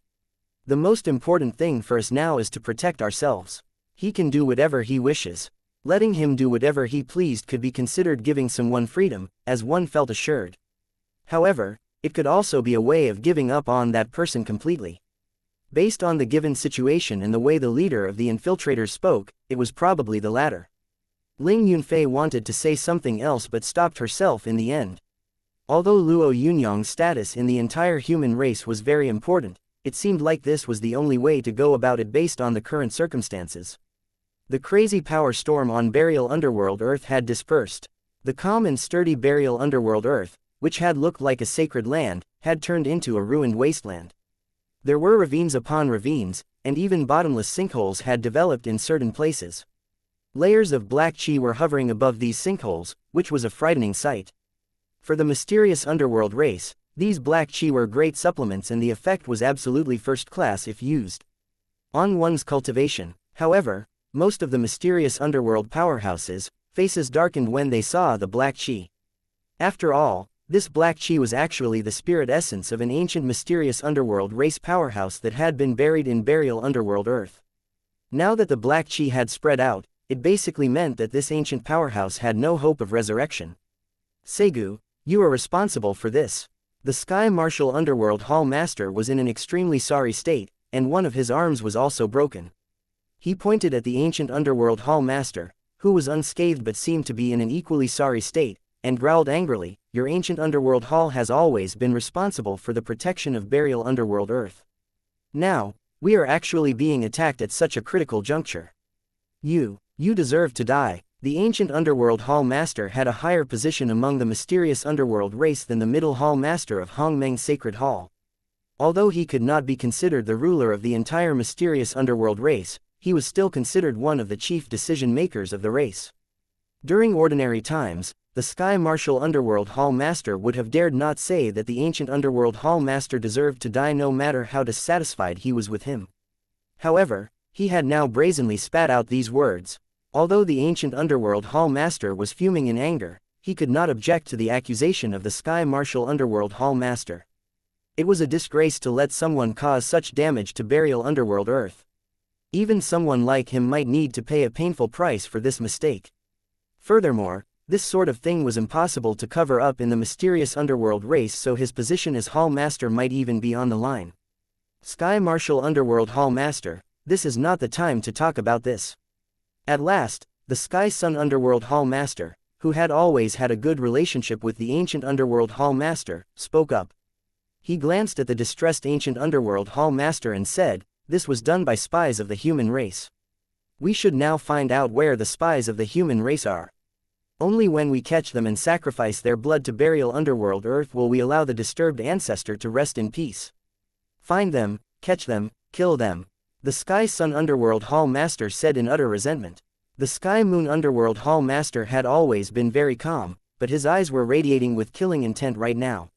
The most important thing for us now is to protect ourselves. He can do whatever he wishes. Letting him do whatever he pleased could be considered giving someone freedom, as one felt assured. However, it could also be a way of giving up on that person completely." Based on the given situation and the way the leader of the infiltrators spoke, it was probably the latter. Ling Yunfei wanted to say something else but stopped herself in the end. Although Luo Yunyang's status in the entire human race was very important, it seemed like this was the only way to go about it based on the current circumstances. The crazy power storm on Burial Underworld Earth had dispersed. The calm and sturdy Burial Underworld Earth, which had looked like a sacred land, had turned into a ruined wasteland. There were ravines upon ravines, and even bottomless sinkholes had developed in certain places. Layers of black chi were hovering above these sinkholes, which was a frightening sight. For the mysterious underworld race, these black chi were great supplements and the effect was absolutely first class if used on one's cultivation. However, most of the mysterious underworld powerhouses' faces darkened when they saw the black chi. After all, this black chi was actually the spirit essence of an ancient mysterious underworld race powerhouse that had been buried in Burial Underworld Earth. Now that the black chi had spread out, it basically meant that this ancient powerhouse had no hope of resurrection. "Segu, you are responsible for this." The Sky Martial Underworld Hall Master was in an extremely sorry state, and one of his arms was also broken. He pointed at the ancient Underworld Hall Master, who was unscathed but seemed to be in an equally sorry state, and growled angrily, "Your ancient Underworld Hall has always been responsible for the protection of Burial Underworld Earth. Now, we are actually being attacked at such a critical juncture. You deserve to die." The ancient Underworld Hall Master had a higher position among the mysterious underworld race than the Middle Hall Master of Hongmeng Sacred Hall. Although he could not be considered the ruler of the entire mysterious underworld race, he was still considered one of the chief decision-makers of the race. During ordinary times, the Sky Martial Underworld Hall Master would have dared not say that the ancient Underworld Hall Master deserved to die no matter how dissatisfied he was with him. However, he had now brazenly spat out these words. Although the ancient Underworld Hall Master was fuming in anger, he could not object to the accusation of the Sky Martial Underworld Hall Master. It was a disgrace to let someone cause such damage to Burial Underworld Earth. Even someone like him might need to pay a painful price for this mistake. Furthermore, this sort of thing was impossible to cover up in the mysterious underworld race, so his position as Hall Master might even be on the line. "Sky Martial Underworld Hall Master, this is not the time to talk about this." At last, the Sky Sun Underworld Hall Master, who had always had a good relationship with the ancient Underworld Hall Master, spoke up. He glanced at the distressed ancient Underworld Hall Master and said, "This was done by spies of the human race. We should now find out where the spies of the human race are. Only when we catch them and sacrifice their blood to Burial Underworld Earth will we allow the disturbed ancestor to rest in peace. Find them, catch them, kill them." The Sky Sun Underworld Hall Master said in utter resentment. The Sky Moon Underworld Hall Master had always been very calm, but his eyes were radiating with killing intent right now.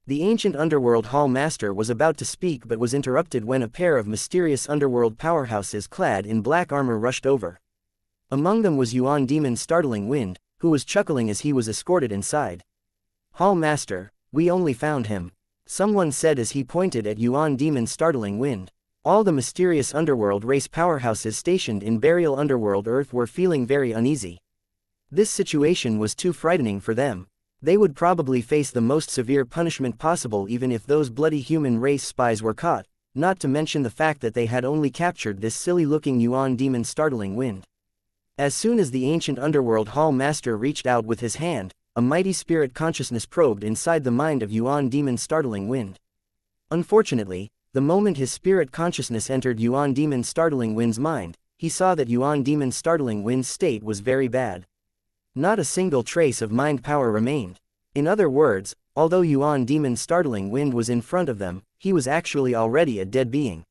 The ancient Underworld Hall Master was about to speak but was interrupted when a pair of mysterious underworld powerhouses clad in black armor rushed over. Among them was Yuan Demon's startling wind, who was chuckling as he was escorted inside. "Hall Master, we only found him," someone said as he pointed at Yuan Demon's startling wind. All the mysterious underworld race powerhouses stationed in Burial Underworld Earth were feeling very uneasy. This situation was too frightening for them. They would probably face the most severe punishment possible even if those bloody human race spies were caught, not to mention the fact that they had only captured this silly-looking Yuan Demon's startling wind. As soon as the ancient Underworld Hall Master reached out with his hand, a mighty spirit consciousness probed inside the mind of Yuan Demon's startling wind. Unfortunately, the moment his spirit consciousness entered Yuan Demon's startling wind's mind, he saw that Yuan Demon's startling wind's state was very bad. Not a single trace of mind power remained. In other words, although Yuan Demon's startling wind was in front of them, he was actually already a dead being.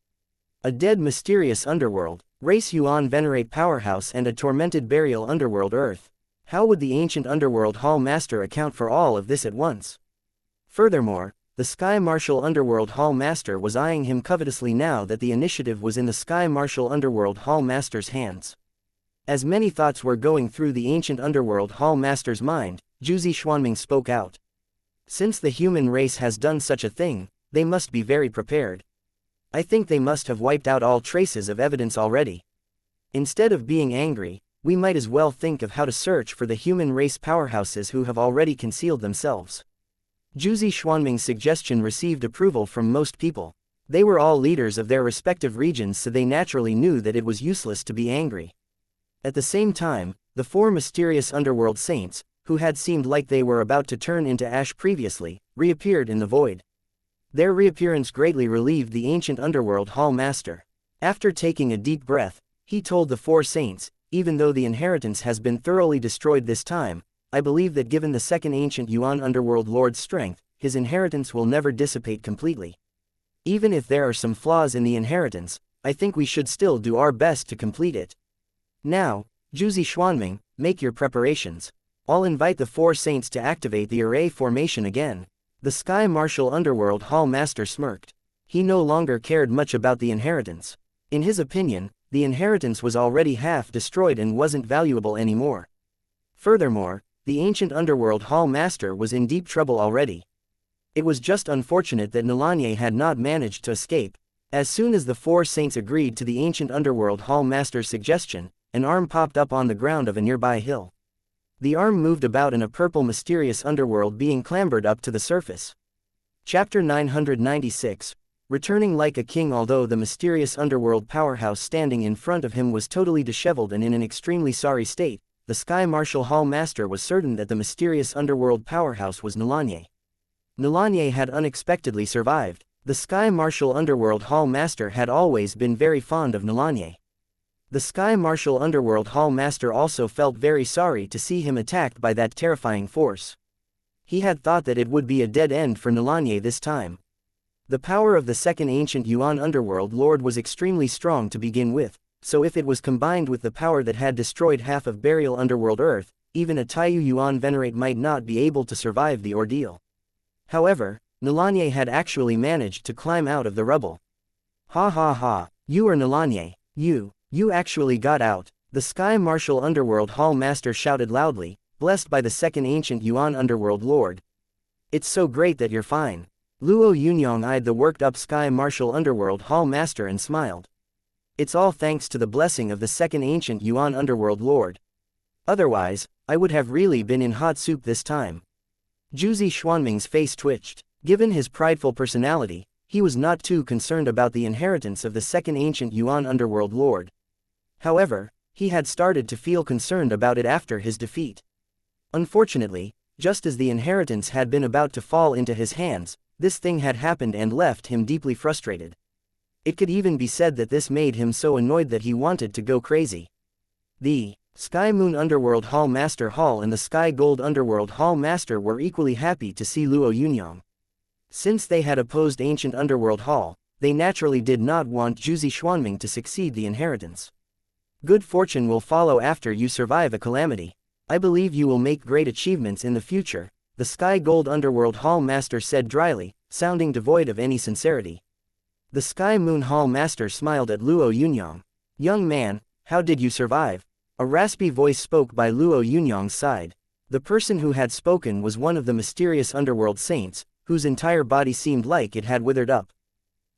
A dead mysterious underworld race Yuan venerate powerhouse and a tormented Burial Underworld Earth. How would the ancient Underworld Hall Master account for all of this at once? Furthermore, the Sky Martial Underworld Hall Master was eyeing him covetously now that the initiative was in the Sky Martial Underworld Hall Master's hands. As many thoughts were going through the ancient underworld hall master's mind, Jiuzi Xuanming spoke out. Since the human race has done such a thing, they must be very prepared. I think they must have wiped out all traces of evidence already. Instead of being angry, we might as well think of how to search for the human race powerhouses who have already concealed themselves. Jiuzi Xuanming's suggestion received approval from most people. They were all leaders of their respective regions, so they naturally knew that it was useless to be angry. At the same time, the four mysterious underworld saints, who had seemed like they were about to turn into ash previously, reappeared in the void. Their reappearance greatly relieved the ancient underworld hall master. After taking a deep breath, he told the four saints, "Even though the inheritance has been thoroughly destroyed this time, I believe that given the second ancient Yuan underworld lord's strength, his inheritance will never dissipate completely. Even if there are some flaws in the inheritance, I think we should still do our best to complete it. Now, Jiuzi Xuanming, make your preparations. I'll invite the four saints to activate the array formation again." The Sky Martial Underworld Hall Master smirked. He no longer cared much about the inheritance. In his opinion, the inheritance was already half destroyed and wasn't valuable anymore. Furthermore, the ancient Underworld Hall Master was in deep trouble already. It was just unfortunate that Nilanye had not managed to escape. As soon as the four saints agreed to the ancient Underworld Hall Master's suggestion, an arm popped up on the ground of a nearby hill. The arm moved about and a purple mysterious underworld being clambered up to the surface. Chapter 996. Returning like a king. Although the mysterious underworld powerhouse standing in front of him was totally disheveled and in an extremely sorry state, the Sky Martial Hall Master was certain that the mysterious underworld powerhouse was Nilanye. Nilanye had unexpectedly survived. The Sky Martial Underworld Hall Master had always been very fond of Nilanye. The Sky Martial Underworld Hall Master also felt very sorry to see him attacked by that terrifying force. He had thought that it would be a dead end for Nilanye this time. The power of the second ancient Yuan Underworld Lord was extremely strong to begin with, so if it was combined with the power that had destroyed half of Burial Underworld Earth, even a Taiyu Yuan Venerate might not be able to survive the ordeal. However, Nilanye had actually managed to climb out of the rubble. "Ha ha ha, you are Nilanye, you actually got out," the Sky Martial Underworld Hall Master shouted loudly, blessed by the second ancient Yuan Underworld Lord. "It's so great that you're fine." Luo Yunyang eyed the worked-up Sky Martial Underworld Hall Master and smiled. "It's all thanks to the blessing of the second ancient Yuan Underworld Lord. Otherwise, I would have really been in hot soup this time." Jiuzi Xuanming's face twitched. Given his prideful personality, he was not too concerned about the inheritance of the second ancient Yuan Underworld Lord. However, he had started to feel concerned about it after his defeat. Unfortunately, just as the inheritance had been about to fall into his hands, this thing had happened and left him deeply frustrated. It could even be said that this made him so annoyed that he wanted to go crazy. The Sky Moon Underworld Hall Master Hall and the Sky Gold Underworld Hall Master were equally happy to see Luo Yunyang. Since they had opposed Ancient Underworld Hall, they naturally did not want Jiuzi Xuanming to succeed the inheritance. "Good fortune will follow after you survive a calamity. I believe you will make great achievements in the future," the Sky Gold Underworld Hall Master said dryly, sounding devoid of any sincerity. The Sky Moon Hall Master smiled at Luo Yunyang. "Young man, how did you survive?" A raspy voice spoke by Luo Yunyang's side. The person who had spoken was one of the mysterious underworld saints, whose entire body seemed like it had withered up.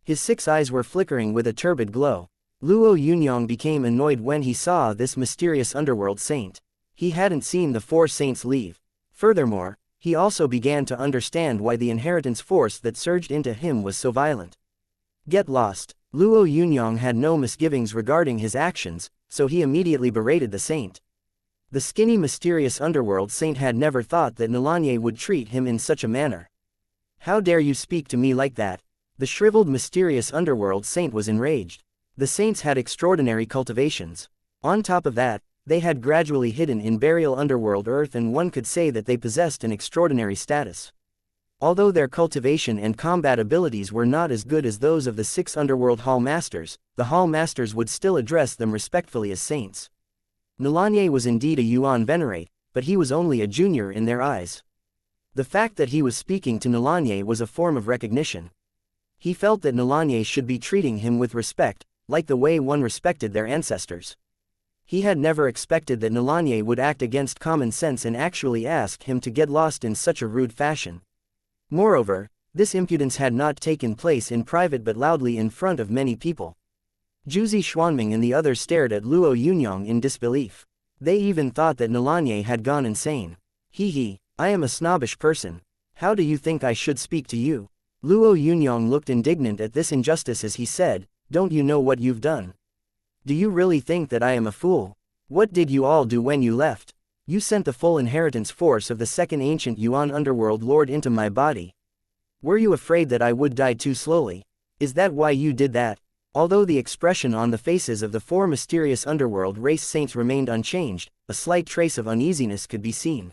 His 6 eyes were flickering with a turbid glow. Luo Yunyang became annoyed when he saw this mysterious underworld saint. He hadn't seen the 4 saints leave. Furthermore, he also began to understand why the inheritance force that surged into him was so violent. "Get lost." Luo Yunyang had no misgivings regarding his actions, so he immediately berated the saint. The skinny mysterious underworld saint had never thought that Nilanye would treat him in such a manner. "How dare you speak to me like that?" The shriveled mysterious underworld saint was enraged. The saints had extraordinary cultivations. On top of that, they had gradually hidden in Burial Underworld Earth, and one could say that they possessed an extraordinary status. Although their cultivation and combat abilities were not as good as those of the 6 Underworld Hall Masters, the Hall Masters would still address them respectfully as saints. Nilanye was indeed a Yuan Venerate, but he was only a junior in their eyes. The fact that he was speaking to Nilanye was a form of recognition. He felt that Nilanye should be treating him with respect, like the way one respected their ancestors. He had never expected that Nalanye would act against common sense and actually ask him to get lost in such a rude fashion. Moreover, this impudence had not taken place in private but loudly in front of many people. Jiuzi Xuanming and the others stared at Luo Yunyang in disbelief. They even thought that Nalanye had gone insane. Hee, I am a snobbish person. How do you think I should speak to you? Luo Yunyang looked indignant at this injustice as he said, don't you know what you've done? Do you really think that I am a fool? What did you all do when you left? You sent the full inheritance force of the second ancient Yuan underworld lord into my body. Were you afraid that I would die too slowly? Is that why you did that? Although the expression on the faces of the four mysterious underworld race saints remained unchanged, a slight trace of uneasiness could be seen.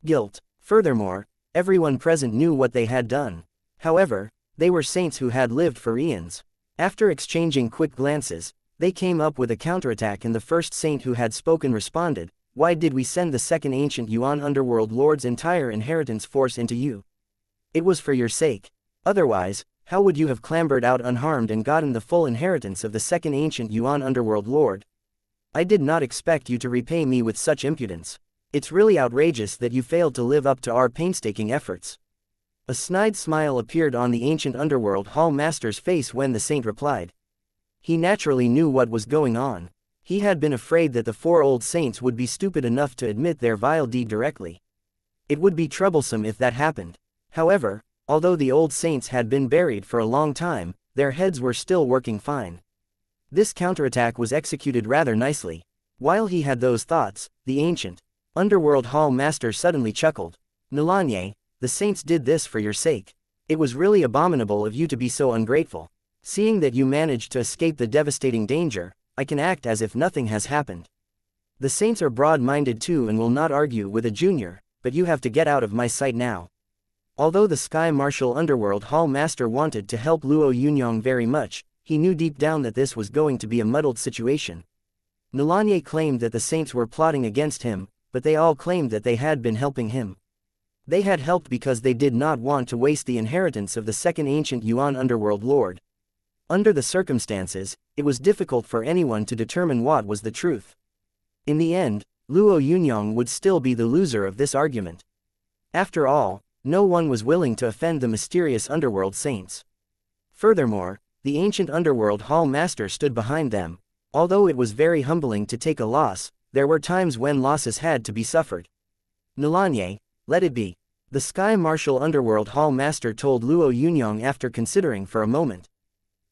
Guilt. Furthermore, everyone present knew what they had done. However, they were saints who had lived for eons. After exchanging quick glances, they came up with a counterattack, and the first saint who had spoken responded, why did we send the second ancient Yuan underworld lord's entire inheritance force into you? It was for your sake. Otherwise, how would you have clambered out unharmed and gotten the full inheritance of the second ancient Yuan underworld lord? I did not expect you to repay me with such impudence. It's really outrageous that you failed to live up to our painstaking efforts. A snide smile appeared on the ancient underworld hall master's face when the saint replied. He naturally knew what was going on. He had been afraid that the four old saints would be stupid enough to admit their vile deed directly. It would be troublesome if that happened. However, although the old saints had been buried for a long time, their heads were still working fine. This counterattack was executed rather nicely. While he had those thoughts, the ancient underworld hall master suddenly chuckled. Nalanye, the saints did this for your sake. It was really abominable of you to be so ungrateful. Seeing that you managed to escape the devastating danger, I can act as if nothing has happened. The saints are broad-minded too and will not argue with a junior, but you have to get out of my sight now. Although the Sky Martial Underworld Hall Master wanted to help Luo Yunyang very much, he knew deep down that this was going to be a muddled situation. Nalanye claimed that the saints were plotting against him, but they all claimed that they had been helping him. They had helped because they did not want to waste the inheritance of the second ancient Yuan underworld lord. Under the circumstances, it was difficult for anyone to determine what was the truth. In the end, Luo Yunyang would still be the loser of this argument. After all, no one was willing to offend the mysterious underworld saints. Furthermore, the ancient underworld hall master stood behind them. Although it was very humbling to take a loss, there were times when losses had to be suffered. Nalanye, let it be. The Sky Martial Underworld Hall Master told Luo Yunyang after considering for a moment.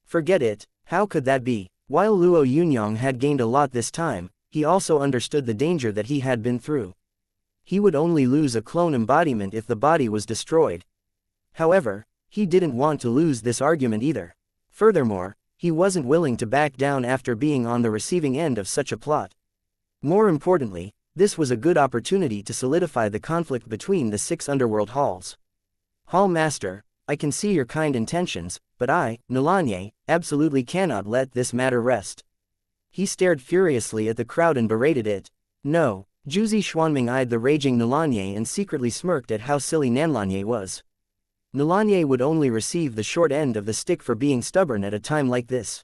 Forget it, how could that be? While Luo Yunyang had gained a lot this time, he also understood the danger that he had been through. He would only lose a clone embodiment if the body was destroyed. However, he didn't want to lose this argument either. Furthermore, he wasn't willing to back down after being on the receiving end of such a plot. More importantly, this was a good opportunity to solidify the conflict between the 6 underworld halls. Hall Master, I can see your kind intentions, but I, Nalanye, absolutely cannot let this matter rest. He stared furiously at the crowd and berated it. No, Jiuzi Xuanming eyed the raging Nalanye and secretly smirked at how silly Nalanye was. Nalanye would only receive the short end of the stick for being stubborn at a time like this.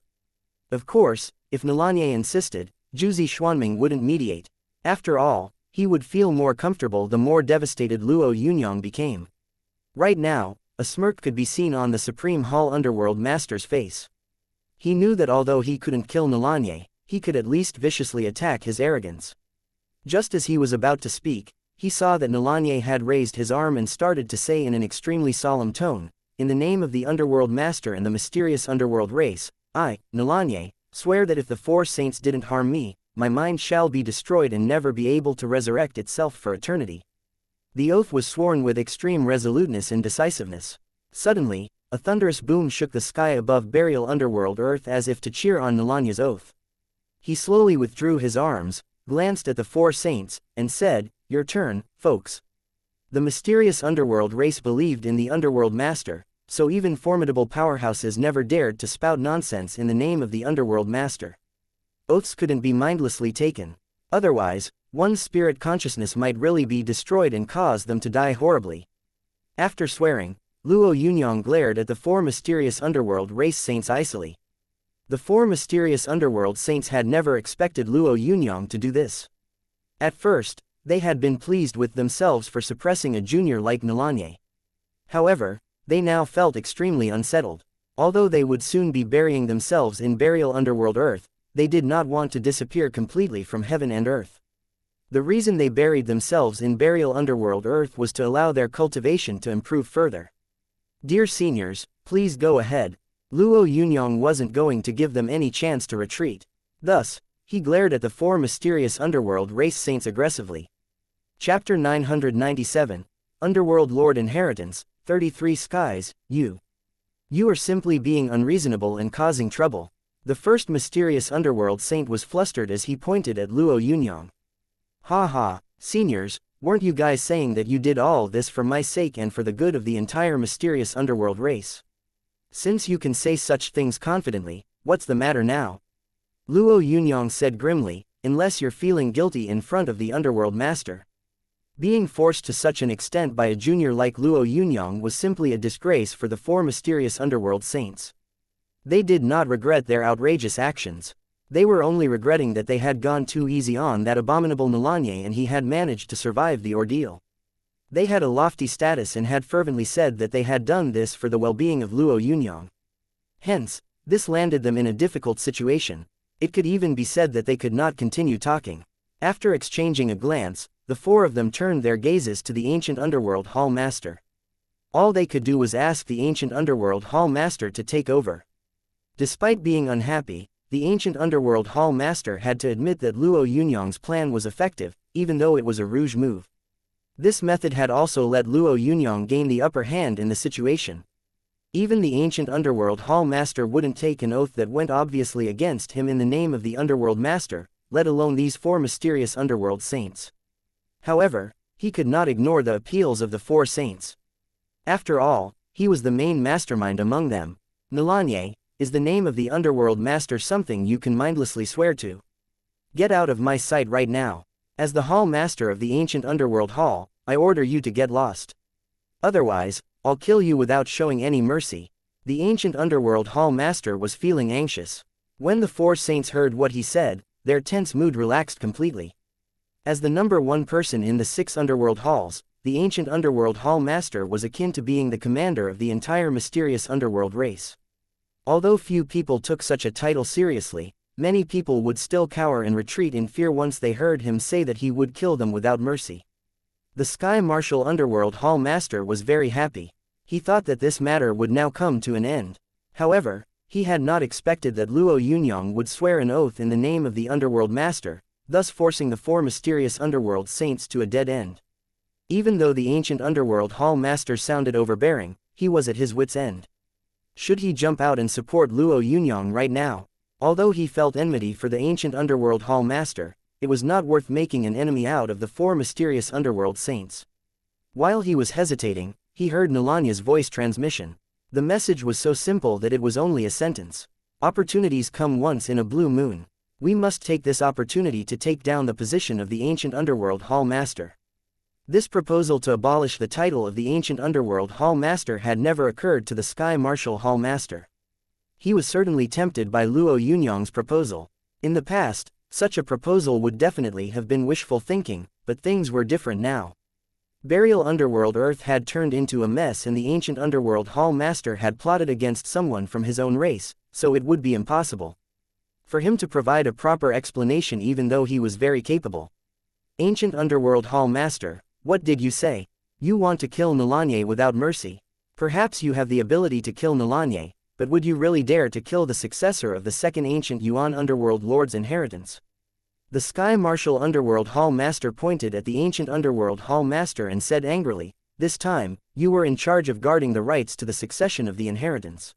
Of course, if Nalanye insisted, Jiuzi Xuanming wouldn't mediate. After all, he would feel more comfortable the more devastated Luo Yunyang became. Right now, a smirk could be seen on the Supreme Hall Underworld Master's face. He knew that although he couldn't kill Nalanye, he could at least viciously attack his arrogance. Just as he was about to speak, he saw that Nalanye had raised his arm and started to say in an extremely solemn tone, in the name of the Underworld Master and the mysterious Underworld race, I, Nalanye, swear that if the 4 saints didn't harm me, my mind shall be destroyed and never be able to resurrect itself for eternity. The oath was sworn with extreme resoluteness and decisiveness. Suddenly, a thunderous boom shook the sky above burial underworld earth as if to cheer on Nalanye's oath. He slowly withdrew his arms, glanced at the 4 saints, and said, your turn, folks. The mysterious underworld race believed in the Underworld Master, so even formidable powerhouses never dared to spout nonsense in the name of the Underworld Master. Oaths couldn't be mindlessly taken. Otherwise, one's spirit consciousness might really be destroyed and cause them to die horribly. After swearing, Luo Yunyang glared at the 4 mysterious underworld race saints icily. The four mysterious underworld saints had never expected Luo Yunyang to do this. At first, they had been pleased with themselves for suppressing a junior like Nalanye. However, they now felt extremely unsettled. Although they would soon be burying themselves in burial underworld earth, they did not want to disappear completely from heaven and earth. The reason they buried themselves in burial underworld earth was to allow their cultivation to improve further. Dear seniors, please go ahead. Luo Yunyang wasn't going to give them any chance to retreat. Thus, he glared at the four mysterious underworld race saints aggressively. Chapter 997, Underworld Lord Inheritance, 33 Skies, You are simply being unreasonable and causing trouble. The first mysterious underworld saint was flustered as he pointed at Luo Yunyang. Ha ha, seniors, weren't you guys saying that you did all this for my sake and for the good of the entire mysterious underworld race? Since you can say such things confidently, what's the matter now? Luo Yunyang said grimly, unless you're feeling guilty in front of the underworld master. Being forced to such an extent by a junior like Luo Yunyang was simply a disgrace for the four mysterious underworld saints. They did not regret their outrageous actions. They were only regretting that they had gone too easy on that abominable Nalanye and he had managed to survive the ordeal. They had a lofty status and had fervently said that they had done this for the well-being of Luo Yunyang. Hence, this landed them in a difficult situation. It could even be said that they could not continue talking. After exchanging a glance, the four of them turned their gazes to the ancient underworld hall master. All they could do was ask the ancient underworld hall master to take over. Despite being unhappy, the ancient underworld hall master had to admit that Luo Yunyang's plan was effective, even though it was a rouge move. This method had also let Luo Yunyang gain the upper hand in the situation. Even the ancient underworld hall master wouldn't take an oath that went obviously against him in the name of the underworld master, let alone these four mysterious underworld saints. However, he could not ignore the appeals of the four saints. After all, he was the main mastermind among them. Nalanye, is the name of the underworld master something you can mindlessly swear to? Get out of my sight right now. As the hall master of the ancient underworld hall, I order you to get lost. Otherwise, I'll kill you without showing any mercy. The ancient underworld hall master was feeling anxious. When the four saints heard what he said, their tense mood relaxed completely. As the number one person in the 6 underworld halls, the ancient underworld hall master was akin to being the commander of the entire mysterious underworld race. Although few people took such a title seriously, many people would still cower and retreat in fear once they heard him say that he would kill them without mercy. The Sky Marshal Underworld Hall Master was very happy. He thought that this matter would now come to an end. However, he had not expected that Luo Yunyang would swear an oath in the name of the Underworld Master, thus forcing the four mysterious Underworld Saints to a dead end. Even though the ancient Underworld Hall Master sounded overbearing, he was at his wit's end. Should he jump out and support Luo Yunyang right now? Although he felt enmity for the ancient Underworld Hall Master, it was not worth making an enemy out of the four mysterious Underworld Saints. While he was hesitating, he heard Nalanya's voice transmission. The message was so simple that it was only a sentence. Opportunities come once in a blue moon. We must take this opportunity to take down the position of the ancient Underworld Hall Master. This proposal to abolish the title of the ancient Underworld Hall Master had never occurred to the Sky Marshal Hall Master. He was certainly tempted by Luo Yunyang's proposal. In the past, such a proposal would definitely have been wishful thinking, but things were different now. Burial Underworld Earth had turned into a mess and the ancient Underworld Hall Master had plotted against someone from his own race, so it would be impossible for him to provide a proper explanation even though he was very capable. Ancient Underworld Hall Master, what did you say? You want to kill Nalanye without mercy? Perhaps you have the ability to kill Nalanye, but would you really dare to kill the successor of the second ancient Yuan Underworld Lord's inheritance? The Sky Marshal Underworld Hall Master pointed at the ancient Underworld Hall Master and said angrily, "This time, you were in charge of guarding the rights to the succession of the inheritance.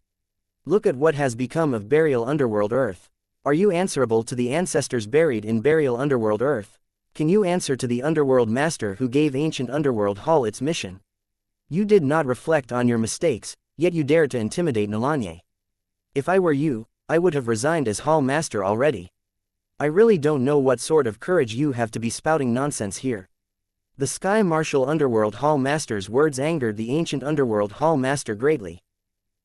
Look at what has become of Burial Underworld Earth. Are you answerable to the ancestors buried in Burial Underworld Earth? Can you answer to the Underworld Master who gave ancient Underworld Hall its mission? You did not reflect on your mistakes, yet you dared to intimidate Nalanye. If I were you, I would have resigned as Hall Master already. I really don't know what sort of courage you have to be spouting nonsense here." The Sky Marshal Underworld Hall Master's words angered the ancient Underworld Hall Master greatly.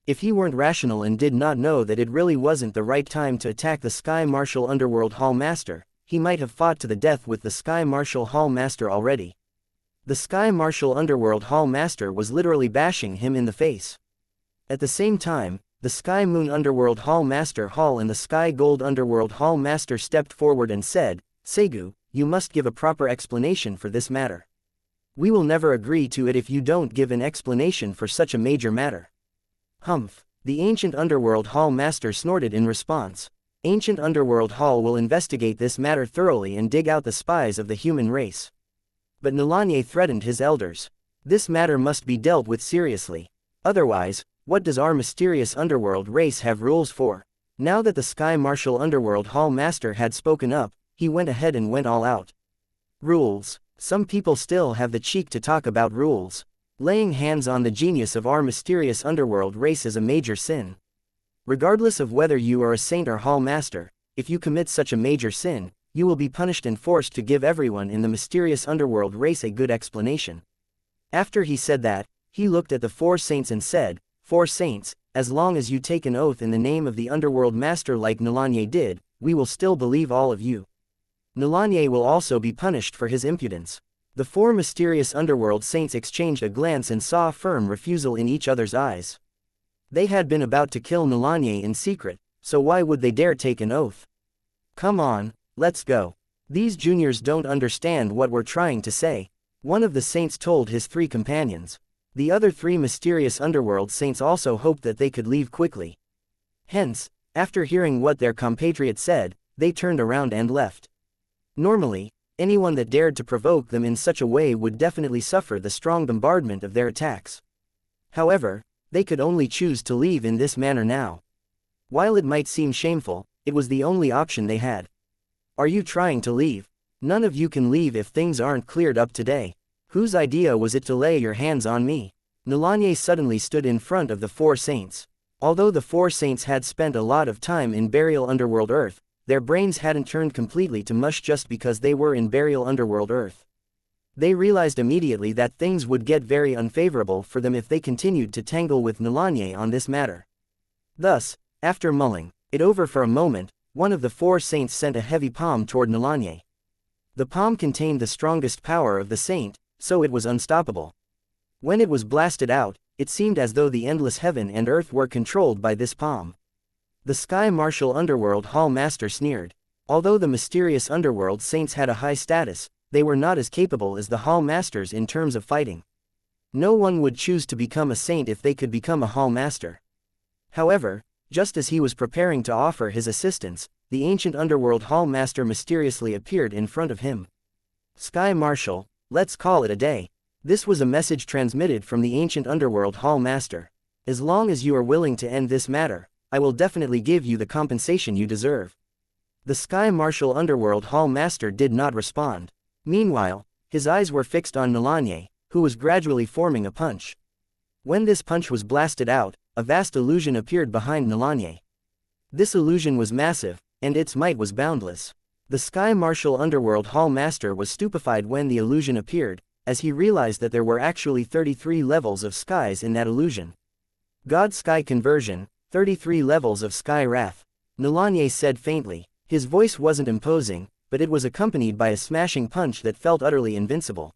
If he weren't rational and did not know that it really wasn't the right time to attack the Sky Martial Underworld Hall Master, he might have fought to the death with the Sky Martial Hall Master already. The Sky Martial Underworld Hall Master was literally bashing him in the face. At the same time, the Sky Moon Underworld Hall Master Hall and the Sky Gold Underworld Hall Master stepped forward and said, "Segu, you must give a proper explanation for this matter. We will never agree to it if you don't give an explanation for such a major matter." "Humph," the Ancient Underworld Hall Master snorted in response. "Ancient Underworld Hall will investigate this matter thoroughly and dig out the spies of the human race." But Nalanye threatened his elders. "This matter must be dealt with seriously. Otherwise, what does our mysterious underworld race have rules for?" Now that the Sky Martial Underworld Hall Master had spoken up, he went ahead and went all out. "Rules. Some people still have the cheek to talk about rules. Laying hands on the genius of our mysterious underworld race is a major sin. Regardless of whether you are a saint or hall master, if you commit such a major sin, you will be punished and forced to give everyone in the mysterious underworld race a good explanation." After he said that, he looked at the four saints and said, "Four saints, as long as you take an oath in the name of the underworld master like Nalanye did, we will still believe all of you. Nalanye will also be punished for his impudence." The four mysterious underworld saints exchanged a glance and saw firm refusal in each other's eyes. They had been about to kill Nalanye in secret, so why would they dare take an oath? "Come on, let's go. These juniors don't understand what we're trying to say," one of the saints told his three companions. The other three mysterious underworld saints also hoped that they could leave quickly. Hence, after hearing what their compatriot said, they turned around and left. Normally, anyone that dared to provoke them in such a way would definitely suffer the strong bombardment of their attacks. However, they could only choose to leave in this manner now. While it might seem shameful, it was the only option they had. "Are you trying to leave? None of you can leave if things aren't cleared up today. Whose idea was it to lay your hands on me?" Nalanye suddenly stood in front of the four saints. Although the four saints had spent a lot of time in Burial Underworld Earth, their brains hadn't turned completely to mush just because they were in Burial Underworld Earth. They realized immediately that things would get very unfavorable for them if they continued to tangle with Nalanye on this matter. Thus, after mulling it over for a moment, one of the four saints sent a heavy palm toward Nalanye. The palm contained the strongest power of the saint, so it was unstoppable. When it was blasted out, it seemed as though the endless heaven and earth were controlled by this palm. The Sky Martial Underworld Hall Master sneered. Although the mysterious underworld saints had a high status, they were not as capable as the Hall Masters in terms of fighting. No one would choose to become a saint if they could become a Hall Master. However, just as he was preparing to offer his assistance, the ancient underworld Hall Master mysteriously appeared in front of him. "Sky Martial, let's call it a day." This was a message transmitted from the ancient underworld Hall Master. "As long as you are willing to end this matter, I will definitely give you the compensation you deserve." The Sky Martial Underworld Hall Master did not respond. Meanwhile, his eyes were fixed on Nalanye, who was gradually forming a punch. When this punch was blasted out, a vast illusion appeared behind Nalanye. This illusion was massive, and its might was boundless. The Sky Martial Underworld Hall Master was stupefied when the illusion appeared, as he realized that there were actually 33 levels of skies in that illusion. God Sky Conversion, 33 levels of Sky Wrath. Nalanye said faintly. His voice wasn't imposing, but it was accompanied by a smashing punch that felt utterly invincible.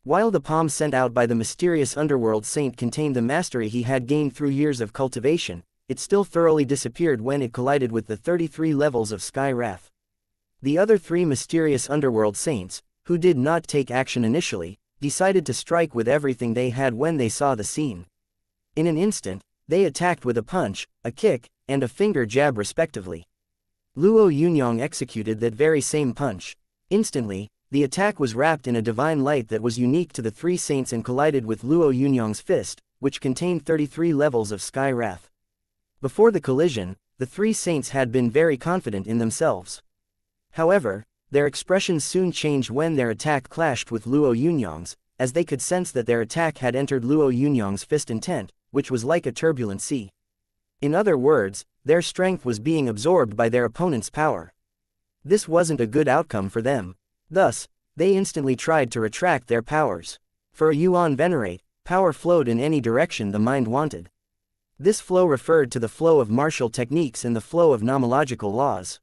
While the palm sent out by the mysterious underworld saint contained the mastery he had gained through years of cultivation, it still thoroughly disappeared when it collided with the 33 levels of Sky Wrath. The other three mysterious underworld saints, who did not take action initially, decided to strike with everything they had when they saw the scene. In an instant, they attacked with a punch, a kick, and a finger jab respectively. Luo Yunyang executed that very same punch. Instantly, the attack was wrapped in a divine light that was unique to the three saints and collided with Luo Yunyang's fist, which contained 33 levels of Sky Wrath. Before the collision, the three saints had been very confident in themselves. However, their expressions soon changed when their attack clashed with Luo Yunyang's, as they could sense that their attack had entered Luo Yunyang's fist intent, which was like a turbulent sea. In other words, their strength was being absorbed by their opponent's power. This wasn't a good outcome for them. Thus, they instantly tried to retract their powers. For a Yuan Venerate, power flowed in any direction the mind wanted. This flow referred to the flow of martial techniques and the flow of nomological laws.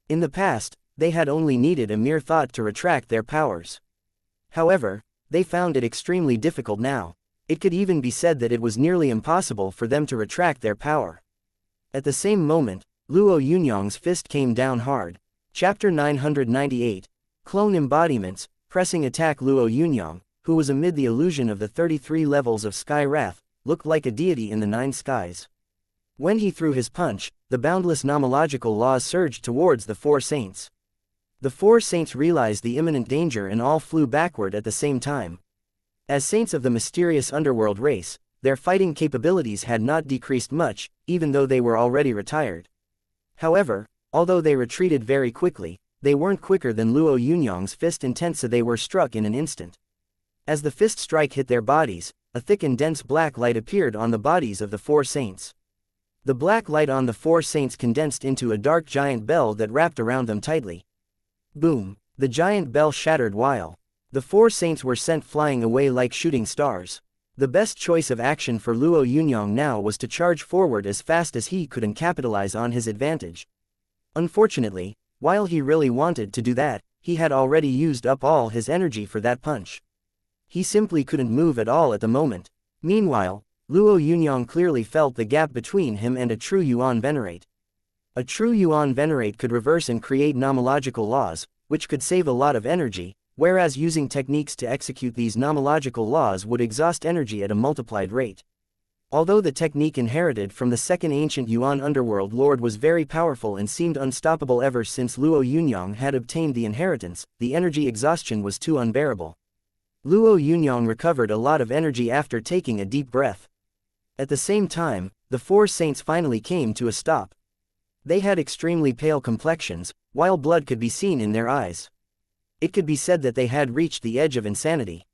In the past, they had only needed a mere thought to retract their powers. However, they found it extremely difficult now. It could even be said that it was nearly impossible for them to retract their power. At the same moment, Luo Yunyang's fist came down hard. Chapter 998. Clone Embodiments, Pressing Attack. Luo Yunyang, who was amid the illusion of the 33 levels of sky wrath, looked like a deity in the 9 skies. When he threw his punch, the boundless nomological laws surged towards the 4 saints. The 4 saints realized the imminent danger and all flew backward at the same time. As saints of the mysterious underworld race, their fighting capabilities had not decreased much, even though they were already retired. However, although they retreated very quickly, they weren't quicker than Luo Yunyang's fist intent, so they were struck in an instant. As the fist strike hit their bodies, a thick and dense black light appeared on the bodies of the 4 saints. The black light on the 4 saints condensed into a dark giant bell that wrapped around them tightly. Boom! The giant bell shattered while the 4 saints were sent flying away like shooting stars. The best choice of action for Luo Yunyang now was to charge forward as fast as he could and capitalize on his advantage. Unfortunately, while he really wanted to do that, he had already used up all his energy for that punch. He simply couldn't move at all at the moment. Meanwhile, Luo Yunyang clearly felt the gap between him and a true Yuan Venerate. A true Yuan Venerate could reverse and create nomological laws, which could save a lot of energy, whereas using techniques to execute these nomological laws would exhaust energy at a multiplied rate. Although the technique inherited from the second ancient Yuan underworld lord was very powerful and seemed unstoppable ever since Luo Yunyang had obtained the inheritance, the energy exhaustion was too unbearable. Luo Yunyang recovered a lot of energy after taking a deep breath. At the same time, the 4 saints finally came to a stop. They had extremely pale complexions, while blood could be seen in their eyes. It could be said that they had reached the edge of insanity.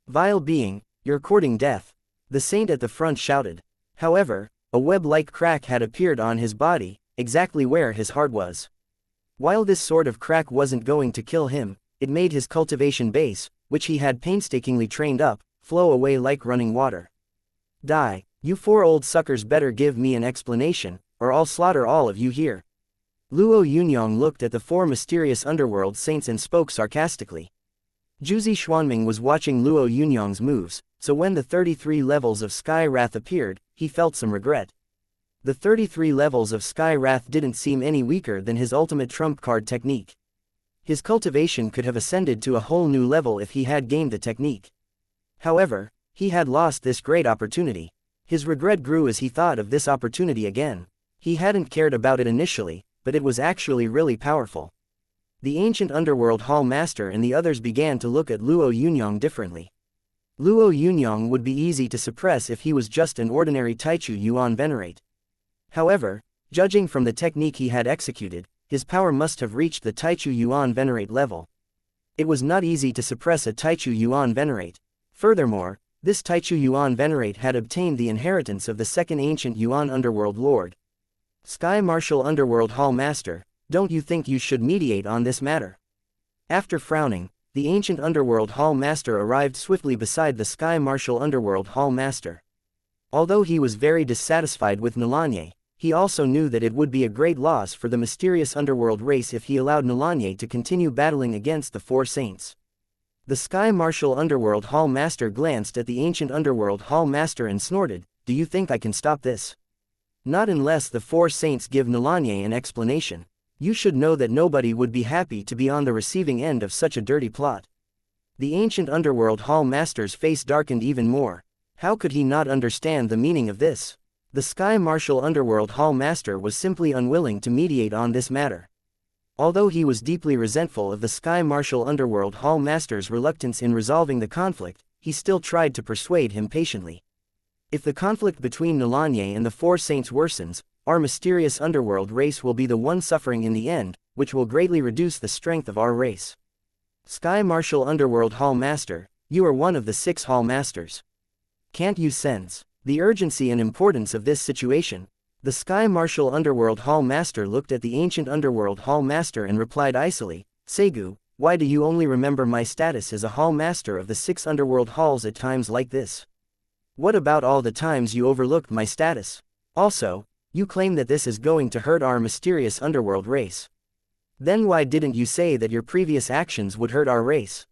"Vile being, you're courting death," the saint at the front shouted. However, a web-like crack had appeared on his body, exactly where his heart was. While this sort of crack wasn't going to kill him, it made his cultivation base, which he had painstakingly trained up, flow away like running water. "Die, you 4 old suckers, better give me an explanation, or I'll slaughter all of you here." Luo Yunyang looked at the 4 mysterious underworld saints and spoke sarcastically. Jiuzi Xuanming was watching Luo Yunyang's moves, so when the 33 levels of Sky Wrath appeared, he felt some regret. The 33 levels of Sky Wrath didn't seem any weaker than his ultimate trump card technique. His cultivation could have ascended to a whole new level if he had gained the technique. However, he had lost this great opportunity. His regret grew as he thought of this opportunity again. He hadn't cared about it initially, but it was actually really powerful. The ancient underworld hall master and the others began to look at Luo Yunyang differently. Luo Yunyang would be easy to suppress if he was just an ordinary Taichu Yuan Venerate. However, judging from the technique he had executed, his power must have reached the Taichu Yuan Venerate level. It was not easy to suppress a Taichu Yuan Venerate. Furthermore, this Taichu Yuan Venerate had obtained the inheritance of the second ancient Yuan underworld lord. Sky Martial Underworld Hall Master, don't you think you should mediate on this matter? After frowning, the ancient Underworld Hall Master arrived swiftly beside the Sky Martial Underworld Hall Master. Although he was very dissatisfied with Nalanye, he also knew that it would be a great loss for the mysterious underworld race if he allowed Nalanye to continue battling against the 4 saints. The Sky Martial Underworld Hall Master glanced at the ancient Underworld Hall Master and snorted, "Do you think I can stop this?" "Not unless the 4 saints give Nalanye an explanation. You should know that nobody would be happy to be on the receiving end of such a dirty plot." The ancient Underworld Hall Master's face darkened even more. How could he not understand the meaning of this? The Sky Martial Underworld Hall Master was simply unwilling to mediate on this matter. Although he was deeply resentful of the Sky Martial Underworld Hall Master's reluctance in resolving the conflict, he still tried to persuade him patiently. "If the conflict between Nalanye and the 4 saints worsens, our mysterious underworld race will be the one suffering in the end, which will greatly reduce the strength of our race." Sky Martial Underworld Hall Master, you are one of the 6 Hall Masters. Can't you sense the urgency and importance of this situation? The Sky Martial Underworld Hall Master looked at the ancient Underworld Hall Master and replied icily, "Segu, why do you only remember my status as a Hall Master of the 6 Underworld Halls at times like this? What about all the times you overlooked my status? Also, you claim that this is going to hurt our mysterious underworld race. Then why didn't you say that your previous actions would hurt our race?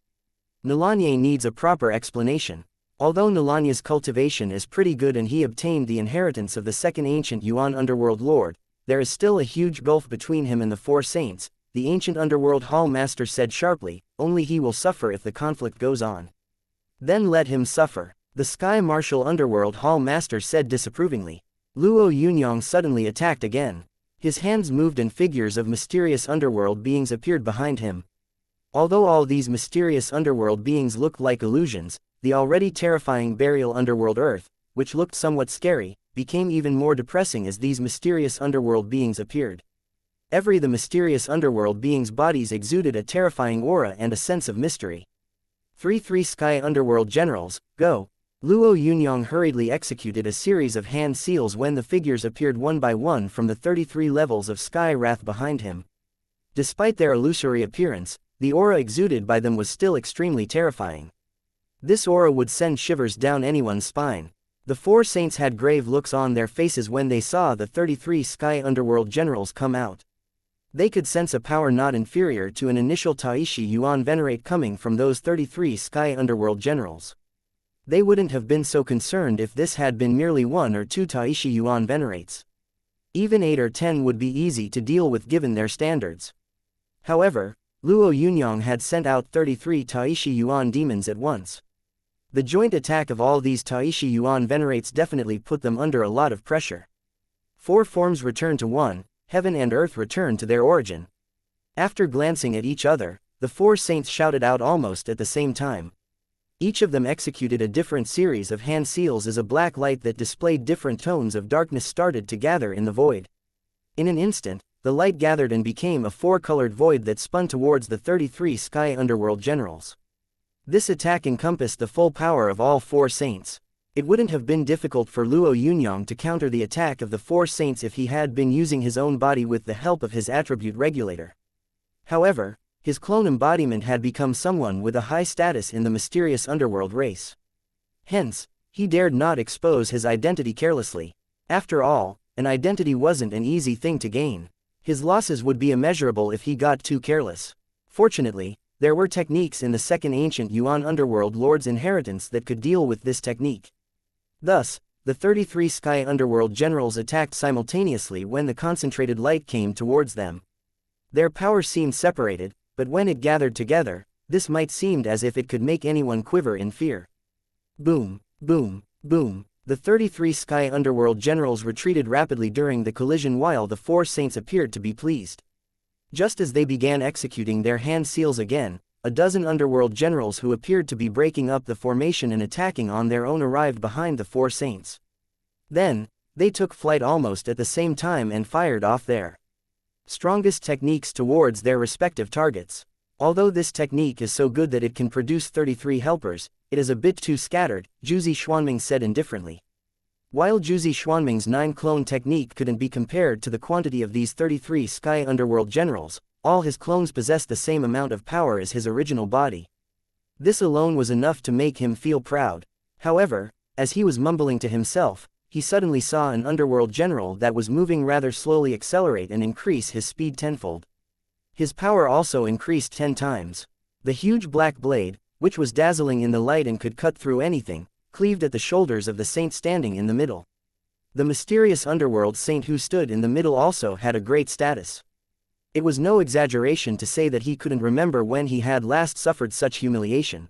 Nalanye needs a proper explanation. Although Nalanya's cultivation is pretty good and he obtained the inheritance of the second ancient Yuan underworld lord, there is still a huge gulf between him and the four saints, the ancient underworld hall master said sharply. Only he will suffer if the conflict goes on. Then let him suffer, the Sky Marshal underworld hall master said disapprovingly. Luo Yunyang suddenly attacked again. His hands moved and figures of mysterious underworld beings appeared behind him. Although all these mysterious underworld beings looked like illusions, the already terrifying burial underworld earth, which looked somewhat scary, became even more depressing as these mysterious underworld beings appeared. The mysterious underworld beings' bodies exuded a terrifying aura and a sense of mystery. 3 Sky Underworld Generals, go! Luo Yunyang hurriedly executed a series of hand seals when the figures appeared one by one from the 33 levels of Sky Wrath behind him. Despite their illusory appearance, the aura exuded by them was still extremely terrifying. This aura would send shivers down anyone's spine. The four saints had grave looks on their faces when they saw the 33 Sky Underworld Generals come out. They could sense a power not inferior to an initial Taishi Yuan venerate coming from those 33 Sky Underworld Generals. They wouldn't have been so concerned if this had been merely 1 or 2 Taishi Yuan venerates. Even 8 or 10 would be easy to deal with given their standards. However, Luo Yunyang had sent out 33 Taishi Yuan demons at once. The joint attack of all these Taishi Yuan venerates definitely put them under a lot of pressure. 4 forms returned to 1, heaven and earth returned to their origin. After glancing at each other, the 4 saints shouted out almost at the same time. Each of them executed a different series of hand seals as a black light that displayed different tones of darkness started to gather in the void. In an instant, the light gathered and became a 4-colored void that spun towards the 33 Sky Underworld Generals. This attack encompassed the full power of all 4 saints. It wouldn't have been difficult for Luo Yunyang to counter the attack of the 4 saints if he had been using his own body with the help of his attribute regulator. However, his clone embodiment had become someone with a high status in the mysterious underworld race. Hence, he dared not expose his identity carelessly. After all, an identity wasn't an easy thing to gain. His losses would be immeasurable if he got too careless. Fortunately, there were techniques in the second ancient Yuan underworld lord's inheritance that could deal with this technique. Thus, the 33 Sky Underworld Generals attacked simultaneously when the concentrated light came towards them. Their power seemed separated, but when it gathered together, this might seem as if it could make anyone quiver in fear. Boom, boom, boom. The 33 Sky Underworld Generals retreated rapidly during the collision while the 4 saints appeared to be pleased. Just as they began executing their hand seals again, a dozen underworld generals who appeared to be breaking up the formation and attacking on their own arrived behind the 4 saints. Then, they took flight almost at the same time and fired off their strongest techniques towards their respective targets. Although this technique is so good that it can produce 33 helpers, it is a bit too scattered, Jiuzi Xuanming said indifferently. While Jiuzi Xuanming's 9-clone technique couldn't be compared to the quantity of these 33 Sky Underworld Generals, all his clones possessed the same amount of power as his original body. This alone was enough to make him feel proud. However, as he was mumbling to himself, he suddenly saw an underworld general that was moving rather slowly accelerate and increase his speed tenfold. His power also increased 10 times. The huge black blade, which was dazzling in the light and could cut through anything, cleaved at the shoulders of the saint standing in the middle. The mysterious underworld saint who stood in the middle also had a great status. It was no exaggeration to say that he couldn't remember when he had last suffered such humiliation.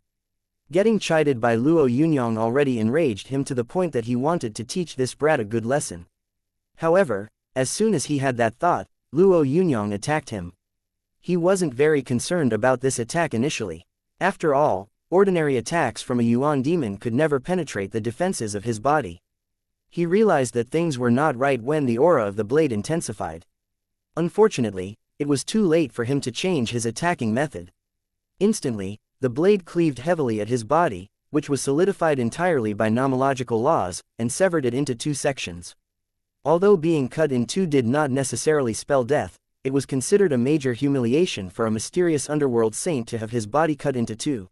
Getting chided by Luo Yunyang already enraged him to the point that he wanted to teach this brat a good lesson. However, as soon as he had that thought, Luo Yunyang attacked him. He wasn't very concerned about this attack initially. After all, ordinary attacks from a Yuan demon could never penetrate the defenses of his body. He realized that things were not right when the aura of the blade intensified. Unfortunately, it was too late for him to change his attacking method. Instantly, the blade cleaved heavily at his body, which was solidified entirely by nomological laws, and severed it into 2 sections. Although being cut in 2 did not necessarily spell death, it was considered a major humiliation for a mysterious underworld saint to have his body cut into 2.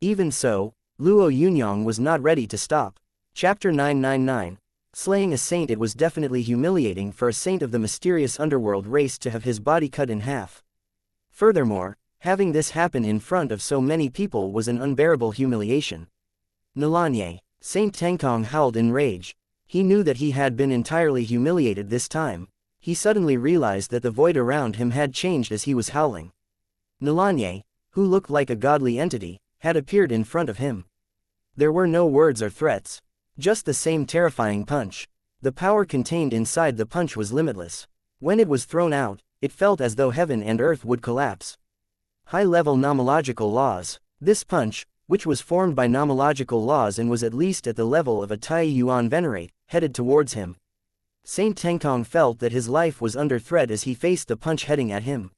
Even so, Luo Yunyang was not ready to stop. Chapter 999. Slaying a saint. It was definitely humiliating for a saint of the mysterious underworld race to have his body cut in half. Furthermore, having this happen in front of so many people was an unbearable humiliation. Nalanye. Saint Tenkong howled in rage. He knew that he had been entirely humiliated this time. He suddenly realized that the void around him had changed as he was howling. Nalanye, who looked like a godly entity, had appeared in front of him. There were no words or threats. Just the same terrifying punch. The power contained inside the punch was limitless. When it was thrown out, it felt as though heaven and earth would collapse. High-level nomological laws. This punch, which was formed by nomological laws and was at least at the level of a Tai Yuan venerate, headed towards him. Saint Tenkong felt that his life was under threat as he faced the punch heading at him.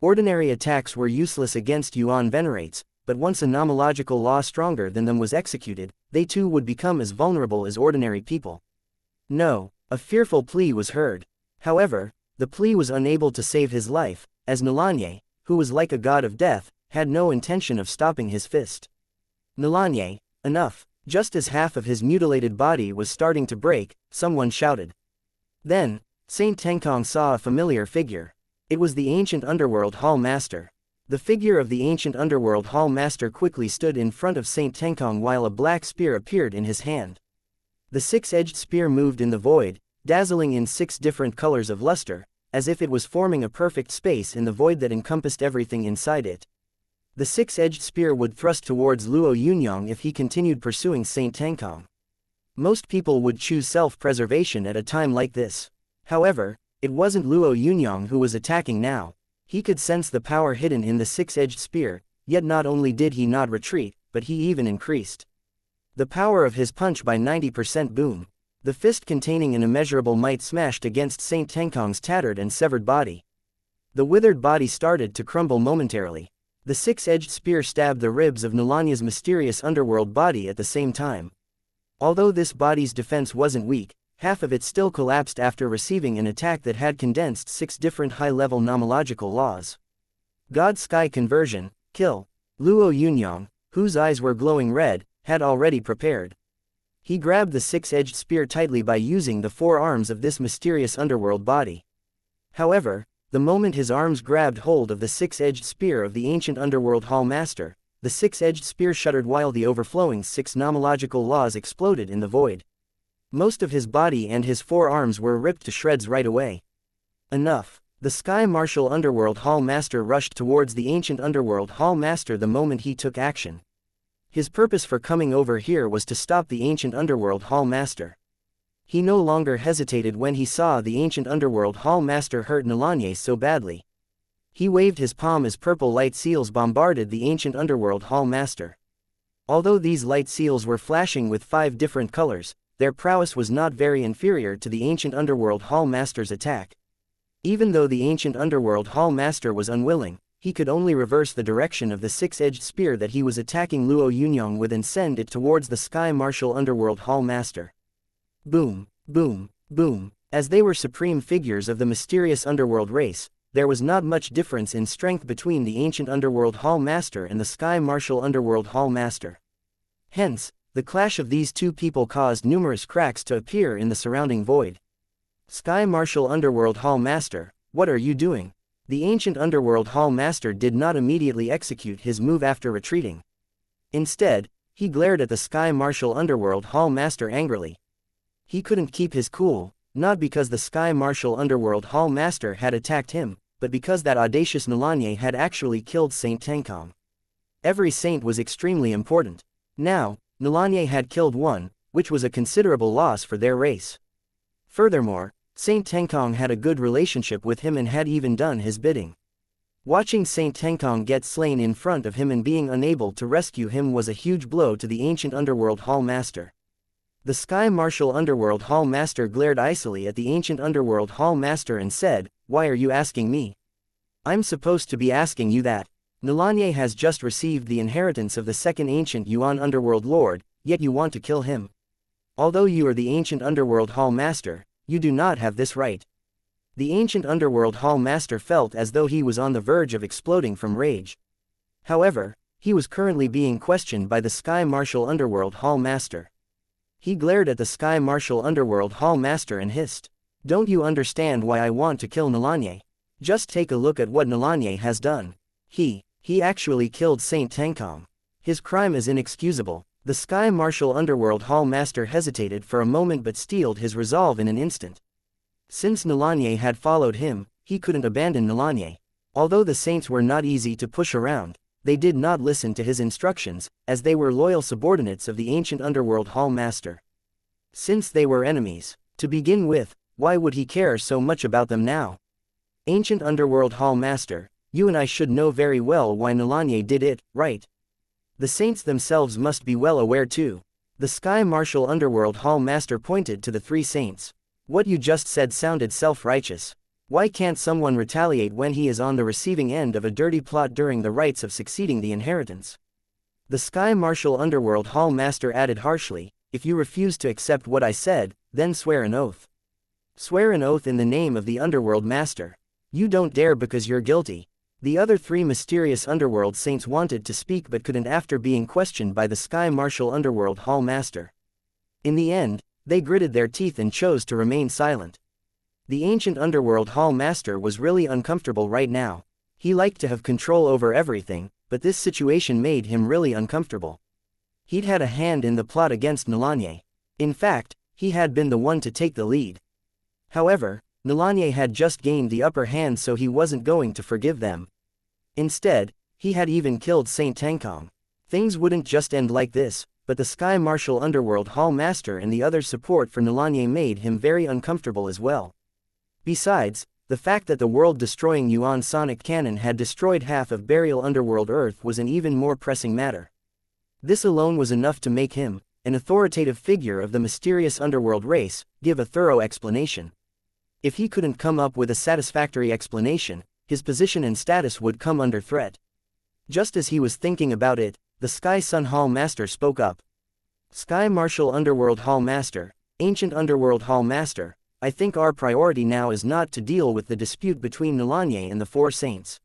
Ordinary attacks were useless against Yuan venerates, but once a nomological law stronger than them was executed, they too would become as vulnerable as ordinary people. No, a fearful plea was heard. However, the plea was unable to save his life, as Nalanye, who was like a god of death, had no intention of stopping his fist. Nalanye, enough. Just as half of his mutilated body was starting to break, someone shouted. Then, Saint Tenkong saw a familiar figure. It was the ancient underworld hall master. The figure of the ancient underworld hall master quickly stood in front of Saint Tenkong while a black spear appeared in his hand. The six-edged spear moved in the void, dazzling in 6 different colors of luster, as if it was forming a perfect space in the void that encompassed everything inside it. The six-edged spear would thrust towards Luo Yunyang if he continued pursuing Saint Tenkong. Most people would choose self-preservation at a time like this. However, it wasn't Luo Yunyang who was attacking now. He could sense the power hidden in the six-edged spear, yet not only did he not retreat, but he even increased the power of his punch by 90%. Boom. The fist containing an immeasurable might smashed against Saint Tenkong's tattered and severed body. The withered body started to crumble momentarily. The six-edged spear stabbed the ribs of Nalanya's mysterious underworld body at the same time. Although this body's defense wasn't weak, half of it still collapsed after receiving an attack that had condensed 6 different high-level nomological laws. God Sky Conversion, Kill. Luo Yunyang, whose eyes were glowing red, had already prepared. He grabbed the six-edged spear tightly by using the 4 arms of this mysterious underworld body. However, the moment his arms grabbed hold of the six-edged spear of the ancient underworld hall master, the six-edged spear shuddered while the overflowing 6 nomological laws exploded in the void. Most of his body and his 4 arms were ripped to shreds right away. Enough. The Sky Martial Underworld Hall Master rushed towards the ancient Underworld Hall Master the moment he took action. His purpose for coming over here was to stop the ancient Underworld Hall Master. He no longer hesitated when he saw the ancient Underworld Hall Master hurt Nalanye so badly. He waved his palm as purple light seals bombarded the ancient Underworld Hall Master. Although these light seals were flashing with 5 different colors, their prowess was not very inferior to the ancient Underworld Hall Master's attack. Even though the ancient Underworld Hall Master was unwilling, he could only reverse the direction of the six-edged spear that he was attacking Luo Yunyang with and send it towards the Sky Martial Underworld Hall Master. Boom, boom, boom. As they were supreme figures of the mysterious underworld race, there was not much difference in strength between the ancient Underworld Hall Master and the Sky Martial Underworld Hall Master. Hence, the clash of these 2 people caused numerous cracks to appear in the surrounding void. Sky Martial Underworld Hall Master, what are you doing? The ancient Underworld Hall Master did not immediately execute his move after retreating. Instead, he glared at the Sky Martial Underworld Hall Master angrily. He couldn't keep his cool, not because the Sky Martial Underworld Hall Master had attacked him, but because that audacious Nalanye had actually killed Saint Tenkong. Every saint was extremely important. Now, Nalanye had killed one, which was a considerable loss for their race. Furthermore, Saint Tenkong had a good relationship with him and had even done his bidding. Watching Saint Tenkong get slain in front of him and being unable to rescue him was a huge blow to the ancient Underworld Hall Master. The Sky Martial Underworld Hall Master glared icily at the ancient Underworld Hall Master and said, "Why are you asking me? I'm supposed to be asking you that. Nalanye has just received the inheritance of the second ancient Yuan Underworld Lord, yet you want to kill him. Although you are the ancient Underworld Hall Master, you do not have this right." The ancient Underworld Hall Master felt as though he was on the verge of exploding from rage. However, he was currently being questioned by the Sky Martial Underworld Hall Master. He glared at the Sky Martial Underworld Hall Master and hissed. Don't you understand why I want to kill Nalanye? Just take a look at what Nalanye has done. He actually killed Saint Tengkong. His crime is inexcusable. The Sky Martial Underworld Hall Master hesitated for a moment but steeled his resolve in an instant. Since Nalanye had followed him, he couldn't abandon Nalanye. Although the saints were not easy to push around, they did not listen to his instructions, as they were loyal subordinates of the ancient Underworld Hall Master. Since they were enemies, to begin with, why would he care so much about them now? Ancient Underworld Hall Master, you and I should know very well why Nalanye did it, right? The saints themselves must be well aware too. The Sky Martial Underworld Hall Master pointed to the three saints. What you just said sounded self-righteous. Why can't someone retaliate when he is on the receiving end of a dirty plot during the rites of succeeding the inheritance? The Sky Martial Underworld Hall Master added harshly, if you refuse to accept what I said, then swear an oath. Swear an oath in the name of the Underworld Master. You don't dare because you're guilty. The other three mysterious Underworld Saints wanted to speak but couldn't after being questioned by the Sky Martial Underworld Hall Master. In the end, they gritted their teeth and chose to remain silent. The ancient Underworld Hall Master was really uncomfortable right now. He liked to have control over everything, but this situation made him really uncomfortable. He'd had a hand in the plot against Nalanye. In fact, he had been the one to take the lead. However, Nalanye had just gained the upper hand, so he wasn't going to forgive them. Instead, he had even killed Saint Tengkong. Things wouldn't just end like this, but the Sky Martial Underworld Hall Master and the others' support for Nalanye made him very uncomfortable as well. Besides, the fact that the world-destroying Yuan Sonic Cannon had destroyed half of Burial Underworld Earth was an even more pressing matter. This alone was enough to make him, an authoritative figure of the mysterious underworld race, give a thorough explanation. If he couldn't come up with a satisfactory explanation, his position and status would come under threat. Just as he was thinking about it, the Sky Sun Hall Master spoke up. Sky Martial Underworld Hall Master, Ancient Underworld Hall Master, I think our priority now is not to deal with the dispute between Nalanye and the Four Saints.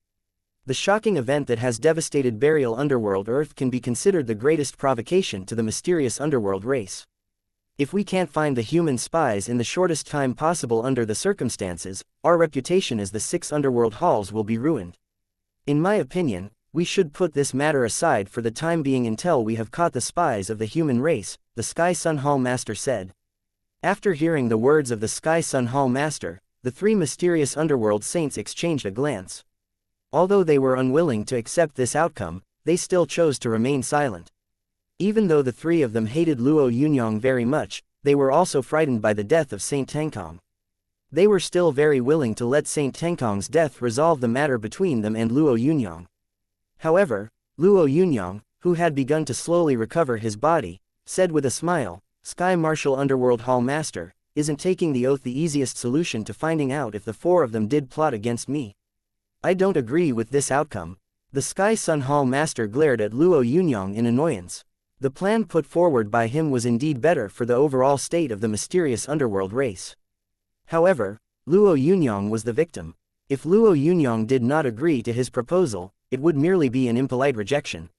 The shocking event that has devastated Burial Underworld Earth can be considered the greatest provocation to the mysterious underworld race. If we can't find the human spies in the shortest time possible under the circumstances, our reputation as the 6 underworld halls will be ruined. In my opinion, we should put this matter aside for the time being until we have caught the spies of the human race, the Sky Sun Hall Master said. After hearing the words of the Sky Sun Hall Master, the 3 mysterious underworld saints exchanged a glance. Although they were unwilling to accept this outcome, they still chose to remain silent. Even though the 3 of them hated Luo Yunyang very much, they were also frightened by the death of Saint Tengkong. They were still very willing to let Saint Tengkong's death resolve the matter between them and Luo Yunyang. However, Luo Yunyang, who had begun to slowly recover his body, said with a smile, Sky Martial Underworld Hall Master, isn't taking the oath the easiest solution to finding out if the 4 of them did plot against me? I don't agree with this outcome. The Sky Sun Hall Master glared at Luo Yunyang in annoyance. The plan put forward by him was indeed better for the overall state of the mysterious underworld race. However, Luo Yunyang was the victim. If Luo Yunyang did not agree to his proposal, it would merely be an impolite rejection.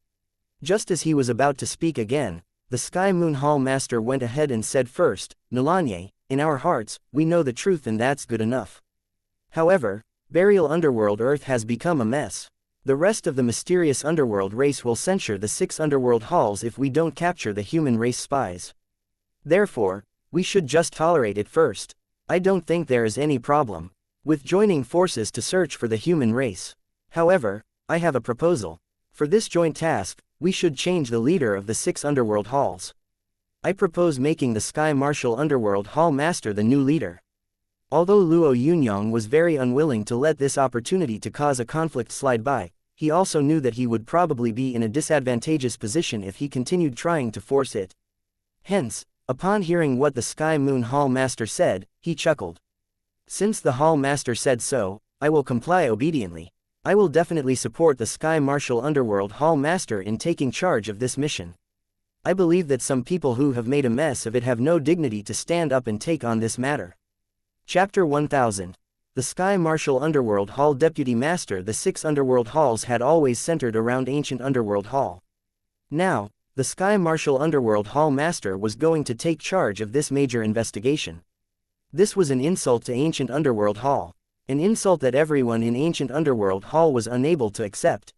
Just as he was about to speak again, the Sky Moon Hall Master went ahead and said first, Nalanye, in our hearts, we know the truth and that's good enough. However, Burial Underworld Earth has become a mess. The rest of the mysterious underworld race will censure the 6 underworld halls if we don't capture the human race spies. Therefore, we should just tolerate it first. I don't think there is any problem with joining forces to search for the human race. However, I have a proposal. For this joint task, we should change the leader of the 6 underworld halls. I propose making the Sky Martial Underworld Hall Master the new leader. Although Luo Yunyang was very unwilling to let this opportunity to cause a conflict slide by, he also knew that he would probably be in a disadvantageous position if he continued trying to force it. Hence, upon hearing what the Sky Moon Hall Master said, he chuckled. Since the Hall Master said so, I will comply obediently. I will definitely support the Sky Martial Underworld Hall Master in taking charge of this mission. I believe that some people who have made a mess of it have no dignity to stand up and take on this matter. Chapter 1000. The Sky Martial Underworld Hall Deputy Master. The 6 underworld halls had always centered around Ancient Underworld Hall. Now, the Sky Martial Underworld Hall Master was going to take charge of this major investigation. This was an insult to Ancient Underworld Hall. An insult that everyone in Ancient Underworld Hall was unable to accept.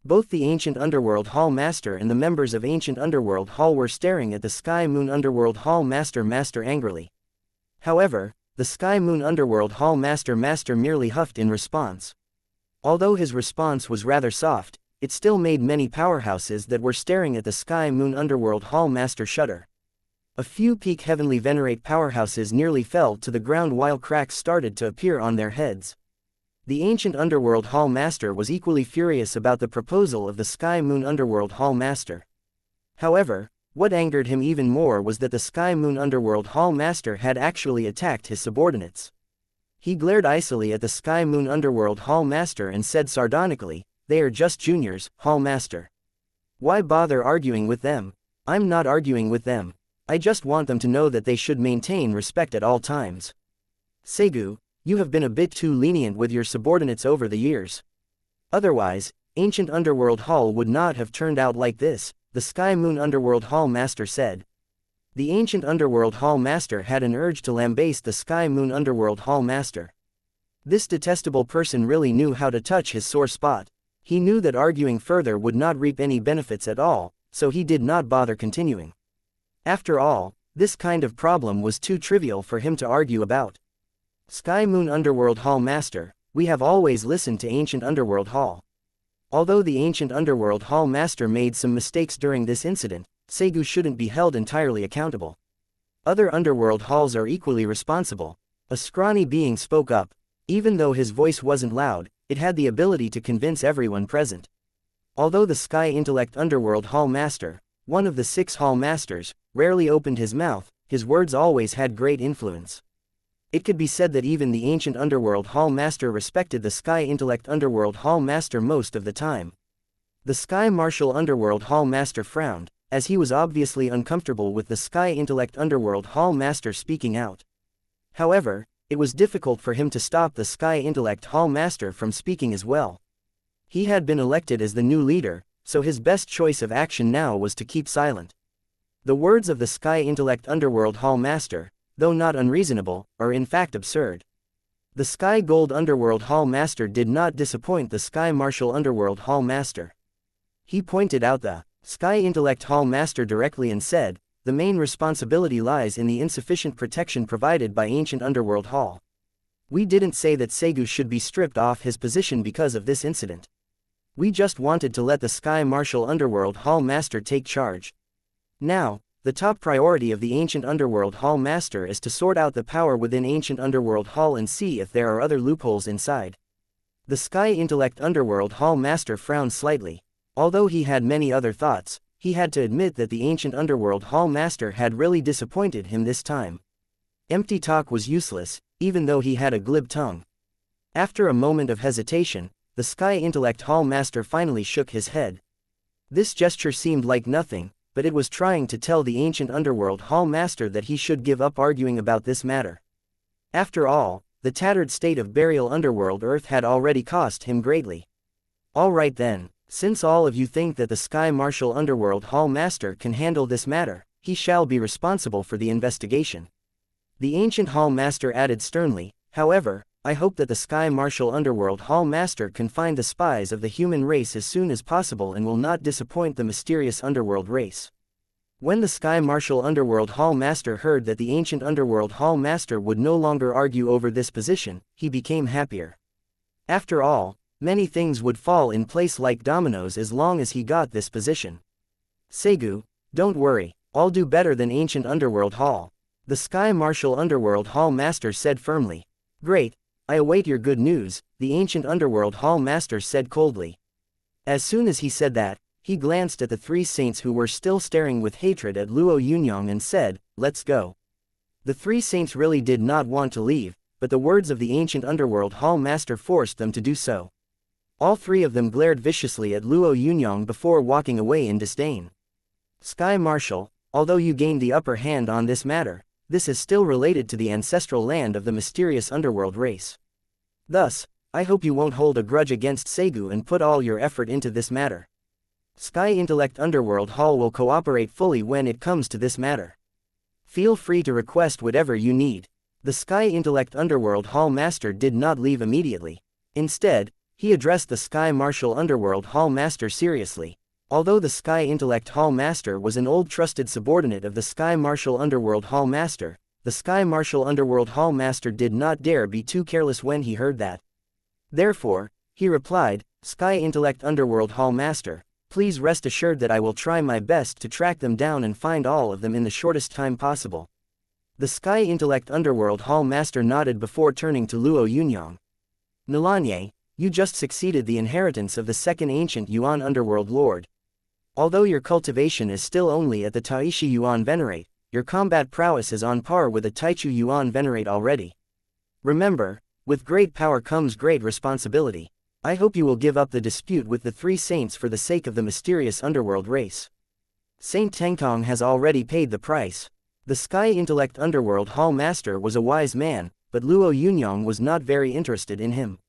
Both the Ancient Underworld Hall Master and the members of Ancient Underworld Hall were staring at the Sky Moon Underworld Hall Master angrily. However, the Sky Moon Underworld Hall Master merely huffed in response. Although his response was rather soft, it still made many powerhouses that were staring at the Sky Moon Underworld Hall Master shudder. A few peak heavenly venerate powerhouses nearly fell to the ground while cracks started to appear on their heads. The Ancient Underworld Hall Master was equally furious about the proposal of the Sky Moon Underworld Hall Master. However, what angered him even more was that the Sky Moon Underworld Hall Master had actually attacked his subordinates. He glared icily at the Sky Moon Underworld Hall Master and said sardonically, "They are just juniors, Hall Master. Why bother arguing with them? I'm not arguing with them. I just want them to know that they should maintain respect at all times. Segu, you have been a bit too lenient with your subordinates over the years. Otherwise, Ancient Underworld Hall would not have turned out like this," the Sky Moon Underworld Hall Master said. The Ancient Underworld Hall Master had an urge to lambaste the Sky Moon Underworld Hall Master. This detestable person really knew how to touch his sore spot. He knew that arguing further would not reap any benefits at all, so he did not bother continuing. After all, this kind of problem was too trivial for him to argue about. Sky Moon Underworld Hall Master, we have always listened to Ancient Underworld Hall. Although the Ancient Underworld Hall Master made some mistakes during this incident, Segu shouldn't be held entirely accountable. Other underworld halls are equally responsible. A scrawny being spoke up. Even though his voice wasn't loud, it had the ability to convince everyone present. Although the Sky Intellect Underworld Hall Master, one of the 6 Hall Masters, rarely opened his mouth, his words always had great influence. It could be said that even the Ancient Underworld Hall Master respected the Sky Intellect Underworld Hall Master most of the time. The Sky Martial Underworld Hall Master frowned, as he was obviously uncomfortable with the Sky Intellect Underworld Hall Master speaking out. However, it was difficult for him to stop the Sky Intellect Hall Master from speaking as well. He had been elected as the new leader, so his best choice of action now was to keep silent. The words of the Sky Intellect Underworld Hall Master, though not unreasonable, are in fact absurd. The Sky Gold Underworld Hall Master did not disappoint the Sky Martial Underworld Hall Master. He pointed out the Sky Intellect Hall Master directly and said, "The main responsibility lies in the insufficient protection provided by Ancient Underworld Hall. We didn't say that Segu should be stripped off his position because of this incident. We just wanted to let the Sky Martial Underworld Hall Master take charge. Now, the top priority of the Ancient Underworld Hall Master is to sort out the power within Ancient Underworld Hall and see if there are other loopholes inside." The Sky Intellect Underworld Hall Master frowned slightly. Although he had many other thoughts, he had to admit that the Ancient Underworld Hall Master had really disappointed him this time. Empty talk was useless, even though he had a glib tongue. After a moment of hesitation, the Sky Intellect Hall Master finally shook his head. This gesture seemed like nothing, but it was trying to tell the Ancient Underworld Hall Master that he should give up arguing about this matter. After all, the tattered state of burial Underworld Earth had already cost him greatly. All right then, since all of you think that the Sky Martial Underworld Hall Master can handle this matter, he shall be responsible for the investigation. The Ancient Hall Master added sternly, however, I hope that the Sky Martial Underworld Hall Master can find the spies of the human race as soon as possible and will not disappoint the mysterious underworld race. When the Sky Martial Underworld Hall Master heard that the Ancient Underworld Hall Master would no longer argue over this position, he became happier. After all, many things would fall in place like dominoes as long as he got this position. Segu, don't worry, I'll do better than Ancient Underworld Hall, the Sky Martial Underworld Hall Master said firmly. Great, I await your good news, the Ancient Underworld Hall Master said coldly. As soon as he said that, he glanced at the 3 saints who were still staring with hatred at Luo Yunyang and said, let's go. The 3 saints really did not want to leave, but the words of the Ancient Underworld Hall Master forced them to do so. All 3 of them glared viciously at Luo Yunyang before walking away in disdain. Sky Martial, although you gained the upper hand on this matter, this is still related to the ancestral land of the mysterious underworld race. Thus, I hope you won't hold a grudge against Segu and put all your effort into this matter. Sky Intellect Underworld Hall will cooperate fully when it comes to this matter. Feel free to request whatever you need. The Sky Intellect Underworld Hall Master did not leave immediately. Instead, he addressed the Sky Martial Underworld Hall Master seriously. Although the Sky Intellect Hall Master was an old trusted subordinate of the Sky Martial Underworld Hall Master, the Sky Martial Underworld Hall Master did not dare be too careless when he heard that. Therefore, he replied, "Sky Intellect Underworld Hall Master, please rest assured that I will try my best to track them down and find all of them in the shortest time possible." The Sky Intellect Underworld Hall Master nodded before turning to Luo Yunyang. "Nalanye, you just succeeded the inheritance of the second ancient Yuan Underworld Lord. Although your cultivation is still only at the Taishi Yuan Venerate, your combat prowess is on par with the Taichu Yuan Venerate already. Remember, with great power comes great responsibility. I hope you will give up the dispute with the three saints for the sake of the mysterious underworld race. Saint Tengtong has already paid the price." The Sky Intellect Underworld Hall Master was a wise man, but Luo Yunyang was not very interested in him.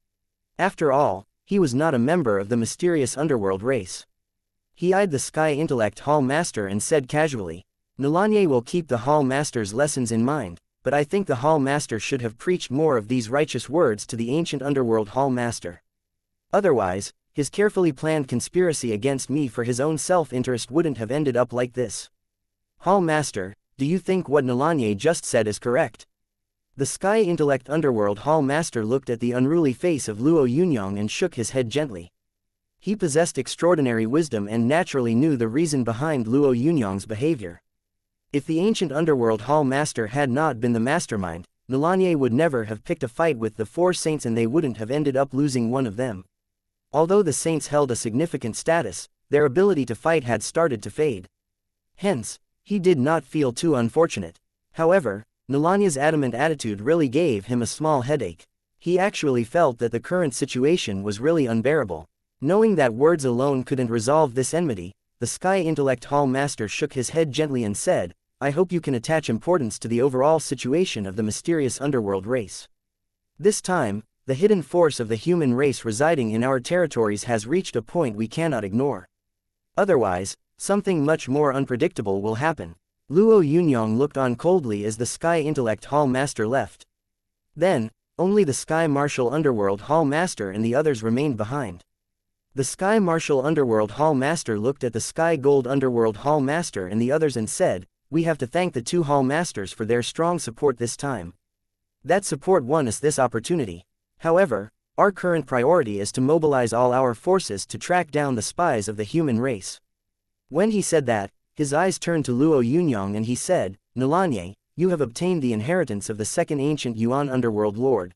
After all, he was not a member of the mysterious underworld race. He eyed the Sky Intellect Hall Master and said casually, "Nalanye will keep the Hall Master's lessons in mind, but I think the Hall Master should have preached more of these righteous words to the ancient underworld Hall Master. Otherwise, his carefully planned conspiracy against me for his own self-interest wouldn't have ended up like this. Hall Master, do you think what Nalanye just said is correct?" The Sky Intellect Underworld Hall Master looked at the unruly face of Luo Yunyang and shook his head gently. He possessed extraordinary wisdom and naturally knew the reason behind Luo Yunyang's behavior. If the ancient Underworld Hall Master had not been the mastermind, Nalanye would never have picked a fight with the four saints and they wouldn't have ended up losing one of them. Although the saints held a significant status, their ability to fight had started to fade. Hence, he did not feel too unfortunate. However, Nalanya's adamant attitude really gave him a small headache. He actually felt that the current situation was really unbearable. Knowing that words alone couldn't resolve this enmity, the Sky Intellect Hall Master shook his head gently and said, "I hope you can attach importance to the overall situation of the mysterious underworld race. This time, the hidden force of the human race residing in our territories has reached a point we cannot ignore. Otherwise, something much more unpredictable will happen." Luo Yunyang looked on coldly as the Sky Intellect Hall Master left. Then, only the Sky Martial Underworld Hall Master and the others remained behind. The Sky Martial Underworld Hall Master looked at the Sky Gold Underworld Hall Master and the others and said, "We have to thank the two Hall Masters for their strong support this time. That support won us this opportunity. However, our current priority is to mobilize all our forces to track down the spies of the human race." When he said that, his eyes turned to Luo Yunyang and he said, "Nalanye, you have obtained the inheritance of the second ancient Yuan Underworld Lord.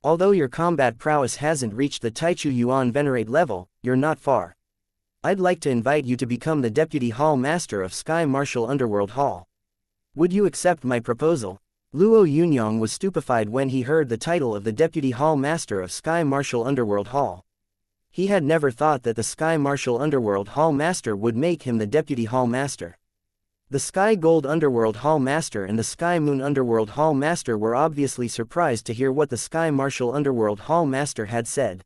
Although your combat prowess hasn't reached the Taichu Yuan Venerate level, you're not far. I'd like to invite you to become the Deputy Hall Master of Sky Martial Underworld Hall. Would you accept my proposal?" Luo Yunyang was stupefied when he heard the title of the Deputy Hall Master of Sky Martial Underworld Hall. He had never thought that the Sky Martial Underworld Hall Master would make him the Deputy Hall Master. The Sky Gold Underworld Hall Master and the Sky Moon Underworld Hall Master were obviously surprised to hear what the Sky Martial Underworld Hall Master had said.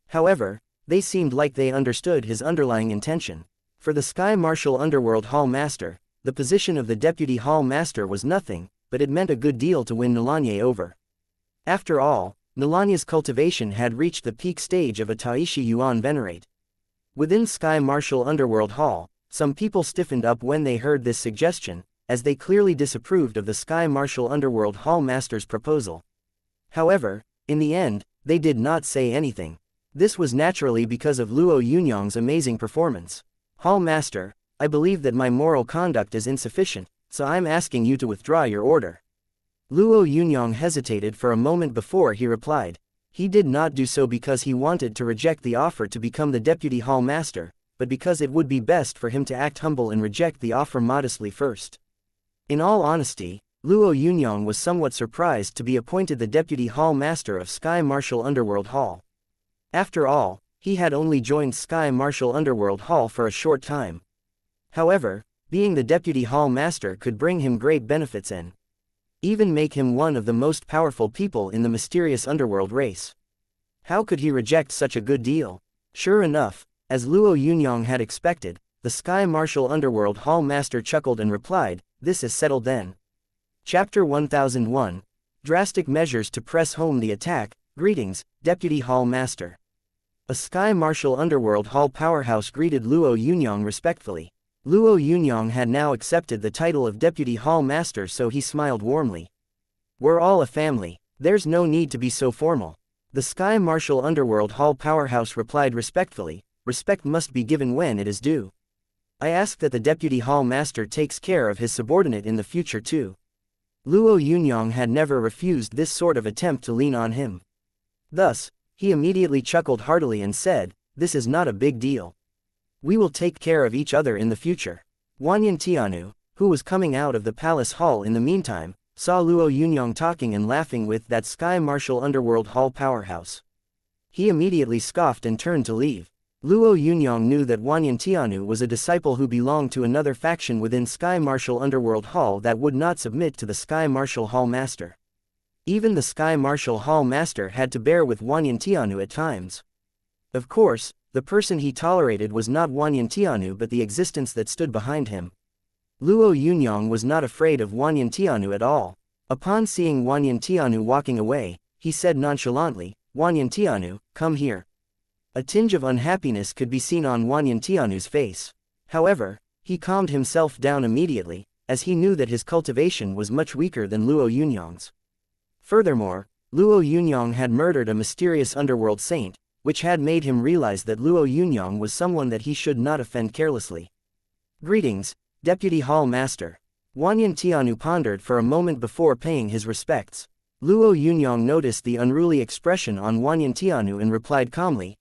However, they seemed like they understood his underlying intention. For the Sky Martial Underworld Hall Master, the position of the Deputy Hall Master was nothing, but it meant a good deal to win Nalanye over. After all, Nalanya's cultivation had reached the peak stage of a Taishi Yuan Venerate. Within Sky Martial Underworld Hall, some people stiffened up when they heard this suggestion, as they clearly disapproved of the Sky Martial Underworld Hall Master's proposal. However, in the end, they did not say anything. This was naturally because of Luo Yunyang's amazing performance. "Hall Master, I believe that my moral conduct is insufficient, so I'm asking you to withdraw your order." Luo Yunyang hesitated for a moment before he replied. He did not do so because he wanted to reject the offer to become the Deputy Hall Master, but because it would be best for him to act humble and reject the offer modestly first. In all honesty, Luo Yunyang was somewhat surprised to be appointed the Deputy Hall Master of Sky Martial Underworld Hall. After all, he had only joined Sky Martial Underworld Hall for a short time. However, being the Deputy Hall Master could bring him great benefits and even make him one of the most powerful people in the mysterious underworld race. How could he reject such a good deal? Sure enough, As Luo Yunyang had expected, the Sky Martial Underworld Hall Master chuckled and replied, "This is settled then." Chapter 1001. Drastic Measures to Press Home the Attack. Greetings, Deputy Hall Master. A Sky Martial Underworld Hall powerhouse greeted Luo Yunyang respectfully. Luo Yunyang had now accepted the title of Deputy Hall Master, so he smiled warmly. "We're all a family. There's no need to be so formal." The Sky Martial Underworld Hall powerhouse replied respectfully, "Respect must be given when it is due. I ask that the Deputy Hall Master takes care of his subordinate in the future too." Luo Yunyang had never refused this sort of attempt to lean on him. Thus, he immediately chuckled heartily and said, "This is not a big deal. We will take care of each other in the future." Wanyan Tianu, who was coming out of the palace hall in the meantime, saw Luo Yunyang talking and laughing with that Sky Martial Underworld Hall powerhouse. He immediately scoffed and turned to leave. Luo Yunyang knew that Wanyan Tianu was a disciple who belonged to another faction within Sky Martial Underworld Hall that would not submit to the Sky Martial Hall Master. Even the Sky Martial Hall Master had to bear with Wanyan Tianu at times. Of course, the person he tolerated was not Wanyan Tianu but the existence that stood behind him. Luo Yunyang was not afraid of Wanyan Tianu at all. Upon seeing Wanyan Tianu walking away, he said nonchalantly, "Wanyan Tianu, come here." A tinge of unhappiness could be seen on Wanyan Tianu's face. However, he calmed himself down immediately, as he knew that his cultivation was much weaker than Luo Yunyang's. Furthermore, Luo Yunyang had murdered a mysterious underworld saint, which had made him realize that Luo Yunyang was someone that he should not offend carelessly. "Greetings, Deputy Hall Master." Wanyan Tianu pondered for a moment before paying his respects. Luo Yunyang noticed the unruly expression on Wanyan Tianu and replied calmly,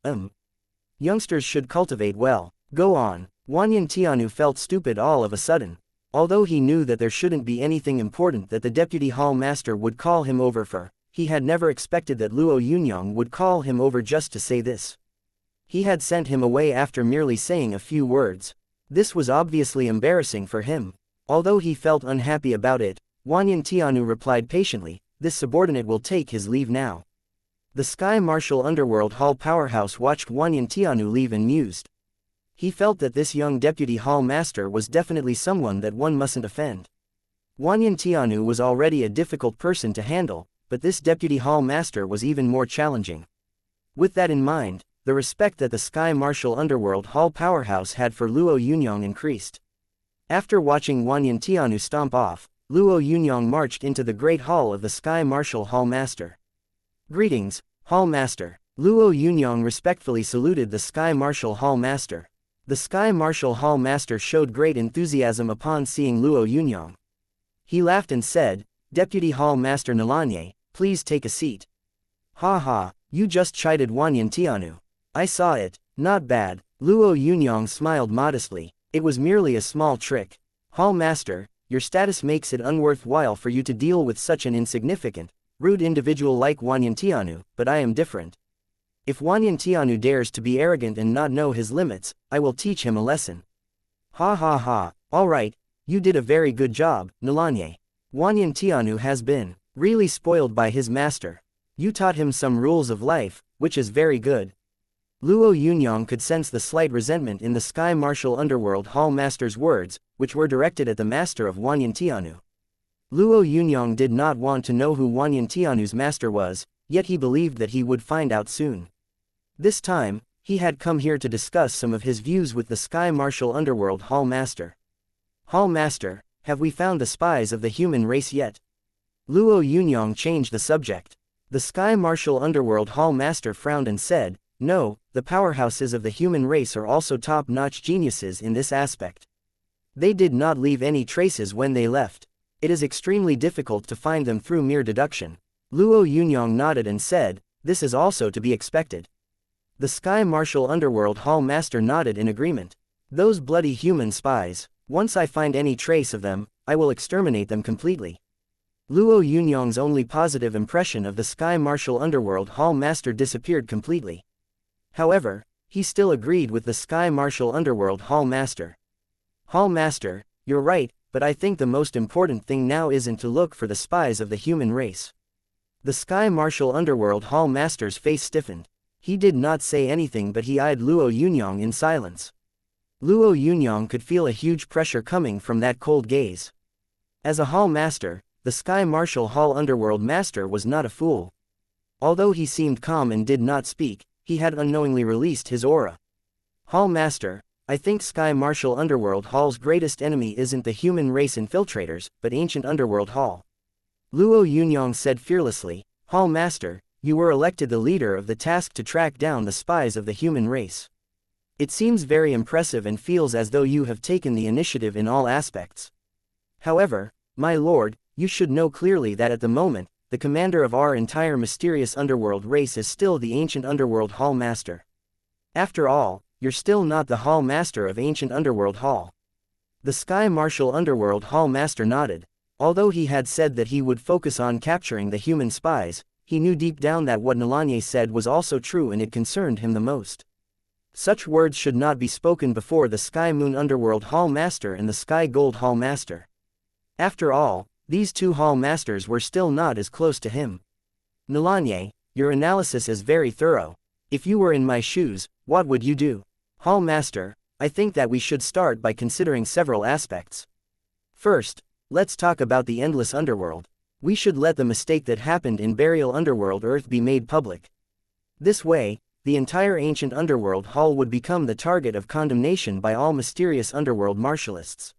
Youngsters should cultivate well. Go on." Wanyan Tianu felt stupid all of a sudden. Although he knew that there shouldn't be anything important that the Deputy Hall Master would call him over for, he had never expected that Luo Yunyang would call him over just to say this. He had sent him away after merely saying a few words. This was obviously embarrassing for him. Although he felt unhappy about it, Wanyan Tianu replied patiently, "This subordinate will take his leave now." The Sky Martial Underworld Hall powerhouse watched Wanyan Tianu leave and mused. He felt that this young Deputy Hall Master was definitely someone that one mustn't offend. Wanyan Tianu was already a difficult person to handle, but this Deputy Hall Master was even more challenging. With that in mind, the respect that the Sky Martial Underworld Hall powerhouse had for Luo Yunyang increased. After watching Wanyan Tianu stomp off, Luo Yunyang marched into the Great Hall of the Sky Martial Hall Master. "Greetings, Hall Master." Luo Yunyang respectfully saluted the Sky Martial Hall Master. The Sky Martial Hall Master showed great enthusiasm upon seeing Luo Yunyang. He laughed and said, "Deputy Hall Master Nalanye, please take a seat." "Ha ha, you just chided Wanyan Tianu. I saw it, not bad." Luo Yunyang smiled modestly. "It was merely a small trick. Hall Master, your status makes it unworthwhile for you to deal with such an insignificant, rude individual like Wanyan Tianu, but I am different. If Wanyan Tianu dares to be arrogant and not know his limits, I will teach him a lesson." "Ha ha ha, alright, you did a very good job, Nalanye. Wanyan Tianu has been really spoiled by his master. You taught him some rules of life, which is very good." Luo Yunyang could sense the slight resentment in the Sky Martial Underworld Hall Master's words, which were directed at the master of Wanyan Tianu. Luo Yunyang did not want to know who Wanyan Tianu's master was, yet he believed that he would find out soon. This time, he had come here to discuss some of his views with the Sky Martial Underworld Hall Master. "Hall Master, have we found the spies of the human race yet?" Luo Yunyang changed the subject. The Sky Martial Underworld Hall Master frowned and said, "No, the powerhouses of the human race are also top-notch geniuses in this aspect. They did not leave any traces when they left. It is extremely difficult to find them through mere deduction." Luo Yunyang nodded and said, "This is also to be expected." The Sky Martial Underworld Hall Master nodded in agreement. "Those bloody human spies, once I find any trace of them, I will exterminate them completely." Luo Yunyang's only positive impression of the Sky Martial Underworld Hall Master disappeared completely. However, he still agreed with the Sky Martial Underworld Hall Master. "Hall Master, you're right, but I think the most important thing now isn't to look for the spies of the human race." The Sky Martial Underworld Hall Master's face stiffened. He did not say anything, but he eyed Luo Yunyang in silence. Luo Yunyang could feel a huge pressure coming from that cold gaze. As a hall master, the Sky Martial Hall Underworld Master was not a fool. Although he seemed calm and did not speak, he had unknowingly released his aura. Hall Master, I think Sky Martial Underworld Hall's greatest enemy isn't the human race infiltrators, but ancient Underworld Hall. Luo Yunyang said fearlessly, Hall Master, you were elected the leader of the task to track down the spies of the human race. It seems very impressive and feels as though you have taken the initiative in all aspects. However, my lord, you should know clearly that at the moment, the commander of our entire mysterious underworld race is still the ancient Underworld Hall Master. After all, you're still not the Hall Master of ancient Underworld Hall. The Sky Martial Underworld Hall Master nodded. Although he had said that he would focus on capturing the human spies, he knew deep down that what Nalanye said was also true and it concerned him the most. Such words should not be spoken before the Sky Moon Underworld Hall Master and the Sky Gold Hall Master. After all, these two Hall Masters were still not as close to him. Nalanye, your analysis is very thorough. If you were in my shoes, what would you do? Hall Master, I think that we should start by considering several aspects. First, let's talk about the endless underworld. We should let the mistake that happened in Burial Underworld Earth be made public. This way, the entire ancient underworld hall would become the target of condemnation by all mysterious underworld martialists.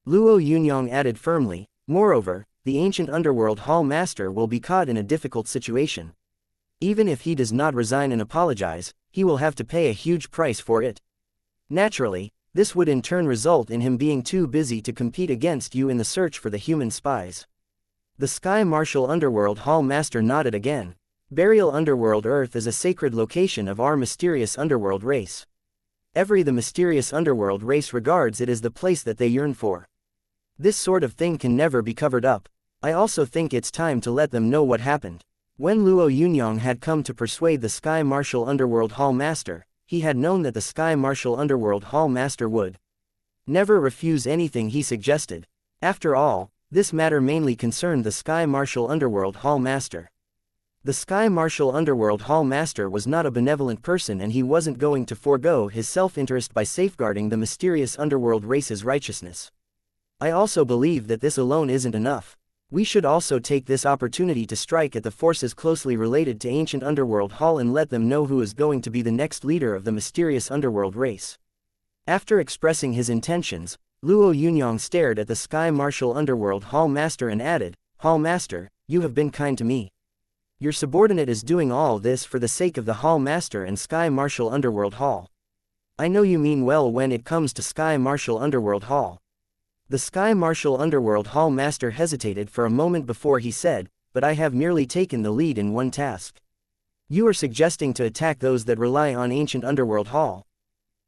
Luo Yunyang added firmly, moreover, the ancient underworld hall master will be caught in a difficult situation. Even if he does not resign and apologize, he will have to pay a huge price for it. Naturally, this would in turn result in him being too busy to compete against you in the search for the human spies. The Sky Martial Underworld Hall Master nodded again. Burial Underworld Earth is a sacred location of our mysterious underworld race. The mysterious underworld race regards it as the place that they yearn for. This sort of thing can never be covered up. I also think it's time to let them know what happened. When Luo Yunyang had come to persuade the Sky Martial Underworld Hall Master, he had known that the Sky Martial Underworld Hall Master would never refuse anything he suggested. After all, this matter mainly concerned the Sky Martial Underworld Hall Master. The Sky Martial Underworld Hall Master was not a benevolent person and he wasn't going to forego his self-interest by safeguarding the mysterious underworld race's righteousness. I also believe that this alone isn't enough. We should also take this opportunity to strike at the forces closely related to ancient underworld hall and let them know who is going to be the next leader of the mysterious underworld race. After expressing his intentions, Luo Yunyang stared at the Sky Martial Underworld Hall Master and added, Hall Master, you have been kind to me. Your subordinate is doing all this for the sake of the Hall Master and Sky Martial Underworld Hall. I know you mean well when it comes to Sky Martial Underworld Hall. The Sky Martial Underworld Hall Master hesitated for a moment before he said, but I have merely taken the lead in one task. You are suggesting to attack those that rely on ancient Underworld Hall.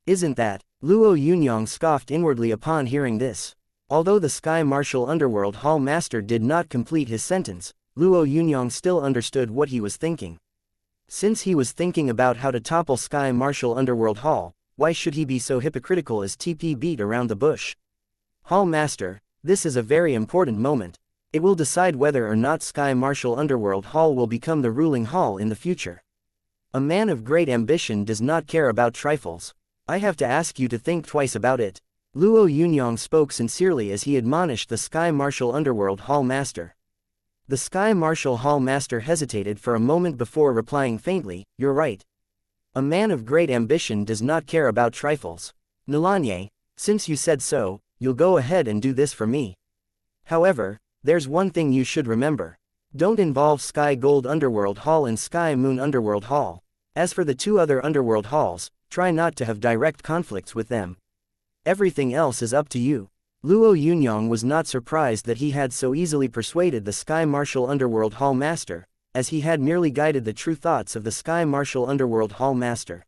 Isn't that? Luo Yunyang scoffed inwardly upon hearing this. Although the Sky Martial Underworld Hall Master did not complete his sentence, Luo Yunyang still understood what he was thinking. Since he was thinking about how to topple Sky Martial Underworld Hall, why should he be so hypocritical as TP beat around the bush? Hall Master, this is a very important moment. It will decide whether or not Sky Martial Underworld Hall will become the ruling hall in the future. A man of great ambition does not care about trifles. I have to ask you to think twice about it. Luo Yunyang spoke sincerely as he admonished the Sky Martial Underworld Hall Master. The Sky Martial Hall Master hesitated for a moment before replying faintly, You're right. A man of great ambition does not care about trifles. Nalanye, since you said so, you'll go ahead and do this for me. However, there's one thing you should remember. Don't involve Sky Gold Underworld Hall and Sky Moon Underworld Hall. As for the two other underworld halls, try not to have direct conflicts with them. Everything else is up to you. Luo Yunyang was not surprised that he had so easily persuaded the Sky Martial Underworld Hall Master, as he had merely guided the true thoughts of the Sky Martial Underworld Hall Master.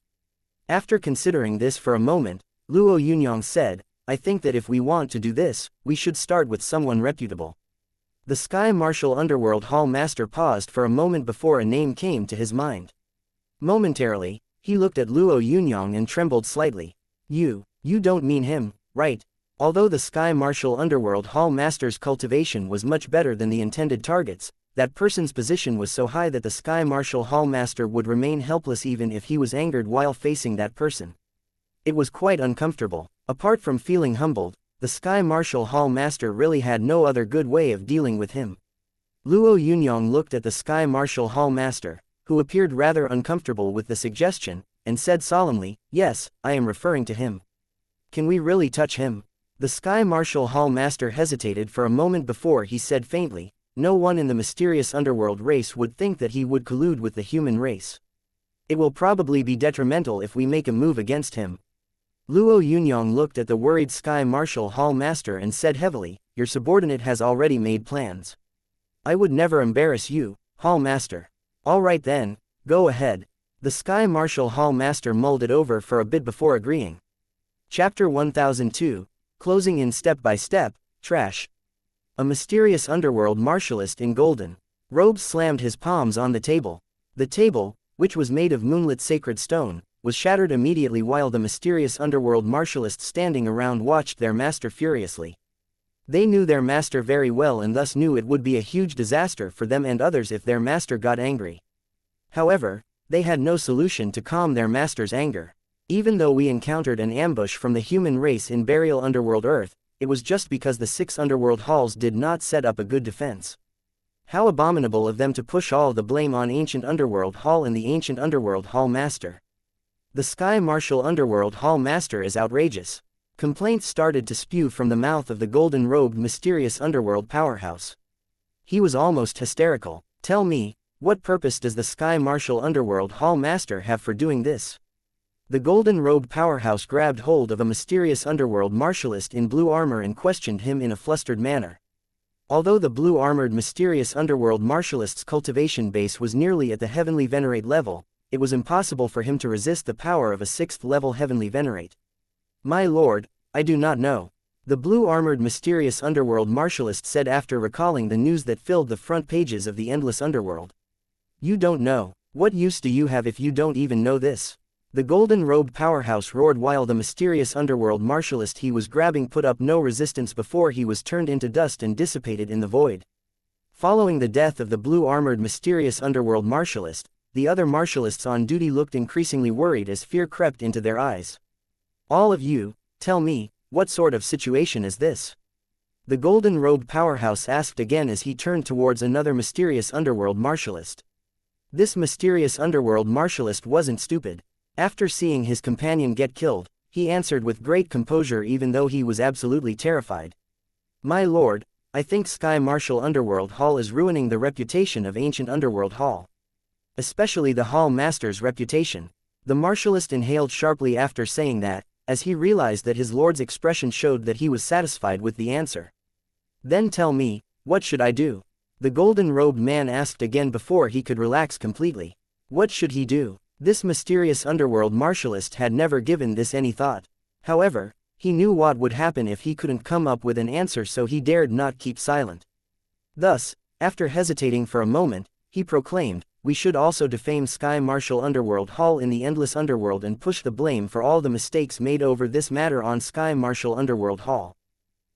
After considering this for a moment, Luo Yunyang said, I think that if we want to do this, we should start with someone reputable. The Sky Martial Underworld Hall Master paused for a moment before a name came to his mind. Momentarily, he looked at Luo Yunyang and trembled slightly. You don't mean him, right? Although the Sky Martial Underworld Hall Master's cultivation was much better than the intended targets, that person's position was so high that the Sky Martial Hall Master would remain helpless even if he was angered while facing that person. It was quite uncomfortable. Apart from feeling humbled, the Sky Martial Hall Master really had no other good way of dealing with him. Luo Yunyang looked at the Sky Martial Hall Master, who appeared rather uncomfortable with the suggestion, and said solemnly, "Yes, I am referring to him. Can we really touch him?" The Sky Martial Hall Master hesitated for a moment before he said faintly, "No one in the mysterious underworld race would think that he would collude with the human race. It will probably be detrimental if we make a move against him." Luo Yunyang looked at the worried Sky Martial Hall Master and said heavily, "Your subordinate has already made plans. I would never embarrass you, Hall Master." "All right then, go ahead." The Sky Martial Hall Master mulled it over for a bit before agreeing. Chapter 1002, Closing in Step by Step, Trash. A mysterious underworld martialist in golden robes slammed his palms on the table. The table, which was made of moonlit sacred stone, was shattered immediately while the mysterious underworld martialists standing around watched their master furiously. They knew their master very well and thus knew it would be a huge disaster for them and others if their master got angry. However, they had no solution to calm their master's anger. "Even though we encountered an ambush from the human race in Burial Underworld Earth, it was just because the 6 underworld halls did not set up a good defense. How abominable of them to push all the blame on Ancient Underworld Hall and the Ancient Underworld Hall Master. The Sky Martial Underworld Hall Master is outrageous." Complaints started to spew from the mouth of the golden-robed mysterious underworld powerhouse. He was almost hysterical. "Tell me, what purpose does the Sky Martial Underworld Hall Master have for doing this?" The golden-robed powerhouse grabbed hold of a mysterious underworld martialist in blue armor and questioned him in a flustered manner. Although the blue-armored mysterious underworld martialist's cultivation base was nearly at the heavenly venerate level, it was impossible for him to resist the power of a 6th-level heavenly venerate. "My lord, I do not know," the blue-armored mysterious underworld martialist said after recalling the news that filled the front pages of the endless underworld. "You don't know. What use do you have if you don't even know this?" The golden-robed powerhouse roared while the mysterious underworld martialist he was grabbing put up no resistance before he was turned into dust and dissipated in the void. Following the death of the blue-armored mysterious underworld martialist, the other martialists on duty looked increasingly worried as fear crept into their eyes. "All of you, tell me, what sort of situation is this?" the golden-robed powerhouse asked again as he turned towards another mysterious underworld martialist. This mysterious underworld martialist wasn't stupid. After seeing his companion get killed, he answered with great composure even though he was absolutely terrified. "My lord, I think Sky Martial Underworld Hall is ruining the reputation of Ancient Underworld Hall. Especially the Hall Master's reputation." The martialist inhaled sharply after saying that, as he realized that his lord's expression showed that he was satisfied with the answer. "Then tell me, what should I do?" the golden-robed man asked again before he could relax completely. What should he do? This mysterious underworld martialist had never given this any thought. However, he knew what would happen if he couldn't come up with an answer, so he dared not keep silent. Thus, after hesitating for a moment, he proclaimed, "We should also defame Sky Martial Underworld Hall in the Endless Underworld and push the blame for all the mistakes made over this matter on Sky Martial Underworld Hall."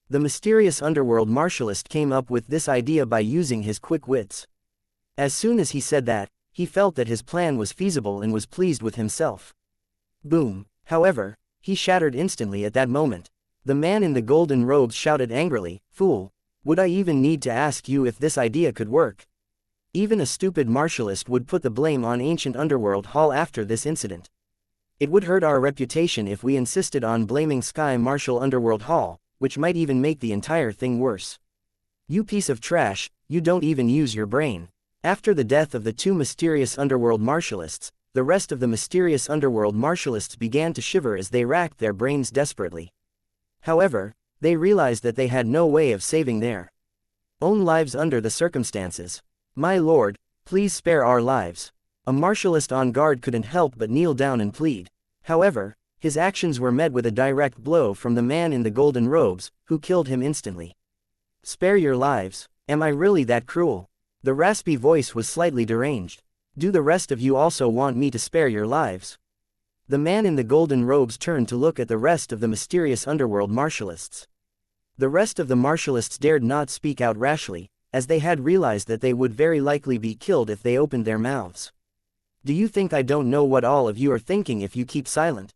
The mysterious underworld martialist came up with this idea by using his quick wits. As soon as he said that, he felt that his plan was feasible and was pleased with himself. Boom! However, he shattered instantly at that moment. The man in the golden robes shouted angrily, "Fool! Would I even need to ask you if this idea could work? Even a stupid martialist would put the blame on Ancient Underworld Hall after this incident. It would hurt our reputation if we insisted on blaming Sky Martial Underworld Hall, which might even make the entire thing worse. You piece of trash, you don't even use your brain." After the death of the 2 mysterious underworld martialists, the rest of the mysterious underworld martialists began to shiver as they racked their brains desperately. However, they realized that they had no way of saving their own lives under the circumstances. "My lord, please spare our lives." A martialist on guard couldn't help but kneel down and plead. However, his actions were met with a direct blow from the man in the golden robes, who killed him instantly. "Spare your lives? Am I really that cruel?" The raspy voice was slightly deranged. "Do the rest of you also want me to spare your lives?" The man in the golden robes turned to look at the rest of the mysterious underworld martialists. The rest of the martialists dared not speak out rashly, as they had realized that they would very likely be killed if they opened their mouths. Do you think I don't know what all of you are thinking if you keep silent?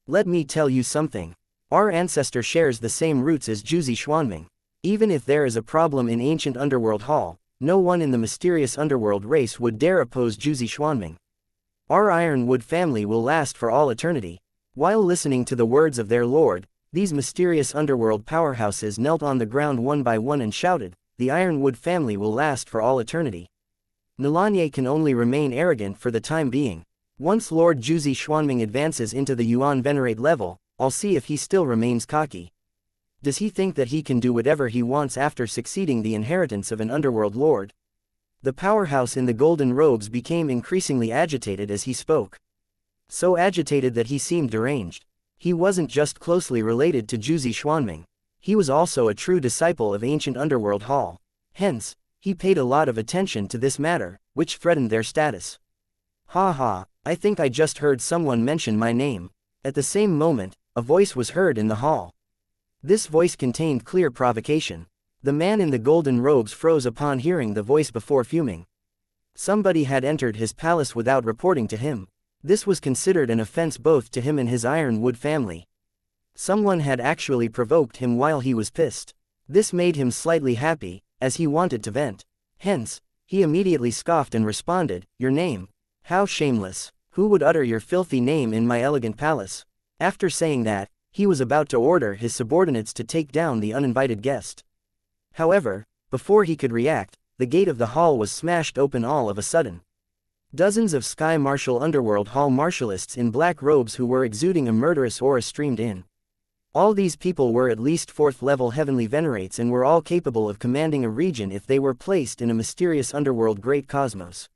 Let me tell you something. Our ancestor shares the same roots as Jiuzi Xuanming. Even if there is a problem in ancient underworld hall, no one in the mysterious underworld race would dare oppose Jiuzi Xuanming. Our Ironwood family will last for all eternity. While listening to the words of their lord, these mysterious underworld powerhouses knelt on the ground one by one and shouted, "The Ironwood family will last for all eternity." Nalanye can only remain arrogant for the time being. Once Lord Jiuzi Xuanming advances into the Yuan Venerate level, I'll see if he still remains cocky. Does he think that he can do whatever he wants after succeeding the inheritance of an underworld lord? The powerhouse in the golden robes became increasingly agitated as he spoke. So agitated that he seemed deranged. He wasn't just closely related to Jiuzi Xuanming. He was also a true disciple of ancient underworld hall. Hence, he paid a lot of attention to this matter, which threatened their status. Ha ha, I think I just heard someone mention my name. At the same moment, a voice was heard in the hall. This voice contained clear provocation. The man in the golden robes froze upon hearing the voice before fuming. Somebody had entered his palace without reporting to him. This was considered an offense both to him and his Ironwood family. Someone had actually provoked him while he was pissed. This made him slightly happy, as he wanted to vent. Hence, he immediately scoffed and responded, "Your name? How shameless! Who would utter your filthy name in my elegant palace?" After saying that, he was about to order his subordinates to take down the uninvited guest. However, before he could react, the gate of the hall was smashed open all of a sudden. Dozens of Sky Martial Underworld Hall martialists in black robes who were exuding a murderous aura streamed in. All these people were at least 4th level heavenly venerates and were all capable of commanding a region if they were placed in a mysterious underworld great cosmos.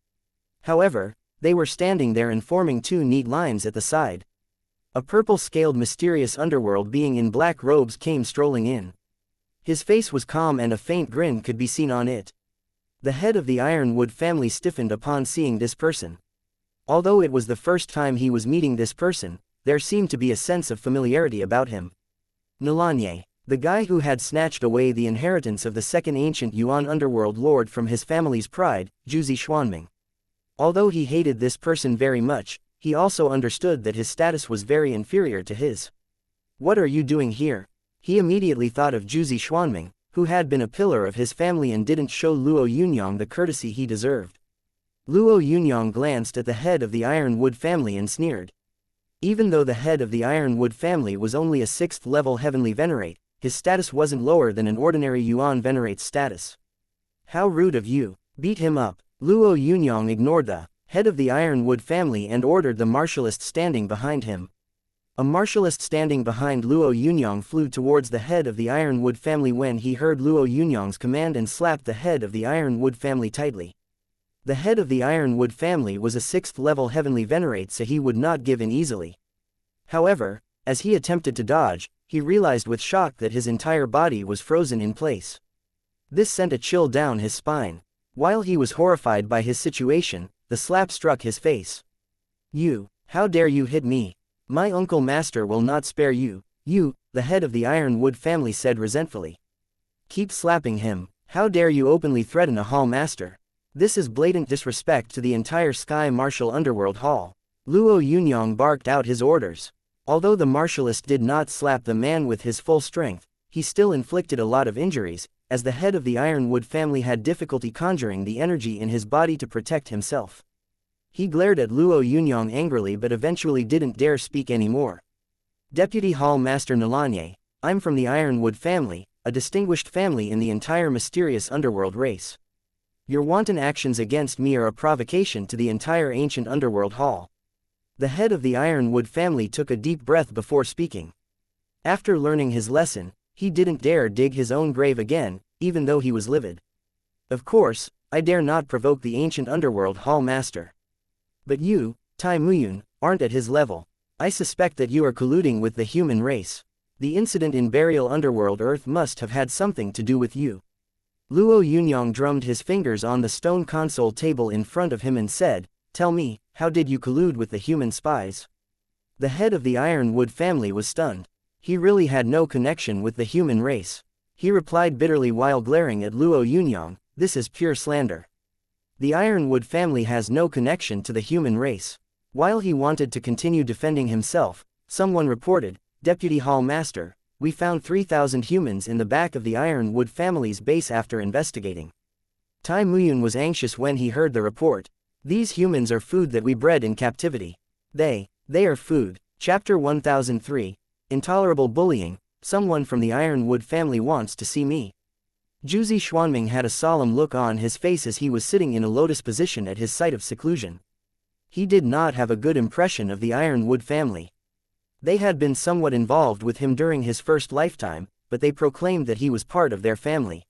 However, they were standing there and forming two neat lines at the side. A purple-scaled mysterious underworld being in black robes came strolling in. His face was calm and a faint grin could be seen on it. The head of the Ironwood family stiffened upon seeing this person. Although it was the first time he was meeting this person, there seemed to be a sense of familiarity about him. Nalanye, the guy who had snatched away the inheritance of the second ancient Yuan underworld lord from his family's pride, Jiuzi Xuanming. Although he hated this person very much, he also understood that his status was very inferior to his. "What are you doing here?" He immediately thought of Jiuzi Xuanming, who had been a pillar of his family and didn't show Luo Yunyang the courtesy he deserved. Luo Yunyang glanced at the head of the Ironwood family and sneered. Even though the head of the Ironwood family was only a 6th level heavenly venerate, his status wasn't lower than an ordinary Yuan venerate's status. "How rude of you, beat him up." Luo Yunyang ignored the head of the Ironwood family and ordered the martialist standing behind him. A martialist standing behind Luo Yunyang flew towards the head of the Ironwood family when he heard Luo Yunyang's command and slapped the head of the Ironwood family tightly. The head of the Ironwood family was a 6th level heavenly venerate, so he would not give in easily. However, as he attempted to dodge, he realized with shock that his entire body was frozen in place. This sent a chill down his spine. While he was horrified by his situation, the slap struck his face. "You, how dare you hit me? My uncle master will not spare you." "You," the head of the Ironwood family said resentfully. "Keep slapping him. How dare you openly threaten a hall master? This is blatant disrespect to the entire Sky Martial Underworld Hall." Luo Yunyang barked out his orders. Although the martialist did not slap the man with his full strength, he still inflicted a lot of injuries, as the head of the Ironwood family had difficulty conjuring the energy in his body to protect himself. He glared at Luo Yunyang angrily but eventually didn't dare speak anymore. "Deputy Hall Master Nalanye, I'm from the Ironwood family, a distinguished family in the entire mysterious underworld race. Your wanton actions against me are a provocation to the entire ancient underworld hall." The head of the Ironwood family took a deep breath before speaking. After learning his lesson, he didn't dare dig his own grave again, even though he was livid. "Of course, I dare not provoke the ancient underworld hall master. But you, Tai Muyun, aren't at his level. I suspect that you are colluding with the human race. The incident in Burial Underworld Earth must have had something to do with you." Luo Yunyang drummed his fingers on the stone console table in front of him and said, "Tell me, how did you collude with the human spies?" The head of the Ironwood family was stunned. He really had no connection with the human race. He replied bitterly while glaring at Luo Yunyang, this is pure slander. The Ironwood family has no connection to the human race. While he wanted to continue defending himself, someone reported, Deputy Hall Master, we found 3,000 humans in the back of the Ironwood family's base after investigating. Tai Muyun was anxious when he heard the report. These humans are food that we bred in captivity. They are food. Chapter 1003. Intolerable bullying. Someone from the Ironwood family wants to see me. Jiuzi Xuanming had a solemn look on his face as he was sitting in a lotus position at his site of seclusion. He did not have a good impression of the Ironwood family. They had been somewhat involved with him during his first lifetime, but they proclaimed that he was part of their family.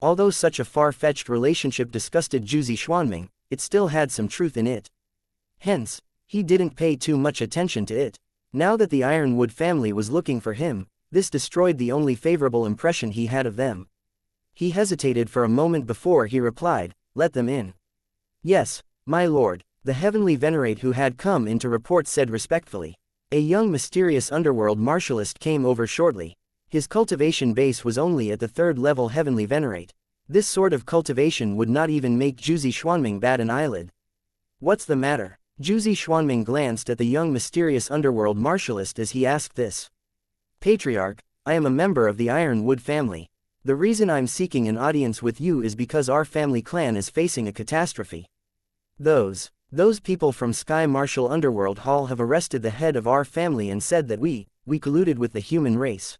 Although such a far-fetched relationship disgusted Jiuzi Xuanming, it still had some truth in it. Hence, he didn't pay too much attention to it. Now that the Ironwood family was looking for him, this destroyed the only favorable impression he had of them. He hesitated for a moment before he replied, let them in. Yes, my lord, the heavenly venerate who had come in to report said respectfully. A young mysterious underworld martialist came over shortly. His cultivation base was only at the 3rd level heavenly venerate. This sort of cultivation would not even make Jiuzi Xuanming bat an eyelid. What's the matter? Jiuzi Xuanming glanced at the young mysterious underworld martialist as he asked this. Patriarch, I am a member of the Ironwood family. The reason I'm seeking an audience with you is because our family clan is facing a catastrophe. Those people from Sky Martial Underworld Hall have arrested the head of our family and said that we colluded with the human race.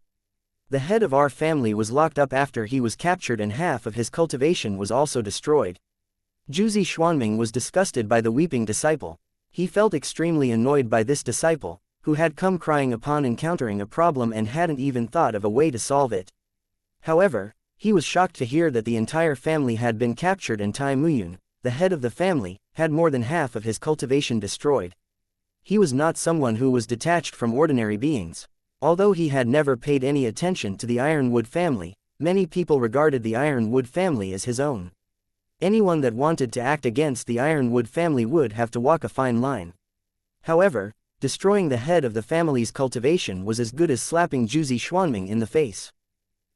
The head of our family was locked up after he was captured and half of his cultivation was also destroyed. Jiuzi Xuanming was disgusted by the weeping disciple. He felt extremely annoyed by this disciple, who had come crying upon encountering a problem and hadn't even thought of a way to solve it. However, he was shocked to hear that the entire family had been captured and Tai Muyun, the head of the family, had more than half of his cultivation destroyed. He was not someone who was detached from ordinary beings. Although he had never paid any attention to the Ironwood family, many people regarded the Ironwood family as his own. Anyone that wanted to act against the Ironwood family would have to walk a fine line. However, destroying the head of the family's cultivation was as good as slapping Jiuzi Xuanming in the face.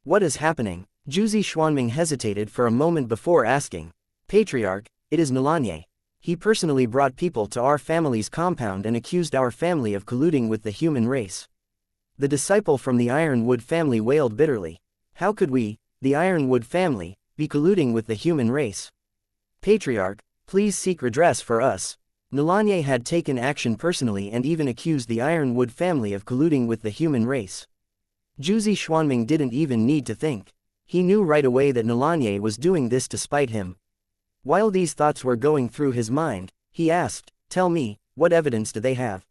What is happening? Jiuzi Xuanming hesitated for a moment before asking. Patriarch, it is Nolanye. He personally brought people to our family's compound and accused our family of colluding with the human race. The disciple from the Ironwood family wailed bitterly. How could we, the Ironwood family, be colluding with the human race? Patriarch, please seek redress for us. Nolanye had taken action personally and even accused the Ironwood family of colluding with the human race. Jiuzi Xuanming didn't even need to think. He knew right away that Nolanye was doing this to spite him. While these thoughts were going through his mind, he asked, tell me, what evidence do they have?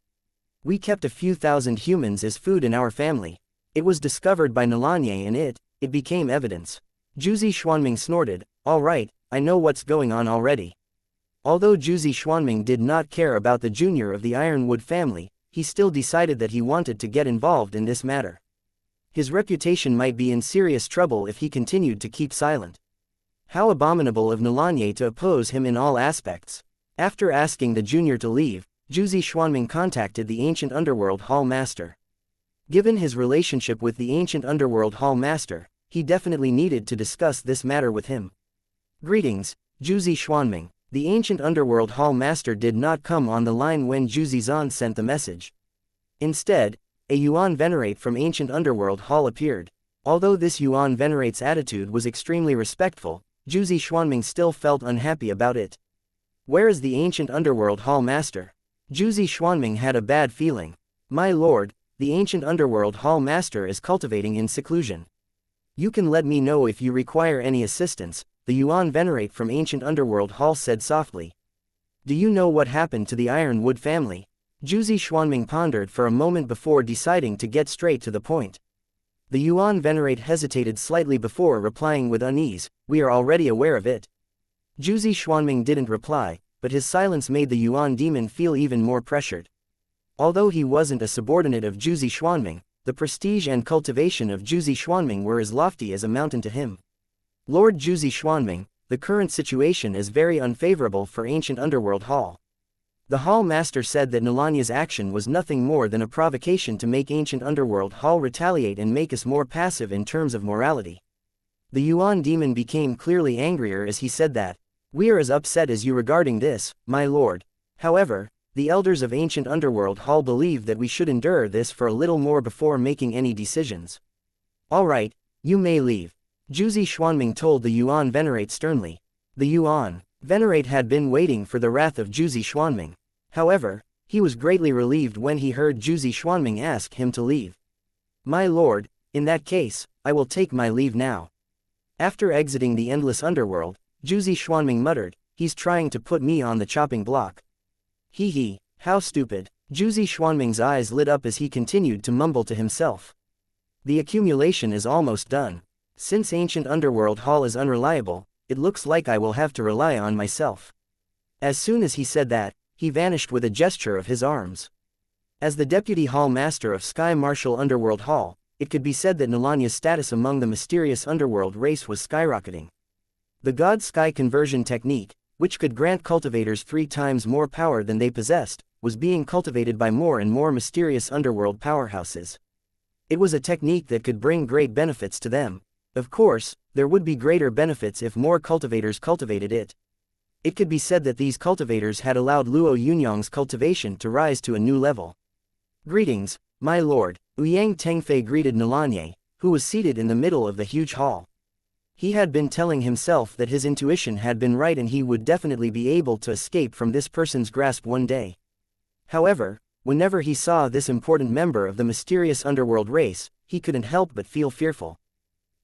We kept a few thousand humans as food in our family. It was discovered by Nolanye and it became evidence. Jiuzi Xuanming snorted, all right, I know what's going on already. Although Jiuzi Xuanming did not care about the junior of the Ironwood family, he still decided that he wanted to get involved in this matter. His reputation might be in serious trouble if he continued to keep silent. How abominable of Nolanye to oppose him in all aspects. After asking the junior to leave, Jiuzi Xuanming contacted the ancient underworld hall master. Given his relationship with the ancient underworld hall master, he definitely needed to discuss this matter with him. Greetings, Jiuzi Xuanming. The ancient underworld hall master did not come on the line when Jiuzi Zan sent the message. Instead, a Yuan venerate from ancient underworld hall appeared. Although this Yuan venerate's attitude was extremely respectful, Jiuzi Xuanming still felt unhappy about it. Where is the ancient underworld hall master? Jiuzi Xuanming had a bad feeling. My lord, the ancient underworld hall master is cultivating in seclusion. You can let me know if you require any assistance, the Yuan venerate from ancient underworld hall said softly. Do you know what happened to the Ironwood family? Jiuzi Xuanming pondered for a moment before deciding to get straight to the point. The Yuan venerate hesitated slightly before replying with unease, we are already aware of it. Jiuzi Xuanming didn't reply, but his silence made the Yuan demon feel even more pressured. Although he wasn't a subordinate of Jiuzi Xuanming, the prestige and cultivation of Jiuzi Xuanming were as lofty as a mountain to him. Lord Jiuzi Xuanming, the current situation is very unfavorable for ancient underworld hall. The hall master said that Nolanya's action was nothing more than a provocation to make ancient underworld hall retaliate and make us more passive in terms of morality. The Yuan demon became clearly angrier as he said that. We are as upset as you regarding this, my lord. However, the elders of ancient underworld hall believe that we should endure this for a little more before making any decisions. Alright, you may leave. Jiuzi Xuanming told the Yuan Venerate sternly. The Yuan Venerate had been waiting for the wrath of Jiuzi Xuanming. However, he was greatly relieved when he heard Jiuzi Xuanming ask him to leave. My lord, in that case, I will take my leave now. After exiting the endless underworld, Jiuzi Xuanming muttered, he's trying to put me on the chopping block. Hee, how stupid. Jiuzi Xuanming's eyes lit up as he continued to mumble to himself. The accumulation is almost done. Since ancient underworld hall is unreliable, it looks like I will have to rely on myself. As soon as he said that, he vanished with a gesture of his arms. As the deputy hall master of Sky Martial Underworld Hall, it could be said that Nilanya's status among the mysterious underworld race was skyrocketing. The God Sky conversion technique, which could grant cultivators 3 times more power than they possessed, was being cultivated by more and more mysterious underworld powerhouses. It was a technique that could bring great benefits to them. Of course, there would be greater benefits if more cultivators cultivated it. It could be said that these cultivators had allowed Luo Yunyang's cultivation to rise to a new level. Greetings, my lord. Ouyang Tengfei greeted Nilanye, who was seated in the middle of the huge hall. He had been telling himself that his intuition had been right and he would definitely be able to escape from this person's grasp one day. However, whenever he saw this important member of the mysterious underworld race, he couldn't help but feel fearful.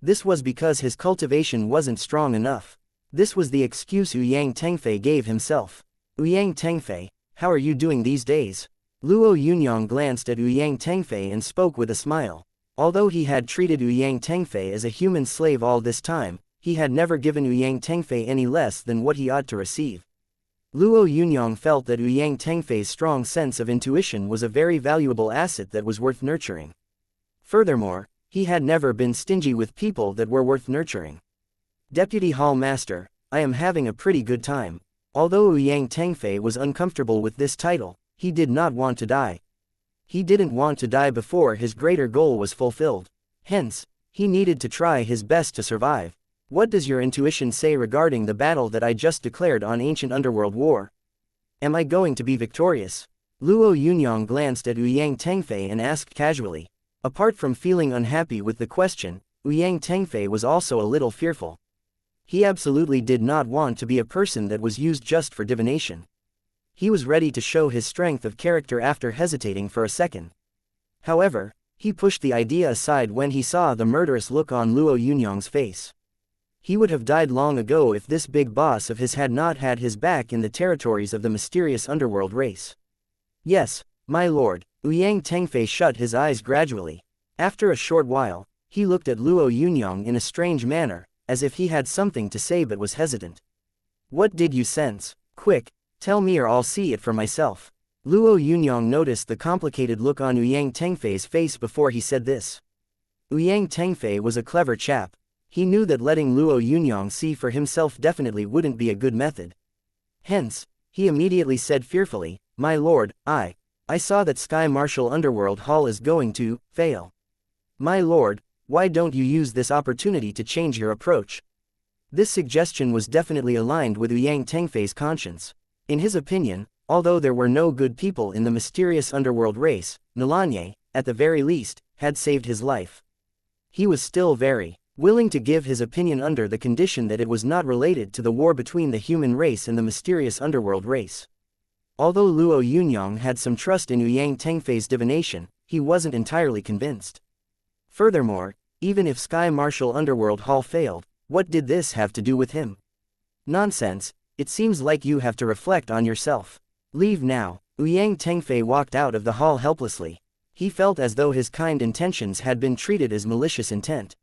This was because his cultivation wasn't strong enough. This was the excuse Ouyang Tengfei gave himself. Ouyang Tengfei, how are you doing these days? Luo Yunyang glanced at Ouyang Tengfei and spoke with a smile. Although he had treated Ouyang Tengfei as a human slave all this time, he had never given Ouyang Tengfei any less than what he ought to receive. Luo Yunyang felt that Ouyang Tengfei's strong sense of intuition was a very valuable asset that was worth nurturing. Furthermore, he had never been stingy with people that were worth nurturing. Deputy Hall Master, I am having a pretty good time. Although Ouyang Tengfei was uncomfortable with this title, he did not want to die. He didn't want to die before his greater goal was fulfilled. Hence, he needed to try his best to survive. What does your intuition say regarding the battle that I just declared on Ancient Underworld War? Am I going to be victorious? Luo Yunyang glanced at Ouyang Tengfei and asked casually. Apart from feeling unhappy with the question, Ouyang Tengfei was also a little fearful. He absolutely did not want to be a person that was used just for divination. He was ready to show his strength of character after hesitating for a second. However, he pushed the idea aside when he saw the murderous look on Luo Yunyang's face. He would have died long ago if this big boss of his had not had his back in the territories of the mysterious underworld race. Yes, my lord. Ouyang Tengfei shut his eyes gradually. After a short while, he looked at Luo Yunyang in a strange manner, as if he had something to say but was hesitant. What did you sense? Quick, tell me or I'll see it for myself. Luo Yunyang noticed the complicated look on Ouyang Tengfei's face before he said this. Ouyang Tengfei was a clever chap. He knew that letting Luo Yunyang see for himself definitely wouldn't be a good method. Hence, he immediately said fearfully, my lord, I saw that Sky Martial Underworld Hall is going to fail. My lord, why don't you use this opportunity to change your approach? This suggestion was definitely aligned with Ouyang Tengfei's conscience. In his opinion, although there were no good people in the mysterious underworld race, Nilanye, at the very least, had saved his life. He was still very willing to give his opinion under the condition that it was not related to the war between the human race and the mysterious underworld race. Although Luo Yunyang had some trust in Ouyang Tengfei's divination, he wasn't entirely convinced. Furthermore, even if Sky Martial Underworld Hall failed, what did this have to do with him? Nonsense, it seems like you have to reflect on yourself. Leave now. Ouyang Tengfei walked out of the hall helplessly. He felt as though his kind intentions had been treated as malicious intent.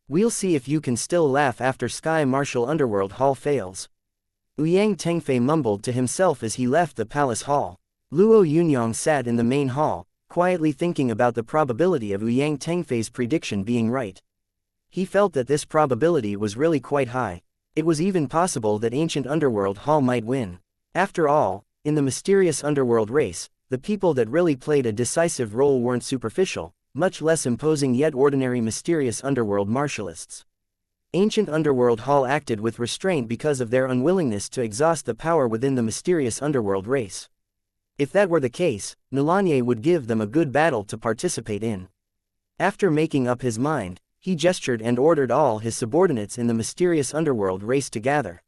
We'll see if you can still laugh after Sky Martial Underworld Hall fails. Ouyang Tengfei mumbled to himself as he left the palace hall. Luo Yunyang sat in the main hall, quietly thinking about the probability of Ouyang Tengfei's prediction being right. He felt that this probability was really quite high. It was even possible that Ancient Underworld Hall might win. After all, in the mysterious underworld race, the people that really played a decisive role weren't superficial, much less imposing yet ordinary mysterious underworld martialists. Ancient Underworld Hall acted with restraint because of their unwillingness to exhaust the power within the mysterious underworld race. If that were the case, Nulanye would give them a good battle to participate in. After making up his mind, he gestured and ordered all his subordinates in the mysterious underworld race to gather.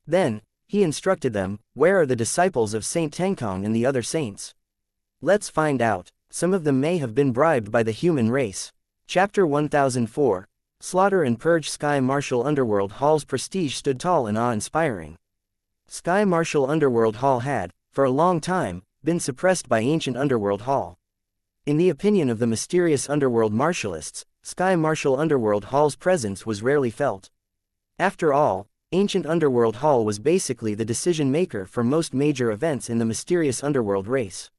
Then, he instructed them, "Where are the disciples of Saint Tenkong and the other saints? Let's find out. Some of them may have been bribed by the human race." Chapter 1004. Slaughter and Purge. Sky Marshal Underworld Hall's prestige stood tall and awe-inspiring. Sky Marshal Underworld Hall had, for a long time, been suppressed by Ancient Underworld Hall. In the opinion of the mysterious underworld martialists, Sky Marshal Underworld Hall's presence was rarely felt. After all, Ancient Underworld Hall was basically the decision-maker for most major events in the mysterious underworld race.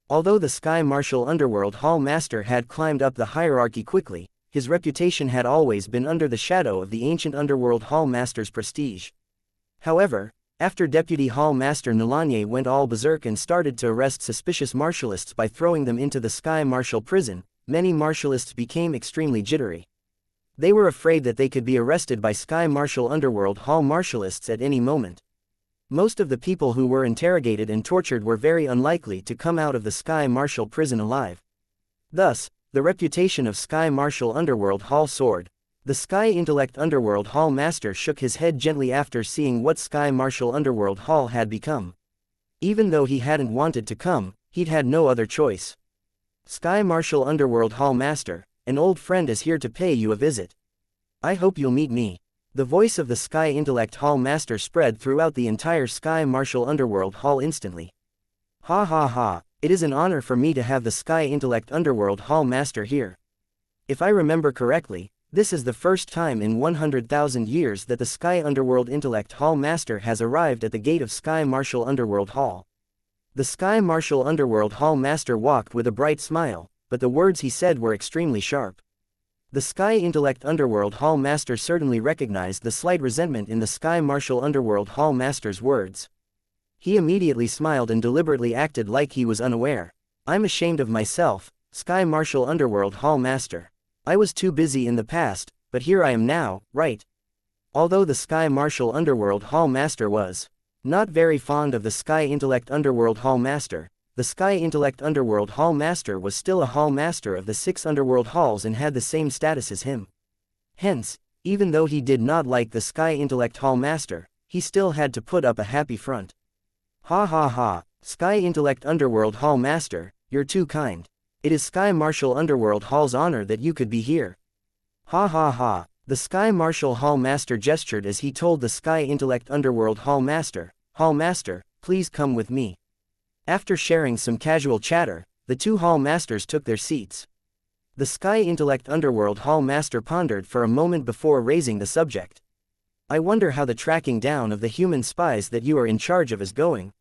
Although the Sky Marshal Underworld Hall Master had climbed up the hierarchy quickly, his reputation had always been under the shadow of the Ancient Underworld Hall Master's prestige. However, after Deputy Hall Master Nulanye went all berserk and started to arrest suspicious martialists by throwing them into the Sky Marshal prison, many martialists became extremely jittery. They were afraid that they could be arrested by Sky Marshal Underworld Hall martialists at any moment. Most of the people who were interrogated and tortured were very unlikely to come out of the Sky Marshal prison alive. Thus, the reputation of Sky Marshal Underworld Hall soared. The Sky Intellect Underworld Hall Master shook his head gently after seeing what Sky Marshal Underworld Hall had become. Even though he hadn't wanted to come, he'd had no other choice. "Sky Marshal Underworld Hall Master, an old friend is here to pay you a visit. I hope you'll meet me." The voice of the Sky Intellect Hall Master spread throughout the entire Sky Marshal Underworld Hall instantly. "Ha ha ha, it is an honor for me to have the Sky Intellect Underworld Hall Master here. If I remember correctly, this is the first time in 100,000 years that the Sky Underworld Intellect Hall Master has arrived at the gate of Sky Marshal Underworld Hall." The Sky Marshal Underworld Hall Master walked with a bright smile, but the words he said were extremely sharp. The Sky Intellect Underworld Hall Master certainly recognized the slight resentment in the Sky Marshal Underworld Hall Master's words. He immediately smiled and deliberately acted like he was unaware. "I'm ashamed of myself, Sky Marshal Underworld Hall Master. I was too busy in the past, but here I am now, right?" Although the Sky Marshal Underworld Hall Master was not very fond of the Sky Intellect Underworld Hall Master, the Sky Intellect Underworld Hall Master was still a Hall Master of the 6 Underworld Halls and had the same status as him. Hence, even though he did not like the Sky Intellect Hall Master, he still had to put up a happy front. "Ha ha ha, Sky Intellect Underworld Hall Master, you're too kind. It is Sky Marshal Underworld Hall's honor that you could be here." "Ha ha ha." The Sky Marshal Hall Master gestured as he told the Sky Intellect Underworld Hall Master, "Hall Master, please come with me." After sharing some casual chatter, the two Hall Masters took their seats. The Sky Intellect Underworld Hall Master pondered for a moment before raising the subject. "I wonder how the tracking down of the human spies that you are in charge of is going.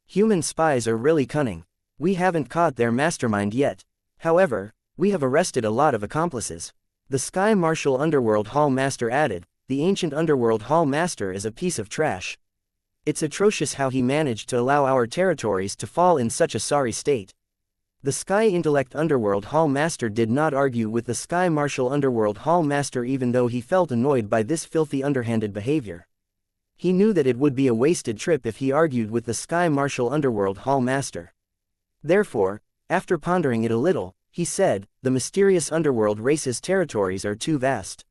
Human spies are really cunning. We haven't caught their mastermind yet. However, we have arrested a lot of accomplices." The Sky Marshal Underworld Hall Master added, "The Ancient Underworld Hall Master is a piece of trash. It's atrocious how he managed to allow our territories to fall in such a sorry state." The Sky Intellect Underworld Hall Master did not argue with the Sky Marshal Underworld Hall Master even though he felt annoyed by this filthy underhanded behavior. He knew that it would be a wasted trip if he argued with the Sky Marshal Underworld Hall Master. Therefore, after pondering it a little, he said, "The mysterious underworld race's territories are too vast.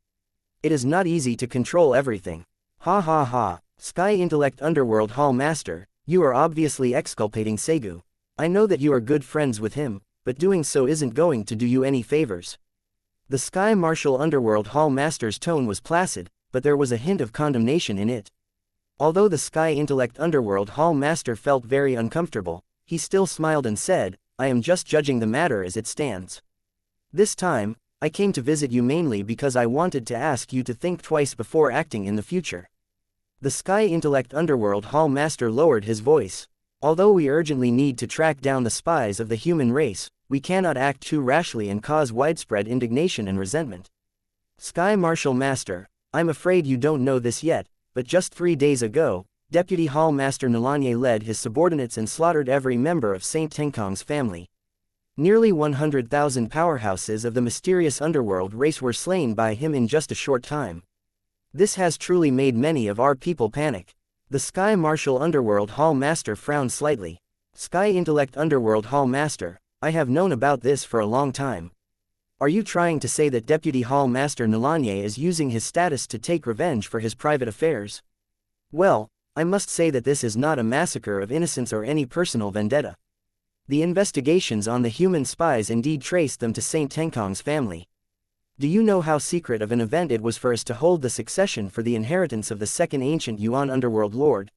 It is not easy to control everything." "Ha ha ha, Sky Intellect Underworld Hall Master, you are obviously exculpating Segu. I know that you are good friends with him, but doing so isn't going to do you any favors." The Sky Marshal Underworld Hall Master's tone was placid, but there was a hint of condemnation in it. Although the Sky Intellect Underworld Hall Master felt very uncomfortable, he still smiled and said, "I am just judging the matter as it stands. This time, I came to visit you mainly because I wanted to ask you to think twice before acting in the future." The Sky Intellect Underworld Hall Master lowered his voice. "Although we urgently need to track down the spies of the human race, we cannot act too rashly and cause widespread indignation and resentment. Sky Marshal Master, I'm afraid you don't know this yet, but just 3 days ago, Deputy Hall Master Nulanye led his subordinates and slaughtered every member of Saint Tenkong's family. Nearly 100,000 powerhouses of the mysterious underworld race were slain by him in just a short time. This has truly made many of our people panic. The Sky Martial Underworld Hall Master frowned slightly. Sky Intellect Underworld Hall Master, I have known about this for a long time. Are you trying to say that Deputy Hall Master Nalanye is using his status to take revenge for his private affairs? Well, I must say that this is not a massacre of innocents or any personal vendetta. The investigations on the human spies indeed traced them to Saint Tenkong's family. Do you know how secret of an event it was for us to hold the succession for the inheritance of the second ancient Yuan Underworld Lord?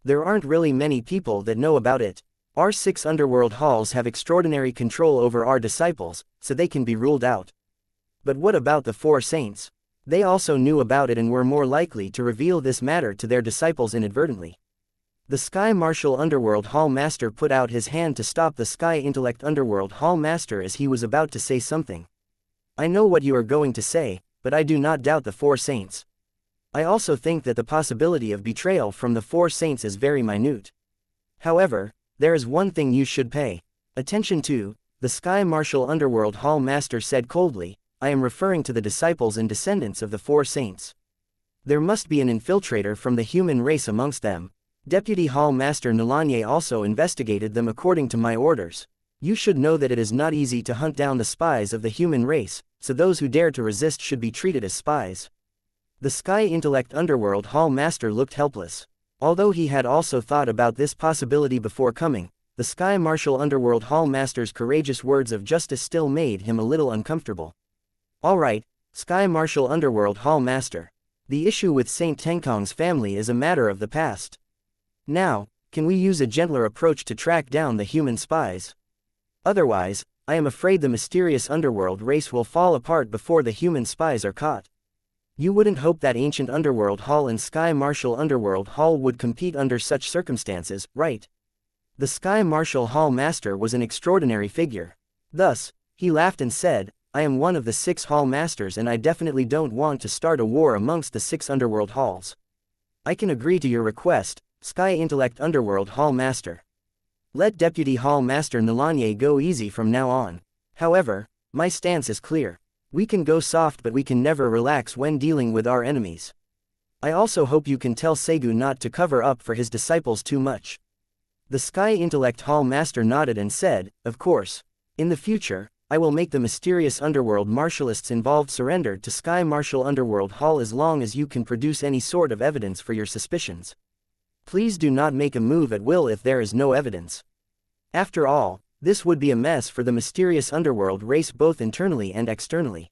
There aren't really many people that know about it. Our 6 underworld halls have extraordinary control over our disciples, so they can be ruled out. But what about the 4 saints? They also knew about it and were more likely to reveal this matter to their disciples inadvertently. The Sky Martial Underworld Hall Master put out his hand to stop the Sky Intellect Underworld Hall Master as he was about to say something. I know what you are going to say, but I do not doubt the 4 saints. I also think that the possibility of betrayal from the 4 saints is very minute. However, there is one thing you should pay attention to, the Sky Martial Underworld Hall Master said coldly. I am referring to the disciples and descendants of the 4 saints. There must be an infiltrator from the human race amongst them. Deputy Hall Master Nalanye also investigated them according to my orders. You should know that it is not easy to hunt down the spies of the human race, so those who dare to resist should be treated as spies. The Sky Intellect Underworld Hall Master looked helpless. Although he had also thought about this possibility before coming, the Sky Martial Underworld Hall Master's courageous words of justice still made him a little uncomfortable. Alright, Sky Martial Underworld Hall Master. The issue with Saint Tenkong's family is a matter of the past. Now, can we use a gentler approach to track down the human spies? Otherwise, I am afraid the mysterious underworld race will fall apart before the human spies are caught. You wouldn't hope that Ancient Underworld Hall and Sky Martial Underworld Hall would compete under such circumstances, right? The Sky Martial Hall Master was an extraordinary figure. Thus, he laughed and said, I am one of the 6 Hall Masters and I definitely don't want to start a war amongst the 6 Underworld Halls. I can agree to your request, Sky Intellect Underworld Hall Master. Let Deputy Hall Master Nalanye go easy from now on. However, my stance is clear. We can go soft but we can never relax when dealing with our enemies. I also hope you can tell Segu not to cover up for his disciples too much. The Sky Intellect Hall Master nodded and said, of course. In the future, I will make the mysterious underworld martialists involved surrender to Sky Martial Underworld Hall as long as you can produce any sort of evidence for your suspicions. Please do not make a move at will if there is no evidence. After all, this would be a mess for the mysterious underworld race both internally and externally.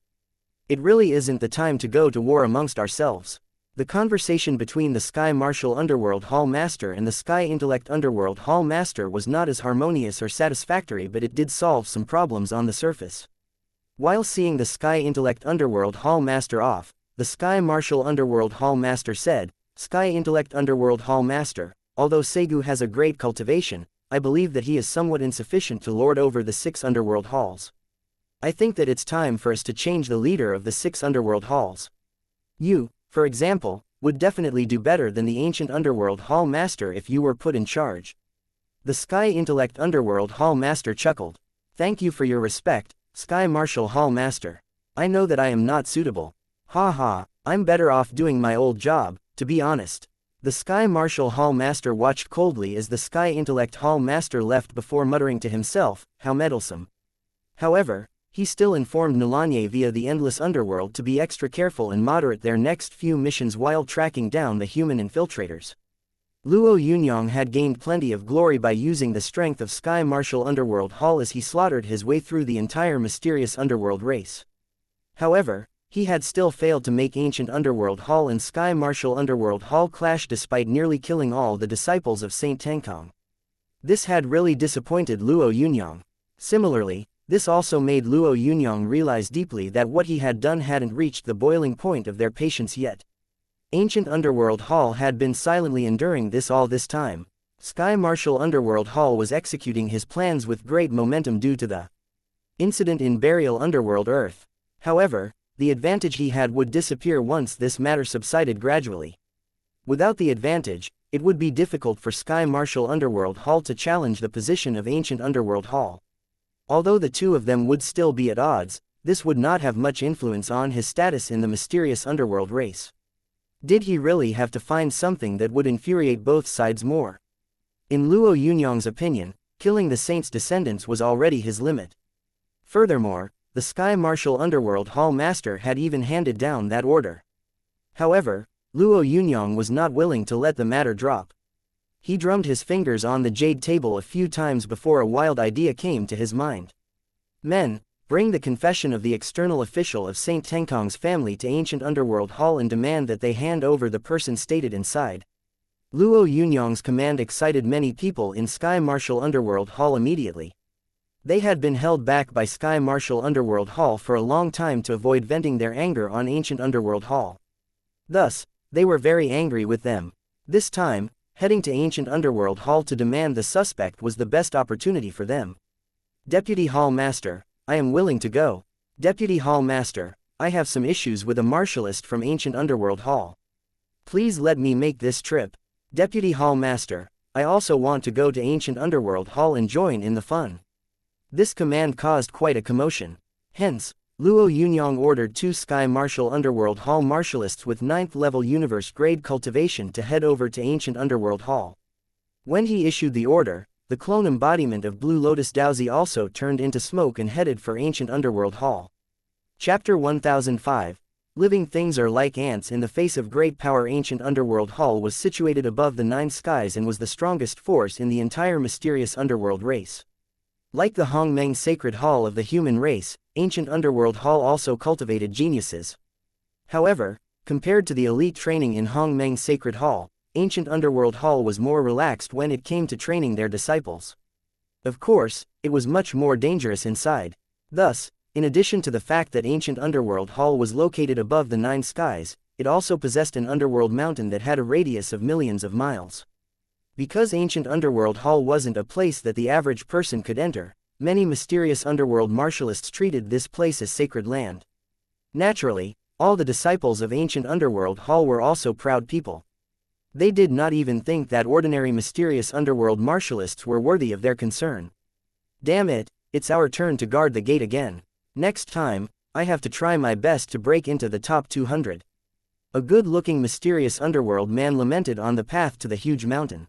It really isn't the time to go to war amongst ourselves. The conversation between the Sky Martial Underworld Hall Master and the Sky Intellect Underworld Hall Master was not as harmonious or satisfactory, but it did solve some problems on the surface. While seeing the Sky Intellect Underworld Hall Master off, the Sky Martial Underworld Hall Master said, Sky Intellect Underworld Hall Master, although Segu has a great cultivation, I believe that he is somewhat insufficient to lord over the 6 underworld halls. I think that it's time for us to change the leader of the 6 underworld halls. You, for example, would definitely do better than the Ancient Underworld Hall Master if you were put in charge. The Sky Intellect Underworld Hall Master chuckled. Thank you for your respect, Sky Martial Hall Master. I know that I am not suitable. Ha ha, I'm better off doing my old job, to be honest. The Sky Martial Hall Master watched coldly as the Sky Intellect Hall Master left before muttering to himself, how meddlesome. However, he still informed Nalanye via the Endless Underworld to be extra careful and moderate their next few missions while tracking down the human infiltrators. Luo Yunyang had gained plenty of glory by using the strength of Sky Martial Underworld Hall as he slaughtered his way through the entire mysterious underworld race. However, he had still failed to make Ancient Underworld Hall and Sky Martial Underworld Hall clash despite nearly killing all the disciples of Saint Tenkong. This had really disappointed Luo Yunyang. Similarly, this also made Luo Yunyang realize deeply that what he had done hadn't reached the boiling point of their patience yet. Ancient Underworld Hall had been silently enduring this all this time. Sky Martial Underworld Hall was executing his plans with great momentum due to the incident in Burial Underworld Earth. However, the advantage he had would disappear once this matter subsided gradually. Without the advantage, it would be difficult for Sky Martial Underworld Hall to challenge the position of Ancient Underworld Hall. Although the two of them would still be at odds, this would not have much influence on his status in the mysterious underworld race. Did he really have to find something that would infuriate both sides more? In Luo Yunyang's opinion, killing the saint's descendants was already his limit. Furthermore, the Sky Martial Underworld Hall Master had even handed down that order. However, Luo Yunyang was not willing to let the matter drop. He drummed his fingers on the jade table a few times before a wild idea came to his mind. Men, bring the confession of the external official of Saint Tengkong's family to Ancient Underworld Hall and demand that they hand over the person stated inside. Luo Yunyang's command excited many people in Sky Martial Underworld Hall immediately. They had been held back by Sky Martial Underworld Hall for a long time to avoid venting their anger on Ancient Underworld Hall. Thus, they were very angry with them. This time, heading to Ancient Underworld Hall to demand the suspect was the best opportunity for them. Deputy Hall Master, I am willing to go. Deputy Hall Master, I have some issues with a martialist from Ancient Underworld Hall. Please let me make this trip. Deputy Hall Master, I also want to go to Ancient Underworld Hall and join in the fun. This command caused quite a commotion. Hence, Luo Yunyang ordered 2 Sky Martial Underworld Hall martialists with 9th level universe grade cultivation to head over to Ancient Underworld Hall. When he issued the order, the clone embodiment of Blue Lotus Daozi also turned into smoke and headed for Ancient Underworld Hall. Chapter 1005. Living things are like ants in the face of great power. Ancient Underworld Hall was situated above the 9 skies and was the strongest force in the entire mysterious underworld race. Like the Hongmeng Sacred Hall of the human race, Ancient Underworld Hall also cultivated geniuses. However, compared to the elite training in Hongmeng Sacred Hall, Ancient Underworld Hall was more relaxed when it came to training their disciples. Of course, it was much more dangerous inside. Thus, in addition to the fact that Ancient Underworld Hall was located above the 9 skies, it also possessed an underworld mountain that had a radius of millions of miles. Because Ancient Underworld Hall wasn't a place that the average person could enter, many mysterious underworld martialists treated this place as sacred land. Naturally, all the disciples of Ancient Underworld Hall were also proud people. They did not even think that ordinary mysterious underworld martialists were worthy of their concern. Damn it, it's our turn to guard the gate again. Next time, I have to try my best to break into the top 200. A good-looking mysterious underworld man lamented on the path to the huge mountain.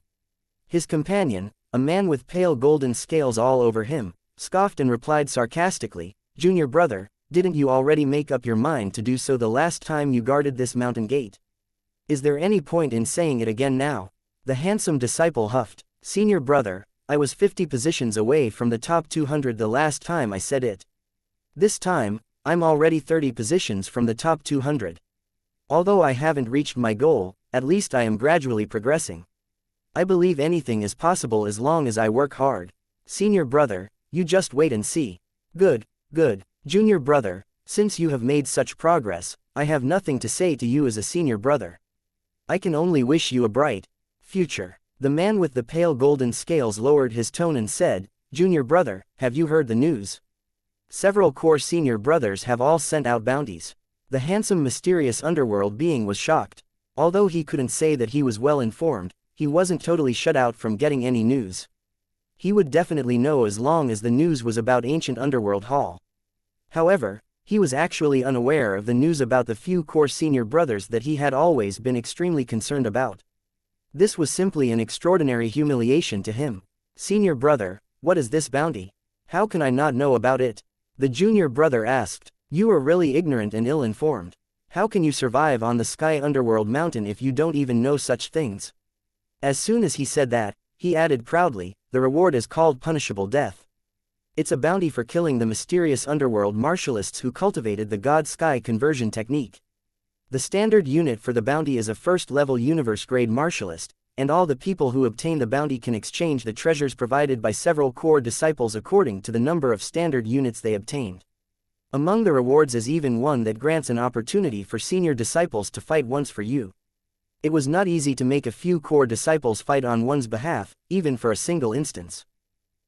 His companion, a man with pale golden scales all over him, scoffed and replied sarcastically, "Junior brother, didn't you already make up your mind to do so the last time you guarded this mountain gate? Is there any point in saying it again now?" The handsome disciple huffed, "Senior brother, I was 50 positions away from the top 200 the last time I said it. This time, I'm already 30 positions from the top 200. Although I haven't reached my goal, at least I am gradually progressing. I believe anything is possible as long as I work hard. Senior brother, you just wait and see." Good. Junior brother, since you have made such progress, I have nothing to say to you as a senior brother. I can only wish you a bright future. The man with the pale golden scales lowered his tone and said, "Junior brother, have you heard the news? Several core senior brothers have all sent out bounties." The handsome mysterious underworld being was shocked. Although he couldn't say that he was well informed, he wasn't totally shut out from getting any news. He would definitely know as long as the news was about Ancient Underworld Hall. However, he was actually unaware of the news about the few core senior brothers that he had always been extremely concerned about. This was simply an extraordinary humiliation to him. "Senior brother, what is this bounty? How can I not know about it?" The junior brother asked. "You are really ignorant and ill-informed. How can you survive on the Sky Underworld Mountain if you don't even know such things?" As soon as he said that, he added proudly, "The reward is called punishable death. It's a bounty for killing the mysterious underworld martialists who cultivated the God-Sky conversion technique. The standard unit for the bounty is a first-level universe-grade martialist, and all the people who obtain the bounty can exchange the treasures provided by several core disciples according to the number of standard units they obtained. Among the rewards is even one that grants an opportunity for senior disciples to fight once for you. It was not easy to make a few core disciples fight on one's behalf, even for a single instance.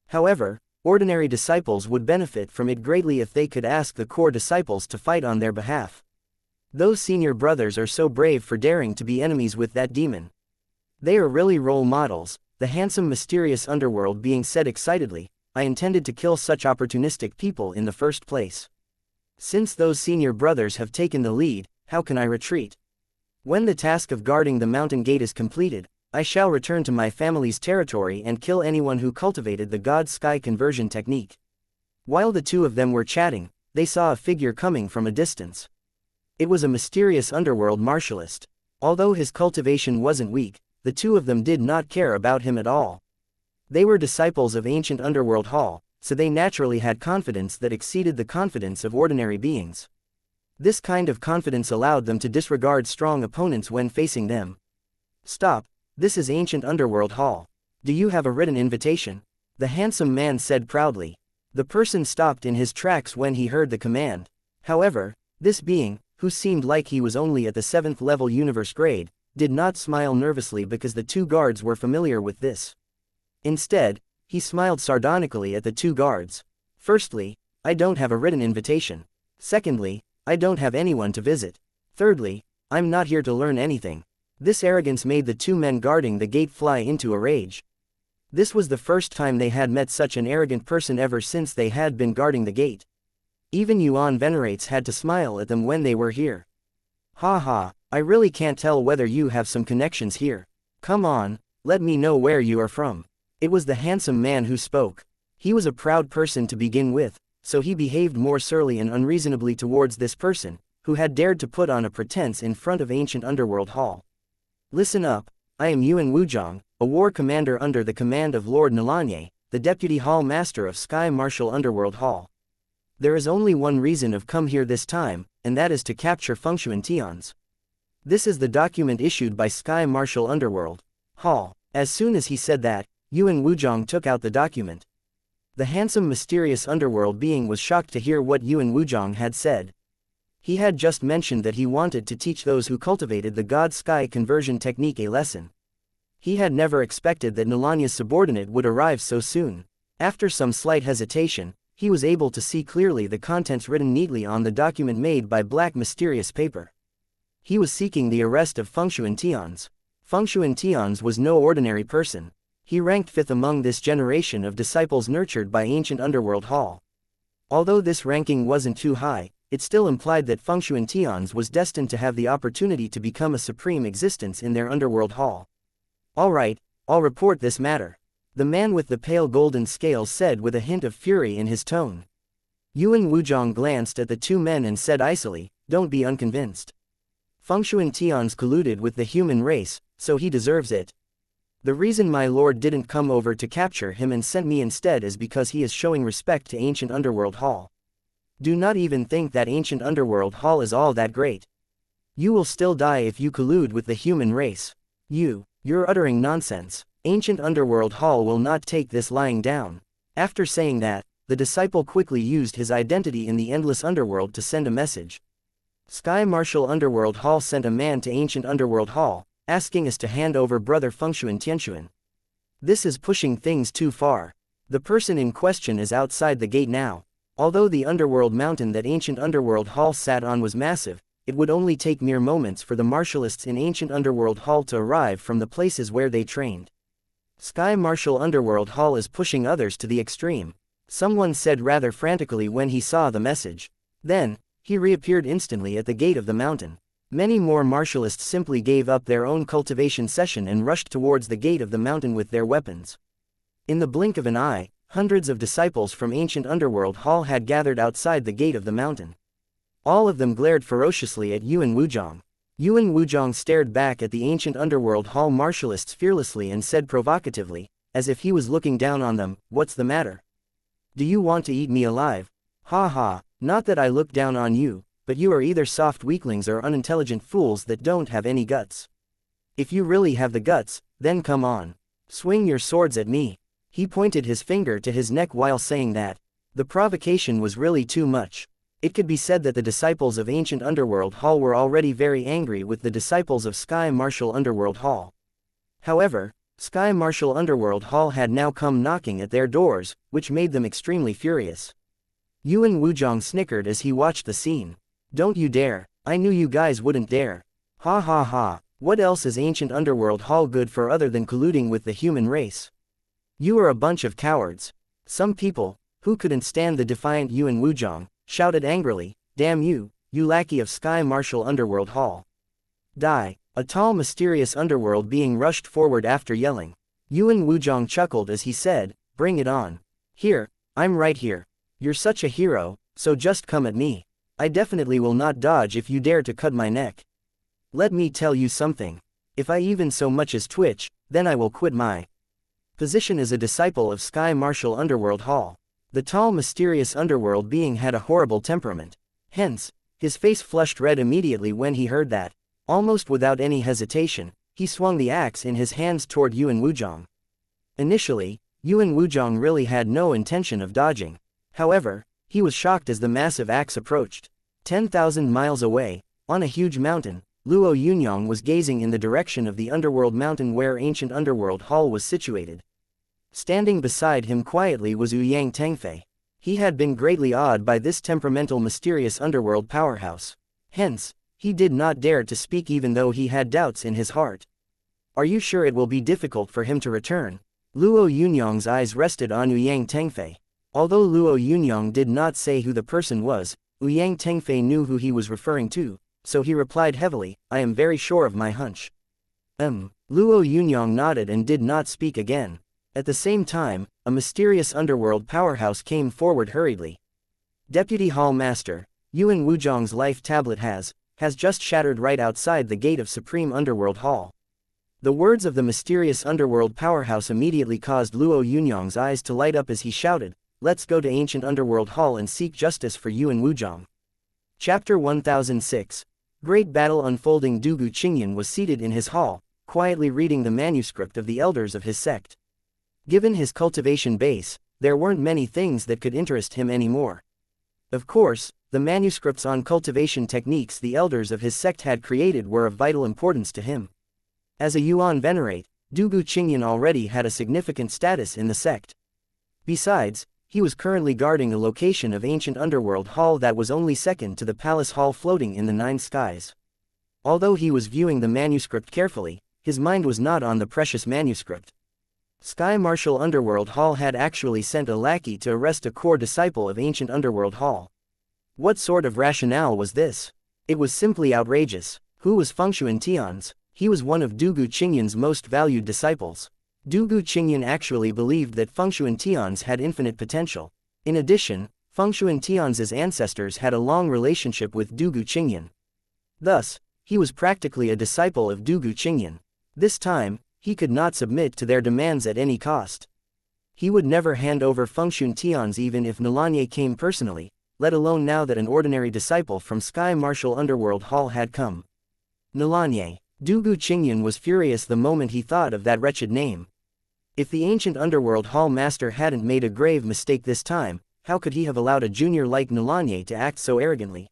However, ordinary disciples would benefit from it greatly if they could ask the core disciples to fight on their behalf. Those senior brothers are so brave for daring to be enemies with that demon. They are really role models," the handsome mysterious underworld being said excitedly. "I intended to kill such opportunistic people in the first place. Since those senior brothers have taken the lead, how can I retreat? When the task of guarding the mountain gate is completed, I shall return to my family's territory and kill anyone who cultivated the God-sky conversion technique. While the two of them were chatting, they saw a figure coming from a distance. It was a mysterious underworld martialist. Although his cultivation wasn't weak, the two of them did not care about him at all. They were disciples of ancient underworld Hall, so they naturally had confidence that exceeded the confidence of ordinary beings. This kind of confidence allowed them to disregard strong opponents when facing them. "Stop, this is ancient underworld Hall. Do you have a written invitation?" the handsome man said proudly. The person stopped in his tracks when he heard the command. However, this being, who seemed like he was only at the 7th level universe grade, did not smile nervously because the two guards were familiar with this. Instead, he smiled sardonically at the two guards. "Firstly, I don't have a written invitation. Secondly, I don't have anyone to visit. Thirdly, I'm not here to learn anything." This arrogance made the two men guarding the gate fly into a rage. This was the first time they had met such an arrogant person ever since they had been guarding the gate. Even Yuan Venerates had to smile at them when they were here. "Ha ha, I really can't tell whether you have some connections here. Come on, let me know where you are from." It was the handsome man who spoke. He was a proud person to begin with, so he behaved more surly and unreasonably towards this person, who had dared to put on a pretense in front of ancient underworld Hall. "Listen up, I am Yuan Wuzhang, a war commander under the command of Lord Nalanye, the deputy hall master of Sky Marshal Underworld Hall. There is only one reason I've come here this time, and that is to capture Functiontions. This is the document issued by Sky Marshal Underworld Hall." As soon as he said that, Yuan Wuzhang took out the document. The handsome mysterious underworld being was shocked to hear what Yuan Wuzhang had said. He had just mentioned that he wanted to teach those who cultivated the God-sky conversion technique a lesson. He had never expected that Nalanya's subordinate would arrive so soon. After some slight hesitation, he was able to see clearly the contents written neatly on the document made by black mysterious paper. He was seeking the arrest of Functiontions. Functiontions was no ordinary person. He ranked 5th among this generation of disciples nurtured by ancient underworld Hall. Although this ranking wasn't too high, it still implied that Functiontions was destined to have the opportunity to become a supreme existence in their underworld Hall. "Alright, I'll report this matter," the man with the pale golden scales said with a hint of fury in his tone. Yuan Wuzhang glanced at the two men and said icily, "Don't be unconvinced. Functiontions colluded with the human race, so he deserves it. The reason my lord didn't come over to capture him and sent me instead is because he is showing respect to ancient underworld Hall. Do not even think that ancient underworld Hall is all that great. You will still die if you collude with the human race. You're uttering nonsense. Ancient underworld Hall will not take this lying down." After saying that, the disciple quickly used his identity in the endless underworld to send a message. Sky Marshal Underworld Hall sent a man to ancient underworld Hall, asking us to hand over brother Functiontions. This is pushing things too far. The person in question is outside the gate now. Although the underworld mountain that ancient underworld Hall sat on was massive, it would only take mere moments for the martialists in ancient underworld Hall to arrive from the places where they trained. Sky Marshal Underworld Hall is pushing others to the extreme, someone said rather frantically when he saw the message. Then, he reappeared instantly at the gate of the mountain. Many more martialists simply gave up their own cultivation session and rushed towards the gate of the mountain with their weapons. In the blink of an eye, hundreds of disciples from ancient underworld Hall had gathered outside the gate of the mountain. All of them glared ferociously at Yuan Wuzhang. Yuan Wuzhang stared back at the ancient underworld Hall martialists fearlessly and said provocatively, as if he was looking down on them, "What's the matter? Do you want to eat me alive? Ha ha, not that I look down on you, but you are either soft weaklings or unintelligent fools that don't have any guts. If you really have the guts, then come on. Swing your swords at me." He pointed his finger to his neck while saying that. The provocation was really too much. It could be said that the disciples of ancient underworld Hall were already very angry with the disciples of Sky Marshal Underworld Hall. However, Sky Marshal Underworld Hall had now come knocking at their doors, which made them extremely furious. Yuan Wuzhang snickered as he watched the scene. "Don't you dare, I knew you guys wouldn't dare. Ha ha ha, what else is ancient underworld Hall good for other than colluding with the human race? You are a bunch of cowards." Some people, who couldn't stand the defiant Yuan Wuzhang, shouted angrily, "Damn you, you lackey of Sky Marshal Underworld Hall. Die. A tall mysterious underworld being rushed forward after yelling. Yuan Wuzhong chuckled as he said, "Bring it on. Here, I'm right here. You're such a hero, so just come at me. I definitely will not dodge if you dare to cut my neck. Let me tell you something. If I even so much as twitch, then I will quit my position as a disciple of Sky Martial Underworld Hall." The tall mysterious underworld being had a horrible temperament. Hence, his face flushed red immediately when he heard that. Almost without any hesitation, he swung the axe in his hands toward Yuan Wuzhong. Initially, Yuan Wuzhong really had no intention of dodging. However, he was shocked as the massive axe approached. 10,000 miles away, on a huge mountain, Luo Yunyang was gazing in the direction of the underworld mountain where ancient underworld hall was situated. Standing beside him quietly was Ouyang Tengfei. He had been greatly awed by this temperamental mysterious underworld powerhouse. Hence, he did not dare to speak even though he had doubts in his heart. "Are you sure it will be difficult for him to return?" Luo Yunyang's eyes rested on Ouyang Tengfei. Although Luo Yunyang did not say who the person was, Ouyang Tengfei knew who he was referring to, so he replied heavily, "I am very sure of my hunch." Luo Yunyang nodded and did not speak again. At the same time, a mysterious underworld powerhouse came forward hurriedly. "Deputy Hall Master, Yuan Wuzhong's life tablet has just shattered right outside the gate of Supreme Underworld Hall." The words of the mysterious underworld powerhouse immediately caused Luo Yunyang's eyes to light up as he shouted, "Let's go to Ancient Underworld Hall and seek justice for Yuan Wuzhong." Chapter 1006. Great battle unfolding. Dugu Qingyan was seated in his hall, quietly reading the manuscript of the elders of his sect. Given his cultivation base, there weren't many things that could interest him anymore. Of course, the manuscripts on cultivation techniques the elders of his sect had created were of vital importance to him. As a Yuan venerate, Dugu Qingyan already had a significant status in the sect. Besides, he was currently guarding a location of ancient underworld hall that was only second to the palace hall floating in the nine skies. Although he was viewing the manuscript carefully, his mind was not on the precious manuscript. Sky Martial Underworld Hall had actually sent a lackey to arrest a core disciple of ancient Underworld Hall. What sort of rationale was this? It was simply outrageous. Who was Fengshuan Tian's? He was one of Dugu Qingyan's most valued disciples. Dugu Qingyan actually believed that Fengshuan Tian's had infinite potential. In addition, Fengshuan Tian's ancestors had a long relationship with Dugu Qingyan. Thus, he was practically a disciple of Dugu Qingyan. This time, he could not submit to their demands at any cost. He would never hand over Fengshuan Tian's even if Nalanye came personally, let alone now that an ordinary disciple from Sky Martial Underworld Hall had come. Nalanye. Dugu Qingyan was furious the moment he thought of that wretched name. If the ancient Underworld Hall master hadn't made a grave mistake this time, how could he have allowed a junior like Nalanye to act so arrogantly?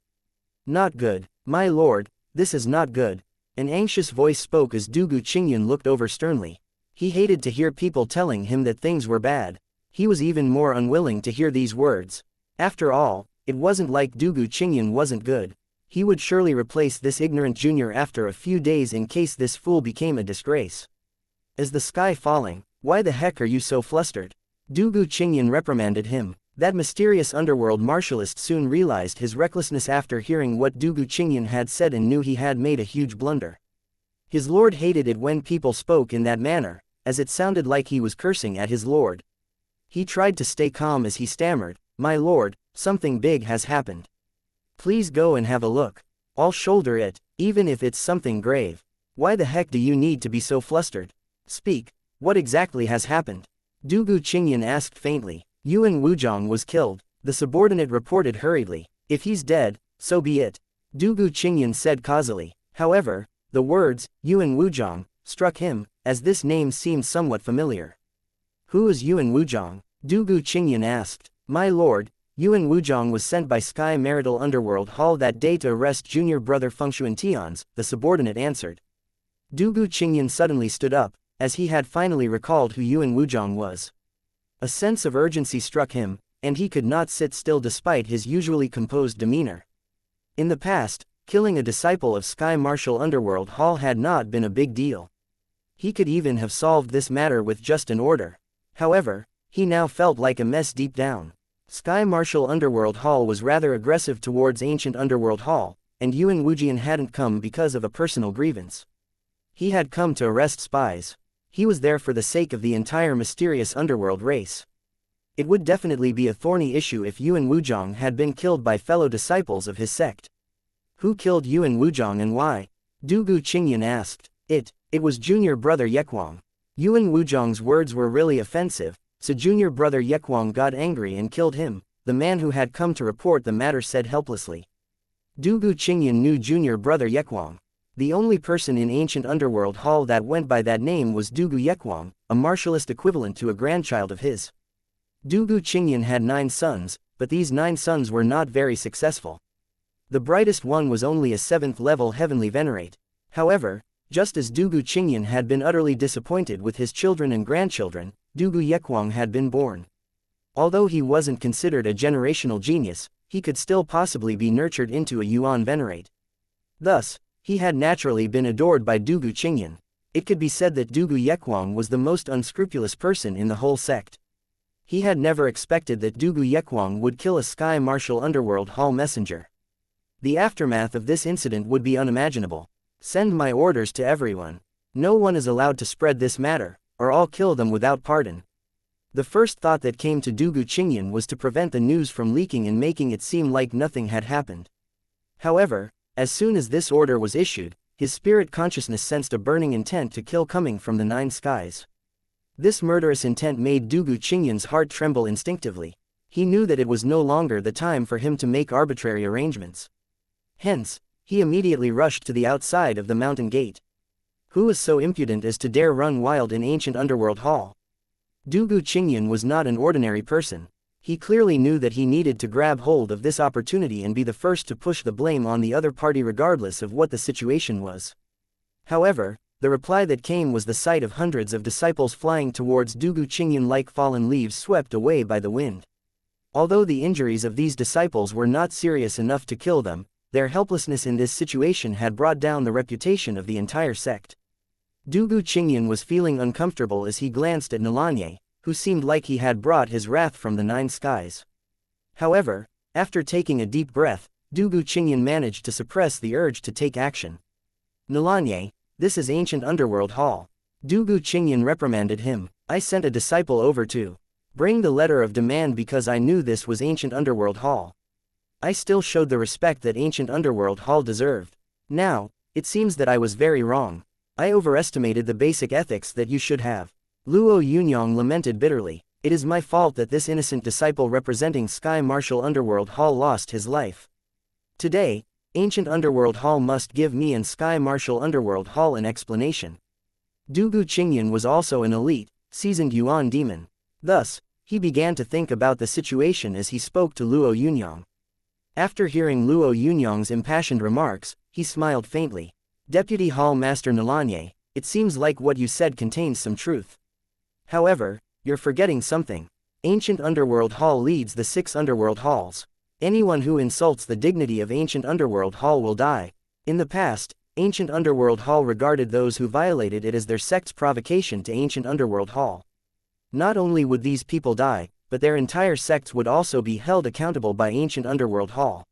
"Not good, my lord, this is not good." An anxious voice spoke as Dugu Qingyan looked over sternly. He hated to hear people telling him that things were bad. He was even more unwilling to hear these words. After all, it wasn't like Dugu Qingyan wasn't good. He would surely replace this ignorant junior after a few days in case this fool became a disgrace. "Is the sky falling? Why the heck are you so flustered?" Dugu Qingyan reprimanded him. That mysterious underworld martialist soon realized his recklessness after hearing what Dugu Qingyan had said and knew he had made a huge blunder. His lord hated it when people spoke in that manner, as it sounded like he was cursing at his lord. He tried to stay calm as he stammered, "My lord, something big has happened. Please go and have a look. I'll shoulder it, even if it's something grave." "Why the heck do you need to be so flustered? Speak, what exactly has happened?" Dugu Qingyan asked faintly. "Yuan Wuzhong was killed," the subordinate reported hurriedly. "If he's dead, so be it," Dugu Qingyan said causally. However, the words, Yuan Wuzhong, struck him, as this name seemed somewhat familiar. "Who is Yuan Wuzhong?" Dugu Qingyan asked. "My lord, Yuan Wuzhong was sent by Sky Marital Underworld Hall that day to arrest junior brother Fengshuan Tian's," the subordinate answered. Dugu Qingyan suddenly stood up, as he had finally recalled who Yuan Wuzhong was. A sense of urgency struck him, and he could not sit still despite his usually composed demeanor. In the past, killing a disciple of Sky Martial Underworld Hall had not been a big deal. He could even have solved this matter with just an order. However, he now felt like a mess deep down. Sky Martial Underworld Hall was rather aggressive towards Ancient Underworld Hall, and Yuan Wujian hadn't come because of a personal grievance. He had come to arrest spies. He was there for the sake of the entire mysterious underworld race. It would definitely be a thorny issue if Yuan Wuzhong had been killed by fellow disciples of his sect. Who killed Yuan Wuzhong and why? Dugu Qingyan asked. It was junior brother Yekwang. Yuan Wuzhong's words were really offensive, so junior brother Yekwang got angry and killed him, the man who had come to report the matter said helplessly. Dugu Qingyan knew junior brother Yekwang. The only person in ancient underworld hall that went by that name was Dugu Yekwang, a martialist equivalent to a grandchild of his. Dugu Qingyan had 9 sons, but these 9 sons were not very successful. The brightest one was only a 7th level heavenly venerate. However, just as Dugu Qingyan had been utterly disappointed with his children and grandchildren, Dugu Yekwang had been born. Although he wasn't considered a generational genius, he could still possibly be nurtured into a Yuan venerate. Thus, he had naturally been adored by Dugu Qingyan. It could be said that Dugu Yekwang was the most unscrupulous person in the whole sect. He had never expected that Dugu Yekwang would kill a Sky Martial Underworld Hall messenger. The aftermath of this incident would be unimaginable. Send my orders to everyone. No one is allowed to spread this matter, or I'll kill them without pardon. The first thought that came to Dugu Qingyan was to prevent the news from leaking and making it seem like nothing had happened. However, as soon as this order was issued, his spirit consciousness sensed a burning intent to kill coming from the 9 skies. This murderous intent made Dugu Qingyan's heart tremble instinctively. He knew that it was no longer the time for him to make arbitrary arrangements. Hence, he immediately rushed to the outside of the mountain gate. Who was so impudent as to dare run wild in ancient underworld hall? Dugu Qingyan was not an ordinary person. He clearly knew that he needed to grab hold of this opportunity and be the first to push the blame on the other party regardless of what the situation was. However, the reply that came was the sight of hundreds of disciples flying towards Dugu Qingyan like fallen leaves swept away by the wind. Although the injuries of these disciples were not serious enough to kill them, their helplessness in this situation had brought down the reputation of the entire sect. Dugu Qingyan was feeling uncomfortable as he glanced at Nalanye, who seemed like he had brought his wrath from the 9 skies. However, after taking a deep breath, Dugu Qingyan managed to suppress the urge to take action. Nalanye, this is ancient underworld hall. Dugu Qingyan reprimanded him. I sent a disciple over to bring the letter of demand because I knew this was ancient underworld hall. I still showed the respect that ancient underworld hall deserved. Now, it seems that I was very wrong. I overestimated the basic ethics that you should have. Luo Yunyang lamented bitterly. It is my fault that this innocent disciple representing Sky Martial Underworld Hall lost his life. Today, ancient Underworld Hall must give me and Sky Martial Underworld Hall an explanation. Dugu Qingyan was also an elite, seasoned Yuan demon. Thus, he began to think about the situation as he spoke to Luo Yunyang. After hearing Luo Yunyang's impassioned remarks, he smiled faintly. Deputy Hall Master Nalanye, it seems like what you said contains some truth. However, you're forgetting something. Ancient Underworld Hall leads the 6 Underworld Halls. Anyone who insults the dignity of Ancient Underworld Hall will die. In the past, Ancient Underworld Hall regarded those who violated it as their sect's provocation to Ancient Underworld Hall. Not only would these people die, but their entire sects would also be held accountable by Ancient Underworld Hall.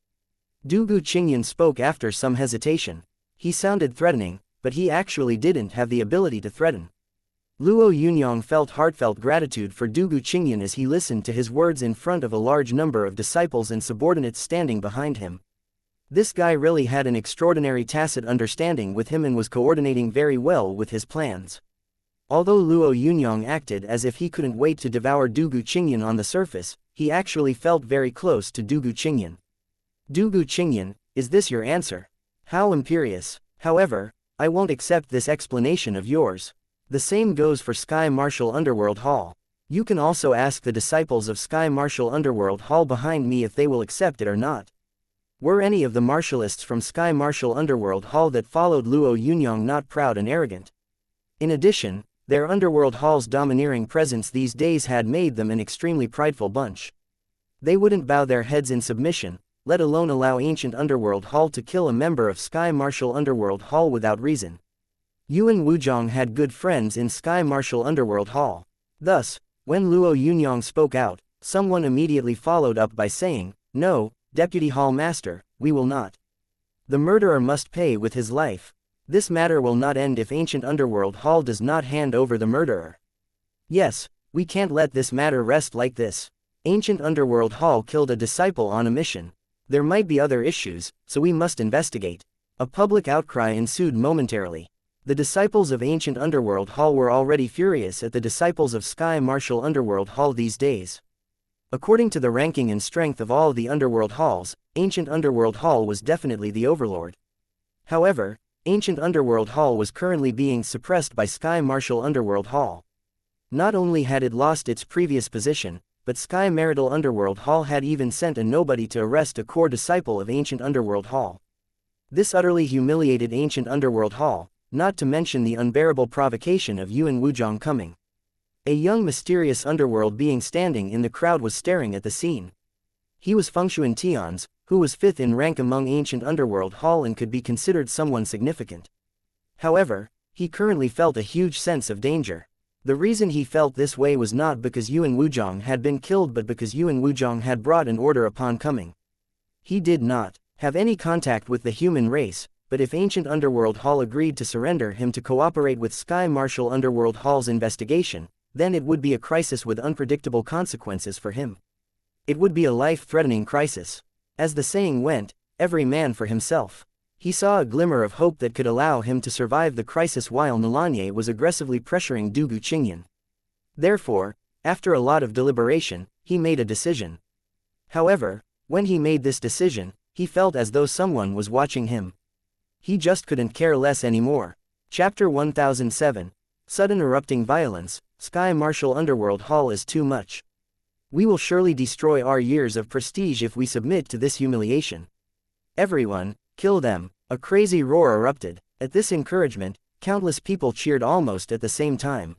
Dugu Qingyan spoke after some hesitation. He sounded threatening, but he actually didn't have the ability to threaten. Luo Yunyang felt heartfelt gratitude for Dugu Qingyan as he listened to his words in front of a large number of disciples and subordinates standing behind him. This guy really had an extraordinary tacit understanding with him and was coordinating very well with his plans. Although Luo Yunyang acted as if he couldn't wait to devour Dugu Qingyan on the surface, he actually felt very close to Dugu Qingyan. Dugu Qingyan, is this your answer? How imperious. However, I won't accept this explanation of yours. The same goes for Sky Martial Underworld Hall. You can also ask the disciples of Sky Martial Underworld Hall behind me if they will accept it or not. Were any of the martialists from Sky Martial Underworld Hall that followed Luo Yunyang not proud and arrogant? In addition, their Underworld Hall's domineering presence these days had made them an extremely prideful bunch. They wouldn't bow their heads in submission, let alone allow Ancient Underworld Hall to kill a member of Sky Martial Underworld Hall without reason. Yuan Wuzhong had good friends in Sky Martial Underworld Hall. Thus, when Luo Yunyang spoke out, someone immediately followed up by saying, "No, Deputy Hall Master, we will not." The murderer must pay with his life. This matter will not end if Ancient Underworld Hall does not hand over the murderer. Yes, we can't let this matter rest like this. Ancient Underworld Hall killed a disciple on a mission. There might be other issues, so we must investigate. A public outcry ensued momentarily. The disciples of Ancient Underworld Hall were already furious at the disciples of Sky Martial Underworld Hall these days. According to the ranking and strength of all the Underworld Halls, Ancient Underworld Hall was definitely the overlord. However, Ancient Underworld Hall was currently being suppressed by Sky Martial Underworld Hall. Not only had it lost its previous position, but Sky Marital Underworld Hall had even sent a nobody to arrest a core disciple of Ancient Underworld Hall. This utterly humiliated Ancient Underworld Hall, not to mention the unbearable provocation of Yuan Wuzhong coming. A young mysterious underworld being standing in the crowd was staring at the scene. He was Fengshuan Tian's, who was 5th in rank among Ancient Underworld Hall and could be considered someone significant. However, he currently felt a huge sense of danger. The reason he felt this way was not because Yuan Wuzhong had been killed but because Yuan Wuzhong had brought an order upon coming. He did not have any contact with the human race, but if Ancient Underworld Hall agreed to surrender him to cooperate with Sky Martial Underworld Hall's investigation, then it would be a crisis with unpredictable consequences for him. It would be a life-threatening crisis. As the saying went, every man for himself. He saw a glimmer of hope that could allow him to survive the crisis while Nalanye was aggressively pressuring Dugu Qingyan. Therefore, after a lot of deliberation, he made a decision. However, when he made this decision, he felt as though someone was watching him. He just couldn't care less anymore. Chapter 1007. Sudden erupting violence. Sky Martial Underworld Hall is too much. We will surely destroy our years of prestige if we submit to this humiliation. Everyone, kill them. A crazy roar erupted. At this encouragement, countless people cheered almost at the same time.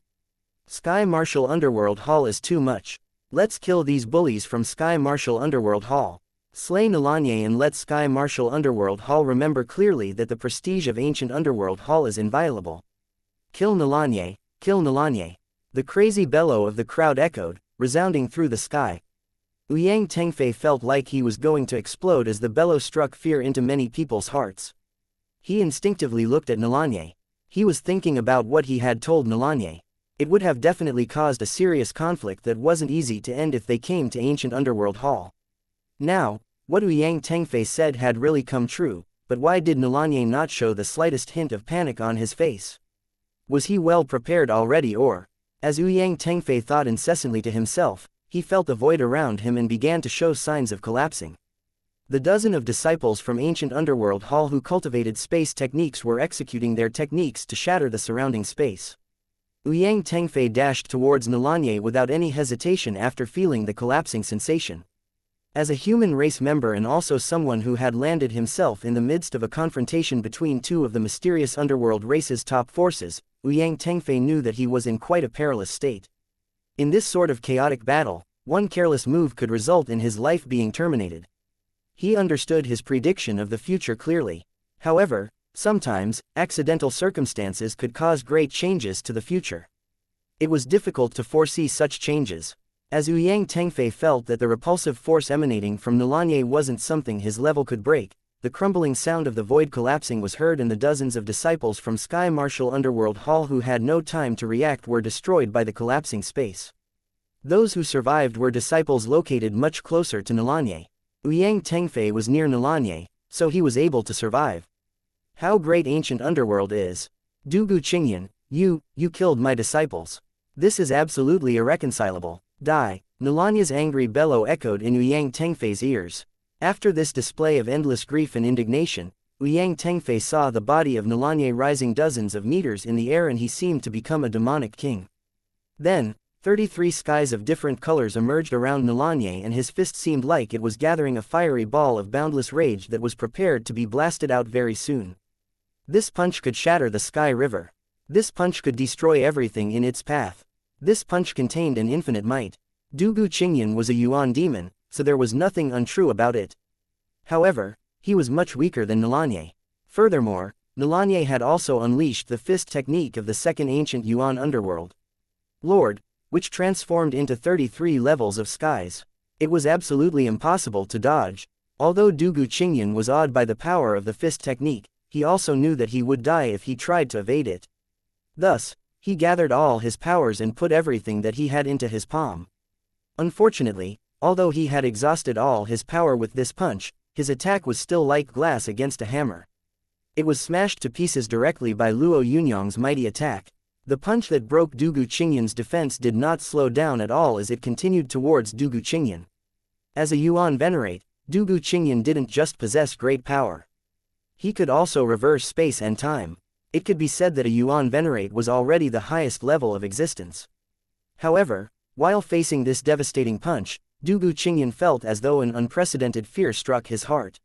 Sky Martial Underworld Hall is too much. Let's kill these bullies from Sky Martial Underworld Hall. Slay Nalanye and let Sky Martial Underworld Hall remember clearly that the prestige of Ancient Underworld Hall is inviolable. Kill Nalanye, kill Nalanye. The crazy bellow of the crowd echoed, resounding through the sky. Ouyang Tengfei felt like he was going to explode as the bellow struck fear into many people's hearts. He instinctively looked at Nalanye. He was thinking about what he had told Nalanye. It would have definitely caused a serious conflict that wasn't easy to end if they came to Ancient Underworld Hall. Now, what Ouyang Tengfei said had really come true, but why did Nalanye not show the slightest hint of panic on his face? Was he well prepared already or? As Ouyang Tengfei thought incessantly to himself, he felt the void around him and began to show signs of collapsing. The dozen of disciples from Ancient Underworld Hall who cultivated space techniques were executing their techniques to shatter the surrounding space. Ouyang Tengfei dashed towards Nalanye without any hesitation after feeling the collapsing sensation. As a human race member and also someone who had landed himself in the midst of a confrontation between two of the mysterious underworld race's top forces, Ouyang Tengfei knew that he was in quite a perilous state. In this sort of chaotic battle, one careless move could result in his life being terminated. He understood his prediction of the future clearly. However, sometimes, accidental circumstances could cause great changes to the future. It was difficult to foresee such changes. As Ouyang Tengfei felt that the repulsive force emanating from Nalanye wasn't something his level could break, the crumbling sound of the void collapsing was heard and the dozens of disciples from Sky Martial Underworld Hall who had no time to react were destroyed by the collapsing space. Those who survived were disciples located much closer to Nalanye. Ouyang Tengfei was near Nalanye, so he was able to survive. How great Ancient Underworld is! Dugu Qingyan, you killed my disciples. This is absolutely irreconcilable. Die! Nalanye's angry bellow echoed in Ouyang Tengfei's ears. After this display of endless grief and indignation, Ouyang Tengfei saw the body of Nalanye rising dozens of meters in the air and he seemed to become a demonic king. Then, 33 skies of different colors emerged around Nalanye and his fist seemed like it was gathering a fiery ball of boundless rage that was prepared to be blasted out very soon. This punch could shatter the Sky River. This punch could destroy everything in its path. This punch contained an infinite might. Dugu Qingyan was a Yuan demon, so there was nothing untrue about it. However, he was much weaker than Nalanye. Furthermore, Nalanye had also unleashed the fist technique of the second ancient Yuan underworld, Lord, which transformed into 33 levels of skies. It was absolutely impossible to dodge. Although Dugu Qingyan was awed by the power of the fist technique, he also knew that he would die if he tried to evade it. Thus, he gathered all his powers and put everything that he had into his palm. Unfortunately, although he had exhausted all his power with this punch, his attack was still like glass against a hammer. It was smashed to pieces directly by Luo Yunyang's mighty attack. The punch that broke Dugu Qingyan's defense did not slow down at all as it continued towards Dugu Qingyan. As a Yuan Venerate, Dugu Qingyan didn't just possess great power. He could also reverse space and time. It could be said that a Yuan Venerate was already the highest level of existence. However, while facing this devastating punch, Dugu Qingyan felt as though an unprecedented fear struck his heart.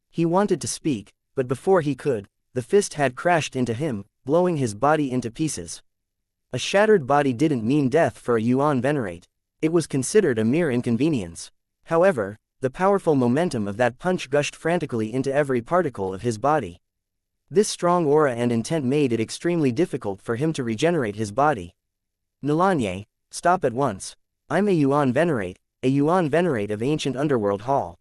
He wanted to speak, but before he could, the fist had crashed into him, blowing his body into pieces. A shattered body didn't mean death for a Yuan Venerate. It was considered a mere inconvenience. However, the powerful momentum of that punch gushed frantically into every particle of his body. This strong aura and intent made it extremely difficult for him to regenerate his body. Nalanye, stop at once. I'm a Yuan Venerate of Ancient Underworld Hall.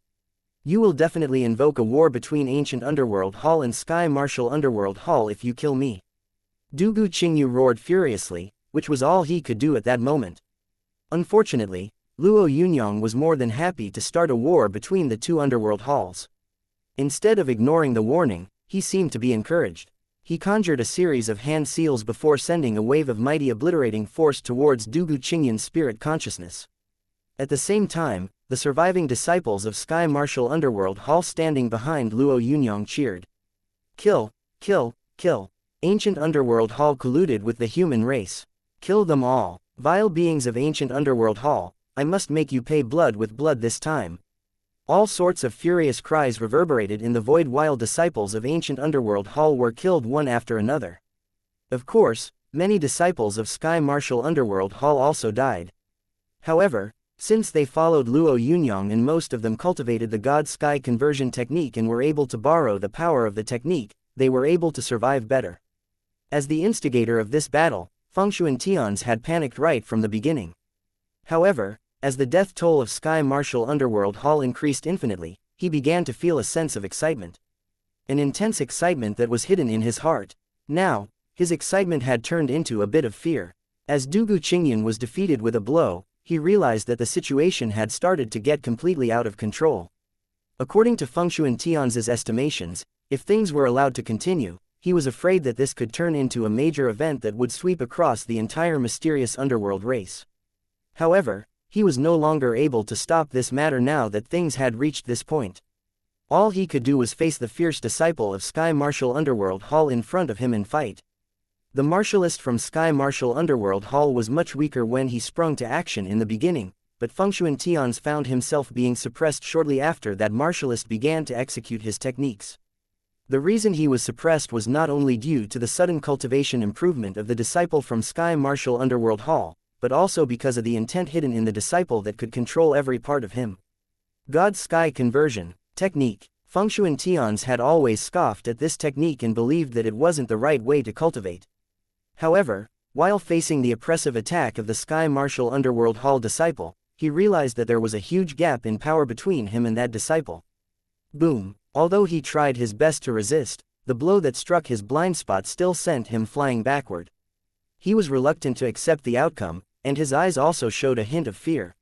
You will definitely invoke a war between Ancient Underworld Hall and Sky Martial Underworld Hall if you kill me. Dugu Qingyu roared furiously, which was all he could do at that moment. Unfortunately, Luo Yunyang was more than happy to start a war between the two underworld halls. Instead of ignoring the warning, he seemed to be encouraged. He conjured a series of hand seals before sending a wave of mighty obliterating force towards Dugu Qingyan's spirit consciousness. At the same time, the surviving disciples of Sky Martial Underworld Hall standing behind Luo Yunyang cheered. Kill, kill, kill. Ancient Underworld Hall colluded with the human race. Kill them all. Vile beings of Ancient Underworld Hall, I must make you pay blood with blood this time. All sorts of furious cries reverberated in the void while disciples of Ancient Underworld Hall were killed one after another. Of course, many disciples of Sky Martial Underworld Hall also died. However, since they followed Luo Yunyang and most of them cultivated the God-Sky conversion technique and were able to borrow the power of the technique, they were able to survive better. As the instigator of this battle, Fengshuan Tians had panicked right from the beginning. However, as the death toll of Sky Martial Underworld Hall increased infinitely, he began to feel a sense of excitement. An intense excitement that was hidden in his heart. Now, his excitement had turned into a bit of fear. As Dugu Qingyan was defeated with a blow, he realized that the situation had started to get completely out of control. According to Fengshuan Tian's estimations, if things were allowed to continue, he was afraid that this could turn into a major event that would sweep across the entire mysterious underworld race. However, he was no longer able to stop this matter now that things had reached this point. All he could do was face the fierce disciple of Sky Martial Underworld Hall in front of him and fight. The martialist from Sky Martial Underworld Hall was much weaker when he sprung to action in the beginning, but Fengshuan Tians found himself being suppressed shortly after that martialist began to execute his techniques. The reason he was suppressed was not only due to the sudden cultivation improvement of the disciple from Sky Martial Underworld Hall, but also because of the intent hidden in the disciple that could control every part of him. God-Sky conversion technique. Fengshuan Tians had always scoffed at this technique and believed that it wasn't the right way to cultivate. However, while facing the oppressive attack of the Sky Martial Underworld Hall disciple, he realized that there was a huge gap in power between him and that disciple. Boom! Although he tried his best to resist, the blow that struck his blind spot still sent him flying backward. He was reluctant to accept the outcome, and his eyes also showed a hint of fear.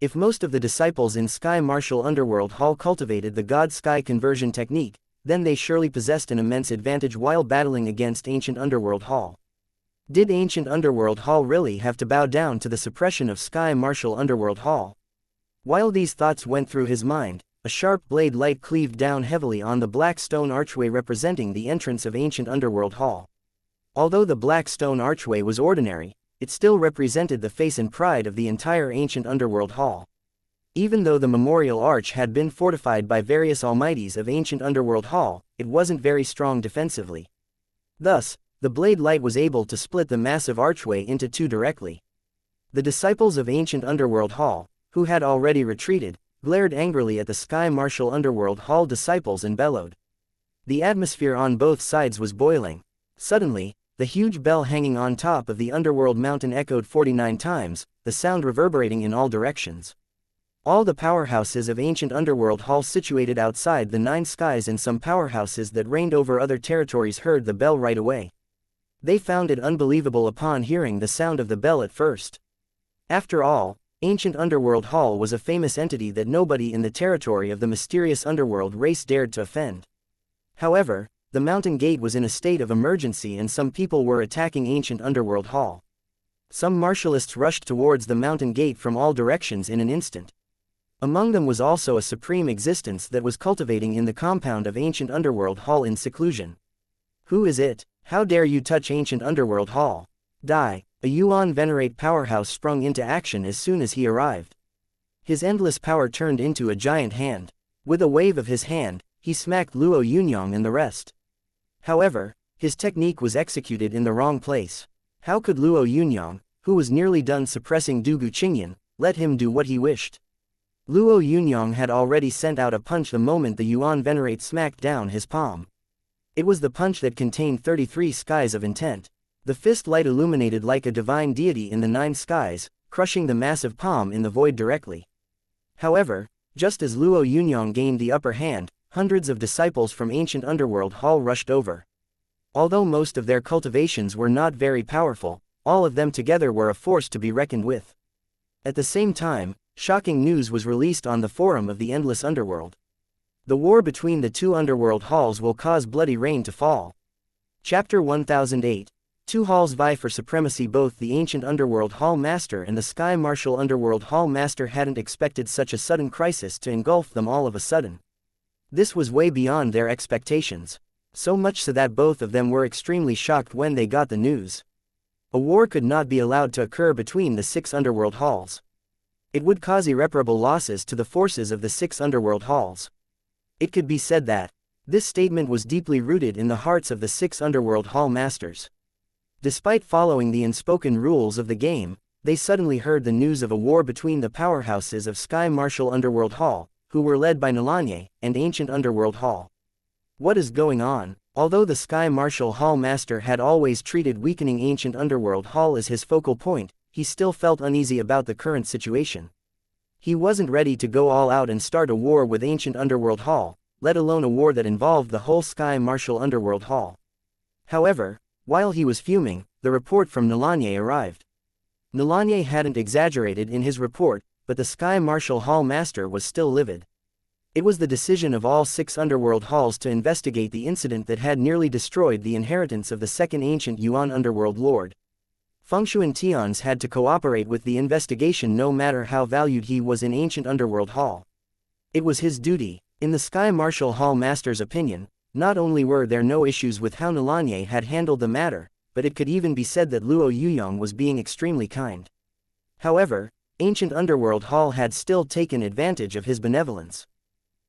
If most of the disciples in Sky Martial Underworld Hall cultivated the God-Sky conversion technique, then they surely possessed an immense advantage while battling against Ancient Underworld Hall. Did Ancient Underworld Hall really have to bow down to the suppression of Sky Martial Underworld Hall? While these thoughts went through his mind, a sharp blade light cleaved down heavily on the black stone archway representing the entrance of Ancient Underworld Hall. Although the black stone archway was ordinary, it still represented the face and pride of the entire Ancient Underworld Hall. Even though the memorial arch had been fortified by various almighties of Ancient Underworld Hall, it wasn't very strong defensively. Thus, the blade light was able to split the massive archway into two directly. The disciples of Ancient Underworld Hall, who had already retreated, glared angrily at the Sky Martial Underworld Hall disciples and bellowed. The atmosphere on both sides was boiling. Suddenly, the huge bell hanging on top of the underworld mountain echoed 49 times, the sound reverberating in all directions. All the powerhouses of ancient underworld halls situated outside the Nine Skies and some powerhouses that reigned over other territories heard the bell right away. They found it unbelievable upon hearing the sound of the bell at first. After all, ancient underworld hall was a famous entity that nobody in the territory of the mysterious underworld race dared to offend. However, the mountain gate was in a state of emergency and some people were attacking ancient underworld hall. Some martialists rushed towards the mountain gate from all directions in an instant. Among them was also a supreme existence that was cultivating in the compound of ancient underworld hall in seclusion. Who is it? How dare you touch ancient underworld hall? Die! A Yuan venerate powerhouse sprung into action as soon as he arrived. His endless power turned into a giant hand. With a wave of his hand, he smacked Luo Yunyang and the rest. However, his technique was executed in the wrong place. How could Luo Yunyang, who was nearly done suppressing Dugu Qingyan, let him do what he wished? Luo Yunyang had already sent out a punch the moment the Yuan venerate smacked down his palm. It was the punch that contained 33 skies of intent. The fist light illuminated like a divine deity in the Nine Skies, crushing the massive palm in the void directly. However, just as Luo Yunyang gained the upper hand, hundreds of disciples from ancient underworld hall rushed over. Although most of their cultivations were not very powerful, all of them together were a force to be reckoned with. At the same time, shocking news was released on the forum of the Endless Underworld. The war between the two underworld halls will cause bloody rain to fall. Chapter 1008. Two halls vie for supremacy. Both the ancient underworld hall master and the sky martial underworld hall master hadn't expected such a sudden crisis to engulf them all of a sudden. This was way beyond their expectations. So much so that both of them were extremely shocked when they got the news. A war could not be allowed to occur between the 6 underworld halls. It would cause irreparable losses to the forces of the 6 underworld halls. It could be said that this statement was deeply rooted in the hearts of the 6 underworld hall masters. Despite following the unspoken rules of the game, they suddenly heard the news of a war between the powerhouses of Sky Martial Underworld Hall, who were led by Nalanye, and Ancient Underworld Hall. What is going on? Although the Sky Martial Hall master had always treated weakening Ancient Underworld Hall as his focal point, he still felt uneasy about the current situation. He wasn't ready to go all out and start a war with Ancient Underworld Hall, let alone a war that involved the whole Sky Martial Underworld Hall. However, while he was fuming, the report from Nalanye arrived. Nalanye hadn't exaggerated in his report, but the Sky Martial Hall master was still livid. It was the decision of all 6 underworld halls to investigate the incident that had nearly destroyed the inheritance of the second ancient Yuan underworld lord. Fengshuan Tians had to cooperate with the investigation no matter how valued he was in ancient underworld hall. It was his duty. In the Sky Martial Hall master's opinion, not only were there no issues with how Nalanye had handled the matter, but it could even be said that Luo Yunyang was being extremely kind. However, ancient underworld hall had still taken advantage of his benevolence.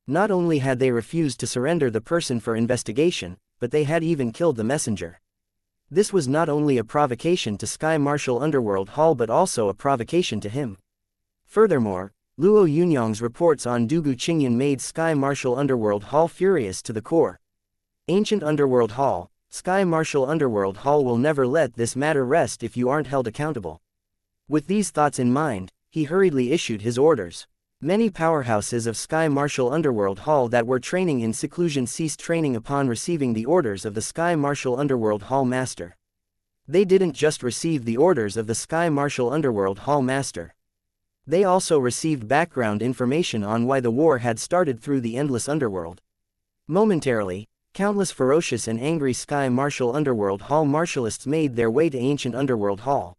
Not only had they refused to surrender the person for investigation, but they had even killed the messenger. This was not only a provocation to Sky Martial Underworld Hall but also a provocation to him. Furthermore, Luo Yunyang's reports on Dugu Qingyan made Sky Martial Underworld Hall furious to the core. Ancient Underworld Hall, Sky Martial Underworld Hall will never let this matter rest if you aren't held accountable. With these thoughts in mind, he hurriedly issued his orders. Many powerhouses of Sky Martial Underworld Hall that were training in seclusion ceased training upon receiving the orders of the Sky Martial Underworld Hall master. They didn't just receive the orders of the Sky Martial Underworld Hall master. They also received background information on why the war had started through the endless underworld. Momentarily, countless ferocious and angry Sky Martial Underworld Hall martialists made their way to Ancient Underworld Hall.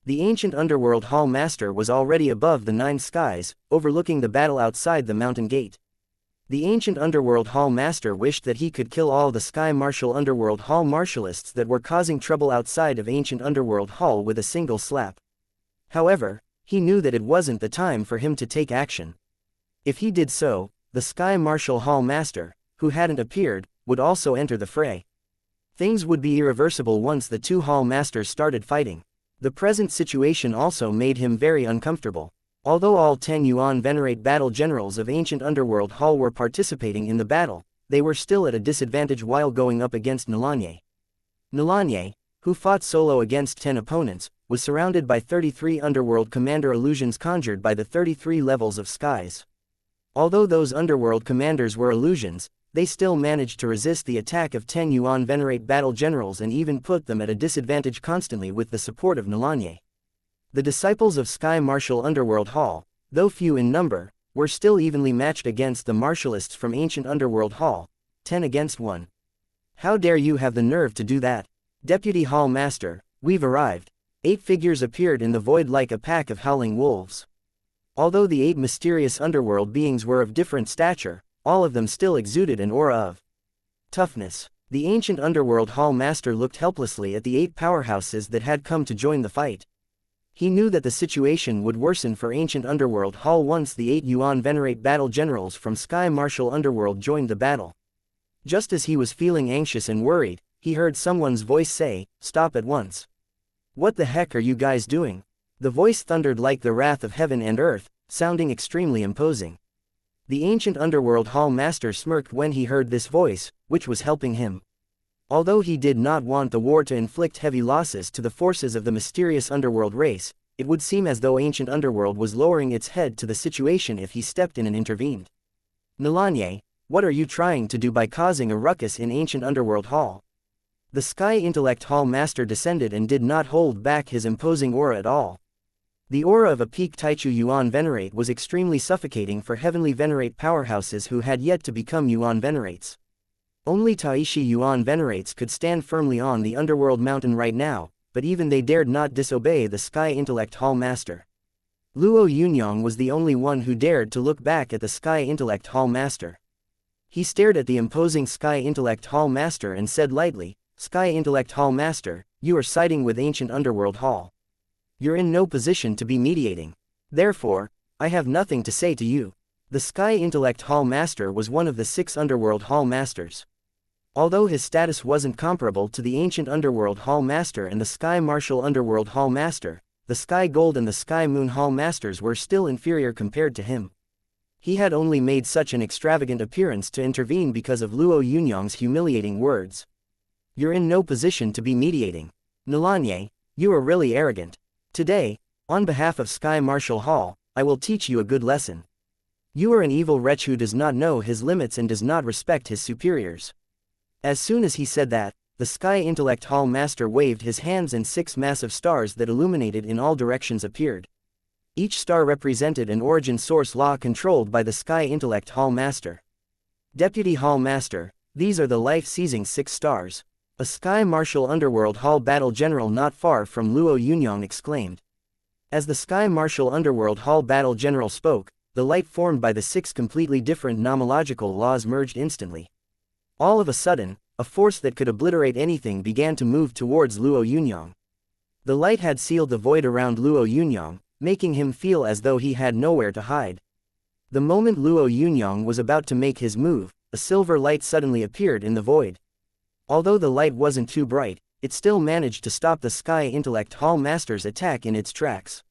The Ancient Underworld Hall master was already above the 9 skies, overlooking the battle outside the mountain gate. The Ancient Underworld Hall master wished that he could kill all the Sky Martial Underworld Hall martialists that were causing trouble outside of Ancient Underworld Hall with a single slap. However, he knew that it wasn't the time for him to take action. If he did so, the Sky Martial Hall master, who hadn't appeared, would also enter the fray. Things would be irreversible once the 2 hall masters started fighting. The present situation also made him very uncomfortable. Although all 10 Yuan venerate battle generals of Ancient Underworld Hall were participating in the battle, they were still at a disadvantage while going up against Nalanye. Nalanye, who fought solo against 10 opponents, was surrounded by 33 underworld commander illusions conjured by the 33 levels of skies. Although those underworld commanders were illusions, they still managed to resist the attack of 10 Yuan Venerate battle generals and even put them at a disadvantage constantly with the support of Nalanye. The disciples of Sky Martial Underworld Hall, though few in number, were still evenly matched against the martialists from Ancient Underworld Hall, 10 against 1. How dare you have the nerve to do that? Deputy Hall Master, we've arrived. 8 figures appeared in the void like a pack of howling wolves. Although the 8 mysterious underworld beings were of different stature, all of them still exuded an aura of toughness. The Ancient Underworld Hall Master looked helplessly at the 8 powerhouses that had come to join the fight. He knew that the situation would worsen for Ancient Underworld Hall once the 8 Yuan Venerate battle generals from Sky Martial Underworld joined the battle. Just as he was feeling anxious and worried, he heard someone's voice say, "Stop at once. What the heck are you guys doing?" The voice thundered like the wrath of heaven and earth, sounding extremely imposing. The Ancient Underworld Hall Master smirked when he heard this voice, which was helping him. Although he did not want the war to inflict heavy losses to the forces of the mysterious underworld race, it would seem as though Ancient Underworld was lowering its head to the situation if he stepped in and intervened. Nalanye, what are you trying to do by causing a ruckus in Ancient Underworld Hall? The Sky Intellect Hall Master descended and did not hold back his imposing aura at all. The aura of a peak Taichu Yuan Venerate was extremely suffocating for Heavenly Venerate powerhouses who had yet to become Yuan Venerates. Only Taishi Yuan Venerates could stand firmly on the Underworld Mountain right now, but even they dared not disobey the Sky Intellect Hall Master. Luo Yunyang was the only one who dared to look back at the Sky Intellect Hall Master. He stared at the imposing Sky Intellect Hall Master and said lightly, "Sky Intellect Hall Master, you are siding with Ancient Underworld Hall. You're in no position to be mediating. Therefore, I have nothing to say to you." The Sky Intellect Hall Master was one of the 6 Underworld Hall Masters. Although his status wasn't comparable to the Ancient Underworld Hall Master and the Sky Martial Underworld Hall Master, the Sky Gold and the Sky Moon Hall Masters were still inferior compared to him. He had only made such an extravagant appearance to intervene because of Luo Yunyang's humiliating words. "You're in no position to be mediating. Nalanye, you are really arrogant. Today, on behalf of Sky Martial Hall, I will teach you a good lesson. You are an evil wretch who does not know his limits and does not respect his superiors." As soon as he said that, the Sky Intellect Hall Master waved his hands and 6 massive stars that illuminated in all directions appeared. Each star represented an origin source law controlled by the Sky Intellect Hall Master. "Deputy Hall Master, these are the life-seizing 6 stars. A Sky Martial Underworld Hall battle general not far from Luo Yunyang exclaimed. As the Sky Martial Underworld Hall battle general spoke, the light formed by the 6 completely different nomological laws merged instantly. All of a sudden, a force that could obliterate anything began to move towards Luo Yunyang. The light had sealed the void around Luo Yunyang, making him feel as though he had nowhere to hide. The moment Luo Yunyang was about to make his move, a silver light suddenly appeared in the void. Although the light wasn't too bright, it still managed to stop the Sky Intellect Hall Master's attack in its tracks.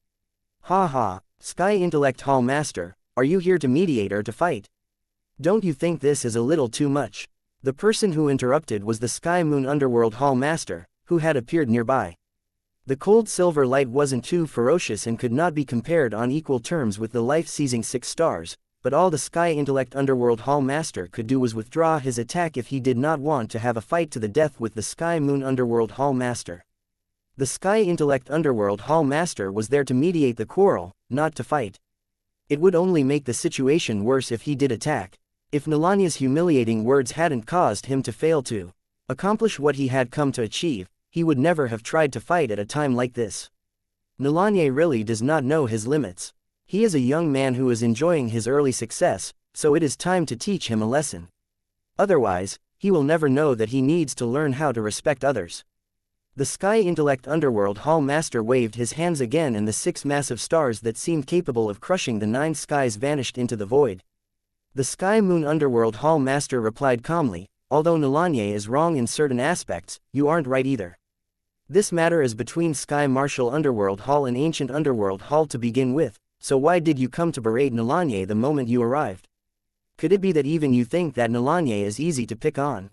"Ha ha, Sky Intellect Hall Master, are you here to mediate or to fight? Don't you think this is a little too much?" The person who interrupted was the Sky Moon Underworld Hall Master, who had appeared nearby. The cold silver light wasn't too ferocious and could not be compared on equal terms with the life-seizing 6 stars, but all the Sky Intellect Underworld Hall Master could do was withdraw his attack if he did not want to have a fight to the death with the Sky Moon Underworld Hall Master. The Sky Intellect Underworld Hall Master was there to mediate the quarrel, not to fight. It would only make the situation worse if he did attack. If Nalanya's humiliating words hadn't caused him to fail to accomplish what he had come to achieve, he would never have tried to fight at a time like this. Nalanye really does not know his limits. He is a young man who is enjoying his early success, so it is time to teach him a lesson. Otherwise, he will never know that he needs to learn how to respect others. The Sky Intellect Underworld Hall Master waved his hands again and the 6 massive stars that seemed capable of crushing the 9 skies vanished into the void. The Sky Moon Underworld Hall Master replied calmly, "Although Nalanye is wrong in certain aspects, you aren't right either. This matter is between Sky Martial Underworld Hall and Ancient Underworld Hall to begin with, so why did you come to berate Nalanye the moment you arrived? Could it be that even you think that Nalanye is easy to pick on?"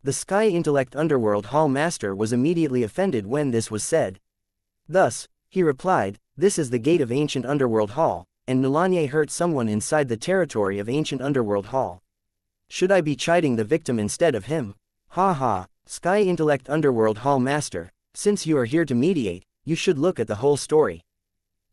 The Sky Intellect Underworld Hall Master was immediately offended when this was said. Thus, he replied, "This is the gate of ancient underworld hall, and Nulanye hurt someone inside the territory of ancient underworld hall. Should I be chiding the victim instead of him? Ha ha, Sky Intellect Underworld Hall Master, since you are here to mediate, you should look at the whole story.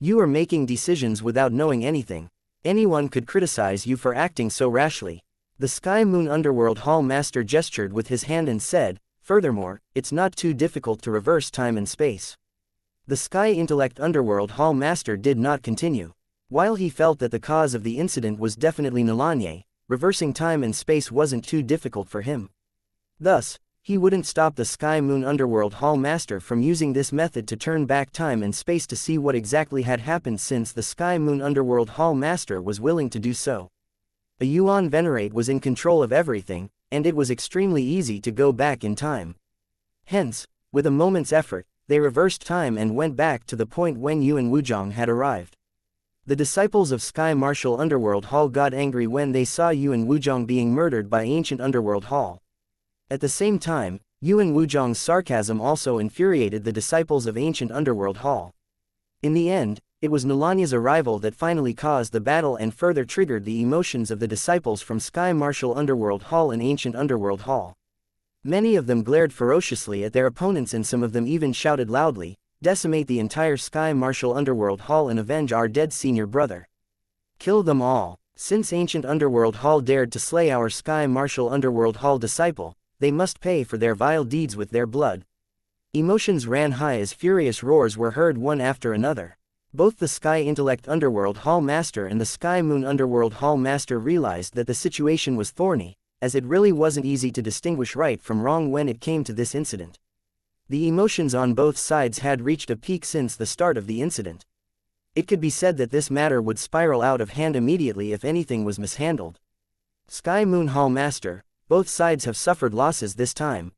You are making decisions without knowing anything. Anyone could criticize you for acting so rashly." The Sky Moon Underworld Hall Master gestured with his hand and said, "Furthermore, it's not too difficult to reverse time and space." The Sky Intellect Underworld Hall Master did not continue. While he felt that the cause of the incident was definitely Nulanye, reversing time and space wasn't too difficult for him. Thus, he wouldn't stop the Sky Moon Underworld Hall Master from using this method to turn back time and space to see what exactly had happened, since the Sky Moon Underworld Hall Master was willing to do so. A Yuan Venerate was in control of everything, and it was extremely easy to go back in time. Hence, with a moment's effort, they reversed time and went back to the point when Yuan Wuzhong had arrived. The disciples of Sky Martial Underworld Hall got angry when they saw Yuan Wuzhong being murdered by Ancient Underworld Hall. At the same time, Yuan Wuzhong's sarcasm also infuriated the disciples of Ancient Underworld Hall. In the end, it was Nulanya's arrival that finally caused the battle and further triggered the emotions of the disciples from Sky Martial Underworld Hall and Ancient Underworld Hall. Many of them glared ferociously at their opponents, and some of them even shouted loudly, "Decimate the entire Sky Martial Underworld Hall and avenge our dead senior brother. Kill them all. Since Ancient Underworld Hall dared to slay our Sky Martial Underworld Hall disciple, they must pay for their vile deeds with their blood." Emotions ran high as furious roars were heard one after another. Both the Sky Intellect Underworld Hall Master and the Sky Moon Underworld Hall Master realized that the situation was thorny, as it really wasn't easy to distinguish right from wrong when it came to this incident. The emotions on both sides had reached a peak since the start of the incident. It could be said that this matter would spiral out of hand immediately if anything was mishandled. Sky Moon Hall Master, both sides have suffered losses this time.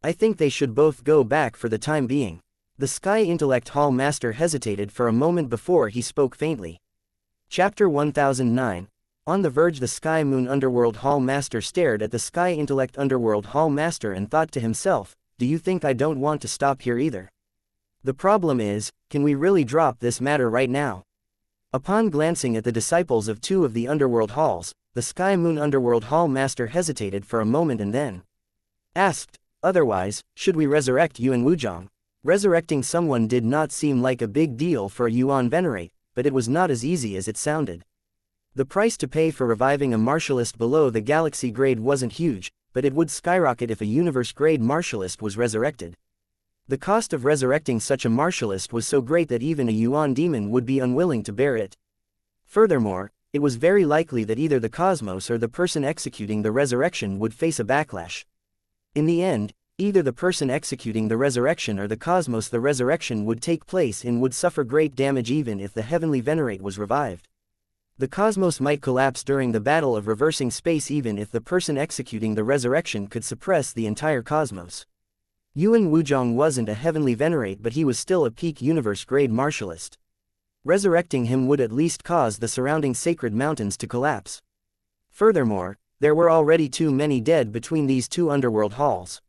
I think they should both go back for the time being. The Sky Intellect Hall Master hesitated for a moment before he spoke faintly. Chapter 1009. On the verge, the Sky Moon Underworld Hall Master stared at the Sky Intellect Underworld Hall Master and thought to himself, "Do you think I don't want to stop here either? The problem is, can we really drop this matter right now?" Upon glancing at the disciples of two of the Underworld Halls, the Sky Moon Underworld Hall Master hesitated for a moment and then asked, "Otherwise, should we resurrect Yuan Wuzhong?" Resurrecting someone did not seem like a big deal for a Yuan Venerate, but it was not as easy as it sounded. The price to pay for reviving a martialist below the galaxy grade wasn't huge, but it would skyrocket if a universe grade martialist was resurrected. The cost of resurrecting such a martialist was so great that even a Yuan demon would be unwilling to bear it. Furthermore, it was very likely that either the cosmos or the person executing the resurrection would face a backlash. In the end, either the person executing the resurrection or the cosmos the resurrection would take place in would suffer great damage even if the heavenly venerate was revived. The cosmos might collapse during the battle of reversing space even if the person executing the resurrection could suppress the entire cosmos. Yuan Wuzhong wasn't a heavenly venerate, but he was still a peak universe grade martialist. Resurrecting him would at least cause the surrounding sacred mountains to collapse. Furthermore, there were already too many dead between these two underworld halls.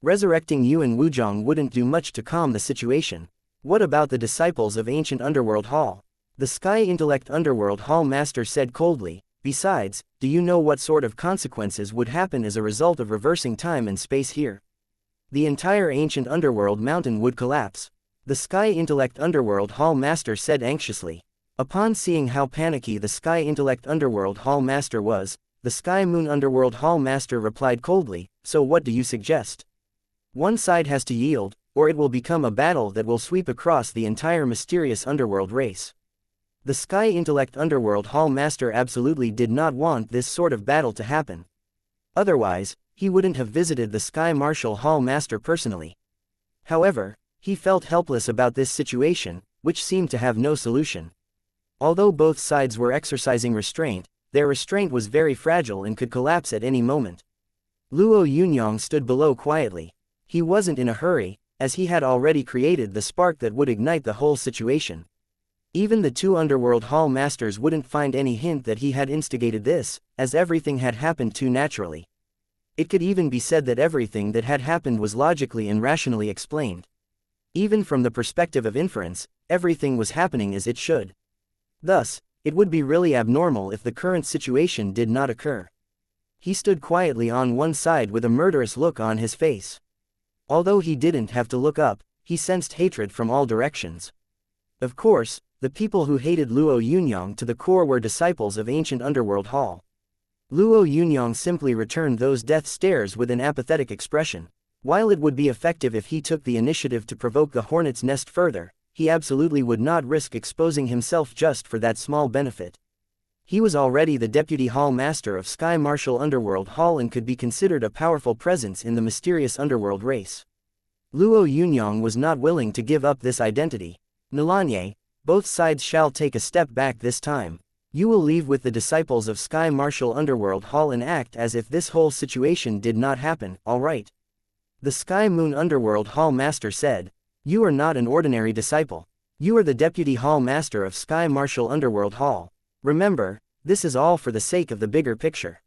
Resurrecting Yuan Wuzhong wouldn't do much to calm the situation. What about the disciples of Ancient Underworld Hall? The Sky Intellect Underworld Hall Master said coldly, "Besides, do you know what sort of consequences would happen as a result of reversing time and space here? The entire Ancient Underworld mountain would collapse." The Sky Intellect Underworld Hall Master said anxiously. Upon seeing how panicky the Sky Intellect Underworld Hall Master was, the Sky Moon Underworld Hall Master replied coldly, "So what do you suggest? One side has to yield, or it will become a battle that will sweep across the entire mysterious underworld race." The Sky Intellect Underworld Hall Master absolutely did not want this sort of battle to happen. Otherwise, he wouldn't have visited the Sky Martial Hall Master personally. However, he felt helpless about this situation, which seemed to have no solution. Although both sides were exercising restraint, their restraint was very fragile and could collapse at any moment. Luo Yunyang stood below quietly. He wasn't in a hurry, as he had already created the spark that would ignite the whole situation. Even the two Underworld Hall Masters wouldn't find any hint that he had instigated this, as everything had happened too naturally. It could even be said that everything that had happened was logically and rationally explained. Even from the perspective of inference, everything was happening as it should. Thus, it would be really abnormal if the current situation did not occur. He stood quietly on one side with a murderous look on his face. Although he didn't have to look up, he sensed hatred from all directions. Of course, the people who hated Luo Yunyang to the core were disciples of ancient underworld hall. Luo Yunyang simply returned those death stares with an apathetic expression. While it would be effective if he took the initiative to provoke the hornet's nest further, he absolutely would not risk exposing himself just for that small benefit. He was already the deputy hall master of Sky Martial Underworld Hall and could be considered a powerful presence in the mysterious underworld race. Luo Yunyang was not willing to give up this identity. Nalanye, both sides shall take a step back this time. You will leave with the disciples of Sky Martial Underworld Hall and act as if this whole situation did not happen, alright? The Sky Moon Underworld Hall Master said, "You are not an ordinary disciple. You are the Deputy Hall Master of Sky Martial Underworld Hall. Remember, this is all for the sake of the bigger picture."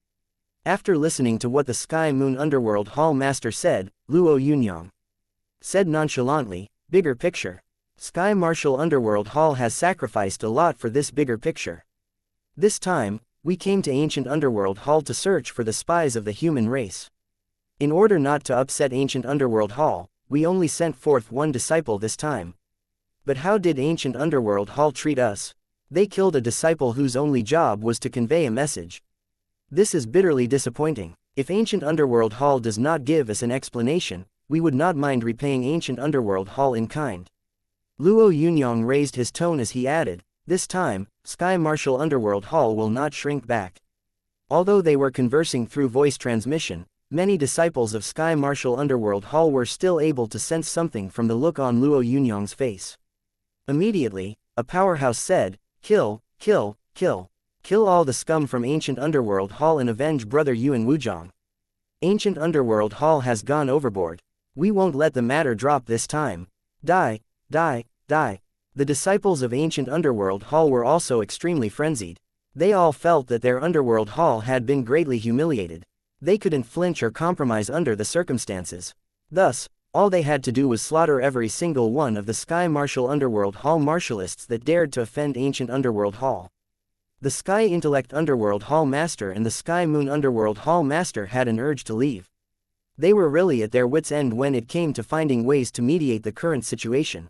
After listening to what the Sky Moon Underworld Hall Master said, Luo Yunyang said nonchalantly, "Bigger picture. Sky Martial Underworld Hall has sacrificed a lot for this bigger picture. This time, we came to Ancient Underworld Hall to search for the spies of the human race. In order not to upset Ancient Underworld Hall, we only sent forth one disciple this time. But how did Ancient Underworld Hall treat us? They killed a disciple whose only job was to convey a message. This is bitterly disappointing. If Ancient Underworld Hall does not give us an explanation, we would not mind repaying Ancient Underworld Hall in kind." Luo Yunyang raised his tone as he added, "This time, Sky Martial Underworld Hall will not shrink back." Although they were conversing through voice transmission, many disciples of Sky Martial Underworld Hall were still able to sense something from the look on Luo Yunyang's face. Immediately, a powerhouse said, "Kill, kill, kill. Kill all the scum from Ancient Underworld Hall and avenge Brother Yuan Wuzhang. Ancient Underworld Hall has gone overboard. We won't let the matter drop this time. Die, die, die." The disciples of Ancient Underworld Hall were also extremely frenzied. They all felt that their Underworld Hall had been greatly humiliated. They couldn't flinch or compromise under the circumstances. Thus, all they had to do was slaughter every single one of the Sky Martial Underworld Hall martialists that dared to offend Ancient Underworld Hall. The Sky Intellect Underworld Hall Master and the Sky Moon Underworld Hall Master had an urge to leave. They were really at their wits' end when it came to finding ways to mediate the current situation.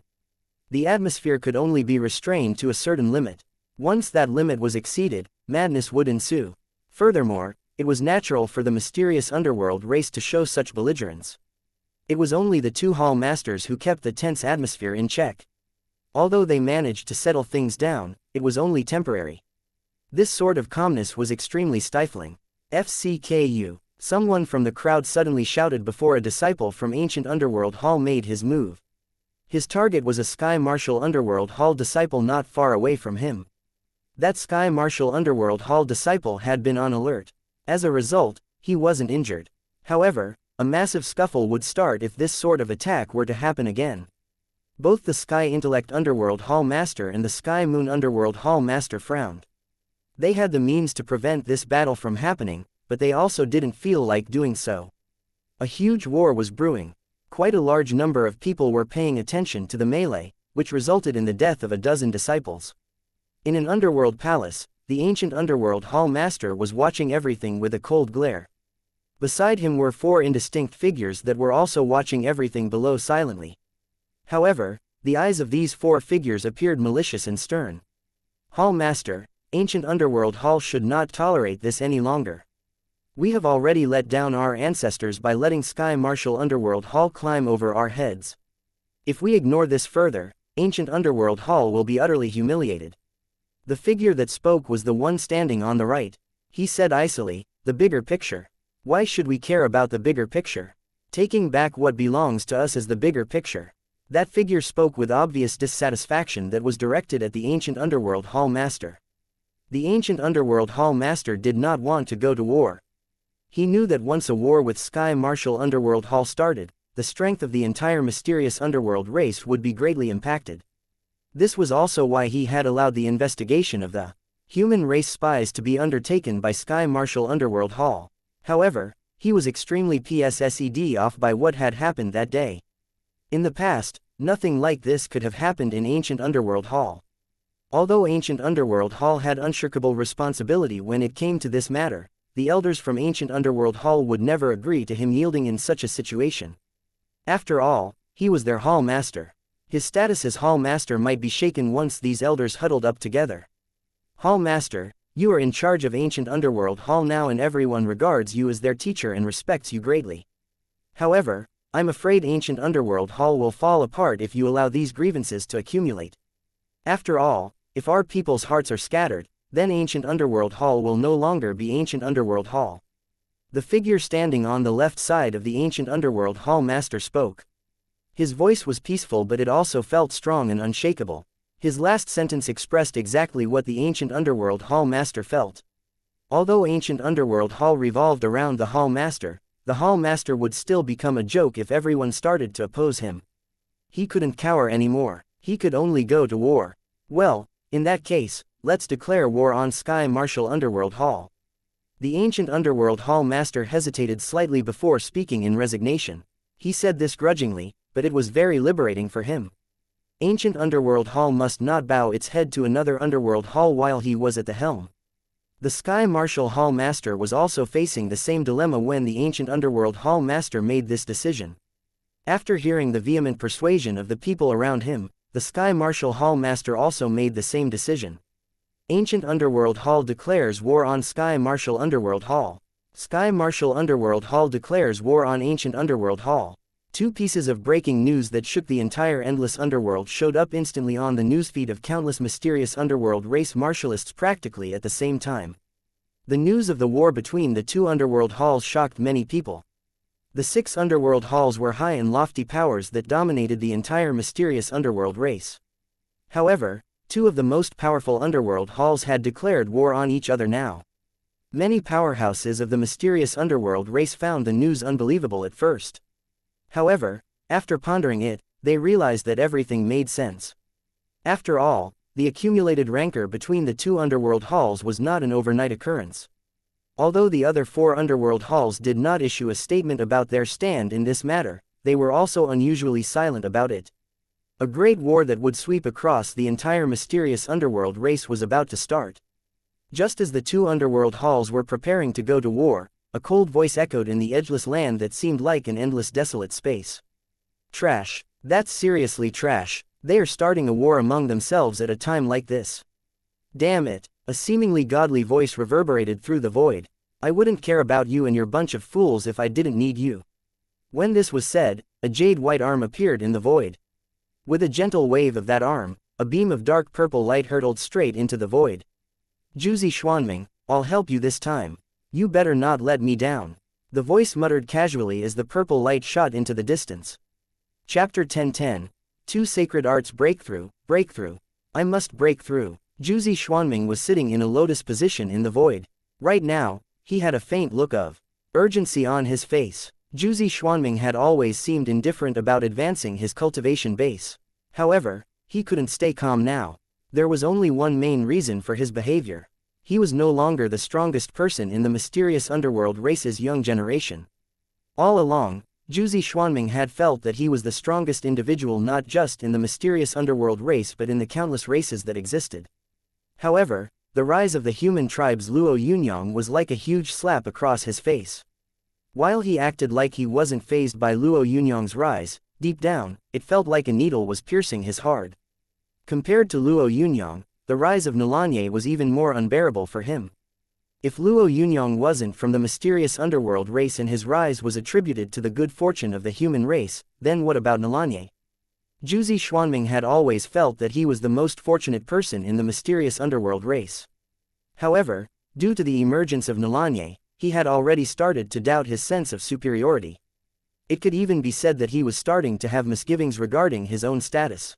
The atmosphere could only be restrained to a certain limit. Once that limit was exceeded, madness would ensue. Furthermore, it was natural for the mysterious underworld race to show such belligerence. It was only the two hall masters who kept the tense atmosphere in check. Although they managed to settle things down, it was only temporary. This sort of calmness was extremely stifling. "FCKU!" Someone from the crowd suddenly shouted before a disciple from Ancient Underworld Hall made his move. His target was a Sky Martial Underworld Hall disciple not far away from him. That Sky Martial Underworld Hall disciple had been on alert. As a result, he wasn't injured. However, a massive scuffle would start if this sort of attack were to happen again. Both the Sky Intellect Underworld Hall Master and the Sky Moon Underworld Hall Master frowned. They had the means to prevent this battle from happening, but they also didn't feel like doing so. A huge war was brewing. Quite a large number of people were paying attention to the melee, which resulted in the death of a dozen disciples. In an underworld palace, the Ancient Underworld Hall Master was watching everything with a cold glare. Beside him were four indistinct figures that were also watching everything below silently. However, the eyes of these four figures appeared malicious and stern. "Hall Master, Ancient Underworld Hall should not tolerate this any longer. We have already let down our ancestors by letting Sky Martial Underworld Hall climb over our heads. If we ignore this further, Ancient Underworld Hall will be utterly humiliated." The figure that spoke was the one standing on the right. He said icily, "The bigger picture. Why should we care about the bigger picture? Taking back what belongs to us is the bigger picture." That figure spoke with obvious dissatisfaction that was directed at the Ancient Underworld Hall Master. The Ancient Underworld Hall Master did not want to go to war. He knew that once a war with Sky Martial Underworld Hall started, the strength of the entire mysterious underworld race would be greatly impacted. This was also why he had allowed the investigation of the human race spies to be undertaken by Sky Martial Underworld Hall. However, he was extremely pissed off by what had happened that day. In the past, nothing like this could have happened in Ancient Underworld Hall. Although Ancient Underworld Hall had unshakable responsibility when it came to this matter, the elders from Ancient Underworld Hall would never agree to him yielding in such a situation. After all, he was their hall master. His status as hall master might be shaken once these elders huddled up together. Hall master, you are in charge of Ancient Underworld Hall now and everyone regards you as their teacher and respects you greatly. However, I'm afraid Ancient Underworld Hall will fall apart if you allow these grievances to accumulate. After all, if our people's hearts are scattered, then Ancient Underworld Hall will no longer be Ancient Underworld Hall. The figure standing on the left side of the Ancient Underworld Hall master spoke. His voice was peaceful but it also felt strong and unshakable. His last sentence expressed exactly what the Ancient Underworld Hall master felt. Although Ancient Underworld Hall revolved around the hall master would still become a joke if everyone started to oppose him. He couldn't cower anymore. He could only go to war. Well, in that case, let's declare war on Sky Martial Underworld Hall. The Ancient Underworld Hall master hesitated slightly before speaking in resignation. He said this grudgingly, but it was very liberating for him. Ancient Underworld Hall must not bow its head to another Underworld Hall while he was at the helm. The Sky Martial Hall master was also facing the same dilemma when the Ancient Underworld Hall master made this decision. After hearing the vehement persuasion of the people around him, the Sky Martial Hall master also made the same decision. Ancient Underworld Hall declares war on Sky Martial Underworld Hall. Sky Martial Underworld Hall declares war on Ancient Underworld Hall. Two pieces of breaking news that shook the entire endless underworld showed up instantly on the newsfeed of countless mysterious underworld race martialists practically at the same time. The news of the war between the two underworld halls shocked many people. The 6 underworld halls were high and lofty powers that dominated the entire mysterious underworld race. However, 2 of the most powerful underworld halls had declared war on each other now. Many powerhouses of the mysterious underworld race found the news unbelievable at first. However, after pondering it, they realized that everything made sense. After all, the accumulated rancor between the 2 underworld halls was not an overnight occurrence. Although the other 4 underworld halls did not issue a statement about their stand in this matter, they were also unusually silent about it. A great war that would sweep across the entire mysterious underworld race was about to start. Just as the 2 underworld halls were preparing to go to war, a cold voice echoed in the edgeless land that seemed like an endless desolate space. Trash. That's seriously trash. They are starting a war among themselves at a time like this. Damn it. A seemingly godly voice reverberated through the void. I wouldn't care about you and your bunch of fools if I didn't need you. When this was said, a jade white arm appeared in the void. With a gentle wave of that arm, a beam of dark purple light hurtled straight into the void. Jiuzi Xuanming, I'll help you this time. You better not let me down. The voice muttered casually as the purple light shot into the distance. Chapter 1010. 2 Sacred Arts Breakthrough. I must break through. Jiuzi Xuanming was sitting in a lotus position in the void. Right now, he had a faint look of urgency on his face. Jiuzi Xuanming had always seemed indifferent about advancing his cultivation base. However, he couldn't stay calm now. There was only one main reason for his behavior. He was no longer the strongest person in the mysterious underworld race's young generation. All along, Jiuzi Xuanming had felt that he was the strongest individual not just in the mysterious underworld race but in the countless races that existed. However, the rise of the human tribe's Luo Yunyang was like a huge slap across his face. While he acted like he wasn't fazed by Luo Yunyang's rise, deep down, it felt like a needle was piercing his heart. Compared to Luo Yunyang, the rise of Nalanye was even more unbearable for him. If Luo Yunyang wasn't from the mysterious underworld race and his rise was attributed to the good fortune of the human race, then what about Nalanye? Jiuzi Xuanming had always felt that he was the most fortunate person in the mysterious underworld race. However, due to the emergence of Nalanye, he had already started to doubt his sense of superiority. It could even be said that he was starting to have misgivings regarding his own status.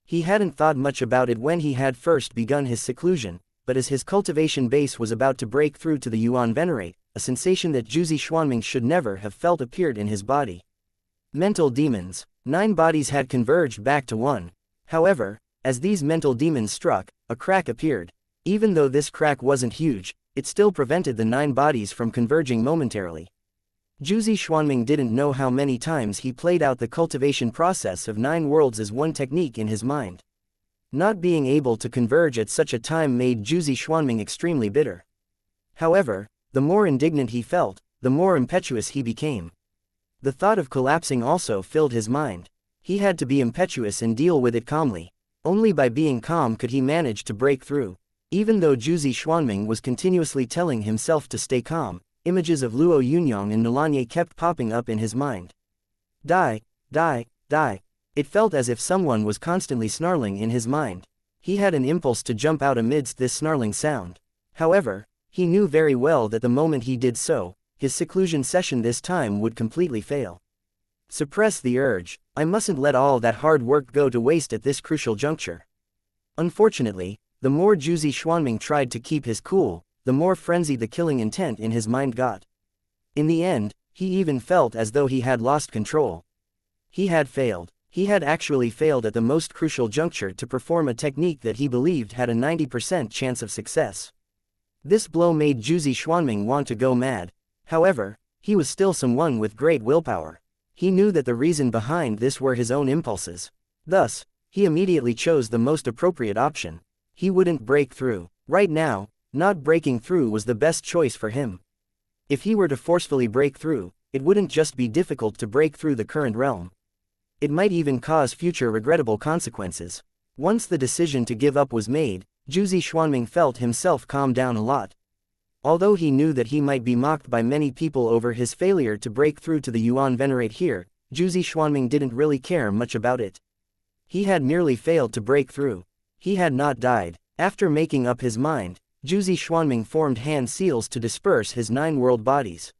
He hadn't thought much about it when he had first begun his seclusion, but as his cultivation base was about to break through to the Yuan Venerate, a sensation that Jiuzi Xuanming should never have felt appeared in his body. Mental demons. 9 bodies had converged back to one. However, as these mental demons struck, a crack appeared. Even though this crack wasn't huge, it still prevented the 9 bodies from converging momentarily. Jiuzi Xuanming didn't know how many times he played out the cultivation process of 9 worlds as one technique in his mind. Not being able to converge at such a time made Jiuzi Xuanming extremely bitter. However, the more indignant he felt, the more impetuous he became. The thought of collapsing also filled his mind. He had to be impetuous and deal with it calmly. Only by being calm could he manage to break through. Even though Jiuzi Xuanming was continuously telling himself to stay calm, images of Luo Yunyang and Nolanye kept popping up in his mind. Die, die, die. It felt as if someone was constantly snarling in his mind. He had an impulse to jump out amidst this snarling sound. However, he knew very well that the moment he did so, his seclusion session this time would completely fail. Suppress the urge. I mustn't let all that hard work go to waste at this crucial juncture. Unfortunately, the more Jiuzi Xuanming tried to keep his cool, the more frenzied the killing intent in his mind got. In the end, he even felt as though he had lost control. He had failed. He had actually failed at the most crucial juncture to perform a technique that he believed had a 90% chance of success. This blow made Jiuzi Xuanming want to go mad. However, he was still someone with great willpower. He knew that the reason behind this were his own impulses. Thus, he immediately chose the most appropriate option. He wouldn't break through. Right now, not breaking through was the best choice for him. If he were to forcefully break through, it wouldn't just be difficult to break through the current realm. It might even cause future regrettable consequences. Once the decision to give up was made, Jiuzi Xuanming felt himself calm down a lot. Although he knew that he might be mocked by many people over his failure to break through to the Yuan Venerate here, Jiuzi Xuanming didn't really care much about it. He had merely failed to break through. He had not died. After making up his mind, Jiuzi Xuanming formed hand seals to disperse his 9 world bodies.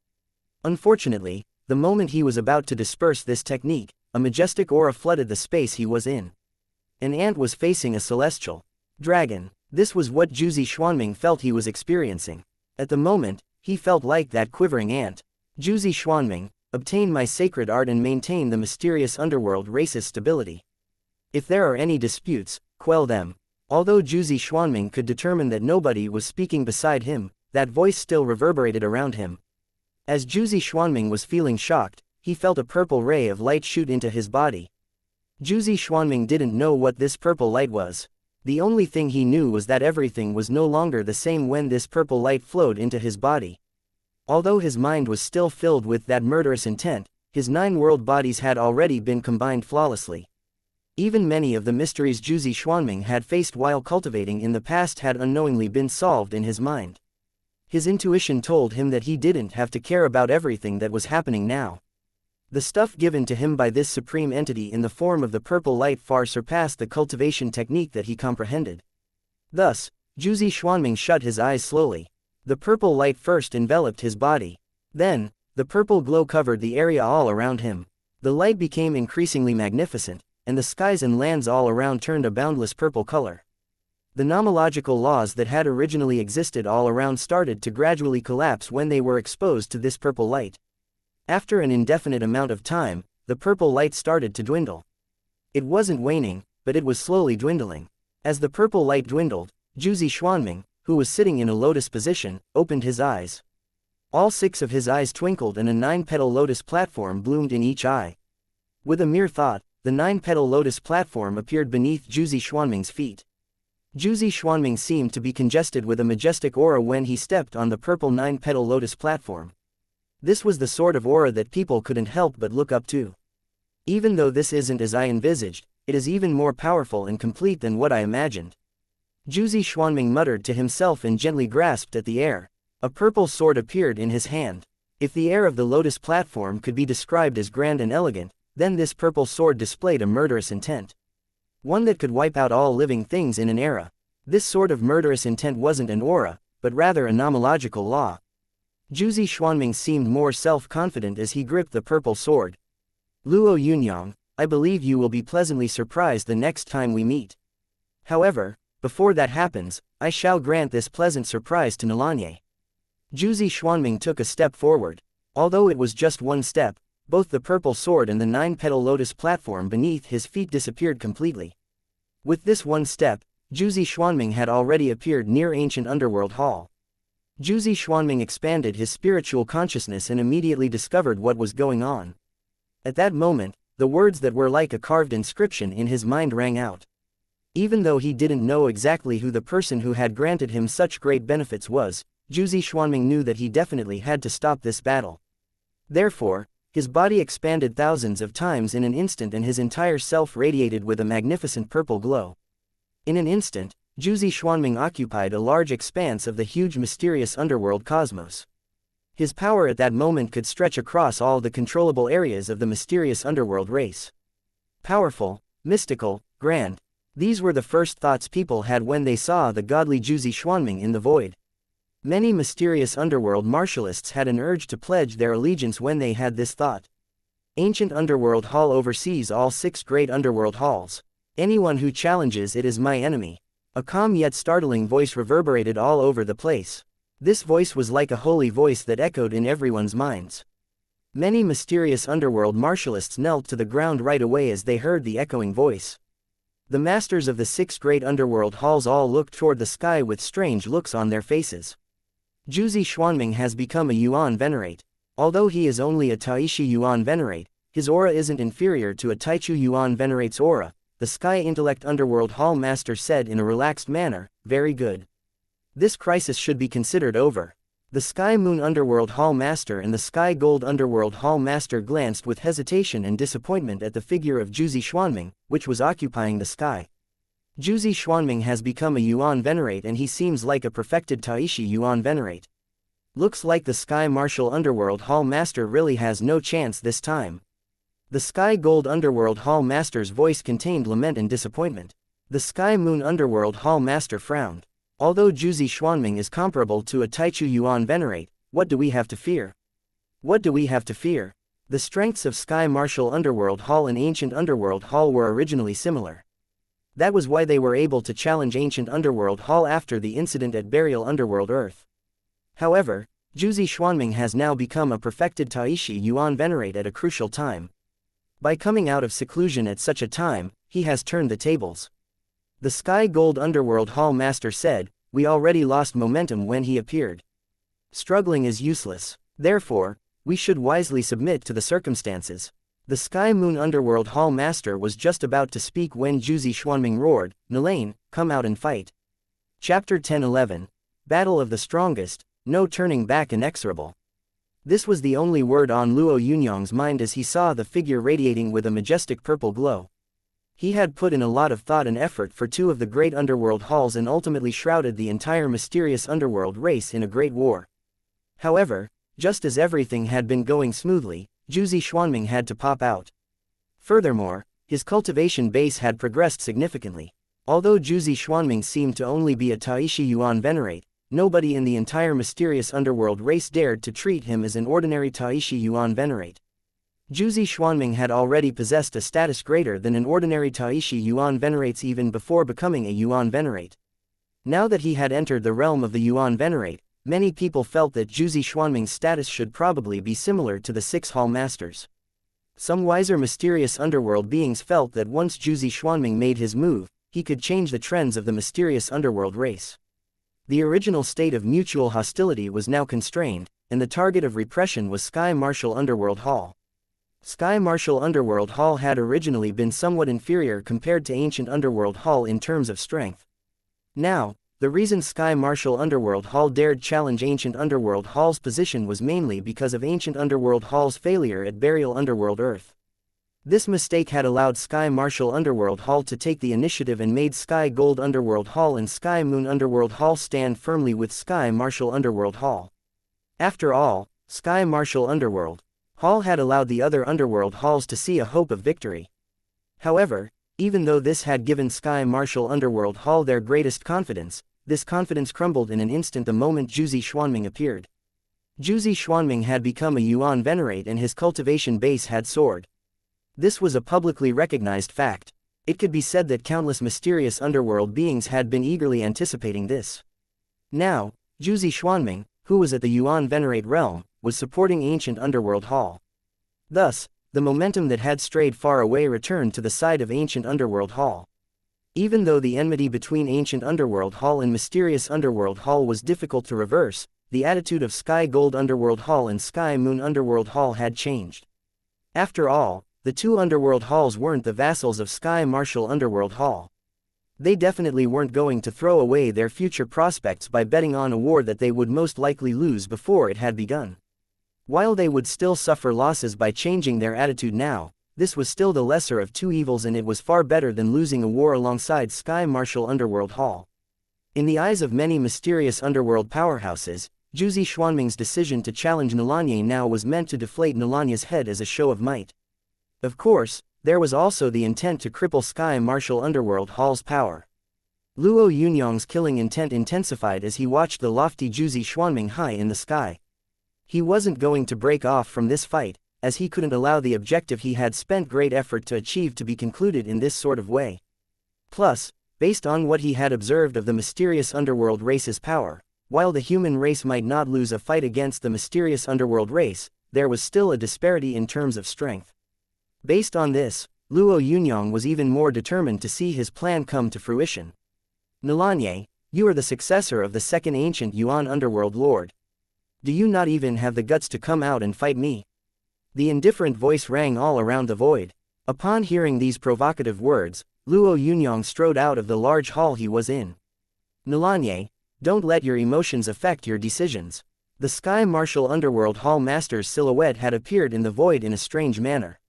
Unfortunately, the moment he was about to disperse this technique, a majestic aura flooded the space he was in. An ant was facing a celestial dragon. This was what Jiuzi Xuanming felt he was experiencing. At the moment, he felt like that quivering ant. Jiuzi Xuanming, obtain my sacred art and maintain the mysterious underworld race's stability. If there are any disputes, quell them. Although Jiuzi Xuanming could determine that nobody was speaking beside him, that voice still reverberated around him. As Jiuzi Xuanming was feeling shocked, he felt a purple ray of light shoot into his body. Jiuzi Xuanming didn't know what this purple light was. The only thing he knew was that everything was no longer the same when this purple light flowed into his body. Although his mind was still filled with that murderous intent, his 9 world bodies had already been combined flawlessly. Even many of the mysteries Jiuzi Xuanming had faced while cultivating in the past had unknowingly been solved in his mind. His intuition told him that he didn't have to care about everything that was happening now. The stuff given to him by this supreme entity in the form of the purple light far surpassed the cultivation technique that he comprehended. Thus, Jiuzi Xuanming shut his eyes slowly. The purple light first enveloped his body. Then, the purple glow covered the area all around him. The light became increasingly magnificent, and the skies and lands all around turned a boundless purple color. The nomological laws that had originally existed all around started to gradually collapse when they were exposed to this purple light. After an indefinite amount of time, the purple light started to dwindle. It wasn't waning, but it was slowly dwindling. As the purple light dwindled, Jiuzi Xuanming, who was sitting in a lotus position, opened his eyes. All 6 of his eyes twinkled and a 9-petal lotus platform bloomed in each eye. With a mere thought, the 9-petal lotus platform appeared beneath Jiuzi Xuanming's feet. Jiuzi Xuanming seemed to be congested with a majestic aura when he stepped on the purple 9-petal lotus platform. This was the sort of aura that people couldn't help but look up to. Even though this isn't as I envisaged, it is even more powerful and complete than what I imagined. Jiuzi Xuanming muttered to himself and gently grasped at the air. A purple sword appeared in his hand. If the air of the lotus platform could be described as grand and elegant, then this purple sword displayed a murderous intent. One that could wipe out all living things in an era. This sort of murderous intent wasn't an aura, but rather a nomological law. Jiuzi Xuanming seemed more self-confident as he gripped the purple sword. Luo Yunyang, I believe you will be pleasantly surprised the next time we meet. However, before that happens, I shall grant this pleasant surprise to Nolanye. Jiuzi Xuanming took a step forward. Although it was just one step, both the purple sword and the 9-petal lotus platform beneath his feet disappeared completely. With this one step, Jiuzi Xuanming had already appeared near ancient underworld hall. Jiuzi Xuanming expanded his spiritual consciousness and immediately discovered what was going on. At that moment, the words that were like a carved inscription in his mind rang out. Even though he didn't know exactly who the person who had granted him such great benefits was, Jiuzi Xuanming knew that he definitely had to stop this battle. Therefore, his body expanded thousands of times in an instant and his entire self radiated with a magnificent purple glow. In an instant, Jiuzi Xuanming occupied a large expanse of the huge mysterious underworld cosmos. His power at that moment could stretch across all the controllable areas of the mysterious underworld race. Powerful, mystical, grand. These were the first thoughts people had when they saw the godly Jiuzi Xuanming in the void. Many mysterious underworld martialists had an urge to pledge their allegiance when they had this thought. Ancient Underworld Hall oversees all 6 great underworld halls. Anyone who challenges it is my enemy. A calm yet startling voice reverberated all over the place. This voice was like a holy voice that echoed in everyone's minds. Many mysterious underworld martialists knelt to the ground right away as they heard the echoing voice. The masters of the 6 great underworld halls all looked toward the sky with strange looks on their faces. Jiuzi Xuanming has become a Yuan Venerate. Although he is only a Taishi Yuan Venerate, his aura isn't inferior to a Taichu Yuan Venerate's aura, the Sky Intellect Underworld Hall Master said in a relaxed manner. Very good. This crisis should be considered over. The Sky Moon Underworld Hall Master and the Sky Gold Underworld Hall Master glanced with hesitation and disappointment at the figure of Jiuzi Xuanming, which was occupying the sky. Jiuzi Xuanming has become a Yuan Venerate and he seems like a perfected Taishi Yuan Venerate. Looks like the Sky Martial Underworld Hall Master really has no chance this time. The Sky Gold Underworld Hall Master's voice contained lament and disappointment. The Sky Moon Underworld Hall Master frowned. Although Jiuzi Xuanming is comparable to a Taichu Yuan Venerate, what do we have to fear? What do we have to fear? The strengths of Sky Martial Underworld Hall and Ancient Underworld Hall were originally similar. That was why they were able to challenge Ancient Underworld Hall after the incident at Burial Underworld Earth. However, Jiuzi Xuanming has now become a perfected Taishi Yuan Venerate at a crucial time. By coming out of seclusion at such a time, he has turned the tables. The Sky Gold Underworld Hall Master said, "We already lost momentum when he appeared. Struggling is useless. Therefore, we should wisely submit to the circumstances." The Sky Moon Underworld Hall Master was just about to speak when Jiuzi Xuanming roared, "Nalain, come out and fight." Chapter 10:11. Battle of the Strongest, no turning back inexorable. This was the only word on Luo Yunyang's mind as he saw the figure radiating with a majestic purple glow. He had put in a lot of thought and effort for 2 of the great underworld halls and ultimately shrouded the entire mysterious underworld race in a great war. However, just as everything had been going smoothly, Jiuzi Xuanming had to pop out. Furthermore, his cultivation base had progressed significantly. Although Jiuzi Xuanming seemed to only be a Taishi Yuan Venerate, nobody in the entire mysterious underworld race dared to treat him as an ordinary Taishi Yuan Venerate. Jiuzi Xuanming had already possessed a status greater than an ordinary Taishi Yuan Venerates even before becoming a Yuan Venerate. Now that he had entered the realm of the Yuan Venerate, many people felt that Jiuzi Xuanming's status should probably be similar to the 6 Hall Masters. Some wiser mysterious underworld beings felt that once Jiuzi Xuanming made his move, he could change the trends of the mysterious underworld race. The original state of mutual hostility was now constrained, and the target of repression was Sky Martial Underworld Hall. Sky Martial Underworld Hall had originally been somewhat inferior compared to Ancient Underworld Hall in terms of strength. Now, the reason Sky Martial Underworld Hall dared challenge Ancient Underworld Hall's position was mainly because of Ancient Underworld Hall's failure at Burial Underworld Earth. This mistake had allowed Sky Martial Underworld Hall to take the initiative and made Sky Gold Underworld Hall and Sky Moon Underworld Hall stand firmly with Sky Martial Underworld Hall. After all, Sky Martial Underworld Hall had allowed the other underworld halls to see a hope of victory. However, even though this had given Sky Martial Underworld Hall their greatest confidence, this confidence crumbled in an instant the moment Jiuzi Xuanming appeared. Jiuzi Xuanming had become a Yuan Venerate and his cultivation base had soared. This was a publicly recognized fact. It could be said that countless mysterious underworld beings had been eagerly anticipating this. Now, Jiuzi Xuanming, who was at the Yuan Venerate realm, was supporting Ancient Underworld Hall. Thus, the momentum that had strayed far away returned to the side of Ancient Underworld Hall. Even though the enmity between Ancient Underworld Hall and Mysterious Underworld Hall was difficult to reverse, the attitude of Sky Gold Underworld Hall and Sky Moon Underworld Hall had changed. After all, the two Underworld Halls weren't the vassals of Sky Martial Underworld Hall. They definitely weren't going to throw away their future prospects by betting on a war that they would most likely lose before it had begun. While they would still suffer losses by changing their attitude now, this was still the lesser of two evils, and it was far better than losing a war alongside Sky Martial Underworld Hall. In the eyes of many mysterious underworld powerhouses, Jiuzi Xuanming's decision to challenge Nalanye now was meant to deflate Nalanye's head as a show of might. Of course, there was also the intent to cripple Sky Martial Underworld Hall's power. Luo Yunyang's killing intent intensified as he watched the lofty Jiuzi Xuanming high in the sky. He wasn't going to break off from this fight, as he couldn't allow the objective he had spent great effort to achieve to be concluded in this sort of way. Plus, based on what he had observed of the mysterious underworld race's power, while the human race might not lose a fight against the mysterious underworld race, there was still a disparity in terms of strength. Based on this, Luo Yunyang was even more determined to see his plan come to fruition. Nalanye, you are the successor of the second ancient Yuan underworld lord. Do you not even have the guts to come out and fight me? The indifferent voice rang all around the void. Upon hearing these provocative words, Luo Yunyang strode out of the large hall he was in. Nalanye, don't let your emotions affect your decisions. The Sky Martial Underworld Hall Master's silhouette had appeared in the void in a strange manner.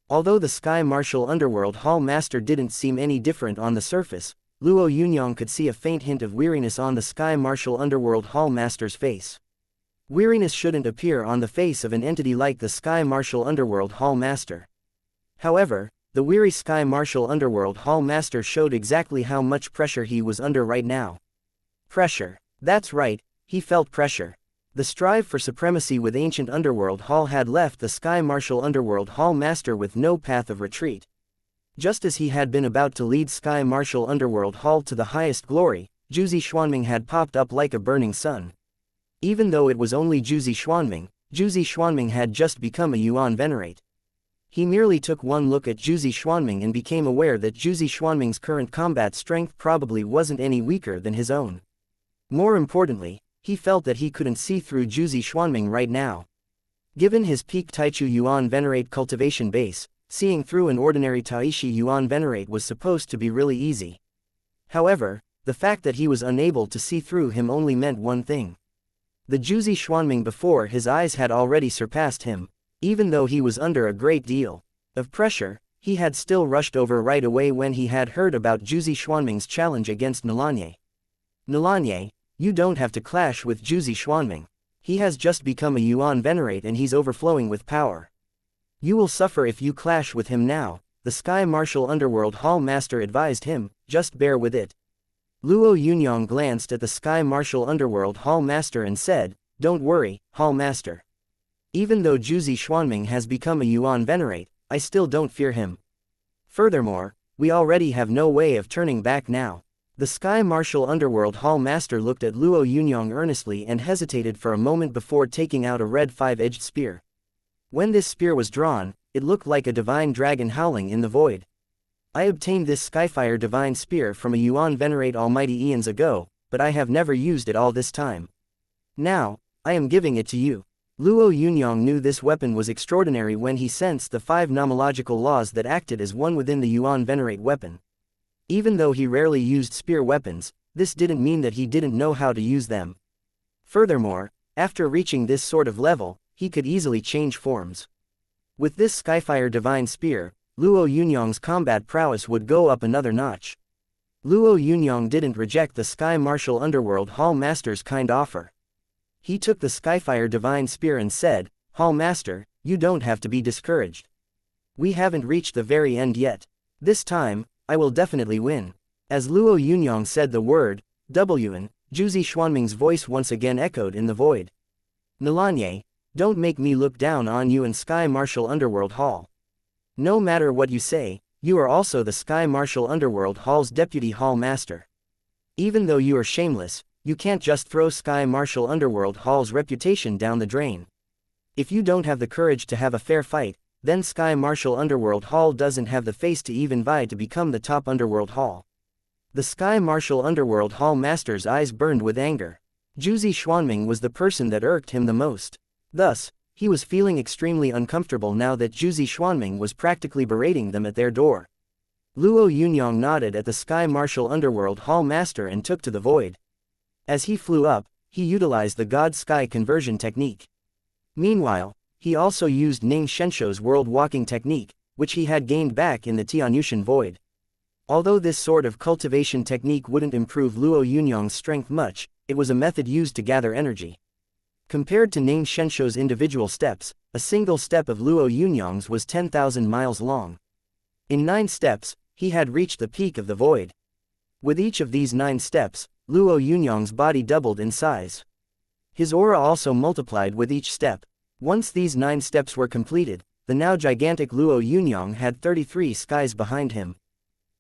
Although the Sky Martial Underworld Hall Master didn't seem any different on the surface, Luo Yunyang could see a faint hint of weariness on the Sky Martial Underworld Hall Master's face. Weariness shouldn't appear on the face of an entity like the Sky Martial Underworld Hall Master. However, the weary Sky Martial Underworld Hall Master showed exactly how much pressure he was under right now. Pressure. That's right, he felt pressure. The strive for supremacy with Ancient Underworld Hall had left the Sky Martial Underworld Hall Master with no path of retreat. Just as he had been about to lead Sky Martial Underworld Hall to the highest glory, Jiuzi Xuanming had popped up like a burning sun. Even though it was only Jiuzi Xuanming had just become a Yuan Venerate. He merely took one look at Jiuzi Xuanming and became aware that Jiuzi Xuanming's current combat strength probably wasn't any weaker than his own. More importantly, he felt that he couldn't see through Jiuzi Xuanming right now. Given his peak Taichu Yuan Venerate cultivation base, seeing through an ordinary Taishi Yuan Venerate was supposed to be really easy. However, the fact that he was unable to see through him only meant one thing. The Jiuzi Xuanming before his eyes had already surpassed him. Even though he was under a great deal of pressure, he had still rushed over right away when he had heard about Jiuzi Xuanming's challenge against Nalanye. Nalanye, you don't have to clash with Jiuzi Xuanming. He has just become a Yuan Venerate and he's overflowing with power. You will suffer if you clash with him now, the Sky Martial Underworld Hall Master advised him, just bear with it. Luo Yunyang glanced at the Sky Martial Underworld Hall Master and said, don't worry, Hall Master. Even though Jiuzi Xuanming has become a Yuan Venerate, I still don't fear him. Furthermore, we already have no way of turning back now. The Sky Martial Underworld Hall Master looked at Luo Yunyang earnestly and hesitated for a moment before taking out a red five-edged spear. When this spear was drawn, it looked like a divine dragon howling in the void. I obtained this Skyfire Divine Spear from a Yuan Venerate almighty eons ago, but I have never used it all this time. Now, I am giving it to you. Luo Yunyang knew this weapon was extraordinary when he sensed the 5 nomological laws that acted as one within the Yuan Venerate weapon. Even though he rarely used spear weapons, this didn't mean that he didn't know how to use them. Furthermore, after reaching this sort of level, he could easily change forms. With this Skyfire Divine Spear, Luo Yunyang's combat prowess would go up another notch. Luo Yunyang didn't reject the Sky Martial Underworld Hall Master's kind offer. He took the Skyfire Divine Spear and said, Hall Master, you don't have to be discouraged. We haven't reached the very end yet. This time, I will definitely win. As Luo Yunyang said the word, Wn, Jiuzi Xuanming's voice once again echoed in the void. Nalanye, don't make me look down on you in Sky Martial Underworld Hall. No matter what you say, you are also the Sky Martial Underworld Hall's Deputy Hall Master. Even though you are shameless, you can't just throw Sky Martial Underworld Hall's reputation down the drain. If you don't have the courage to have a fair fight, then Sky Martial Underworld Hall doesn't have the face to even vie to become the top Underworld Hall. The Sky Martial Underworld Hall Master's eyes burned with anger. Jiuzi Xuanming was the person that irked him the most. Thus, he was feeling extremely uncomfortable now that Jiuzi Xuanming was practically berating them at their door. Luo Yunyang nodded at the Sky Martial Underworld Hall Master and took to the void. As he flew up, he utilized the God Sky conversion technique. Meanwhile, he also used Ning Shensho's world walking technique, which he had gained back in the Tianyushan void. Although this sort of cultivation technique wouldn't improve Luo Yunyang's strength much, it was a method used to gather energy. Compared to Ning Shensho's individual steps, a single step of Luo Yunyang's was 10,000 miles long. In 9 steps, he had reached the peak of the void. With each of these 9 steps, Luo Yunyang's body doubled in size. His aura also multiplied with each step. Once these 9 steps were completed, the now gigantic Luo Yunyang had 33 skies behind him.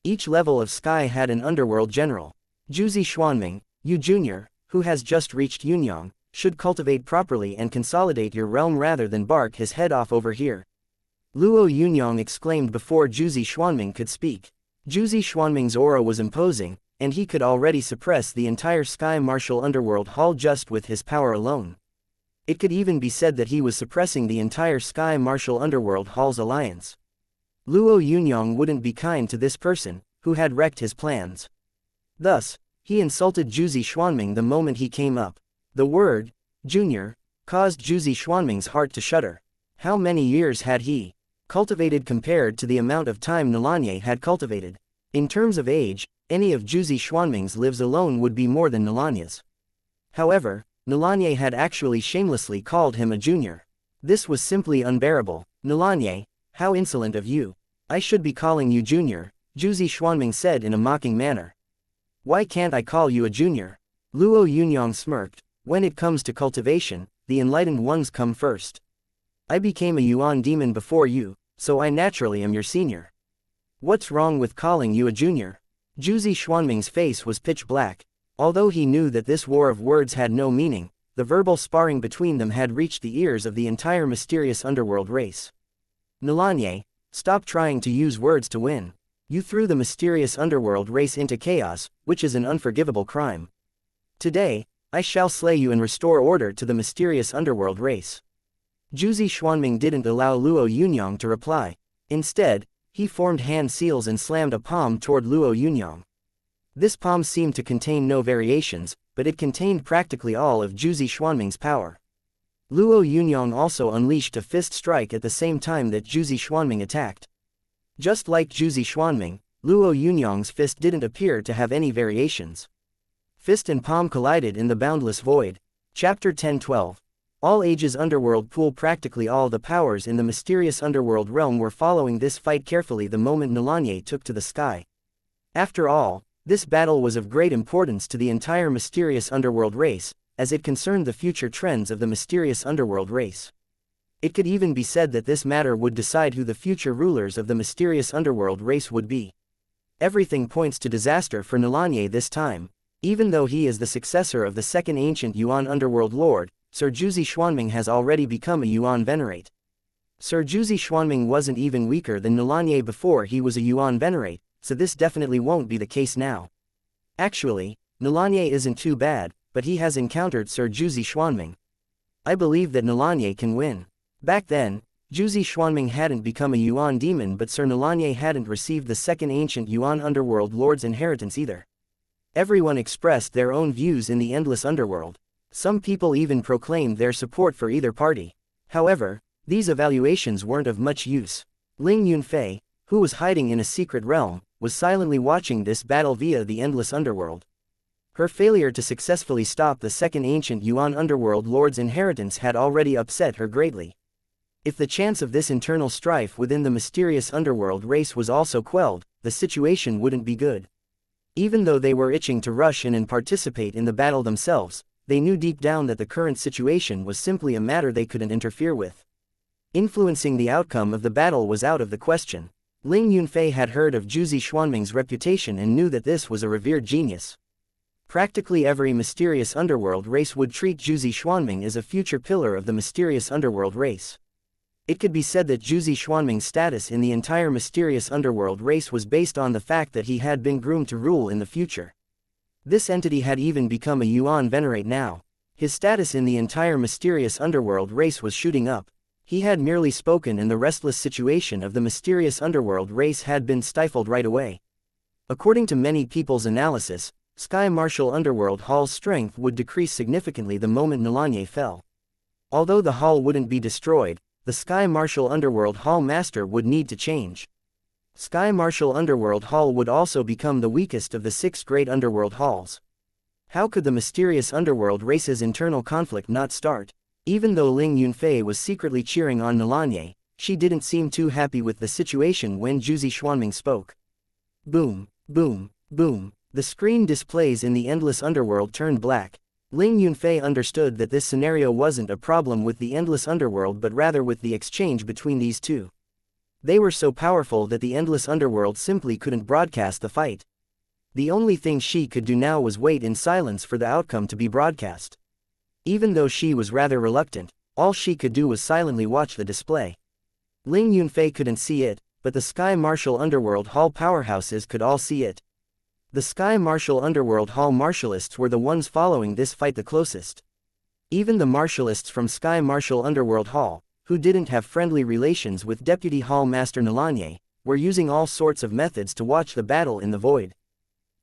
Each level of sky had an underworld general. Jiuzi Xuanming, you junior, who has just reached Yunyang, should cultivate properly and consolidate your realm rather than bark his head off over here. Luo Yunyang exclaimed before Jiuzi Xuanming could speak. Jiuzi Xuanming's aura was imposing, and he could already suppress the entire Sky Martial Underworld Hall just with his power alone. It could even be said that he was suppressing the entire Sky Martial Underworld Hall's alliance. Luo Yunyang wouldn't be kind to this person, who had wrecked his plans. Thus, he insulted Jiuzi Xuanming the moment he came up. The word, junior, caused Jiuzi Xuanming's heart to shudder. How many years had he cultivated compared to the amount of time Nalanye had cultivated? In terms of age, any of Jiuzi Xuanming's lives alone would be more than Nalanye's. However, Nalanye had actually shamelessly called him a junior. This was simply unbearable. Nalanye, how insolent of you. I should be calling you junior, Jiuzi Xuanming said in a mocking manner. Why can't I call you a junior? Luo Yunyang smirked. When it comes to cultivation, the enlightened ones come first. I became a Yuan demon before you, so I naturally am your senior. What's wrong with calling you a junior? Jiuzi Xuanming's face was pitch black. Although he knew that this war of words had no meaning, the verbal sparring between them had reached the ears of the entire mysterious underworld race. Nalanye, stop trying to use words to win. You threw the mysterious underworld race into chaos, which is an unforgivable crime. Today, I shall slay you and restore order to the mysterious underworld race. Jiuzi Xuanming didn't allow Luo Yunyang to reply. Instead, he formed hand seals and slammed a palm toward Luo Yunyang. This palm seemed to contain no variations, but it contained practically all of Jiuzi Xuanming's power. Luo Yunyang also unleashed a fist strike at the same time that Jiuzi Xuanming attacked. Just like Jiuzi Xuanming, Luo Yunyang's fist didn't appear to have any variations. Fist and palm collided in the boundless void. Chapter 10-12. All ages underworld pool. Practically all the powers in the mysterious underworld realm were following this fight carefully the moment Nalanye took to the sky. After all, this battle was of great importance to the entire mysterious underworld race, as it concerned the future trends of the mysterious underworld race. It could even be said that this matter would decide who the future rulers of the mysterious underworld race would be. Everything points to disaster for Nalanye this time. Even though he is the successor of the second ancient Yuan underworld lord, Sir Jiuzi Xuanming has already become a Yuan venerate. Sir Jiuzi Xuanming wasn't even weaker than Nalanye before he was a Yuan venerate, so this definitely won't be the case now. Actually, Nalanye isn't too bad, but he has encountered Sir Jiuzi Xuanming. I believe that Nalanye can win. Back then, Jiuzi Xuanming hadn't become a Yuan demon, but Sir Nalanye hadn't received the second ancient Yuan underworld lord's inheritance either. Everyone expressed their own views in the endless underworld. Some people even proclaimed their support for either party. However, these evaluations weren't of much use. Ling Yunfei, who was hiding in a secret realm, was silently watching this battle via the endless underworld. Her failure to successfully stop the second ancient Yuan underworld lord's inheritance had already upset her greatly. If the chance of this internal strife within the mysterious underworld race was also quelled, the situation wouldn't be good. Even though they were itching to rush in and participate in the battle themselves, they knew deep down that the current situation was simply a matter they couldn't interfere with. Influencing the outcome of the battle was out of the question. Ling Yunfei had heard of Jiuzi Xuanming's reputation and knew that this was a revered genius. Practically every mysterious underworld race would treat Jiuzi Xuanming as a future pillar of the mysterious underworld race. It could be said that Jiuzi Xuanming's status in the entire mysterious underworld race was based on the fact that he had been groomed to rule in the future. This entity had even become a Yuan venerate now. His status in the entire mysterious underworld race was shooting up. He had merely spoken and the restless situation of the mysterious underworld race had been stifled right away. According to many people's analysis, Sky Marshal Underworld Hall's strength would decrease significantly the moment Nalanye fell. Although the hall wouldn't be destroyed, the Sky Marshal Underworld Hall Master would need to change. Sky Marshal Underworld Hall would also become the weakest of the 6 great underworld halls. How could the mysterious underworld race's internal conflict not start? Even though Ling Yunfei was secretly cheering on Nalanye, she didn't seem too happy with the situation when Jiuzi Xuanming spoke. Boom, boom, boom. The screen displays in the endless underworld turned black. Ling Yunfei understood that this scenario wasn't a problem with the endless underworld but rather with the exchange between these two. They were so powerful that the endless underworld simply couldn't broadcast the fight. The only thing she could do now was wait in silence for the outcome to be broadcast. Even though she was rather reluctant, all she could do was silently watch the display. Ling Yunfei couldn't see it, but the Sky Marshal Underworld Hall powerhouses could all see it. The Sky Marshal Underworld Hall marshalists were the ones following this fight the closest. Even the marshalists from Sky Marshal Underworld Hall, who didn't have friendly relations with Deputy Hall Master Nalanye, were using all sorts of methods to watch the battle in the void.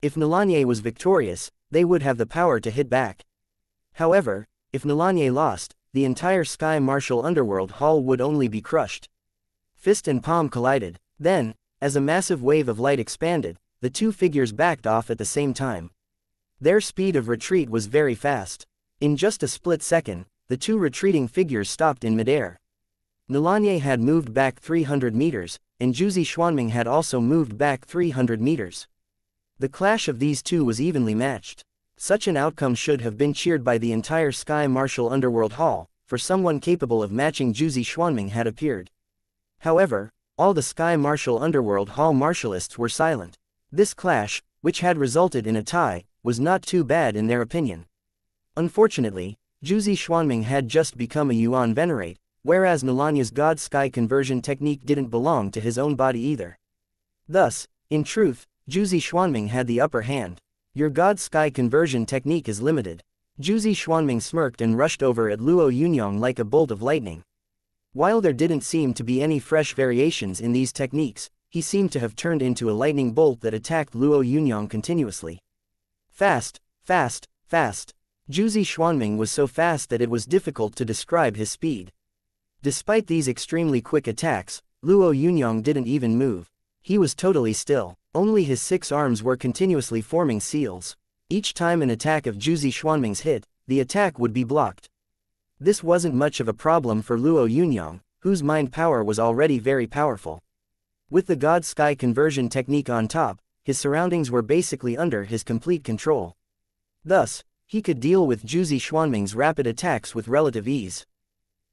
If Nalanye was victorious, they would have the power to hit back. However, if Nalanye lost, the entire Sky Marshal Underworld Hall would only be crushed. Fist and palm collided. Then, as a massive wave of light expanded, the two figures backed off at the same time. Their speed of retreat was very fast. In just a split second, the two retreating figures stopped in midair. Nalanye had moved back 300 meters, and Jiuzi Xuanming had also moved back 300 meters. The clash of these two was evenly matched. Such an outcome should have been cheered by the entire Sky Marshal Underworld Hall, for someone capable of matching Jiuzi Xuanming had appeared. However, all the Sky Marshal Underworld Hall marshalists were silent. This clash, which had resulted in a tie, was not too bad in their opinion. Unfortunately, Jiuzi Xuanming had just become a Yuan venerate, whereas Nalanya's God Sky conversion technique didn't belong to his own body either. Thus, in truth, Jiuzi Xuanming had the upper hand. Your God Sky conversion technique is limited. Jiuzi Xuanming smirked and rushed over at Luo Yunyang like a bolt of lightning. While there didn't seem to be any fresh variations in these techniques, he seemed to have turned into a lightning bolt that attacked Luo Yunyang continuously. Fast, fast, fast. Jiuzi Xuanming was so fast that it was difficult to describe his speed. Despite these extremely quick attacks, Luo Yunyang didn't even move. He was totally still. Only his 6 arms were continuously forming seals. Each time an attack of Jiuzi Xuanming's hit, the attack would be blocked. This wasn't much of a problem for Luo Yunyang, whose mind power was already very powerful. With the God Sky conversion technique on top, his surroundings were basically under his complete control. Thus, he could deal with Jiuzi Xuanming's rapid attacks with relative ease.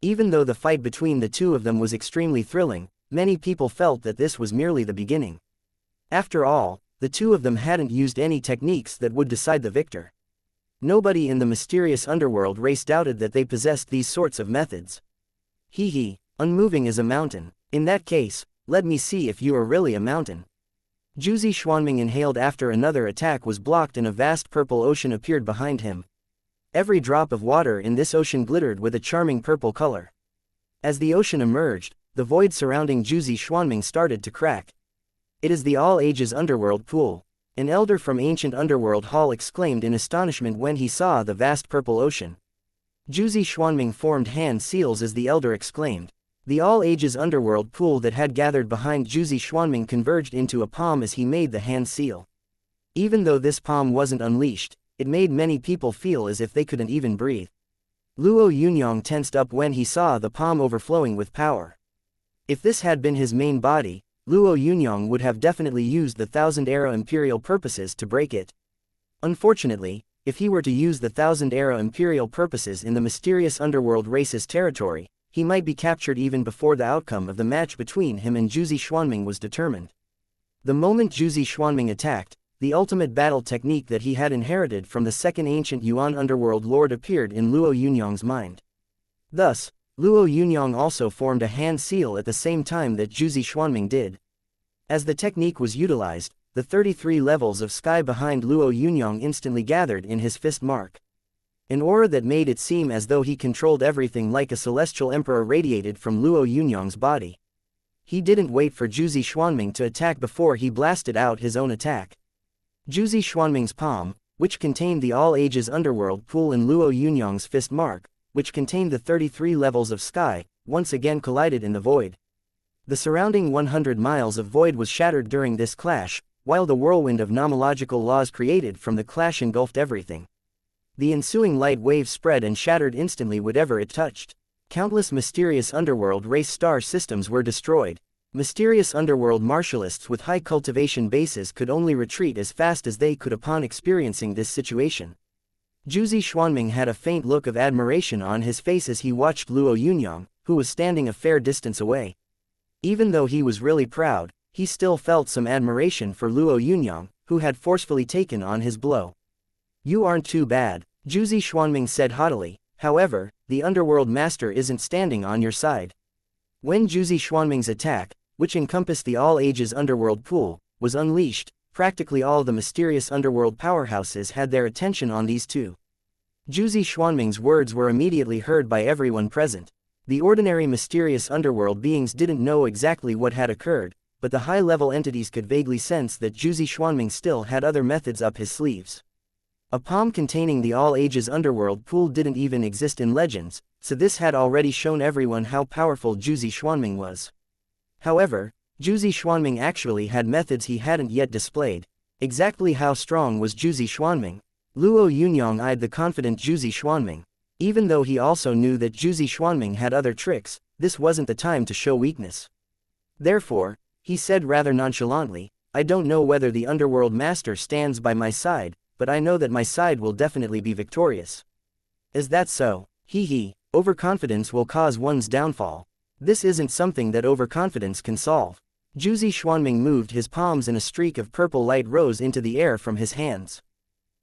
Even though the fight between the two of them was extremely thrilling, many people felt that this was merely the beginning. After all, the two of them hadn't used any techniques that would decide the victor. Nobody in the mysterious underworld race doubted that they possessed these sorts of methods. Unmoving as a mountain. In that case, let me see if you are really a mountain. Jiuzi Xuanming inhaled after another attack was blocked and a vast purple ocean appeared behind him. Every drop of water in this ocean glittered with a charming purple color. As the ocean emerged, the void surrounding Jiuzi Xuanming started to crack. It is the all-ages underworld pool. An elder from ancient underworld hall exclaimed in astonishment when he saw the vast purple ocean. Jiuzi Xuanming formed hand seals as the elder exclaimed. The all-ages underworld pool that had gathered behind Jiuzi Xuanming converged into a palm as he made the hand seal. Even though this palm wasn't unleashed, it made many people feel as if they couldn't even breathe. Luo Yunyang tensed up when he saw the palm overflowing with power. If this had been his main body, Luo Yunyang would have definitely used the Thousand-Era Imperial Purposes to break it. Unfortunately, if he were to use the Thousand-Era Imperial Purposes in the mysterious underworld race's territory, he might be captured even before the outcome of the match between him and Jiuzi Xuanming was determined. The moment Jiuzi Xuanming attacked, the ultimate battle technique that he had inherited from the second ancient Yuan underworld lord appeared in Luo Yunyang's mind. Thus, Luo Yunyang also formed a hand seal at the same time that Jiuzi Xuanming did. As the technique was utilized, the 33 levels of sky behind Luo Yunyang instantly gathered in his fist mark. An aura that made it seem as though he controlled everything like a celestial emperor radiated from Luo Yunyang's body. He didn't wait for Jiuzi Xuanming to attack before he blasted out his own attack. Jiuzi Xuanming's palm, which contained the all-ages underworld pool, and Luo Yunyang's fist mark, which contained the 33 levels of sky, once again collided in the void. The surrounding 100 miles of void was shattered during this clash, while the whirlwind of nomological laws created from the clash engulfed everything. The ensuing light wave spread and shattered instantly whatever it touched. Countless mysterious underworld race star systems were destroyed. Mysterious underworld martialists with high cultivation bases could only retreat as fast as they could upon experiencing this situation. Jiuzi Xuanming had a faint look of admiration on his face as he watched Luo Yunyang, who was standing a fair distance away. Even though he was really proud, he still felt some admiration for Luo Yunyang, who had forcefully taken on his blow. "You aren't too bad," Jiuzi Xuanming said haughtily. "However, the underworld master isn't standing on your side." When Jiuzi Xuanming's attack, which encompassed the all-ages underworld pool, was unleashed, practically all the mysterious underworld powerhouses had their attention on these two. Jiuzi Xuanming's words were immediately heard by everyone present. The ordinary mysterious underworld beings didn't know exactly what had occurred, but the high-level entities could vaguely sense that Jiuzi Xuanming still had other methods up his sleeves. A palm containing the all-ages underworld pool didn't even exist in legends, so this had already shown everyone how powerful Jiuzi Xuanming was. However, Jiuzi Xuanming actually had methods he hadn't yet displayed. Exactly how strong was Jiuzi Xuanming? Luo Yunyang eyed the confident Jiuzi Xuanming. Even though he also knew that Jiuzi Xuanming had other tricks, this wasn't the time to show weakness. Therefore, he said rather nonchalantly, "I don't know whether the underworld master stands by my side, but I know that my side will definitely be victorious." "Is that so? Overconfidence will cause one's downfall. This isn't something that overconfidence can solve." Jiuzi Xuanming moved his palms and a streak of purple light rose into the air from his hands.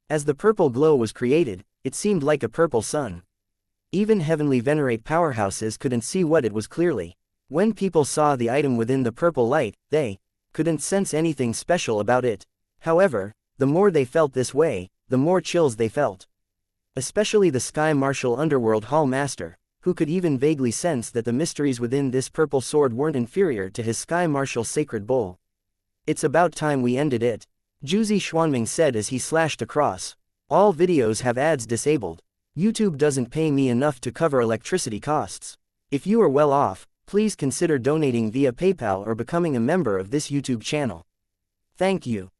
As the purple glow was created, it seemed like a purple sun. Even heavenly venerate powerhouses couldn't see what it was clearly. When people saw the item within the purple light, they couldn't sense anything special about it. However, the more they felt this way, the more chills they felt. Especially the Sky Martial Underworld Hall Master, who could even vaguely sense that the mysteries within this purple sword weren't inferior to his Sky Martial Sacred Bowl. "It's about time we ended it," Jiuzi Xuanming said as he slashed across. "All videos have ads disabled. YouTube doesn't pay me enough to cover electricity costs. If you are well off, please consider donating via PayPal or becoming a member of this YouTube channel. Thank you."